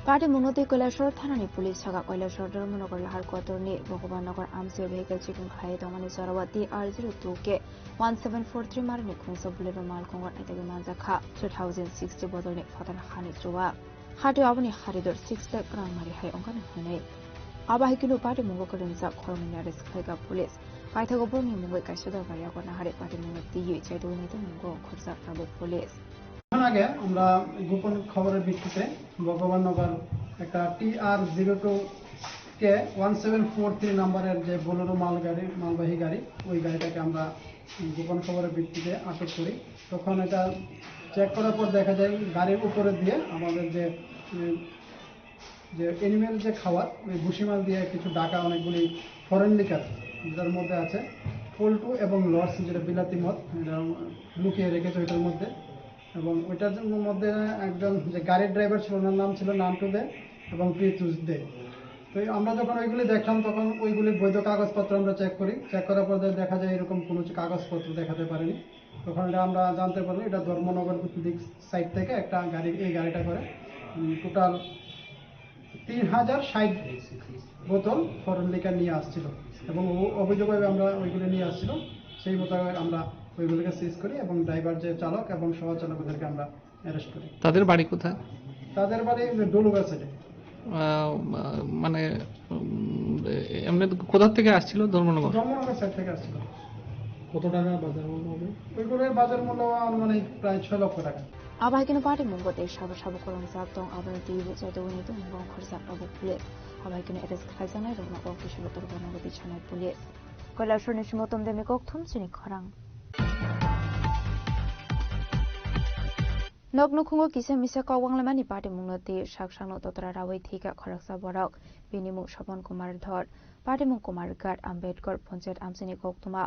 Party मुंगती कैलाशर थानानि police छागा कैलाशर धर्मनगर लाहार क्वार्टरनि Bhagwannagar आमसे vehicle checking खाय दंगानि जरावती R02 के 1743 मारनि खुंसा Bolero मालखंगर आइतागे मानजाखा 2060 बदलनि फतन खानि जुवा हाटो आबनि हारिदर 6 लाख रां मारि हाय अंगानि हनै आबाहिकिनु पार्टी मुंगको रिंजा खरमिनि आरेस्ट खायगा पुलिस पाइथागो बरनि मुंगै काइसदर बारियागो नाहारे पार्टी मुंगति चैदुनि तो मुंगो खरजा राबो पुलिस আগে আমরা গোপন খবরের ভিত্তিতে ভগবাননগর একটা TR02 কে 1743 নম্বরের যে বোলেরো মালবাহী গাড়ি ওই গাড়িটাকে আমরা গোপন খবরের ভিত্তিতে আটক করি তখন এটা চেক করার পর দেখা যায় গাড়ির উপরে দিয়ে আমাদের যে এনিমেল যে খাবার ওই ভুসিমাল দিয়ে কিছু ডাকা অনেকগুলি ফরেন লিকার যার মধ্যে আছে পল্টু এবং লর্স যেটা বিলাতি মদ এটা লুকিয়ে রেখেছে ওইটার মধ্যে এবং ওইটার মধ্যে একজন যে গাড়ির ড্রাইভার ছিল ওনার নাম ছিল নান্টু দে এবং প্রীতুষ দে তো আমরা যখন ওইগুলি দেখলাম তখন ওইগুলির বৈধ কাগজপত্র আমরা চেক করি চেক করার পর দেখা যায় এরকম কোনো কাগজপত্র দেখাতে পারেনি তখন এটা আমরা জানতে পারলাম এটা ধর্মনগর দিক সাইড থেকে একটা গাড়ি এই গাড়িটা করে টোটাল 3060 বোতল ফরেন লিকার নিয়ে আসছিল এবং অভিযোগভাবে আমরা ওইগুলি নিয়ে আসছিল সেই মোতাবেক আমরা ওইগুলোকে সিজ করি এবং ড্রাইভার যে চালক এবং সহ চালকদেরকে আমরা অ্যারেস্ট করি তাদের বাড়ি কোথায় তাদের বাড়ি ডলুগা সাইডে মানে এমনি কোথা থেকে আসছিল ধর্মনগর সাইড থেকে আসছিল কত টাকা বাজার মূল্য হবে ওইগুলোর বাজার মূল্য আনুমানিক প্রায় 6 লক্ষ টাকা আবাহিকিনো পার্টি মুঙ্গতে সাবো সাবো করং জাকদং আবনি টিভি চৈদুনি তো মুঙ্গং খরজা রাবো পুলিस আবাহিকিনো এরেস্ট খাইজানাय রংना अफिस बतर बनागति छनाय पुलिस कैलाशरनि सिमतम देमे कक्थुम सिनि खरां नगनुखुंगो किसे मिसे कवांगलामानि पार्टी मुंगति साकसांनो ततरा रावै थिका खरकसा बरक बिनिमु सपन कुमार धर पार्टी मुं कुमार गाट आम्बेडकर पंचायत आमसिनि कक्तुमा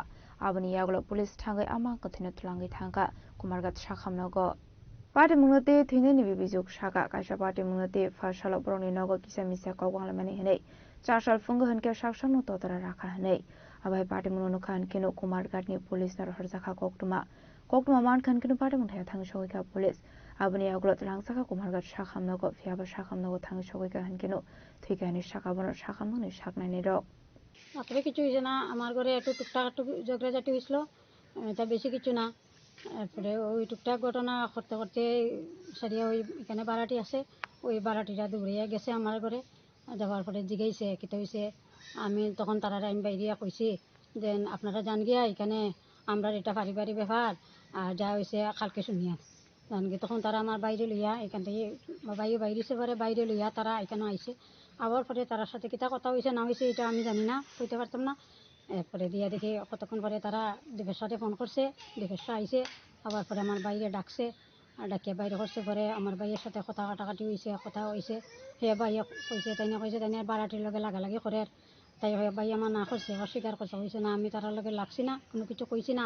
आबनि यागलो पुलिस थांगै आमा कथिनो थलांगै थांगा कुमार गाट साखामनगो पार्टी मुंगति थैनैनि बिबिजुग सागा कायसा पार्टी मुंगति फारसालो बरंनि नगो किसे मिसे कवांगलामानि हनै 4 साल फुंगो हनके साकसांनो ततरा राखा हनै आबाय पार्टी मुंगनो खानकिनो कुमार गाटनि पुलिस दर हरजाखा कक्तुमा मान खानकिनो पार्टी मुंथाया थांग सगैका पुलिस आबनि आगलत लांसाखा कुमारगाट साखामनगो फियाबा साखामनगो थांग सगैका हानकिनो थैकानि साखाबनो साखामनो साकनायनि रक মাত্র কিছু হইছে না আমার ঘরে একটু টুকটাক একটু ঝগড়াঝাটি হয়েছিল এটা বেশি কিছু না তারপরে ওই টুকটাক ঘটনা করতে করতে সারিয়া ওই এখানে বাড়াটি আছে ওই বাড়াটিটা দৌড়িয়া গেছে আমার ঘরে যাওয়ার পরে জিগাইছে কিতা হয়েছে আমি তখন তারা আমি বাইরিয়া কইছি যে আপনারা জান গিয়া এখানে আমরা এটা পারিবারিক ব্যাপার আর যা হয়েছে কালকে শুনিয়া জানকি তখন তারা আমার বাইরে লইয়া এখান থেকে বাইরেছে পরে বাইরে লইয়া তারা এখানে আইছে আবার পরে তার সাথে কিতা কথা হয়েছে না হয়েছে এটা আমি জানি না কইতে পারতাম না এরপরে দিয়া দেখি কতক্ষণ পরে তারা দীপের সাথে ফোন করছে দীপের আইছে আবার পরে আমার বাইরে ডাকছে আর ডাকিয়া বাইরে করছে পরে আমার ভাইয়ের সাথে কথা কাটাকাটি হয়েছে কথা হয়েছে সে ভাইয়া কইছে তাই না বাড়াটির লগে লাগালাগি করে তাই ভাই আমার না করছে অস্বীকার করছে হয়েছে না আমি তারার লগে লাগছি না কোনো কিছু কইছি না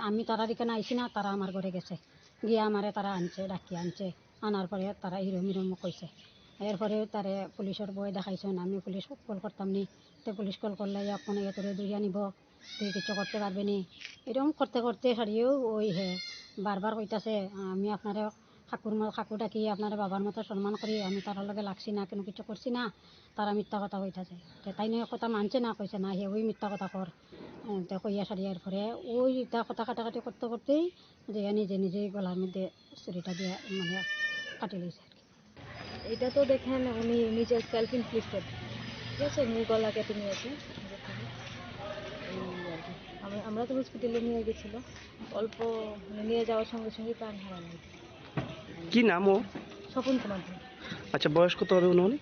আমি তারার এখানে আইছি না তারা আমার ঘরে গেছে গিয়ে আমারে তারা আনছে ডাকিয়ে আনছে আনার পরে তারা হিরোমিরম কইছে এরপরে তারে পুলিশের বই দেখাইছেন আমি পুলিশ কল করতাম নি তো পুলিশ কল করলে কোনো তোরে দইয়া নিব তুই কিছু করতে পারবি নি এরকম করতে করতে সারিয়েও ওই বারবার কইতাছে আমি আপনারে কাকু ডাকি আপনার বাবার মতো সম্মান করি আমি তার লগে লাগছি না কোনো কিছু করছি না তারা মিথ্যা কথা কইতাছে তাই নিয়ে কথা মানছে না কইছে না হে ওই মিথ্যা কথা কর তো কইয়া সারিয়ার পরে ওই কথা কাটাকাটি করতে করতেই যে নিজে নিজেই গলার মধ্যে ছুরিটা দিয়ে মানে কাটি লইছে আর কি এটা তো দেখেন উনি নিজের সেলফ ইনফ্লিক্টেড ঠিক আছে উনি গলা কেটে নিয়েছে আমরা তো হসপিটালে নিয়ে গেছিল অল্প নিয়ে যাওয়ার সঙ্গে সঙ্গে প্রাণ হারানো কি নাম ও স্বপন কুমার আচ্ছা বয়স কত হবে উনি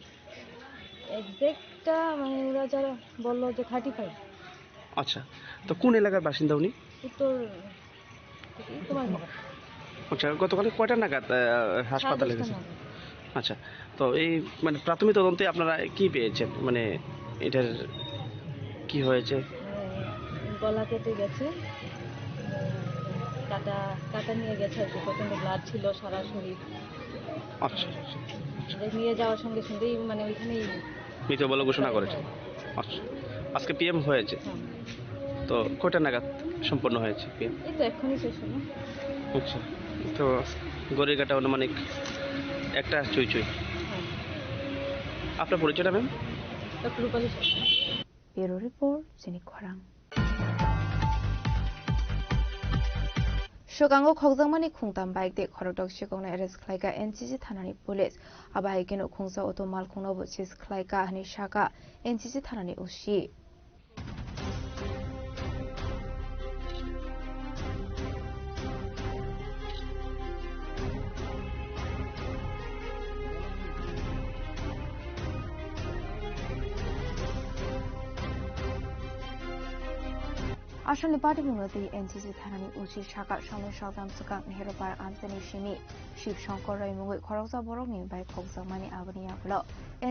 এক্সাক্টটা মানে ওরা যারা বললো যে 35 আচ্ছা তো কোন এলাকার বাসিন্দা উনি উত্তর তোমার আচ্ছা গতকাল কয়টা নাগাদ হাসপাতালে গেছেন আচ্ছা তো এই মানে প্রাথমিক তদন্তে আপনারা কি পেয়েছেন মানে এটার কি হয়েছে গলা কেটে গেছে কাটা নিয়ে গেছে আর কি প্রচন্ড ব্লাড ছিল সারা শরীর আচ্ছা নিয়ে যাওয়ার সঙ্গে সঙ্গেই মানে ওইখানেই মৃত বলে ঘোষণা করেছে আচ্ছা আজকে পিএম হয়েছে তো কয়টা নাগাদ সম্পন্ন হয়েছে পিএম এই তো এখনই শেষ হলো আচ্ছা তো গড়ির কাটা অনুমানিক একটা চুই আপনার পরিচয়টা ma'am? Doctor Rupali Sarkar. Bureau report জিনিক খরাং। Shogango khokjangmani khungtam bike de khorodok shikongna arrest khlaika NCC thanani police abai keno khungsa auto mal khungno bo sis khlaika hani shaka NCC thanani ushi Ashanli party mungati NCC thanani uchi shaka shono shogam sukang heropar amsani shimi Shiv Shankar Rai mungoi khoroksa borok ni bai khokjangmani abani aglo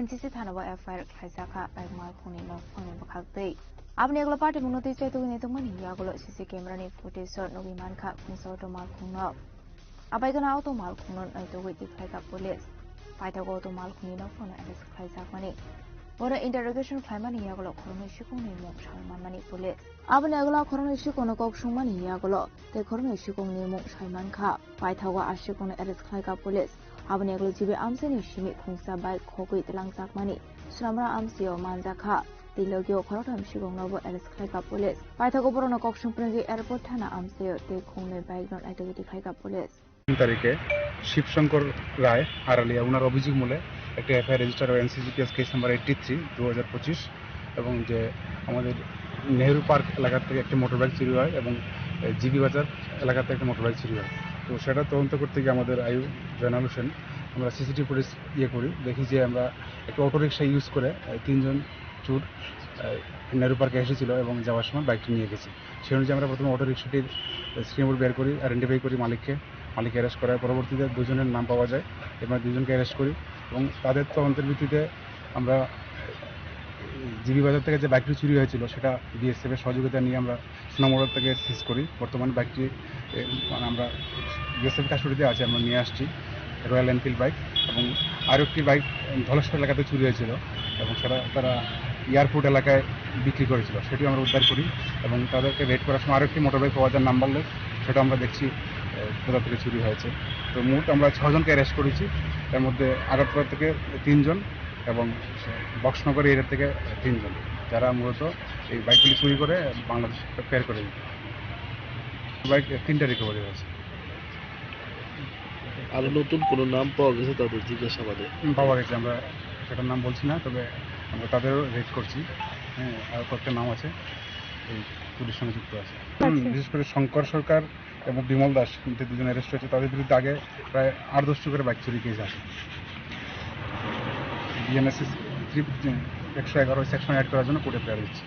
NCC thanaba FIR khlaisaka bai mal khuni no phone bakhakdei abni aglo party mungati chaitugni netungmani yaglo CC camera ni footage shot nogi mankha khungsa auto mal khungno abai gana auto mal khungno aitogoi dikhlaika police paithago auto mal khuni no phone arrest khlaijakmani Ora interrogation claimani yaglo khorno shikongni mung shalmanmani police abani aglo khorno shikono kok shungmani yaglo te khorno shikongni mung shalmankha paithago ashikongni arrest khlaika police abani aglo jibe amsani shimi khungsa bai khogoi tilangjakmani slamra amsio manjakha tilogyo khorotam shikongnobo arrest khlaika police paithago borono kok shungprengi airport thana amsio te khongnoi bike non activity khlaika police তারিখে শিবশঙ্কর রায় আড়ালিয়া ওনার অভিযোগ মূলে একটা FIR register হয় এনসিসিপিএস case number 83 2025 এবং যে আমাদের Nehru park এলাকা থেকে একটা মোটরবাইক চুরি হয় এবং জিবি বাজার এলাকা থেকে একটা মোটরবাইক চুরি হয় তো সেটা তদন্ত করতে গিয়ে আমাদের আয়ু জয়নাল হোসেন আমরা সিসিটিভি ফুটেজ করি দেখি যে আমরা একটা অটোরিকশা ইউজ করে তিনজন চোর নেহেরু পার্কে এসেছিল এবং যাওয়ার সময় বাইকটি নিয়ে গেছে সেই অনুযায়ী আমরা প্রথমে অটোরিকশাটির স্ক্রিন বের করি আইডেন্টিফাই করি মালিক অ্যারেস্ট করার পরবর্তীতে দুজনের নাম পাওয়া যায় এবার দুজনকে অ্যারেস্ট করি এবং তাদের তদন্তের ভিত্তিতে আমরা জিবি বাজার থেকে যে বাইকটি চুরি হয়েছিল সেটা বিএসএফের সহযোগিতা নিয়ে আমরা সোনামোড় থেকে সিজ করি বর্তমানে বাইকটি মানে আমরা বিএসএফ কাস্টডিতে আছে আমরা নিয়ে আসছি রয়্যাল এনফিল্ড বাইক এবং আরও একটি বাইক ধলেশ্বর এলাকাতে চুরি হয়েছিল এবং সেটা তারা এয়ারপোর্ট এলাকায় বিক্রি করেছিল সেটিও আমরা উদ্ধার করি এবং তাদেরকে রেড করার সময় আরও একটি মোটরবাইক পাওয়া যায় নাম্বারলেস সেটা আমরা দেখছি কোথা থেকে চুরি হয়েছে তো মোট আমরা 6 জনকে অ্যারেস্ট করেছি এর মধ্যে আগারতলা থেকে 3 জন এবং বক্সনগর এরিয়া থেকে 3 জন যারা মূলত এই বাইকগুলি চুরি করে বাংলাদেশ ফের করে দিত বাইক 3টা রিকভারি হয়েছে আর নতুন কোনো নাম পাওয়া গেছে তাদের জিজ্ঞাসাবাদে পাওয়া গেছে আমরা সেটার নাম বলছি না তবে আমরা তাদেরও রেড করছি হ্যাঁ আর কয়েকটা নাম আছে এই পুলিশের সঙ্গে যুক্ত আছে বিশেষ করে শঙ্কর সরকার এবং বিমল দাস কিন্তু দুজন অ্যারেস্ট হয়েছে তাদের বিরুদ্ধে আগে প্রায় 8-10টি করে বাইক চুরি কেস আছে বিএনএসএস 111 সেকশন অ্যাড করার জন্য কোর্টে প্রেয়ার দিচ্ছে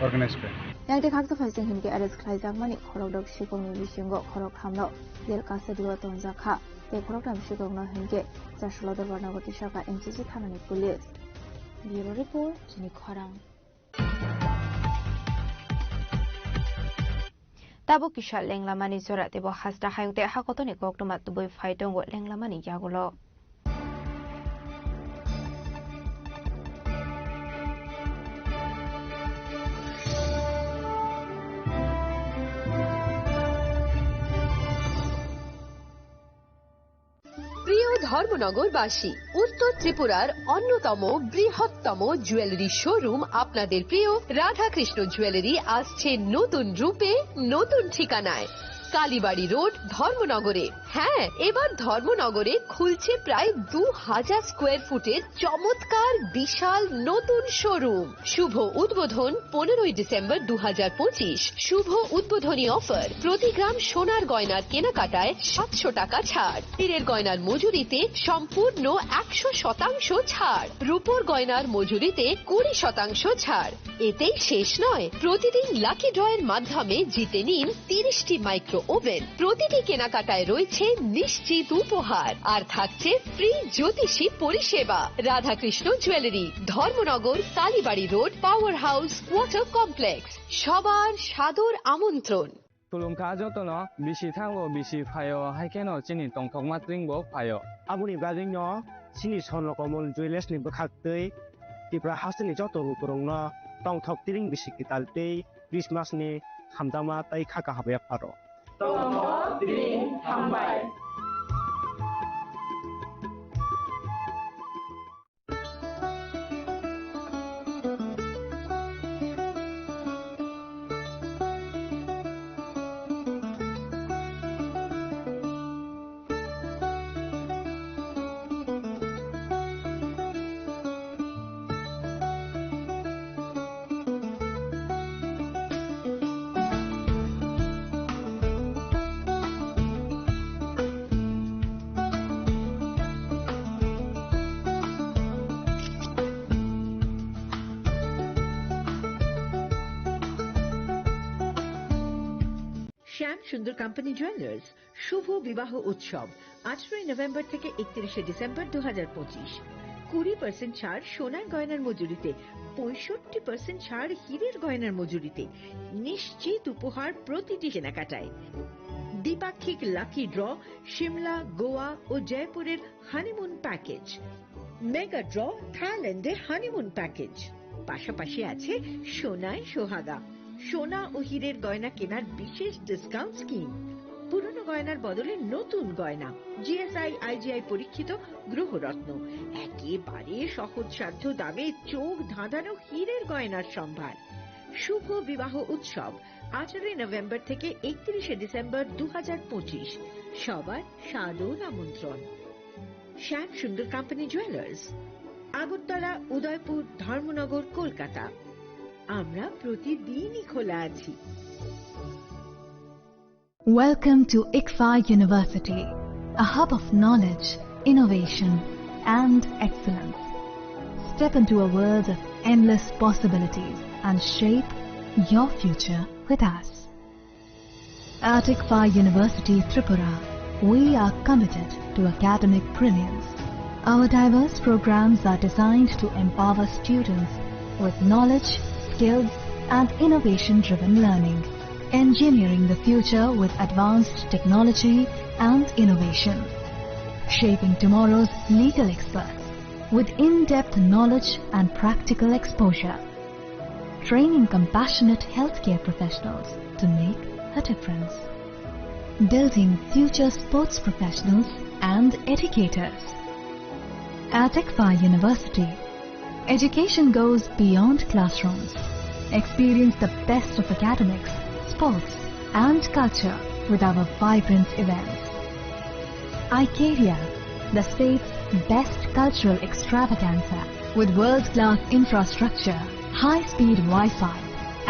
অর্গানাইজ করে Yang khakta faising himke arrest khlaijak khorokdok shikongni bisingo khorok hamno jel kasadiwa tonjakha te khoroktam shikongno himke Chashula Darbarnagar Shaka NCC thanani police Bureau report jini khorang Tabo kishal lenglamani zora tebo hasta hayungte hakotoni koktoma tuboi faitongo lenglamani yagulo ধর্মনগরবাসী উত্তর ত্রিপুরার অন্যতম বৃহত্তম jewellery showroom আপনাদের প্রিয় Radhakrishna jewellery আসছে নতুন রূপে নতুন ঠিকানায় কালীবাড়ি রোড ধর্মনগরে হ্যাঁ এবার ধর্মনগরে খুলছে প্রায় 2000 স্কয়ার ফুটের চমৎকার বিশাল নতুন শোরুম শুভ উদ্বোধন 15 ডিসেম্বর 2025 শুভ উদ্বোধনী অফার প্রতি গ্রাম সোনার গয়নার কেনাকাটায় 700 টাকা ছাড় হীরের গয়নার মজুরিতে সম্পূর্ণ 100% ছাড় রূপোর গয়নার মজুরিতে 20% ছাড় এতেই শেষ নয় প্রতিদিন লাকি ড্রয়ের মাধ্যমে জিতে নিন 30টি মাইক্রো ওভেন প্রতিটি কেনাকাটায় রয়েছে নিশ্চিত উপহার আর থাকছে ফ্রি জ্যোতিষী পরিষেবা Radhakrishna jewellery Dharmanagar Kalibari road power house water complex সবার সাদর আমন্ত্রণ Tulungka jotono bisi thango bisi phayo haikeno chini tongthok matringbo phayo abuni bagingno chini sonrokomon jewelers ni bokhaktei tipra hasini joto rukurongno tongthok tiring bisi kitaltei Christmas ni hamdama tai khaka habe paro tongthok tiring hambai শ্যাম সুন্দর company jewellers শুভ বিবাহ উৎসব 18 November থেকে 31 December 2025। 20% ছাড় সোনার গয়নার মজুরিতে, 65% ছাড় হীরের গয়নার মজুরিতে, নিশ্চিত উপহার প্রতিটি কেনাকাটায়। দ্বিপাক্ষিক লাকি ড্র, শিমলা, গোয়া ও জয়পুরের হানিমুন প্যাকেজ, মেগা ড্র থাইল্যান্ডে হানিমুন প্যাকেজ। পাশাপাশি আছে সোনায় সোহাগা, সোনা ও হীরের গয়না কেনার বিশেষ ডিসকাউন্ট স্কিম। পুরনো গয়নার বদলে নতুন গয়না, জিএসআই আইজিআই পরীক্ষিত গ্রহরত্ন, একেবারে সহজসাধ্য দামে চোখ ধাঁধানো হীরের গয়নার সম্ভার। শুভ বিবাহ উৎসব 18 নভেম্বর থেকে 31 ডিসেম্বর 2025। সবার সাদর আমন্ত্রণ। শ্যাম সুন্দর কোম্পানি জুয়েলার্স, আগরতলা, উদয়পুর, ধর্মনগর, কলকাতা। আমরা প্রতিদিনই খোলা আছি। Welcome to ICFA University, a hub of knowledge, innovation, and excellence. Step into a world of endless possibilities and shape your future with us. At ICFA University, Tripura, we are committed to academic brilliance. Our diverse programs are designed to empower students with knowledge, skills, and innovation-driven learning, engineering the future with advanced technology and innovation, shaping tomorrow's legal experts with in-depth knowledge and practical exposure, training compassionate healthcare professionals to make a difference, building future sports professionals and educators. At ICFA University, education goes beyond classrooms. Experience the best of academics, sports, and culture with our vibrant events. ICARIA, the state's best cultural extravaganza, with world-class infrastructure, high-speed Wi-Fi,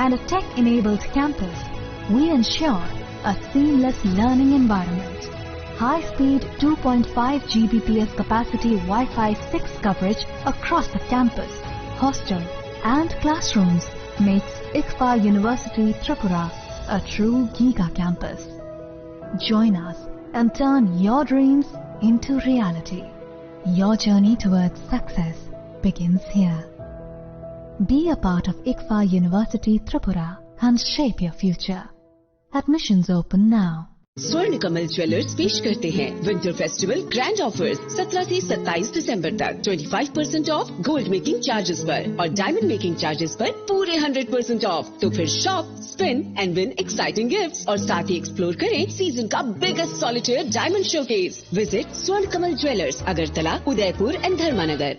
and a tech-enabled campus, we ensure a seamless learning environment. High-speed 2.5 Gbps capacity Wi-Fi 6 coverage across the campus, hostel, and classrooms makes ICFA University Tripura a true Giga campus. Join us and turn your dreams into reality. Your journey towards success begins here. Be a part of ICFA University Tripura and shape your future. Admissions open now. स्वर्ण Kamal jewellers पेश करते हैं winter festival grand offers 17 से 27 दिसंबर तक 25% of gold making charges पर और diamond making charges पर पूरे 100% ऑफ। तो फिर shop, spin and win exciting gifts और साथ ही एक्सप्लोर करें सीजन का biggest solitaire diamond showcase. Visit Swarna Kamal jewellers, Agartala, Udaipur and Dharmanagar.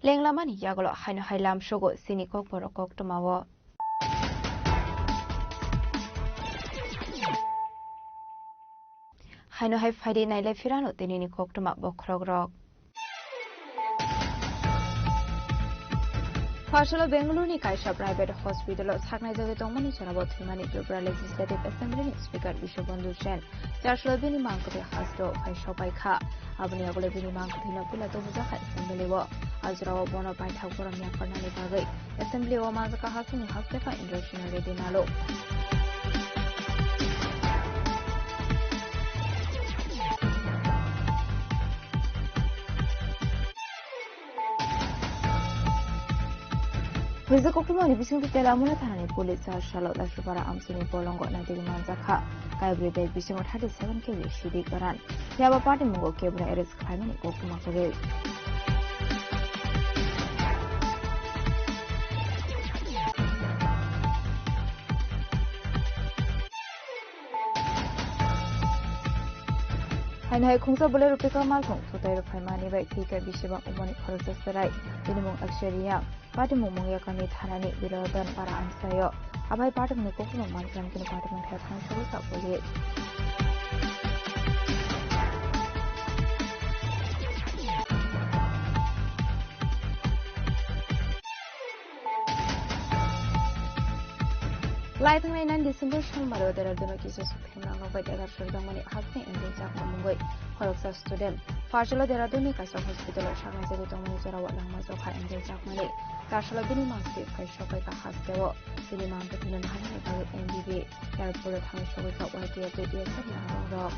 Lenglamani yagolo haino hailam shogo sinikok borokok tumawo. Haino hai faidi naile firano tenini kok tuma bokrogrok. Partial Bengaluru Kaisha Private Hospital Saknai Tomani Chanabot Humani Tripura Legislative Assembly Speaker Bishobandhu Sen, Joshua Bini Mankote Hasto, Kaishopaika, Abnia Bini Mankotina Pilato Assembly War, Azra Bono by Takuramia Fernani Bagay, Assembly or Mazaka Hasani Hasteka Indroshina Redinalo. Wizard Kokuma Bising to Telamuna Tani Police are shallow that Shubara Amsuni Polongo Nadig Manzaka, Kaibri Day Bising 37 kg Shidi Garan. Yaba Party Mungo Kebra Eris Kaimani Kokuma Kore. And I Kunsa Bolero Picker Malcolm, so they reply money by Kika Bishiba Umani Process the right, minimum Aksharia, Patimu Mungakani Tanani, Vilodan para Ansayo, Abai part of the Kokuma Malcolm in the apartment has cancelled up for it. Laithang 9 December Shamaro Deraduna Kisus Himano by Deradun Mani Hasni and the Japan Mumbai Horoksa student. Fashala Deraduni Kasa Hospital Shanazi Domini Zara Lamazoka and the Japani. Tashala Binimansi Shopaka Hasdeo, Biniman the Pinan Hana NDB, Airport Hanshovika Wati at the DSM.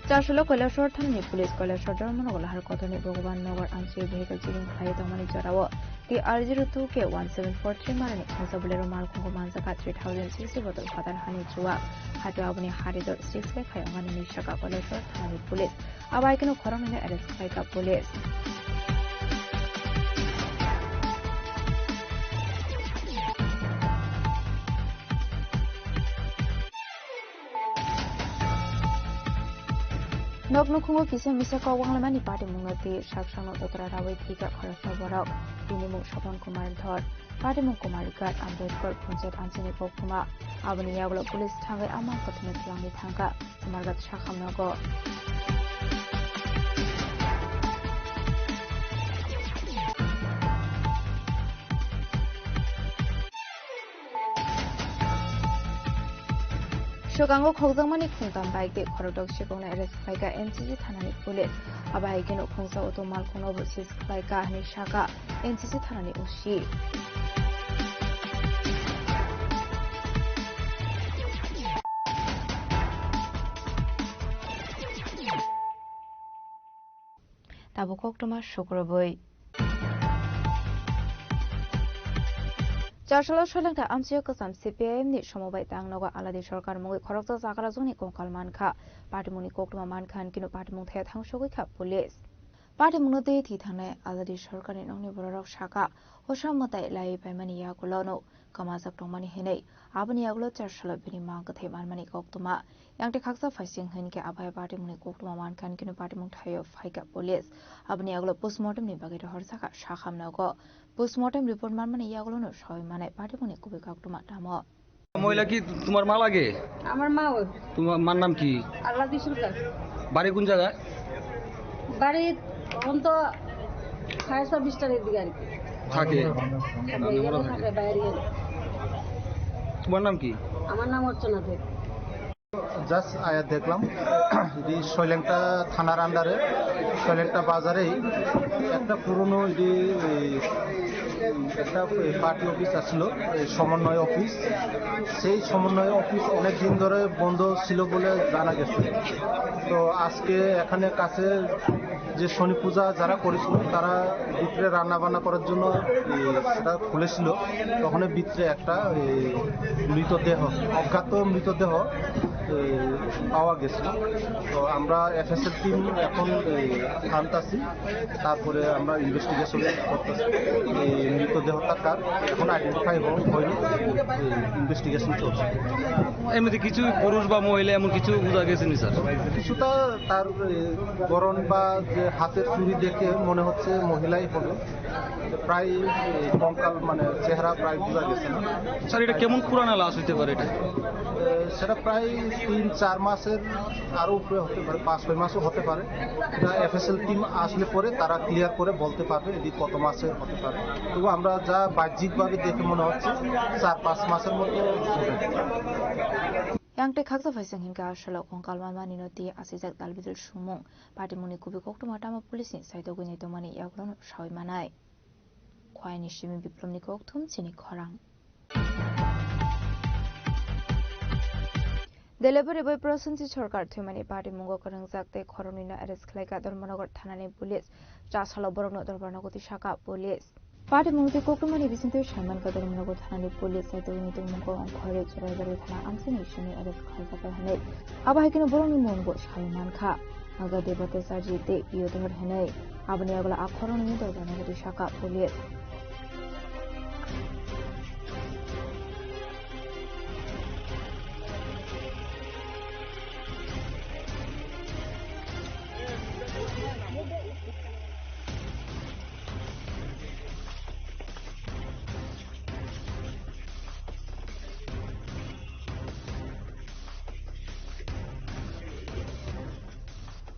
Chasholo Kolashor Thani Police Kolashor Manolahar Kotoni Bogan Nogar Answer Vehicle Chicken Flight Omani Jarawa. The R02K 1743 Marani Consabolero Marco Manzaka 3060 bottle Father Hani Chua. Hatuabani Haridor 6 Lake Hayamani Shaka Kolashor Thani Police. Abakino Corona arrest Kaika Police. Noknukungo Kisa Misaka Wangamani Party Mungati, Shakshano Uttarawi Tika Karasa Borok, Dinimu Shapan Kumar Thor, Party Munkumarikat, Ambedkar, Punjab Ansini Pokuma, Abaniaglo Police Tangai Aman Kotimet Langi Tanka, Margat Shakhamnago. Shogango Kogdamani Kuntam bike the Korodok Shigona arrest like a NCG Tanani Police. Abaigeno Konsa Otomal Konobu Sis like a Nishaka, NCG Tanani Ushi. Tabukoktoma Shokoroboy. Chashalo Shalanga Amsio Kasam CPM ni Shomobai Tangnoga Aladi Shorkar Mui Korokta Zakarazoni Konkalmanka, Patimuni Koktuma Mankan Kino Patimung Hang Shogika Police. Patimunote Titane Aladi Shorkar in Oni Borok Shaka, Oshamata Lai by Mani Yagulono, Kamazak Domani Hene, Abani Aglo Chashalo Binimanka Mani Koktuma, Yang Takasa Fasing Henke Abai Patimuni Koktuma Mankan Kino Patimung Tayo Faika Police, Abani Aglo Postmortem Nibagate Horsaka Shaham Nago. Postmortem report মানে ইয়াগুলো সবাই মানে party মনে কবি কাকটু মাটামো মহিলা কি তোমার মা লাগে আমার মা ওই তোমার মার নাম কি আল্লাহ দিশুলকার বাড়ি কোন জায়গায় বাড়ি তখন তো ফায়ার সার্ভিসটার দিকে আর কি থাকে থাকে বাইরে তোমার নাম কি আমার নাম অর্চনা দে জাস্ট আয়া দেখলাম এটি শৈলেংটা থানার আন্ডারে শৈলেংটা বাজারেই একটা পুরনো একটা পার্টি অফিস আসছিল সমন্বয় অফিস সেই সমন্বয় অফিস অনেক দিন ধরে বন্ধ ছিল বলে জানা গেছে তো আজকে এখানে কাছে যে শনি পূজা যারা করেছিল তারা ভিতরে রান্না বান্না করার জন্য সেটা খুলেছিল তখন ভিতরে একটা মৃতদেহ অজ্ঞাত মৃতদেহ পাওয়া গেছে তো আমরা এফএসএল টিম এখন আনতাছি তারপরে আমরা ইনভেস্টিগেশন করতেছি এই মৃতদেহটা কার এখন আইডেন্টিফাই হয়নি ইনভেস্টিগেশন চলছে এমনিতে কিছু পুরুষ বা মহিলা এমন কিছু বোঝা গেছে নি স্যার কিছুটা তার গড়ন বা যে হাতের চুরি দেখে মনে হচ্ছে মহিলাই হবে প্রায় কঙ্কাল মানে চেহারা প্রায় বোঝা গেছে না স্যার এটা কেমন পুরানা লাশ হইতে পারে এটা সেটা প্রায় 3-4 মাসের আরো উপরে হতে পারে 5-6 মাসও হতে পারে এটা এফএসএল টিম আসলে পরে তারা ক্লিয়ার করে বলতে পারবে এটি কত মাসের হতে পারে তবু আমরা যা বাহ্যিকভাবে দেখে মনে হচ্ছে 4-5 মাসের মতো হবে Yang te khaksa faisang hinka shalo kong kalma mani no ti asijak dalbidul shumung patimuni kubi koktu matama police ni saito gune to mani yaglon shoi manai khwai ni shimi biplom ni koktum chini khorang Delebari boy prosinci sorkar thumani party mungo korang jakte khoroni na arrest khlaika Dharmanagar thanani police chashalo borok no Dharmanagoti shaka police Party Mungti Kokumani Vicinto Shaman Kadamanago Thani Police at the Unity Mungo and Courage River Amsination arrest Kalka Hane. Abahikino Boroni Mungo Shaimanka, Naga Debate Saji de Yodor Hene, Abaniagla Akoron Dharmanagoti Shaka Police.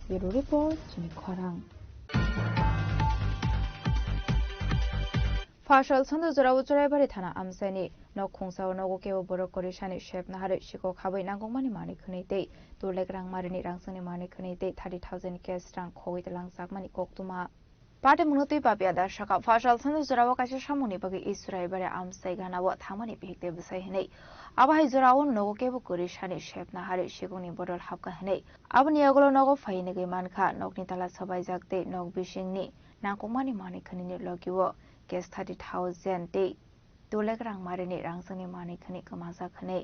Bureau report চিনি খরাং ফাশাল সন্দ জরাবু জরাইবারি থানা আমসাইনি nok khungsaw nogo kebo borok korishani shep nahare shiko khabai nangongmani mani khunitei turlek rangmarini rangsani mani khunitei 30,000 cash rang khoi telang sakmani koktuma pate munotui papia darshaka fashal sanu jarawa kaise samuni bagi israi bare amsai ganawa thamani bihte bisai hinei abahai jarawo nogo kebo korishani shep nahare shikoni bodol hapka hinei abani agolo nogo faine ge mankha nokni tala sabai jakte nok bishingni nangongmani mani khunini logiwo cash 30,000 tei turlek rangmarini rangsani mani khuni kamasa khunei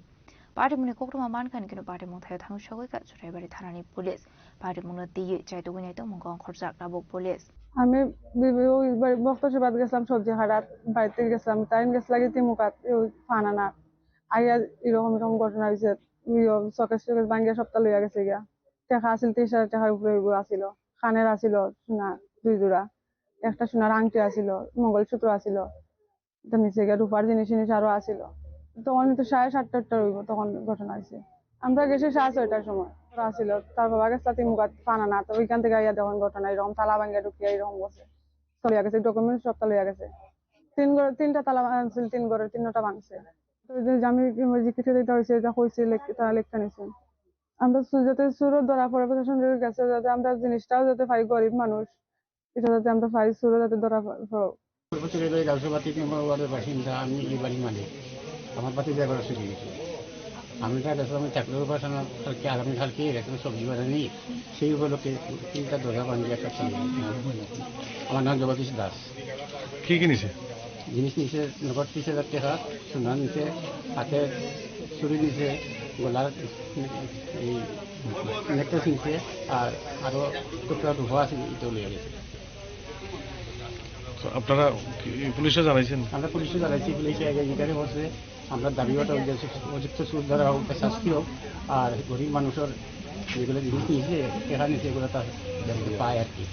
पार्टीमुनि कोक्रमा मानखान किनो पार्टीमुं थायो थांसगैका जुराइबारि थानानि police पार्टीमुंनो दियै जायतुगुनाय तो मुंगं खरजाक नाबुक police আমি বক্তব্যবাদ গেছিলাম সবজি হাটাত বাড়িতে গেছিলাম time গেছিলাম তিমুকাত ফানা না আইয়া এরকম এরকম ঘটনা হয়েছে চকেশ চকেশ ভাঙ্গিয়া সপ্তাহ লইয়া গেছে গিয়া টাকা আছিল 30,000 টাকার উপরে আসিল খানের আসিল সোনা 2 জোড়া একটা সোনার আংটি আসিল মঙ্গলসূত্র আসিল নিচে গিয়া রূপার জিনিস আরো আসিল তখন তো 7:30 হইব তখন ঘটনা হয়েছে আমরা গেছি 6:30টার সময় আসিল তার বাবা গেছে তিমুকাত ফানা না তো ওইখান থেকে আইয়া তখন ঘটনা এরকম তালা ভাঙ্গিয়া ঢুকিয়া এরকম বসে চলিয়া গেছে ডকুমেন্ট সবটা লইয়া গেছে তিনটা তালা ভাঙছিল 3 ঘরের 3টা ভাঙছে তো আমি জিজ্ঞাসা দিতে হয়েছে এটা হয়েছে তারা লেখা নিয়েছেন আমরা যাতে সুরত ধরা পড়ে প্রশাসনের কাছে যাতে আমরা জিনিসটাও যাতে পাই গরিব মানুষ এটা যাতে আমরা পাই সুরত যাতে ধরা বাসিন্দা আমি এই বাড়ির মালিক আমার বাতি ব্যবহার চলে গেছে আমি আমি চাকরির উপাসনা কালকে আগামীকালকে এরকম সবজি বানানি সেই উপলক্ষে 3টা দরজা বানিয়ে একটা ছিল আমার নাম জগদীশ দাস কি কিনেছে জিনিস নিচে 30,000 টাকা সোনা নিচে হাতে ছুরি নিচে গলার এই নেকলেস নিচে আর আরো টুকরা রূপা আছে এটাও লিয়ে গেছে আপনারা পুলিশে জানাইছেন আমরা পুলিশে জানাইছি পুলিশে এখানে বসে আমরা দাবি ওটা উপযুক্ত সুদ ধরা হোক শাস্তি হোক আর গরিব মানুষের যেগুলো জিনিস নিয়েছে টাকা নিচে এগুলো তার পায় আর কি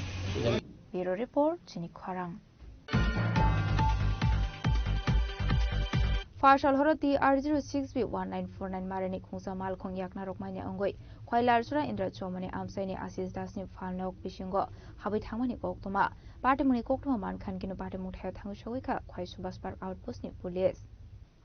ব্যুরো রিপোর্ট চিনি খরাং ফাশাল হরতি R06B1949 মারেনি খুংসা মালখং yakna rokmaini angoi khwailar sura indra chomani amsaini asis dasni falnok bisingo habai thangmani koktoma partimuni koktoma mankhan kinu partimung thaya thangu sogika khwai subas park outpost ni police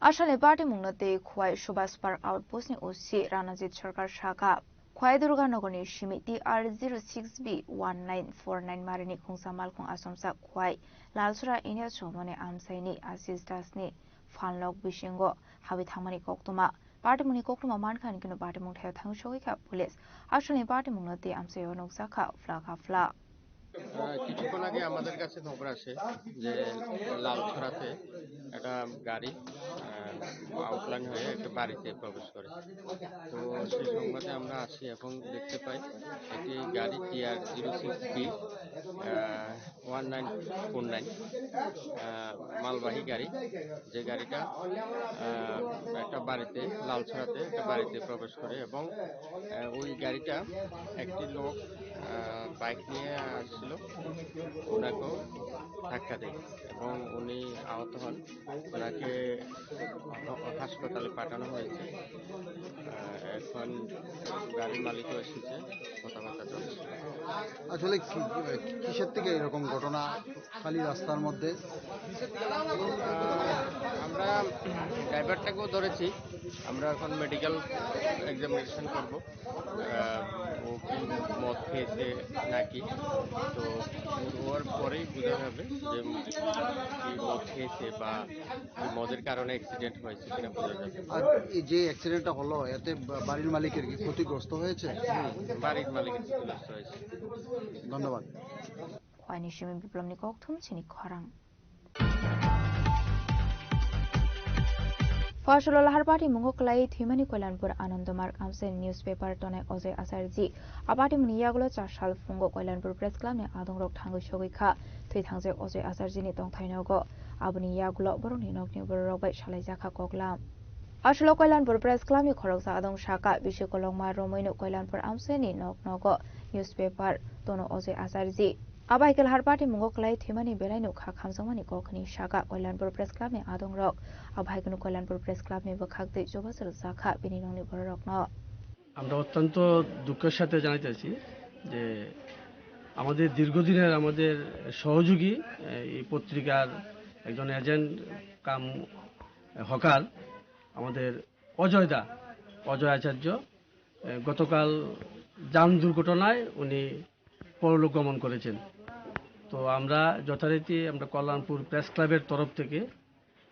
আসলে পার্টিমুংনতে Khowai Subhash park outpost নি OC রানাজিৎ সরকার শাখা খোয়াই দুর্গানগরনি সমিতি R06B1949 মারেনি খুংসা মালখং আসমসা Khowai লালসুরা India চমনে আমসাইনি Ashis দাসনি ফানলক বিশিঙ্গ হাবি থামানি কোক্তমা পার্টিমুনি কোক্তমা মানখান কিনো পার্টিমুং থায় থাংসগৈখা police আসলে পার্টিমুংনতে আমসাই অনুকসাখা ফ্লা কিছুক্ষণ আগে আমাদের কাছে খবর আসে যে লালছড়াতে একটা গাড়ি আউটলাইন হয়ে একটা বাড়িতে প্রবেশ করে। তো সেই সংবাদে আমরা আসি এবং দেখতে পাই একটি গাড়ি TR06B1949 মালবাহী গাড়ি, যে গাড়িটা একটা বাড়িতে লালছড়াতে একটা বাড়িতে প্রবেশ করে এবং ওই গাড়িটা একটি লোক বাইক নিয়ে আসছিল, ওনাকেও ধাক্কা দেয় এবং উনি আহত হন। ওনাকে হাসপাতালে পাঠানো হয়েছে। এখন গাড়ির মালিকও এসেছে, কথাবার্তা চলছে। আসলে কিসের থেকে এরকম ঘটনা খালি রাস্তার মধ্যে? আমরা ড্রাইভারটাকেও ধরেছি, আমরা এখন মেডিকেল এক্সামিনেশন করবো ও কি মদ খেয়েছে নাকি। তো হওয়ার পরেই বোঝা যাবে যে কি মদ খেয়েছে বা মদের কারণে অ্যাক্সিডেন্ট হয়েছে কিনা বোঝা যাবে। আর এই যে অ্যাক্সিডেন্টটা হলো এতে বাড়ির মালিকের কি ক্ষতিগ্রস্ত হয়েছে? বাড়ির মালিকের ক্ষতিগ্রস্ত হয়েছে। ধন্যবাদ। খোয়াইনি সিমি বিপ্লবনি কোকথুম চিনি খরাং ফসল লাহার পার্টি মুঙ্গকলাই থিমানি কল্যাণপুর আনন্দমার্গ আমসে নিউজ পেপার টনায় অজয় আচার্যি আপাটি মুনিয়াগুলো 4 সাল ফুঙ্গ কল্যাণপুর প্রেস ক্লাবনি আদংরক থাঙ্গৈ সগৈখা থৈ থাংজে অজয় আচার্যিনি টংথাইনগো আবনি ইয়াগুলো বরংনি নকনি বররবাই সালাইজাখা কগলাম আসলে কল্যাণপুর প্রেস ক্লাবনি খরকজা আদং শাখা বিশ্বকলংমা রমৈনো কল্যাণপুর আমসেনি নকনগো নিউজ পেপার তনো অজয় আচার্যি আবাইকেল হার পার্টি মুঙ্গকলাই থিমানি বেলাইনো খা খামজমানি কখনি শাখা কল্যাণপুর প্রেস ক্লাবনি আদংরক আবাইকনো কল্যাণপুর প্রেস ক্লাবনি বখাকতে জবাসল শাখা বিনিনংনি বররকন আমরা অত্যন্ত দুঃখের সাথে জানাইতেছি যে আমাদের দীর্ঘদিনের আমাদের সহযোগী এই পত্রিকার একজন এজেন্ট কাম হকার আমাদের অজয় আচার্য গতকাল যান দুর্ঘটনায় উনি পরলোক গমন করেছেন। তো আমরা যথারীতি আমরা কল্যাণপুর প্রেস ক্লাবের তরফ থেকে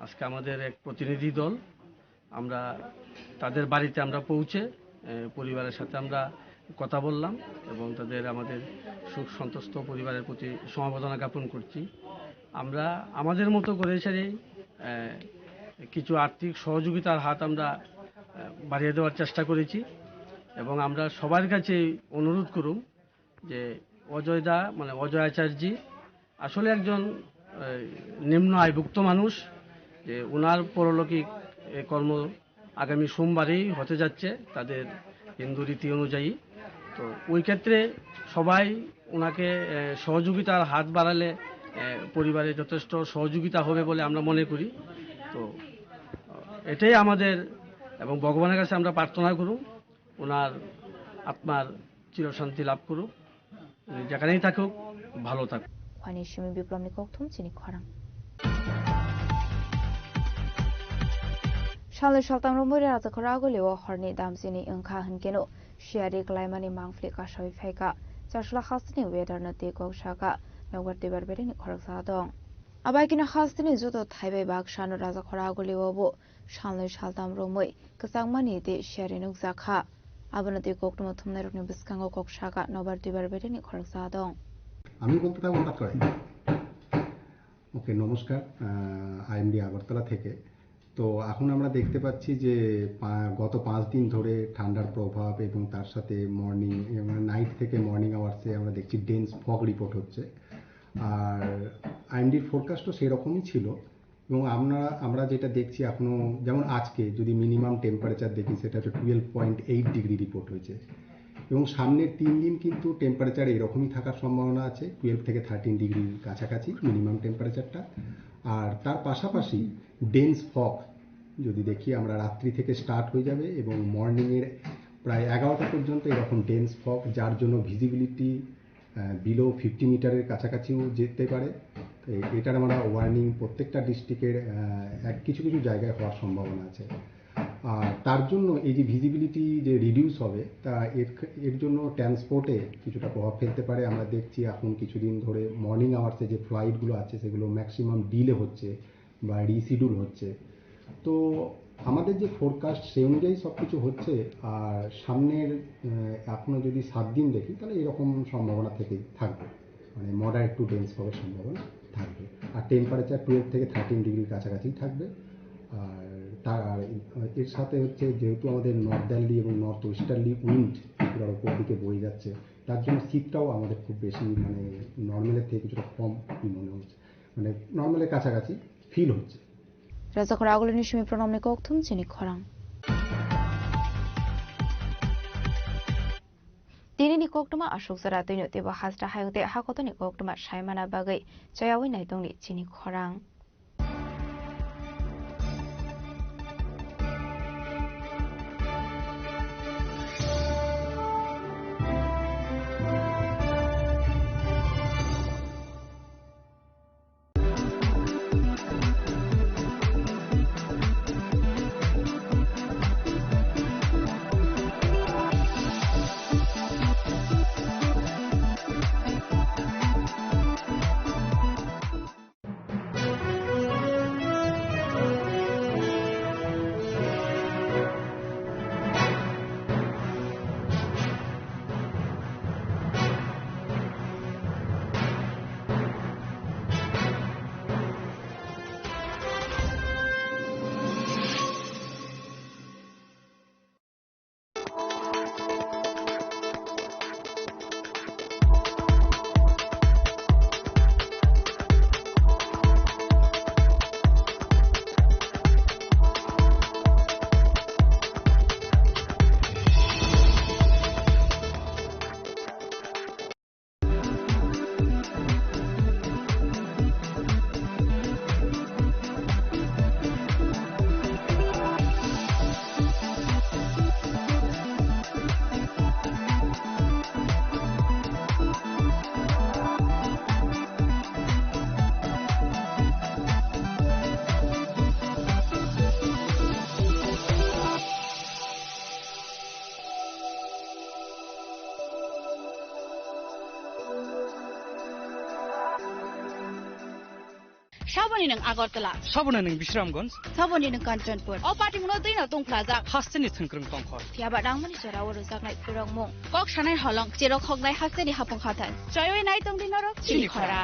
আজকে আমাদের এক প্রতিনিধি দল আমরা তাদের বাড়িতে আমরা পৌঁছে পরিবারের সাথে আমরা কথা বললাম এবং তাদের আমাদের সুখ সন্তুষ্ট পরিবারের প্রতি সমবেদনা জ্ঞাপন করছি। আমরা আমাদের মতো করে কিছু আর্থিক সহযোগিতার হাত আমরা বাড়িয়ে দেওয়ার চেষ্টা করেছি এবং আমরা সবার কাছে অনুরোধ করুম যে অজয় আচার্যজি আসলে একজন নিম্ন আয়ভুক্ত মানুষ, যে ওনার পরলৌকিক কর্ম আগামী সোমবারেই হতে যাচ্ছে তাদের হিন্দু রীতি অনুযায়ী। তো ওই ক্ষেত্রে সবাই ওনাকে সহযোগিতার হাত বাড়ালে পরিবারে যথেষ্ট সহযোগিতা হবে বলে আমরা মনে করি। তো এটাই আমাদের এবং ভগবানের কাছে আমরা প্রার্থনা করুন ওনার আত্মার চিরশান্তি লাভ করুক, যেখানেই থাকুক ভালো থাকুক। 환희심의 비프람니 꼭통 지니 커랑 샬레 샬tam romori raza khorago lewa horni damsini ingkha hnkeno shiari glaimani mangfli ka shoi phaika chashla khasni weather na te kok shaka nogwar tebar bere ni khorak sa dong abai kina khasni joto thaibai bak shano raza khorago lewa bo 샬레 샬tam romoi kasangmani te shiari nukza kha abana te koktum thumnai rokni biskango kok shaka nobar tebar bere ni khorak sa dong আমি বলতে থাকবো হঠাৎ করে। ওকে, নমস্কার, IMD Agartala থেকে। তো এখন আমরা দেখতে পাচ্ছি যে গত 5 দিন ধরে ঠান্ডার প্রভাব এবং তার সাথে মর্নিং নাইট থেকে মর্নিং আওয়ার্সে আমরা দেখছি ডেন্স ফগ রিপোর্ট হচ্ছে। আর আইএমডির ফোরকাস্টও সেরকমই ছিল এবং আমরা যেটা দেখছি এখনও, যেমন আজকে যদি মিনিমাম টেম্পারেচার দেখি সেটা হচ্ছে 12.8 ডিগ্রি রিপোর্ট হয়েছে এবং সামনের 3 দিন কিন্তু টেম্পারেচার এরকমই থাকার সম্ভাবনা আছে, 12 থেকে 13 ডিগ্রির কাছাকাছি মিনিমাম টেম্পারেচারটা। আর তার পাশাপাশি ডেন্স ফগ যদি দেখি আমরা রাত্রি থেকে স্টার্ট হয়ে যাবে এবং মর্নিংয়ের প্রায় 11টা পর্যন্ত এরকম ডেন্স ফগ, যার জন্য ভিজিবিলিটি বিলো 50 মিটারের কাছাকাছিও যেতে পারে। এটার আমরা ওয়ার্নিং প্রত্যেকটা ডিস্ট্রিক্টের কিছু কিছু জায়গায় হওয়ার সম্ভাবনা আছে। আর তার জন্য এই যে ভিজিবিলিটি যে রিডিউস হবে তা এর জন্য ট্রান্সপোর্টে কিছুটা প্রভাব ফেলতে পারে। আমরা দেখছি এখন কিছুদিন ধরে মর্নিং আওয়ার্সে যে ফ্লাইটগুলো আছে সেগুলো ম্যাক্সিমাম ডিলে হচ্ছে বা রিশিডিউল হচ্ছে। তো আমাদের যে ফোরকাস্ট সেই অনুযায়ী সব কিছু হচ্ছে। আর সামনের এখনও যদি 7 দিন দেখি তাহলে এরকম সম্ভাবনা থেকেই থাকবে, মানে মডারেট টু ডেন্স হওয়ার সম্ভাবনা থাকবে। আর টেম্পারেচার 12 থেকে 13 ডিগ্রির কাছাকাছি থাকবে। আর তার এর সাথে হচ্ছে যেহেতু আমাদের নর্দার্লি এবং নর্থ ওয়েস্টার্লি উইন্ড পুরো উপর দিকে বয়ে যাচ্ছে, তার জন্য শীতটাও আমাদের খুব বেশি, মানে নর্মালের থেকে কিছুটা কম মনে হচ্ছে, মানে নর্মালের কাছাকাছি ফিল হচ্ছে। রাজা খরাগুলি নিশমি প্রণামনি koktum chini khorang Dinini koktuma ashok zara tino teba hasra hayote hakotoni koktuma shaimana bagai chayawi naitongni chini khorang साबोनी नों आगरतला साबोना नों बिश्रामगंज साबोनी नों काञ्चनपुर अ पार्टीमुनो दैनाव दंफ्लाजा हास्टेनि थोंख्रों दंखर थियाबा दांमोनि जेराव रोजागनाय फोरोंमुं कक सानाय हलं जेराव खगनाय हास्टेनि हाफुं खाथाय जयै नाय दंदिनर चिलिखरा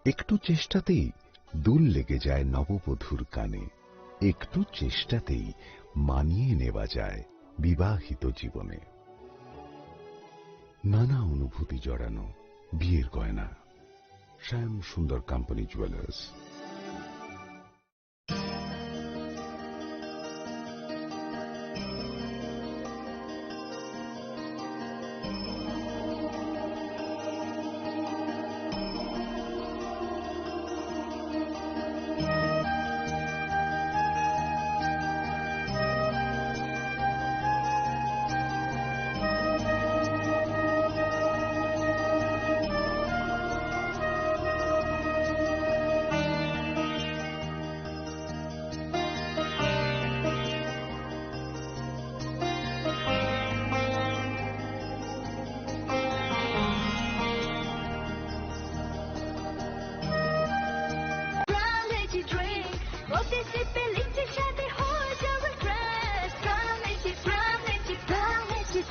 একটু চেষ্টাতেই দুল লেগে যায় নববধূর কানে, একটু চেষ্টাতেই মানিয়ে নেওয়া যায় বিবাহিত জীবনে। নানা অনুভূতি জড়ানো বিয়ের গয়না। শ্যাম সুন্দর company jewellers.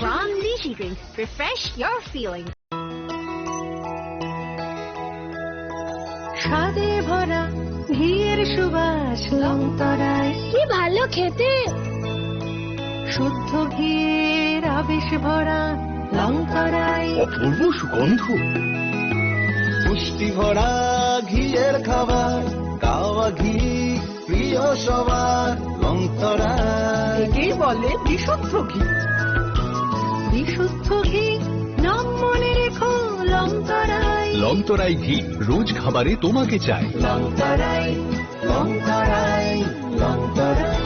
From Lychee Drinks, refresh your feeling. স্বাদে ভরা ঘিয়ের সুবাস লংতরায় কি ভালো খেতে শুদ্ধ ঘিয়ের আবেশ ভরা লংতরায় অপূর্ব সুগন্ধ পুষ্টি ভরা ঘিয়ের খাবার কাওয়া ঘি প্রিয় সবার লংতরায় একেই বলে বিশুদ্ধ ঘি। বিশুদ্ধ ঘি নাম মনে রেখো লংতরায়। লংতরাই ঘি রোজ খাবারে তোমাকে চাই। লংতরায় লংতরায় লংতরায়।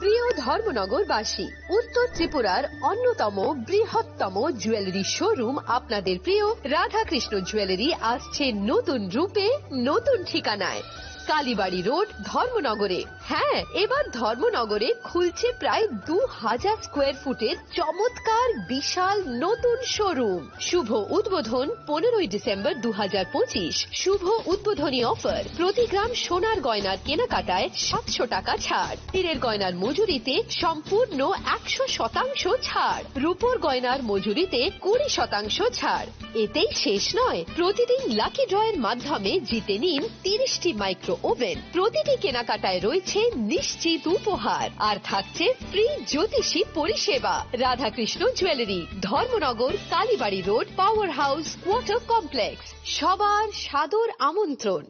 প্রিয় ধর্মনগরবাসী, উত্তর ত্রিপুরার অন্যতম বৃহত্তম জুয়েলারি শোরুম আপনাদের প্রিয় রাধাকৃষ্ণ জুয়েলারি আসছে নতুন রূপে, নতুন ঠিকানায়। কালীবাড়ি রোড, ধর্মনগরে। হ্যাঁ, এবার ধর্মনগরে খুলছে প্রায় 2000 স্কোয়ার ফুটের চমৎকার বিশাল নতুন শোরুম। শুভ উদ্বোধন 15 ডিসেম্বর 2025। শুভ উদ্বোধনী অফার, প্রতি গ্রাম সোনার গয়নার কেনাকাটায় 700 টাকা ছাড়, হীরের গয়নার মজুরিতে সম্পূর্ণ 100% ছাড়, রূপোর গয়নার মজুরিতে 20% ছাড়। এতেই শেষ নয়, প্রতিদিন লাকি ড্রয়ের মাধ্যমে জিতে নিন 30টি মাইক্রো ওভেন। প্রতিটি কেনাকাটায় রয়েছে নিশ্চিত উপহার, আর থাকছে ফ্রি জ্যোতিষী পরিষেবা। Radhakrishna jewellery, Dharmanagar, Kalibari road, power house, water complex. সবার সাদর আমন্ত্রণ।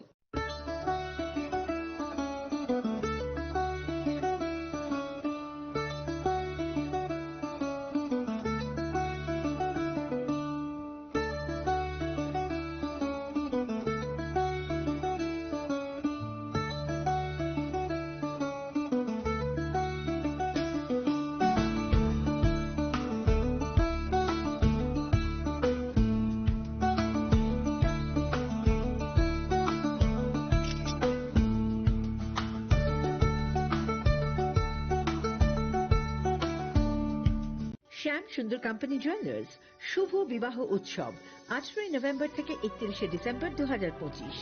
শ্যাম সুন্দর কোম্পানি জুয়েলার্স শুভ বিবাহ উৎসব 18 নভেম্বর থেকে 31 ডিসেম্বর 2025।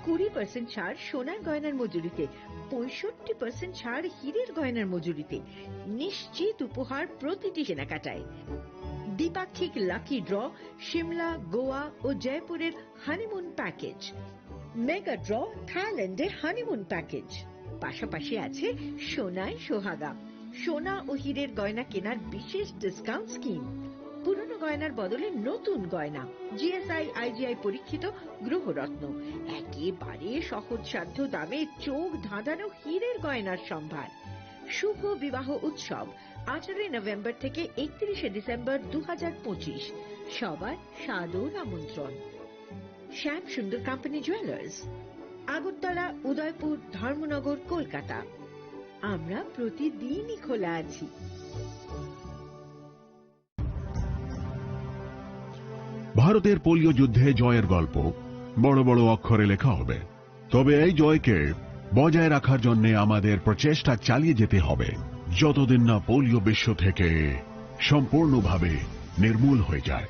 20% ছাড় সোনার গয়নার মজুরিতে, 65% ছাড় হীরের গয়নার মজুরিতে, নিশ্চিত উপহার প্রতিটি কেনাকাটায়। দ্বিপাক্ষিক লাকি ড্র, শিমলা, গোয়া ও জয়পুরের হানিমুন প্যাকেজ, মেগা ড্র থাইল্যান্ডের হানিমুন প্যাকেজ। পাশাপাশি আছে সোনায় সোহাগা, সোনা ও হীরের গয়না কেনার বিশেষ ডিসকাউন্ট স্কিম, পুরনো গয়নার বদলে নতুন গয়না, জিএসআই আইজিআই পরীক্ষিত গ্রহরত্ন, একেবারে সহজসাধ্য দামে চোখ ধাঁধানো হীরের গয়নার সম্ভার। শুভ বিবাহ উৎসব 18 নভেম্বর থেকে 31 ডিসেম্বর 2025। সবার সাদর আমন্ত্রণ। শ্যাম সুন্দর কোম্পানি জুয়েলার্স, আগরতলা, উদয়পুর, ধর্মনগর, কলকাতা। আমরা প্রতিদিনই খোলা আছি। ভারতের পোলিও যুদ্ধে জয়ের গল্প বড় বড় অক্ষরে লেখা হবে, তবে এই জয়কে বজায় রাখার জন্য আমাদের প্রচেষ্টা চালিয়ে যেতে হবে যতদিন না পোলিও বিশ্ব থেকে সম্পূর্ণভাবে নির্মূল হয়ে যায়।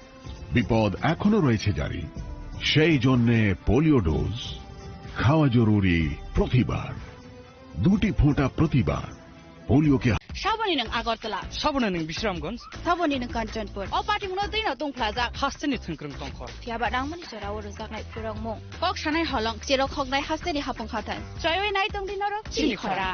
বিপদ এখনো রয়েছে জারি, সেই জন্য পোলিও ডোজ খাওয়া জরুরি প্রতিবার, 2টি ফোঁটা প্রতিবার। পোলিওকে সাবনি নং আগরতলা, সাবনা नों বিশ্রামগঞ্জ, সাবনি নং কাঞ্চনপুর, ও পার্টি মুনো दैनो दंफ्लाजा हास्टेनि थोंख्रों तंखर फियाबा डांमनि जराव रोजाकनाय फोरंमु कक सानाय हलं जेराव खगनाय हास्टेनि हाफं खाथाय जयवे नाय तंदिनरो चिखरा।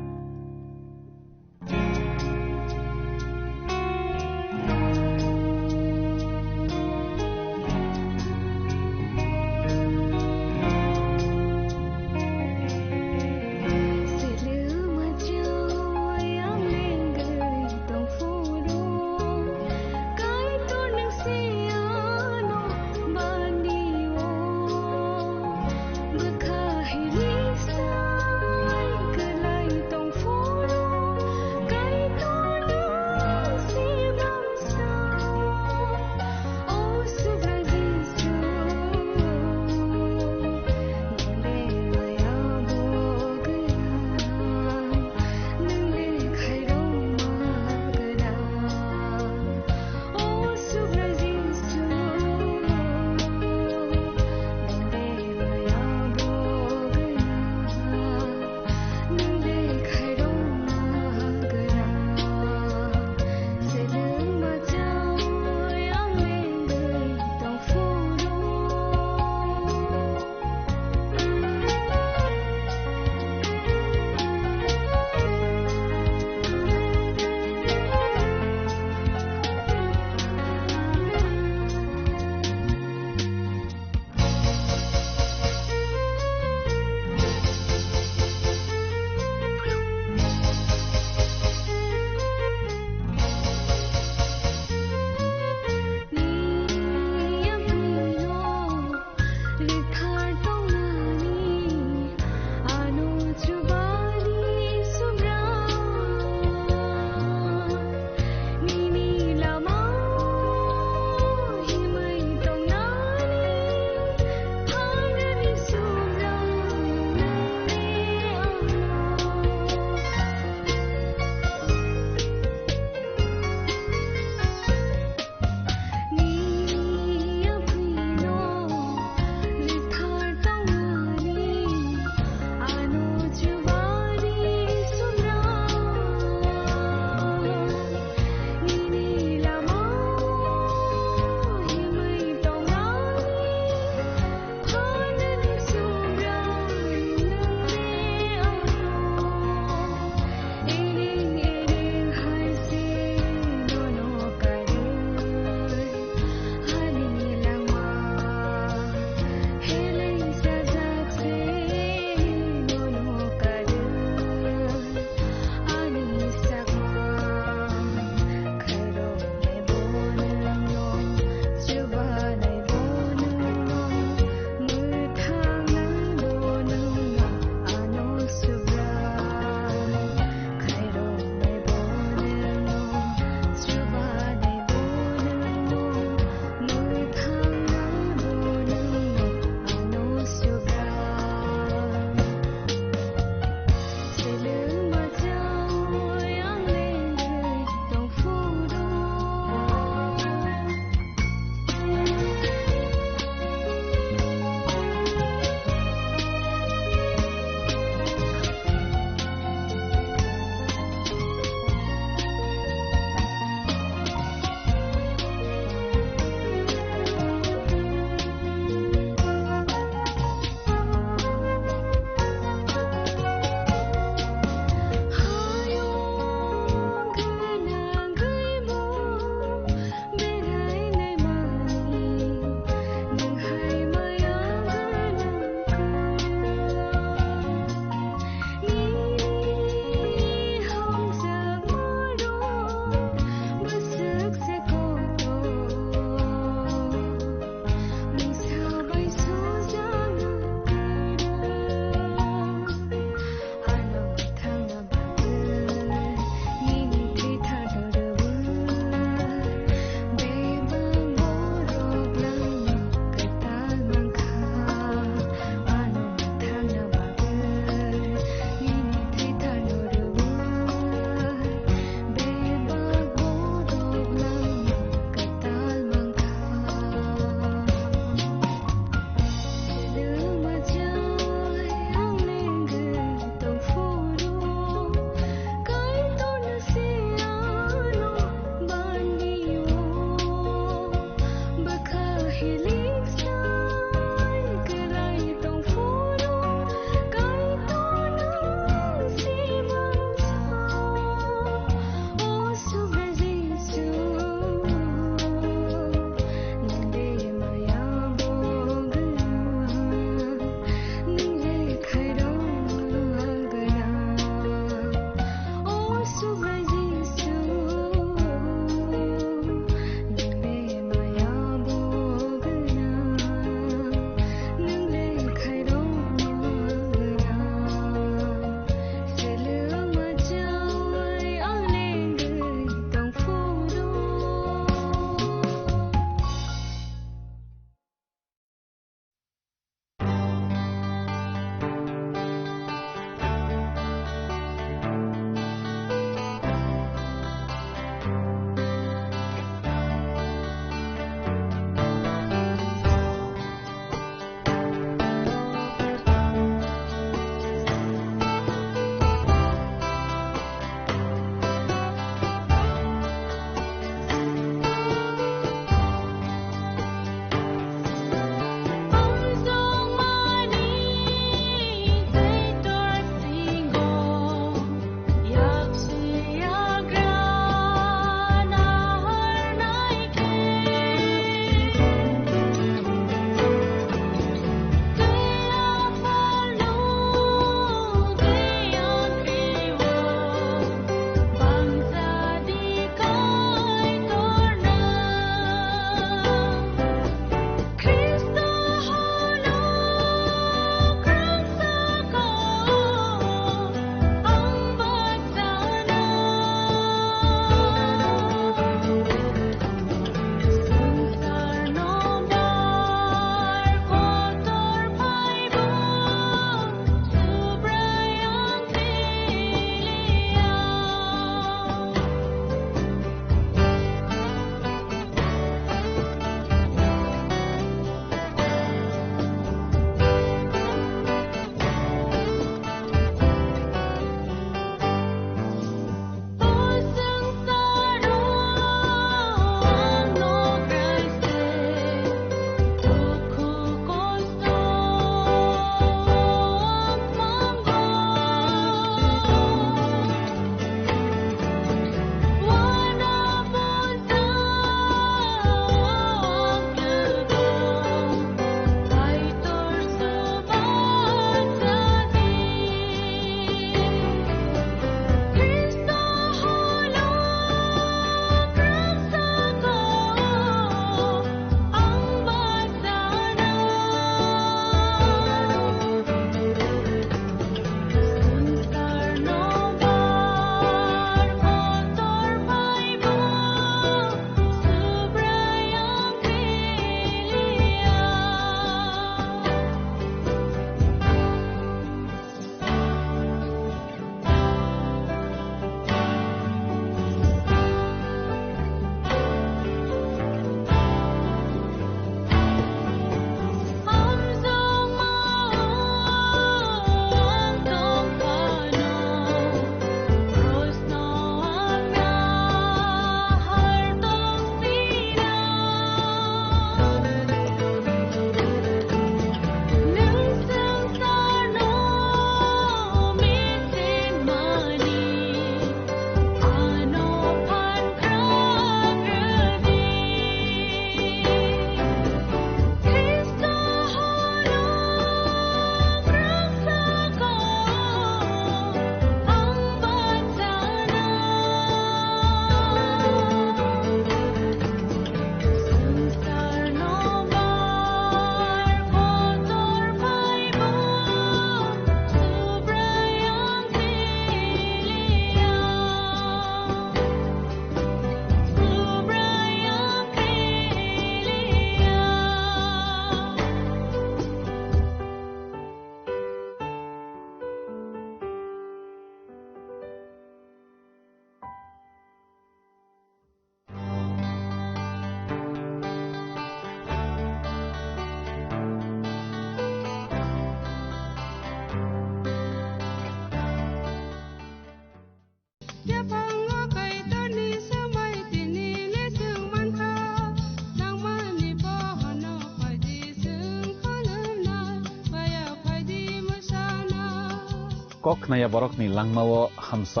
kok naya borok ni langmawo hamsa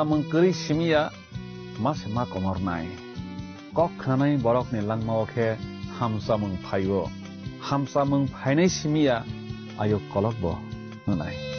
mengkeri simia mas ma komor nai kok nanai borok ni langmawo ke hamsa mengphainai simia ayo kolok bo nunai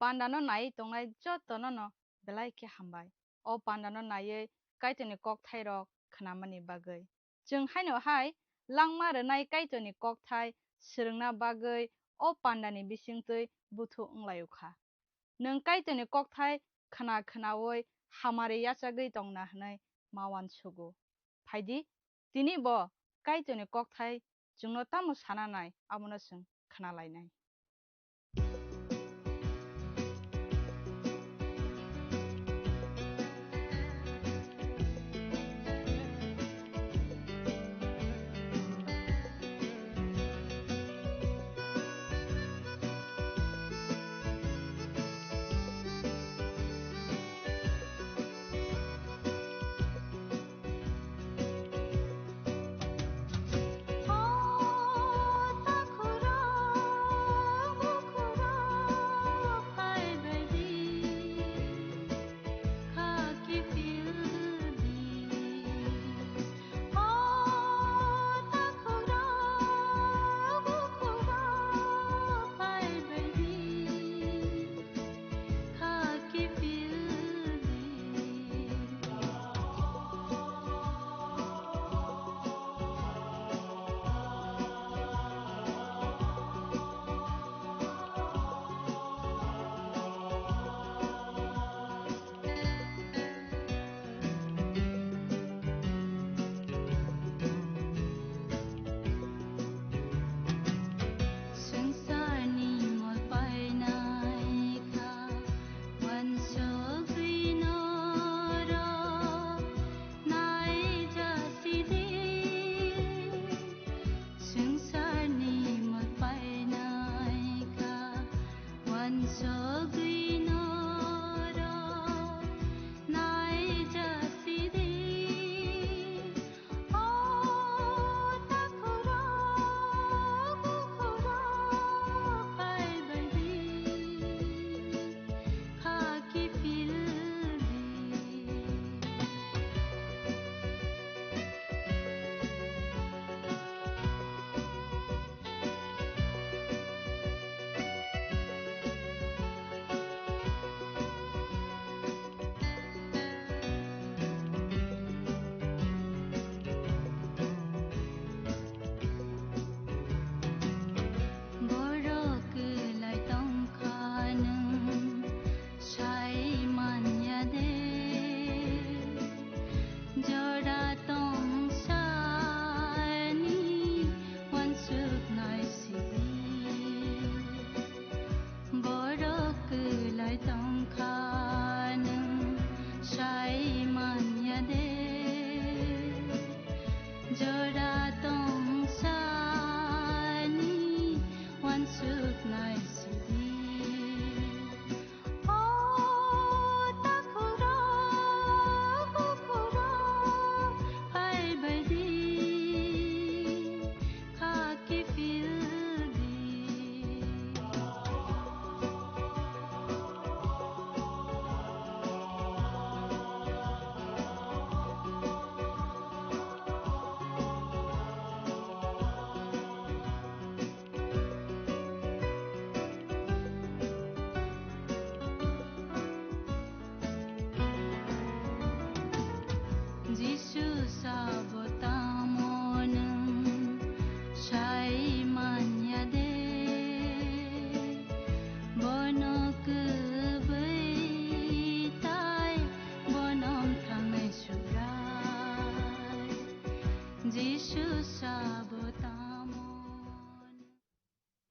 Pandano nai tongnai jotono no belai ke hambai o pandano nai kaitoni kok thairok khnamani bagai jung haino hai langma rnai kaitoni kok thai srungna bagai o pandani bisingtui buthu unglayukha nung kaitoni kok thai khnaoi hamari yachagui tongna hnai mawan sugu phaidi tini bo kaitoni kok thai jungno tamo sananai amono sung khnalainai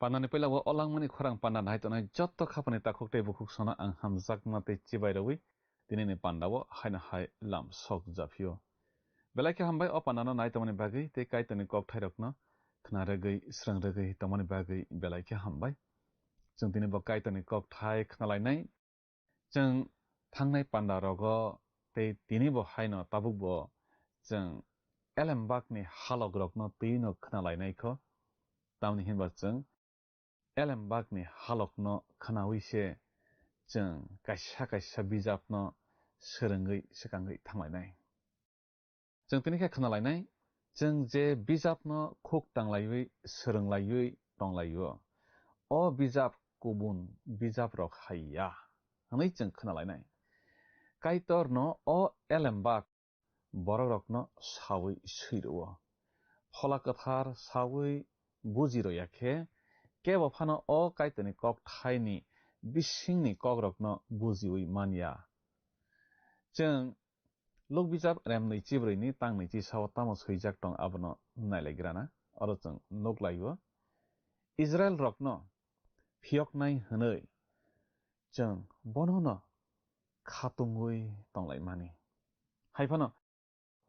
Panani pelawo olang mani khorang pandan hai tonai jotto khapani takhok te bukhuk sona ang hamjak mate chibai rawi dinini pandawo haina hai lam sok japio belai ke hambai o pandano nai tomani bagi te kaitoni kok thairokno khna regei srang regei tomani bagi belai ke hambai jeng dini bo kaitoni kok thai khnalainai jeng thangnai pandarogo te dini bo haino tabuk bo jeng elembakni halogrokno tino khnalainai ko tamni hinba jeng elembakni halokno khnawi jeng kaisa bijapno serengei sekangei thanglai jeng tini ke khnalainai jeng je bijapno khuk tanglaiwi serenglaiwi tonglaiwo o bijap kubun bijap rok haiya hanai jeng khnalainai kaitorno o elembak bororokno sawi siruo holakathar sawi bujiroyakhe kebo phano o kaitoni kok thaini bisingni kogrokno bujiwi manya jeng lokbijap remnei chibroini tangnei chi sawo tamo swijak tong abono nailaigrana oro jeng noklaiwo Israel rokno phiyoknai hwnei jeng bonono khatungwi tonglaimani haifano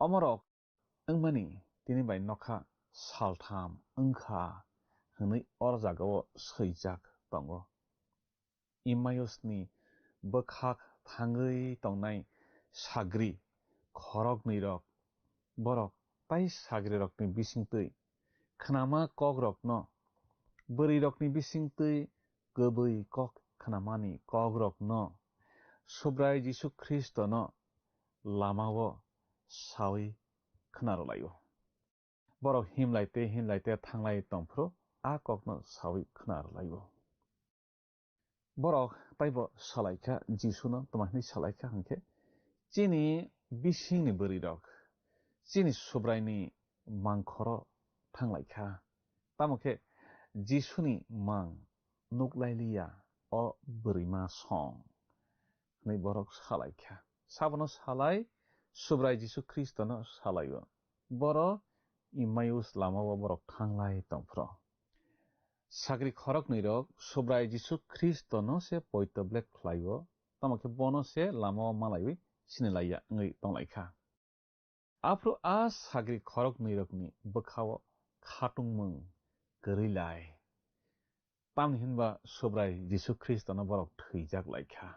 omorok wngmani tini bai nokha saltham wngkha hwnei orjagao swijak tongo Emmausni bokhak thangwi tongnai sagri khorokni rok borok tai sagri rokni bisingtwi khnama kogrokno bwri rokni bisingtwi gobui kok khnamani kogrokno subrai Jisu Kristono lamao sawi khnarolayo borok himlaite thanglai tongphru a kokno sawi khnarolayo borok taibo salaikha Jisuno tomahni salaikha hangkhe chini bisingni bwri rok chini subraini mangkhoro thanglaikha tamokhe Jisuni mang nuklailiya o bwrima song nei borok salaikha sabono salai subrai Jisu Kristono salayo boro Emmaus lamao borok thanglai tongphro sagri khorokni rok subrai Jisu Kristono se poitoblek khlaiwo tamokhe bono se lamao malaiwi sinilaiya ngei tonglaikha afro a sagri khorokni rokni bokhao khatungmung gorilai tamni hinba subrai Jisu Kristono borok thwijak laikha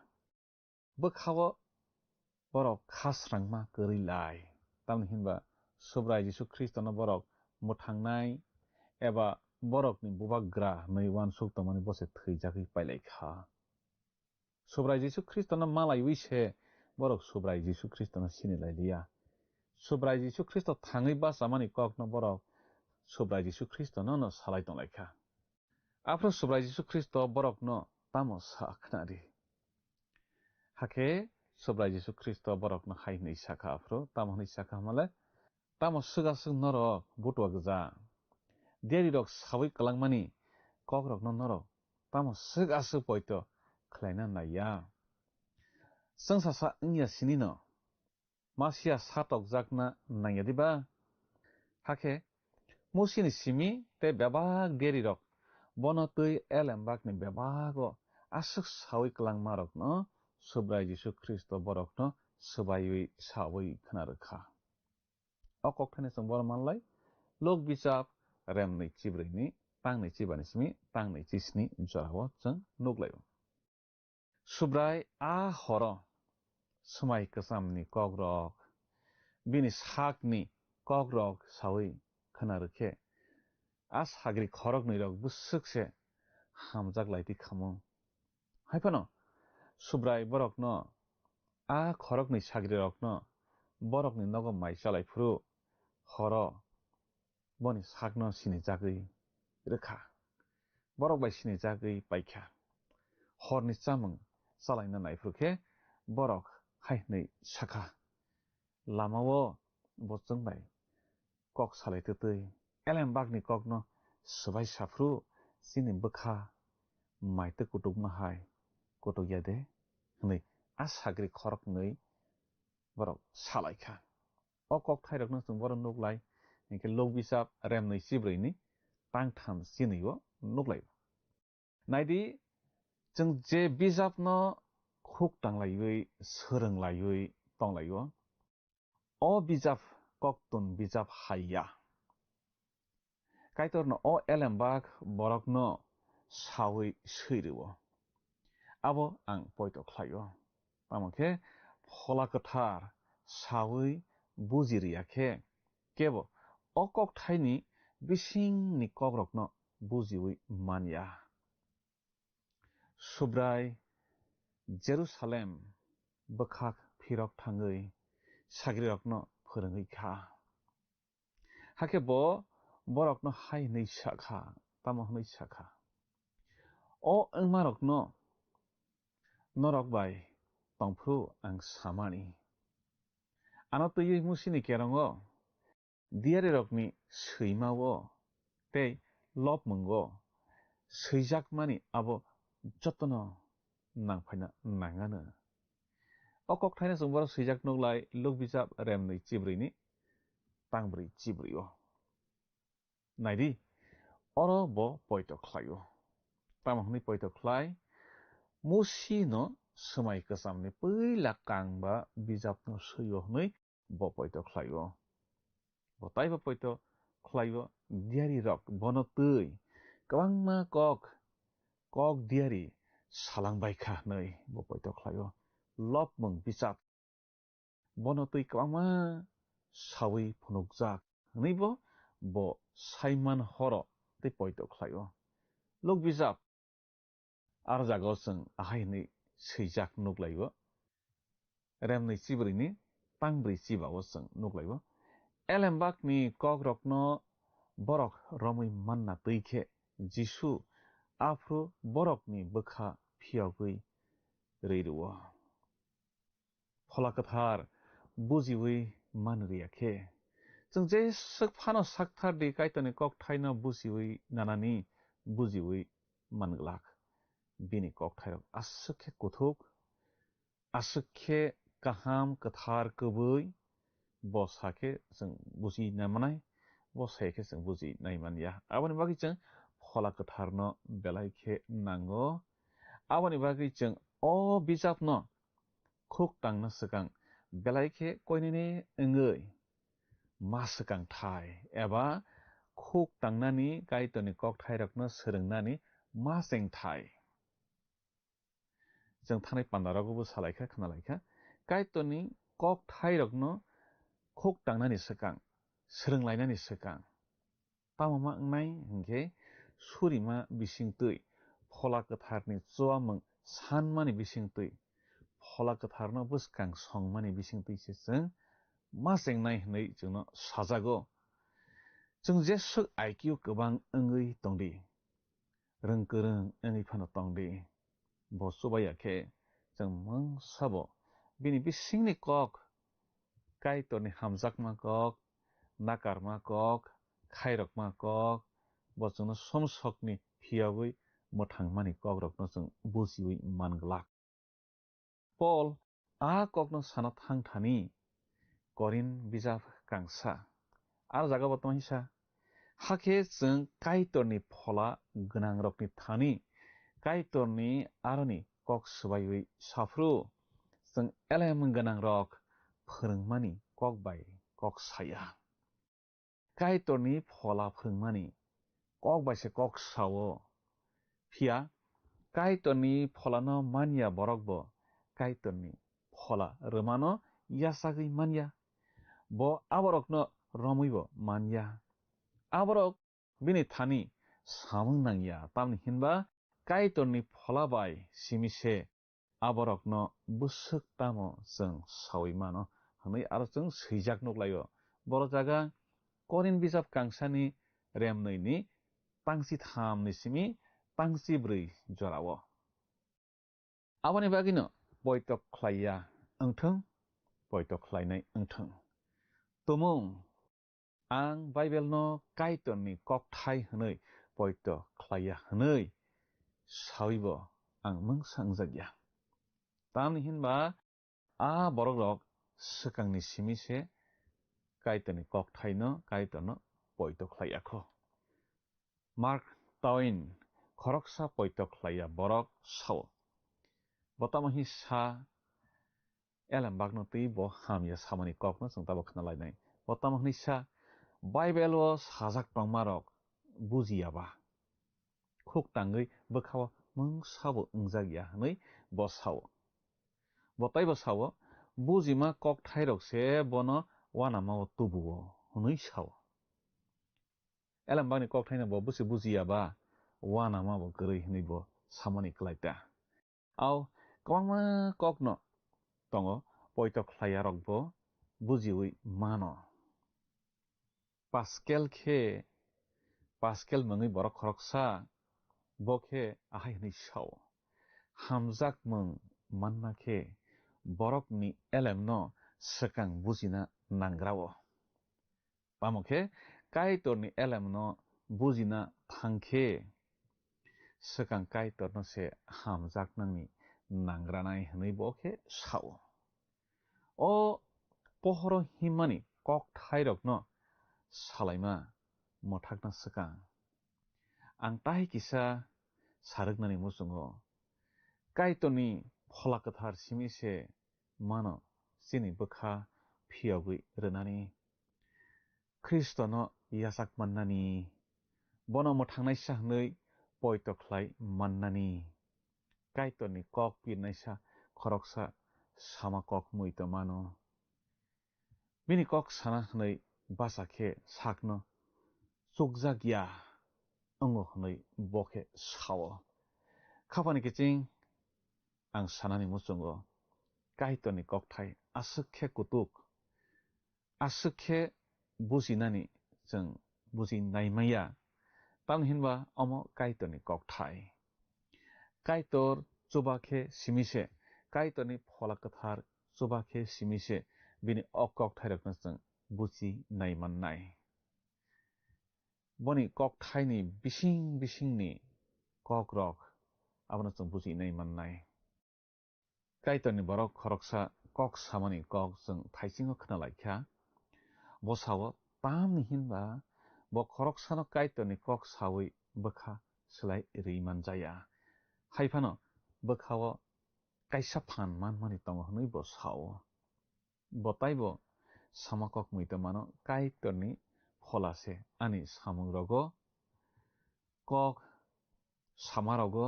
bokhao borok khasrangma gorilai tamni hinba subrai Jisu Kristono borok muthangnai eba borokni bubagra nei wansuk tomani bose thwijagwi pailaikha subrai Jisu Kristono malaiwi se borok subrai Jisu Kristono sinilailiya subrai Jisu Kristo thangwi basamani kokno borok subrai Jisu Kristono no salai tonglaikha afro subrai Jisu Kristo borokno tamo sakhnari hake subrai Jisu Kristo borokno hainei sakha afro tamo nei sakha male tamo sugasuk norok butwa gja deri rok sawi kalangmani kokrokno norok tamo sugasuk poito khlaina naiya sangsasa wngya sinino masia satok jakna naiyadiba hake musini simi te bebak deri rok bono tui elembakni bebago asuk sawi kalangma rokno subrai Jisu Kristo borokno subaiwi sawi khnarokha o kokthani chung bor manlai lok bijap remnei chibroini tangnei chibani simi tangnei chisni jorao chung nuklaio subrai a horo sumai kasamni kogrok bini sakni kogrok sawi khnarokhe a sagri khorokni rok busukse hamjak laiti khamu haifano subrai borokno a khorokni sagri rokno borokni nogo mai chalaifru horo boni sakno sinijagwi rokha borok bai sinijagwi paikha horni chamung chalaina naifrukhe borok hainei sakha lamao bo chungbai kok salaitutui elembakni kokno sbai safru chini bokha maite kutukma hai kutukyade hnei a sagri khorok nei borok salaikha o kok thairokno chung borok nuklai engke lok bijap remnei chibroini tangtham chinio nuklai नायदि जों जे बिजाबनो खुक टांलायै सोलोंलायै दंलायो अ बिजाब कक्तुन बिजाब हाया कायतरनो अ एलेमबाग बरकनो सावै serow abo ang poito khlayo tamake phola kathar sawi bujiriakhe kebo okok thaini bising ni kogrokno bujiwi mania subrai Jerusalem bakhak phirok thangui sagrirokno phorongui kha hake bo borokno hai nei sakha tamo nei sakha o angmarokno norok bai tongphru ang samani ano tui musini kerongo diare rokni seimao tei lopmungo seijakmani abo jotono nangphaina nangano okok thaina jongboro seijak noglai logbijab remni chibrini tangbri chibrio naidi oro bo poito khlaio tamhni poito khlai musino semai kesamni peila kangba bijapno suyo hnoi bo poito khlaio bo taiba poito khlaio diari rok bono tui kwangma kok diari salangbai kha hnoi bo poito khlaio lopmung bijap bono tui kwangma sawi phunukjak hnoi bo saiman horo tei poito khlaio lok bijap ar jago जों ahai seijak nuglaibo remni chibrini tangbri chibao जों nuglaibo elembak ni kogrokno borok romui manna tuikhe jisu afro borokni bokha phiyogui reiruo pholakathar bujiwi manriakhe जों जे phano sakthar di kaitoni kok thaino bujiwi nanani bujiwi manglak bini kok thairok asukhe kuthuk asukhe kaham kathar kubui bo sakhe जों buji namanai bo saikhe जों buji naimania aboni bagi जों phola katharno belaikhe nango aboni bagi जों o bijapno khuk tangna sikang belaikhe koinini engoi masakang thai eba khuk tangnani kaitoni kok thairokno sorongnani maseng thai जों थानाय पान्दारावबो सालायखा खोनालायखा कायतनि कक थाइरकनो खुक टांनानि सकां सोलोंलायनानि सकां तामामा नाय हंगे सुरिमा बिसिंतै फला कथारनि चोआमं सानमानि बिसिंतै फला कथारनो बुसकां संमानि बिसिंतैसो जों मासें नाय हनै जोंनो साजागो जों जेसो आइकिउ गोबां ओंगै दंदि रोंगोरों ओंगै फानो दंदि बसुबायाखे जों मोंसाबो बिनि बिसिंनि कक कायतनि हामजाकमा कक नाकारमा कक खायरकमा कक बसुनो समसकनि फियावै मोथांमानि ककरकनो जों बुजिवै मानगलाक पल आ ककनो साना थांथानि करिन बिजाब कांसा आरो जागा बतमाहिसा हाखे जों कायतनि फला गोनां रकनि थानि कायतनि आरनि कक सुबायै साफ्रु जों एलेम गोनां रक फोरोंमानि कक बाय कक साया कायतनि फला फोरोंमानि कक बायसे कक सावो फिया कायतनि फलानो मानिया बरकबो कायतनि फला रोमानो यासागै मानिया bo aborokno romuibo manya aborok bini thani samung nangya tamni hinba kaitorni pholabai simise aborokno busuk tamo जों sawimano hanai aro जों seijak nuklayo boro jaga korin bijap kangsani remnoini pangsi thamni simi pangsi brui jorao aboni bagino boitok khlaiya engthong boitok khlainai engthong Tumung ang Bible no kaiton ni kok thai hanoi poito khlaya hanoi sawibo ang mungsang jagya tamni hinba a borokrok sikangni simise kaiton ni kok thai no kaiton no poito khlaya kho Mark Twain khoroksa poitok khlaiya borok sao botamahi sa elam bagno tui bo hamya samani kokno sung tabo khnalai nai botamahi sa bible o sajak tongmarok bujiaba khuk tangui bokhawa mung sabo ungjagya hanui bo sao botai bo sao bujima kok thairok se bono wanama o tubuo hunui sao elam bagni kok thaina bo busi bujiaba wanama bo gărui hunui bo samani klaita au kwangma kokno tongo poitok khlaiyarok bo bujiui mano Pascal mungui borok khoroksa bokhe ahai hunui sao hamjak mung manna khe borok ni elem no sekang bujina nangrao pamokhe kaitor ni elem no bujina thangkhe sekang kaitor no se hamjak nangni nangranai hunui bokhe sao o pohoro himani kok thairok no salaima mothakna sekang ang tahi kisa saruknani musungo kaitoni pholakathar simise mano chini bokha phiyogui rwnani Kristo no yasak mannani bono mothangnaisa hnui poitok khlai mannani kaitoni kok pirnaisa khoroksa sama kok muito mano bini kok sana hnui basakhe sakno chukjagya ongo hnui bokhe sao khapani kiching ang sanani musungo kaitoni kok thai asukhe kutuk asukhe bujinani jeng bujinaimaya tamhinba omo kaitoni kok thai kaitor chubakhe simise kaitoni pholakathar chubakhe simise bini okok thairokno jeng buji naimannai boni kok thaini bisingni kok rok abono jeng buji naimannai kaitoni borok khoroksa kok samani kok jeng thaichingo khnalaikha bosao tamni hinba bo khoroksano kaitoni kok sawi bokha slai rimanjaya haifano bokhao kaisa phan manmani tongo hnui bo sao botaibo samakok muito mano kaitoni pholase ani samung rogo kok samarogo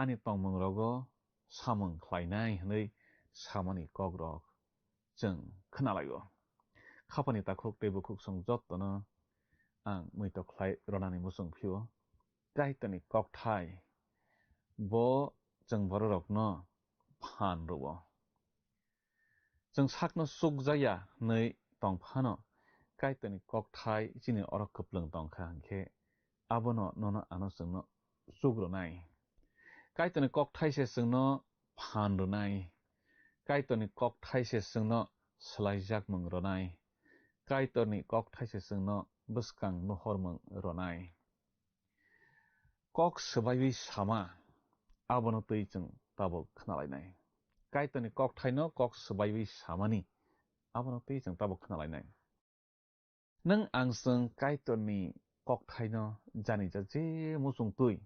ani tongmung rogo samung khlainai hnui samani kok rok jeng khnalaio khapani takhuk tei bukhuk sung jottono ang muito khlai ronani musung phio kaitoni kok thai bo jeng bororokno phan rubo jeng sakno sukjaya nei tongphano kaitoni kok thai chini orok kuplung tongkha hangkhe abono nono ano jengno sugronai kaitoni kok thai se jengno phan ronai kaitoni kok thai se jengno slaijak mung ronai kaitorni kok thai se jengno bwskang nuhormung ronai kok swbaiwi sama abono tui jeng tabo khnalainai kaitoni kok thaino kok swbaiwi samani abono tui jeng tabo khnalainai nang ang jeng kaitorni kok thaino janija je musung tui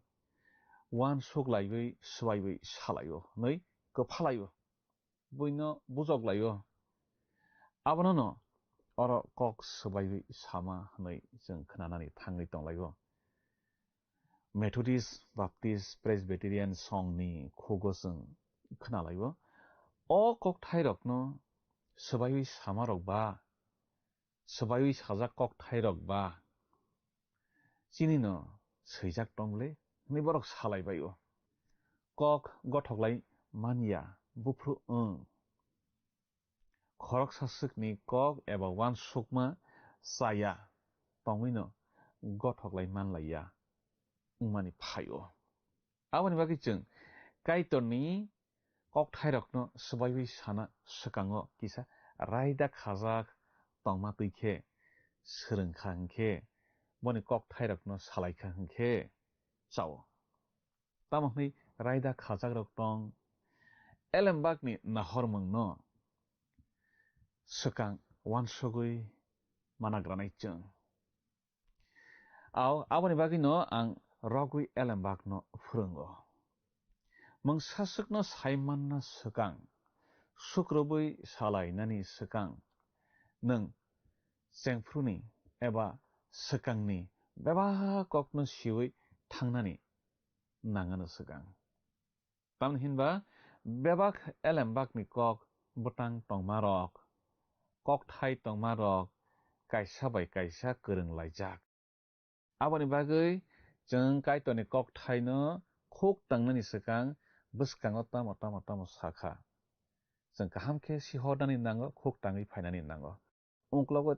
wan suklaiwi swaiwi salaio nei kphalaio buino bujoklaio abono no oro kok swbaiwi sama hnei jeng khnanani thangui tonglaio Methodist Baptist Presbyterian songni khugo jeng khnalaio o kok thairokno swbaiwi samarok ba swbaiwi sajak kok thairok ba chini no swijak tongle ni borok salaibaio kok gothoklai mania bufru khoroksa sukni kok eba wan sukma chaya tongwino gothoklai manlaia ungmani phaio aboni bagi jeng kaitorni kok thairokno swbaiwi sana swikango kisa raida khajak tongma tuikhe swrungkha hingkhe boni kok thairokno salaikha hingkhe chao tamokni raida khajak rok tong elembakni nahormung no swkang wansugui managranai cheng aboni bagi no ang rogui elembak no frungo mong sasuk no saiman na sekang sukrobui salai nani sekang neng jengfruni eba sekangni beba kok no siwi tangnani nangano sekang tam hinba bebak elembak ni kok butang tongmarok kok thai tongmarok kaisa bai kaisa kereng laijak aboni bagui jeng kaitoni kok thai no khok tangnani sekang bwskango tamo sakha jeng kaham khe sihodani nango khok tangi phainani nango ungklogo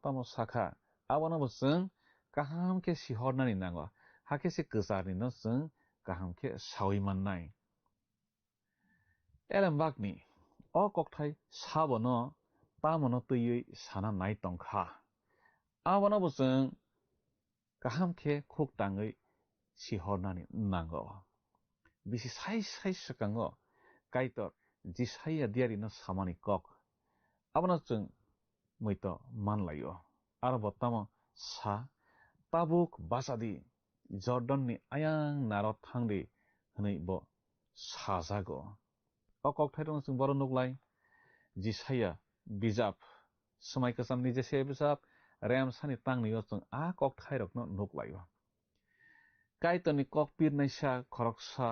tamo sakha abono bo jeng kaham khe sihornani nango hake se kwsarni no jeng kaham khe sawi mannai elembakni o kokthai sabono tamono tui sana nai tongkha abono bo jeng kaham khe khok tangi sihornani nango bisi sai sekango kaitor jisaiya diari no samani kok abono jeng muito manlayo arbo tamo sa tabuk basadi Jordan ni ayang naro thangdi hnei bo sajago o kokthai rong jeng boro nuklai jisaiya bijap smai kasam ni jese bijap rem sani tangni yo jeng a kokthai rok no nuklayo kaitoni kok pir naisa khoroksa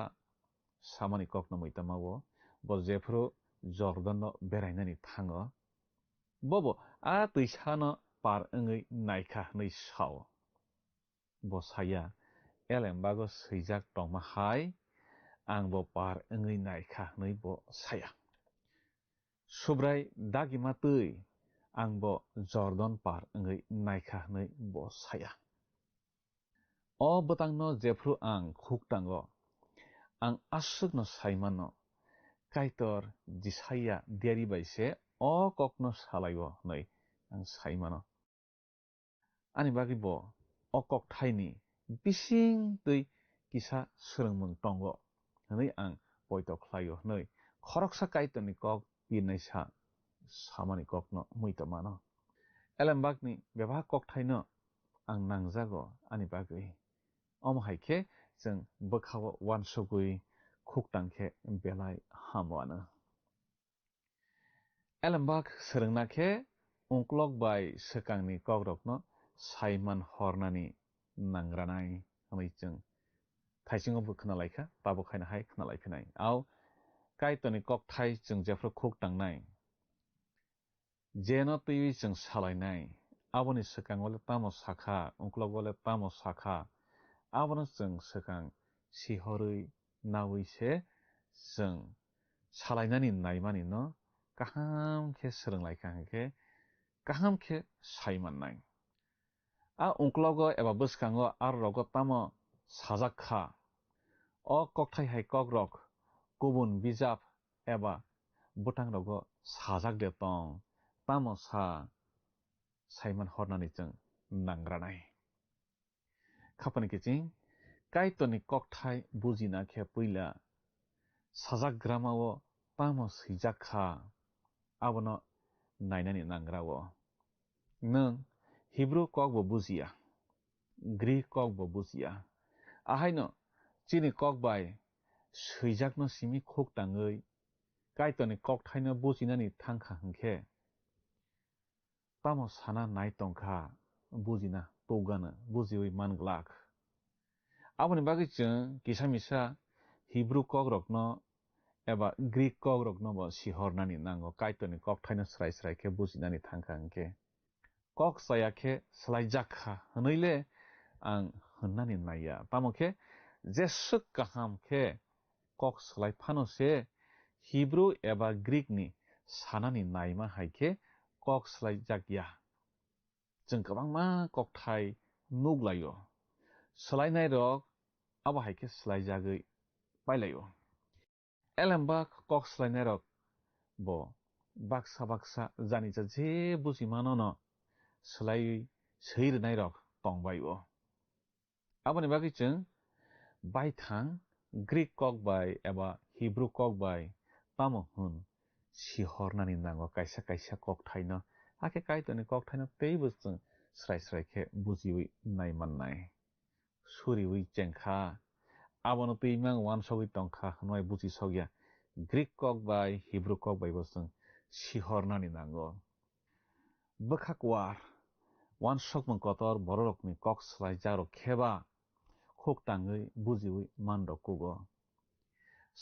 samani kok no muitamawo bo jefru Jordan no berainani thango bobo a tuisano par ngui naikha nei sao bo saya elembago seijak tongma hai ang bo par ngui naikha nei bo saya subrai dagi matui ang bo Jordan par ngui naikha nei bo saya o botang no jefru ang khuk tango ang asuk no saimano kaitor jisaiya diari baise o kokno salayo nei ang saimano ani bagi bo o kok thaini bising tui kisa surungmung tongo nei ang poito khlayo nei khoroksa kaitoni kok pinnaisa samani kokno muito mano elembakni beba kok thaino ang nangjago ani bagi omo haike jeng bokhawo wansugui khuktankhe belai hamoano elembak srungnakhe ungklok bai sekangni kokrokno saiman hornani nangranai hamai jeng thaisingbo bukna laika tabo khaina hai khna laiphinai au kaitoni kok thai jeng jefro khuktangnai jeno tui jeng salainai aboni sekang wale tamo sakha ungklok wale tamo sakha abono jeng sekang sihorui nawi se jeng salainani naimani no kaham khe srunglai khe kaham khe saimannai a ungklogo eba bwskango ar rogo tamo sajak kha o kokthai hai kokrok kubun bijap eba butang rogo sajak de tong tamo sa saiman hornani jeng nangranai khapani kiching kaitoni kokthai bujina khe puila sajak gramao tamo sijak kha abono nainani nangrao nung Hebrew kok bo bujia Greek kok bo bujia ahaino chini kok bai swijak no simi khok tangui kaitoni kok thaino bujinani thangkha hingkhe tamo sana nai tongkha bujina togana bujiwi manglak aboni bagi jeng kisamisa Hebrew kok rokno eba Greek kok rokno bo sihornani nango kaitoni kok thaino srai khe bujinani thangkha hingkhe kok saya khe slaijakha hnoile ang hnnani naya tamokhe jesuk kaham khe kok slai phano se Hebrew eba Greek ni sanani naima haikhe kok slaijakya jeng kwbangma kok thai nuglayo slainai rok abo haikhe slaijagui pailayo elembak kok slainai rok bo baksa janija je buji mano no slai seirnai rok tongbaio aboni bagi jeng baithang Greek kok bai eba Hebrew kok bai tamo hun sihornani nango kaisa kok thaino hake kaitoni kok thaino teibo jeng srai khe bujiwi naimannai suri ui chengkha abono tuimang wan sogui tongkha noi buchi sogya Greek kok bai Hebrew kok bai bosung sihornani nango bekhak war wan sokmang kotor borokni kok slai jaro kheba khok tangui bujiui mandok kugo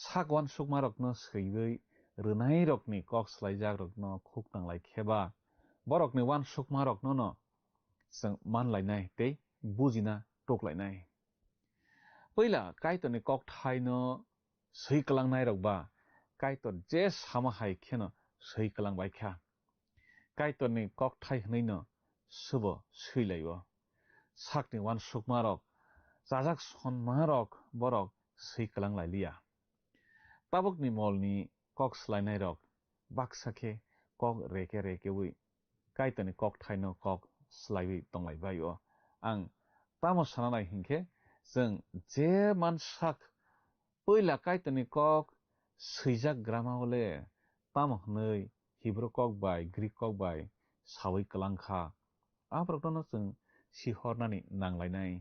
sak wan sokmarokno seiui rwnai rokni kok slai jagrokno khok tanglai kheba borokni wan sokmarokno no जों मानलायनाय tei bujina toklainai poila kaitoni kok thaino sei kalangnai rokba kaitor je sama hai kheno sei kalangbai kha kaitoni kok thai hneino subo seilaibo sakni wan sukmarok jajak sonmarok borok sei kalanglai liya tabukni molni kok slainai rok baksakhe kok reke reke ui kaitoni kok thaino kok slaiwi tonglai bayo ang tamo sananai hinkhe जों je mansak poila kaitoni kok seijak grama ole tamo hnei Hebrew kok bai Greek kok bai sawi kalangkha abrokno जों sihornani nanglainai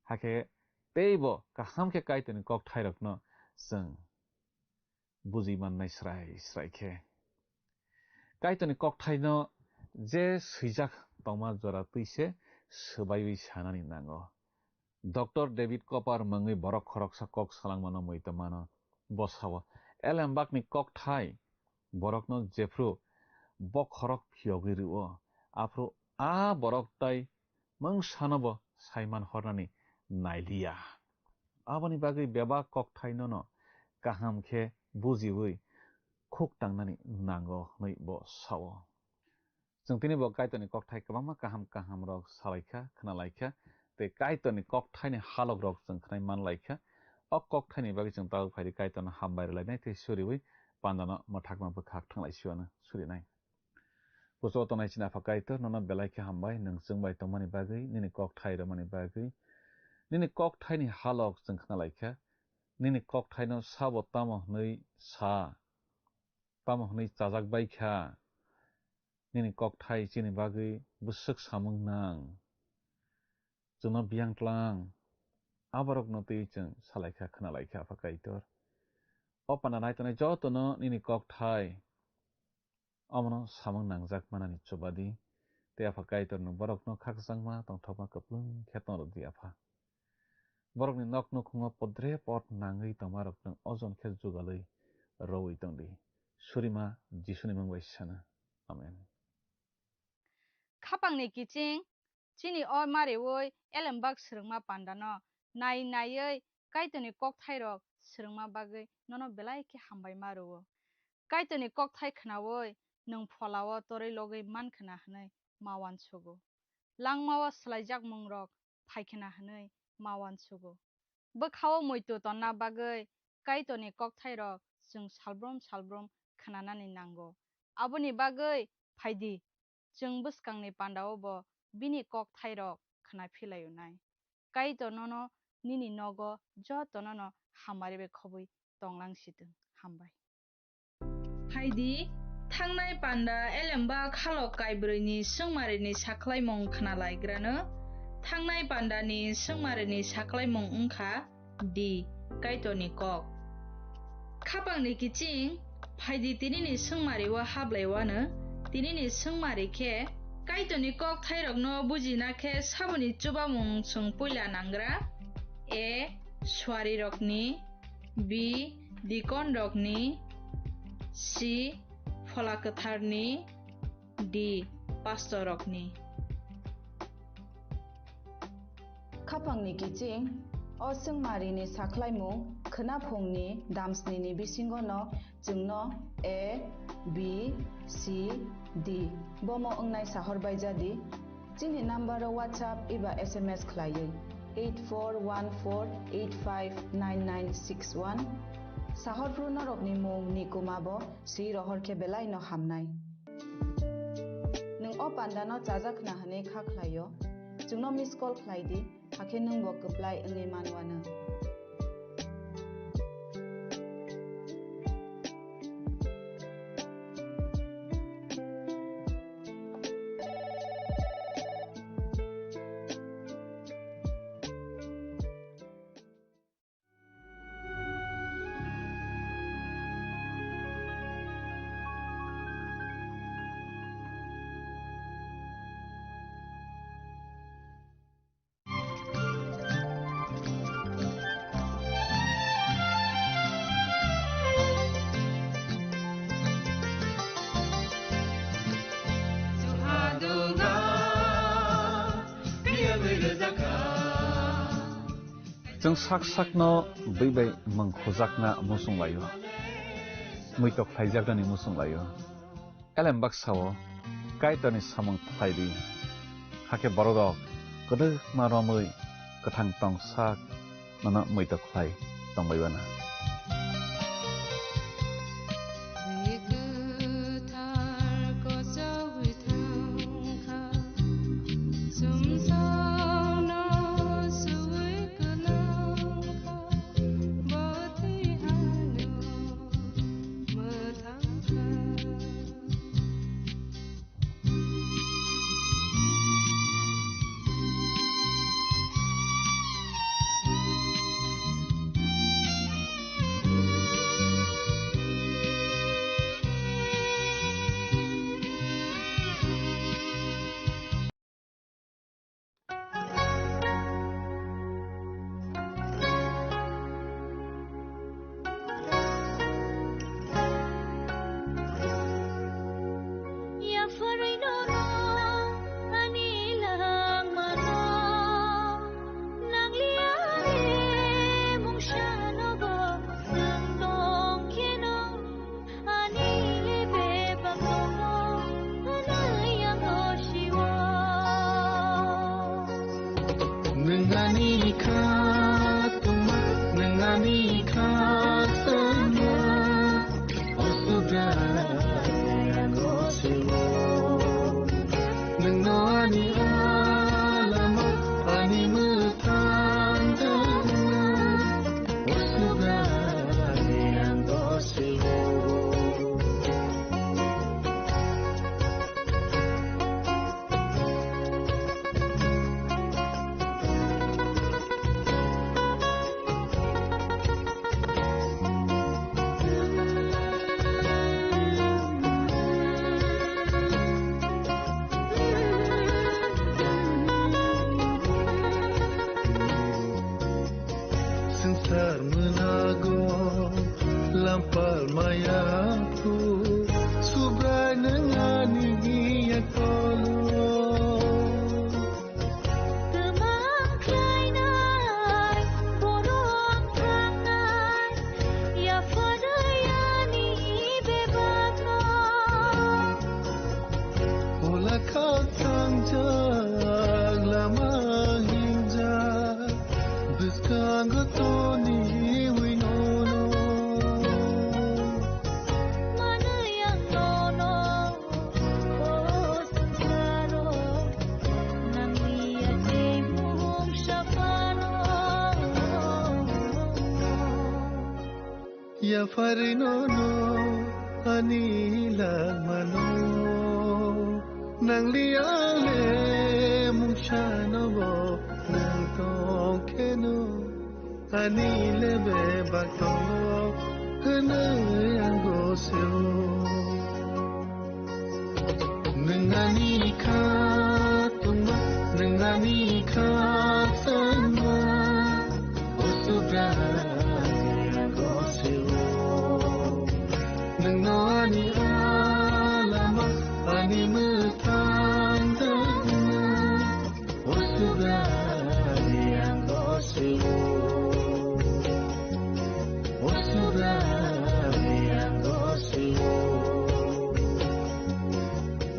hake teibo kahamkhe kaitoni kok thairokno जों buji mannai srai khe kaitoni kok thaino je seijak tongma jora tuise subaiwi sanani nango Dr. David Copper mangui borok khoroksa kok salangmano moitamano bosawo elembakni kok thai borokno jefru bok khorok phiyogiriwo afro a borok tai mang sanobo saiman hornani nailiya aboni bagui beba kok thaino no kaham khe bujiwi khok tangnani nango noi bo sawo जों tini bo kaitoni kok thai kabangma kaham rok salaikha khnalaikha tei kaitoni kok thaini halok rok जों khnai manlaikha o kok thaini bagui जों tawuk phairi kaitoni hambai lainai tei suriwi pandano mathakma bukhak thanglai siwana surinai kuso tonai china phakaitor nono belaikha hambai nungchungbai tongmani bagui nini kok thai romani bagui nini kok thaini halok जों khnalaikha nini kok thaino sabo tamo hnei sa tamo hnei chajak baikha nini kok thai chini bagui busuk samung nang jono biang tlang aborok no tei chung salaikha khnalaikha phakaitor opana naitone jotono nini kok thai omono samung nangjak manani chubadi te phakaitor no borok no khakjangma tongthokma kaplung khetong rok di apha borok ni nok no khungo podre pot nangui tongmarok no ojon khe jugalui roi tongdi surima jisuni mangbai sana amen khapangni kiching chini o marewoi elembak srungma pandano naiei kaitoni kok thairok srungma bagui nono belai khe hambai maruo kaitoni kok thai khnawoi nung pholao torei logoi mankhana hnei mawan sugo langmao slaijak mungrok phaikena hnei mawan sugo bkhao moito tonna bagui kaitoni kok thairok जों salbrom khnanani nango aboni bagui phaidi जों bwskangni pandao bo bini kok thairok khna philayunai kaito nono nini nogo jotono hamaribe khobui tonglangsitong hambai phaidi thangnai panda elemba khalo kaibroni sungmarini saklaimong khnalaigrano thangnai pandani sungmarini saklaimong ungkha di kaitoni kok khapangni kiching phaidi tinini sungmariwa hablaiwano tinini sungmari khe kaitoni kok thairokno bujina khe sabuni chubamung chung puila nangra a swari rokni b dikon rokni c phola katharni d pastor rokni khapangni kiching o sungmarini saklaimung khnaphungni damsnini bisingo no jungno a b c d bomo ongnai sahorbai jadi chini number WhatsApp iba SMS khlaiye 8414859961 sahorpru norokni mung nikumabo si rohor ke belai no hamnai nung o pandano chajakna hane kha khlaio jungno miss call khlaidi hake nung bo apply ngai manwana जों साक-साकनो बैबाय मंखजाकना मुसुंलायो मैतक थाइजागदानि मुसुंलायो एलेम बाक्साओ काइटनि सामं थाइदि हाके बरदक गोदो मारमै गोथां टं साक नना मैतक Thai दंबायबाना Farinono anila mano nang liale mushano bo nang tokeno anile be bato hana yango seo nangani kha tuma nangani kha sama osubra Nani alama ani mutandana osubari angosiwo osubari angosiwo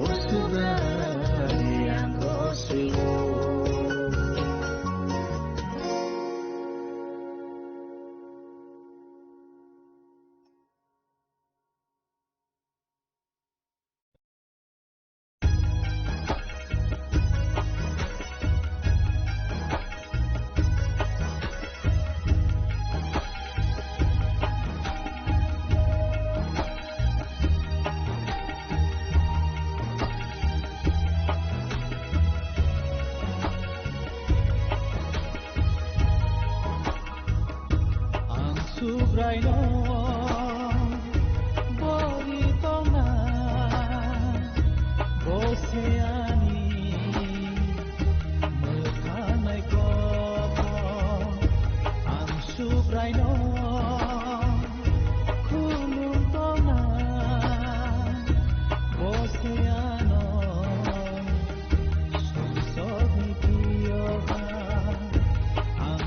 osubari angosiwo Subraino Boritona Oceani Mekanai ko Ang Subraino Kumuntona Oceano Susog ni Tiyoga Ang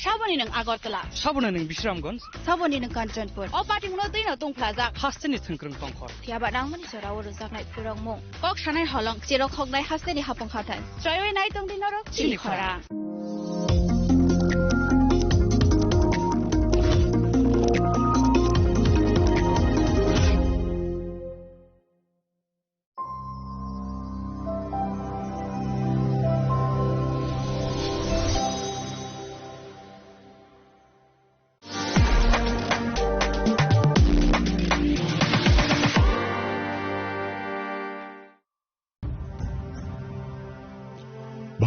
Saboni nang Agartala. Saboni nang Bisramganj. Saboni nang Kanchanpur. O party mo din Tong Plaza. Hasteni thangkrang tongkhor. Tiaba nang mani sora oro zaknai purong mo. Kok shanai holong chiro khognai hasteni hapong khatan. Choyoi nai tong din norok chili khora.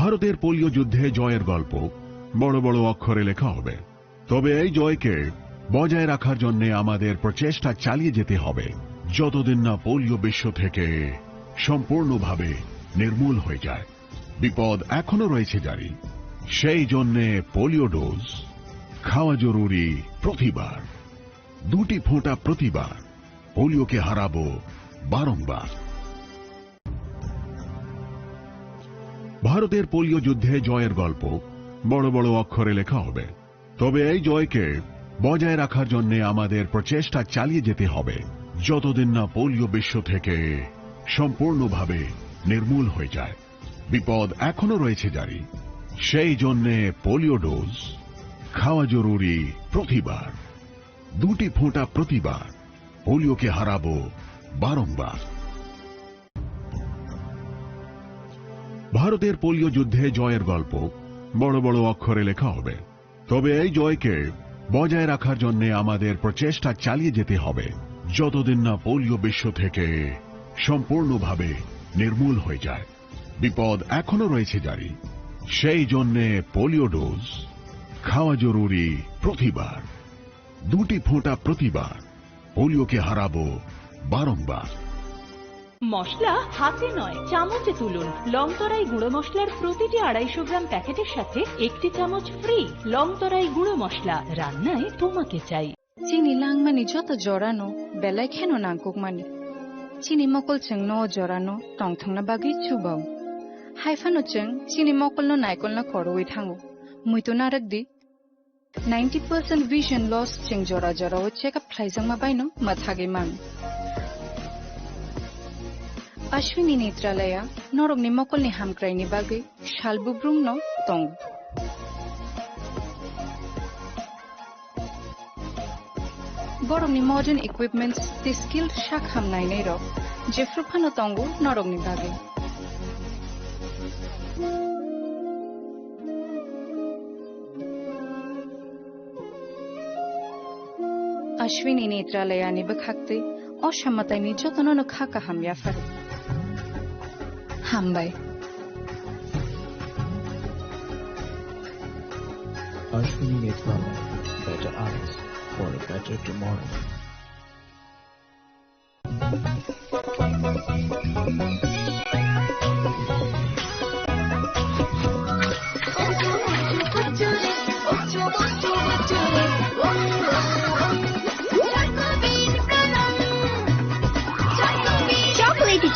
ভারতের polio যুদ্ধে জয়ের গল্প বড় বড় অক্ষরে লেখা হবে, তবে এই জয়কে বজায় রাখার জন্য আমাদের প্রচেষ্টা চালিয়ে যেতে হবে যতদিন না পোলিও বিশ্ব থেকে সম্পূর্ণভাবে নির্মূল হয়ে যায়। বিপদ এখনো রয়েছে জারি, সেই জন্য পোলিও ডোজ খাওয়া জরুরি প্রতিবার, 2টি ফোঁটা প্রতিবার। পোলিওকে হারাবো বারংবার। ভারতের পোলিও যুদ্ধে জয়ের গল্প বড় বড় অক্ষরে লেখা হবে, তবে এই জয়কে বজায় রাখার জন্য আমাদের প্রচেষ্টা চালিয়ে যেতে হবে যতদিন না পোলিও বিশ্ব থেকে সম্পূর্ণভাবে নির্মূল হয়ে যায়। বিপদ এখনো রয়েছে জারি, সেই জন্য পোলিও ডোজ খাওয়া জরুরি প্রতিবার, 2টি ফোঁটা প্রতিবার। পোলিওকে হারাবো বারংবার। ভারতের পোলিও যুদ্ধে জয়ের গল্প বড় বড় অক্ষরে লেখা হবে, তবে এই জয়কে বজায় রাখার জন্য আমাদের প্রচেষ্টা চালিয়ে যেতে হবে যতদিন না পোলিও বিশ্ব থেকে সম্পূর্ণভাবে নির্মূল হয়ে যায়। বিপদ এখনো রয়েছে জারি, সেই জন্য পোলিও ডোজ খাওয়া জরুরি প্রতিবার, 2টি ফোঁটা প্রতিবার। পোলিওকে হারাবো বারংবার। মশলা হাতে নয় চামচে তুলুন। লংতরাই গুঁড়ো মশলার প্রতিটি 250 গ্রাম প্যাকেটের সাথে 1টি চামচ ফ্রি। লংতরাই গুঁড়ো মশলা, রান্নায় তোমাকে চাই। চিনি লাংমানি যত জরানো বেলায় খেনো নাংকুকমানি চিনি মকল চং ন জরানো টংথংনা বাগি চুবাও হাইফানো চং চিনি মকল ন নাইকল না করওই থাঙ্গো মুইতো নারকদি 90% vision loss ching jora jora o checkup khlaijang ma baino mathage mang Ashwini Netralaya norog ni mokol ni hamkrai ni bagai shalbubrum no tong borong ni modern equipments the skilled shakham nai nei ro jefruphano tongu norog ni bagai Ashwini Netralaya ni bakhakte অসামতাই ni jotono no khaka hamya faru hambai Ashwini Netralaya, better eyes for a better tomorrow.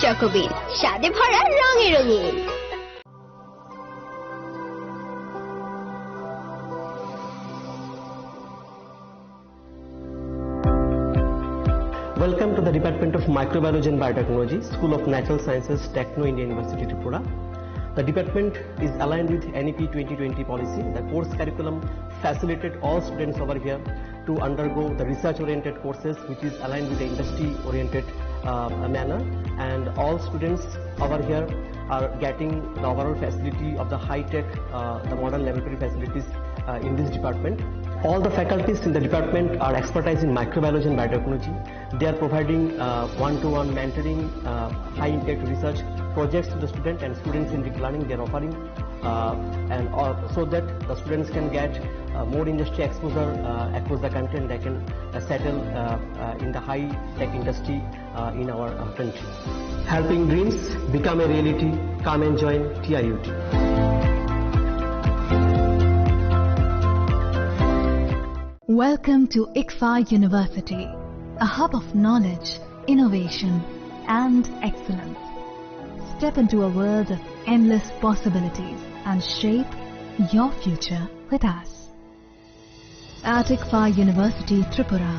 চকোবিন স্বাদে ভরা রঙে রঙিন Welcome to the Department of Microbiology and Biotechnology, School of Natural Sciences, Techno India University, Tripura. The department is aligned with NEP 2020 policy. The course curriculum facilitated all students over here to undergo the research-oriented courses, which is aligned with the industry-oriented manner, and all students over here are getting the overall facility of the high-tech, the modern laboratory facilities in this department. All the faculties in the department are expertise in microbiology and biotechnology. They are providing one-to-one mentoring, high-impact research projects to the student, and students in deep learning they are offering, and so that the students can get more industry exposure across the country, and they can settle in the high-tech industry in our country. Helping dreams become a reality. Come and join TIUT. Welcome to ICFA University, a hub of knowledge, innovation, and excellence. Step into a world of endless possibilities and shape your future with us. At ICFA University, Tripura,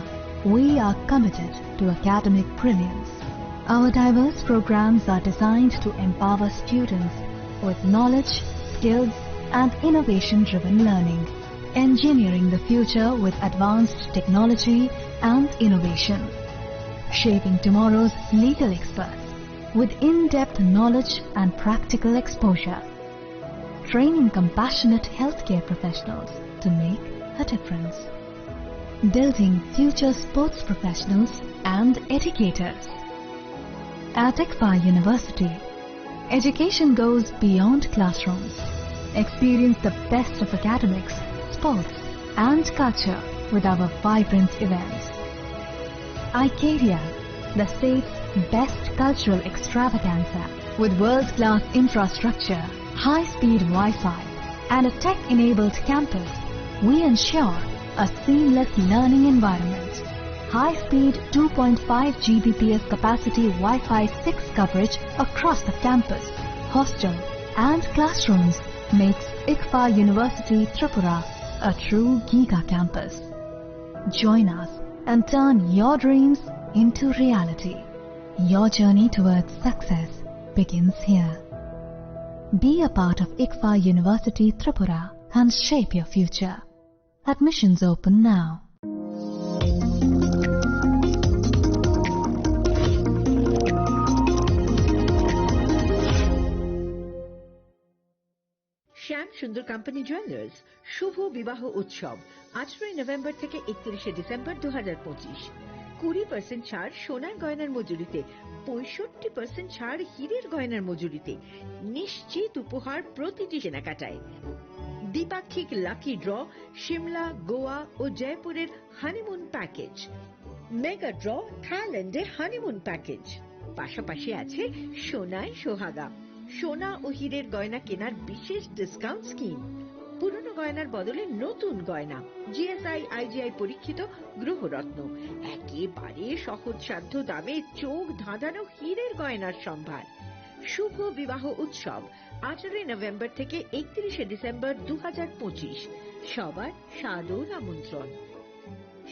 we are committed to academic brilliance. Our diverse programs are designed to empower students with knowledge, skills, and innovation-driven learning, engineering the future with advanced technology and innovation, shaping tomorrow's legal experts with in-depth knowledge and practical exposure, training compassionate healthcare professionals to make a difference, building future sports professionals and educators. At ICFA University, education goes beyond classrooms. Experience the best of academics, sports, and culture with our vibrant events. ICARIA, the state's best cultural extravaganza, with world-class infrastructure, high-speed Wi-Fi, and a tech-enabled campus, we ensure a seamless learning environment. High-speed 2.5 Gbps capacity Wi-Fi 6 coverage across the campus, hostel, and classrooms makes ICFA University Tripura a true Giga campus. Join us and turn your dreams into reality. Your journey towards success begins here. Be a part of ICFA University Tripura and shape your future. Admissions open now. শ্যাম সুন্দর company jewellers শুভ বিবাহ উৎসব 18 November থেকে 31 December 2025। 20% ছাড় সোনার গয়নার মজুরিতে, 65% ছাড় হীরের গয়নার মজুরিতে, নিশ্চিত উপহার প্রতিটি কেনাকাটায়। দ্বিপাক্ষিক লাকি ড্র, শিমলা, গোয়া ও জয়পুরের হানিমুন প্যাকেজ, মেগা ড্র থাইল্যান্ডে হানিমুন প্যাকেজ, পাশাপাশি আছে সোনায় সোহাগা, সোনা ও হীরের গয়না কেনার বিশেষ ডিসকাউন্ট স্কিম, পুরনো গয়নার বদলে নতুন গয়না, জিএসআই আইজিআই পরীক্ষিত গ্রহরত্ন, একেবারে সহজসাধ্য দামে চোখ ধাঁধানো হীরের গয়নার সম্ভার। শুভ বিবাহ উৎসব 18 নভেম্বর থেকে 31 ডিসেম্বর 2025। সবার সাদর আমন্ত্রণ।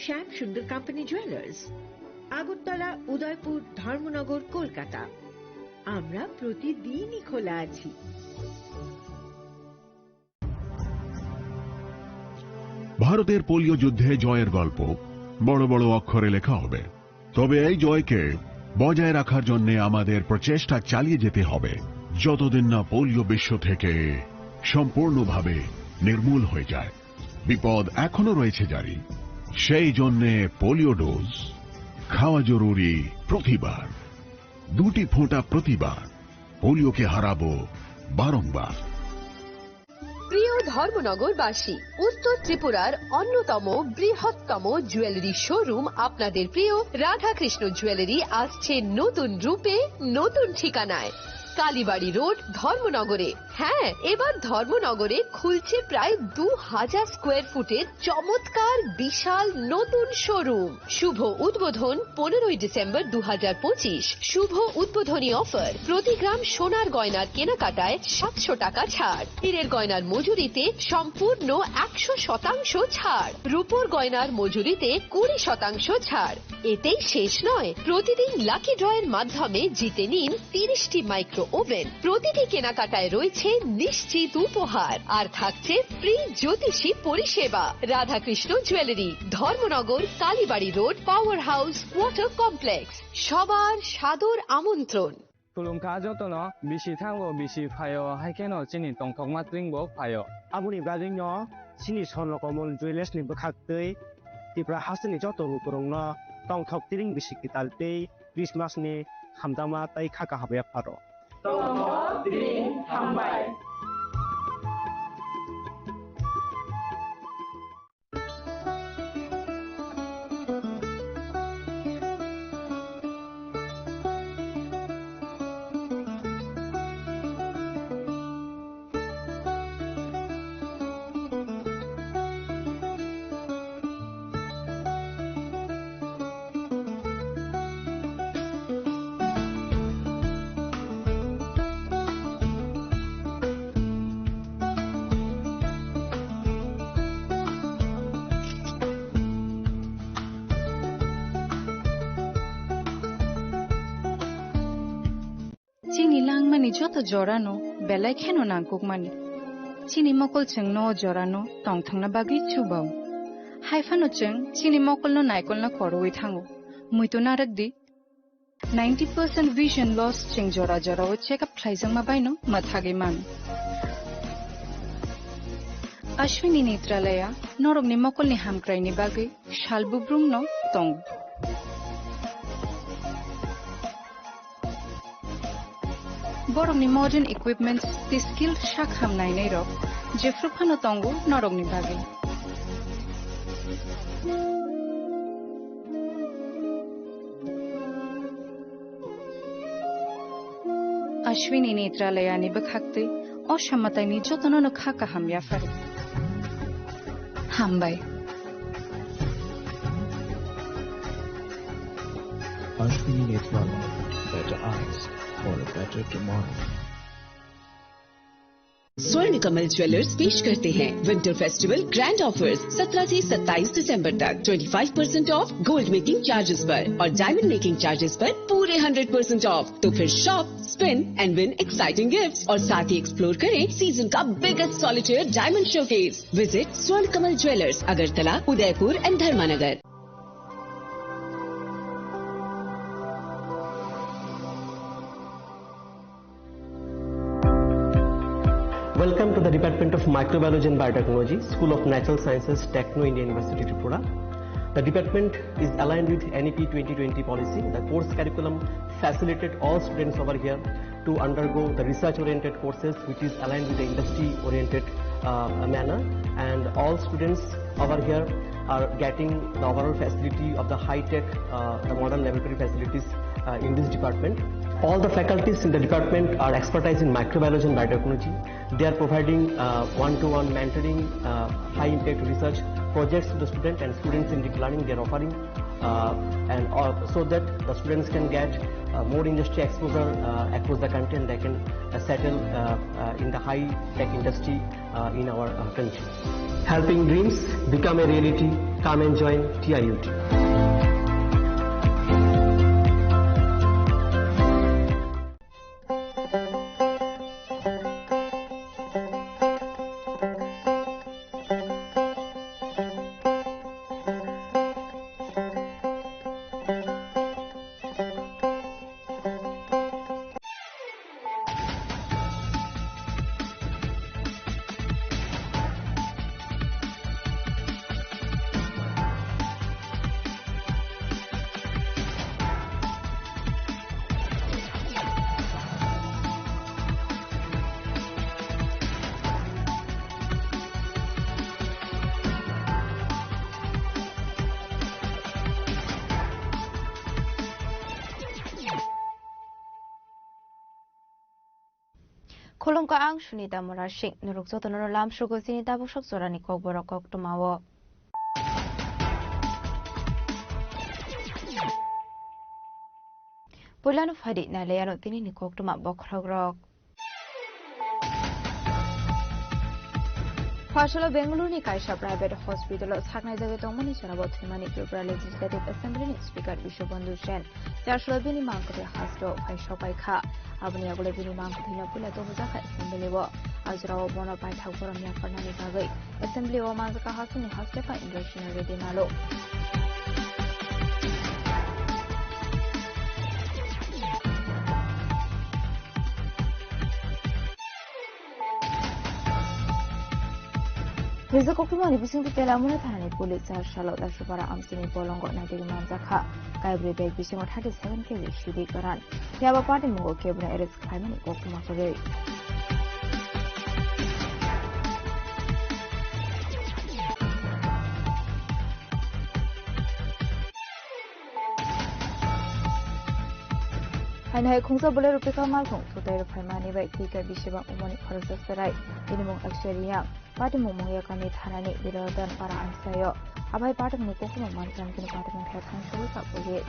শ্যাম সুন্দর কোম্পানি জুয়েলার্স, আগরতলা, উদয়পুর, ধর্মনগর, কলকাতা। আমরা প্রতিদিনই খোলা আছি। ভারতের পোলিও যুদ্ধে জয়ের গল্প বড় বড় অক্ষরে লেখা হবে, তবে এই জয়কে বজায় রাখার জন্য আমাদের প্রচেষ্টা চালিয়ে যেতে হবে যতদিন না পোলিও বিশ্ব থেকে সম্পূর্ণভাবে নির্মূল হয়ে যায়। বিপদ এখনো রয়েছে জারি, সেই জন্যে পোলিও ডোজ খাওয়া জরুরি প্রতিবার। 2টি ফোঁটা প্রতিবার, পোলিওকে হারাবো বারংবার। প্রিয় ধর্মনগরবাসী, উত্তর ত্রিপুরার অন্যতম বৃহত্তম জুয়েলারি শোরুম আপনাদের প্রিয় রাধাকৃষ্ণ জুয়েলারি আসছে নতুন রূপে, নতুন ঠিকানায়, কালীবাড়ি রোড, ধর্মনগরে। হ্যাঁ, এবার ধর্মনগরে খুলছে প্রায় 2000 স্কোয়ার ফুটের চমৎকার বিশাল নতুন শোরুম। শুভ উদ্বোধন 15 ডিসেম্বর 2025। শুভ উদ্বোধনী অফার, প্রতি গ্রাম সোনার গয়নার কেনাকাটায় 700 টাকা ছাড়, হীরের গয়নার মজুরিতে সম্পূর্ণ 100% ছাড়, রূপোর গয়নার মজুরিতে 20% ছাড়। এতেই শেষ নয়, প্রতিদিন লাকি ড্রয়ের মাধ্যমে জিতে নিন 30টি মাইক্রো ওভেন। প্রতিটি কেনাকাটায় রয়েছে নিশ্চিত উপহার, আর থাকছে ফ্রি জ্যোতিষী পরিষেবা। Radhakrishna jewellery, Dharmanagar, Kalibari road, power house, water complex. সবার সাদর আমন্ত্রণ। Tulungka jotono bisi thango bisi phayo haikeno chini tongthokma tringbo phayo abuni bajingno chini sonlokomol jewelers ni bukhaktei tipra hasini joto rukurongno tongthok tring bisi kitaltei Christmas ni hamdama tai khaka habe pharo tongthok tring hambai। Haifani joto jorano, belai keno nangkukmani. Chini mokol cheng no jorano, tongthang na bagi chubao. Haifano cheng, chini mokol no naikol na koroi thango. Muito narak di. 90% vision loss cheng jora jora o check up thlaisang mabaino mathage man. Ashwini Netralaya, norog ni mokol ni hamkrai ni bagi, shalbubrum no tong. Borok ni modern equipments, the skilled shakham nai nei rok, jefrupano tongo norog ni bagi. Ashwini Netralaya ni bakhakte, o shamatai ni jotono no khaka ham yafari. Hambai. Ashwini Netralaya, better eyes for a better tomorrow. स्वर्ण Kamal jewellers पेश करते हैं winter festival grand offers 17 से 27 दिसंबर तक 25% of gold making charges पर और diamond making charges पर पूरे 100% ऑफ। तो फिर shop, spin and win exciting gifts और साथ ही एक्सप्लोर करें सीजन का biggest solitaire diamond showcase. Visit Swarna Kamal jewellers, Agartala, Udaipur and Dharmanagar. Welcome to the Department of Microbiology and Biotechnology, School of Natural Sciences, Techno India University, Tripura. The department is aligned with NEP 2020 policy. The course curriculum facilitated all students over here to undergo the research-oriented courses, which is aligned with the industry-oriented manner. And all students over here are getting the overall facility of the high-tech, the modern laboratory facilities in this department. All the faculties in the department are expertise in microbiology and biotechnology. They are providing one-to-one mentoring, high-impact research projects to the student, and students in deep learning they are offering, so that the students can get more industry exposure across the country, and they can settle in the high-tech industry in our country. Helping dreams become a reality. Come and join TIUT. Kolong ka ang sunita morashing nurukso tono lam shugo sinita bushok sorani kok borokok tumawo. Pulano fadi na layano tini ni kok tuma bokragrok. Partial Bengaluru ni Kaisha Private Hospital saknai jage tongmani charabo thimani Tripura Legislative Assembly ni Speaker Vishwabandhu Sen Charshalo bini mangkote hasto Kaisha Paikha abni agole bini mangkothina pula to bujaka Assembly wo ajrawo bono paithak borom ya farnani bagai Assembly wo manjaka hasuni hastefa industry ready nalo Reza Kokimani bising pitela muna thani police Charshalo Dashupara Amsini Polongo Nadi Manjaka Kaibri Beg bising 37 kg shidi karan Yaba party mungo kebna eres khaimani kokuma sage Hai khungsa bole rupika mal khung thutai ro phaimani bai thika bishiba umoni khorsa sarai inimong actually party momong ya kami thanani birodan para ansayo abai party ni kokuma mankan kin party ni khakan shuru sa boye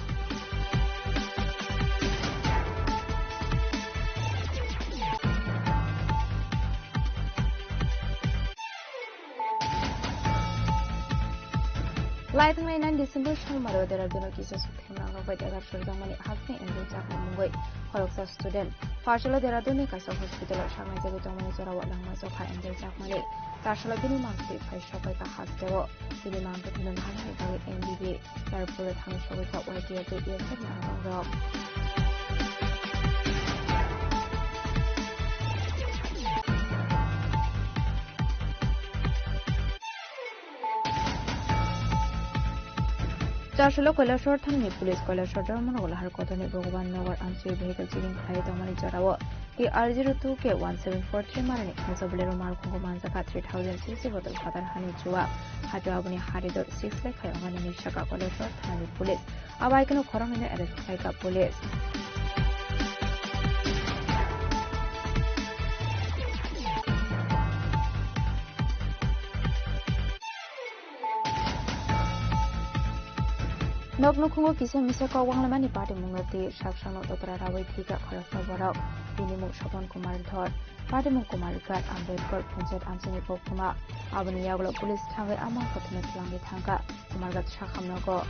Live in 9 December Shalmaro there are no cases of him now by the other Mani Hasni and the Japan Mumbai Horoksa student Farsalo Deraduni Kaisa Hospital Shanghai Jagi Tomani Zorawa Langma Zoka and Zakmani Tarshala Bini Mangti Faishoka Hasteo Bini Mangti Hanai Bagi MBB Tarpura Hanshoka Wadi Rob Tarshala Kolashor Thani Police Kolashor Manolahar Kotani Bogan Novar Answer Vehicle Chilling High Domani Zorawa The R02K1743 Marani Hazablero Marco Manzaka 3060 Bottle Father Hani Jua Hadabuni Harido 6 Lake Hayamani Shaka Kolashor Thani Police Awaken of Corona Arrest Kaika Police Noknukungo Kisa Misaka Wanglamani Party Mungati Shakshano Dopraraway Tika Korasa Barao Binimu Shapon Kumar Thor Party Mukumar Gat Ambedkar Princet Amsini Pokuma Abani Yaglo Police Tangai Amang Kotumet Langi Tanka Kumargat Shakhamnogo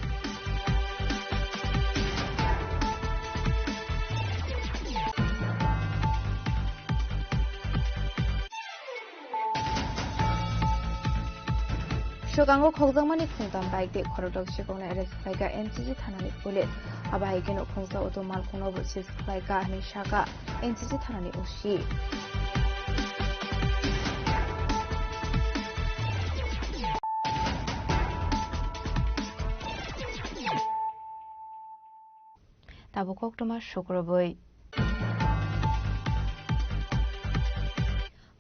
Shogango Kogdamani Kuntam Bike de Korodok Shikona Arrest Kaika NCG Thanani Police Abaikeno Kungsa Otomal Kuno versus Kaika Nishaka NCG Thanani Ushi Tabukok Toma Shukroboy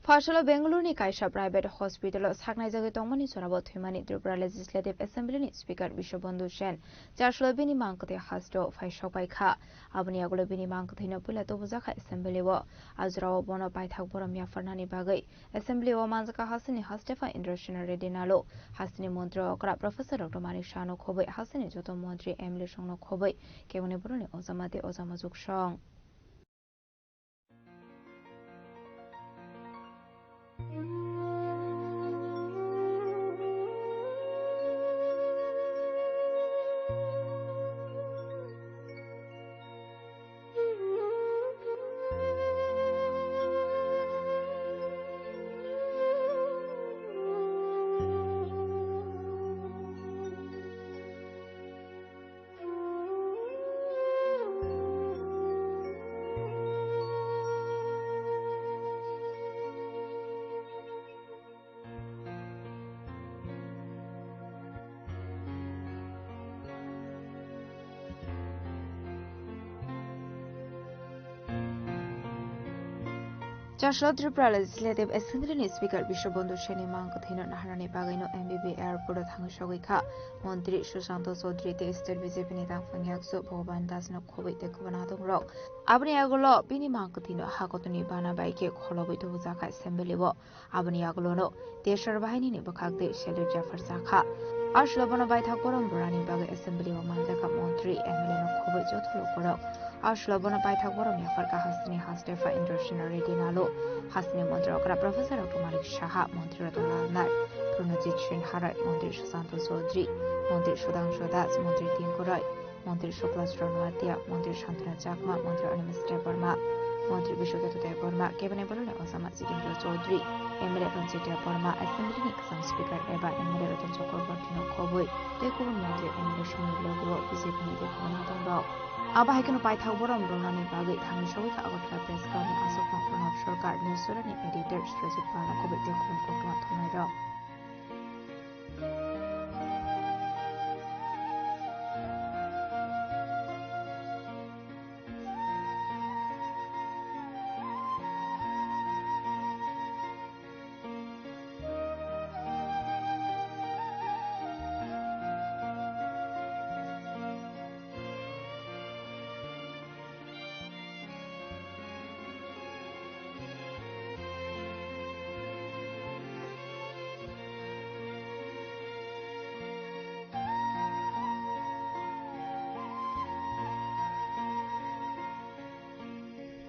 Farshala Bengaluru Kaisha Private Hospital Saknai Jagi Tomani Sorabo Thimani Tripura Legislative Assembly Speaker Bishobandhu Sen Charshla Bini Mankate Hasto Faishokai Kha Abani Agolo Bini Mankatino Pulato Buzaka Assembly Wo Azrao Bono Paithak Boramia Farnani Bagai Assembly Wo Manzaka Hasani Hastefa Indrashina Redinalo Hasani Montro Okra Professor Dr. Mani Shano Kobe Hasani Joto Montri Emily Shongno Kobe Kevani Buruni Ozamate Ozamazuk Shong Charshla Tripura Legislative Assembly Speaker Bishobandhu Seni Mankathino Naharani Bagaino MBB Airport Thangshogika Montri Sushanto Sodri the State BJP Neta Fangyakso Bhoban Das no Kobe the Kubanadong Rock Abani Agolo Bini Mankathino Hakotuni Bana Baike Kolobi to Zaka Assembly Wo Abani Agolo Desher Bahini Bakak Sheldon Jaffer Zaka Ashlabana Baitakoram Burani Baga Assembly of Manzaka Montri Emilino Kobe Jotolo Ashlabana Baitakoram Yafarka Hasni Hastefa Indrashina Redinalo Hasni Montrokra Professor Dr. Malik Shaha Montri Radulanar Prunajit Shinhara Montri Susanto Sodri Montri Shudan Shodas Montri Tinkurai Montri Shuklas Ranwatia Montri Shantana Jakma Montri Animistre Burma Montri Bishogatu de Burma Kevin Burma Osama Sikindra Sodri Emile Ranjita Burma Assembly Nixon Speaker Eba Emile Ratan Chokor Bartino Kobui Dekun Montri Emile Shumi Logo BJP Dekun Abahikano Paithak Boram Ronani Bagi Thamishowika Agotla Press Club and Asok Pranab Sarkar Newsurani Editor Strajit Parna Kobe Dekun Kokwa Thunai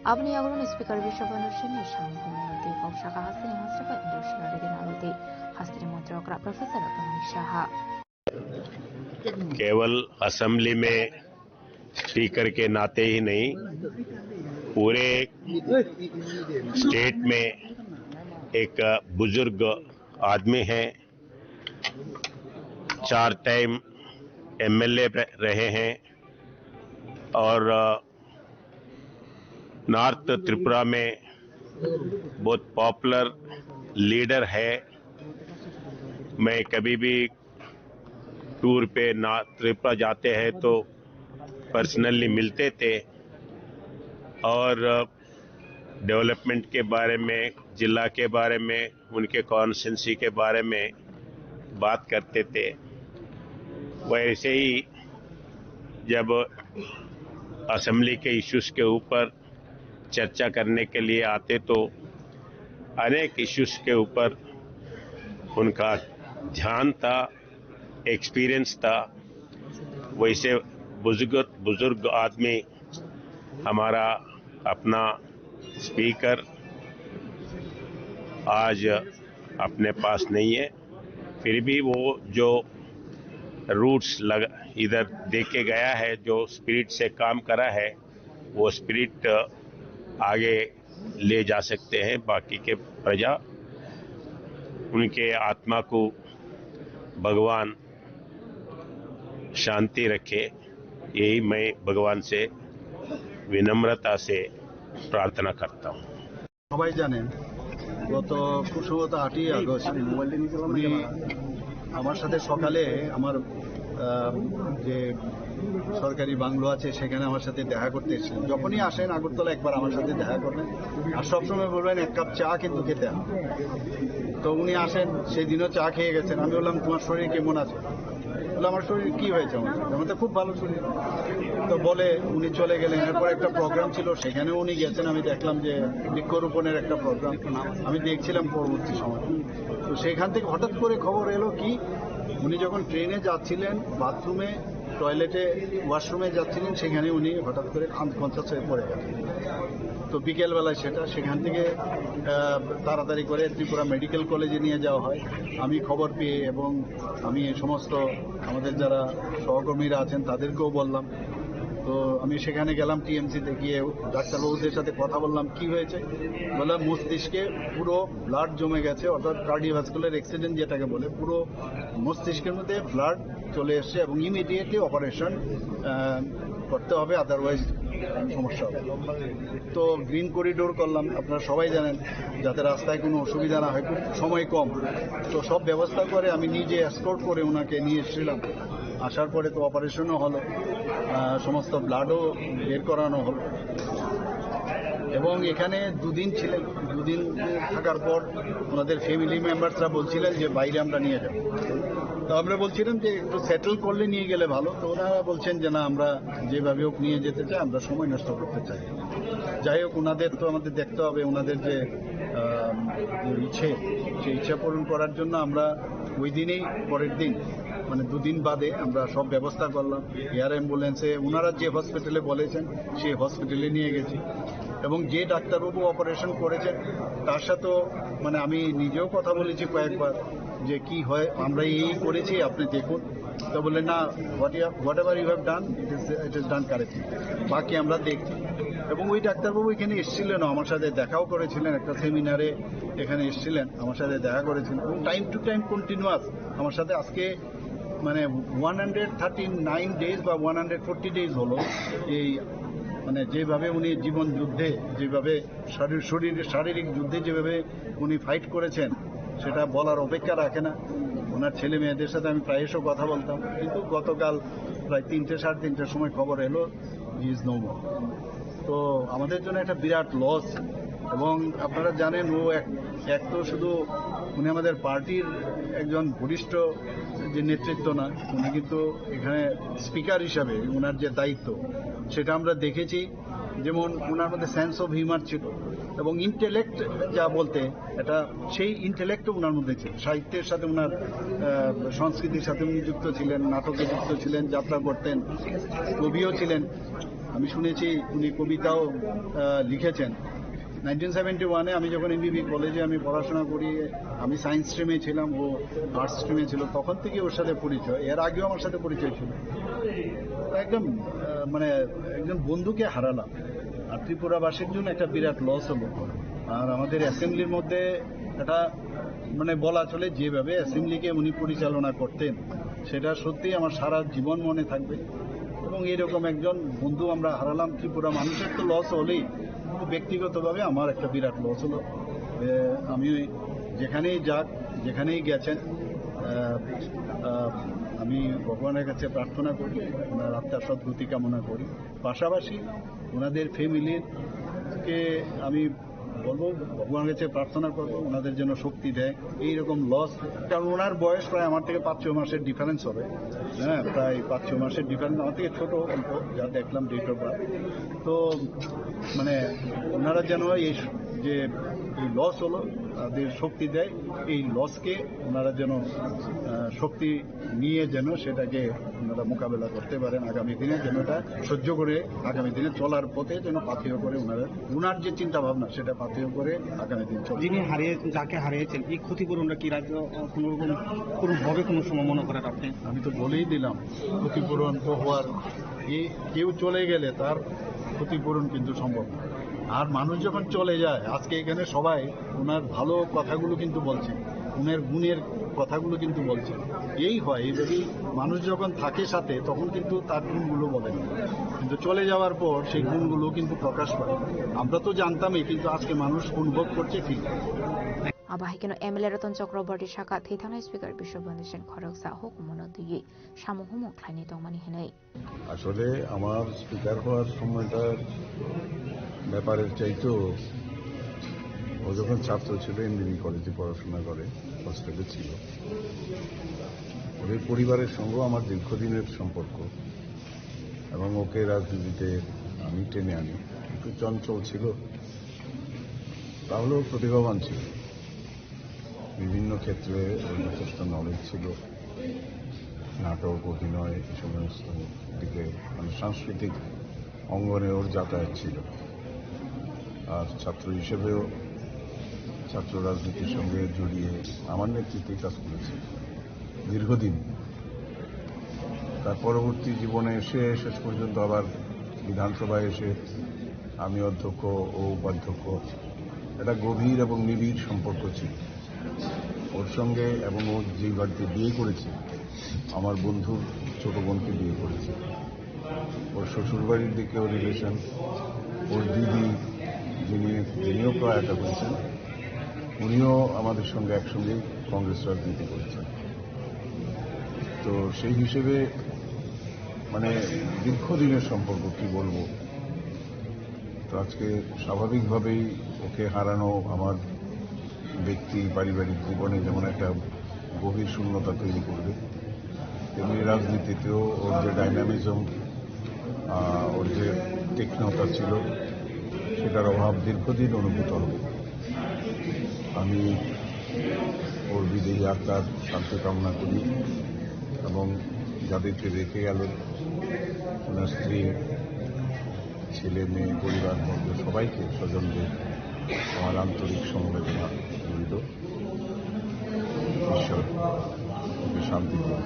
Abni Agron Speaker Bishobandhu Seni Shami Community of Shaka Hasani Hastefa Indoshina Redinaloti Hastri Montrokra Professor Dr. Mani Shaha केवल assembly में speaker के नाते ही नहीं पूरे state में एक बुजुर्ग आदमी हैं, 4 टाइम एमएलए रहे हैं और नॉर्थ त्रिपुरा में बहुत पॉपुलर लीडर है। मैं कभी भी टूर पे नॉर्थ त्रिपुरा जाते हैं तो पर्सनली मिलते थे और डेवलपमेंट के बारे में, जिला के बारे में, उनके कॉन्स्टिट्यूंसी के बारे में बात करते थे। वैसे ही जब असेंबली के इश्यूज के ऊपर चर्चा करने के लिए आते तो अनेक इश्यूज के ऊपर उनका ध्यान था, एक्सपीरियंस था। वैसे बुजुर्ग आदमी हमारा अपना स्पीकर आज अपने पास नहीं है, फिर भी वो जो रूट्स इधर देके गया है, जो स्पिरिट से काम करा है, वो स्पिरिट आगे ले जा सकते हैं। बाकी के प्रजा, उनके आत्मा को भगवान शांति रखे, यही मैं भगवान से विनम्रता से प्रार्थना करता हूँ। সবাই জানেন গত খুব সম্ভবত 8ই আগস্ট উনি আমার সাথে সকালে আমার যে সরকারি বাংলো আছে সেখানে আমার সাথে দেখা করতে এসেছেন। যখনই আসেন আগরতলা একবার আমার সাথে দেখা করবেন আর সবসময় বলবেন 1 কাপ চা কিন্তু খেতে হবে। তো উনি আসেন, সেই দিনও চা খেয়ে গেছেন। আমি বললাম তোমার শরীর কেমন আছে? বলে আমার শরীর কি হয়েছে? আমার তো খুব ভালো শরীর। তো বলে উনি চলে গেলেন। এরপর একটা প্রোগ্রাম ছিল, সেখানেও উনি গেছেন। আমি দেখলাম যে বৃক্ষরোপণের একটা প্রোগ্রাম, আমি দেখছিলাম পরবর্তী সময়। তো সেখান থেকে হঠাৎ করে খবর এলো কি, উনি যখন ট্রেনে যাচ্ছিলেন, বাথরুমে, টয়লেটে, ওয়াশরুমে যাচ্ছিলেন, সেখানে উনি হঠাৎ করে আনকনসিয়াস হয়ে পড়ে গেলেন। তো বিকেলবেলায় সেখান থেকে তাড়াতাড়ি করে ত্রিপুরা মেডিকেল কলেজে নিয়ে যাওয়া হয়। আমি খবর পেয়ে এবং আমি সমস্ত আমাদের যারা সহকর্মীরা আছেন তাদেরকেও বললাম। তো আমি সেখানে গেলাম, টিএমসিতে গিয়ে ডাক্তারবাবুদের সাথে কথা বললাম কি হয়েছে। বললাম মস্তিষ্কে পুরো ব্লাড জমে গেছে, অর্থাৎ কার্ডিওভাস্কুলার অ্যাক্সিডেন্ট যেটাকে বলে, পুরো মস্তিষ্কের মধ্যে ব্লাড চলে এসছে এবং ইমিডিয়েটলি অপারেশন করতে হবে, আদারওয়াইজ সমস্যা হবে। তো গ্রিন করিডোর করলাম, আপনারা সবাই জানেন, যাতে রাস্তায় কোনো অসুবিধা না হয়, খুব সময় কম। তো সব ব্যবস্থা করে আমি নিজে এসকর্ট করে ওনাকে নিয়ে এসেছিলাম। আসার পরে তো অপারেশনও হলো, সমস্ত ব্লাডও বের করানো হলো এবং এখানে 2 দিন ছিলেন। 2 দিন থাকার পর ওনাদের ফ্যামিলি মেম্বার্সরা বলছিলেন যে বাইরে আমরা নিয়ে যাব। তো আমরা বলছিলাম যে একটু সেটেল করলে নিয়ে গেলে ভালো। তো ওনারা বলছেন যে না, আমরা যেভাবে হোক নিয়ে যেতে চাই, আমরা সময় নষ্ট করতে চাই। যাই হোক, ওনাদের তো আমাদের দেখতে হবে, ওনাদের যে ইচ্ছে, সেই ইচ্ছা পূরণ করার জন্য আমরা ওই দিনেই, পরের দিন মানে 2 দিন বাদে আমরা সব ব্যবস্থা করলাম। এয়ার অ্যাম্বুলেন্সে ওনারা যে হসপিটালে বলেছেন সেই হসপিটালে নিয়ে গেছি এবং যে ডাক্তারবাবু অপারেশন করেছেন তার সাথেও মানে আমি নিজেও কথা বলেছি কয়েকবার যে কি হয়, আমরা এই করেছি, আপনি দেখুন। তো বলে না, whatever you have done, it is done correctly, বাকি আমরা দেখছি। এবং ওই ডাক্তারবাবু এখানে এসেছিলেন, আমার সাথে দেখাও করেছিলেন, একটা সেমিনারে এখানে এসেছিলেন, আমার সাথে দেখা করেছিলেন এবং টাইম টু টাইম কন্টিনিউয়াস আমার সাথে। আজকে মানে 139 ডেজ বা 140 ডেজ হলো এই মানে যেভাবে উনি জীবন যুদ্ধে, যেভাবে শারীরিক যুদ্ধে যেভাবে উনি ফাইট করেছেন সেটা বলার অপেক্ষা রাখে না। ওনার ছেলে মেয়েদের সাথে আমি প্রায়শই কথা বলতাম, কিন্তু গতকাল প্রায় 3টে সাড়ে 3টের সময় খবর এলো হি ইজ নো মোর। তো আমাদের জন্য একটা বিরাট লস। এবং আপনারা জানেন ও এক তো শুধু উনি আমাদের পার্টির একজন বরিষ্ঠ যে নেতৃত্ব না, উনি কিন্তু এখানে স্পিকার হিসাবে ওনার যে দায়িত্ব সেটা আমরা দেখেছি। যেমন ওনার মধ্যে সেন্স অফ হিউমার ছিল এবং ইন্টেলেক্ট যা বলতে, এটা সেই ইন্টেলেক্টও ওনার মধ্যে ছিল। সাহিত্যের সাথে ওনার সংস্কৃতির সাথে উনি যুক্ত ছিলেন, নাটকে যুক্ত ছিলেন, যাত্রা করতেন, কবিও ছিলেন। আমি শুনেছি উনি কবিতাও লিখেছেন। 1971-এ আমি যখন এমবিবি কলেজে আমি পড়াশোনা করি, আমি সায়েন্স স্ট্রিমে ছিলাম, ও আর্টস স্ট্রিমে ছিল, তখন থেকে ওর সাথে পরিচয়। এর আগেও আমার সাথে পরিচয় ছিল। একদম মানে একজন বন্ধুকে হারালাম। আর ত্রিপুরাবাসীর জন্য একটা বিরাট লস হলো। আর আমাদের অ্যাসেম্বলির মধ্যে এটা মানে বলা চলে যেভাবে অ্যাসেম্বলিকে উনি পরিচালনা করতেন সেটা সত্যি আমার সারা জীবন মনে থাকবে। এবং এরকম একজন বন্ধু আমরা হারালাম। ত্রিপুরা মানুষের তো লস হলেই, ব্যক্তিগতভাবে আমার একটা বিরাট লস হলো। আমি যেখানেই যাক, যেখানেই গেছেন, আমি ভগবানের কাছে প্রার্থনা করি, ওনার আত্মার সদ্গতি কামনা করি। পাশাপাশি ওনাদের ফ্যামিলিকে আমি বলবো ভগবানের কাছে প্রার্থনা করবো ওনাদের জন্য শক্তি দেয়। এইরকম লস, কারণ ওনার বয়স প্রায় আমার থেকে 5-6 মাসের ডিফারেন্স হবে। হ্যাঁ, প্রায় 5-6 মাসের ডিফারেন্স, আমার থেকে ছোট অল্প, যা দেখলাম ডেট অফ বার্থ। তো মানে ওনারা যেন এই যে এই লস হলো তাদের শক্তি দেয়, এই লসকে ওনারা যেন শক্তি নিয়ে যেন সেটাকে ওনারা মোকাবেলা করতে পারেন আগামী দিনে, যেন এটা সহ্য করে আগামী দিনে চলার পথে যেন পাথেয় করে ওনার যে চিন্তা ভাবনা সেটা পাথেয় করে আগামী দিন চলে। যিনি যাকে হারিয়েছেন এই ক্ষতিপূরণটা কি রাজ্য কোনোভাবে কোনো সময় মনে করেন আপনি? আমি তো বলেই দিলাম, ক্ষতিপূরণ তো হওয়ার, কেউ চলে গেলে তার ক্ষতিপূরণ কিন্তু সম্ভব না। আর মানুষ যখন চলে যায়, আজকে এখানে সবাই ওনার ভালো কথাগুলো কিন্তু বলছে, ওনার গুণের কথাগুলো কিন্তু বলছে। এই হয়, এইভাবেই মানুষ যখন থাকে সাথে তখন কিন্তু তার গুণগুলো বলেন, কিন্তু চলে যাওয়ার পর সেই গুণগুলো কিন্তু প্রকাশ পায়। আমরা তো জানতামই, কিন্তু আজকে মানুষ অনুভব করছে ঠিক। আবাহিকেন এমএলএ রতন চক্রবর্তী শাখা থৈথানায় স্পিকার বিশ্ববন্ধু সেন খরকসা হুকুমন দুই সামুহুমু খ্লাইনি দংমানি হেনাই। আসলে আমার স্পিকার হওয়ার সময়টার ব্যাপারের চাইতেও ও যখন ছাত্র ছিল এমবিবি কলেজে পড়াশোনা করে, হস্টেলে ছিল, ওদের পরিবারের সঙ্গেও আমার দীর্ঘদিনের সম্পর্ক এবং ওকে রাজনীতিতে আমি টেনে আনি। একটু চঞ্চল ছিল, তাহলেও প্রতিভাবান ছিল, বিভিন্ন ক্ষেত্রে ওর যথেষ্ট নলেজ ছিল, নাটক, অভিনয়, এই সমস্ত দিকে মানে সাংস্কৃতিক অঙ্গনে ওর যাতায়াত ছিল। আর ছাত্র হিসেবেও ছাত্র রাজনীতির সঙ্গে জড়িয়ে আমার নেতৃত্বে কাজ করেছে দীর্ঘদিন। তার পরবর্তী জীবনে এসে শেষ পর্যন্ত আবার বিধানসভায় এসে আমি অধ্যক্ষ ও উপাধ্যক্ষ, একটা গভীর এবং নিবিড় সম্পর্ক ছিল ওর সঙ্গে। এবং ও যেই বাড়িতে বিয়ে করেছে, আমার বন্ধুর ছোট বোনকে বিয়ে করেছে। ওর শ্বশুরবাড়ির দিকে ওর রিলেশন, ওর দিদি যিনিও প্রয়াত করেছেন, উনিও আমাদের সঙ্গে একসঙ্গেই কংগ্রেস রাজনীতি করেছেন। তো সেই হিসেবে মানে দীর্ঘদিনের সম্পর্ক, কি বলবো। তো আজকে স্বাভাবিকভাবেই ওকে হারানো আমার ব্যক্তি পারিবারিক জীবনে যেমন একটা গভীর শূন্যতা তৈরি করবে, তেমনি রাজনীতিতেও ওর যে ডাইনামিজম, ওর যে তীক্ষ্ণতা ছিল, সেটার অভাব দীর্ঘদিন অনুভূত হবে। আমি ওর বিদেহী আত্মার শান্তি কামনা করি এবং যাদেরকে রেখে গেলেন, ওনার স্ত্রী, ছেলে মেয়ে, পরিবার বর্গ, সবাইকে, স্বজনদের আমার আন্তরিক সমবেদনা রইল। ঈশ্বর শান্তি দিন।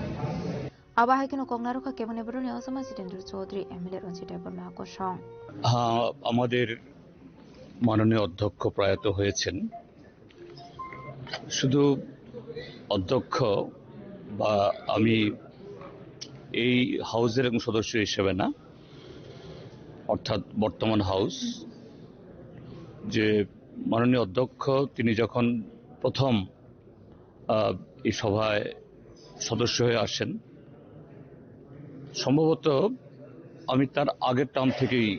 আবাহিকেন কংনারুকা কেমনে বরুণী অসমা জিতেন্দ্র চৌধুরী এমএলএ রঞ্জিত বর্মা কোসং। আমাদের মাননীয় অধ্যক্ষ প্রয়াত হয়েছেন। শুধু অধ্যক্ষ বা আমি এই হাউসের একজন সদস্য হিসেবে না, অর্থাৎ বর্তমান হাউস যে মাননীয় অধ্যক্ষ, তিনি যখন প্রথম এই সভায় সদস্য হয়ে আসেন, সম্ভবত আমি তার আগের টার্ম থেকেই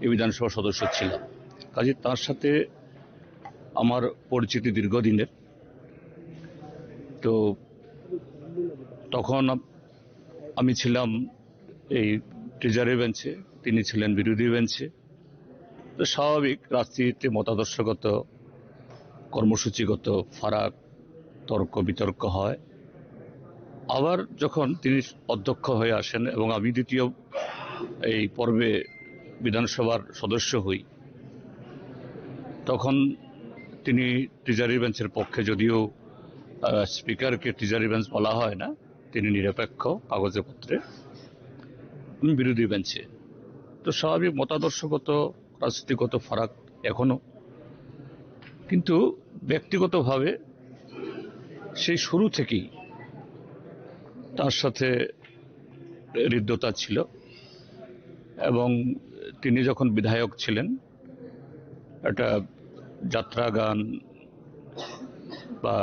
এই বিধানসভার সদস্য ছিলাম। কাজে তার সাথে আমার পরিচিতি দীর্ঘদিনের। তো তখন আমি ছিলাম এই ট্রেজারি বেঞ্চে, তিনি ছিলেন বিরোধী বেঞ্চে। তো স্বাভাবিক, রাজনীতিতে মতাদর্শগত, কর্মসূচিগত ফারাক, তর্ক বিতর্ক হয়। আবার যখন তিনি অধ্যক্ষ হয়ে আসেন এবং আমি দ্বিতীয় এই পর্বে বিধানসভার সদস্য হই, তখন তিনি ট্রেজারি বেঞ্চের পক্ষে, যদিও স্পিকারকে ট্রেজারি বেঞ্চ বলা হয় না, তিনি নিরপেক্ষ কাগজে পত্রে, বিরোধী বেঞ্চে। তো স্বাভাবিক মতাদর্শগত রাজনীতিগত ফারাক এখনো, কিন্তু ব্যক্তিগতভাবে সেই শুরু থেকেই তার সাথে হৃদ্যতা ছিল। এবং তিনি যখন বিধায়ক ছিলেন, একটা যাত্রা গান বা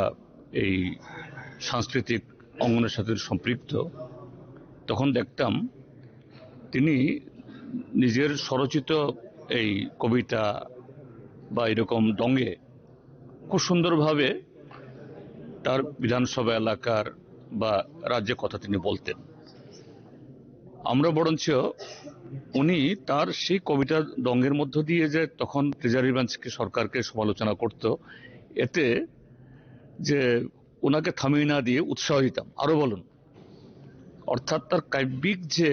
এই সাংস্কৃতিক অঙ্গনের সাথে সম্পৃক্ত, তখন দেখতাম তিনি নিজের স্বরচিত এই কবিতা বা এরকম ডঙ্গে খুব সুন্দরভাবে তার বিধানসভা এলাকার বা রাজ্যের কথা তিনি বলতেন। আমরা বরঞ্চ উনি তার সেই কবিতা ডঙ্গের মধ্য দিয়ে যে তখন ট্রেজারি বেঞ্চকে সরকারকে সমালোচনা করত, এতে যে ওনাকে থামিয়ে না দিয়ে উৎসাহ দিতাম, আরো বলুন। অর্থাৎ তার কাব্যিক যে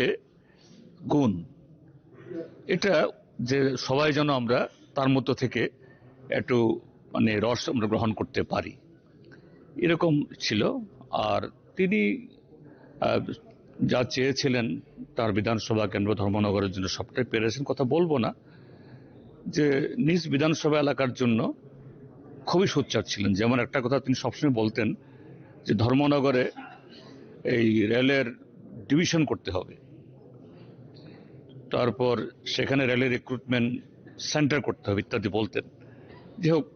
গুণ, এটা যে সবাই যেন আমরা তার মধ্য থেকে একটু মানে রস আমরা গ্রহণ করতে পারি, এরকম ছিল। আর তিনি যা চেয়েছিলেন তার বিধানসভা কেন্দ্র ধর্মনগরের জন্য সবটাই পেরেছেন, কথা বলবো না। যে নিজ বিধানসভা এলাকার জন্য খুবই সোচ্চার ছিলেন। যেমন একটা কথা তিনি সবসময় বলতেন যে ধর্মনগরে এই রেলের ডিভিশন করতে হবে, তারপর সেখানে রেলের রিক্রুটমেন্ট সেন্টার করতে হবে ইত্যাদি বলতেন। যাই হোক,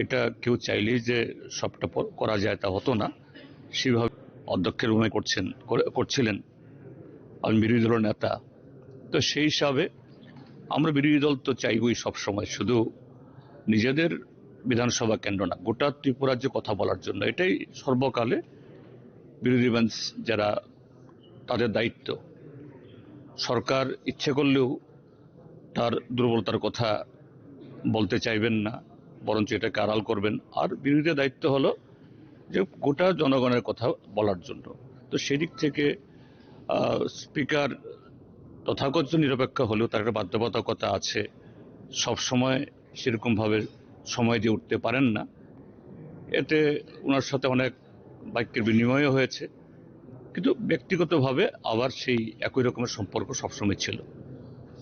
এটা কেউ চাইলেই যে সবটা করা যায় তা হতো না। সেভাবে অধ্যক্ষের ভূমিকা করছিলেন। আমি বিরোধী দলের নেতা, তো সেই হিসাবে আমরা বিরোধী দল তো চাইবই সবসময়, শুধু নিজেদের বিধানসভা কেন্দ্র না, গোটা ত্রিপুরার কথা বলার জন্য। এটাই সর্বকালে বিরোধী বেঞ্চ যারা, তাদের দায়িত্ব। সরকার ইচ্ছে করলেও তার দুর্বলতার কথা বলতে চাইবেন না, বরঞ্চ এটাকে আড়াল করবেন। আর বিরোধীদের দায়িত্ব হলো যে গোটা জনগণের কথা বলার জন্য। তো সেদিক থেকে স্পিকার তথাকথিত নিরপেক্ষ হলেও তার একটা বাধ্যবাধকতা আছে, সব সময় সেরকমভাবে সময় দিয়ে উঠতে পারেন না। এতে ওনার সাথে অনেক বাক্যের বিনিময় হয়েছে, কিন্তু ব্যক্তিগতভাবে আবার সেই একই রকমের সম্পর্ক সবসময় ছিল।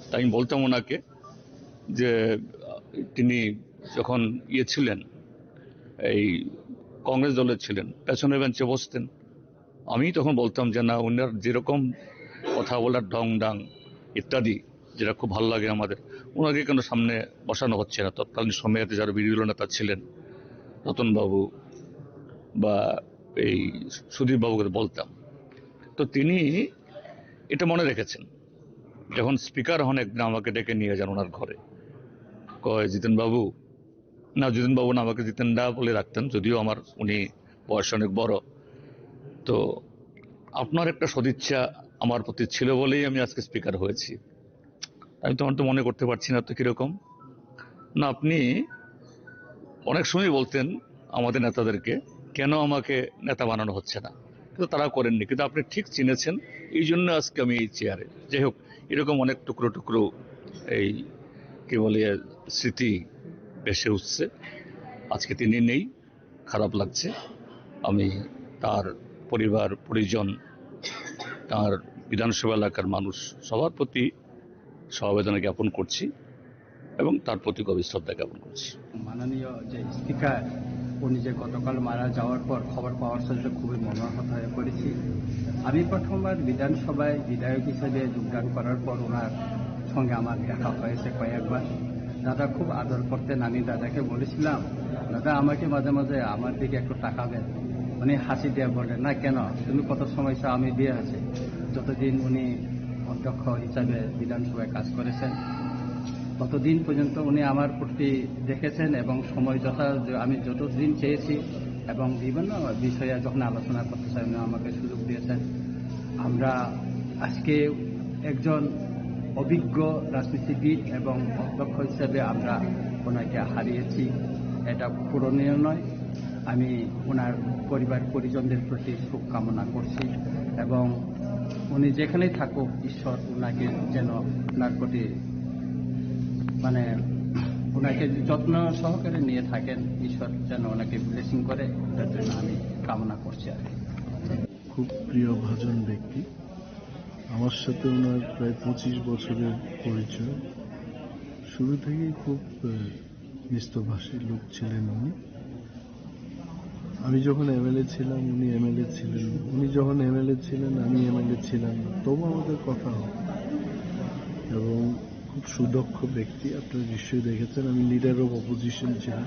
তাই আমি বলতাম ওনাকে যে তিনি যখন ছিলেন, এই কংগ্রেস দলের ছিলেন, পেছনের বেঞ্চে বসতেন। আমি তখন বলতাম যে না, ওনার যেরকম কথা বলার ঢং ডাং ইত্যাদি যেটা খুব ভালো লাগে আমাদের, ওনাকে কেন সামনে বসানো হচ্ছে না। তৎকালীন সময়েতে যারা বিরোধী দল নেতা ছিলেন, রতনবাবু বা এই সুদীপ বাবুকে বলতাম। তো তিনি এটা মনে রেখেছেন। যখন স্পিকার হন একদিন আমাকে ডেকে নিয়ে যান ওনার ঘরে, কয় জিতেন বাবু না, আমাকে জিতেন দা বলে রাখতেন, যদিও আমার উনি বয়স অনেক বড়। তো আপনার একটা সদিচ্ছা আমার প্রতি ছিল বলেই আমি আজকে স্পিকার হয়েছি। আমি তোমার তো মনে করতে পারছি না তো কিরকম না। আপনি অনেক সময় বলতেন আমাদের নেতাদেরকে, কেন আমাকে নেতা বানানো হচ্ছে না, কিন্তু তারা করেননি। কিন্তু আপনি ঠিক চিনেছেন, এই জন্য আজকে আমি এই চেয়ারে। যাই হোক, এরকম অনেক টুকরো টুকরো এই কি বলে স্মৃতি ভেসে উঠছে। আজকে তিনি নেই, খারাপ লাগছে। আমি তার পরিবার পরিজন, তার বিধানসভা এলাকার মানুষ সবার প্রতি সমবেদনা জ্ঞাপন করছি এবং তার প্রতি গভীর শ্রদ্ধা জ্ঞাপন করছি। মাননীয় যে স্পিকার, উনি যে গতকাল মারা যাওয়ার পর খবর পাওয়ার সাথে খুবই মর্মাহত হয়ে পড়েছি। আমি প্রথমবার বিধানসভায় বিধায়ক হিসেবে যোগদান করার পর ওনার সঙ্গে আমার দেখা হয়েছে কয়েকবার। দাদা খুব আদর করতেন। আমি দাদাকে বলেছিলাম, দাদা আমাকে মাঝে মাঝে আমার দিকে একটু তাকাবেন। উনি হাসি দিয়ে বললেন, না কেন, তুমি কত সময় চাও, আমি দিয়ে আছি। যতদিন উনি অধ্যক্ষ হিসাবে বিধানসভায় কাজ করেছেন, ততদিন পর্যন্ত উনি আমার প্রতি দেখেছেন এবং সময় আমি যতদিন চেয়েছি এবং বিভিন্ন বিষয়ে যখন আলোচনা করতে চাই উনি আমাকে সুযোগ দিয়েছেন। আমরা আজকে একজন অভিজ্ঞ রাজনীতিবিদ এবং অধ্যক্ষ হিসেবে আমরা ওনাকে হারিয়েছি, এটা পূরণীয় নয়। আমি ওনার পরিবার পরিজনদের প্রতি সুখ কামনা করছি এবং উনি যেখানেই থাকুক, ঈশ্বর ওনাকে যেন ওনার প্রতি মানে ওনাকে যত্ন সহকারে নিয়ে থাকেন, ঈশ্বর যেন ওনাকে ব্লেসিং করে, এটার জন্য আমি কামনা করছি। আর খুব প্রিয় ভাজন ব্যক্তি, আমার সাথে ওনার প্রায় 25 বছরের পরিচয়। শুরু থেকেই খুব মিষ্টভাষী লোক ছিলেন উনি। আমি যখন এমএলএ ছিলাম উনি এমএলএ ছিলেন, উনি যখন এমএলএ ছিলেন আমি এমএলএ ছিলাম না, তবু আমাদের কথা হয়। এবং খুব সুদক্ষ ব্যক্তি, আপনারা নিশ্চয়ই দেখেছেন আমি লিডার অফ অপোজিশন ছিলাম,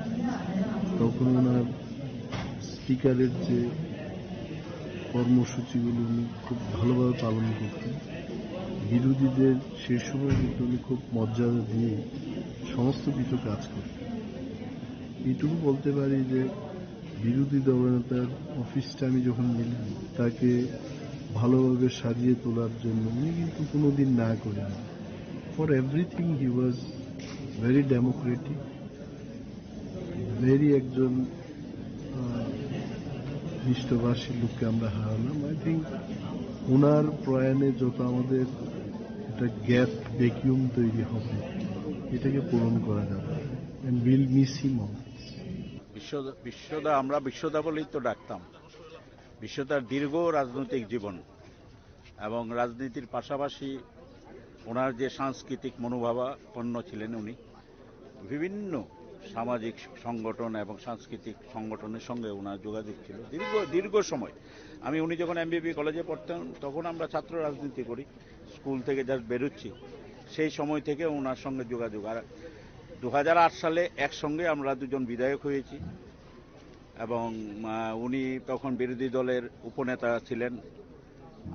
তখন ওনার স্পিকারের যে কর্মসূচিগুলো উনি খুব ভালোভাবে পালন করতেন। বিরোধীদের সেই সময় কিন্তু উনি খুব মর্যাদা দিয়ে সমস্ত কিছু কাজ করতেন। এইটুকু বলতে পারি যে বিরোধী দলনেতার অফিসটা আমি যখন নিলাম তাকে ভালোভাবে সাজিয়ে তোলার জন্য উনি কিন্তু কোনোদিন না করেন। For everything he was very Democratic, very একজন মিষ্টভাষী লোককে আমরা হারালাম। আই থিঙ্ক ওনার প্রয়াণে যত আমাদের একটা গ্যাপ ভ্যাকিউম তৈরি হবে এটাকে পূরণ করা যাবে। And will miss him always. বিশ্বদা, আমরা বিশ্বদা বলেই তো ডাকতাম। বিশ্বদার দীর্ঘ রাজনৈতিক জীবন এবং রাজনীতির পাশাপাশি ওনার যে সাংস্কৃতিক মনোভাবাপন্ন ছিলেন, উনি বিভিন্ন সামাজিক সংগঠন এবং সাংস্কৃতিক সংগঠনের সঙ্গে ওনার যোগাযোগ ছিল দীর্ঘ সময়। উনি যখন এমবিবি কলেজে পড়তেন তখন আমরা ছাত্র রাজনীতি করি, স্কুল থেকে জাস্ট বেরোচ্ছি, সেই সময় থেকে ওনার সঙ্গে যোগাযোগ। আর 2008 সালে একসঙ্গে আমরা দুজন বিধায়ক হয়েছি এবং উনি তখন বিরোধী দলের উপনেতা ছিলেন,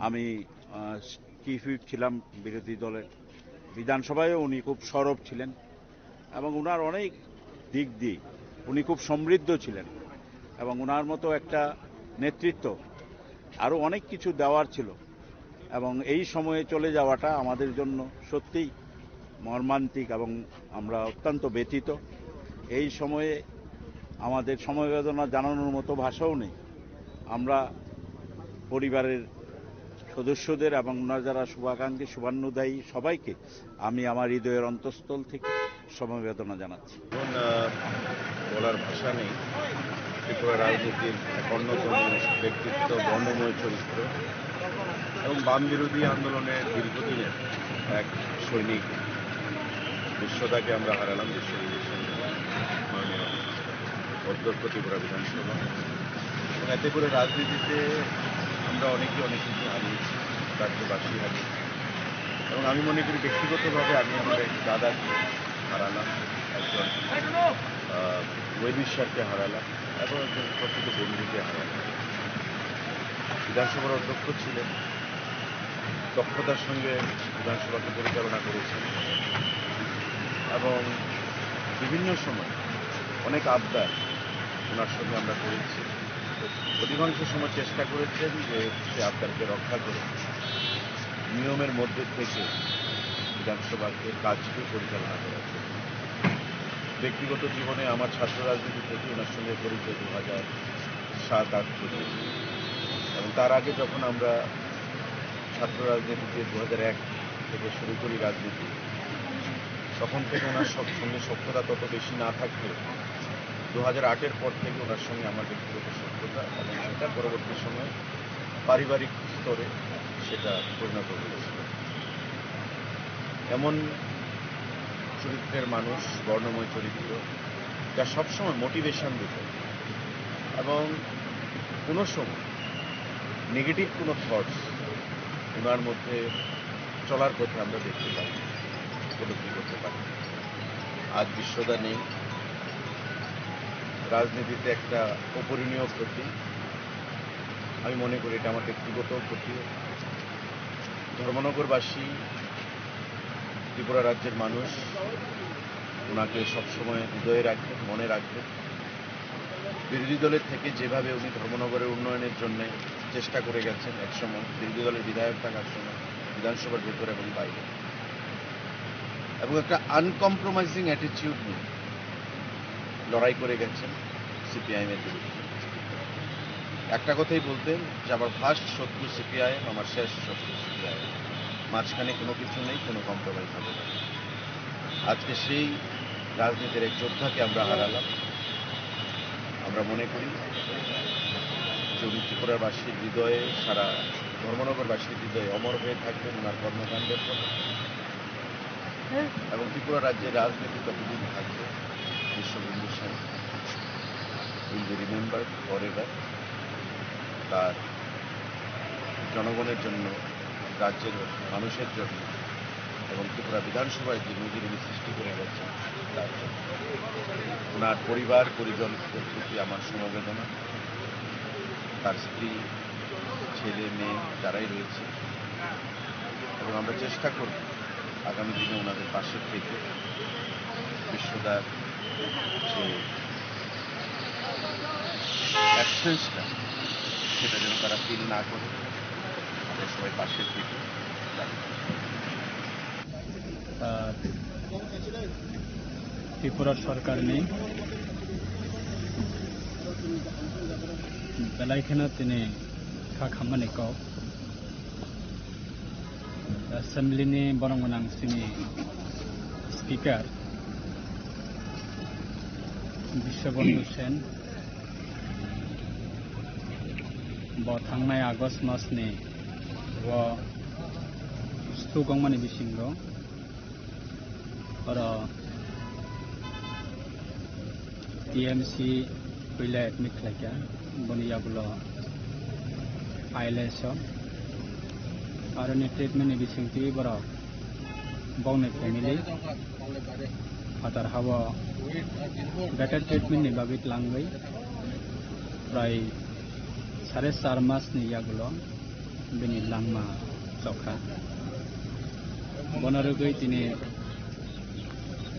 আমি চিফ হুইপ ছিলাম বিরোধী দলের। বিধানসভায়ও উনি খুব সরব ছিলেন এবং ওনার অনেক দিক দিয়ে উনি খুব সমৃদ্ধ ছিলেন এবং ওনার মতো একটা নেতৃত্ব আরও অনেক কিছু দেওয়ার ছিল এবং এই সময়ে চলে যাওয়াটা আমাদের জন্য সত্যিই মর্মান্তিক এবং আমরা অত্যন্ত ব্যথিত। এই সময়ে আমাদের সমবেদনা জানানোর মতো ভাষাও নেই। আমরা পরিবারের সদস্যদের এবং ওনার যারা শুভাকাঙ্ক্ষী শুভান্নদায়ী সবাইকে আমি আমার হৃদয়ের অন্তঃস্থল থেকে সমবেদনা জানাচ্ছি। বলার ভাষা নেই। ত্রিপুরা রাজনীতির এক অন্যতম ব্যক্তিত্ব, বর্ণময় চরিত্র এবং বাম বিরোধী আন্দোলনের দীর্ঘদিনের এক সৈনিক বিশ্বদাকে আমরা হারালাম। মাননীয় অধ্যক্ষ ত্রিপুরা বিধানসভা, এবং এতে করে রাজনীতিতে আমরা অনেকে অনেক কিছু হারিয়েছি, রাজ্যবাসী হারিয়েছি। এবং আমি মনে করি ব্যক্তিগতভাবে আমি আমার এক দাদাকে হারালাম, একজন ওয়েবিশ্বারকে হারালাম এবং একজন প্রকৃত বন্ধুকে হারালাম। বিধানসভার অধ্যক্ষ ছিলেন, দক্ষতার সঙ্গে বিধানসভাকে পরিচালনা করেছেন এবং বিভিন্ন সময় অনেক আবদার ওনার সঙ্গে আমরা করেছি। অধিকাংশ সময় চেষ্টা করেছেন যে সে আবদারকে রক্ষা করে নিয়মের মধ্যে থেকে বিধানসভাকে কাজকে পরিচালনা করার জন্য। ব্যক্তিগত জীবনে আমার ছাত্র রাজনীতি থেকে ওনার সঙ্গে পরিচয় 2007-08 পর্যন্ত, এবং তার আগে যখন আমরা ছাত্র রাজনীতিতে 2001 থেকে শুরু করি রাজনীতি, তখন থেকে ওনার সঙ্গে সখ্যতা তত বেশি না থাকলেও 2008-এর পর থেকে ওনার সঙ্গে আমার ব্যক্তিগত সখ্যতা এবং সেটা পরবর্তী সময়ে পারিবারিক স্তরে সেটা পরিণত হয়েছিল। এমন চরিত্রের মানুষ, বর্ণময় চরিত্র, যা সবসময় মোটিভেশন দিত এবং কোনো সময় নেগেটিভ কোনো থটস ওনার মধ্যে চলার পথে আমরা দেখতে পাই, উপলব্ধি করতে পারি। আজ বিশ্বদা নেই, রাজনীতিতে একটা অপরিণীয় ক্ষতি। আমি মনে করি এটা আমার ব্যক্তিগত ক্ষতি। ধর্মনগরবাসী, ত্রিপুরা রাজ্যের মানুষ ওনাকে সবসময় হৃদয়ে রাখবেন, মনে রাখবেন। বিরোধী দলের থেকে যেভাবে উনি ধর্মনগরের উন্নয়নের জন্য চেষ্টা করে গেছেন, একসময় বিরোধী দলের বিধায়ক থাকার সময় বিধানসভার ভেতর এবং বাইরে, এবং একটা আনকম্প্রোমাইজিং অ্যাটিটিউড নিয়ে লড়াই করে গেছেন সিপিআইএমের বিরুদ্ধে। একটা কথাই বলতেন যে আমার ফার্স্ট শত্রু সিপিআইএম, আমার শেষ শত্রু সিপিআইএম, মাঝখানে কোনো কিছু নেই, কোনো কম্প্রোমাইজ হবে না। আজকে সেই রাজনীতির এক যোদ্ধাকে আমরা হারালাম। আমরা মনে করি যে উনি ত্রিপুরাবাসীর হৃদয়ে সারা ধর্মনগরবাসীর হৃদয়ে অমর হয়ে থাকবেন ওনার কর্মকাণ্ডের ফলে। এবং ত্রিপুরা রাজ্যের রাজনীতি ততদিন থাকবে Bishwabandhu Sen will be remembered forever. তার জনগণের জন্য, রাজ্যের মানুষের জন্য এবং ত্রিপুরা বিধানসভায় যে নজির উনি সৃষ্টি করে গেছেন তার জন্য। ওনার পরিবার পরিজনদের প্রতি আমার সমবেদনা। তার স্ত্রী, ছেলে মেয়ে যারাই রয়েছে, এবং আমরা চেষ্টা করব আগামী দিনে ওনাদের পাশে থেকে বিশ্বদার যে অ্যাবসেন্সটা সেটা যেন তারা ফিল না করে, আমরা সবাই পাশে থেকে ত্রিপুরা সরকার নেই बेलायखौनो दिनै खामानिखौ एसेम्ब्लिनि बरं गोनांसिनि स्पिकार बिश्वबन्धु सेन थांनाय आगस्ट मासनि सुगंमानि बिसिंगौ और टीएमसी पहले एडमिट खालायगा बनियाबुलो आईएलएस और ट्रिटमेंट बिसिंथि बरक बावने फैमिली फादर हावा बेटर ट्रिटमेंट बागै लांगै प्राय 4.5 मासनि यागुलो बिनि लांमा चखा बनरुगै दिनै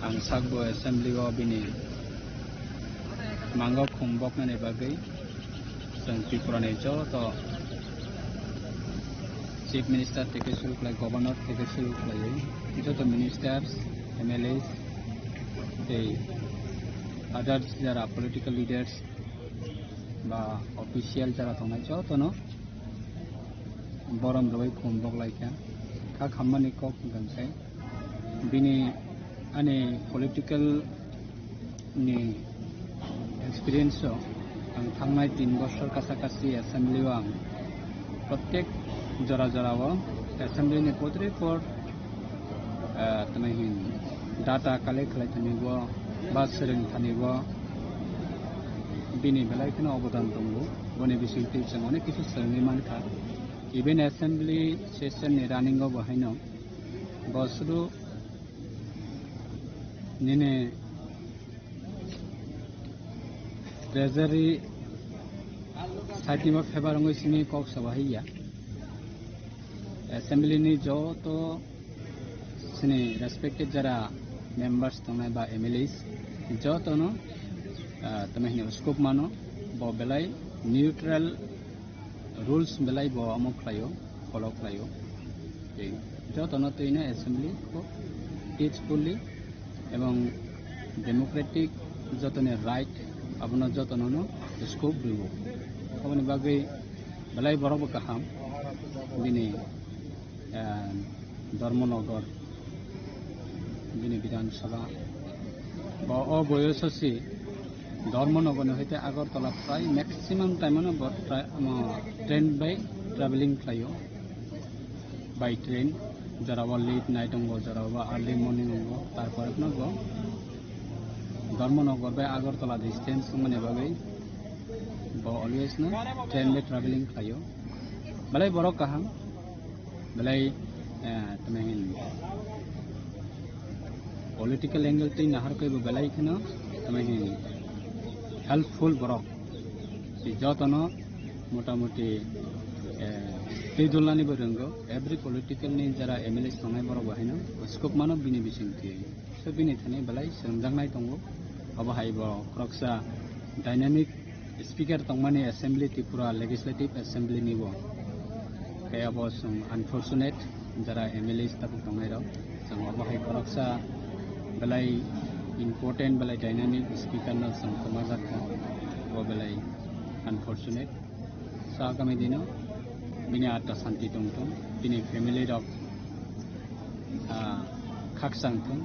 आं सागबो एसेम्ब्लिआव बिनि मांगो खुंबकनानै बागै जों त्रिपुरानि जत' चीफ मिनिस्टार থেকে শুরু করে गवर्नर থেকে শুরু করে যত मिनिस्टार्स एमएलएस এই আদার্স যারা পলিটিক্যাল লিডার্স বা অফিসিয়াল যারা দंनाय যতनो बरम रबै खुंबक लायका खा खामानि को खुंगनसाय बिनि आने पलिटिकल नि एक्सपीरियंस आं थांनाय 3 बছर कासाकासि एसेम्ब्लिआव आं प्रत्येक जरा जराव एसेम्ब्लिनि पत्र पर तमाहिन डाटा कालेक्ट खालायथानिबो बा सोलोंथानिबो बिनि बेलायखौनो अबदान दङ बने बिसिंथि जों अनेक किछु सोलोंनो मानखा इभेन एसेम्ब्लि सेसननि रानिंआव बाहायनो बसुरु निने ट्रेजरी साइटिमा फेबारंगै सिनि कक्स बाहायया एसेम्ब्लि नि जत' सिनि रेस्पेक्टेड जरा मेम्बार्स दंनाय बा एमएलएस जतनो तमाहिनि स्कोप मानो ब बेलाय न्यूट्रल रुल्स बेलाय ब अमो फ्लायो फलो फ्लायो जतनो तैना एसेम्ब्लि को पीसफुली एवं डेमोक्रेटिक जतने राइट अपना जतनो स्कोप दिबो खामानि बागै बेलाय बरबो गाहाम दिनै धर्मनगर दिनै विधानसभा बा बयससि धर्मनगर हईते आगरतला प्राय maximum time train by travelling खालायो बाय ट्रेन जराबा लेट नाइट दंगो जराबा अर्ली मर्निंग दंगो तारपर नगो धर्मनगर बाय आगरतला डिस्टेंस माने बागै बा अलवेज न ट्रेन बाय ट्रेवलिंग खालायो बेलाय बरक गाहाम बेलाय तमाहिन पॉलिटिकल एंगल ते नाहार कइबो बेलाय खनो तमाहिन हेल्पफुल बरक जतनो मोटामुटी दैदुलनानिबो रोंगौ एभ्री पॉलिटिकल नि जरा एमएलएस दंनाय बरक बाहायनो स्कोप मानो बिनि बिसिंथि सो बिनि थाने बेलाय सोंजांनाय दंगौ अबहायबो क्रक्सा डायनामिक स्पीकर दंमाने एसेम्ब्ली त्रिपुरा लेजिस्लेटिव एसेम्ब्ली निबो कयाबो जों अनफॉर्चुनेट जरा एमएलएस ताबो दंनाय राव जों अबहाय क्रक्सा बेलाय इम्पोर्टेंट बेलाय डायनामिक स्पीकर न जों समाजाखौ वो बेलाय अनफॉर्चुनेट सो आगामी दिनाव बिनि आत्मा शांति दंथों बिनि फेमिलि रक खाकसांथों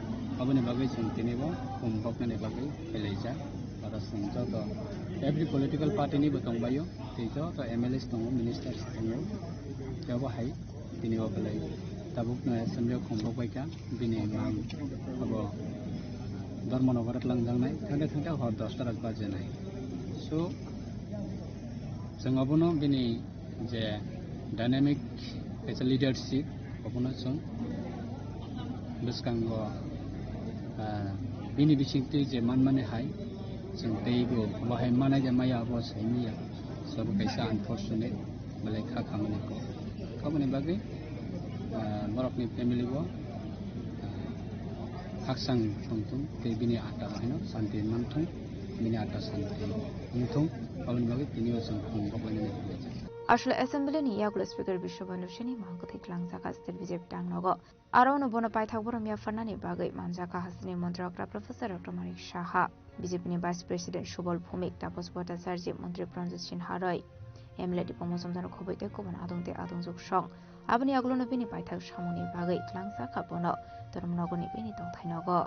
अबनि बागै जों दिनैबो खुंबकनानै बागै फैलायजा आरो जों जत' एभ्री पलिटिकल पार्टी निबो दंबायो जत' एमएलएस दङ मिनिस्टार्स दङ बाहाय बिनि अबलाय tabukno assembly khomrokbaika bini mang abo ধর্মনগরত লাংজাংনাই थांदे थांदे हर 10टा रात बाजेनाय सो जों अबनो बिनि जे डायनामिक एज लिडारशिप अबनो जों बिस्कांगो बिनि बिसिंति जे मानमाने हाय जों दैबो बाहाय मानाय जे माया अबो सैमिया सब कैसा अनफॉर्चुनेट माले खाखामनिको खामनि बागै बरफनि फेमिलिबो हाक्सां थंथुं ते बिनि आटा बाहायनो शान्ति मानथुं बिनि आटा शान्ति मोनथुं अबनि बागै बिनि जों खमबोबायनो আসলে অ্যাসেম্বলিनि ইয়াগুলো স্পিকার বিশ্ববন্ধু সেনি মাহকথি ক্লাংজাকা স্টেট বিজেপি টাংনগো আরো নবন পাইথাকবর মিয়া ফান্নানি বাগৈ মানজাকা Hasini মন্ত্রকরা professor doctor Manik Saha বিজেপিनि vice president Subal Bhowmik Tapas Bhattacharya মন্ত্রী প্রঞ্জিত সিনহা রয় এমএলএ দীপক মজুমদার খবৈতে কবন আদংতে আদংজুক সং আবনি আগলনো বিনি পাইথাক সামনি বাগৈ ক্লাংজাকা বন ধর্মনগরनि বিনি দংথাইনগো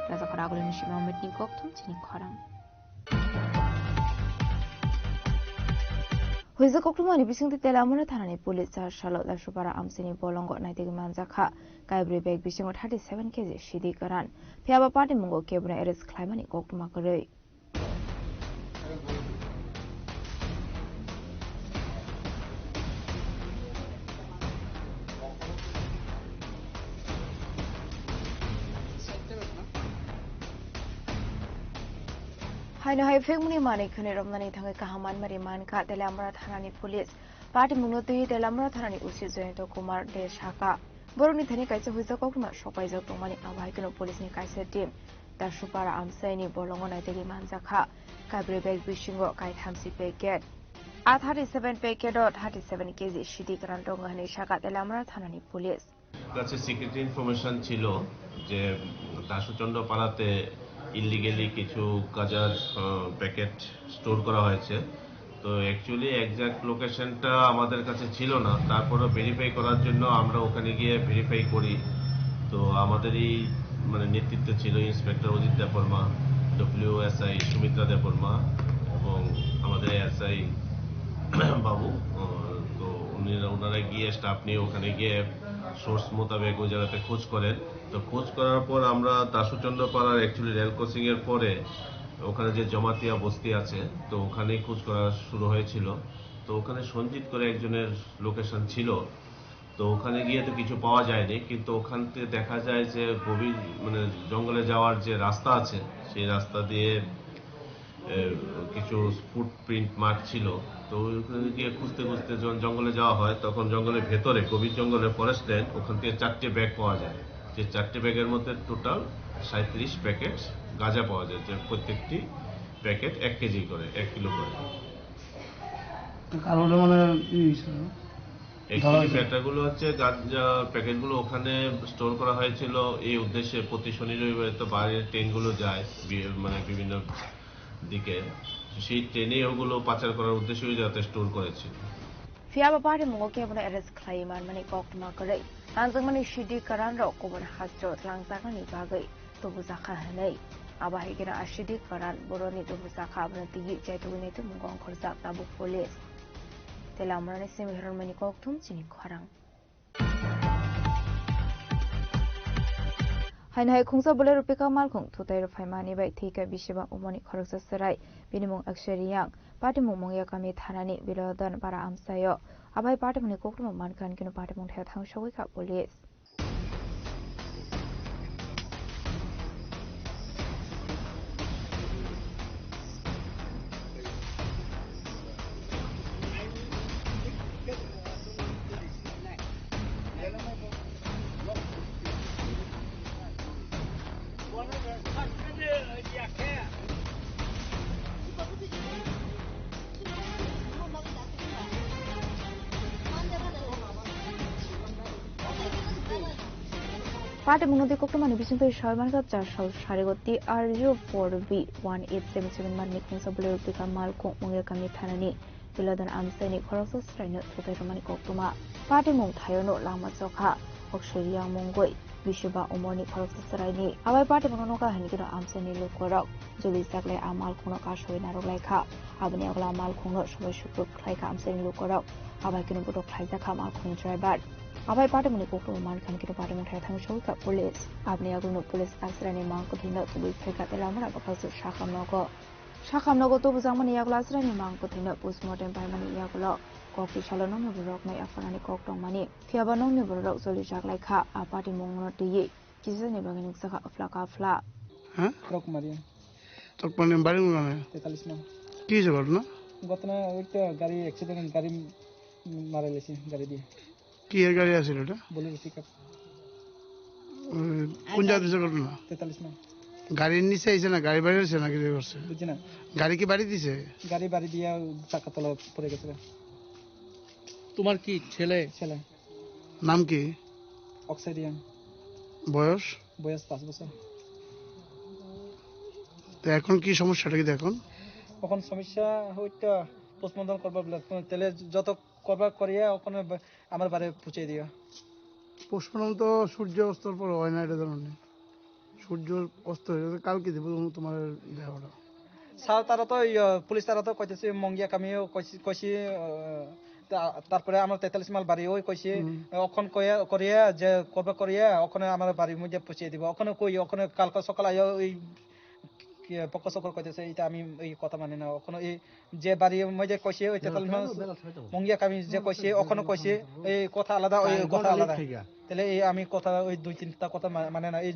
Raza Karagolini Shimon Mitni Goktum Chini Korang. Huiza Koklumani Bising Telamuna Tanani Pulit Charlotte Lashupara Amsini Bolongo Nighting Manzaka, Gaibri Beg Bishing 37 kg Shidi Karan, Piaba Party Mungo Kebuna Eris Climani Koktumakare. Haino hai fegmuni mani khane romnani thangai kahaman mari manka Telamra Thanani Police Party Munoti Telamra Thanani Usi Joyento Kumar De Shaka Boroni Thani Kaisa Huiza Kokuma Shopai Zotomani Awaikano Police ni Kaisa team Dashupara Amsaini Bolongo Naitegi Manzaka Kabri Beg Bishingo Kai Thamsi Packet at 37 packet or 37 kg Shidi Grandonga Hani Shaka Telamra Thanani Police কাছে secret information ছিল যে দাসুচন্দ্র পাড়াতে illegally কিছু গাঁজার packet store করা হয়েছে তো actually exact লোকেশনটা আমাদের কাছে ছিল না তারপরে ভেরিফাই করার জন্য আমরা ওখানে গিয়ে ভেরিফাই করি তো আমাদেরই মানে নেতৃত্বে ছিল ইন্সপেক্টর অজিত দেববর্মা ডব্লিউএসআই সুমিত্রা দেববর্মা এবং আমাদের এসআই বাবু তো ওনারা গিয়ে স্টাফ নিয়ে ওখানে গিয়ে সোর্স মোতাবেক ওই জায়গাতে খোঁজ করেন তো খোঁজ করার পর আমরা দাসুচন্দ্র পাড়ার অ্যাকচুয়ালি রেল ক্রসিং এর পরে ওখানে যে জমাতিয়া বস্তি আছে তো ওখানেই খোঁজ করা শুরু হয়েছিল তো ওখানে সঞ্জিত করে একজনের লোকেশন ছিল তো ওখানে গিয়ে তো কিছু পাওয়া যায়নি কিন্তু ওখান থেকে দেখা যায় যে গভীর মানে জঙ্গলে যাওয়ার যে রাস্তা আছে সেই রাস্তা দিয়ে কিছু ফুটপ্রিন্ট মার্ক ছিল তো ওখানে গিয়ে খুঁজতে খুঁজতে যখন জঙ্গলে যাওয়া হয় তখন জঙ্গলের ভেতরে গভীর জঙ্গলের ফরেস্ট ল্যান্ড ওখান থেকে 4টে ব্যাগ পাওয়া যায় যে 4টে ব্যাগের মধ্যে টোটাল 37 প্যাকেট গাঁজা পাওয়া যায় যে প্রত্যেকটি প্যাকেট 1 কেজি করে 1 কিলো করে কারণে মানে অ্যাকচুয়ালি ম্যাটারগুলো হচ্ছে গাঁজা প্যাকেটগুলো ওখানে স্টোর করা হয়েছিল এই উদ্দেশ্যে প্রতি শনি রবিবারে তো বাইরের ট্রেনগুলো যায় মানে বিভিন্ন দিকে সেই ট্রেনে ওগুলো পাচার করার উদ্দেশ্যে যাতে স্টোর করেছিল Fiaba party mo ke bana arrest khlai man mani kok ma kare tanjung mani shidi karan ro ko bar hasjo tlang ni bagai to buza kha hanai aba higera ashidi karan boroni to buza kha bana ti jai to ne to mungong khorja tabu police telamrani semihron mani kok thum chini kharang Hainhai khungsa bole rupika mal khung thutai ro phaimani bai thika bisheba umoni khoroksa sarai binimung akshariang patimung mongya kami thanani bilodan para amsayo abai patimuni kokrum mankan kinu patimung thya thang shogoi kha police Party Munodi Kokman Vision to Sharman Chashal Sharigoti R04B1877 Manik Sabulu Pika Malco Munga Kami Tanani, Biladan Amstani Korosos Trainer to the Romani Kokuma. Party Mung Tayono Lama Soka, Okshiria Mongoi, Vishuba Omoni Korosos Rani. Our party Monoka Hanikino Amstani Lukorok, Julie Sakle Amal Kuno Kasho in Arolaika, Abaniola Malkuno Shubashuku Klaika Amstani Lukorok, Abakino Budo Klaisaka Malkun Driver. Abai party muni kokro man kan kino party mun thang show ka police abni aguno police asrani mang ko thina to bi pheka tela mara ba khasu shakam no go to buzang mani yagla asrani mang ko thina postmortem pai mani yaglo kopi chalono no borok mai afanani kok tong mani phiaba no ni borok soli jak lai kha a party mung no ti kisi ne bagin saka afla ka afla ha rok mari tok panem bari no 43 na ki je ঘটনা গতনা ওইটা গাড়ি accident গাড়ি মারা গেছে গাড়ি দিয়ে কি এর গাড়ি আছিল এটা বোলেরো পিকআপ কোন জায়গা থেকে ঘটনা 43 না গাড়ির নিচে আইছে না গাড়ি বাইরে আছে না কি করছে বুঝছি না গাড়ি কি বাড়ি দিছে গাড়ি বাড়ি দিয়া চাকা তলা পড়ে গেছে তোমার কি ছেলে নাম কি অক্সাইডিয়ান বয়স 5 বছর তো এখন কি সমস্যাটা কি দেখুন এখন সমস্যা হইতো পোস্টমর্টম করবা বলে তাহলে যত করবা করিয়া ওখানে আমার বাড়ি পৌঁছে দিও পোস্টমর্টম তো সূর্য অস্তর পর হয় না এটা জানো না সূর্য অস্ত হয়ে কালকে দেব তোমার দেহটা স্যার তারা তো পুলিশ তারা তো কইতেছে মঙ্গিয়া কামিও কইছি তারপরে আমার 43 মাইল বাড়ি ওই কইছি ওখান করিয়া যে করবা করিয়া ওখানে আমার বাড়ির মধ্যে পৌঁছে দিব ওখানে কই ওখানে কালকে সকালে আইও ওই পক্ষ সকল কইতেছে এটা আমি এই কথা মানি না ওখানে এই যে বাড়ি মধ্যে কইছে ওই 43 মাইল মঙ্গিয়া কামি যে কইছে ওখানে কইছে এই কথা আলাদা ওই কথা আলাদা তাহলে এই আমি কথা ওই দুই তিনটা কথা মানে না এই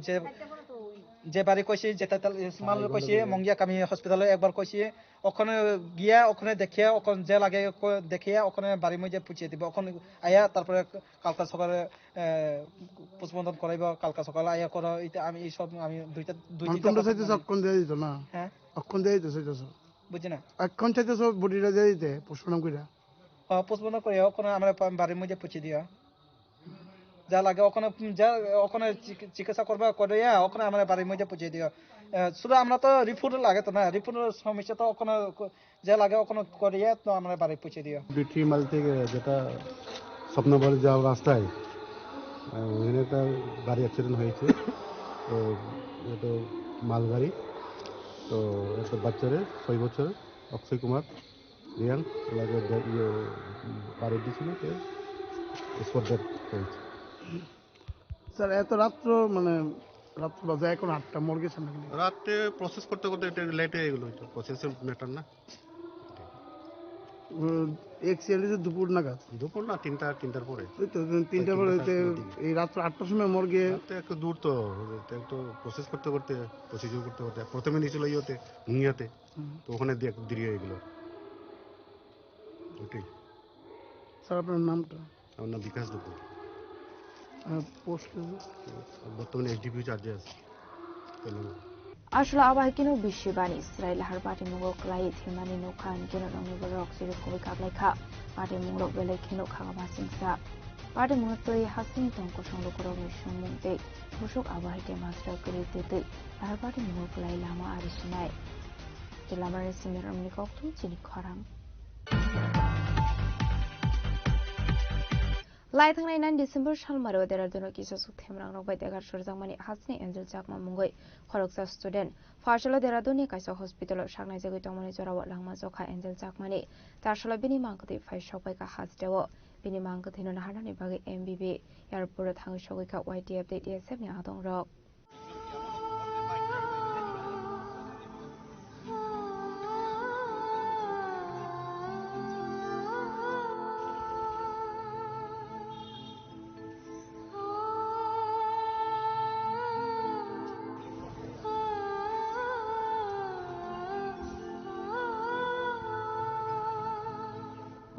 যে বাড়ি কইছে যে 43 মাইল কইছে মঙ্গিয়া কামি হসপিটালে একবার কইছে ওখানে গিয়া ওখানে দেখিয়া ওখানে যে লাগে দেখিয়া ওখানে বাড়ির মধ্যে পৌঁছে দিব ওখানে আয়া তারপরে কালকা সকালে পোস্টমর্টম করাইব কালকা সকালে আয়া করো এটা আমি এই সব আমি দুই তিনটা চাইতে অক্ষণ দিয়ে দিত না হ্যাঁ অক্ষণ দিয়ে দিত চাইতেছ বুঝছি না অক্ষণ চাইতে সব বডিটা দিয়ে দিতে পোস্টমর্টম কইরা পোস্টমর্টম করে ওখানে আমরা বাড়ির মধ্যে পৌঁছে দিও যা লাগে ওখানে চিকিৎসা করবা করিয়া ওখানে আমরা বাড়ির মধ্যে পৌঁছে দিও শুধু আমরা তো রিপোর্ট লাগে তো না রিপোর্টের সমস্যা তো ওখানে যা লাগে ওখানে করিয়া তো আমরা বাড়ি পৌঁছে দিও বিটি মাল থেকে যেটা স্বপ্নবাড়ি যাওয়ার রাস্তায় ওখানে একটা গাড়ি অ্যাক্সিডেন্ট হয়েছে তো এটা মালগাড়ি তো একটা বাচ্চারে 6 বছরের অক্ষয় কুমার রিয়ান ওনাকে বাড়ি দিয়েছিল স্পট ডেথ হয়েছে স্যার এত রাত্র মানে রাত্র বাজে এখন 8টা মর গেছে নাকি রাতে প্রসেস করতে করতে একটু লেট হয়ে গেল এটা প্রসেসের ম্যাটার না এক্সিডেন্ট দুপুর নাগাদ দুপুর না 3টার পরে ওই তো 3টার পরে এই রাত্র 8টার সময় মর্গে একটু দূর তো একটু প্রসেস করতে করতে প্রসিডিউর করতে করতে প্রথমে নিয়েছিল ইয়েতে ভুঁইয়াতে তো ওখানে দেরি হয়ে গেল ওটাই স্যার আপনার নামটা আমার নাম বিকাশ দুপুর পোস্ট বর্তমানে এসডিপিও চার্জে আছে Ashla Abah Kino Bishibani, Israel Harbati Mugo Klai, Timani Nukan, General Nubarok, Siri Kubika Leka, party munglo bele khino khaga ma singsa party munglo toi hasini tong ko song lo koro mi shumung te busuk abai te master kuri te te ar party munglo klai lama arisinai te lamare simiram ni kok tu chini kharang lai thangnai 9 December salmaro Dehradun kisa suthemrang rok bai degar surjangmani hasni Angel Chakma mungoi khoroksa student Farshala Dehradun ni kaisa hospital saknai jagoi tongmani jorawo langma jokha Angel Chakmani tarshala bini mangkati phai sokbai ka hasdewo bini mangkati no nahanani bagi MBB airport thangi sokoi ka YTF de DSF ni adong rok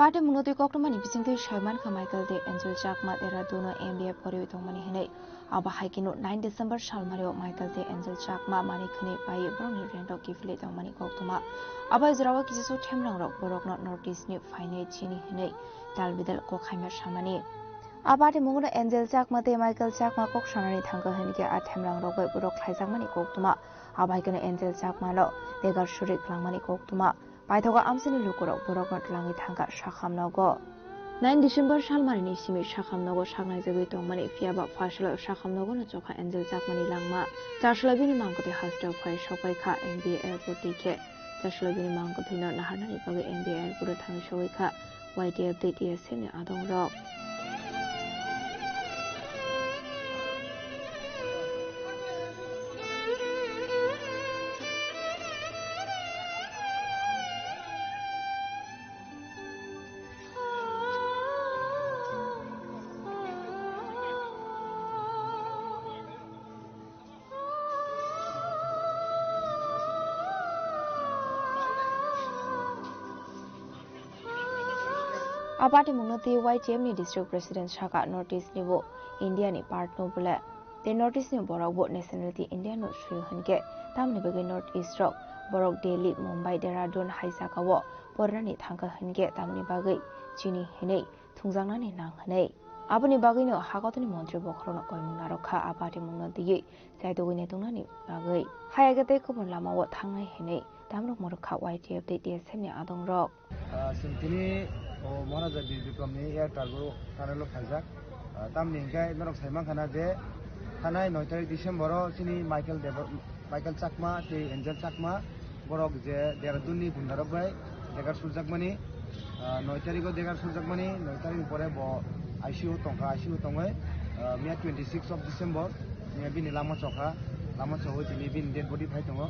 Party munoti koktomani bisingtui Shaiman ka Michael de Angel Chakma Dehradun MBF pori tongmani hinai aba haikinu 9 December salmario Michael de Angel Chakma mani khni pai broni rento kifle tongmani koktoma aba izrawa kisu themrang rok borokno notice ni faine chini hinai dalbidal ko khaima samani abati mungro Angel Chakma te Michael Chakma kok sanani thangka hinike a themrang rok borok khaijangmani koktoma aba haikinu Angel Chakma lo degar shuri klangmani koktoma Paithoga amsini lukurok borokot langi thangka sakhamnogo 9 December salmarini simi sakhamnogo saknai jagoi tongmani fiaba fasalo sakhamnogo no jokha Angel Chakmani langma charslabini mangkote hasdo phai sokai kha MBA airport dike charslabini mangkote no nahanani bagi MBA airport thangi sokai kha YTF DSF ni adong rok Abati munoti YTF ni district president Shaka notice nibo India ni part no bole the notice ni borok bo nationality India no shriu hanke tamni bagi north east rock borok Delhi Mumbai Dehradun haisaka wo porani thangka hanke tamni bagi chini hinei thungjangnani nang hanei abani bagi no hagotni mantri bokhrono koimung narokha abati munoti saidogini tungnani bagi hayagate kubon lama wo thangnai hinei tamrok morokha YTF DSF ni adong rok sintini Maharaja Birbikromni air cargo kanalo khajak tamni hingkai norok saimang khana je thanai 9 tarik December chini Michael Chakma te Angel Chakma borok je Dehradunni gundarok bai degar surjakmani 9 tariko degar surjakmani 9 tarik pore bo ICU tongai mia 26 of December mia bini lama chokha tini bin dead body phai tongo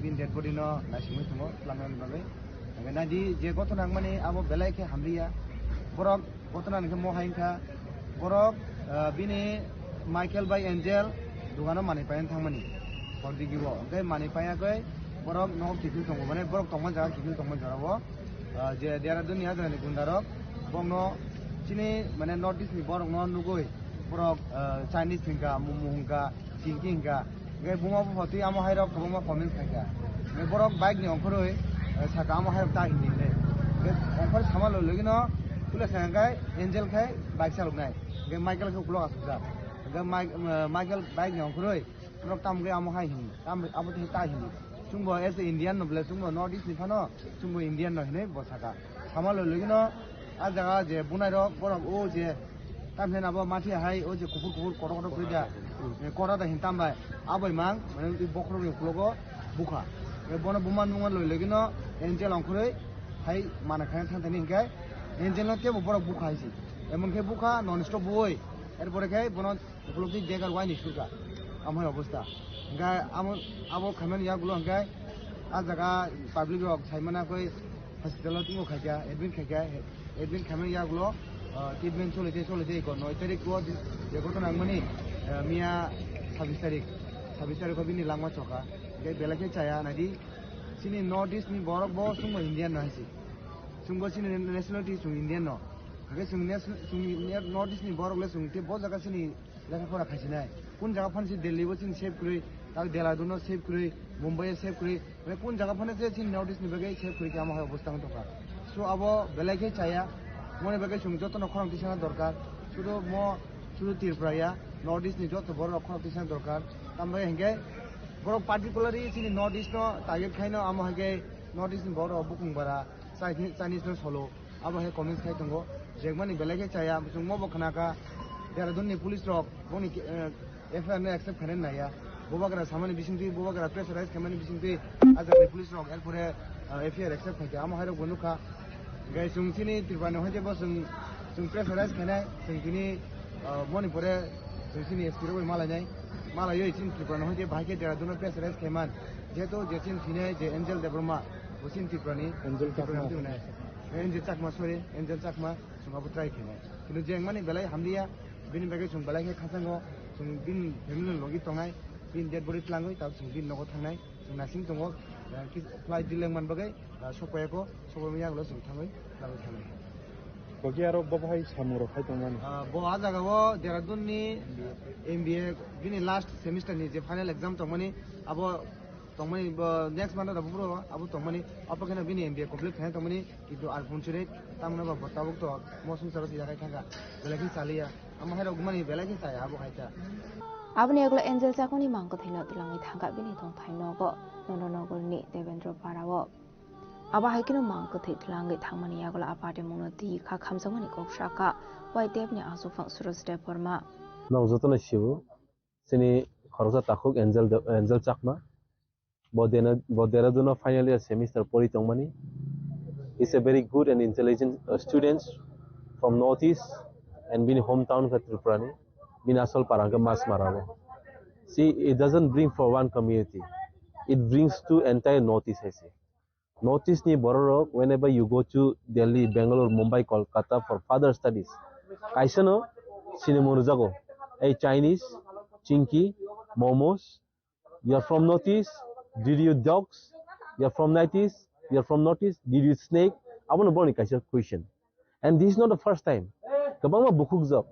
bin dead body no nasimui tongo lamani bagai Nadi je gotona mani abo belai ke hamriya borok gotona ke mohainka borok bini Michael by Angel dugano mani payan thangmani pordi gibo ke mani paya ke borok no kikil tongo mane borok tongman jaga kikil tongman jarabo je Dehradun ya jani gundarok bongno chini mane notice ni borok no nugoi borok Chinese thingka mumuhungka thinking ka ke bunga photi amo hairok koboma comment thangka me borok bike ni ongkhoroi saka amo hayam ta hindi ne ongkhor samalo logino pula sangai Angel khai bike salok nai ge Michael ko pulo asukja ge Michael bike ni ongkhoroi rok tam ge amo hai hindi tam amo te ta hindi sungbo as a Indian no ble sungbo north east ni phano sungbo Indian no hine bo saka samalo logino a jaga je bunai rok borok o je tam hena bo mathi hai o je kupur kodo kuida kora da hintam bai abai mang mane bokro ni pulogo bukha bono buman nungan loi legino Angel ongkhoroi hai mana khain thantani hingkai Angel no te borok bukha haisi emon ke bukha non stop boi erpore kai bono uploki degar wai ni suka amoi obostha hingkai abo khamen ya gulo hingkai a jaga public rok saimana koi hospital tingo khaja admin khamen ya gulo treatment cholite ko 9 tarik ko je gotona mani mia 26 tarik ko bini langma choka ge belake chaya nadi sini north east ni borok bo sungbo Indian no hisi sungbo sini nationality sung Indian no ge sung north east ni borok le sung te bo jaga sini lekha pora khaisinai kun jaga phansi Delhi bo sini save kuri tak Dehradun no save kuri Mumbai save kuri kun jaga phane je sini north east ni bage save kuri kama hoy obostha toka so abo belai ke chaya mone bagai chung joto no khorong tisana dorkar শুধু Tripura north east নি যত বড় রক্ষণ তিসান দরকার তামবাই হেঙ্গে বড় particularly চিনি north east ন target খাইনো আমো হেঙ্গে নর্থ ইস্ট বড় বুকিং বারা চাইনিজ ন সলো আবো হে কমেন্টস খাই দंगो जेगमानि बेलागे चाया जों मबो खनाका देहरादूननि पुलिस रक बनि एफआईआर ने एक्सेप्ट खाने नाया बोबागरा सामानि बिसिंति बोबागरा प्रेसाराइज खामानि बिसिंति आजारनि पुलिस रक एलपुरे एफआईआर एक्सेप्ट खाके आमो हायरो बनुखा गाय जों सिनि त्रिपुरा न हाजे जों प्रेसाराइज खाने जों दिनि मणिपुरे जों सिनि एसपी रो मालाय मालायो इसिन त्रिपुरा न हाजे बाहाके देहरादून प्रेसाराइज खामान जेतो जेसिन सिने जे एंजेल देब्रमा बसिन त्रिपुरानि एंजेल चाकमा सरि एंजेल चाकमा जोंहाबो ट्राइ खाने किन्तु जें माने बेलाय हामलिया बिनि बागै जों बेलाय खासांगो जों बिन फेमिलि लगी तंगाय बिन डेड बडी तलाङै ता जों बिन नगो थांनाय जों नासिं दङ फ्लाइट दिलें मान बागै सपायाको सपामियागलो जों थाङै लाबो थाङै बगे आरो बहाय सामरो खाय दंमान बहा जागावो देहरादूननि एमबीए बिनि लास्ट सेमिस्टारनि जे फाइनल एग्जाम तंमानि आबो तंमानि नेक्स्ट मान्थ दा बुरो आबो तंमानि अपखाना बिनि एमबीए कमप्लीट खाय तंमानि किन्तु आरफुनचुरे तामना बा बताबुक तो मौसम सरस जागाय थांगा बेलाखि चालिया आम हायरो गुमानि बेलाखि चाय आबो खायता abni aglo angel chakoni mangko thaino tilangi thanga bini thong thainogo nononogorni devendra parawo aba haikino mangko thai tilangi thangmani aglo apate monoti kha khamjamani kokshaka waitebni asufang surosde porma nong jotona sibu sini khorosa takhuk angel chakma bodera duno final year semester pori tongmani is a very good and intelligent students from northeast and bini hometown ka Tripurani bini asal parangka mas marabo see it doesn't bring for one community it brings to entire northeast haise northeast ni bororo whenever you go to Delhi Bangalore Mumbai Kolkata for further studies kaisano cinemonu jago ei Chinese chinky momos you are from northeast did you dogs you are from northeast did you snake I want to born kaisa question and this is not the first time kabama bukuk job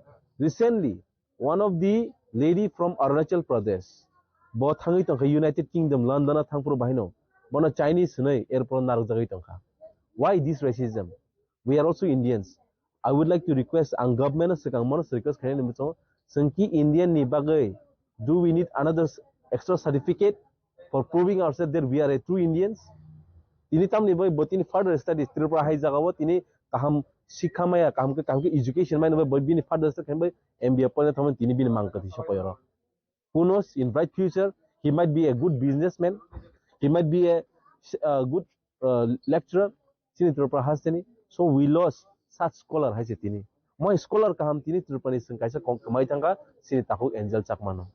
recently one of the lady from Arunachal Pradesh bo thangi tongka United Kingdom London thangpur bahino bono Chinese nei erpor narok jagai tongka why this racism we are also Indians I would like to request ang government sekang mono request khane nimcho sengki Indian ni bagai do we need another extra certificate for proving ourselves that we are a true Indians tini tamni boy botini further studies Tripura hai jagao tini kaham शिक्षामाया कामके education माइनो boy bini further study kan boy MBA pone thaman tini bini mangkati sopoyoro who knows in bright future he might be a good businessman he might be a good lecturer sini Tripura haseni so we lost such scholar haise tini moi scholar kaham tini Tripura ni sengkaisa kamai thangka sini tahu angel chakmano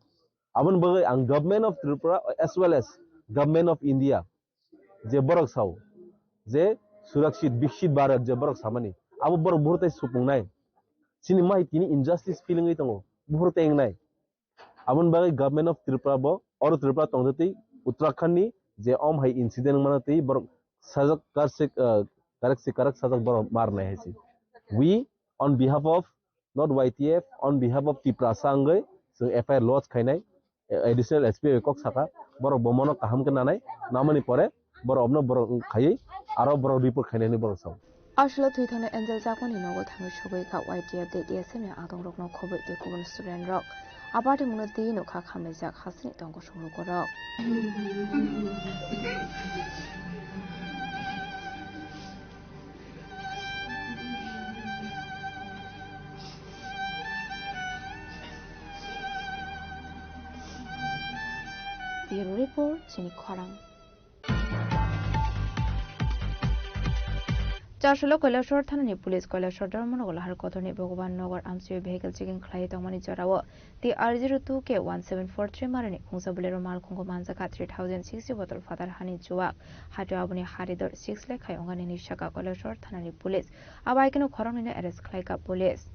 abon bagai ang government of Tripura as well as government of India je borok sau je surakshit bikshit bharat je borok samani abo borok buhurtai supungnai sini mai tini injustice feeling ei tongo buhurtai engnai abon bagai government of Tripura bo oro Tripura tongdati Uttarakhand ni je om hai incident manatei borok sajak karak sajak borok marnai haisi we on behalf of not YTF on behalf of Tripura sangai so FIR lodge khainai additional SP kok saka borok bomono kaham ke nanai namani pore borok obno borok khayei aro borok report khainai ni borok sau Ashla Tuitone Angel Zakoni Nogo Tango Shogoi Ka YTF de DSM Adong Rock no Kobe de Kuban Student Rock. Abati Munati no Kakamezak Hasni Tongo Shogoko Rock. Bureau Report Chini Kwarang. Charsholo Kolashor Thanani Police Kolashor Darmonogol Har Kotoni Bogoban Nogor Amsui vehicle checking Clay Tomani Jarawo. The R02K1743 Marani Kungsabulero Mal Kongo Manzaka 3060 bottle Father Hani Chuak Hajabuni Haridor 6 Lake Hayongani Shaka Kolashor Thanani Police. Abakino Koronina arrest Clayka Police.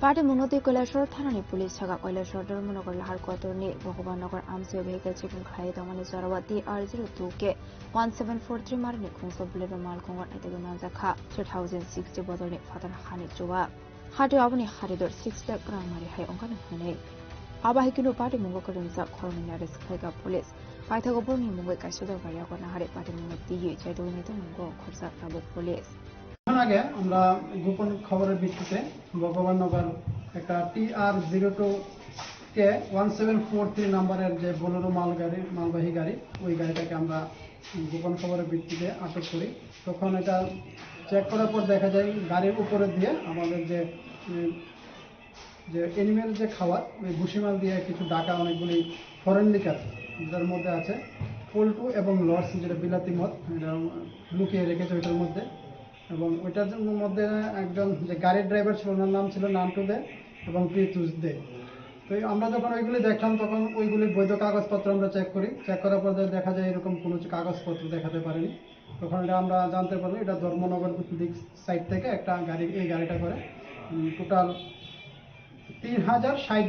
Party मुनोती কৈলাসর থানানি police ছাগা কৈলাসর ধর্মনগর লাহার কোয়ার্টারনি ভগবাননগর আমসিও vehicle checking খাই দমানি জরাওয়াতি R02 কে 1743 মারনি খুংসো Bolero মালখঙ্গর নাইতেগো নাজাখা 3060 বদলনি ফাতান খানি জোয়া হাটে আবনি হারিদর 6 লাখ রাং মারি হাই অঙ্কানো হনে আবাহিকিনো পার্টি মুঙ্গো করমসা খরমিনা রেস খাইগা পুলিশ পাইথাগো বর্নি মুঙ্গো কাইসুদর বাড়িয়া গনা হারে পার্টি মুঙ্গো দিয়ে চাইদোনি তো মুঙ্গো খরসা রাবো পুলিশ আগে আমরা গোপন খবরের ভিত্তিতে ভগবাননগর একটা TR02 কে 1743 নম্বরের যে বোলেরো মালবাহী গাড়ি ওই গাড়িটাকে আমরা গোপন খবরের ভিত্তিতে আটক করি। তখন এটা চেক করার পর দেখা যায় গাড়ির উপরে দিয়ে আমাদের যে এনিমেল যে খাবার ওই ভুসিমাল দিয়ে কিছু ডাকা অনেকগুলি ফরেন লিকার যার মধ্যে আছে পল্টু এবং লর্ডস যেটা বিলাতি মদ এটা লুকিয়ে রেখেছে ওইটার মধ্যে। এবং ওইটার মধ্যে একজন যে গাড়ির ড্রাইভার ছিল ওনার নাম ছিল নান্টু দে এবং প্রীতুষ দে। তো আমরা যখন ওইগুলি দেখলাম তখন ওইগুলির বৈধ কাগজপত্র আমরা চেক করি। চেক করার পর দেখা যায় এরকম কোনো কাগজপত্র দেখাতে পারেনি। তখন এটা আমরা জানতে পারলাম এটা ধর্মনগর দিক সাইড থেকে একটা গাড়ি এই গাড়িটা করে টোটাল 3060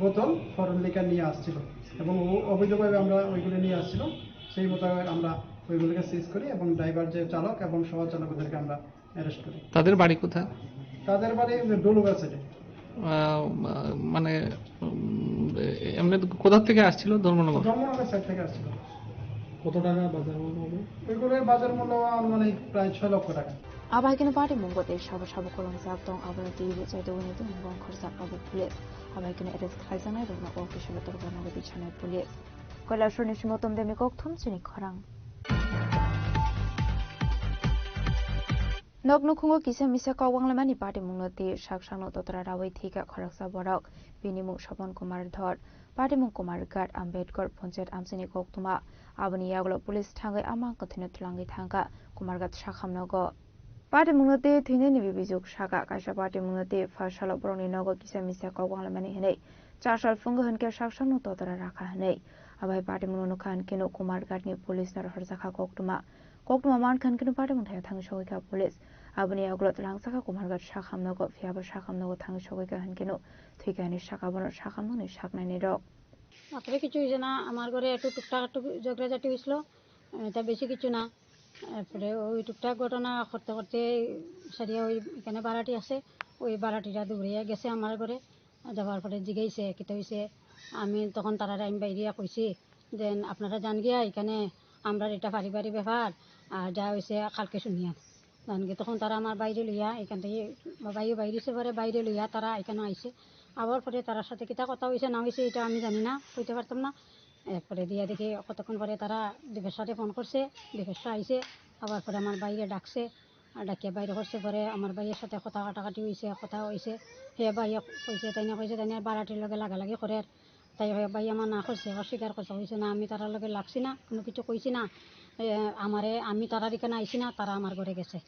বোতল ফরেন লিকার নিয়ে আসছিল এবং অবৈধভাবে আমরা ওইগুলি নিয়ে আসছিল। সেই মোতাবেক আমরা ওইগুলোকে সিজ করি এবং ড্রাইভার যে চালক এবং সহ চালকদেরকে আমরা অ্যারেস্ট করি। তাদের বাড়ি কোথায়? তাদের বাড়ি ডলুগা সাইডে। মানে এমনি কোথা থেকে আসছিল? ধর্মনগর সাইড থেকে আসছিল। কত টাকা বাজার মূল্য হবে? ওইগুলোর বাজার মূল্য মানে প্রায় 6 লক্ষ টাকা। 아바이기는 파리 몽고대 샤브샤브 코롱사악동 아바나 디이브 자이도원이도 몽고 খরচা পাবো পুলিশ 아바이기는 에레스 খাইজানাই রোনা অফিসিয়াল তরবানগর বিছানায় পুলিশ কৈলাসর নিশমতম দেমি ককথম চিনি খরাং নগ্নখুঙ্গো কিসা মিসা কওয়াংলামানি পার্টি মুংনতি সাকসানো ততরা রাওই থিকা খরকসা বরক বিনিমু স্বপন কুমার ধর পার্টি মুং কুমার গাট আম্বেদকর পঞ্চায়েত আমসিনি কক্তমা আবনি ইয়াগলো পুলিশ থাঙ্গাই আমা কথিনে তুলাঙ্গি থাঙ্গা কুমার গাট সাখামনগো পার্টি মুংনতি থিনেনি বিবিজুক সাকা কাইসা পার্টি মুংনতি ফাশাল বরনি নগো কিসা মিসা কওয়াংলামানি হেনে 4 সাল ফুঙ্গ হনকে সাকসানো ততরা রাখা হেনে আবাই পার্টি মুংনো খান কেনো কুমার গাটনি পুলিশ নার হরজাখা কক্তমা মান খান কেনো পার্টি মুংথায় থাঙ্গি সগৈকা পুলিশ আবনি আগলত লাংসাকা কুমারঘাট শাখামনগো ফিয়াবা শাখামনগো থাঙ্গি সগৈকা হান কেনো থুইকানি শাখাবনের শাখামনি শাকনাইনি রক তারপরে কিছু হয়েছে না আমার ঘরে একটু টুকটাক একটু ঝগড়াঝাটি হয়েছিল এটা বেশি কিছু না তারপরে ওই টুকটাক ঘটনা করতে করতে সারিয়া ওই এখানে বাড়াটি আছে ওই বাড়াটিটা দৌড়িয়ে গেছে আমার ঘরে যাওয়ার পরে জিগাইছে কিতা হয়েছে আমি তখন তারা আমি বাইরিয়া কইছি যে আপনারা জান গিয়া এখানে আমরা এটা পারিবারিক ব্যাপার আর যা হয়েছে কালকে শুনিয়া জানগে তখন তারা আমার বাইরে লইয়া এখান থেকে বাইরেছে পরে বাইরে লইয়া তারা এখানে আইছে আবার পরে তার সাথে কিতা কথা হয়েছে না হয়েছে এটা আমি জানি না কইতে পারতাম না এরপরে দিয়া দেখি কতক্ষণ পরে তারা দীপের সাথে ফোন করছে দীপের আইছে আবার পরে আমার বাইরে ডাকছে আর ডাকিয়া বাইরে করছে পরে আমার ভাইয়ের সাথে কথা কাটাকাটি হয়েছে কথা হয়েছে সে ভাইয়া কইছে তাই না বাড়াটির লগে লাগালাগি করে তাই ভাই আমার না করছে অস্বীকার করছে হয়েছে না আমি তারার লগে লাগছি না কোনো কিছু কইছি না আমি তারার এখানে আইছি না তারা আমার ঘরে গেছে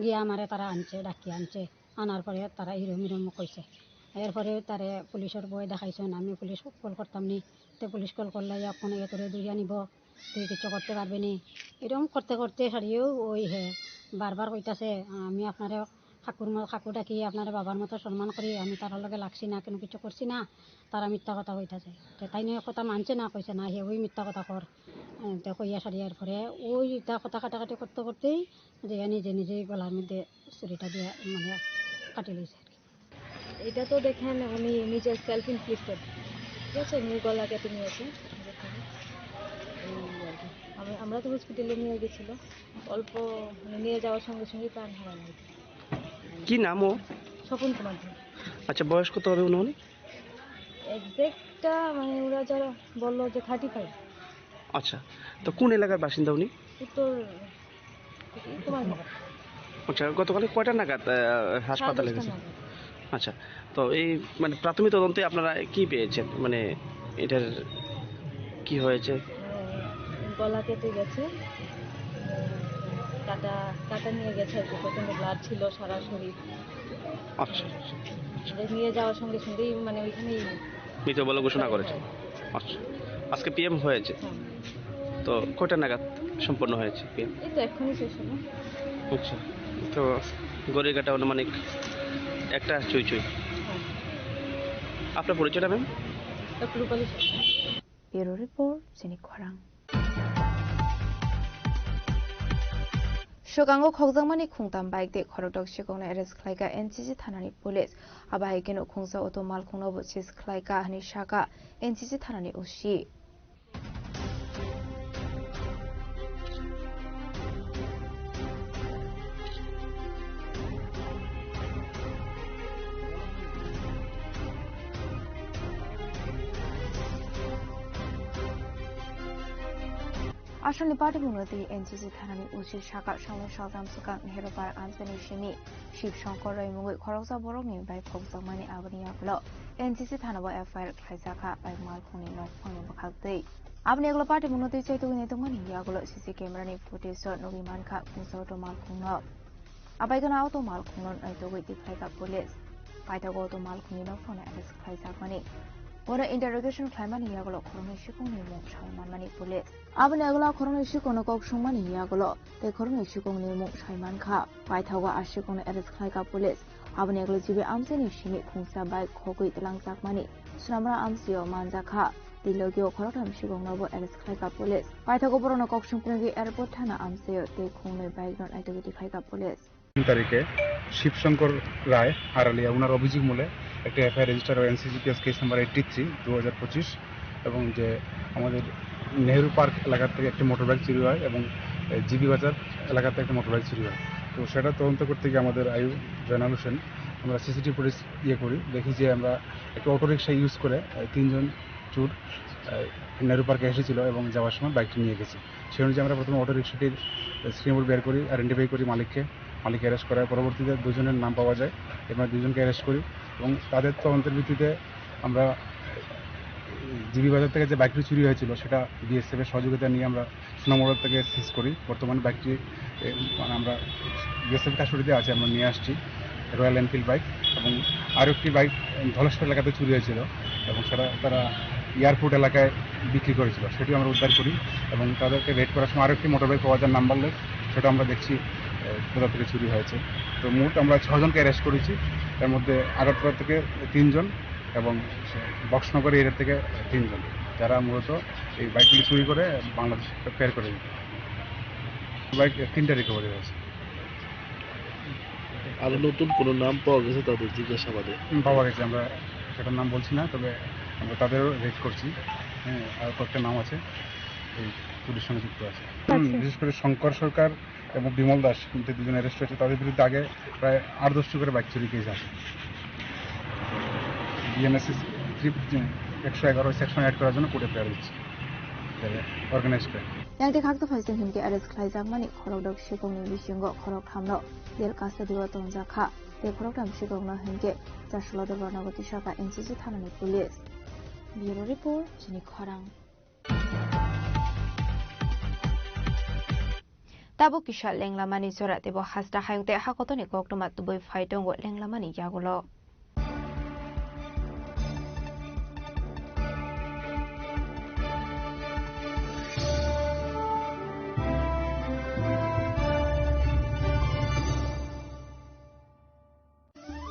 গিয়ে আমারে তারা আনছে ডাকিয়ে আনছে আনার পরে তারা হিরোমিরম কইছে এরপরে তারে পুলিশের বই দেখাইছেন আমি পুলিশ কল করতাম নি তো পুলিশ কল করলে এখন এ তোরে দুইয়া নিব তুই কিছু করতে পারবি নি এরকম করতে করতে সারিয়েও ওই বারবার কইতাছে আমি আপনারে কাকু ডাকি আপনার বাবার মতো সম্মান করি আমি তারার লগে লাগছি না কোনো কিছু করছি না তারা মিথ্যা কথা কইতাছে তাই নিয়ে কথা মানছে না কইছে না ওই মিথ্যা কথা কর তো কইয়া সারিয়ার পরে ওই তা কথা কাটাকাটি করতে করতেই যে নিজেই গলার মধ্যে ছুরিটা দিয়ে মানে কাটি লইছে এটা তো দেখেন উনি নিজের সেলফ ইনফ্লিক্টেড ঠিক আছে গলা কেটে নিয়েছে আমরা তো হসপিটালে নিয়ে গেছিল অল্প নিয়ে যাওয়ার সঙ্গে সঙ্গে প্রাণ হারানো কি নাম ও? স্বপন কুমার। আচ্ছা বয়স কত হবে উনি? এক্সাক্টটা মানে ওরা যারা বললো যে 35। আচ্ছা তো কোন এলাকার বাসিন্দা উনি? উত্তর কুমারনগর। আচ্ছা গতকাল কয়টা নাগাদ হাসপাতালে গেছে? আচ্ছা তো এই মানে প্রাথমিক তদন্তে আপনারা কি পেয়েছেন মানে এটার কি হয়েছে? গলা কেটে গেছে, কাটা নিয়ে গেছে, প্রচন্ড ব্লাড ছিল সারা শরীর। আচ্ছা নিয়ে যাওয়ার সঙ্গে সঙ্গেই মানে ওইখানেই মৃত বলে ঘোষণা করেছে। আচ্ছা আজকে পিএম হয়েছে তো কয়টা নাগাদ সম্পন্ন হয়েছে পিএম? এই তো এখনই শেষ হলো। আচ্ছা তো গড়িয়াঘাটা অনুমানিক একটা চুই আপনার পরিচয়টা ম্যাম? রূপালী ব্যুরো রিপোর্ট জিনিক খরাং Shogango khokjangmani khungtam bike de khorok shikong arrest khlaika NCC thanani police abai keno khungsa auto mal khungno bo chis khlaika hani shaka NCC thanani ushi Asal party bunoti NCC thanani uchi shaka samwe shazam suka nehru par amsani shimi ship shankar rai mungoi khoroksa borok ni bai khokjangmani abani yaklo NCC thanaba FIR khaisaka bai mal khuni nok phone bakhaktei abni eglo party bunoti chaitugini tongmani yaklo CC camera ni footage so nogi mankha khungsa auto mal khungno abai kana auto mal khungno naitogoi tikhaika police paitago auto mal khuni nok phone arrest khaisakmani Ora interrogation climate yagolo khoroni shikong ni mong shaiman mani police abne agla khoroni shikong kok shungmani yagolo te khoroni shikong ni mong shaiman kha paithawa ashikong arrest khlaika police abne agla jibe amseni shimi khungsa bai khogoi telangjak mani sunamra amsio manja kha dilogyo khorotam shikong nobo arrest khlaika police paithago borono kok shungkuni airport thana amsio te khungnoi bike non aitogiti khlaika police তারিখে শিবশঙ্কর রায় আড়ালিয়া ওনার অভিযোগ মূলে একটা FIR register হয় এনসিজিপিএস case number 83 2025 এবং যে আমাদের Nehru park এলাকা থেকে একটা মোটরবাইক চুরি হয় এবং জিবি বাজার এলাকা থেকে একটা মোটরবাইক চুরি হয় তো সেটা তদন্ত করতে গিয়ে আমাদের আয়ু জয়নাল হোসেন আমরা সিসিটিভি ফুটেজ করি দেখি যে আমরা একটা অটোরিকশা ইউজ করে তিনজন চোর নেহেরু পার্কে এসেছিল এবং যাওয়ার সময় বাইকটি নিয়ে গেছে সেই অনুযায়ী আমরা প্রথমে অটোরিকশাটির স্ক্রিনবোর্ড বের করি আইডেন্টিফাই করি মালিক অ্যারেস্ট করার পরবর্তীতে দুজনের নাম পাওয়া যায় এবং দুজনকে অ্যারেস্ট করি এবং তাদের তদন্তের ভিত্তিতে আমরা জিবি বাজার থেকে যে বাইকটি চুরি হয়েছিল সেটা বিএসএফ এর সহযোগিতা নিয়ে আমরা সোনামোড় থেকে সিজ করি বর্তমানে বাইকটি মানে আমরা বিএসএফ কাস্টডিতে আছে আমরা নিয়ে আসছি রয়্যাল এনফিল্ড বাইক এবং আরও একটি বাইক ধলেশ্বর এলাকাতে চুরি হয়েছিল এবং সেটা তারা এয়ারপোর্ট এলাকায় বিক্রি করেছিল সেটিও আমরা উদ্ধার করি এবং তাদেরকে রেড করার সময় আরও একটি মোটরবাইক পাওয়া যায় নাম্বার লেস সেটা আমরা দেখছি কোথা থেকে চুরি হয়েছে তো মোট আমরা 6 জনকে অ্যারেস্ট করেছি এর মধ্যে আগরতলা থেকে 3 জন এবং বক্সনগর এরিয়া থেকে 3 জন যারা মূলত এই বাইকগুলি চুরি করে বাংলাদেশে ফের করে দিত বাইক 3টা রিকভারি হয়েছে আর নতুন কোনো নাম পাওয়া গেছে তাদের জিজ্ঞাসাবাদে পাওয়া গেছে আমরা সেটার নাম বলছি না তবে আমরা তাদেরও রেড করছি হ্যাঁ আর কয়েকটা নাম আছে এই পুলিশের সঙ্গে যুক্ত আছে বিশেষ করে শঙ্কর সরকার এবং বিমল দাস দুজন অ্যারেস্ট হয়েছে তাদের বিরুদ্ধে আগে প্রায় 8-10টি করে বাইক চুরি কেস আছে বিএনএসএস 111 সেকশন অ্যাড করার জন্য কোর্টে প্রেয়ার দিচ্ছে organise crime Yang khakta phaising himke arrest khlaijak mani khorok dok shikongni bisingo khorok thamno del custody wa tongjaka te khorok tham shikongno himke jashlo de barnagoti shaka NCC thanani police bureau report jini khorang Tabo kisha lenglamani sora tebo hasta hayungte hakotoni koknoma tuboi phaitongo lenglamani yagulo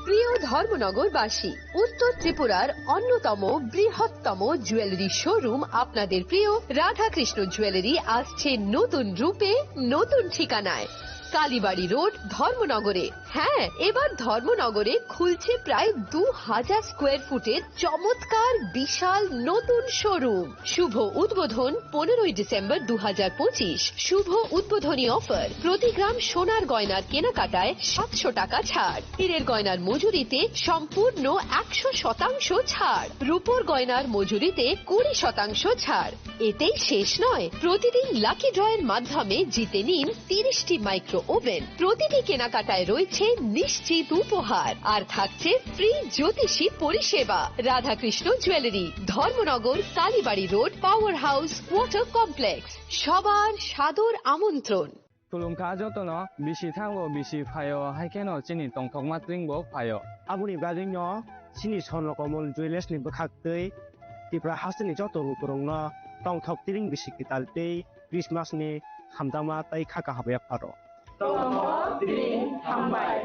প্রিয় ধর্মনগরবাসী উত্তর ত্রিপুরার অন্যতম বৃহত্তম jewellery showroom আপনাদের প্রিয় Radhakrishna jewellery আসছে নতুন রূপে নতুন ঠিকানায় কালীবাড়ি রোড ধর্মনগরে হ্যাঁ এবার ধর্মনগরে খুলছে প্রায় 2000 স্কোয়ার ফুটের চমৎকার বিশাল নতুন শোরুম শুভ উদ্বোধন 15 ডিসেম্বর 2025 শুভ উদ্বোধনী অফার প্রতি গ্রাম সোনার গয়নার কেনাকাটায় 700 টাকা ছাড় হীরের গয়নার মজুরিতে সম্পূর্ণ 100% ছাড় রূপোর গয়নার মজুরিতে 20% ছাড় এতেই শেষ নয় প্রতিদিন লাকি ড্রয়ের মাধ্যমে জিতে নিন 30টি মাইক্রো ওভেন প্রতিটি কেনাকাটায় রয়েছে নিশ্চিত উপহার আর থাকছে ফ্রি জ্যোতিষী পরিষেবা Radhakrishna jewellery Dharmanagar Kalibari road power house water complex সবার সাদর আমন্ত্রণ Tulungka jotono bisi thango bisi phayo haikeno chini tongthokma tringbo phayo abuni bagingno chini sonlokomol jewelers ni bakhaktei tipra hasini joto rukurongno tongthok tiring bisi kitaltei Christmas ni hamdama tai khaka habya pharo tongthok tiring hambai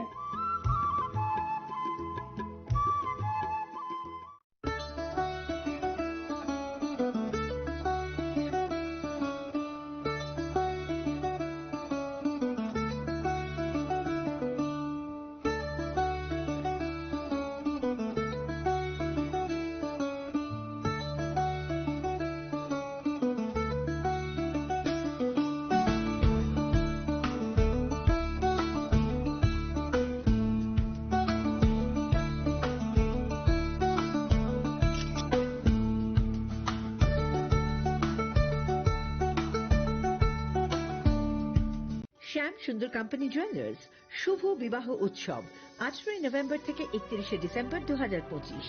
শ্যাম সুন্দর company jewellers শুভ বিবাহ উৎসব 18 November থেকে 31 December 2025।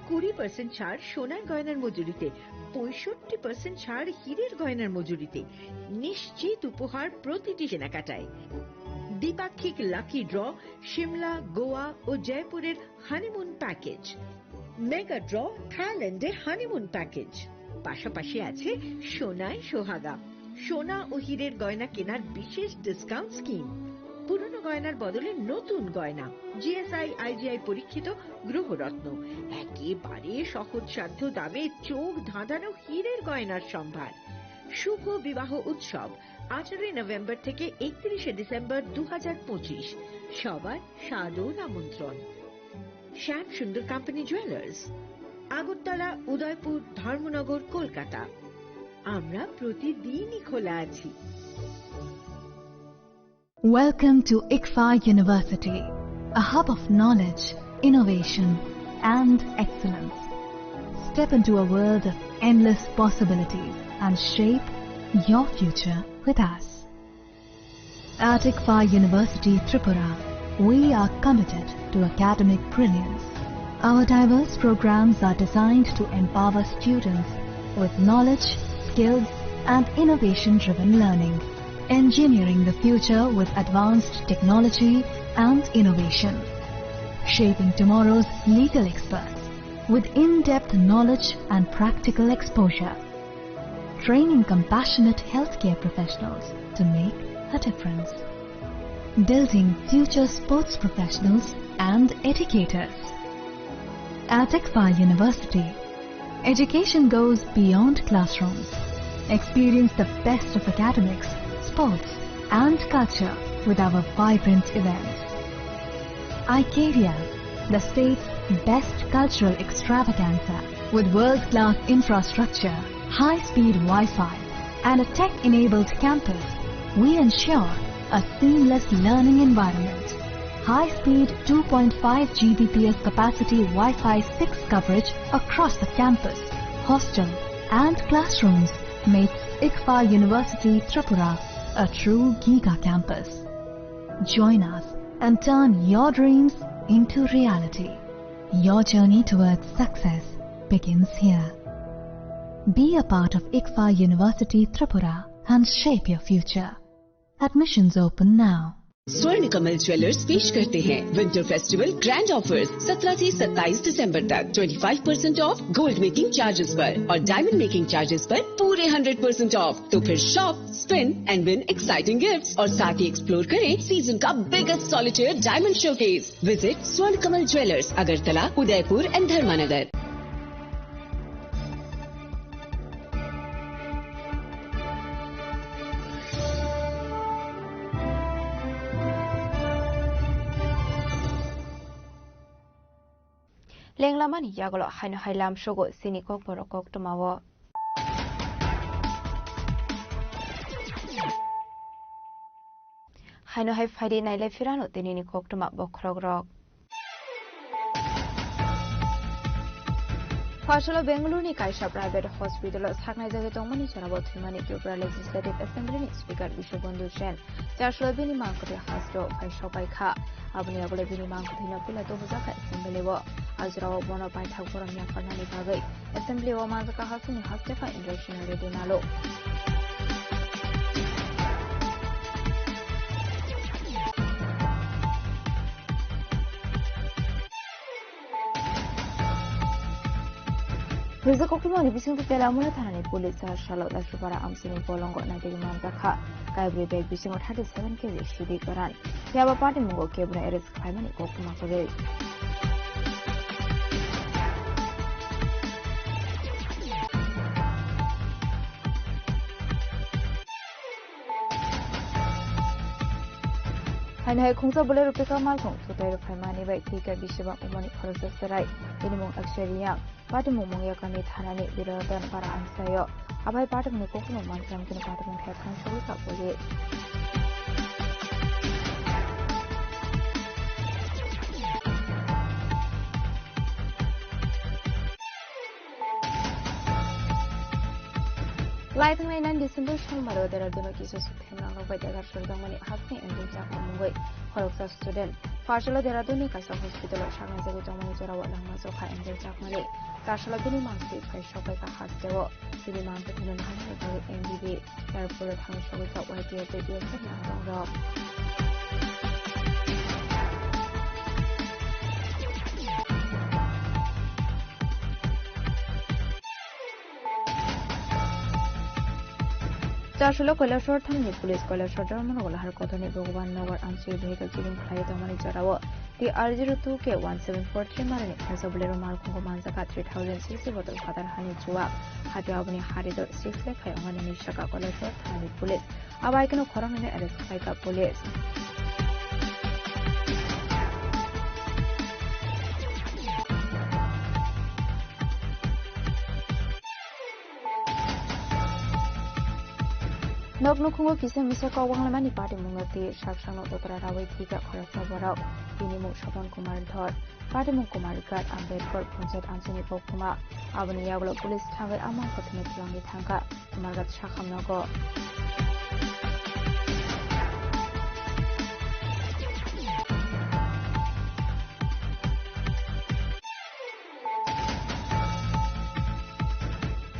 20% ছাড় সোনার গয়নার মজুরিতে, 65% ছাড় হীরের গয়নার মজুরিতে, নিশ্চিত উপহার প্রতিটি কেনাকাটায়। দ্বিপাক্ষিক লাকি ড্র, শিমলা, গোয়া ও জয়পুরের হানিমুন প্যাকেজ, মেগা ড্র, থাইল্যান্ডে হানিমুন প্যাকেজ। পাশাপাশি আছে সোনায় সোহাগা, সোনা ও হীরের গয়না কেনার বিশেষ ডিসকাউন্ট স্কিম। পুরনো গয়নার বদলে নতুন গয়না, জিএসআই আইজিআই পরীক্ষিত গ্রহরত্ন, একেবারে সহজসাধ্য দামে চোখ ধাঁধানো হীরের গয়নার সম্ভার। শুভ বিবাহ উৎসব 18 নভেম্বর থেকে 31 ডিসেম্বর 2025। সবার সাদর আমন্ত্রণ। শ্যাম সুন্দর কোম্পানি জুয়েলার্স, আগরতলা, উদয়পুর, ধর্মনগর, কলকাতা। আমরা প্রতিদিনই খোলা আছি। Welcome to ICFA University, a hub of knowledge, innovation, and excellence. Step into a world of endless possibilities and shape your future with us. At ICFA University, Tripura, we are committed to academic brilliance. Our diverse programs are designed to empower students with knowledge, skills, and innovation-driven learning, engineering the future with advanced technology and innovation, shaping tomorrow's legal experts with in-depth knowledge and practical exposure, training compassionate healthcare professionals to make a difference, building future sports professionals and educators. At ICFA University, education goes beyond classrooms. Experience the best of academics, sports, and culture with our vibrant events. ICARIA, the state's best cultural extravaganza, with world-class infrastructure, high-speed Wi-Fi, and a tech-enabled campus, we ensure a seamless learning environment. High-speed 2.5 Gbps capacity Wi-Fi 6 coverage across the campus, hostel, and classrooms makes ICFA University Tripura a true Giga campus. Join us and turn your dreams into reality. Your journey towards success begins here. Be a part of ICFA University Tripura and shape your future. Admissions open now. स्वर्ण Kamal jewellers पेश करते हैं winter festival grand offers 17 से 27 दिसंबर तक 25% of gold making charges पर और diamond making charges पर पूरे 100% ऑफ। तो फिर shop, spin and win exciting gifts और साथ ही एक्सप्लोर करें सीजन का biggest solitaire diamond showcase. Visit Swarna Kamal jewellers, Agartala, Udaipur and Dharmanagar. Lenglamani yagolo haino hailam shogo sinikok borokok tumawo. Haino hai faidi naile firano tinini kok tuma bokrogrok. Fashola Bengaluru Kaisha Private Hospital Saknai Jage Tongmani Charabo Thimani Tripura Legislative Assembly Speaker Bishobandhu Sen Charshula Bini Mangkoti Hasdo Kaishopai Kha Abni Agole Bini Mangkoti Napila Tohuzaka Assembly Wo Azrawo Bono Pai Thakpuram Yakarnani Bagai Assembly Wo Manzaka Hasuni Hasteka Election Redinalo Riza Kokumani Bising Pelamula Tani Police Shallow Lashupara Amsini Polongo Nadi Manzaka Kabri Beg Bising 37 kg Shidi Garan Yaba Party Mungo Kebra Eris Climate Kokumaka. Hanai Kungsa Bolero Pika Malkong to the Primani by Tika Bishop Umani Process Sarai, Minimum Actually Party Mumunga Kani Tanani, Virodan Para Amsayo, Abai part of the Kokuma Mansam can part of my hair control up with it. Laithang 9 December Shalmaro Deraduna Kisu Suthemang by the Garshamani Hasni and Jaka Mumbai, Horoksa student. Partial Deraduni Kasa Hospital of Shana Jagamani Jarawa Mazoka and Jakmani. Tashala Bini Mansi, Shopaka Hasdevo, Bini Mansi and Hana NDB, Airport Hanshavika, YPA, and Rock. Tashala Kolashor Thamni Police Kolashor Manolahar Kotani Bhagwan Nagar Answer Vehicle Killing Klayamani Jarawa. The R02K 1743 Marani has a Bolero Marco Manzaka 3060 Bottle Father Hani Chua, Hajabani Harido 6 Lake Hayamani Shaka Kolashor Thamni Police. A bike no Corona arrest Haika Police. Noknukungo kise misaka wanglamani party mungati shakshano dotra rawi thika kharasa barau ini mu Shaban Kumar Dhar party mu Kumar Gat Ambedkar Panchayat Ansini Pokuma abani yaglo police thangai amang kothme tlangi thangka Kumar Gat shakhamnago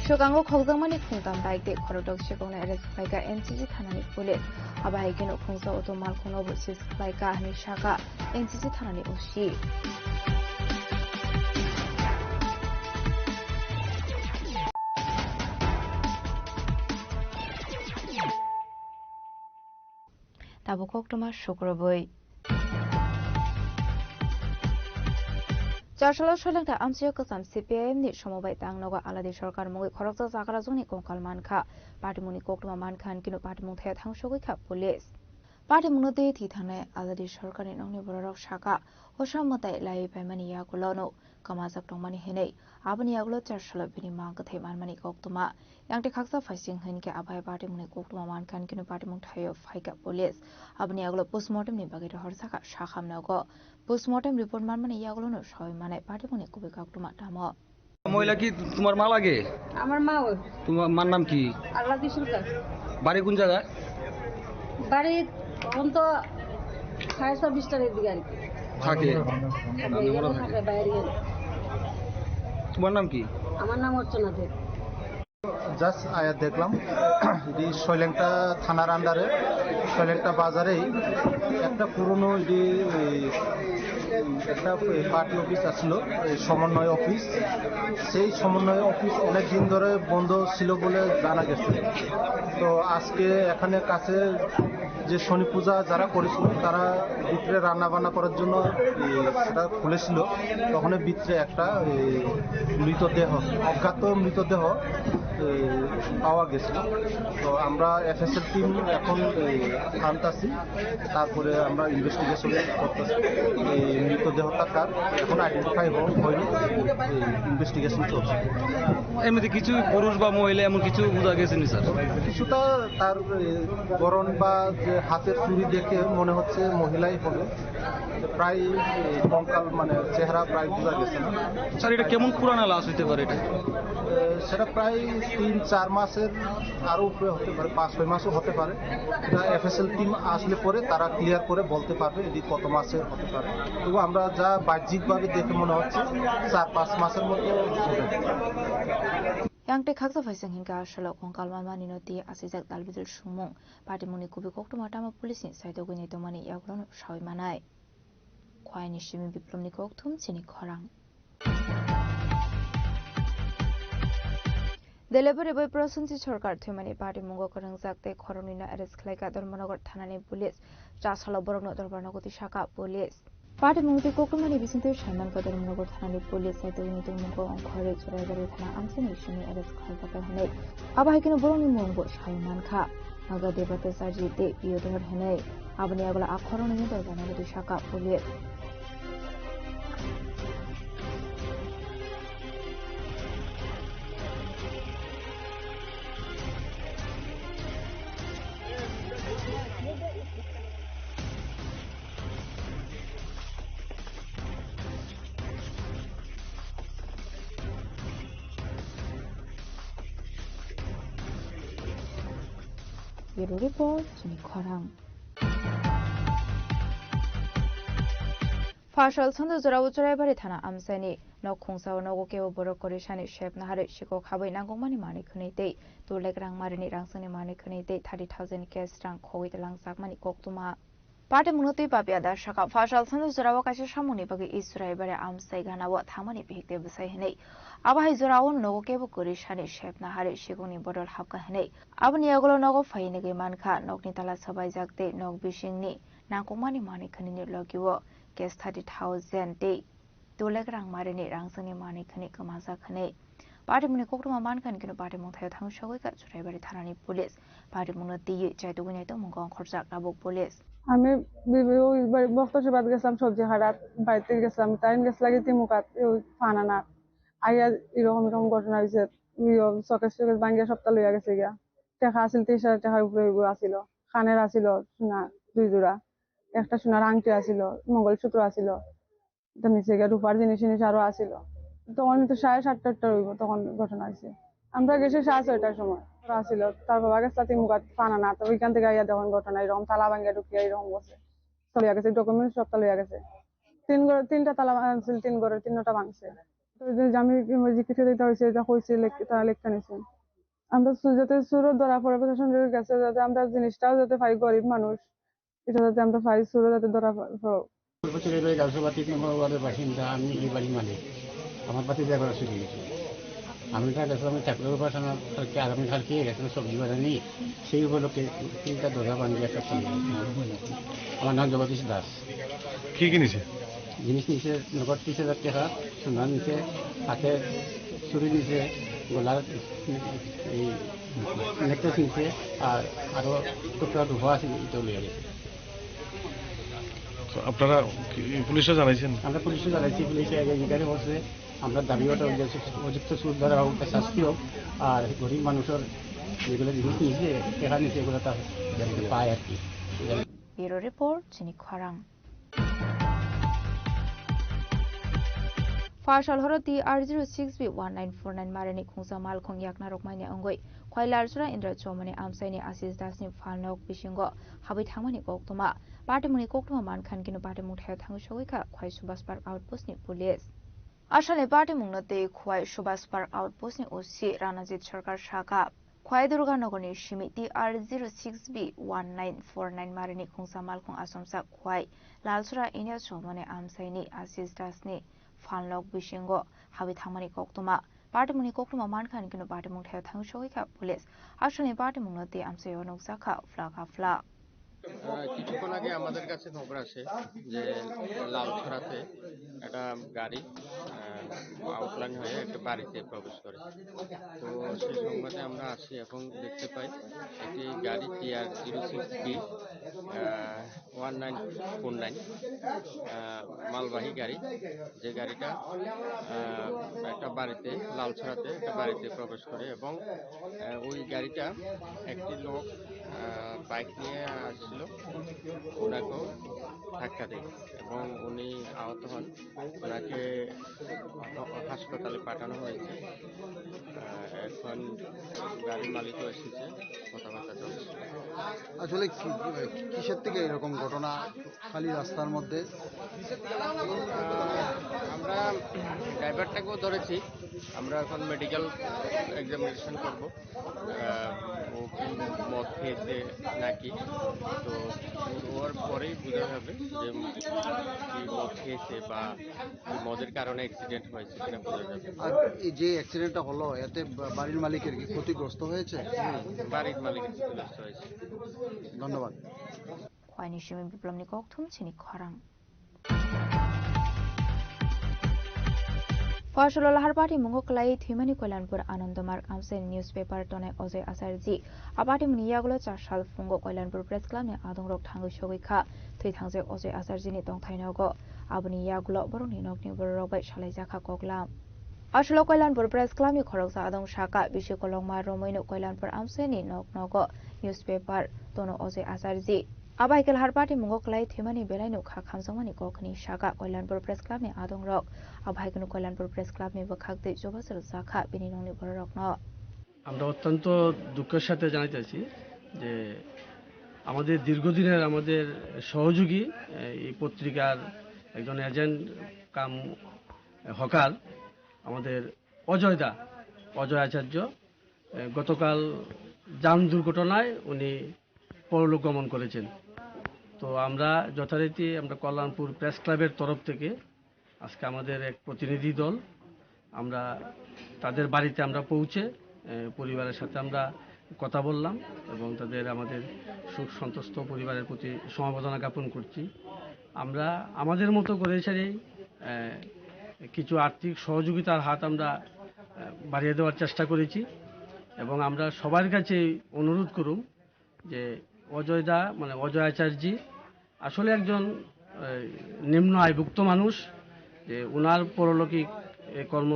Shogango Kogdamani Kungam bike de Korodok Shigona arrest like a NCG Tanani police. Abahikino Kungsa Otomal Kono versus like a Nishaka, NCG Tanani Oshi. Tabokoktoma Shokoroboy. Charshalo Shalanta Amsiokasam CPM ni Shomobai Tangnoga Aladi Shorkar Mui Koroksa Zakarazoni Konkal Manka, Partimuni Koktuma Mankan Kino Partimuthe Tangshoka Police. Partimunode Titane Aladi Shorkar in Only Borok Shaka, Oshamata Lai Pemani Yagulono, Kamazak Domani Hene, Abani Yagulo Charshalo Bini Mankate Manmani Koktuma, Yang Texas Facing Henke Abai Partimuni Koktuma Mankan Kino Partimutayo Faika Police, Abani Yagulo Postmortem Nibagita Horsaka Shaham Nago. Postmortem report মানে ইয়াগুলো না সবাই মানে party মনে কবে কাকটু মাটামো মহিলা কি তোমার মা লাগে আমার মা ওই তোমার মার নাম কি আল্লাহ দি সরকার বাড়ি কোন জায়গায় বাড়ি তখন তো 6:20 টার দিকে আর কি থাকে থাকে বাইরে তোমার নাম কি আমার নাম অর্চনা দে জাস্ট আয়া দেখলাম এই শৈলেংটা থানার আন্ডারে শৈলেংটা বাজারেই একটা পুরনো একটা পার্টি অফিস আসলো সমন্বয় অফিস সেই সমন্বয় অফিস অনেক দিন ধরে বন্ধ ছিল বলে জানা গেছে তো আজকে এখানে কাছে যে শনি পূজা যারা করেছিল তারা ভিতরে রান্না বান্না করার জন্য সেটা খুলেছিল তখন ভিতরে একটা মৃতদেহ অজ্ঞাত মৃতদেহ পাওয়া গেছিল তো আমরা এফএসএল টিম এখন আনতাছি তারপরে আমরা ইনভেস্টিগেশন করতেছি এই মৃতদেহটা কার এখন আইডেন্টিফাই হয়নি ইনভেস্টিগেশন চলছে এমনিতে কিছু পুরুষ বা মহিলা এমন কিছু বোঝা গেছে নি স্যার কিছুটা তার গড়ন বা যে হাতের চুরি দেখে মনে হচ্ছে মহিলাই হবে প্রায় কঙ্কাল মানে চেহারা প্রায় বোঝা গেছে না স্যার এটা কেমন পুরানা লাশ হইতে পারে এটা সেটা প্রায় 3-4 মাসের আরো উপরে হতে পারে 5-6 মাসও হতে পারে এটা এফএসএল টিম আসলে পরে তারা ক্লিয়ার করে বলতে পারবে এটি কত মাসের হতে পারে তবু আমরা যা বাহ্যিকভাবে দেখে মনে হচ্ছে 4-5 মাসের মতো হবে Yang te khaksa faisang hinga shalo kongkal mani no ti asijak dalbidul sumung patimuni kubi kokto matama police side ogni to mani yaglon shoi manai khwaini shimi biplomni kokthum chini khorang Delebare boy prosunchi sarkar themani party mungo korang jakte khoroni na arrest khlaika Dharmanagar thanani police chasalo borokno Dharmanagoti shaka police Party Mungti Kokumani Vicente Shaman for the Dharmanagar thanani police side ogni to mungo khore choragari thana amsini shimi arrest khalta hane abahikino boroni mungo shai mankha naga debate saji de biodhar hane abani agla akhoroni ni Dharmanagoti shaka police bureau report চিনি খরাং ফাশাল সন্দ জরাও জরাইবারি থানা আমসাইনি nok khungsaw nogo kebo borok korishani shep nahare shiko khabai nangongmani mani khunei tei turlek rang marini rangsani mani khunei tei 30,000 cash rang khoi telang sakmani koktuma Pate munotui papia da shaka fashal sandu zorawo kaisa samuni bagi isurai bare amsai ganawo thamani bihikte busai hinei abahai zorawo nogo kebo korishani shep nahare shikoni bodol hapka hinei abni agolo nogo fainege mankha nokni tala sabai jakte nok bishingni nangongmani mani khunini logiwo cash 30,000 tei Turlek rang marini rangsani mani khani kamasa khane Pati muni koktuma man khan kino pati mung thayo thang shogoi ka churai bari thanani police pati mung tiyi chaitu gunyai to mung khorjak rabuk police আমি বক্তব্যবাদ গেছিলাম সবজি হারাত বাড়িতে গেছিলাম time গেছ লাগে তিমুকাত ফানা না আইয়া এরকম এরকম ঘটনা হয়েছে চকেশ চকেশ ভাঙ্গিয়া সপ্তাহ লইয়া গেছে গিয়া টেকা আছিল 30,000 টাকার উপরে আসিল খানের আসিল সোনা 2 জোড়া একটা সোনার আংটি আসিল মঙ্গলসূত্র আসিল নিচে গিয়া রূপার জিনিস জিনিস আরো আসিল তখন তো 7:30-8টা হইব তখন ঘটনা হয়েছে আমরা গেছি 6:30টার সময় আসিল তার বাবা গেছে তিমুকাত ফানা না তো ওইখান থেকে আইয়া দেখুন ঘটনা এরকম তালা ভাঙ্গিয়া ঢুকিয়া এরকম বসে চলিয়া গেছে ডকুমেন্ট সবটা লইয়া গেছে 3 তালা ভাঙছিল 3 ঘরের 3টা ভাঙছে তো যে আমি জিজ্ঞাসা দিতে হয়েছে এটা কইছে তারা লেখা নিছে আমরা যাতে সুরত ধরা পড়ে প্রশাসনের কাছে যাতে আমরা জিনিসটাও যাতে পাই গরিব মানুষ এটা যাতে আমরা পাই সুরত যাতে ধরা বাসিন্দা আমি এই বাড়ির মালিক আমার বাতি জায়গা চলে গেছে আমি আমি চাকরির উপাসনাকে আগামীকালকে গেছিলাম সবজি বাজার নিয়ে সেই উপলক্ষে 3টা দরজা বানিয়ে একটা চলে আমার নাম জগদীশ দাস কি কিনেছে জিনিস নিচে নগদ 30,000 টাকা সোনা নিচে হাতে চুরি নিচে গলার এই নেকলেস নিচে আর আরো টুকরা ধোয়া আছে এটা লিয়ে গেছে আপনারা পুলিশে জানাইছেন আমরা পুলিশে জানাইছি পুলিশে জিজ্ঞাসা করছে আমরা দাবি ওটা উপযুক্ত সুদ ধরা হোক শাস্তি হোক আর গরিব মানুষের যেগুলো জিনিস নিয়েছে টাকা নিচে এগুলো তার পায় আর কি ব্যুরো রিপোর্ট চিনি খরাং Fashal horoti R06B1949 marani khungsa mal khong yakna rokmaini angoi khwailar sura indra chomani amsaini asis dasni falnok bishingo habai thangmani koktoma partimuni koktoma man khan kinu partimung thaya thang shogoi kha khwai subas park outpost ni police আসলে partimung nate khwai subas park outpost ni osi ranajit sarkar shaka khwai durganogor ni simiti R06B1949 marani khungsa mal khong asomsa khwai lalsura indra chomani amsaini asis dasni Fanlok Bishingo, Habi Tamani Koktuma, Partimuni Koktuma Mankan Kino Partimung Hair Tang Shoika Police, actually Partimung the Amsayon Zaka, Flaka Fla. কিছুক্ষণ আগে আমাদের কাছে খবর আসে যে লালছড়াতে একটা গাড়ি outline হয়ে একটা বাড়িতে প্রবেশ করে তো সেই সংবাদে আমরা আসি এবং দেখতে পাই একটি গাড়ি TR06B1949 মালবাহী গাড়ি যে গাড়িটা একটা বাড়িতে লালছড়াতে একটা বাড়িতে প্রবেশ করে এবং ওই গাড়িটা একটি লোক বাইক নিয়ে আসছিল ওনাকেও ধাক্কা দেয় এবং উনি আহত হন ওনাকে হাসপাতালে পাঠানো হয়েছে এখন গাড়ির মালিকও এসেছে কথাবার্তা চলছে আসলে কিসের থেকে এরকম ঘটনা খালি রাস্তার মধ্যে আমরা ড্রাইভারটাকেও ধরেছি আমরা এখন মেডিকেল এক্সামিনেশন করব ও কি মদ খেয়েছে নাকি তো ওর পরেই বোঝা যাবে যে কি মদ খেয়েছে বা মদের কারণে অ্যাক্সিডেন্ট হয়েছে কিনা বোঝা যাবে আর এই যে অ্যাক্সিডেন্টটা হলো এতে বাড়ির মালিকের কি ক্ষতিগ্রস্ত হয়েছে বাড়ির মালিকের ক্ষতিগ্রস্ত হয়েছে ধন্যবাদ খোয়াইনি Simi বিপ্লবনি kokthum chini khorang Fashal lahar party mungo klai thimani koilanpur anandamarg amsen newspaper tone ojay asarji apati mniyagulo 4 sal fungo koilanpur press club ni adongrok thangu shogoi kha thoi thangje ojay asarji ni tongthainago abni yagulo boroni nokni borok bai salai jakha koklam Ashlo koilanpur press club ni khoroksa adong shaka bishi kolongma romoino koilanpur amsen ni noknogo newspaper tono ojay asarji Abaikel Harpati Mungo Klai Thimani Belainu Kha Khamsangmani Kokni Shaka Koilanpur Press Club ni Adongrok Abaikunu Koilanpur Press Club ni Bakhakte Jobasal Zakha Bininongni Borokno আমরা অত্যন্ত দুঃখের সাথে জানাইতেছি যে আমাদের দীর্ঘদিনের আমাদের সহযোগী এই পত্রিকার একজন এজেন্ট কাম হকার আমাদের অজয় আচার্য গতকাল যান দুর্ঘটনায় উনি পরলোক গমন করেছেন। তো আমরা যথারীতি আমরা কল্যাণপুর প্রেস ক্লাবের তরফ থেকে আজকে আমাদের এক প্রতিনিধি দল আমরা তাদের বাড়িতে আমরা পৌঁছে পরিবারের সাথে আমরা কথা বললাম এবং তাদের আমাদের সুখ সন্তুষ্ট পরিবারের প্রতি সমবেদনা জ্ঞাপন করছি। আমরা আমাদের মতো করে সেটাই কিছু আর্থিক সহযোগিতার হাত আমরা বাড়িয়ে দেওয়ার চেষ্টা করেছি এবং আমরা সবার কাছে অনুরোধ করুম যে অজয় আচার্য আসলে একজন নিম্ন আয়ভুক্ত মানুষ, যে ওনার পরলৌকিক কর্ম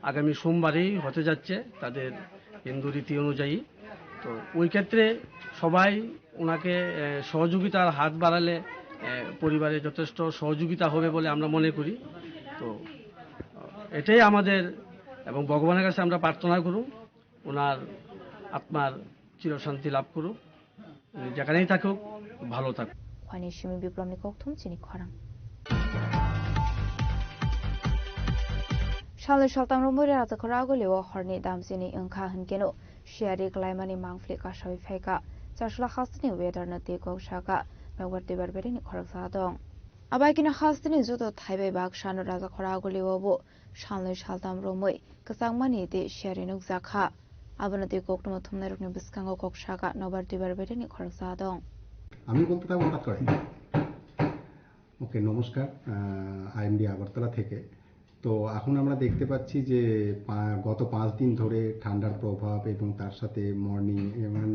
আগামী সোমবারেই হতে যাচ্ছে তাদের হিন্দু রীতি অনুযায়ী। তো ওই ক্ষেত্রে সবাই ওনাকে সহযোগিতার হাত বাড়ালে পরিবারে যথেষ্ট সহযোগিতা হবে বলে আমরা মনে করি। তো এটাই আমাদের এবং ভগবানের কাছে আমরা প্রার্থনা করুন ওনার আত্মার চিরশান্তি লাভ করুক, যেখানেই থাকুক ভালো থাকুক। 환희심이 비브럼니 꼭통 지니 커랑 샬레 샬당 로모리 라자 거라고리오 허니 담시니 응카 흔게노 시아리 글라이마니 망플리 가샤위 페가 자슐라 하스니 웨더나 디고샤가 메워티 버베리니 커럭사동 아바이키나 하스니 주도 타이베 박샤노 라자 거라고리오보 샬레 샬당 로모이 그상마니 디 시아리 눅자카 아버나디 꼭토모 톰나룩니 비스칸고 꼭샤가 너버티 버베리니 커럭사동 আমি বলতে থাকবো হঠাৎ করে। ওকে, নমস্কার, আইএমডি আগরতলা থেকে। তো এখন আমরা দেখতে পাচ্ছি যে গত 5 দিন ধরে ঠান্ডার প্রভাব এবং তার সাথে মর্নিং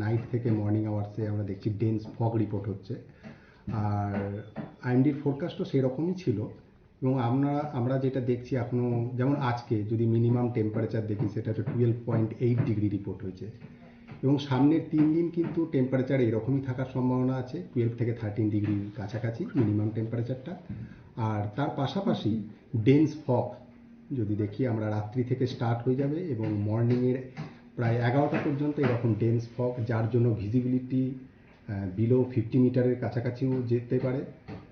নাইট থেকে মর্নিং আওয়ার্সে আমরা দেখছি ডেন্স ফগ রিপোর্ট হচ্ছে। আর আইএমডির ফোরকাস্টও সেরকমই ছিল এবং আমরা যেটা দেখছি এখনও, যেমন আজকে যদি মিনিমাম টেম্পারেচার দেখি সেটা হচ্ছে 12.8 ডিগ্রি রিপোর্ট হয়েছে এবং সামনের 3 দিন কিন্তু টেম্পারেচার এরকমই থাকার সম্ভাবনা আছে, 12 থেকে 13 ডিগ্রির কাছাকাছি মিনিমাম টেম্পারেচারটা। আর তার পাশাপাশি ডেন্স ফগ যদি দেখি আমরা রাত্রি থেকে স্টার্ট হয়ে যাবে এবং মর্নিংয়ের প্রায় 11টা পর্যন্ত এরকম ডেন্স ফগ, যার জন্য ভিজিবিলিটি বিলো 50 মিটারের কাছাকাছিও যেতে পারে।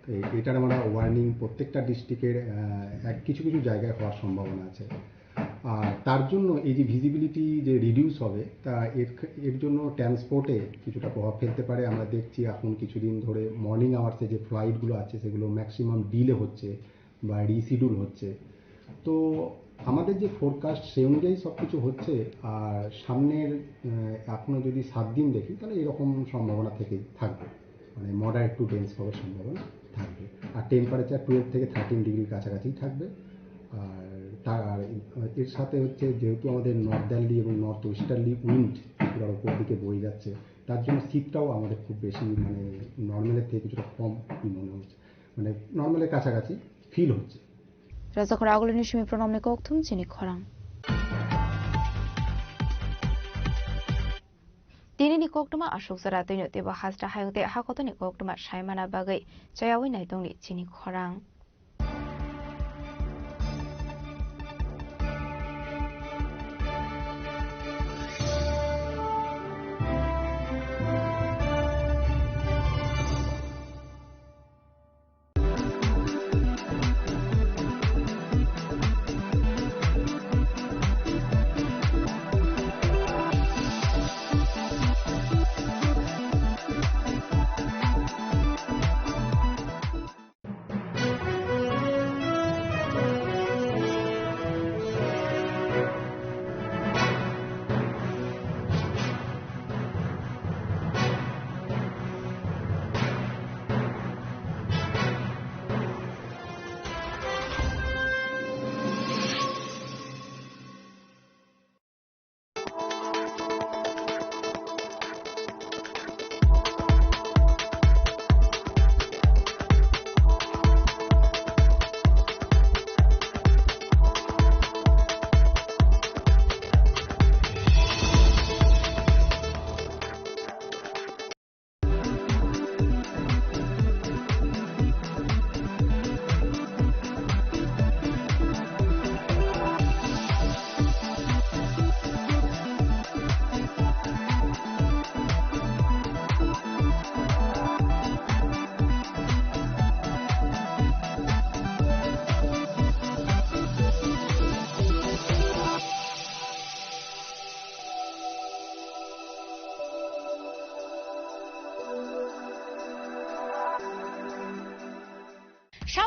তো এটার আমরা ওয়ার্নিং প্রত্যেকটা ডিস্ট্রিক্টের কিছু কিছু জায়গায় হওয়ার সম্ভাবনা আছে। আর তার জন্য এই যে ভিজিবিলিটি যে রিডিউস হবে তা এর জন্য ট্রান্সপোর্টে কিছুটা প্রভাব ফেলতে পারে। আমরা দেখছি এখন কিছুদিন ধরে মর্নিং আওয়ার্সে যে ফ্লাইটগুলো আছে সেগুলো ম্যাক্সিমাম ডিলে হচ্ছে বা রিশিডিউল হচ্ছে। তো আমাদের যে ফোরকাস্ট সেই অনুযায়ী সব কিছু হচ্ছে। আর সামনের এখনও যদি 7 দিন দেখি তাহলে এরকম সম্ভাবনা থেকেই থাকবে, মানে মডারেট টু ডেন্স হওয়ার সম্ভাবনা থাকবে। আর টেম্পারেচার 12 থেকে 13 ডিগ্রির কাছাকাছি থাকবে। আর এর সাথে হচ্ছে যেহেতু আমাদের নর্দার্লি এবং নর্থ ওয়েস্টার্লি উইন্ড পুরো উপর দিকে বয়ে যাচ্ছে, তার জন্য শীতটাও আমাদের খুব বেশি, মানে নর্মালের থেকে কিছুটা কম মনে হচ্ছে, মানে নর্মালের কাছাকাছি ফিল হচ্ছে। রাজা 거라고리니 심이 프로nom니 꼭통 지니 커랑 디니니 꼭토마 아속사라 되뇨 데바 하스타 하요데 하거더니 꼭토마 샤이마나 바의 자야위 나이동리 지니 커랑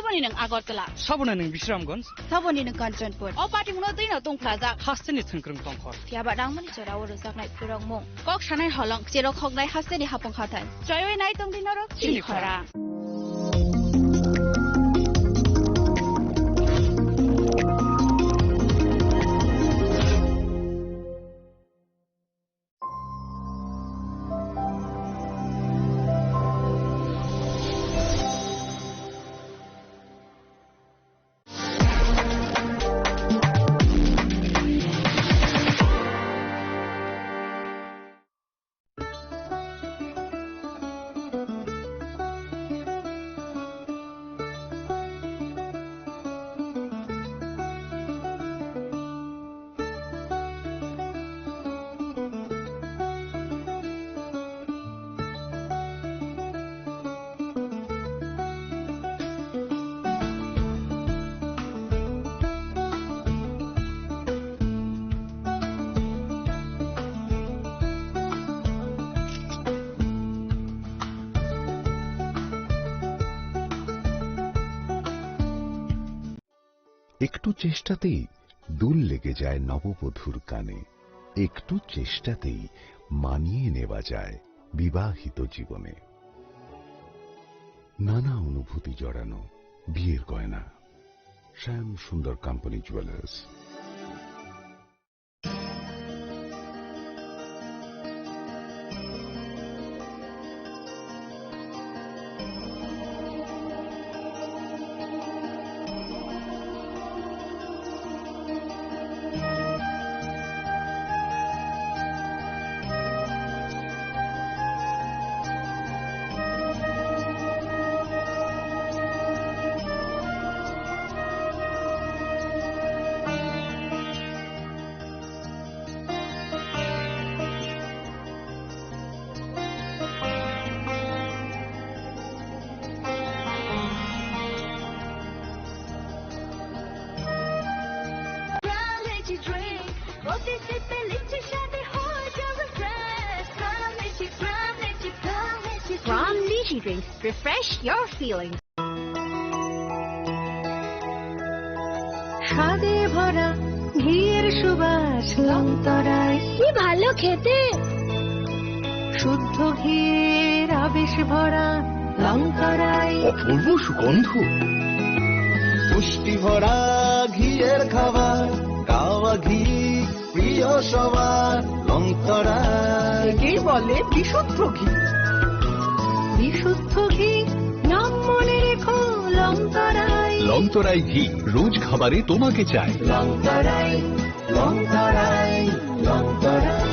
सबनिनो आगरतला सबनिनो विश्रामगञ्ज सबनिनो कञ्चनपुर अ पार्टीमुनो दैनो तंफ्लाजा हास्टेनि थुनख्रं तंखर थियाबा दांमनि चराव रजाकनाय पुरंमु कक सानाय हलं जेरो खगनाय हास्टेनि हापं खाथाय जयवे नाय तंदिनरो चिखरा একটু চেষ্টাতেই দুল লেগে যায় নববধূর কানে, একটু চেষ্টাতেই মানিয়ে নেওয়া যায় বিবাহিত জীবনে। নানা অনুভূতি জড়ানো বিয়ের গয়না। শ্যাম সুন্দর company jewellers. Grand Lychee drinks refresh your feelings. স্বাদে ভরা ঘিয়ের সুবাস লংতরায় কি ভালো খেতে, শুদ্ধ ঘিয়ের আবেশ ভরা লংতরায় অপূর্ব সুগন্ধ, পুষ্টি ভরা ঘিয়ের খাবার, গাওয়া ঘি প্রিয় সবার লংতরায়। একেই বলে বিশুদ্ধ ঘি। বিশুদ্ধ ঘি নাম মনে রেখো লংতরায়। লংতরাই ঘি রোজ খাবারে তোমাকে চাই। লংতরায় লংতরায় লংতরায়।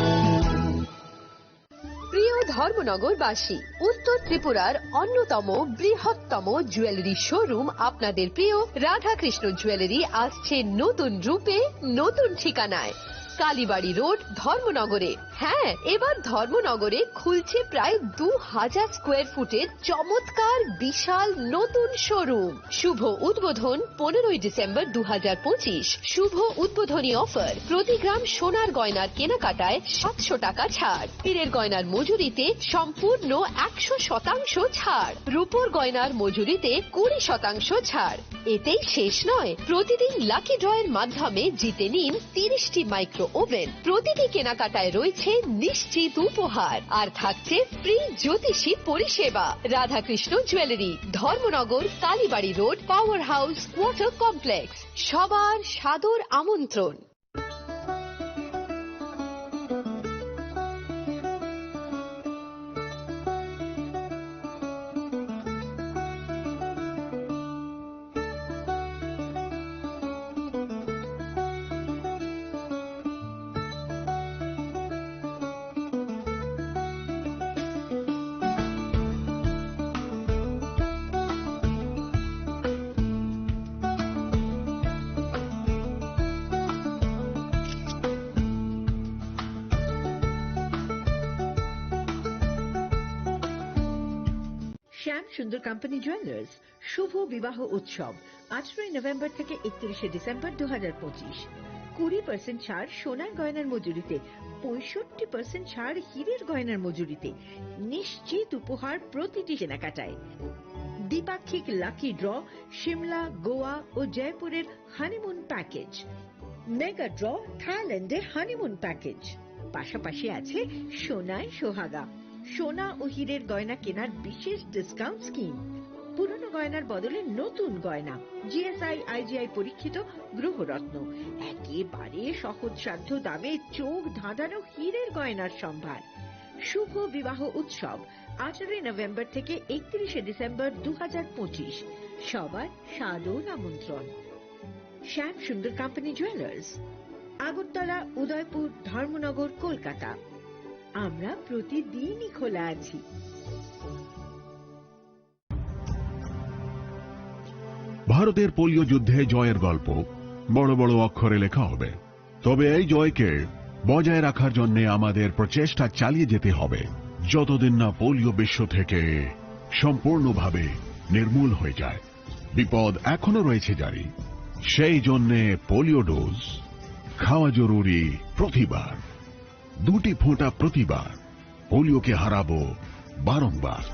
প্রিয় ধর্মনগরবাসী, উত্তর ত্রিপুরার অন্যতম বৃহত্তম জুয়েলারি শোরুম আপনাদের প্রিয় রাধাকৃষ্ণ জুয়েলারি আসছে নতুন রূপে, নতুন ঠিকানায়। কালীবাড়ি রোড, ধর্মনগরে। হ্যাঁ, এবার ধর্মনগরে খুলছে প্রায় 2000 স্কোয়ার ফুটের চমৎকার বিশাল নতুন শোরুম। শুভ উদ্বোধন 15ই ডিসেম্বর 2025। শুভ উদ্বোধনী অফার, প্রতি গ্রাম সোনার গয়নার কেনাকাটায় 700 টাকা ছাড়, হীরের গয়নার মজুরিতে সম্পূর্ণ 100% ছাড়, রূপোর গয়নার মজুরিতে 20% ছাড়। এতেই শেষ নয়, প্রতিদিন লাকি ড্রয়ের মাধ্যমে জিতে নিন 30টি মাইক্রো ওভেন। প্রতিটি কেনাকাটায় রয়েছে নিশ্চিত উপহার, আর থাকছে ফ্রি জ্যোতিষী পরিষেবা। Radhakrishna jewellery, Dharmanagar, Kalibari road, power house, water complex. সবার সাদর আমন্ত্রণ। শ্যাম সুন্দর কোম্পানি জুয়েলার্স শুভ বিবাহ উৎসব 18 নভেম্বর থেকে 31 ডিসেম্বর 2025। 20% ছাড় সোনার গয়নার মজুরিতে, 65% ছাড় হীরের গয়নার মজুরিতে, নিশ্চিত উপহার প্রতিটি কেনাকাটায়। দ্বিপাক্ষিক লাকি ড্র, শিমলা, গোয়া ও জয়পুরের হানিমুন প্যাকেজ, মেগা ড্র, থাইল্যান্ডে হানিমুন প্যাকেজ। পাশাপাশি আছে সোনায় সোহাগা, সোনা ও হীরের গয়না কেনার বিশেষ ডিসকাউন্ট স্কিম, পুরনো গয়নার বদলে নতুন গয়না, জিএসআই আইজিআই পরীক্ষিত গ্রহরত্ন, একেবারে সহজসাধ্য দামে চোখ ধাঁধানো হীরের গয়নার সম্ভার। শুভ বিবাহ উৎসব 18 নভেম্বর থেকে 31 ডিসেম্বর 2025। সবার সাদর আমন্ত্রণ। শ্যাম সুন্দর কোম্পানি জুয়েলার্স, আগরতলা, উদয়পুর, ধর্মনগর, কলকাতা। আমরা প্রতিদিনই খোলা আছি। ভারতের পোলিও যুদ্ধে জয়ের গল্প বড় বড় অক্ষরে লেখা হবে, তবে এই জয়কে বজায় রাখার জন্য আমাদের প্রচেষ্টা চালিয়ে যেতে হবে যতদিন না পোলিও বিশ্ব থেকে সম্পূর্ণভাবে নির্মূল হয়ে যায়। বিপদ এখনো রয়েছে জারি, সেই জন্যে পোলিও ডোজ খাওয়া জরুরি প্রতিবার। 2টি ফোঁটা প্রতিবার, পোলিওকে হারাবো বারংবার।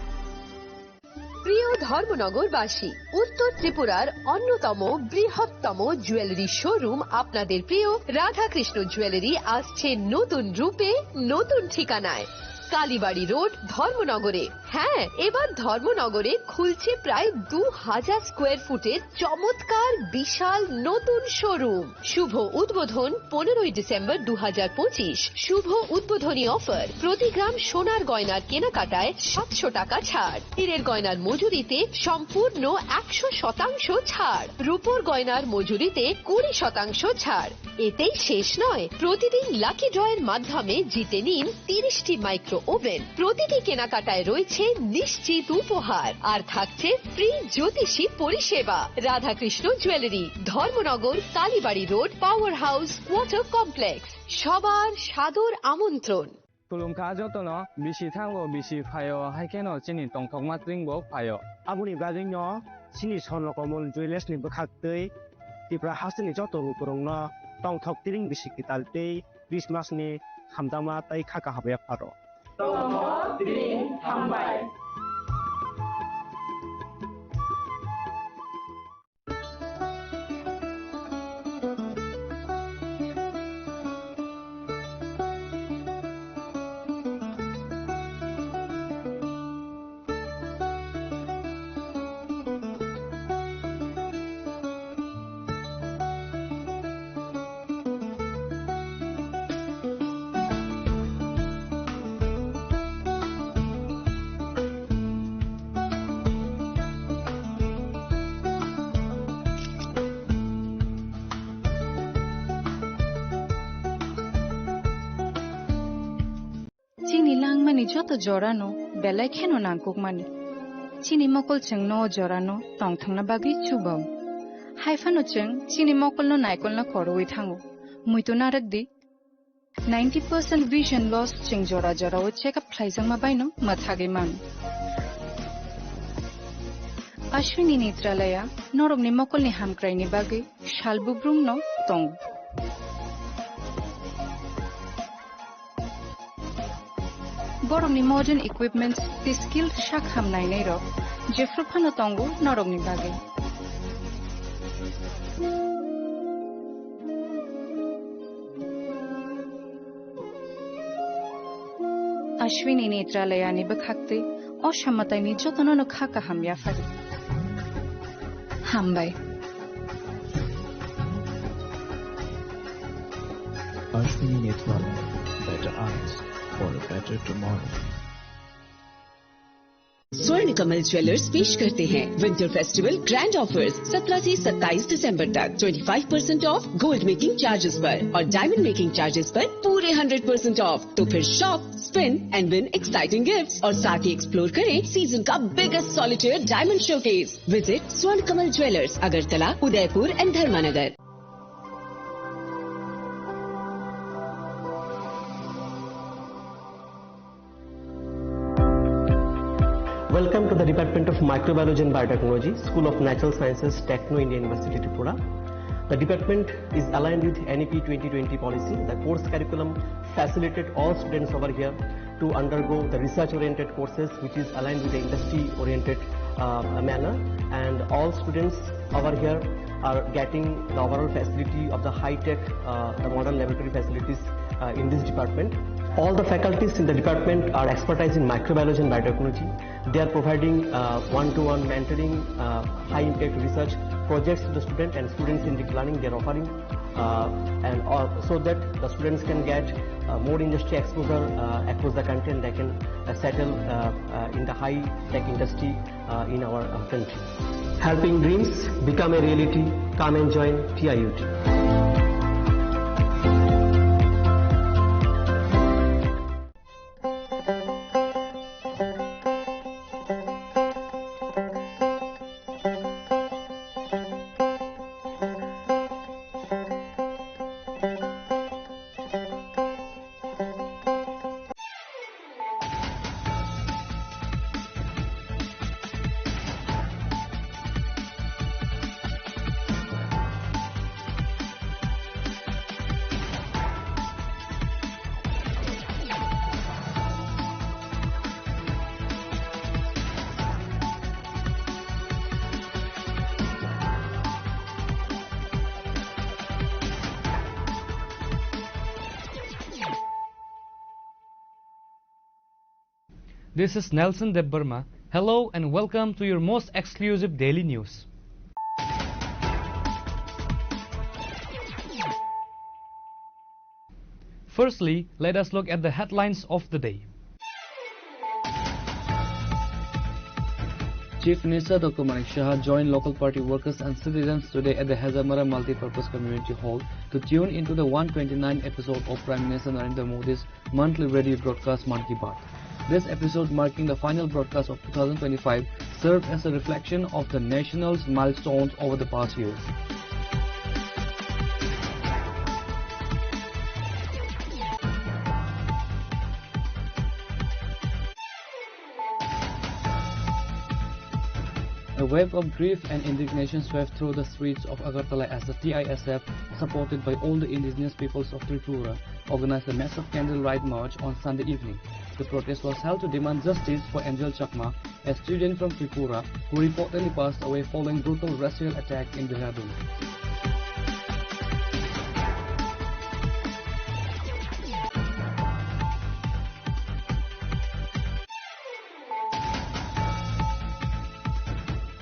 প্রিয় ধর্মনগরবাসী, উত্তর ত্রিপুরার অন্যতম বৃহত্তম জুয়েলারি শোরুম আপনাদের প্রিয় রাধাকৃষ্ণ জুয়েলারি আসছে নতুন রূপে, নতুন ঠিকানায়, কালীবাড়ি রোড, ধর্মনগরে। হ্যাঁ, এবার ধর্মনগরে খুলছে প্রায় 2000 স্কোয়ার ফুটের চমৎকার বিশাল নতুন শোরুম। শুভ উদ্বোধন 15 ডিসেম্বর 2025। শুভ উদ্বোধনী অফার, প্রতি গ্রাম সোনার গয়নার কেনাকাটায় 700 টাকা ছাড়, হীরের গয়নার মজুরিতে সম্পূর্ণ 100% ছাড়, রূপোর গয়নার মজুরিতে 20% ছাড়। এতেই শেষ নয়, প্রতিদিন লাকি ড্রয়ের মাধ্যমে জিতে নিন 30টি মাইক্রো ওভেন। প্রতিটি কেনাকাটায় রয়েছে নিশ্চিত উপহার, আর থাকছে ফ্রি জ্যোতিষী পরিষেবা। Radhakrishna jewellery, Dharmanagar, Kalibari road, power house, water complex. সবার সাদর আমন্ত্রণ। তুলুমকা যতন বিশি থাঙ্গো বিশি ফায় হাইকেন চিনি টংথক মাত্রিংবো ফায় আবুনি গাজিং চিনি সনকমল জুয়েলার্সনি বখাক্তৈ ত্রিপুরা হাসনি যত রুপরং টংথক তিরিং বিশি কিতালতৈ ক্রিসমাसनि हामदामा ताई खाका हाबाया फारो চিনি লাংমানি যত জরানো বেলায় খেনো নাংকুকমানি চিনি মকল চেং ন জরানো টংথংনা বাগি চুবাও হাইফানো চেং চিনি মকল ন নাইকল না খরওই থাঙ্গো মুইতো নারক দি 90% vision loss চেং জরা জরা ও চেকআপ ফ্লাইজং মাবাইনো মাথাগে মান अश्विनी नेत्रालया नरकनि मकलनि हामक्रायनि बागै शालबुब्रुम न दं बरमनि मॉडर्न इक्विपमेंट्स दि स्किल्ड शाक हामनायनै रक जेफ्रुफानो तंगो नरकनि बागै अश्विनी नेत्रालयानि बखाक्तै असामतायनि जतननो खाका हामया फारि हामबाय Ashwini Netralaya, better eyes for a better tomorrow. स्वर्ण कमल ज्वेलर्स पेश करते हैं विंटर फेस्टिवल ग्रैंड ऑफर्स 17 से 27 दिसंबर तक 25% ऑफ गोल्ड मेकिंग चार्जेस पर और डायमंड मेकिंग चार्जेस पर पूरे 100% ऑफ। तो फिर shop, spin and win exciting gifts और साथ ही एक्सप्लोर करें सीजन का biggest solitaire diamond showcase. Visit Swarna Kamal jewellers, Agartala, Udaipur and Dharmanagar. Welcome to the Department of Microbiology and Biotechnology, School of Natural Sciences, Techno India University, Tripura. The department is aligned with NEP 2020 policy. The course curriculum facilitated all students over here to undergo the research-oriented courses, which is aligned with the industry-oriented manner, and all students over here are getting the overall facility of the high-tech, the modern laboratory facilities in this department. All the faculties in the department are expertise in microbiology and biotechnology. They are providing one-to-one mentoring, high-impact research projects to the student, and students in deep learning they are offering, so that the students can get more industry exposure across the country, and they can settle in the high-tech industry in our country. Helping dreams become a reality. Come and join TIUT. This is Nelson Debbarma. Hello and welcome to your most exclusive daily news. Firstly, let us look at the headlines of the day. Chief Minister Dr. Manik Shah joined local party workers and citizens today at the Hazamara Multipurpose Community Hall to tune into the 129th episode of Prime Minister Narendra Modi's monthly radio broadcast Mann Ki Baat. This episode, marking the final broadcast of 2025, served as a reflection of the nation's milestones over the past years. A wave of grief and indignation swept through the streets of Agartala as the TISF, supported by all the indigenous peoples of Tripura, organized a massive candlelight march on Sunday evening. The protest was held to demand justice for Angel Chakma, a student from Tripura who reportedly passed away following brutal racial attack in Dehradun.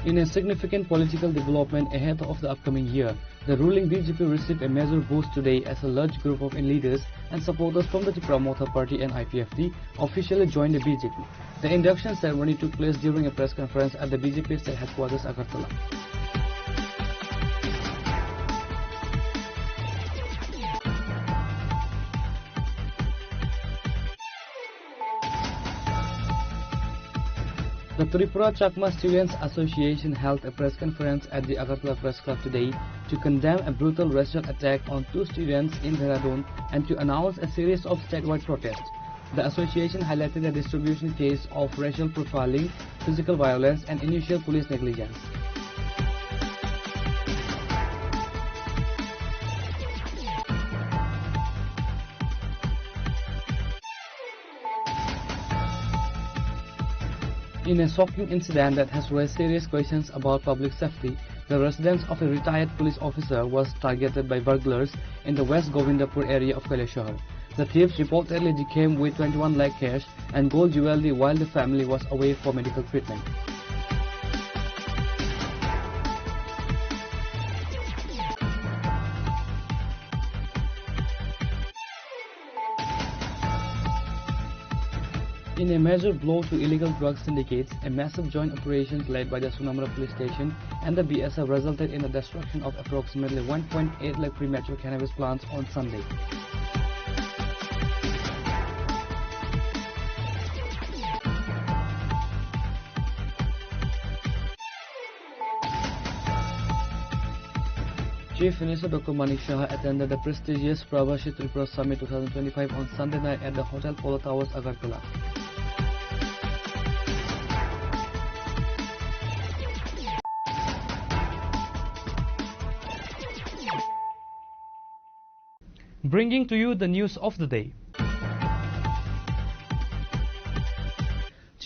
In a significant political development ahead of the upcoming year, the ruling BJP received a major boost today as a large group of leaders and supporters from the Tripura Motha Party and IPFT officially joined the BJP. The induction ceremony took place during a press conference at the BJP state headquarters Agartala. The Tripura Chakma Students Association held a press conference at the Agartala Press Club today to condemn a brutal racial attack on 2 students in Dehradun and to announce a series of statewide protests. The association highlighted a distribution case of racial profiling, physical violence and initial police negligence. In a shocking incident that has raised serious questions about public safety, the residence of a retired police officer was targeted by burglars in the West Govindapur area of Kailashahar. The thieves reportedly came with 21 lakh cash and gold jewelry while the family was away for medical treatment. In a major blow to illegal drug syndicates, a massive joint operation led by the Sunamra police station and the BSF resulted in the destruction of approximately 1.8 lakh premature cannabis plants on Sunday. Chief Minister Dr. Manik Shah attended the prestigious Pravashi Tripura Summit 2025 on Sunday night at the Hotel Polo Towers, Agartala. Bringing to you the news of the day.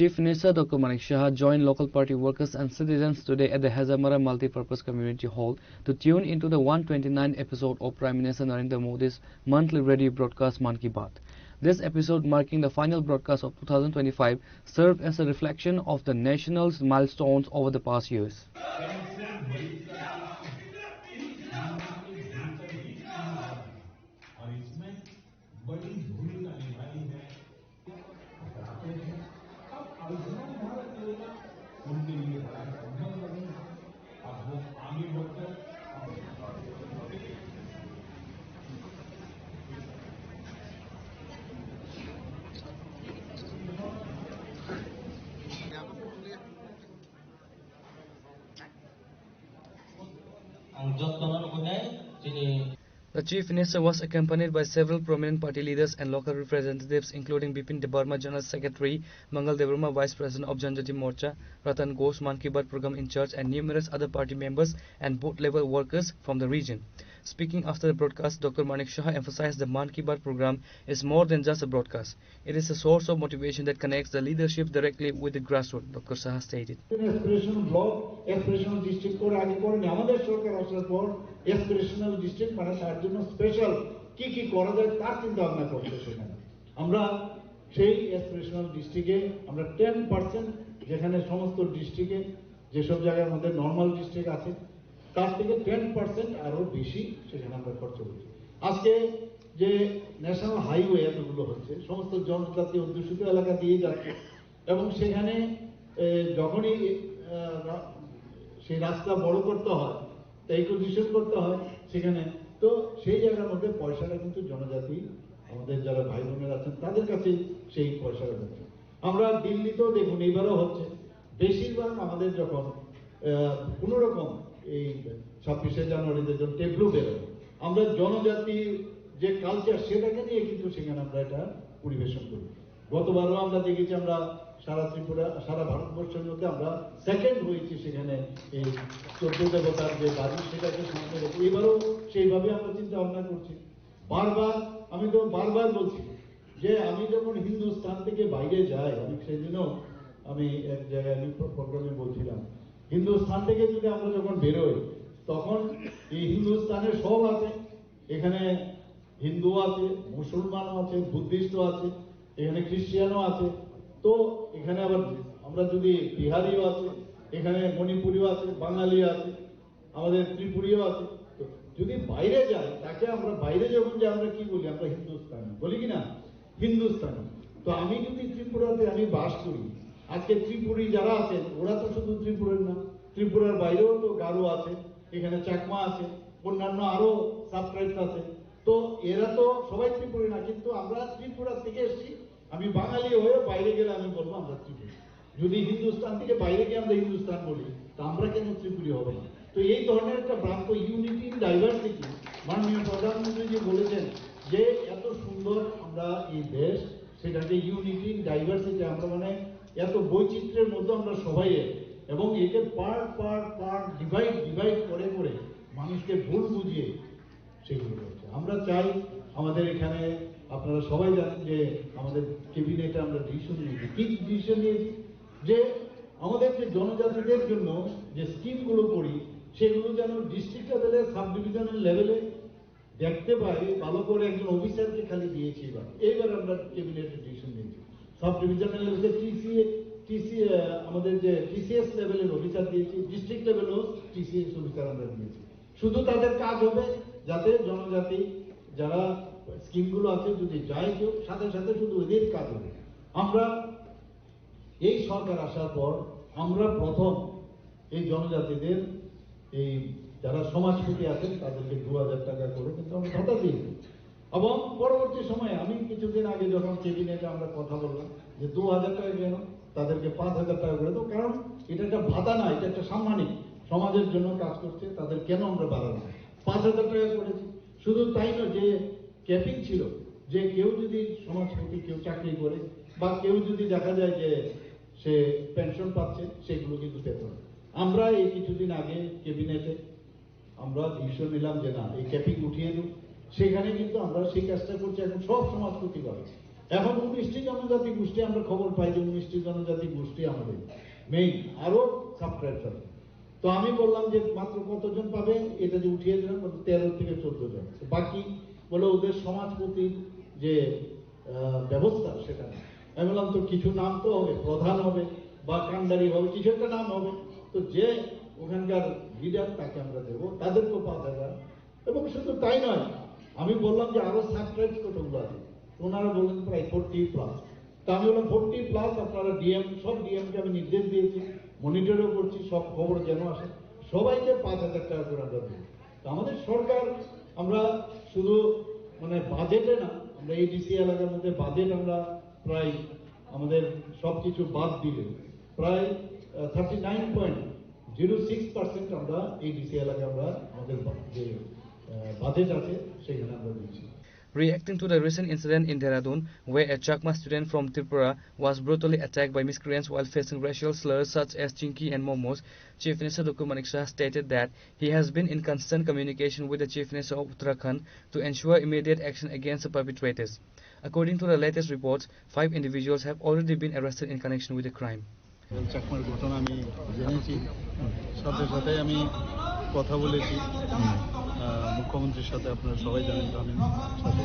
Chief Minister Dr. Manik Shah joined local party workers and citizens today at the Hazamara Multi-Purpose Community Hall to tune into the 129th episode of Prime Minister Narendra Modi's monthly radio broadcast Man Ki Baat. This episode, marking the final broadcast of 2025, served as a reflection of the nation's milestones over the past years. The Chief Minister was accompanied by several prominent party leaders and local representatives, including Bipin Debarma, General Secretary, Mangal Devarma, Vice President of Janjati Morcha, Ratan Ghosh, Man Ki Baat Program in charge, and numerous other party members and booth-level workers from the region. Speaking after the broadcast, Dr. Manik Shah emphasized the Man Ki Baat program is more than just a broadcast. It is a source of motivation that connects the leadership directly with the grassroots, Dr. Shah stated. Aspirational block, aspirational district করে আগে করেনি আমাদের সরকার আসার পর aspirational district মানে তার জন্য special কি কি করা যায় তার চিন্তা ভাবনা করতে সেখানে আমরা সেই aspirational districtে আমরা 10% যেখানে সমস্ত ডিস্ট্রিক্টে যেসব জায়গার মধ্যে নরমাল ডিস্ট্রিক্ট আছে তার থেকে 10% আরো বেশি সেখানে আমরা খরচ করছি আজকে যে ন্যাশনাল হাইওয়ে এতগুলো হচ্ছে সমস্ত জনজাতি অধ্যুষিত এলাকা দিয়ে যাচ্ছে এবং সেখানে যখনই সেই রাস্তা বড় করতে হয় ইকোসিস্টেম করতে হয় সেখানে তো সেই জায়গার মধ্যে পয়সাটা কিন্তু জনজাতি আমাদের যারা ভাই বোনেরা আছেন তাদের কাছে সেই পয়সাটা যাচ্ছে আমরা দিল্লিতেও দেখুন এইবারও হচ্ছে বেশিরভাগ আমাদের যখন কোনোরকম এই 26শে জানুয়ারিতে যখন টেবলু বেরোয় আমরা জনজাতি যে কালচার সেটাকে নিয়ে কিন্তু সেখানে আমরা এটা পরিবেশন করি গতবারও আমরা দেখেছি আমরা সারা ত্রিপুরা সারা ভারতবর্ষের মধ্যে আমরা সেকেন্ড হয়েছি সেখানে এই 14 দেবতার যে বাড়ি সেটাকে সামনে রেখে এবারও সেইভাবে আমরা চিন্তা ভাবনা করছি বারবার আমি তো বারবার বলছি যে আমি যখন হিন্দুস্তান থেকে বাইরে যাই আমি সেদিনও আমি এক জায়গায় আমি প্রোগ্রামে বলছিলাম হিন্দুস্তান থেকে যদি আমরা যখন বেরোই তখন এই হিন্দুস্তানের সব আছে এখানে হিন্দু আছে মুসলমানও আছে বুদ্ধিস্টও আছে এখানে খ্রিস্টানও আছে তো এখানে আবার আমরা যদি বিহারিও আছে এখানে মণিপুরিও আছে বাঙালি আছে আমাদের ত্রিপুরীয় আছে তো যদি বাইরে যাই তাকে আমরা বাইরে যখন যে আমরা কি বলি আমরা হিন্দুস্তানি বলি কি না হিন্দুস্তানি তো আমি যদি ত্রিপুরাতে আমি বাস করি আজকে ত্রিপুরী যারা আছেন ওরা তো শুধু ত্রিপুরার না ত্রিপুরার বাইরেও তো গারো আছে এখানে চাকমা আছে অন্যান্য আরো সাবট্রাইবস আছে তো এরা তো সবাই ত্রিপুরী না কিন্তু আমরা ত্রিপুরা থেকে এসেছি আমি বাঙালি হয়ে বাইরে গেলে আমি বলবো আমরা ত্রিপুরী যদি হিন্দুস্তান থেকে বাইরে গিয়ে আমরা হিন্দুস্তান বলি তা আমরা কেন ত্রিপুরী হবে না তো এই ধরনের একটা ভ্রান্ত ইউনিটি ইন ডাইভার্সিটি মাননীয় প্রধানমন্ত্রী যে বলেছেন যে এত সুন্দর আমরা এই দেশ সেটাকে ইউনিটি ইন ডাইভার্সিটি আমরা মানে এত বৈচিত্র্যের মধ্যে আমরা সবাই এবং একে পার্ট ডিভাইড করে করে মানুষকে ভুল বুঝিয়ে সেগুলো করছে আমরা চাই আমাদের এখানে আপনারা সবাই জানেন যে আমাদের ক্যাবিনেটে আমরা ডিসিশন নিয়েছি কি ডিসিশন নিয়েছি যে আমাদের যে জনজাতিদের জন্য যে স্কিমগুলো করি সেগুলো যেন ডিস্ট্রিক্ট লেভেলে সাব ডিভিশনাল লেভেলে দেখতে পাই ভালো করে একজন অফিসারকে খালি দিয়েছি এইবার আমরা ক্যাবিনেটে ডিসিশন নিয়েছি সাব ডিভিশনাল লেভেলে আমাদের যে টিসিএস লেভেলের অফিসার দিয়েছি ডিস্ট্রিক্ট লেভেলেও টিসিএস অফিসার আমরা দিয়েছি শুধু তাদের কাজ হবে যাতে জনজাতি যারা স্কিমগুলো আছে যদি যায় কেউ সাথে সাথে শুধু ওদের কাজ হবে আমরা এই সরকার আসার পর আমরা প্রথম এই জনজাতিদের এই যারা সমাজপতি আছেন তাদেরকে 2000 টাকা করে কিন্তু আমরা ভাতা দিই এবং পরবর্তী সময়ে আমি কিছুদিন আগে যখন ক্যাবিনেটে আমরা কথা বললাম যে 2000 টাকা কেন তাদেরকে 5000 টাকা করে দেবো কারণ এটা একটা ভাতা না এটা একটা সাম্মানিক সমাজের জন্য কাজ করছে তাদের কেন আমরা বাড়াবো 5000 টাকা করেছি শুধু তাই নয় যে ক্যাপিং ছিল যে কেউ যদি সমাজপতি কেউ চাকরি করে বা কেউ যদি দেখা যায় যে সে পেনশন পাচ্ছে সেগুলো কিন্তু পেতে হবে আমরা এই কিছুদিন আগে ক্যাবিনেটে আমরা ডিসিশন নিলাম যে না এই ক্যাপিং উঠিয়ে দিই সেখানে কিন্তু আমরা সেই কাজটা করছি এখন সব সমাজপতি পাবে এখন 19টি জনজাতি গোষ্ঠী আমরা খবর পাই যে 19টি জনজাতি গোষ্ঠী আমাদের মেইন, আরো সাবট্রাইবস আছে। তো আমি বললাম যে মাত্র কতজন পাবে, এটা যে উঠিয়ে দিলাম 13 থেকে 14 জন। বাকি বলে ওদের সমাজপতির যে ব্যবস্থা সেটা না। আমি বললাম তো কিছু নাম তো হবে, প্রধান হবে বা কান্ডারি হবে, কিছু একটা নাম হবে। তো যে ওখানকার লিডার তাকে আমরা দেবো, তাদেরকেও 5,000। এবং শুধু তাই নয়, আমি বললাম যে আরো সাবট্রাইবস কতগুলো আছে, ওনারা বললেন প্রায় 40+। তা আমি বললাম 40+, আপনারা ডিএম, সব ডিএমকে আমি নির্দেশ দিয়েছি, মনিটরও করছি, সব খবর যেন আসে, সবাইকে 5,000 টাকা করে আমরা দেবো। তো আমাদের সরকার, আমরা শুধু মানে বাজেটে না, আমরা এই ডিসি এলাকার মধ্যে বাজেট আমরা প্রায় আমাদের সবকিছু বাদ দিলে প্রায় 39.06% আমরা এই ডিসি এলাকায় আমরা আমাদের যে বাজেট আছে সেখানে আমরা দিচ্ছি। Reacting to the recent incident in Dehradun, where a Chakma student from Tripura was brutally attacked by miscreants while facing racial slurs such as Chinky and Momos, Chief Minister Dr. Manik Shah stated that he has been in constant communication with the Chief Minister of Uttarakhand to ensure immediate action against the perpetrators. According to the latest reports, 5 individuals have already been arrested in connection with the crime. চাকমার ঘটনা আমি জেনেছি, সাথে সাথে আমি কথা বলেছি মুখ্যমন্ত্রীর সাথে, আপনারা সবাই জানেন আমি সাথে।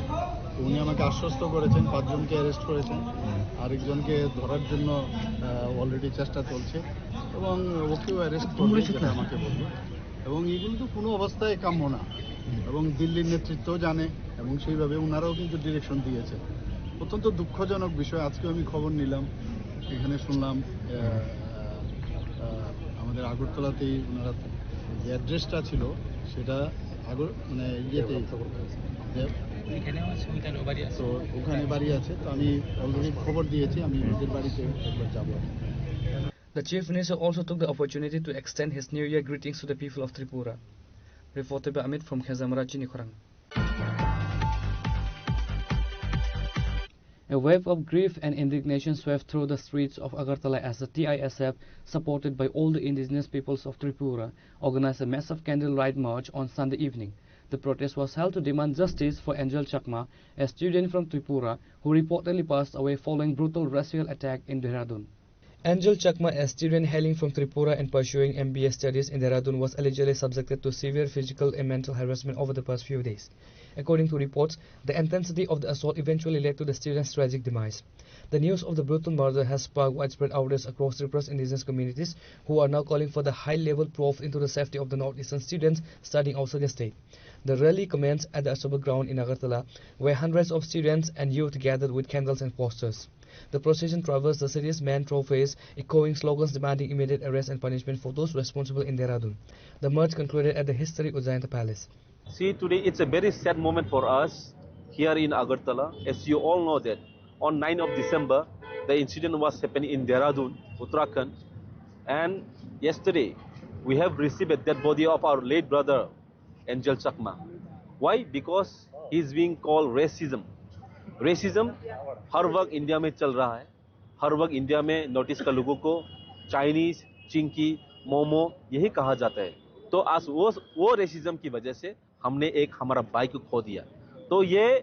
উনি আমাকে আশ্বস্ত করেছেন 5 জনকে অ্যারেস্ট করেছেন, আরেকজনকে ধরার জন্য অলরেডি চেষ্টা চলছে এবং ওকেও অ্যারেস্ট করবে যেটা আমাকে বলল। এবং এগুলো তো কোনো অবস্থায় কাম্য না, এবং দিল্লির নেতৃত্ব জানে এবং সেইভাবে ওনারাও কিন্তু ডিরেকশন দিয়েছে। অত্যন্ত দুঃখজনক বিষয়। আজকে আমি খবর নিলাম, এখানে শুনলাম আমাদের আগরতলাতেই ওনারা যে অ্যাড্রেসটা ছিল সেটা মানে ইয়েতে তো ওখানে বাড়ি আছে। তো আমি অলরেডি খবর দিয়েছি, আমি ওদের বাড়িতে একবার যাব। The Chief Minister also took the opportunity to extend his New Year greetings to the people of Tripura. Reported by Amit from Khazamara, Chinikhorang. A wave of grief and indignation swept through the streets of Agartala as the TISF, supported by all the indigenous peoples of Tripura, organized a massive candlelight march on Sunday evening. The protest was held to demand justice for Angel Chakma, a student from Tripura who reportedly passed away following brutal racial attack in Dehradun. Angel Chakma, a student hailing from Tripura and pursuing MBA studies in Dehradun, was allegedly subjected to severe physical and mental harassment over the past few days. According to reports, the intensity of the assault eventually led to the student's tragic demise. The news of the brutal murder has sparked widespread outrage across Tripura's indigenous communities, who are now calling for the high-level probe into the safety of the northeastern students studying outside the state. The rally commenced at the Ashoka ground in Agartala, where hundreds of students and youth gathered with candles and posters. The procession traversed the city's main thoroughfares, echoing slogans demanding immediate arrest and punishment for those responsible in Dehradun. The march concluded at the historic Ujjayanta Palace. See, today it's a very sad moment for us here in Agartala. As you all know that on 9th of December, the incident was happening in Dehradun, Uttarakhand. And yesterday, we have received a dead body of our late brother, Angel Chakma. Why? Because he is being called racism. Racism हर वक्त India में चल रहा है, हर वक्त India में north east का लोगों को चाइनीज, चिंकी, मोमो यही कहा जाता है। तो आज वो रेसिज्म की वजह से हमने एक हमारा भाई को खो दिया। तो ये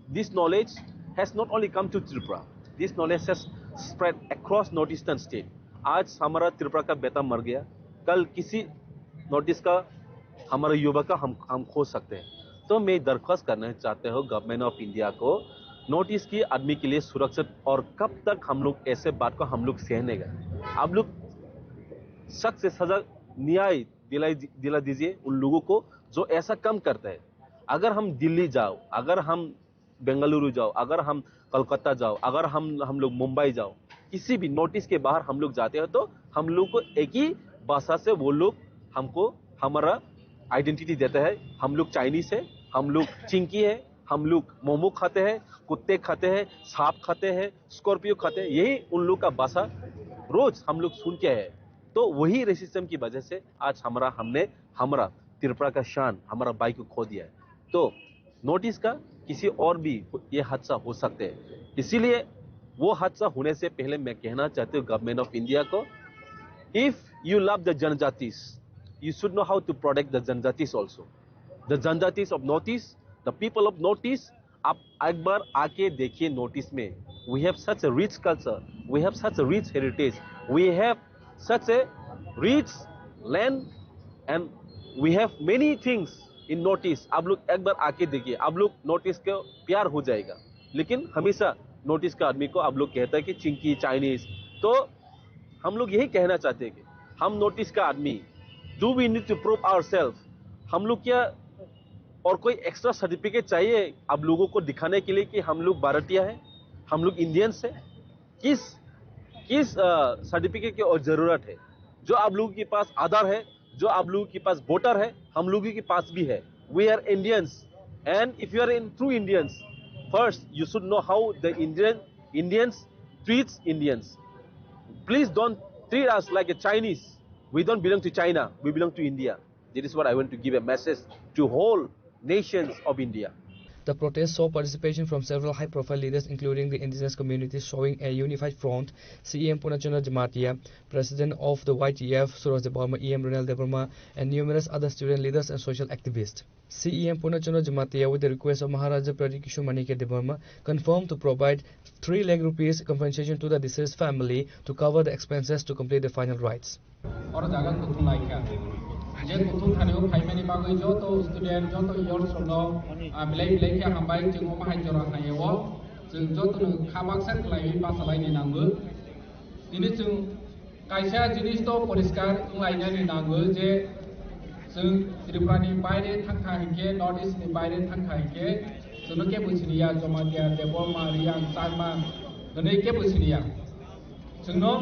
this knowledge has not only come to Tripura, this knowledge has spread across North Eastern state. आज हमारा त्रिपुरा का बेटा मर गया, कल किसी नॉर्थ ईस्ट का हमारा युवा का हम खो सकते हैं। तो मैं दरख्वास्त करना चाहते हो गवर्नमेंट ऑफ इंडिया को, नॉर्थ ईस्ट की आदमी के लिए सुरक्षित, और कब तक हम लोग ऐसे बात को हम लोग सहने गए। आप लोग सख्त से सजा न्याय दिला दीजिए उन लोगों को जो ऐसा कम करता है। अगर हम दिल्ली जाओ, अगर हम बेंगलुरु जाओ, अगर हम कलकत्ता जाओ, अगर हम लोग मुंबई जाओ, किसी भी नॉर्थ ईस्ट के बाहर हम लोग जाते हैं तो हम लोग को एक ही भाषा से वो लोग हमको हमारा आइडेंटिटी देता है। हम लोग चाइनीज है, हम लोग चिंकी है, हम लोग मोमो खाते हैं, कुत्ते खाते हैं, सांप खाते हैं, स्कॉर्पियो खाते हैं, यही उन लोग का भाषा रोज हम लोग सुन के है। तो वही रेसिज्म की वजह से आज हमने हमारा त्रिपुरा का शान, हमारा भाई को खो दिया है। तो नॉर्थ ईस्ट का किसी और भी ये हादसा हो सकते हैं, इसीलिए वो हादसा होने से पहले मैं कहना चाहती हूँ गवर्नमेंट ऑफ इंडिया को, इफ यू लव द जनजातिस, you should know how to protect the Janjatis also. The Janjatis of Northeast, the people of Northeast आप एक बार आके देखिए नोटिस में. We have such a rich culture, we have such a rich heritage, we have such a rich land and we have many things in notice. आप लोग एक बार आके देखिए, आप लोग नोटिस को प्यार हो जाएगा. लेकिन हमेशा नोटिस का आदमी को आप लोग कहता है कि चिंकी चाइनीज. तो हम लोग यही कहना चाहते हैं कि हम नोटिस का आदमी, do we need to prove ourselves. हम लोग क्या और कोई एक्स्ट्रा सर्टिफिकेट चाहिए आप लोगों को दिखाने के लिए कि हम लोग भारतीय हैं, हम लोग इंडियंस हैं? किस सर्टिफिकेट की और जरूरत है? जो आप लोगों के पास आधार है, जो आप लोगों के पास वोटर है, हम लोगों के पास भी है. We are Indians and if you are in true Indians, first you should know how the Indians treats Indians. Please don't treat us like a Chinese. We don't belong to China. We belong to India. That is what I want to give a message to whole nations of India. The protest saw participation from several high-profile leaders, including the indigenous communities, showing a unified front. CEM Purnachandra Jamatia, President of the YTF, Suraj Debarma, EM Ronald Debarma, and numerous other student leaders and social activists. CEM Purnachandra Jamatia, with the request of Maharaja Pradikishu Manike Debarma, confirmed to provide 3 lakh rupees compensation to the deceased family to cover the expenses to complete the final rites. जे कुथुम थानेव फाइमेनि बागै जत student Jat years from बिलाइ बिलाइ के हामबाय जों माहाय जरा हायव जों जत खाबाक्सा खलाय पासालायनि नांगो दिनै जों कायसा जिनिस तो परिष्कार लायनानि नांगो जे जों त्रिपुरानि बायरे थांखा हिके नॉर्थ ईस्टनि बायरे थांखा हिके जों के बुसिनिया जमातिया देबरमा रियां चाइमा नै के बुसिनिया जोंनो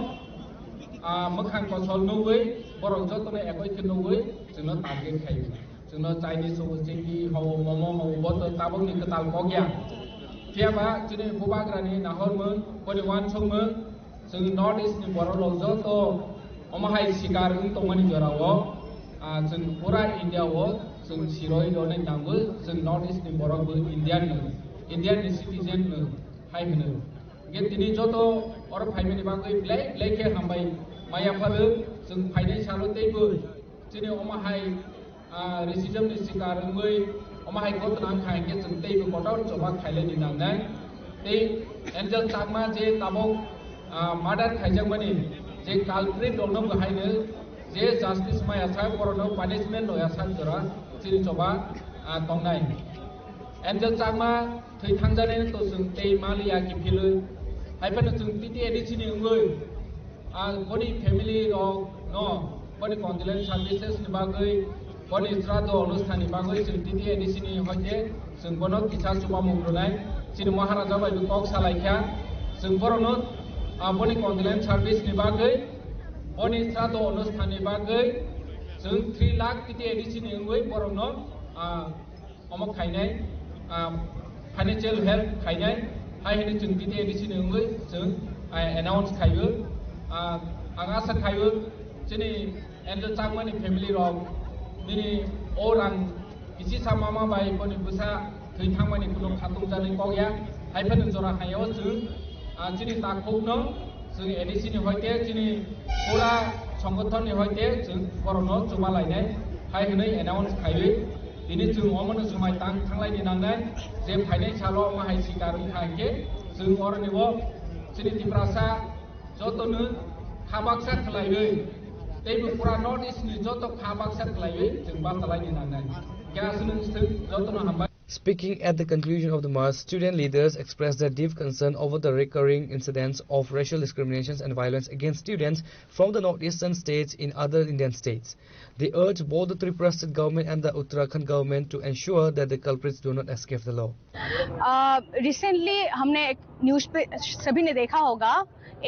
मोखां फसल नौबै बरं जतने एकय खनौबै जोंनो टारगेट खायो जोंनो चाइनीज हो चिंगी हो मोमो हो बत ताबंनि कताल बग्या थियाबा जोंनि बुबाग्रानि नाहरमोन परिवान संमोन जों नॉर्थ ईस्टनि बरल जत अमाहाय सिगार तंगनि जराव जों पूरा इंडियाव जों सिरय दने नांगो जों नॉर्थ ईस्टनि बरबो इंडियन सिटीजन हाय होनो गे दिनै जत और फाइमेनि बागै बिलाइ के हामबाय मायाफालो जों फाइनाय सालतेबो दिनै अमाहाय रेसिजमनि सिगारमै अमाहाय गतना खायके जों तेबो गटाव जबा खायलेनि नांनाय ते एंजल चाकमा जे ताबक मादार खायजांमानि जे कालप्रिट दंनो गाहायनो जे जस्टिस मायासा बरनो पनिशमेंट लयासा जरा दिनै जबा दंनाय एंजल चाकमा थै थांजानाय तो जों ते मालिया किफिलो हायफानो जों टिटि एडिसिनि उङै बनि फैमिली नो बनि कन्डोलेंस सर्विसेस नि बागै बनि श्राद्ध अनुष्ठाननि बागै जों टिटि एडिसिनि हयते जों बनो किसा सुबा मुग्रनाय जों महाराजा बायदि कक सालायख्या जों बरनो बनि कन्डोलेंस सर्विस नि बागै बनि श्राद्ध अनुष्ठाननि बागै जों 3 लाख टिटि एडिसिनि उङै बरनो अमक खायनाय फाइनेंशियल हेल्प खायनाय हाय जों टिटि एडिसिनि उङै जों एनाउंस खायो आं आसा खायो दिनै एंजल चाकमानि फेमिली रक दिनै अरां इसी सामामा बाय बनि बुसा थै थांमानि कुनो खातुं जानि कया हायफानो जरा हायाव जों दिनै ताखौनो जों एडिसिनि हयते दिनै पूरा संगठननि हयते जों बरनो जुमा लायनाय हाय होनै एनाउंस खायो दिनै जों अमनो जुमाय थांलायनि नांनाय जे फाइनाय साल माहाय सिगार खाके जों अरनिबो दिनै तिप्रासा जतनो खाबाक्सा खलायै तेबो पूरा नॉर्थ ईस्टनि जत खाबाक्सा खलायै जों बासालायनि नांनाय ग्यासनो जतनो हामबाय. Speaking at the conclusion of the march, student leaders expressed their deep concern over the recurring incidents of racial discriminations and violence against students from the northeastern states in other Indian states. They urged both the Tripura state government and the Uttarakhand government to ensure that the culprits do not escape the law. Recently, हमने एक news पे सभी ने देखा होगा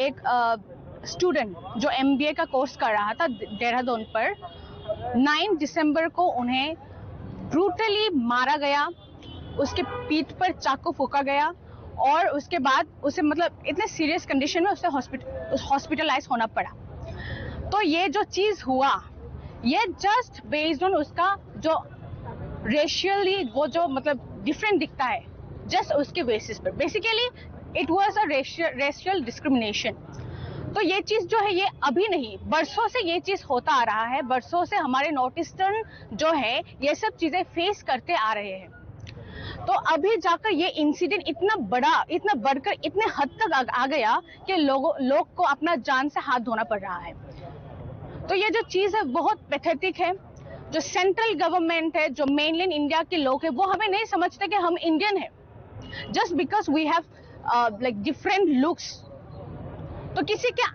एक student जो MBA का कोर्स कर रहा था देहरादून पर 9 दिसंबर को उन्हें ब्रूटली मारा गया, उसके पीठ पर चाकू फूका गया और उसके बाद उसे मतलब इतने सीरियस कंडीशन में उसे हॉस्पिटलाइज होना पड़ा. तो ये जो चीज हुआ ये जस्ट बेस्ड ऑन उसका जो रेशियली वो जो मतलब डिफरेंट दिखता है जस्ट उसके बेसिस पर. Basically it was a racial discrimination. तो ये चीज जो है ये अभी नहीं, बरसों से ये चीज होता आ रहा है. बरसों से हमारे नॉर्थ ईस्टर्न जो है ये सब चीजें फेस करते आ रहे हैं. तो अभी जाकर ये इंसिडेंट इतना बड़ा, इतना बढ़कर इतने हद तक आ गया कि लोग को अपना जान से हाथ धोना पड़ रहा है। तो ये जो चीज है बहुत पैथेटिक है। जो सेंट्रल गवर्नमेंट है, जो मेनलैंड इंडिया के लोग हैं, वो हमें नहीं समझते कि हम इंडियन हैं just because we have like different looks. तो किसी के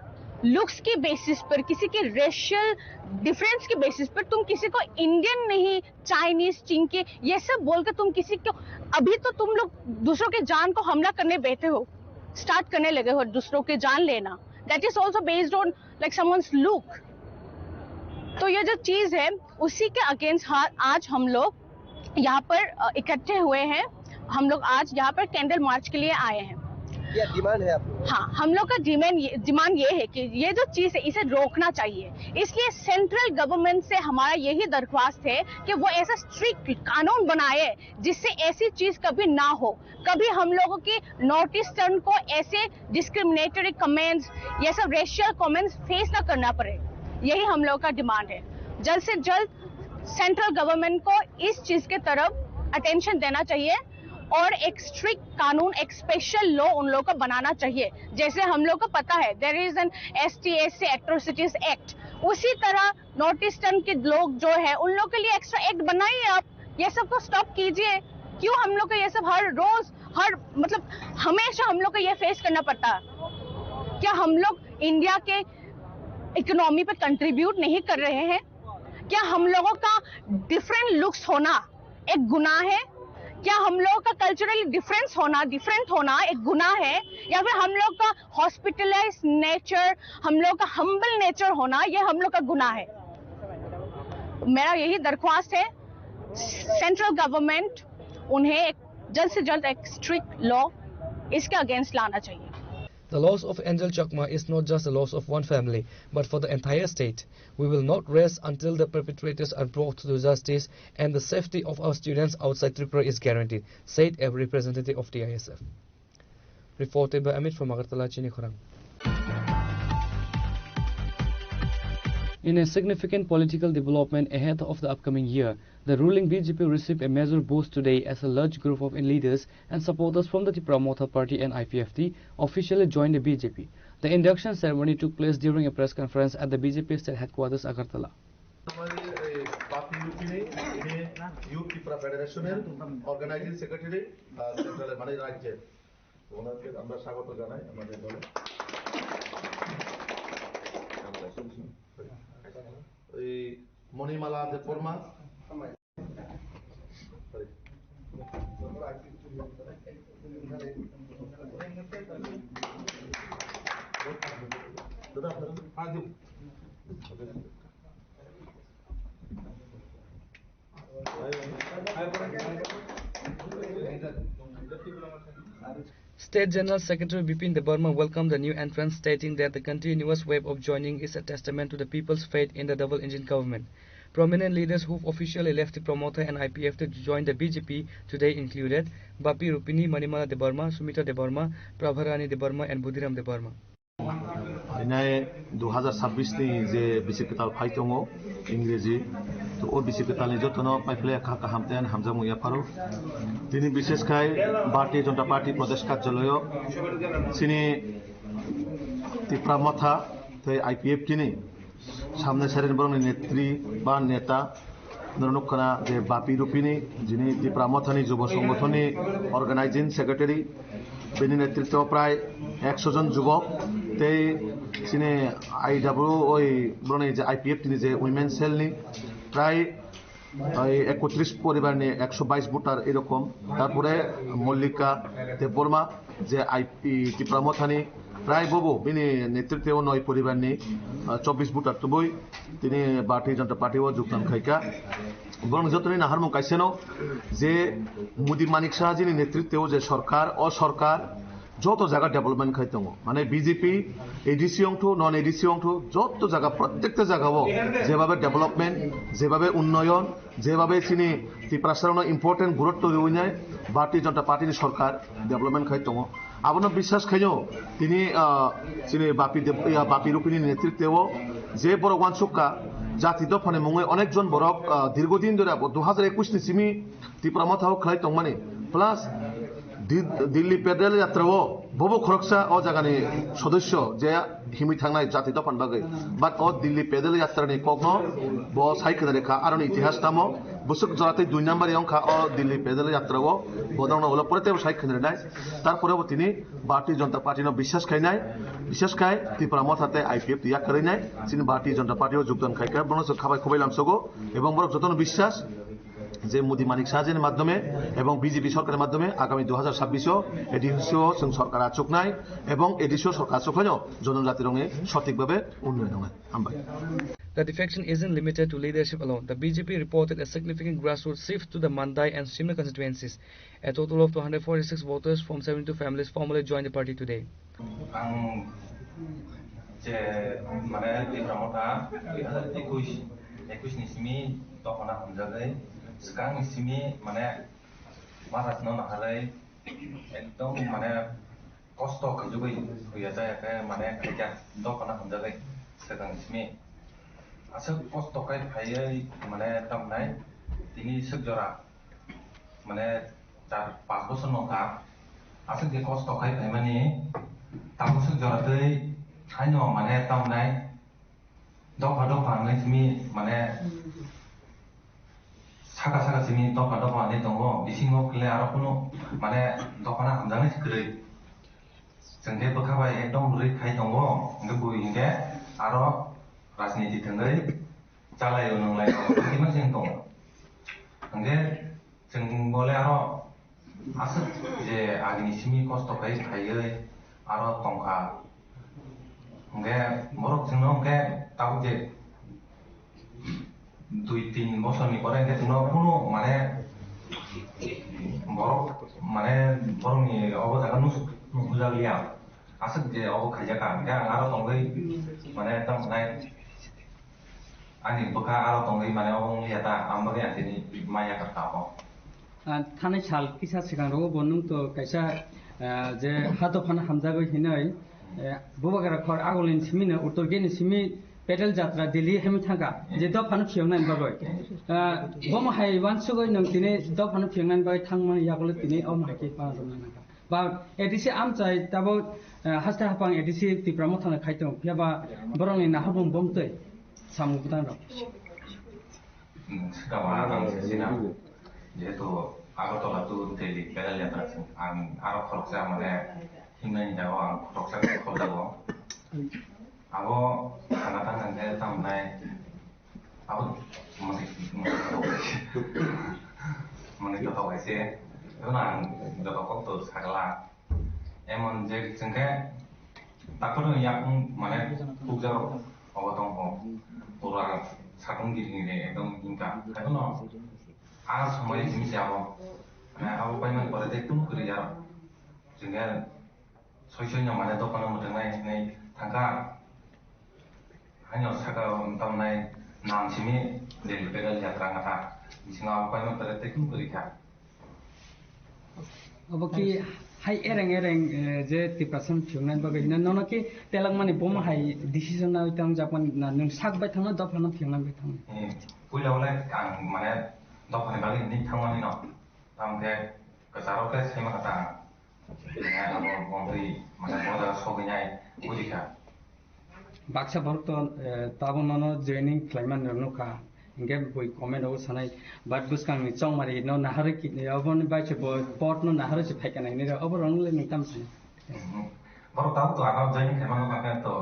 लुक्स की बेसिस पर, किसी के रेशियल डिफरेंस के बेसिस पर तुम किसी को इंडियन नहीं, चाइनीज, चिंकी ये सब बोल के तुम किसी को, अभी तो तुम लोग दूसरों के जान को हमला करने बैठे हो, स्टार्ट करने लगे हो दूसरों के जान लेना। That is also based on like someone's look. तो ये जो चीज है उसी के अगेंस्ट आज हम लोग यहाँ पर इकट्ठे हुए हैं। हम लोग आज यहाँ पर कैंडल मार्च के लिए आए हैं। क्या डिमांड है आपको? हाँ, हम लोग का डिमांड ये है कि ये जो चीज है इसे रोकना चाहिए। इसलिए सेंट्रल गवर्नमेंट से हमारा यही दरख्वास्त है कि वो ऐसा स्ट्रिक्ट कानून बनाए जिससे ऐसी चीज कभी ना हो, कभी हम लोगों की नॉर्थ ईस्टर्न को ऐसे डिस्क्रिमिनेटरी कमेंट्स, ये सब रेशियल कमेंट्स फेस ना करना पड़े। यही हम लोग का डिमांड है। जल्द से जल्द सेंट्रल गवर्नमेंट को इस चीज के तरफ अटेंशन देना चाहिए और एक स्ट्रिक्ट कानून, एक स्पेशल लॉ उन लोगों को बनाना चाहिए। जैसे हम लोग को पता है there is an ST/SC atrocities act, उसी तरह नॉर्थ ईस्टर्न के लोग जो है उन लोग के लिए एक्स्ट्रा एक्ट बनाइए। आप ये सब को स्टॉप कीजिए। क्यों हम लोग को ये सब हर रोज मतलब हमेशा हम लोग को ये फेस करना पड़ता? क्या हम लोग इंडिया के इकोनॉमी पे कंट्रीब्यूट नहीं कर रहे हैं? क्या हम लोगों का डिफरेंट लुक्स होना एक गुनाह है? क्या हम लोग का कल्चरली डिफरेंट होना एक गुनाह है? या फिर हम लोग का हॉस्पिटलाइज नेचर, हम लोग का हम्बल नेचर होना, ये हम लोग का गुनाह है? मेरा यही दरख्वास्त है सेंट्रल गवर्नमेंट, उन्हें जल्द से जल्द एक स्ट्रिक्ट लॉ इसके अगेंस्ट लाना चाहिए। The loss of Angel Chakma is not just the loss of one family, but for the entire state. We will not rest until the perpetrators are brought to justice and the safety of our students outside Tripura is guaranteed, said a representative of TISF. Reported by Amit from Agartala, Chini Khurang. In a significant political development ahead of the upcoming year, the ruling BJP received a major boost today as a large group of leaders and supporters from the Tripura Motha Party and IPFT officially joined the BJP. The induction ceremony took place during a press conference at the BJP state headquarters, Agartala. Youth Tripura Federation Organizing Secretary, Central Mane Rajya. ওনাকে আমরা স্বাগত জানাই আমাদের দলে। এই Manimala Debbarma, State General Secretary Bipin Debarma welcomed the new entrants, stating that the continuous wave of joining is a testament to the people's faith in the double-engine government. Prominent leaders who've officially left the promoter and IPF to join the BJP today included Bapi Rupini, Manimala Debarma, Sumita Debarma, Prabharani Debarma and Budhiram Debarma. Ini 2026 ni je bisikutal paitongo Ingrezi to o bisikutal ni jotono paifle ka hamten hamjamu ya paru tini bishesh kai Bharatiya Janata Party Pradesh Karjalayo sini Tripura Motha te IPF tini samne sarin borong netri ba neta Nurnukkana je Bapi Rupini jini Tripura Motha ni Jubo Songgothoni Organizing Secretary बेनि नेतृत्व प्राय 100 जन युवक ते सिने IW ओई ब्रने जे IPF तिनि जे women cell नि प्राय 31 परिवार नि 122 भोटार एरकम तारपरे मल्लिका देबबर्मा जे आईपी त्रिपुरा मथानि प्राय बबो बिनि नेतृत्व 9 परिवार नि 24 भोटार तबई तिनि भारतीय जनता पार्टी व जुगदान खायका बरं जतनी नाहारमु काइसेनो जे मोदी मानिक शाहजीनि नेतृत्व जे सरकार और सरकार যত জায়গা ডেভেলপমেন্ট খাইতং মানে বিজেপি এডিসি অংশ নন এডিসি অংশ যত জায়গা প্রত্যেকটা জায়গাও যেভাবে ডেভেলপমেন্ট যেভাবে উন্নয়ন যেভাবে চিনি ত্রিপুরা ইম্পর্টেন্ট গুরুত্ব দিউনায় ভারতীয় জনতা পার্টির সরকার ডেভেলপমেন্ট খাইতং আবনো বিশ্বাস খাইও তিনি চিনি বাপি রূপিনী নেতৃত্বেও যে বড় ওয়ানসুকা জাতি দফানে মুঙে অনেকজন বড় দীর্ঘদিন ধরে 2021 নি সিমি ত্রিপুরা মথাও খাইতং মানে প্লাস দিল্লি পেডেল যাত্রাও ববো খরকসা ও জায়গানি সদস্য যে হিমি থাংনাই জাতি দফান বাগৈ বাট ও দিল্লি পেডেল যাত্রানি কগ্ন ব সাইকেল রেখা আর ইতিহাস নামো বসুক জরাতে 2 নম্বরে অংখা ও দিল্লি পেডেল যাত্রাও বদং হলো পরে সাইকেল রেনাই তারপরেও তিনি ভারতীয় জনতা পার্টি বিশ্বাস খাইনাই বিশেষ খাই ত্রিপুরা মথাতে আইপিএফ তিয়া করিনাই তিনি ভারতীয় জনতা পার্টিও যোগদান খাইকা বনস খাবাই খবাই লামসগো এবং বড় যতন বিশ্বাস যে মোদী মানিক সাহায্যের মাধ্যমে এবং বিজেপি সরকারের মাধ্যমে আগামী 2026 এডিসিও সরকার আচুক নাই এবং এডিসিও সরকার আচুকহানো জনজাতি রঙে সঠিকভাবে উন্নয়ন হয় আমবাই The defection isn't limited to leadership alone. The BJP reported a significant grassroots shift to the Mandai and Shimla constituencies. A total of 246 voters from 72 families formally joined the party today. sekarang sini mana maras nona halai ekdom mana kosto kejui biasa ya kayak mana kerja dok anak menjaga sekarang sini asal kosto kayak bayar mana tam naik ini sejora mana car pas bosan nongkap asal dia kosto kayak bayar mana tam sejora tuh hanya mana tam naik dok pangai sini mana 사가 지민 덕하다 안에 동거 미싱고 클레 알아보노 만에 덕하나 감당을 그래 정대 버카바에 एकदम रुई खाइ दङ ओंगे बुइंगे आरो राजनीति थंगै चालायो नंलाय किमा जों दङ ओंगे जों बोले आरो आस जे आगनि सिमि कष्ट खाइ खायै आरो तंखा ओंगे बरक जोंनो ओंगे ताबो जे 2-3 বছরনি পরে কিন্তু কোনো মানে বড় মানে বড়নি অবদান নুজালিয়া আছে যে অব খাইজাকা গা আরো তঙ্গই মানে তাম নাই আনি বকা আরো তঙ্গই মানে অবলিয়াতা আমবাগে আতিনি মায়া কাটাও थाने साल किसा सिगांरो बनुं तो कैसा जे हातो फाना हामजागै हिनै बुबागारा खर आगलिन सिमिनो उतरगेनि सिमि पेडल जात्रा दिल्ली हेम थांगा जे द फानु फियंनान बागै बम हाय वानसुगै नों तिने द फानु फियंनान बागै थांमा यागले तिने अ माके पारनान बा एडिसि आमचाय ताबो हास्ता हापां एडिसि तिप्रामो थाना खाइतो फियाबा बरंनि नाहाबम बमतै सामुगदान sekarang orang sini যেহেতু আগরতলা তো দিল্লি পেডেল যাত্রা আং আরো খরচা মানে হিমনানি যাও আং খরচা খরচাবো আবো খানা টাঙ্গাঙ্গে তামনাই আবো মানে যত হয়েছে এখন আং যত কত সাগলা এমন যে जोंखे তারপরে ইয়াক মানে পূজার অবতং পুরা সাকংগিরি একদম ইনকা এখন আর সময় জিনিস যাবো আবো পাইমান পরে দেখতুম করে যাও जोंखे সয়সৈন্য মানে দোকানের মধ্যে নাই থাকা hanya saka tamnai nam simi del pedal yatra ngata singa apa yang terjadi pun berikan अब कि हाई एरेंग एरेंग जे तिप्रासम फियंनान बागै ननो कि तेलां माने बम हाई डिसिजन ना इतां जापान ना नों सागबाय थाङो दफाना फियंनान बाय थाङो पुइलावलाय आं माने दफानि बागै नि थांमानि न तामके कसारौके सेमा कथा अब बंदै माने बदा सगैनाय बुदिखा बाक्सा भक्त ताबो ननो जयनिं क्लाइमान ननुका इंगे बय कमेन्ट हो सनाय बाट बुसकांनि चौमारि न नाहारे कि अबन बाइचे पट न नाहारे से फाइकानाय नि अब रंगले निताम छ बर ताबो तो आगाव जयनिं क्लाइमान माके तो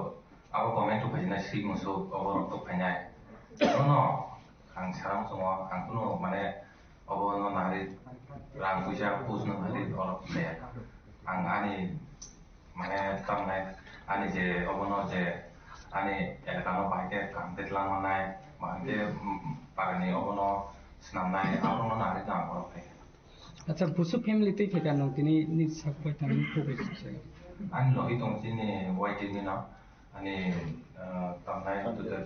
अब कमेन्ट फाइनाय सि मुसो अब तो फाइनाय न आं साराम सङ आं कुनो माने अब न नाहारे रां फैसा पुसनो हारि अल फाया आं आनि माने तामनाय आनि जे अब न जे ani elakano pakai kantet lang manai pakai parani obono senamnai arono nari na orang pakai. अच्छा बुसु फैमिली ते के कानो तिनी नि सकबाय थानि प्रोग्रेस छ ani lohi tong sini white ini na ani tamnai tu de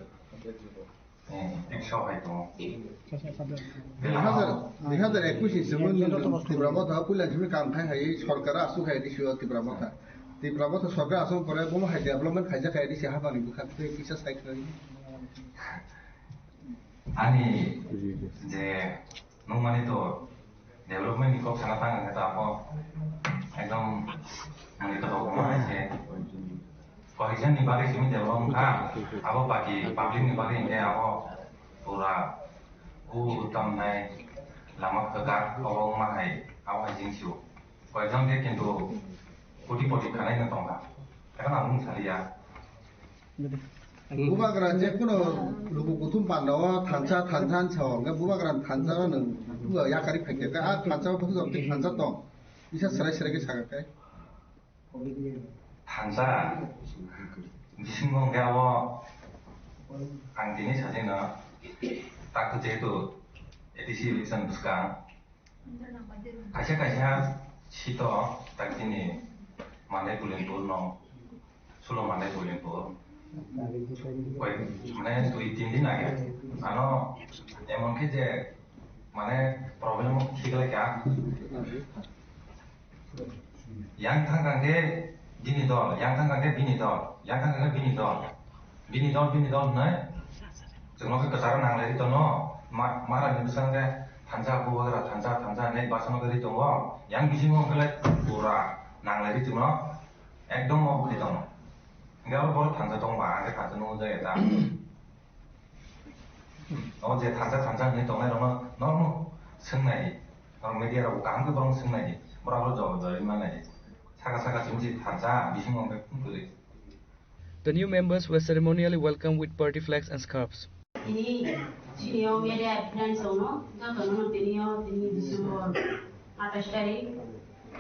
একশো হয়তো 2021 হিসেবে তীব্রমথা পুলা হিসেবে কাম খাই হাই সরকার আসু খাই দিছো তীব্রমথা সরকার আসু পরে বম হাই ডেভেলপমেন্ট খাইজা খাই দিছে হাবানি বুখাতে কিসা সাইক্লনি আনি যে নমানি তো development kok sana tang kata apa ekdom mani kata apa aise correction ni bagi sini develop apa bagi public ni bagi ini apa pura utam nai lama kekar orang mahai apa jingsiu correction dia kintu putih kanai ngetong ka karena aku salia 부마그란 제꾸는 루부 구tum 반다와 단차 단탄 쳐 그러니까 부마그란 단차는 그거 약간이 팩게 아 단차가 붙어서 어떻게 단차 또 이사 스라이스하게 작을까요? 단차 미신공 대하고 강진이 자세는 딱 그제도 에디시 리선 부스강 가시가시야 시도 딱진이 만에 불린 너 술로 만에 불린 মানে 2-3 দিন আগে আনো এমনকি যে মানে problem ঠিকলে কা yang থাকাকে বিনিদল yang থাকাকে বিনিদল yang থাকাকে বিনিদল নাই जोंनाव कसार नांलाय दङ मारा निबसांगे थांजा बुवाग्रा थांजा नै बासनगरि दङ yang बिसिङावले पुरा नांलाय दङ एकदम अबखि दङ Enggak baru tanda dong bang, kita tanda nunggu aja ya. Oh jadi tanda nih dong, normal sengai, orang media orang kang tuh barang sengai, berapa jauh dari mana ya? Saga sih tanda, bisa ngomong ke The new members were ceremonially welcomed with party flags and scarves. Ini senior media friends ono, jatuh ini Desember 28 tarik,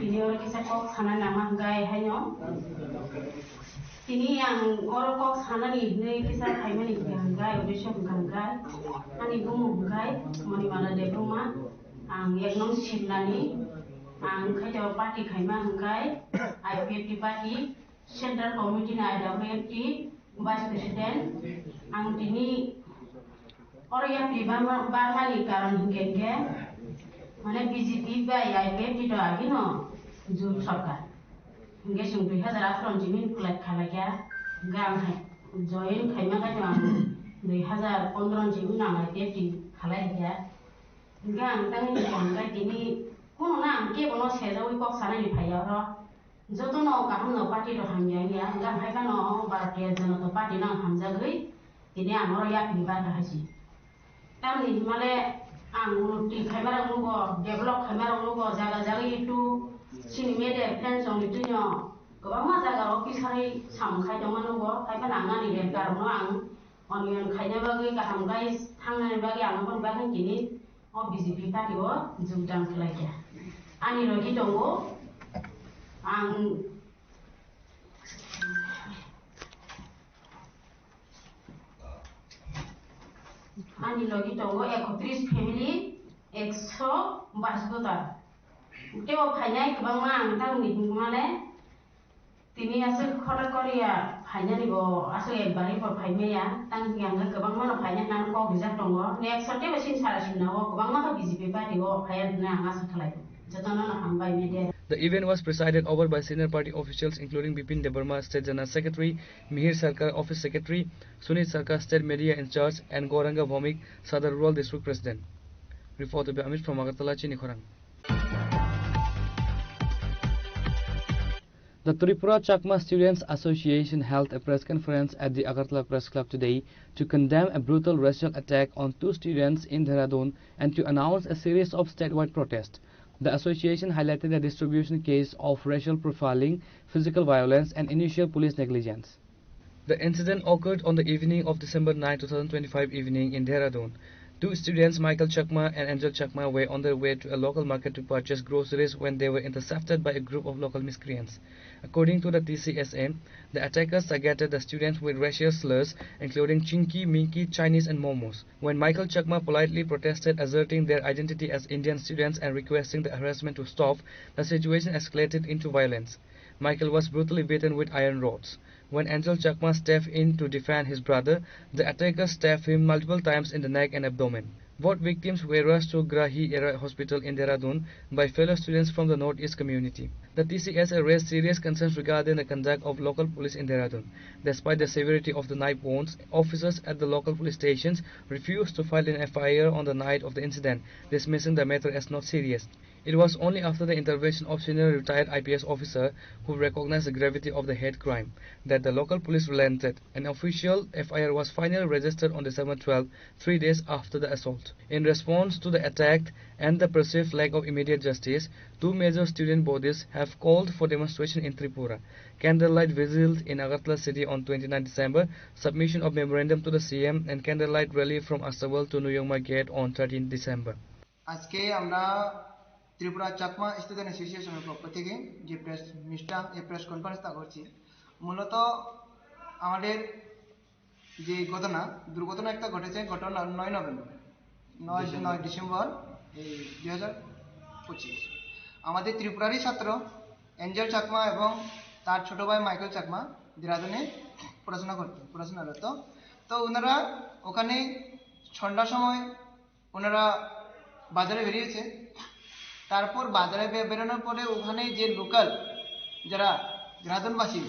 ini orang kisah kok sana nama gay hanya. Ini yang orang kok sana nih kisah kayak mana gay, udah siap gay, ani gumu gay, mani mana deh rumah, ang yang nong simlani, ang kayak party kayak mana gay, IPFT party, Central Committee na ada IPFT, Vice President, ang ini orang yang pribadi barmani karan hingga, mana BJP by IPFT itu lagi no, jujur sarkar. Hingga sung 2018 jimin kulat khalagya gang hai join khaima ka jang 2015 jimin na IPFT khalagya gang tang ni jang ka tini kono na ke bono seja wi kok sana ni phaya ro joto no ka ham no party ro hangya ya gang hai ka no Bharatiya Janata Party na hamja goi tini amoro ya pribar hasi tam ni male ang uti khaima ro go develop khaima ro go jaga itu sini media friends on itu nyo, kalau masa kalau kisah samkai zaman itu, kayak mana nih dia karena orang kayaknya bagi kaham guys, tangan bagi anak pun bagi gini, oh BJP party oh judang lagi. Ani lagi tunggu, ani lagi tunggu, ekotris family, 122. Kau hanya kebang mang tahu nih mana? Tini asal kota Korea hanya nih bo asal yang bari por hanya ya, tang yang kebang mana hanya nan kau bisa tunggu. Next sorti mesin salah sini wo kebang mana BJP party wo hanya nang asal kelai. Jatuh nana hambai media. The event was presided over by senior party officials including Bipin Debarma, State General Secretary, Mihir Sarkar, Office Secretary, Sunit Sarkar, State Media in Charge, and Gauranga Bhomik, Sadar Rural District President. Reported by Amit from Agartala, Chinikhorang. The Tripura Chakma Students Association held a press conference at the Agartala Press Club today to condemn a brutal racial attack on 2 students in Dehradun and to announce a series of statewide protests. The association highlighted the distribution case of racial profiling, physical violence and initial police negligence. The incident occurred on the evening of December 9, 2025 evening in Dehradun. 2 students, Michael Chakma and Angel Chakma, were on their way to a local market to purchase groceries when they were intercepted by a group of local miscreants. According to the TCSA, the attackers targeted the students with racial slurs including Chinky, Minky, Chinese and Momos. When Michael Chakma politely protested, asserting their identity as Indian students and requesting the harassment to stop, the situation escalated into violence. Michael was brutally beaten with iron rods. When Angel Chakma stepped in to defend his brother, the attackers stabbed him multiple times in the neck and abdomen. Both victims were rushed to Grahi Era Hospital in Dehradun by fellow students from the Northeast community. The TCSA raised serious concerns regarding the conduct of local police in Dehradun. Despite the severity of the knife wounds, officers at the local police stations refused to file an FIR on the night of the incident, dismissing the matter as not serious. It was only after the intervention of senior retired IPS officer who recognized the gravity of the hate crime that the local police relented. An official FIR was finally registered on December 12, 3 days after the assault. In response to the attack and the perceived lack of immediate justice, two major student bodies have called for demonstration in Tripura. Candlelight vigil in Agartala city on 29 December, submission of memorandum to the CM, and candlelight rally from Asawal to Nuyongma Gate on 13 December. আজকে আমরা Tripura Chakma student অ্যাসোসিয়েশনের পক্ষ থেকে যে press কনফারেন্সটা করছি, মূলত আমাদের যে দুর্ঘটনা একটা ঘটেছে গত 9 ডিসেম্বর 2025। আমাদের ত্রিপুরারই ছাত্র এঞ্জেল চাকমা এবং তার ছোট ভাই মাইকেল চাকমা দেরাদুনে পড়াশোনারত। তো ওনারা ওখানে সন্ধ্যার সময় ওনারা বাজারে বেরিয়েছে। তারপর বাজারে বেরোনোর পরে ওখানে যে লোকাল যারা দেরাদুনবাসী,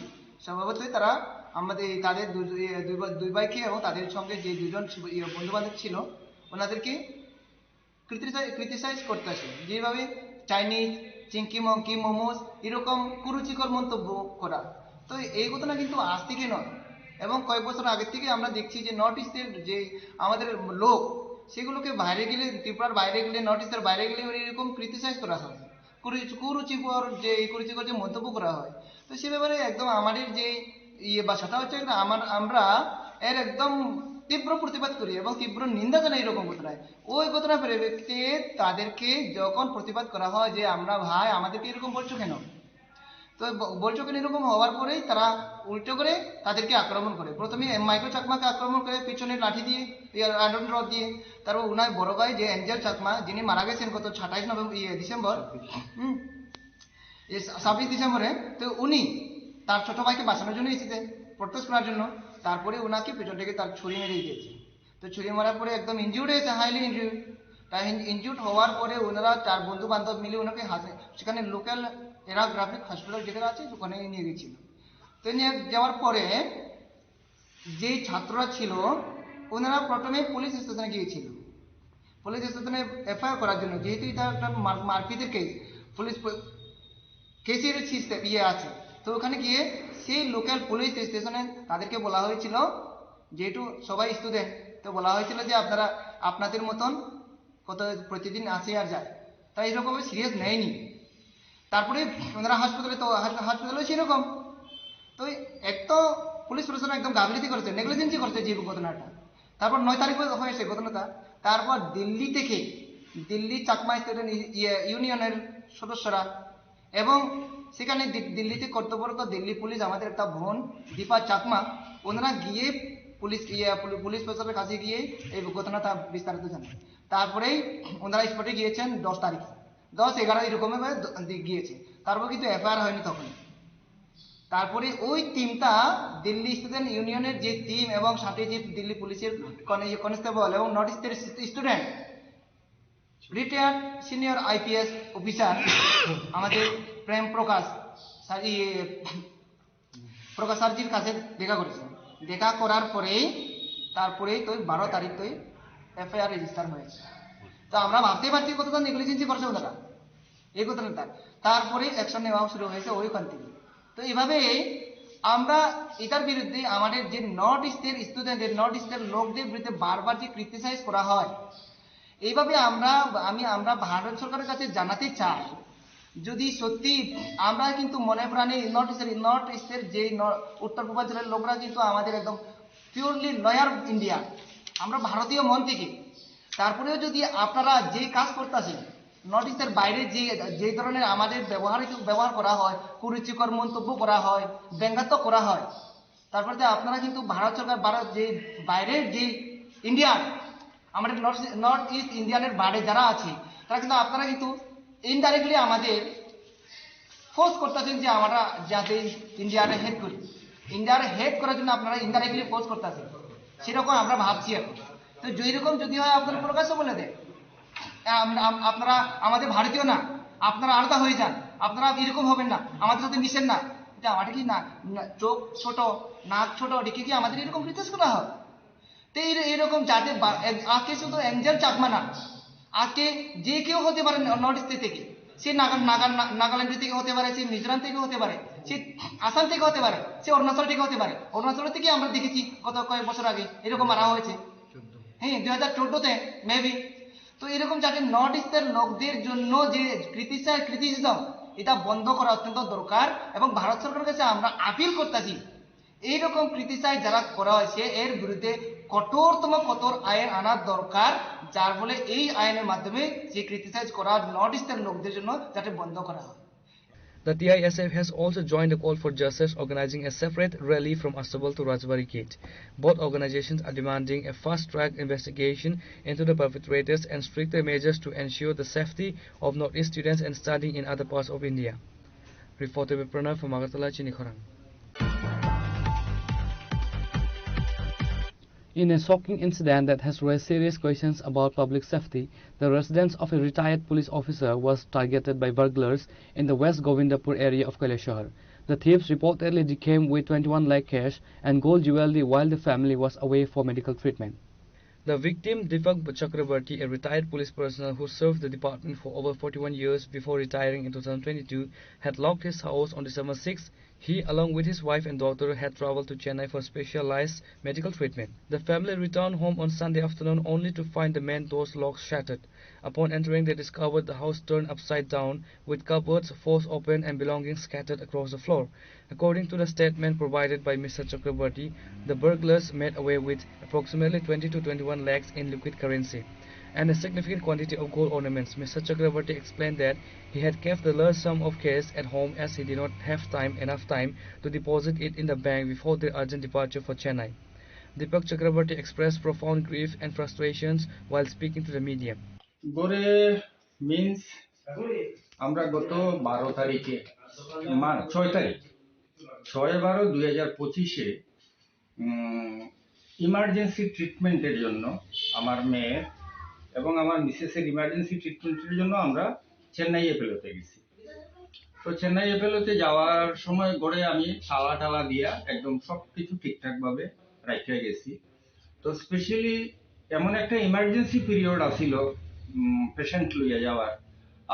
স্বভাবতই তারা তাদের দুই ভাইকে এবং তাদের সঙ্গে যে দুজন বন্ধু বান্ধব ছিল ওনাদেরকে ক্রিটিসাইজ করতেছে, যেভাবে চাইনিজ, চিংকি মঙ্কি, মোমোস এরকম কুরুচিকর মন্তব্য করা। তো এই ঘটনা কিন্তু আজ থেকে নয়, এবং কয়েক বছর আগে থেকে আমরা দেখছি যে নর্থ ইস্টের যে আমাদের লোক, সেগুলোকে বাইরে গেলে, ত্রিপুরার বাইরে গেলে, নর্থ ইস্টের বাইরে গেলে এরকম ক্রিটিসাইজ করা হয়, কুরুচিকর যে মন্তব্য করা হয়। তো সে ব্যাপারে একদম আমাদের যে সেটা হচ্ছে আমরা এর একদম তীব্র প্রতিবাদ করি এবং তীব্র নিন্দা জানাই এরকম ঘটনায়। ওই ঘটনা পরিপ্রেক্ষিতে তাদেরকে যখন প্রতিবাদ করা হয় যে আমরা ভাই আমাদেরকে এরকম বলছো কেন, তো বলছো কেন এরকম হওয়ার পরেই তারা উল্টো করে তাদেরকে আক্রমণ করে। প্রথমে মাইকেল চাকমাকে আক্রমণ করে পিছনে লাঠি দিয়ে, আয়রন রড দিয়ে। তারপর উনার বড় ভাই যে এঞ্জেল চাকমা, যিনি মারা গেছেন গত 26 ডিসেম্বর 26 ডিসেম্বরে, তো উনি তার ছোট ভাইকে বাঁচানোর জন্য এসেছে, প্রোটেস্ট করার জন্য। তারপরে ওনাকে পেছন থেকে তার ছুরি মেরে দিয়েছে। তো ছুরি মারার পরে একদম ইনজিউর্ড হয়েছে, হাইলি ইনজিউর্ড। ইনজিউর্ড হওয়ার পরে ওনারা 4 বন্ধু বান্ধব মিলে ওনাকে সেখানে লোকাল গ্রাফিক হসপিটাল যেখানে আছে ওখানে নিয়ে গেছিল। তো নিয়ে যাওয়ার পরে যেই ছাত্ররা ছিল ওনারা প্রথমে পুলিশ স্টেশনে গিয়েছিল, পুলিশ স্টেশনে এফআইআর করার জন্য, যেহেতু এটা একটা মারপিটের কেস, পুলিশ কেসের আছে। তো ওখানে গিয়ে সেই লোকাল পুলিশ স্টেশনে তাদেরকে বলা হয়েছিল, যেহেতু সবাই স্টুডেন্ট, তো বলা হয়েছিল যে আপনারা আপনাদের মতন প্রতিদিন আসে আর যায়, তাই এরকম সিরিয়াস নেয়নি। তারপরে ওনারা হাসপাতালে সেরকম। তো এক তো পুলিশ প্রশাসন একদম গাফিলতি করেছে, নেগলিজেন্সি করেছে যে ঘটনাটা। তারপর 9 তারিখ হয়েছে ঘটনাটা। তারপর দিল্লি থেকে, দিল্লি চাকমা স্টুডেন্ট ইউনিয়নের সদস্যরা এবং সেখানে দিল্লিতে কর্তব্যরত দিল্লি পুলিশ, আমাদের একটা বোন দীপা চাকমা, ওনারা গিয়ে পুলিশ প্রশাসনের কাছে গিয়ে এই ঘটনাটা বিস্তারিত জানান। তারপরেই ওনারা স্পটে গিয়েছেন 10 তারিখে, 10-11 এরকম গিয়েছে। তারপর কিন্তু এফআইআর হয়নি তখন। তারপরে ওই টিমটা দিল্লি স্টুডেন্ট ইউনিয়নের যে টিম এবং সাথে যে দিল্লি পুলিশের কনস্টেবল এবং নর্থ ইস্টের student, retired senior IPS officer আমাদের প্রেম প্রকাশ স্যারজির কাছে দেখা করেছেন। দেখা করার পরেই তারপরেই তো 12 তারিখ তো এফআইআর রেজিস্টার হয়েছে। তো আমরা ভাবতেই পারছি কতটা নেগলিজেন্সি করছে ওনারা এই ঘটনাটা। তারপরে অ্যাকশন নেওয়া শুরু হয়েছে ওইখান থেকে। তো এইভাবে আমরা এটার বিরুদ্ধে আমাদের যে নর্থ ইস্টের স্টুডেন্টের, নর্থ ইস্টের লোকদের বিরুদ্ধে বারবার যে ক্রিটিসাইজ করা হয়, এইভাবে আমরা ভারত সরকারের কাছে জানাতে চাই, যদি সত্যি আমরা কিন্তু মনে প্রাণে নর্থ ইস্টের যে উত্তর পূর্বাঞ্চলের লোকরা কিন্তু আমাদের একদম পিওরলি লয়ার ইন্ডিয়া, আমরা ভারতীয় মন থেকে। তারপরেও যদি আপনারা যে কাজ করতেছেন, নর্থ ইস্টের বাইরে যে ধরনের আমাদের ব্যবহার করা হয়, কুরুচিকর মন্তব্য করা হয়, ব্যঙ্গাত্মক করা হয়, তারপরে আপনারা কিন্তু ভারত সরকার, ভারত যে বাইরের যে ইন্ডিয়ান, আমাদের নর্থ ইস্ট ইন্ডিয়ানের বাইরে যারা আছে, তারা কিন্তু আপনারা কিন্তু ইনডাইরেক্টলি আমাদের ফোর্স করতেছেন যে আমরা যাতে ইন্ডিয়ারে হেড করি। ইন্ডিয়ারে হেড করার জন্য আপনারা ইনডাইরেক্টলি ফোর্স করতেছেন, সেরকম আমরা ভাবছি এখন। তো যেরকম যদি হয় আপনারা প্রকাশ্য বলে দেন আপনারা আমাদের ভারতীয় না, আপনারা আলাদা হয়ে যান, আপনারা এরকম হবেন না, আমাদের সাথে মিশেন না। এটা আমাদের কি না চোখ ছোট, নাক ছোট রেখে কি আমাদের এরকম রিকোয়েস্ট করা হয়? তো এরকম যাতে আজকে শুধু এঞ্জেল চাকমা না, আজকে যে কেউ হতে পারে নর্থ ইস্ট থেকে, সে নাগাল্যান্ড থেকে হতে পারে, সে মিজোরাম থেকে হতে পারে, সে আসাম থেকে হতে পারে, সে অরুণাচল থেকে হতে পারে। অরুণাচল থেকে আমরা দেখেছি গত কয়েক বছর আগে এরকম মারা হয়েছে, হ্যাঁ 2014-তে মেবি। তো এরকম যাতে নর্থ ইস্টের লোকদের জন্য যে ক্রিটিসিজম এটা বন্ধ করা অত্যন্ত দরকার, এবং ভারত সরকারের কাছে আমরা আপিল করতেছি এইরকম ক্রিটিসাইজ যারা করা হয়েছে এর বিরুদ্ধে কঠোর আইন আনার দরকার, যার ফলে এই আইনের মাধ্যমে যে ক্রিটিসাইজ করা নর্থ ইস্টের লোকদের জন্য যাতে বন্ধ করা হয়। The TISF has also joined the call for justice, organizing a separate rally from Astambul to Rajbari Gate. Both organizations are demanding a fast-track investigation into the perpetrators and stricter measures to ensure the safety of Northeast students and studying in other parts of India. Reported by Pranav from Agartala, Chinikhorang. In a shocking incident that has raised serious questions about public safety, the residence of a retired police officer was targeted by burglars in the West Govindapur area of Kailashahar. The thieves reportedly came with 21 lakh cash and gold jewelry while the family was away for medical treatment. The victim, Deepak Chakrabarti, a retired police personnel who served the department for over 41 years before retiring in 2022, had locked his house on December 6. He, along with his wife and daughter, had travelled to Chennai for specialized medical treatment. The family returned home on Sunday afternoon only to find the main door's locks shattered. Upon entering, they discovered the house turned upside down, with cupboards forced open and belongings scattered across the floor. According to the statement provided by Mr. Chakrabarti, the burglars made away with approximately 20 to 21 lakhs in liquid currency and a significant quantity of gold ornaments. Mr. Chakrabarti explained that he had kept the large sum of cash at home as he did not have enough time to deposit it in the bank before their urgent departure for Chennai. Deepak Chakrabarti expressed profound grief and frustrations while speaking to the media. Gore means আমরা গত 12 তারিখে 6 তারিখ 6/12/2025-এ emergency ট্রিটমেন্টের জন্য আমার মেয়ের এবং আমার মিসেসের ইমার্জেন্সি ট্রিটমেন্টের জন্য আমরা চেন্নাই এপেলোতে গেছি। তো চেন্নাই এপেলোতে যাওয়ার সময় গড়ে আমি তালা দিয়া একদম সবকিছু ঠিকঠাকভাবে রাখতে গেছি। তো স্পেশালি এমন একটা ইমার্জেন্সি পিরিয়ড আসিল পেশেন্ট লইয়া যাওয়ার,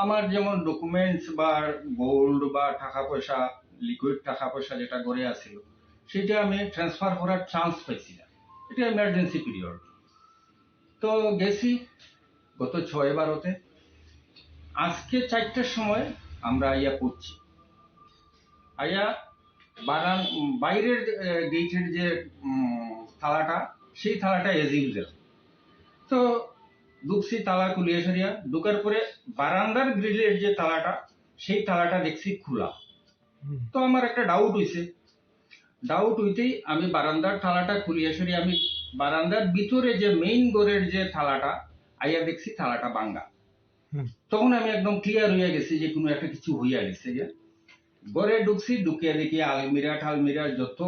আমার যেমন ডকুমেন্টস বা গোল্ড বা টাকা পয়সা, লিকুইড টাকা পয়সা যেটা গড়ে আসিল সেটা আমি ট্রান্সফার করার চান্স পাইছি না, এটা ইমার্জেন্সি পিরিয়ড। তো গেছি গত 6/12-তে, আজকে 4টার সময় আমরা আইয়া পড়ছি, আইয়া বাইরের গেটের যে থালাটা সেই থালাটা এজ ইউজুয়াল। তো ঢুকছি তালা খুলিয়ে সরিয়া, ঢুকার পরে বারান্দার গ্রিলের যে তালাটা সেই তালাটা দেখছি খোলা। তো আমার একটা ডাউট হইতেই আমি বারান্দার থালাটা খুলিয়ে সরিয়ে আমি বারান্দার ভিতরে যে মেইন ডোরের যে থালাটা আইয়া দেখছি থালাটা ভাঙা। তখন আমি একদম ক্লিয়ার হইয়া গেছি যে কোনো একটা কিছু হইয়া গেছে। ঘরে ঢুকছি, ঢুকিয়া দেখি আলমিরা ঠালমিরা যত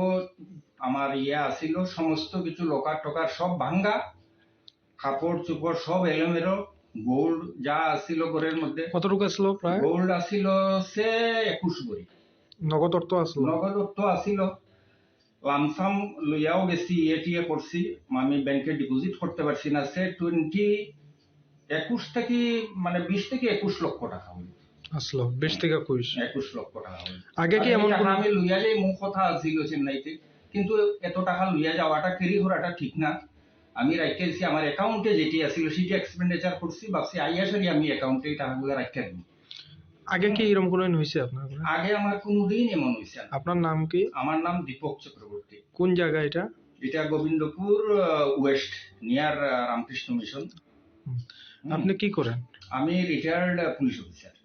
আমার আসিল সমস্ত কিছু লোকার টোকার সব ভাঙ্গা, কাপড় চোপড় সব এলোমেলো, গোল্ড যা আসিল ঘরের মধ্যে। কতটুকু আসলো? প্রায় গোল্ড আসিল সে 21 ভরি। নগদ অর্থ আসিল। লামসাম লইয়াও গেছি, এটিএ করছি, আমি ব্যাংকে ডিপোজিট করতে পারছি না। সে 21 থেকে মানে 20 থেকে 21 লক্ষ টাকা হইল আসলো। 20 থেকে 21 লক্ষ টাকা হইল। আগে কি এমন টাকা আমি লইয়া যাই মুখ কথা আসিল চেন্নাইতে, কিন্তু এত টাকা লইয়া যাওয়াটা ক্যারি করাটা ঠিক না। আমি রাখতেছি আমার অ্যাকাউন্টে যেটি আসিল সেটি এক্সপেন্ডিচার করছি, ভাবছি আইয়া সারি আমি অ্যাকাউন্টে টাকাগুলো রাখতে দিব। আগে কি এরকম কোনো হইছে আপনার? আগে আমার কোনোদিন এমন হইছে না। আপনার নাম কি? আমার নাম দীপক চক্রবর্তী। কোন জায়গা এটা? এটা Gobindapur West, near Ramakrishna mission. আপনি কি করেন? আমি রিটায়ার্ড পুলিশ অফিসার।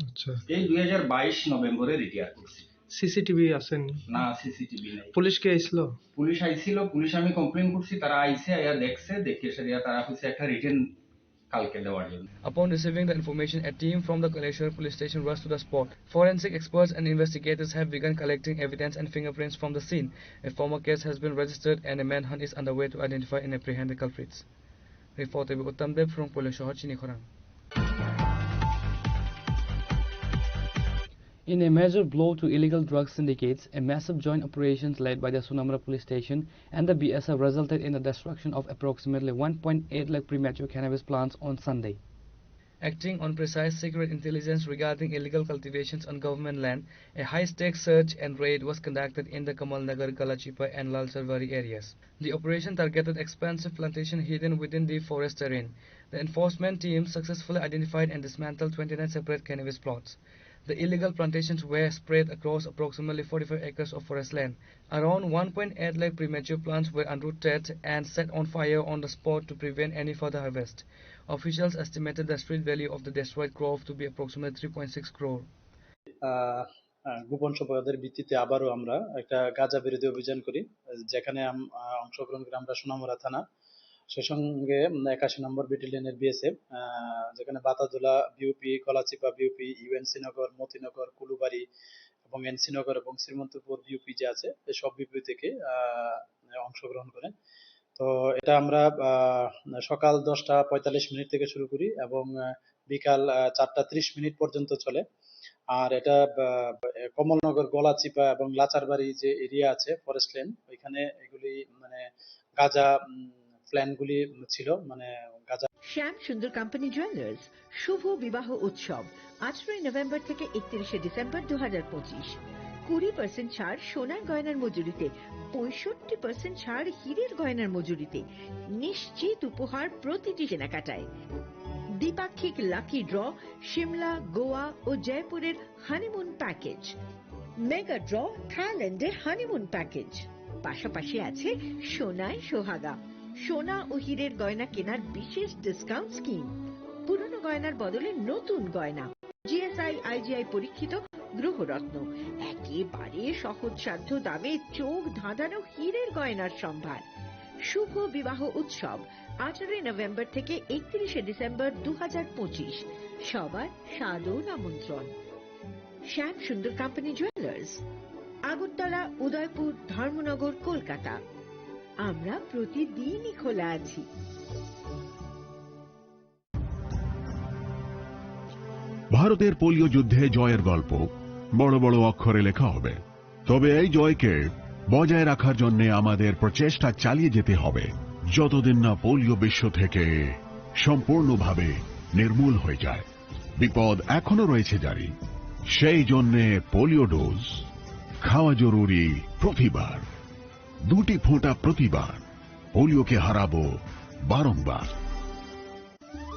আচ্ছা। এই 2022 নভেম্বরে রিটায়ার করছি। সিসিটিভি আছেন? না, সিসিটিভি নাই। পুলিশ কে আইছিল? পুলিশ আইছিল, পুলিশ আমি কমপ্লেইন করছি, তারা আইছে, আইয়া দেখছে, দেখে সেরিয়া তারা কইছে একটা রিটেন কালকে দেওয়ার জন্য। Upon receiving the information, a team from the Kailashahar police station rushed to the spot. Forensic experts and investigators have begun collecting evidence and fingerprints from the scene. A formal case has been registered and a manhunt is underway to identify and apprehend the culprits. Reported by Uttam Dev from Kailashahar, Chinikhorang. In a major blow to illegal drug syndicates, a massive joint operations led by the Sunamra police station and the BSF resulted in the destruction of approximately 1.8 lakh premature cannabis plants on Sunday. Acting on precise secret intelligence regarding illegal cultivations on government land, a high-stakes search and raid was conducted in the Kamalnagar, Galachipa and Lalsarvari areas. The operation targeted expansive plantation hidden within the forest terrain. The enforcement team successfully identified and dismantled 29 separate cannabis plots. The illegal plantations were spread across approximately 45 acres of forest land. Around 1.8 lakh premature plants were unrooted and set on fire on the spot to prevent any further harvest. Officials estimated the street value of the destroyed grove to be approximately 3.6 crore. গোপন সম্পদের ভিত্তিতে আবারও আমরা একটা গাঁজা বিরোধী অভিযান করি, যেখানে অংশগ্রহণ করি আমরা সোনামুড়া থানা, সেই সঙ্গে 81 নম্বর ব্যাটালিয়নের বিএসএফ, যেখানে বাতাদুলা বিউপি, গলাচিপা বিউপি, ইউএনসি নগর, মতিনগর, কুলুবাড়ি এবং এনসি নগর এবং শ্রীমন্তপুর বিউপি যে আছে এই সব বিউপি থেকে অংশগ্রহণ করেন। তো এটা আমরা সকাল 10:45 থেকে শুরু করি এবং বিকাল 4:30 পর্যন্ত চলে। আর এটা কমলনগর, গলাচিপা এবং লাচারবাড়ি যে এরিয়া আছে ফরেস্ট ল্যান্ড, ওইখানে এগুলি মানে গাঁজা প্ল্যানগুলি ছিল, মানে গাঁজা। শ্যাম সুন্দর কোম্পানি জুয়েলার্স শুভ বিবাহ উৎসব 18 নভেম্বর থেকে 31 ডিসেম্বর 2025। 20% ছাড় সোনার গয়নার মজুরিতে, 65% ছাড় হীরের গয়নার মজুরিতে, নিশ্চিত উপহার প্রতিটি কেনাকাটায়। দ্বিপাক্ষিক লাকি ড্র, শিমলা, গোয়া ও জয়পুরের হানিমুন প্যাকেজ, মেগা ড্র থাইল্যান্ডের হানিমুন প্যাকেজ, পাশাপাশি আছে সোনায় সোহাগা, সোনা ও হীরের গয়না কেনার বিশেষ ডিসকাউন্ট স্কিম, পুরনো গয়নার বদলে নতুন গয়না, জিএসআই আইজিআই পরীক্ষিত গ্রহরত্ন, একেবারে সহজসাধ্য দামে চোখ ধাঁধানো হীরের গয়নার সম্ভার। শুভ বিবাহ উৎসব 18 নভেম্বর থেকে 31 ডিসেম্বর 2025। সবার সাদর আমন্ত্রণ। শ্যাম সুন্দর কোম্পানি জুয়েলার্স, আগরতলা, উদয়পুর, ধর্মনগর, কলকাতা। আমরা প্রতিদিনই খোলা আছি। ভারতের পোলিও যুদ্ধে জয়ের গল্প বড় বড় অক্ষরে লেখা হবে, তবে এই জয়কে বজায় রাখার জন্য আমাদের প্রচেষ্টা চালিয়ে যেতে হবে যতদিন না পোলিও বিশ্ব থেকে সম্পূর্ণভাবে নির্মূল হয়ে যায়। বিপদ এখনো রয়েছে জারি, সেই জন্য পোলিও ডোজ খাওয়া জরুরি প্রতিবার, 2টি ফোঁটা প্রতিবার। পোলিওকে হারাবো বারংবার।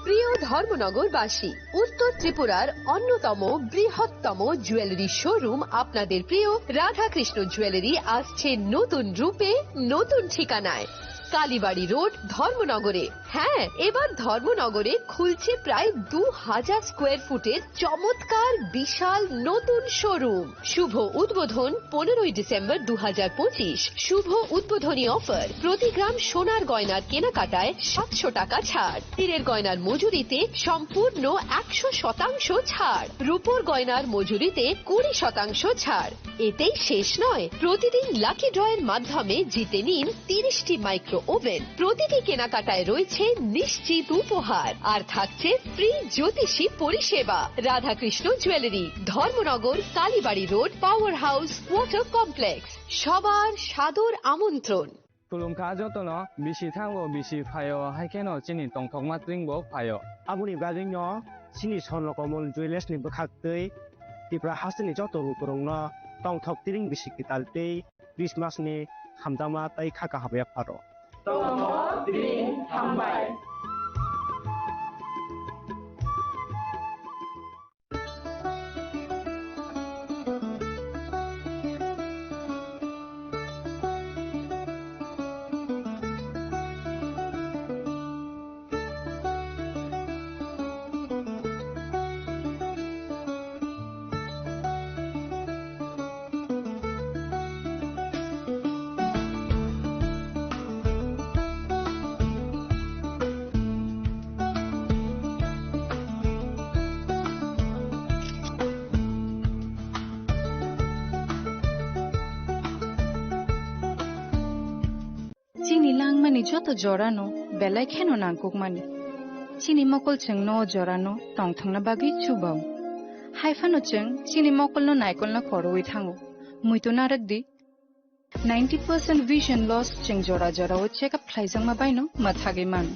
প্রিয় ধর্মনগরবাসী, উত্তর ত্রিপুরার অন্যতম বৃহত্তম জুয়েলারি শোরুম আপনাদের প্রিয় রাধাকৃষ্ণ জুয়েলারি আসছে নতুন রূপে, নতুন ঠিকানায়, কালীবাড়ি রোড, ধর্মনগরে। হ্যাঁ, এবার ধর্মনগরে খুলছে প্রায় 2000 স্কোয়ার ফুটের চমৎকার বিশাল নতুন শোরুম। শুভ উদ্বোধন 15 ডিসেম্বর 2025। শুভ উদ্বোধনী অফার, প্রতি গ্রাম সোনার গয়নার কেনাকাটায় 700 টাকা ছাড়, হীরের গয়নার মজুরিতে সম্পূর্ণ 100% ছাড়, রূপোর গয়নার মজুরিতে 20% ছাড়। এতেই শেষ নয়, প্রতিদিন লাকি ড্রয়ের মাধ্যমে জিতে নিন 30টি মাইক্রো ওভেন। প্রতিটি কেনাকাটায় রয়েছে নিশ্চিত উপহার, আর থাকছে ফ্রি জ্যোতিষী পরিষেবা। Radhakrishna jewellery, Dharmanagar, Kalibari road, power house, water complex. সবার সাদর আমন্ত্রণ। Tulumka jotono bisi thango bisi phayo haikeno chini tongthok matringbo phayo. Abuni bagino chini sonlokomol jewelers ni bakhaktei tipra hasni joto rukurongno tongthok tiring bisi kitaltei Christmas ni hamdama tai khaka habya pharo. Tongthok tiring hambai. Chini langmani joto jorano belai kheno nangkukmani. Chini mokol cheng no jorano tongthangna bagi chubao. Haifano cheng chini mokol no naikol na koroi thango. Muito narakdi 90% vision loss cheng jora o check up thlaijang ma baino mathage man.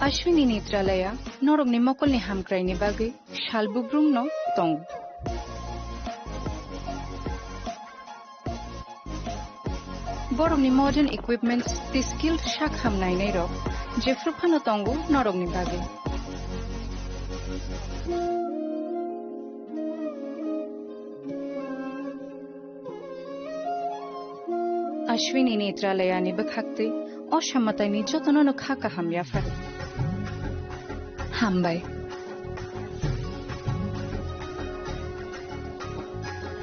Ashwini Netralaya Norogni Mokolni Hamkraini Bagi Shalbubrumno Tong. Borogni modern equipments the skilled Shakham Nainero Jeffrupano Tongu Norogni Bagi. Ashwini Netralaya ni Bakhakti Oshamata ni Jotono Khaka Hamya Far. Hambai.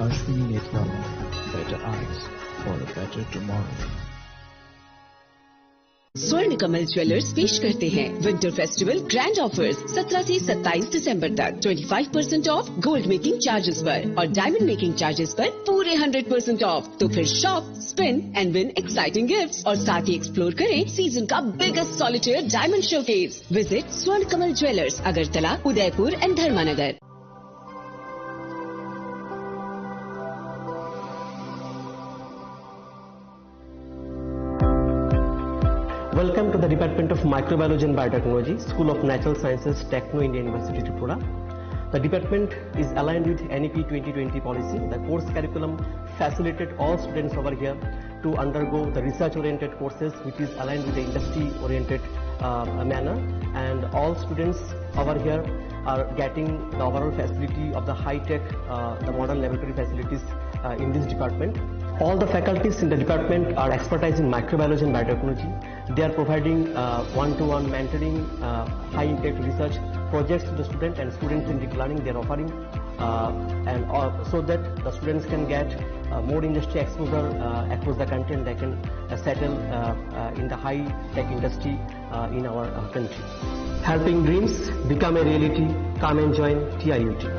Ashwini Netralaya, better eyes for a better tomorrow. स्वर्ण Kamal jewellers पेश करते हैं winter festival grand offers 17 से 27 दिसंबर तक 25% of gold making charges पर और diamond making charges पर पूरे 100% ऑफ। तो फिर shop, spin and win exciting gifts और साथ ही एक्सप्लोर करें सीजन का biggest solitaire diamond showcase. Visit Swarna Kamal jewellers, Agartala, Udaipur and Dharmanagar. Welcome to the Department of Microbiology and Biotechnology, School of Natural Sciences, Techno India University, Tripura. The department is aligned with NEP 2020 policy. The course curriculum facilitated all students over here to undergo the research-oriented courses, which is aligned with the industry-oriented manner. And all students over here are getting the overall facility of the high-tech, the modern laboratory facilities in this department. All the faculties in the department are expertise in microbiology and biotechnology. They are providing one-to-one mentoring, high-impact research projects to the student and students in deep learning. They are offering so that the students can get more industry exposure across the country and they can settle in the high-tech industry in our country. Helping dreams become a reality. Come and join TIUT.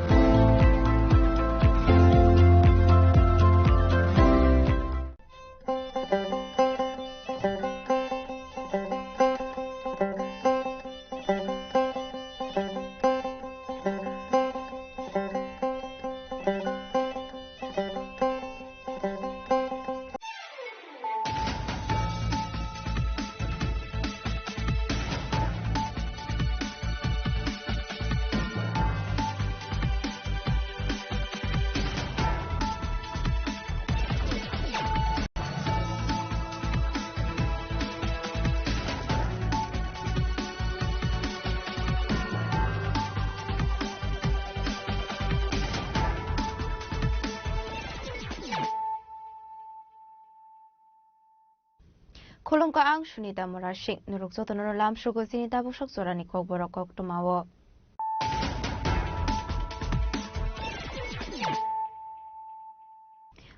Kolong ka ang Sunita Morashik, nurukso to nurulam shugo sinita busok sorani kog borokok tumawo.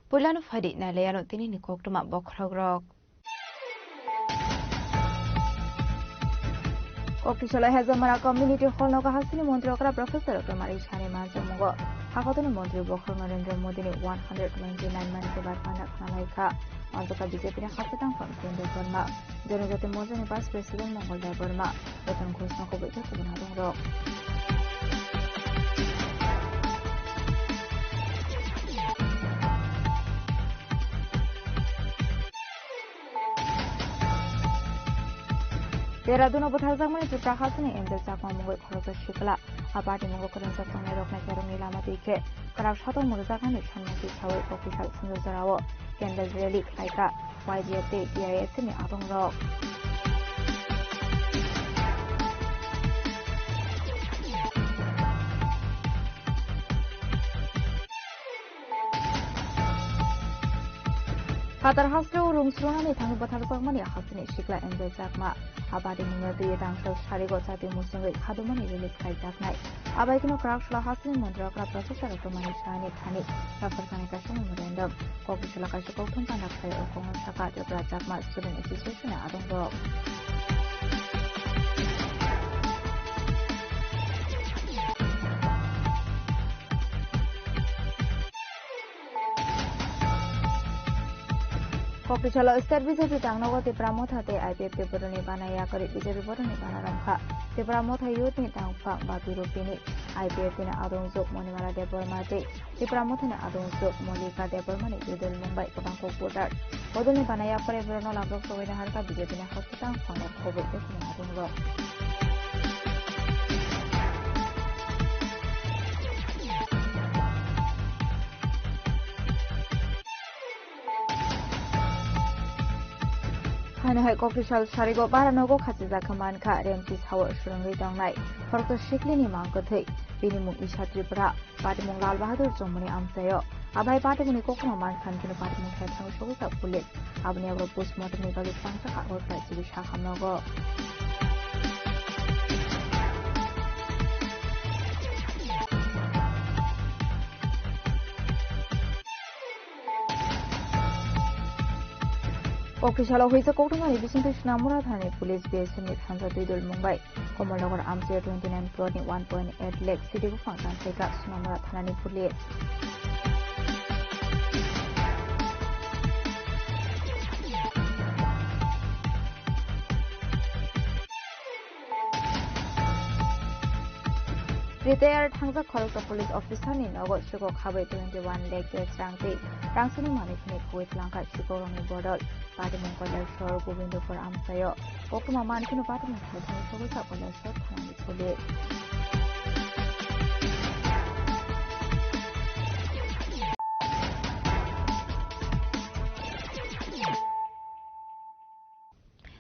Pulano fadi na leyano tini ni kog tuma bokrogrok. Koktishola Hazamara Community Hall no kahasini Montri okra Professor Kamari Shani Manzamungo. Hakotoni Montri Bokrog Narendra Modi ni 199 man kebar panak nalaika. Antoka BJP na khasatang Pamkende Burma. Jonajati Moja ni Vice President Mongolda Burma. Beton Ghosna ko bejo kubunadong rok. Dehradun Butharzak mani Tripura khasini Endel Chakma Mongol Khorosa Shikla. Apati Mongol Koran Chakma Rokna Kerong Nilama Dike. Karak Shatong Murzakan Shanmati Chawe Official Sundarawo. Kendall Relic Laika YGT DIS ni Atong Rock. Qatar Hasro Rumsrona ni Tangu Butharzak mani Hasini Shikla Endel Chakma. Abadi Mungadu Yedangshal Sharigo Chati Musingwe Khadumani Relic Laiknai. Abaikino Karakshula Hasini Mondrakra Professor of Romani Shani Thani. Rafasani Kashan Memorandum. Kokishula Kashiko Tumpanak Sayo Kongon Shaka Tripura Chakma Student Association Adong Rock. Kokishula State BJP Tangnogo Tripura Mothate IPF Tripurani Banaya Kori BJP Boroni Banarangka. Tripura Motha Youth ni Tangfang Baturupini. IPF na Adong Zuk Monimara Debormati. Tripura Motha na Adong Zuk Molika Debormani Judul Mumbai Bangkok Border. Bodoni Banaya Kori Brono Labrok Sowena Harka BJP na Hospital Fangok Covid 19 Adong Rock. Haino hai official sharigo baranogo khasi zakhaman kha remti sawo shurungai dangnai farto shiklini mangkathai bini mung Isha Tripura Patimung Lal Bahadur Jomuni amsayo abai Patimuni kokno man khan kinu Patimung khathang shogusa pulis abni abro postmortem ni bagi sangsa ka orkai jibi shakhamnogo Okrishala hoisa koktomani bisintu Snamura Thane Police Base ni Thansa Tuidul Mumbai Komolnagar Amsaya 29 crore ni 1.8 lakh city ko function seka Snamura Thanani Police Retired Thangsa Kharokta police officer ni Nogod Shiko Khabai 21 lakh rangti rangsuni manikni Kuwait Lanka Shiko Rongi Bodol Patimung Kolashor Govindopur Amsayo Okuma manikinu Patimung Khathang Shogusa Kolashor Thanani Police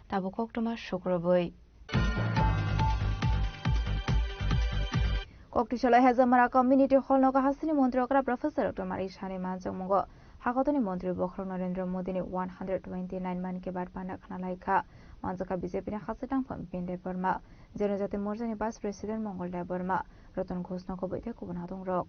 Tabo Koktoma Shokroboi Koktishala Hazamara Community Hall Noga Hasini Montrokra Professor Dr. Mari Shani Manjamungo Hakotoni Montri Bokhro Narendra Modi ni 129 man ke bad panda khana laika Manjaka BJP ni Hasitang Pinde Burma Janajati Morja ni Vice President Mongol Da Burma Ratan Ghosna ko boite ko banadong rok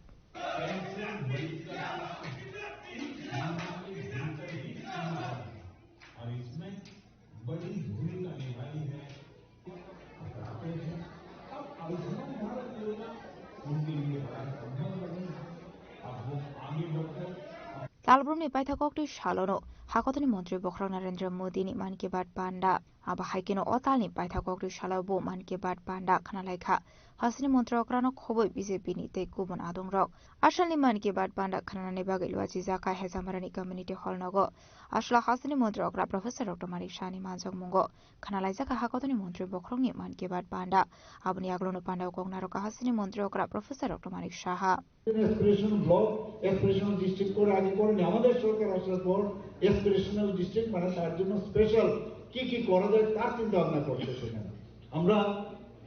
Talbrumni Paithakokti Shalono, Hakotani Montri Bokhra Narendra Modi ni Man Ki Baat Panda, Aba Haikino Otalni Paithakokti Shalabo Man Ki Baat Panda Khanalaika, Hasini Montrokrano Khoboi BJP ni Te Kubon Adong Rok, Ashali Man Ki Baat Panda Khanane Bagilwaji Zaka Hezamarani Community Hall Nogo, Ashla Hasini Montrokra Professor Dr. Mari Shani Manjak Mungo, Khanalaizaka Hakotani Montri Bokhrongi Man Ki Baat Panda, Abni Aglono Panda Kognaroka Hasini Montrokra Professor Dr. Mari Shaha. Aspirational block, aspirational district করে আগে করেনি আমাদের সরকার আসার পর aspirational district মানে তার জন্য special কি কি করা যায় তার চিন্তা ভাবনা করছে সেখানে আমরা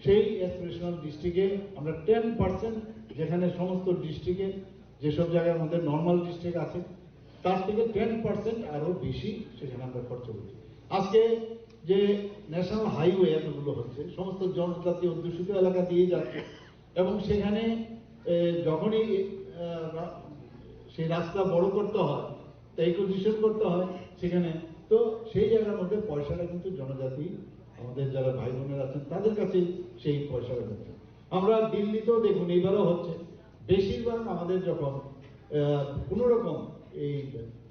সেই aspirational districtে আমরা 10% যেখানে সমস্ত ডিস্ট্রিক্টে যেসব জায়গার মধ্যে নরমাল ডিস্ট্রিক্ট আছে তার থেকে 10% আরো বেশি সেখানে আমরা খরচ করছি আজকে যে ন্যাশনাল হাইওয়ে এতগুলো হচ্ছে সমস্ত জনজাতি অধ্যুষিত এলাকা দিয়ে যাচ্ছে এবং সেখানে যখনই সেই রাস্তা বড় করতে হয় তাই কন্ডিশন করতে হয় সেখানে তো সেই জায়গার মধ্যে পয়সাটা কিন্তু জনজাতি আমাদের যারা ভাই বোনেরা আছেন তাদের কাছে সেই পয়সাটা যাচ্ছে আমরা দিল্লিতেও দেখুন এইবারও হচ্ছে বেশিরভাগ আমাদের যখন কোনোরকম এই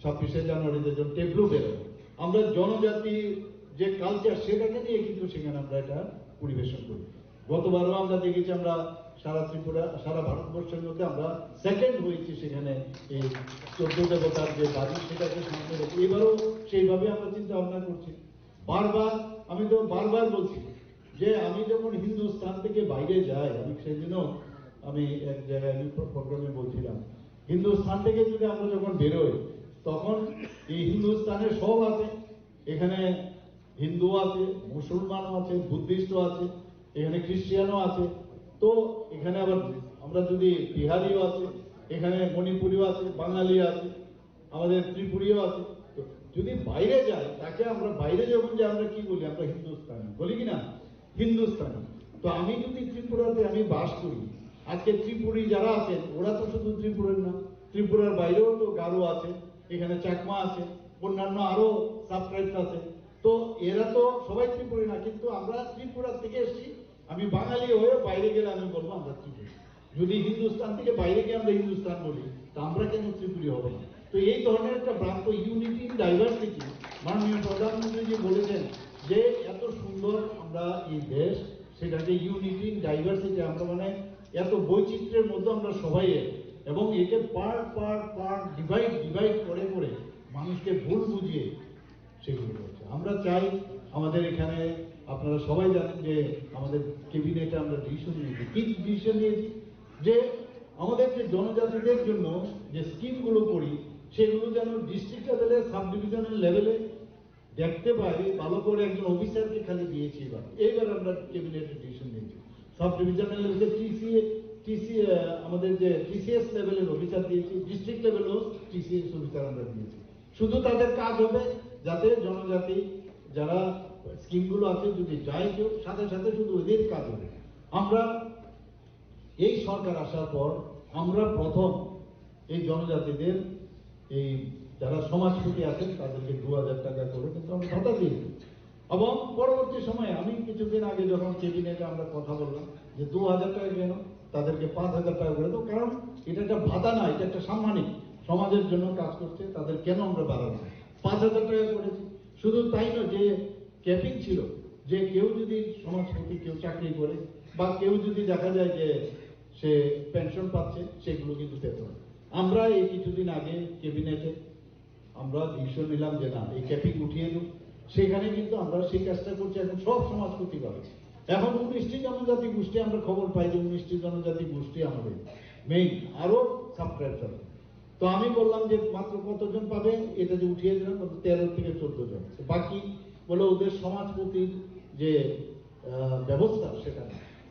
26শে জানুয়ারিতে যখন টেবলু বেরোয় আমরা জনজাতি যে কালচার সেটাকে নিয়ে কিন্তু সেখানে আমরা এটা পরিবেশন করি গতবারও আমরা দেখেছি আমরা সারা ত্রিপুরা সারা ভারতবর্ষের মধ্যে আমরা সেকেন্ড হয়েছি সেখানে এই 14 দেবতার যে বাড়ি সেটাকে সামনে রেখে এবারও সেইভাবে আমরা চিন্তা ভাবনা করছি বারবার আমি তো বারবার বলছি যে আমি যখন হিন্দুস্তান থেকে বাইরে যাই আমি সেদিনও আমি এক জায়গায় প্রোগ্রামে বলছিলাম হিন্দুস্তান থেকে যদি আমরা যখন বেরোই তখন এই হিন্দুস্তানের সব আছে এখানে হিন্দু আছে মুসলমানও আছে বুদ্ধিস্টও আছে এখানে খ্রিস্টানও আছে তো এখানে আবার আমরা যদি বিহারিও আছে এখানে মণিপুরিও আছে বাঙালি আছে আমাদের ত্রিপুরীও আছে তো যদি বাইরে যাই তাকে আমরা বাইরে যখন যাই আমরা কি বলি আমরা হিন্দুস্তানি বলি কি না হিন্দুস্তানি তো আমি যদি ত্রিপুরাতে আমি বাস করি আজকে ত্রিপুরী যারা আছেন ওরা তো শুধু ত্রিপুরার না ত্রিপুরার বাইরেও তো গারো আছে এখানে চাকমা আছে অন্যান্য আরো সাবট্রাইবস আছে তো এরা তো সবাই ত্রিপুরী না কিন্তু আমরা ত্রিপুরা থেকে এসেছি আমি বাঙালি হয়ে বাইরে গেলে আমি বলবো আমরা ত্রিপুরী যদি হিন্দুস্তান থেকে বাইরে গিয়ে আমরা হিন্দুস্তান বলি তা আমরা কেন ত্রিপুরী হব না তো এই ধরনের একটা ভ্রান্ত ইউনিটি ইন ডাইভার্সিটি মাননীয় প্রধানমন্ত্রী যে বলেছেন যে এত সুন্দর আমরা এই দেশ সেটাকে ইউনিটি ইন ডাইভার্সিটি আমরা মানে এত বৈচিত্র্যের মধ্যে আমরা সবাই এবং একে পার্ট ডিভাইড করে করে মানুষকে ভুল বুঝিয়ে সেগুলো করছে আমরা চাই আমাদের এখানে আপনারা সবাই জানেন যে আমাদের ক্যাবিনেটে আমরা ডিসিশন নিয়েছি কি ডিসিশন নিয়েছি যে আমাদের যে জনজাতিদের জন্য যে স্কিমগুলো করি সেগুলো যেন ডিস্ট্রিক্ট লেভেলে সাব ডিভিশনাল লেভেলে দেখতে পারি ভালো করে একজন অফিসারকে খালি দিয়েছি এইবার আমরা ক্যাবিনেটে ডিসিশন নিয়েছি সব ডিভিশনাল লেভেলে আমাদের যে টিসিএস লেভেলের অফিসার দিয়েছি, ডিস্ট্রিক্ট লেভেলেও টিসিএস অফিসার আমরা দিয়েছি। শুধু তাদের কাজ হবে যাতে জনজাতি যারা স্কিমগুলো আছে যদি যায় কেউ সাথে সাথে শুধু ওদের কাজ হবে। আমরা এই সরকার আসার পর আমরা প্রথম এই জনজাতিদের এই যারা সমাজপতি আছেন তাদেরকে 2000 টাকা করে কিন্তু আমরা ভাতা দিয়েছি এবং পরবর্তী সময়ে আমি কিছুদিন আগে যখন ক্যাবিনেটে আমরা কথা বললাম যে 2000 টাকা কেন তাদেরকে 5000 টাকা করে দাও, কারণ এটা একটা ভাতা না, এটা একটা সাম্মানিক সমাজের জন্য কাজ করছে, তাদের কেন আমরা বাড়াবো 5000 টাকা করেছি। শুধু তাই নয় যে ক্যাপিং ছিল যে কেউ যদি সমাজপতি কেউ চাকরি করে বা কেউ যদি দেখা যায় যে সে পেনশন পাচ্ছে সেগুলো কিন্তু পেত না। আমরা এই কিছুদিন আগে ক্যাবিনেটে আমরা ডিসিশন নিলাম যে না এই ক্যাপিং উঠিয়ে দিই, সেখানে কিন্তু আমরা সেই কাজটা করছি। এখন সব সমাজপতি পাবে, এখন 19টি জনজাতি গোষ্ঠী আমরা খবর পাই যে 19টি জনজাতি গোষ্ঠী আমাদের মেইন, আরো সাবট্রাক্ট হবে। তো আমি বললাম যে মাত্র কতজন পাবে এটা যে উঠিয়ে দিলাম 13 থেকে 14 জন, বাকি বলে ওদের সমাজপতির যে ব্যবস্থা সেটা।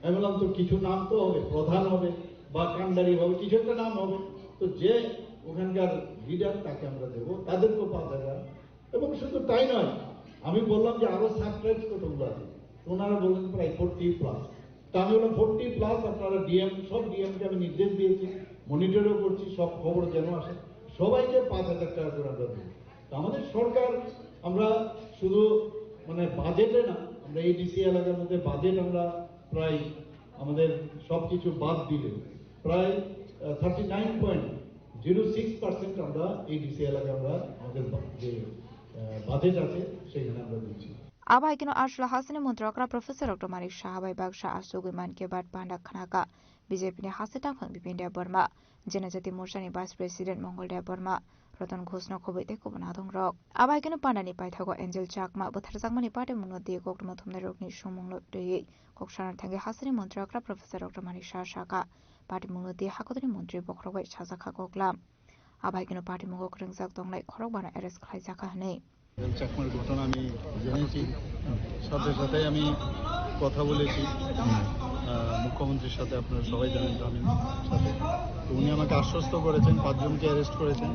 আমি বললাম তো কিছু নাম তো হবে, প্রধান হবে বা কান্ডারি হবে, কিছু একটা নাম হবে, তো যে ওখানকার লিডার তাকে আমরা দেবো, তাদেরকেও 5000। এবং শুধু তাই নয়, আমি বললাম যে আরো সাবট্রাক্ট কতগুলো আছে, ওনারা বললেন প্রায় 40+। তা আমি বললাম 40+, আপনারা ডিএম সব ডিএমকে আমি নির্দেশ দিয়েছি, মনিটরও করছি, সব খবর যেন আসে, সবাইকে 5000 টাকা করে আমরা দেবো। তো আমাদের সরকার আমরা শুধু মানে বাজেটে না, আমরা এই ডিসি এলাকার মধ্যে বাজেট আমরা প্রায় আমাদের সবকিছু বাদ দিলে প্রায় 39.06% আমরা এই ডিসি এলাকায় আমরা আমাদের যে বাজেট আছে সেখানে আমরা দিচ্ছি। Abai kino ashla hasini mantrakra Professor Dr. Manik Shahabai Bagsha Asuguman ke bad panda khanaka BJP ne hasita khang Bipindia Burma Janajati Morsani Vice President Mongolda Burma Ratan Ghosna Khobite Kubanadong Rock Abai kino pandani paithago Angel Chakma Butharzangmani Pate Munodi Kokma Thumna Rokni Shumunglo de Kokshanar Thange hasini mantrakra Professor Dr. Manik Shahaka Pate Munodi Hakodri Montri Bokrowai Chazaka Koklam Abai kino Pate Mungok Ringzak Donglai Khorokbana Arrest Khaizaka Hane চাকমার ঘটনা আমি জেনেছি, সাথে সাথে আমি কথা বলেছি মুখ্যমন্ত্রীর সাথে, আপনারা সবাই জানেন আমি সাথে। তো উনি আমাকে আশ্বস্ত করেছেন 5 জনকে অ্যারেস্ট করেছেন,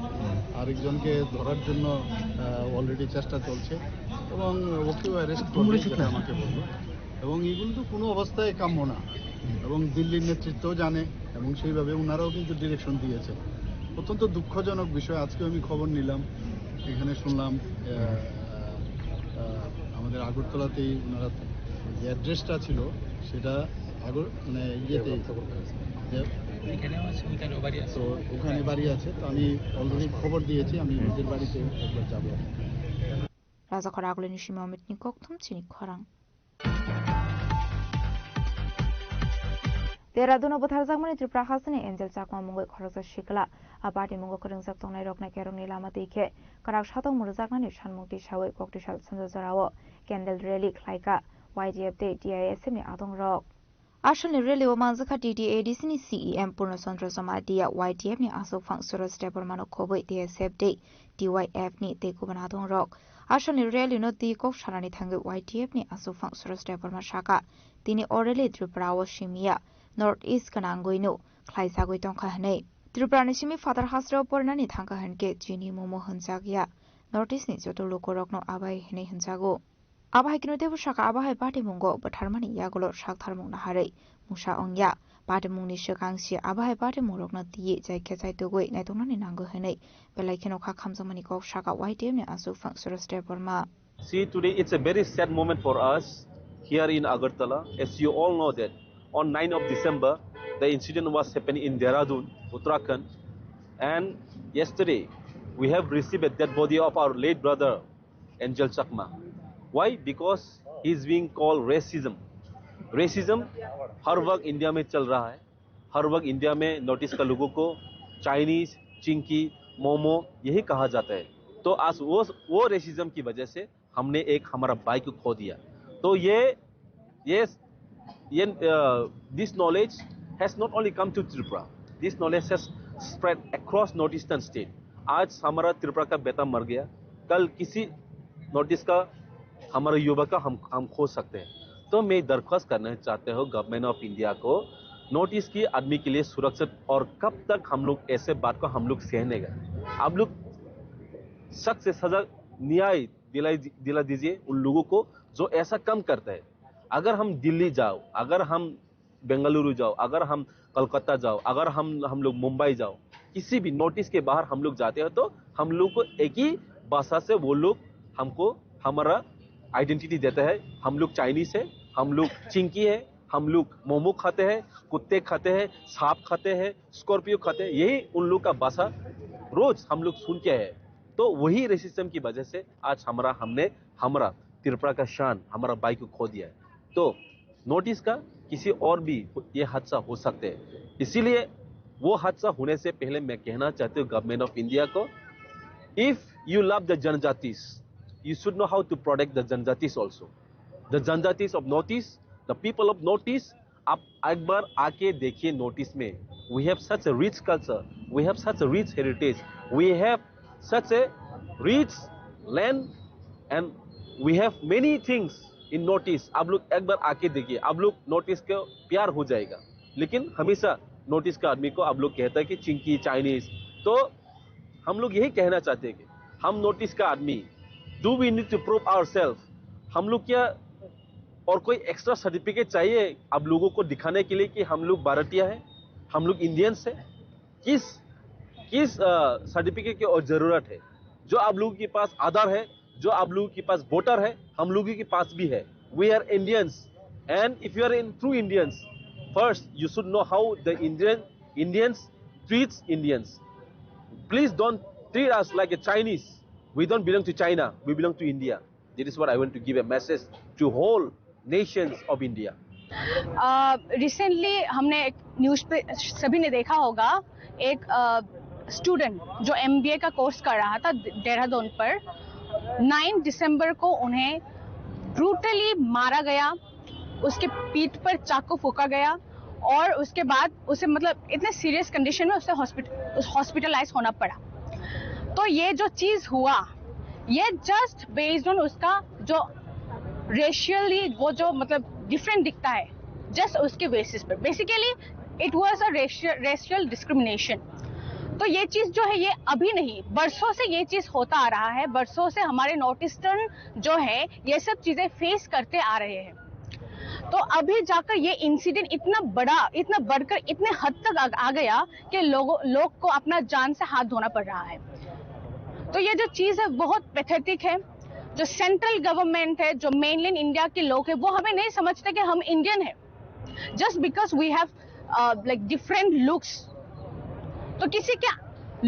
আরেকজনকে ধরার জন্য অলরেডি চেষ্টা চলছে এবং ওকেও অ্যারেস্ট করবে সেটা আমাকে বলল। এবং এগুলো তো কোনো অবস্থায় কাম্য না এবং দিল্লির নেতৃত্বও জানে এবং সেইভাবে ওনারাও কিন্তু ডিরেকশন দিয়েছে। অত্যন্ত দুঃখজনক বিষয়। আজকে আমি খবর নিলাম, এখানে শুনলাম আমাদের আগরতলাতেই ওনারা যে অ্যাড্রেসটা ছিল সেটা মানে ইয়েতে তো ওখানে বাড়ি আছে। তো আমি অলরেডি খবর দিয়েছি, আমি নিজের বাড়িতে একবার যাবো। রাজা খরাগলে নিশিমা অমিত নিকক থম চিনি খরাং Deradun Butharzangmani Tripura Hasani Angel Chakma Mungoi Khorosa Shikla Abati Mungo Kuringsak Tongnai Rokna Kerong Nilama Dike Karak Shatong Murzakmani Shanmukti Shawai Koktishal Sanjarawo Candle Rally Klaika YDF Day DISM ni Adong Rock Ashani Rally o Manzaka DDADC ni CEM Purna Sondra Somadia YDF ni Asok Fang Suras Deparmano Koboi DSF Day DYF ni Dekuban Adong Rock Ashani Rally no Dikok Sharani Thangu YDF ni Asok Fang Suras Deparman Shaka Tini Orally Tripura o Shimia North East Kanangoino, Klaisagoi Tonkahane. Tripranishimi Father Hasro Pornani Tankahanke, Jini Momo Hansagia, North East Nitsoto Lokorokno Abai Hene Hansago. Abai Kinotevo Shaka Abai Batimungo, but Harmani Yagolo Shaktarmung Hare, Musha Onya, Batimuni Shakangsi, Abai Batimurokno Di, Jakesai to wait, Netonani Nango Hene, Belakinoka comes a maniko Shaka White Dame as so functions Burma. See, today it's a very sad moment for us here in Agartala. As you all know that. On 9th of December, the incident was happening in Dehradun, Uttarakhand, and yesterday we have received a dead body of our late brother, Angel Chakma. Why? Because he is being called racism. Racism, हर वक्त India में चल रहा है, हर वक्त India में north east का लोगों को चाइनीज, चिंकी, मोमो यही कहा जाता है। तो आज वो रेसिज्म की वजह से हमने एक हमारा भाई को खो दिया। तो this knowledge has not only come to Tripura, this knowledge has spread across northeastern state. आज हमारा त्रिपुरा का बेटा मर गया, कल किसी नोटिस का हमारे युवा का हम खो सकते हैं। तो मैं दरख्वास्त करना चाहते हो गवर्नमेंट ऑफ इंडिया को, नोटिस की आदमी के लिए सुरक्षित, और कब तक हम लोग ऐसे बात को हम लोग सहने गए। आप लोग सख्त से सजा न्याय दिला दीजिए उन लोगों को जो ऐसा कम करता है। अगर हम दिल्ली जाओ, अगर हम बेंगलुरु जाओ, अगर हम कलकत्ता जाओ, अगर हम लोग मुंबई जाओ, किसी भी नोटिस के बाहर हम लोग जाते हैं तो हम लोग को एक ही भाषा से वो लोग हमको हमारा आइडेंटिटी देता है। हम लोग चाइनीज है, हम लोग चिंकी है, हम लोग मोमो खाते हैं, कुत्ते खाते हैं, सांप खाते हैं, स्कॉर्पियो खाते हैं, यही उन लोग का भाषा रोज हम लोग सुन के हैं। तो वही रेसिज्म की वजह से आज हमने हमारा त्रिपुरा का शान, हमारा भाई को खो दिया है। तो नोटिस का किसी और भी ये हादसा हो सकते हैं, इसीलिए वो हादसा होने से पहले मैं कहना चाहती हूँ गवर्नमेंट ऑफ इंडिया को, इफ यू लव द जनजातिस, you should know how to protect the Janjatis also. The Janjatis of Northeast, the people of Northeast, आप एक बार आके देखिए नोटिस में, we have such a rich culture, we have such a rich heritage, we have such a rich land and we have many things in Northeast. आप लोग एक बार आके देखिए, आप लोग नोटिस को प्यार हो जाएगा। लेकिन हमेशा नोटिस का आदमी को आप लोग कहता है कि चिंकी, चाइनीज। तो हम लोग यही कहना चाहते हैं कि हम नोटिस का आदमी, Do we need to prove ourselves? हम लोग क्या और कोई एक्स्ट्रा सर्टिफिकेट चाहिए आप लोगों को दिखाने के लिए कि हम लोग भारतीय हैं, हम लोग इंडियंस हैं? किस सर्टिफिकेट की और जरूरत है? जो आप लोगों के पास आधार है, जो आप लोगों के पास वोटर है, हम लोगों के पास भी है। We are Indians, and if you are in true Indians, first you should know how the Indians treats Indians. Please don't treat us like a Chinese. We don't belong to China, we belong to India. This is what I want to give a message to whole nations of India. Recently हमने एक news पे सभी ने देखा होगा, एक student जो MBA का कोर्स कर रहा था देहरादून पर, 9 दिसंबर को उन्हें ब्रूटली मारा गया, उसके पीठ पर चाकू फूंका गया और उसके बाद उसे मतलब इतने सीरियस कंडीशन में उसे हॉस्पिटलाइज होना पड़ा। तो ये जो चीज हुआ, ये जस्ट बेस्ड ऑन उसका जो रेशियली वो जो मतलब डिफरेंट दिखता है, जस्ट उसके बेसिस पर। Basically it was a racial discrimination. तो ये चीज जो है ये अभी नहीं, बरसों से ये चीज होता आ रहा है। बरसों से हमारे नॉर्थ ईस्टर्न जो है ये सब चीजें फेस करते आ रहे हैं। तो अभी जाकर ये इंसिडेंट इतना बड़ा, इतना बढ़कर इतने हद तक आ गया कि लोग को अपना जान से हाथ धोना पड़ रहा है। तो ये जो चीज है बहुत पैथेटिक है। जो सेंट्रल गवर्नमेंट है, जो मेनलैंड इंडिया के लोग हैं, वो हमें नहीं समझते कि हम इंडियन हैं just because we have like different looks. तो किसी के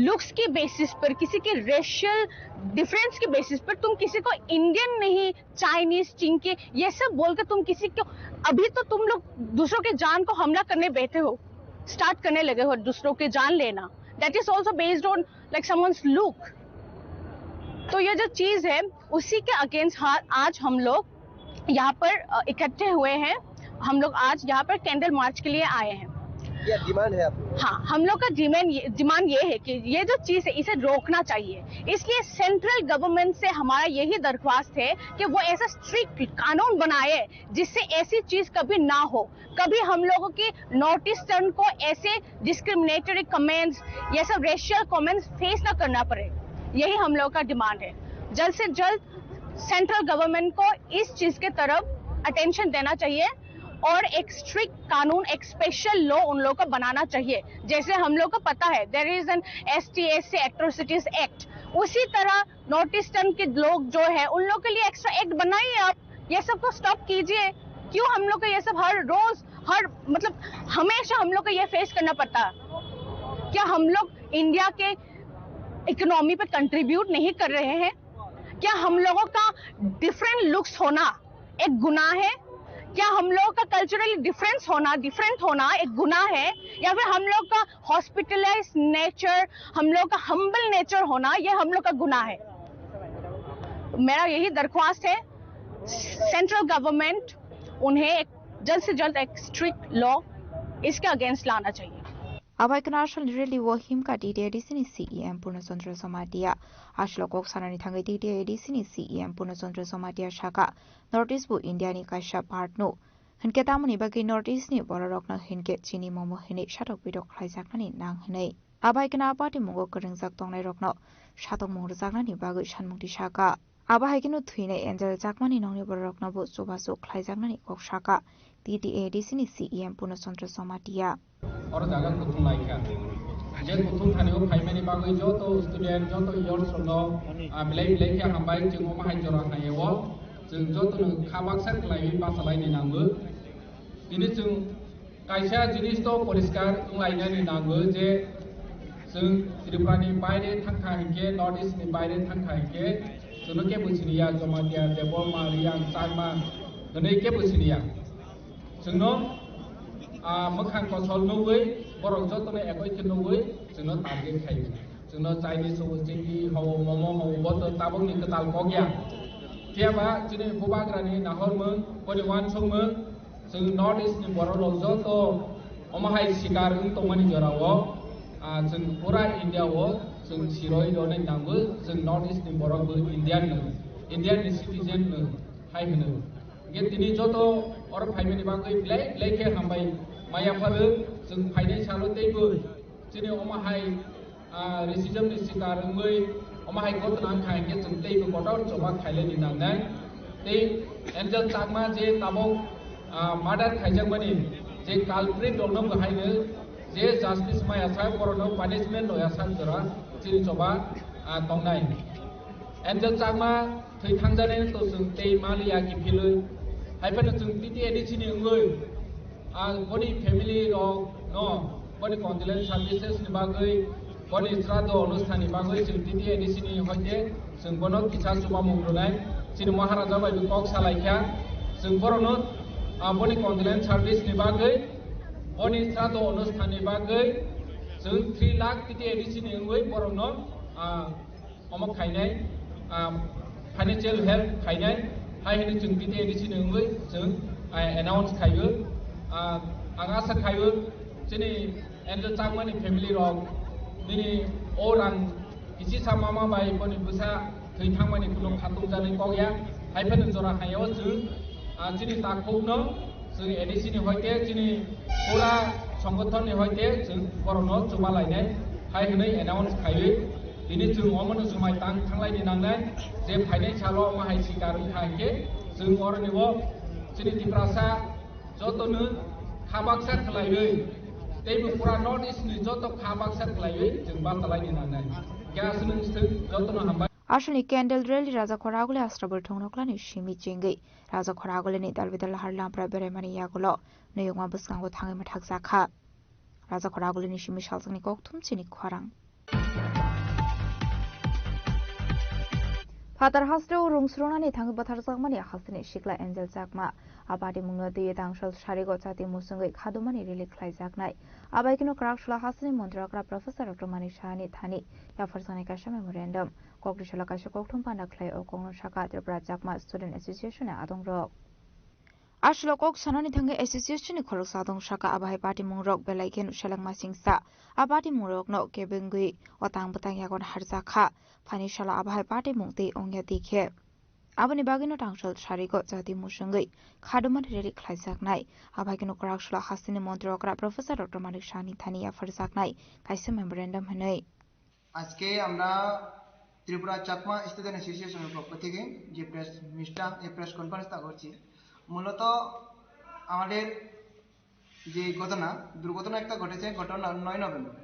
लुक्स की बेसिस पर, किसी के रेशियल डिफरेंस की बेसिस पर तुम किसी को इंडियन नहीं, चाइनीज, चिंकी ये सब बोलकर तुम किसी को, अभी तो तुम लोग दूसरों के जान को हमला करने बैठे हो, स्टार्ट करने लगे हो दूसरों के जान लेना। That is also based on like someone's look. तो ये जो चीज है उसी के अगेंस्ट आज हम लोग यहाँ पर इकट्ठे हुए हैं। हम लोग आज यहाँ पर कैंडल मार्च के लिए आए हैं। क्या डिमांड है आपकी? हाँ, हम लोग का डिमांड ये है कि ये जो चीज है इसे रोकना चाहिए। इसलिए सेंट्रल गवर्नमेंट से हमारा यही दरख्वास्त है कि वो ऐसा स्ट्रिक्ट कानून बनाए जिससे ऐसी चीज कभी ना हो, कभी हम लोगों की नॉर्थ ईस्टर्न को ऐसे डिस्क्रिमिनेटरी कमेंट्स, ये सब रेशियल कमेंट्स फेस ना करना पड़े। यही हम लोग का डिमांड है। जल्द से जल्द सेंट्रल गवर्नमेंट को इस चीज के तरफ अटेंशन देना चाहिए और एक स्ट्रिक्ट कानून, एक स्पेशल लॉ उन लोगों को बनाना चाहिए। जैसे हम लोग को पता है there is an ST/SC atrocities act, उसी तरह नॉर्थ ईस्टर्न के लोग जो है उन लोग के लिए एक्स्ट्रा एक्ट बनाइए। आप ये सब को स्टॉप कीजिए। क्यों हम लोग को ये सब हर रोज मतलब हमेशा हम लोग को ये फेस करना पड़ता? क्या हम लोग इंडिया के इकोनॉमी पे कंट्रीब्यूट नहीं कर रहे हैं? क्या हम लोगों का डिफरेंट लुक्स होना एक गुनाह है? क्या हम लोगों का कल्चरली डिफरेंट होना एक गुनाह है? या फिर हम लोग का हॉस्पिटलाइज नेचर, हम लोग का हम्बल नेचर होना ये हम लोग का गुनाह है? मेरा यही दरख्वास्त है सेंट्रल गवर्नमेंट, उन्हें जल्द से जल्द एक स्ट्रिक्ट लॉ इसके अगेंस्ट लाना चाहिए। Abaikana Ashal really were him ka DDADC CEM Purnachandra Somatia. Ashla Kok Sanani Thanga DDADC CEM Purnachandra Somatia Shaka. Northeast Bu India ni Kasha Partno. Hinke tamani bagi Northeast ni Borokna Hinke Chini Momo Hine Shatok Bidok Klaijakani Nang Hine. Abaikana Party Mungo Keringzak Tonglai Rokno. Shatok Mungzakani Bagu Shanmukti Shaka. Abahikino Twine Angel Jakmani Noni Borokna Bu Subasu Klaijakani Kok Shaka. DDADC CEM Purnachandra Somatia. और जागा कुथुं लाइका जे कुथुं थानेও फाइमानि बागै जत student Jat years from बिलाइ बिलाइ के हामबाय जों मा हाय जरा हायव जों जतनो खाबाक्सा लाइ पासालायनि नांगो दिनै जों कायसा जिनिस तो परिष्कार लायनानि नांगो जे जों त्रिपुरानि बायरे थांखा हिके नॉर्थ ईस्ट नि बायरे थांखा हिके जों के बुसिनिया जमादिया देबमा रियां चांगमा दिनै के बुसिनिया जोंनो मोखां फसल नौवै बर' जतने एकय नौवै जोंनो टारगेट खायो जोंनो चाइनिज हो चिंगी हो मोमो हो बत ताबंनि कताल कगया थियाबा दिनै बुबाग्रानि नाहरमोन परिवान संमोन जों नॉर्थ ईस्ट नि बर' जत अमाहाय शिकार तमनि जराव जों पूरा इंडिया हो जों सिरय दने नांगो जों नॉर्थ ईस्ट नि बर' इंडियन सिटीजन हाय होनो गे दिनै जत और फाइमानि बागै बिलाइ के हामबाय मायाफोर जों फायनाय सालतेबो दिनै अमाहाय रेसिजम नि शिकारमै अमाहाय गतनां खायके जों तेबो गटर जबा खायलेनि नांनाय ते एंजल चाकमा जे ताबो मादार खायजाकमानि जे कालप्रिट दंनो गहायनो जे जस्टिस मायासा करनो पनिशमेंट लयासा जरा दिनै जबा दंनाय एंजल चाकमा थै थांजानाय तो जों ते मालिया किफिलै हायफानो जों DDADC नि ओंगै बनि फैमिली रक न बनि कन्डोलेंस सर्विसेस नि बागै बनि श्राद्ध अनुष्ठान नि बागै जों DDADC नि हयते जों बनो किसा सुबा मुंग्रुनाय जों महाराजा बायदि कक सालायखा जों बरनो बनि कन्डोलेंस सर्विस नि बागै बनि श्राद्ध अनुष्ठान नि बागै जों 3 लाख DDADC नि ओंगै बरनो अमक खायनाय फाइनेंशियल हेल्प खायनाय हाय होनो जों DDADC नि ओंगै जों एनाउंस खायो आं आसा खायो दिनै एंजल चाकमानि फेमिली रक दिनै अरां इसे सामामा बाय बनि बुसा थै थांमानि कुनो फातुं जानाय कगया हायफानो जरा हायाव जों दिनै ताखौनो जों ADC नि हयते दिनै पूरा संगठन नि हयते जों बरनो जुमा लायनाय हाय होनो एनाउंस खायो दिनै जों अमनो जुमाय थांलायनि नांनाय जे फायनाय साल' माहाय शिकार खायके जों अरनिबो दिनै दिप्रासा जतनो खाबाक्सा खलायै तेबो पूरा नॉर्थ ईस्ट नि जत खाबाक्सा खलायै जों बातालायनि नांनाय ग्यास नोंसोर जतनो हामबाय Ashani Candle Rally Raja Khoragule Astrabur Thongnoklani Shimi Chingi Raja Khoragule ni Dalvidal Harlampra Beremani Yagulo Neyuma Buskango Thangi Mathakzakha Raja Khoragule ni Shimi Shalsani Koktum Chini Khwarang Fatar Hasre Rungsrona Tangi Batarjakmani Hasani Shikla Angel Jakma Abadi Munga de Dangshal Sharigo Chati Musungai Kadumani Really Klaijaknai Abaikino Krakshla Hasani Montrakra Professor Dr. Manishani Thani Yafarsani Kasha Memorandum Kokrishala Kasha Koktum Pandaklai Okong Shaka Tripura Jakma Student Association Adong Rock Ashlo Kok Sanani Tangi Association Korok Sadong Shaka Abai Party Mungrok Belaiken Shalang Masingsa Abadi Murok no Kebengui Otang Batang Yagon Harzakha Panishala Abai Party Mungti Ongya Dike Abani Bagino Tangshal Sharigo Jati Musungai Kaduman Really Klaijaknai Abagino Krakshla Hasini Montrokra Professor Dr. Manishani Thani Yafarsaknai Kaisa Memorandum Hanoi আজকে আমরা Tripura Chakma student অ্যাসোসিয়েশনের পক্ষ থেকে যে press কনফারেন্সটা করছি মূলত আমাদের যে দুর্ঘটনা একটা ঘটেছে ঘটনা 9 নভেম্বর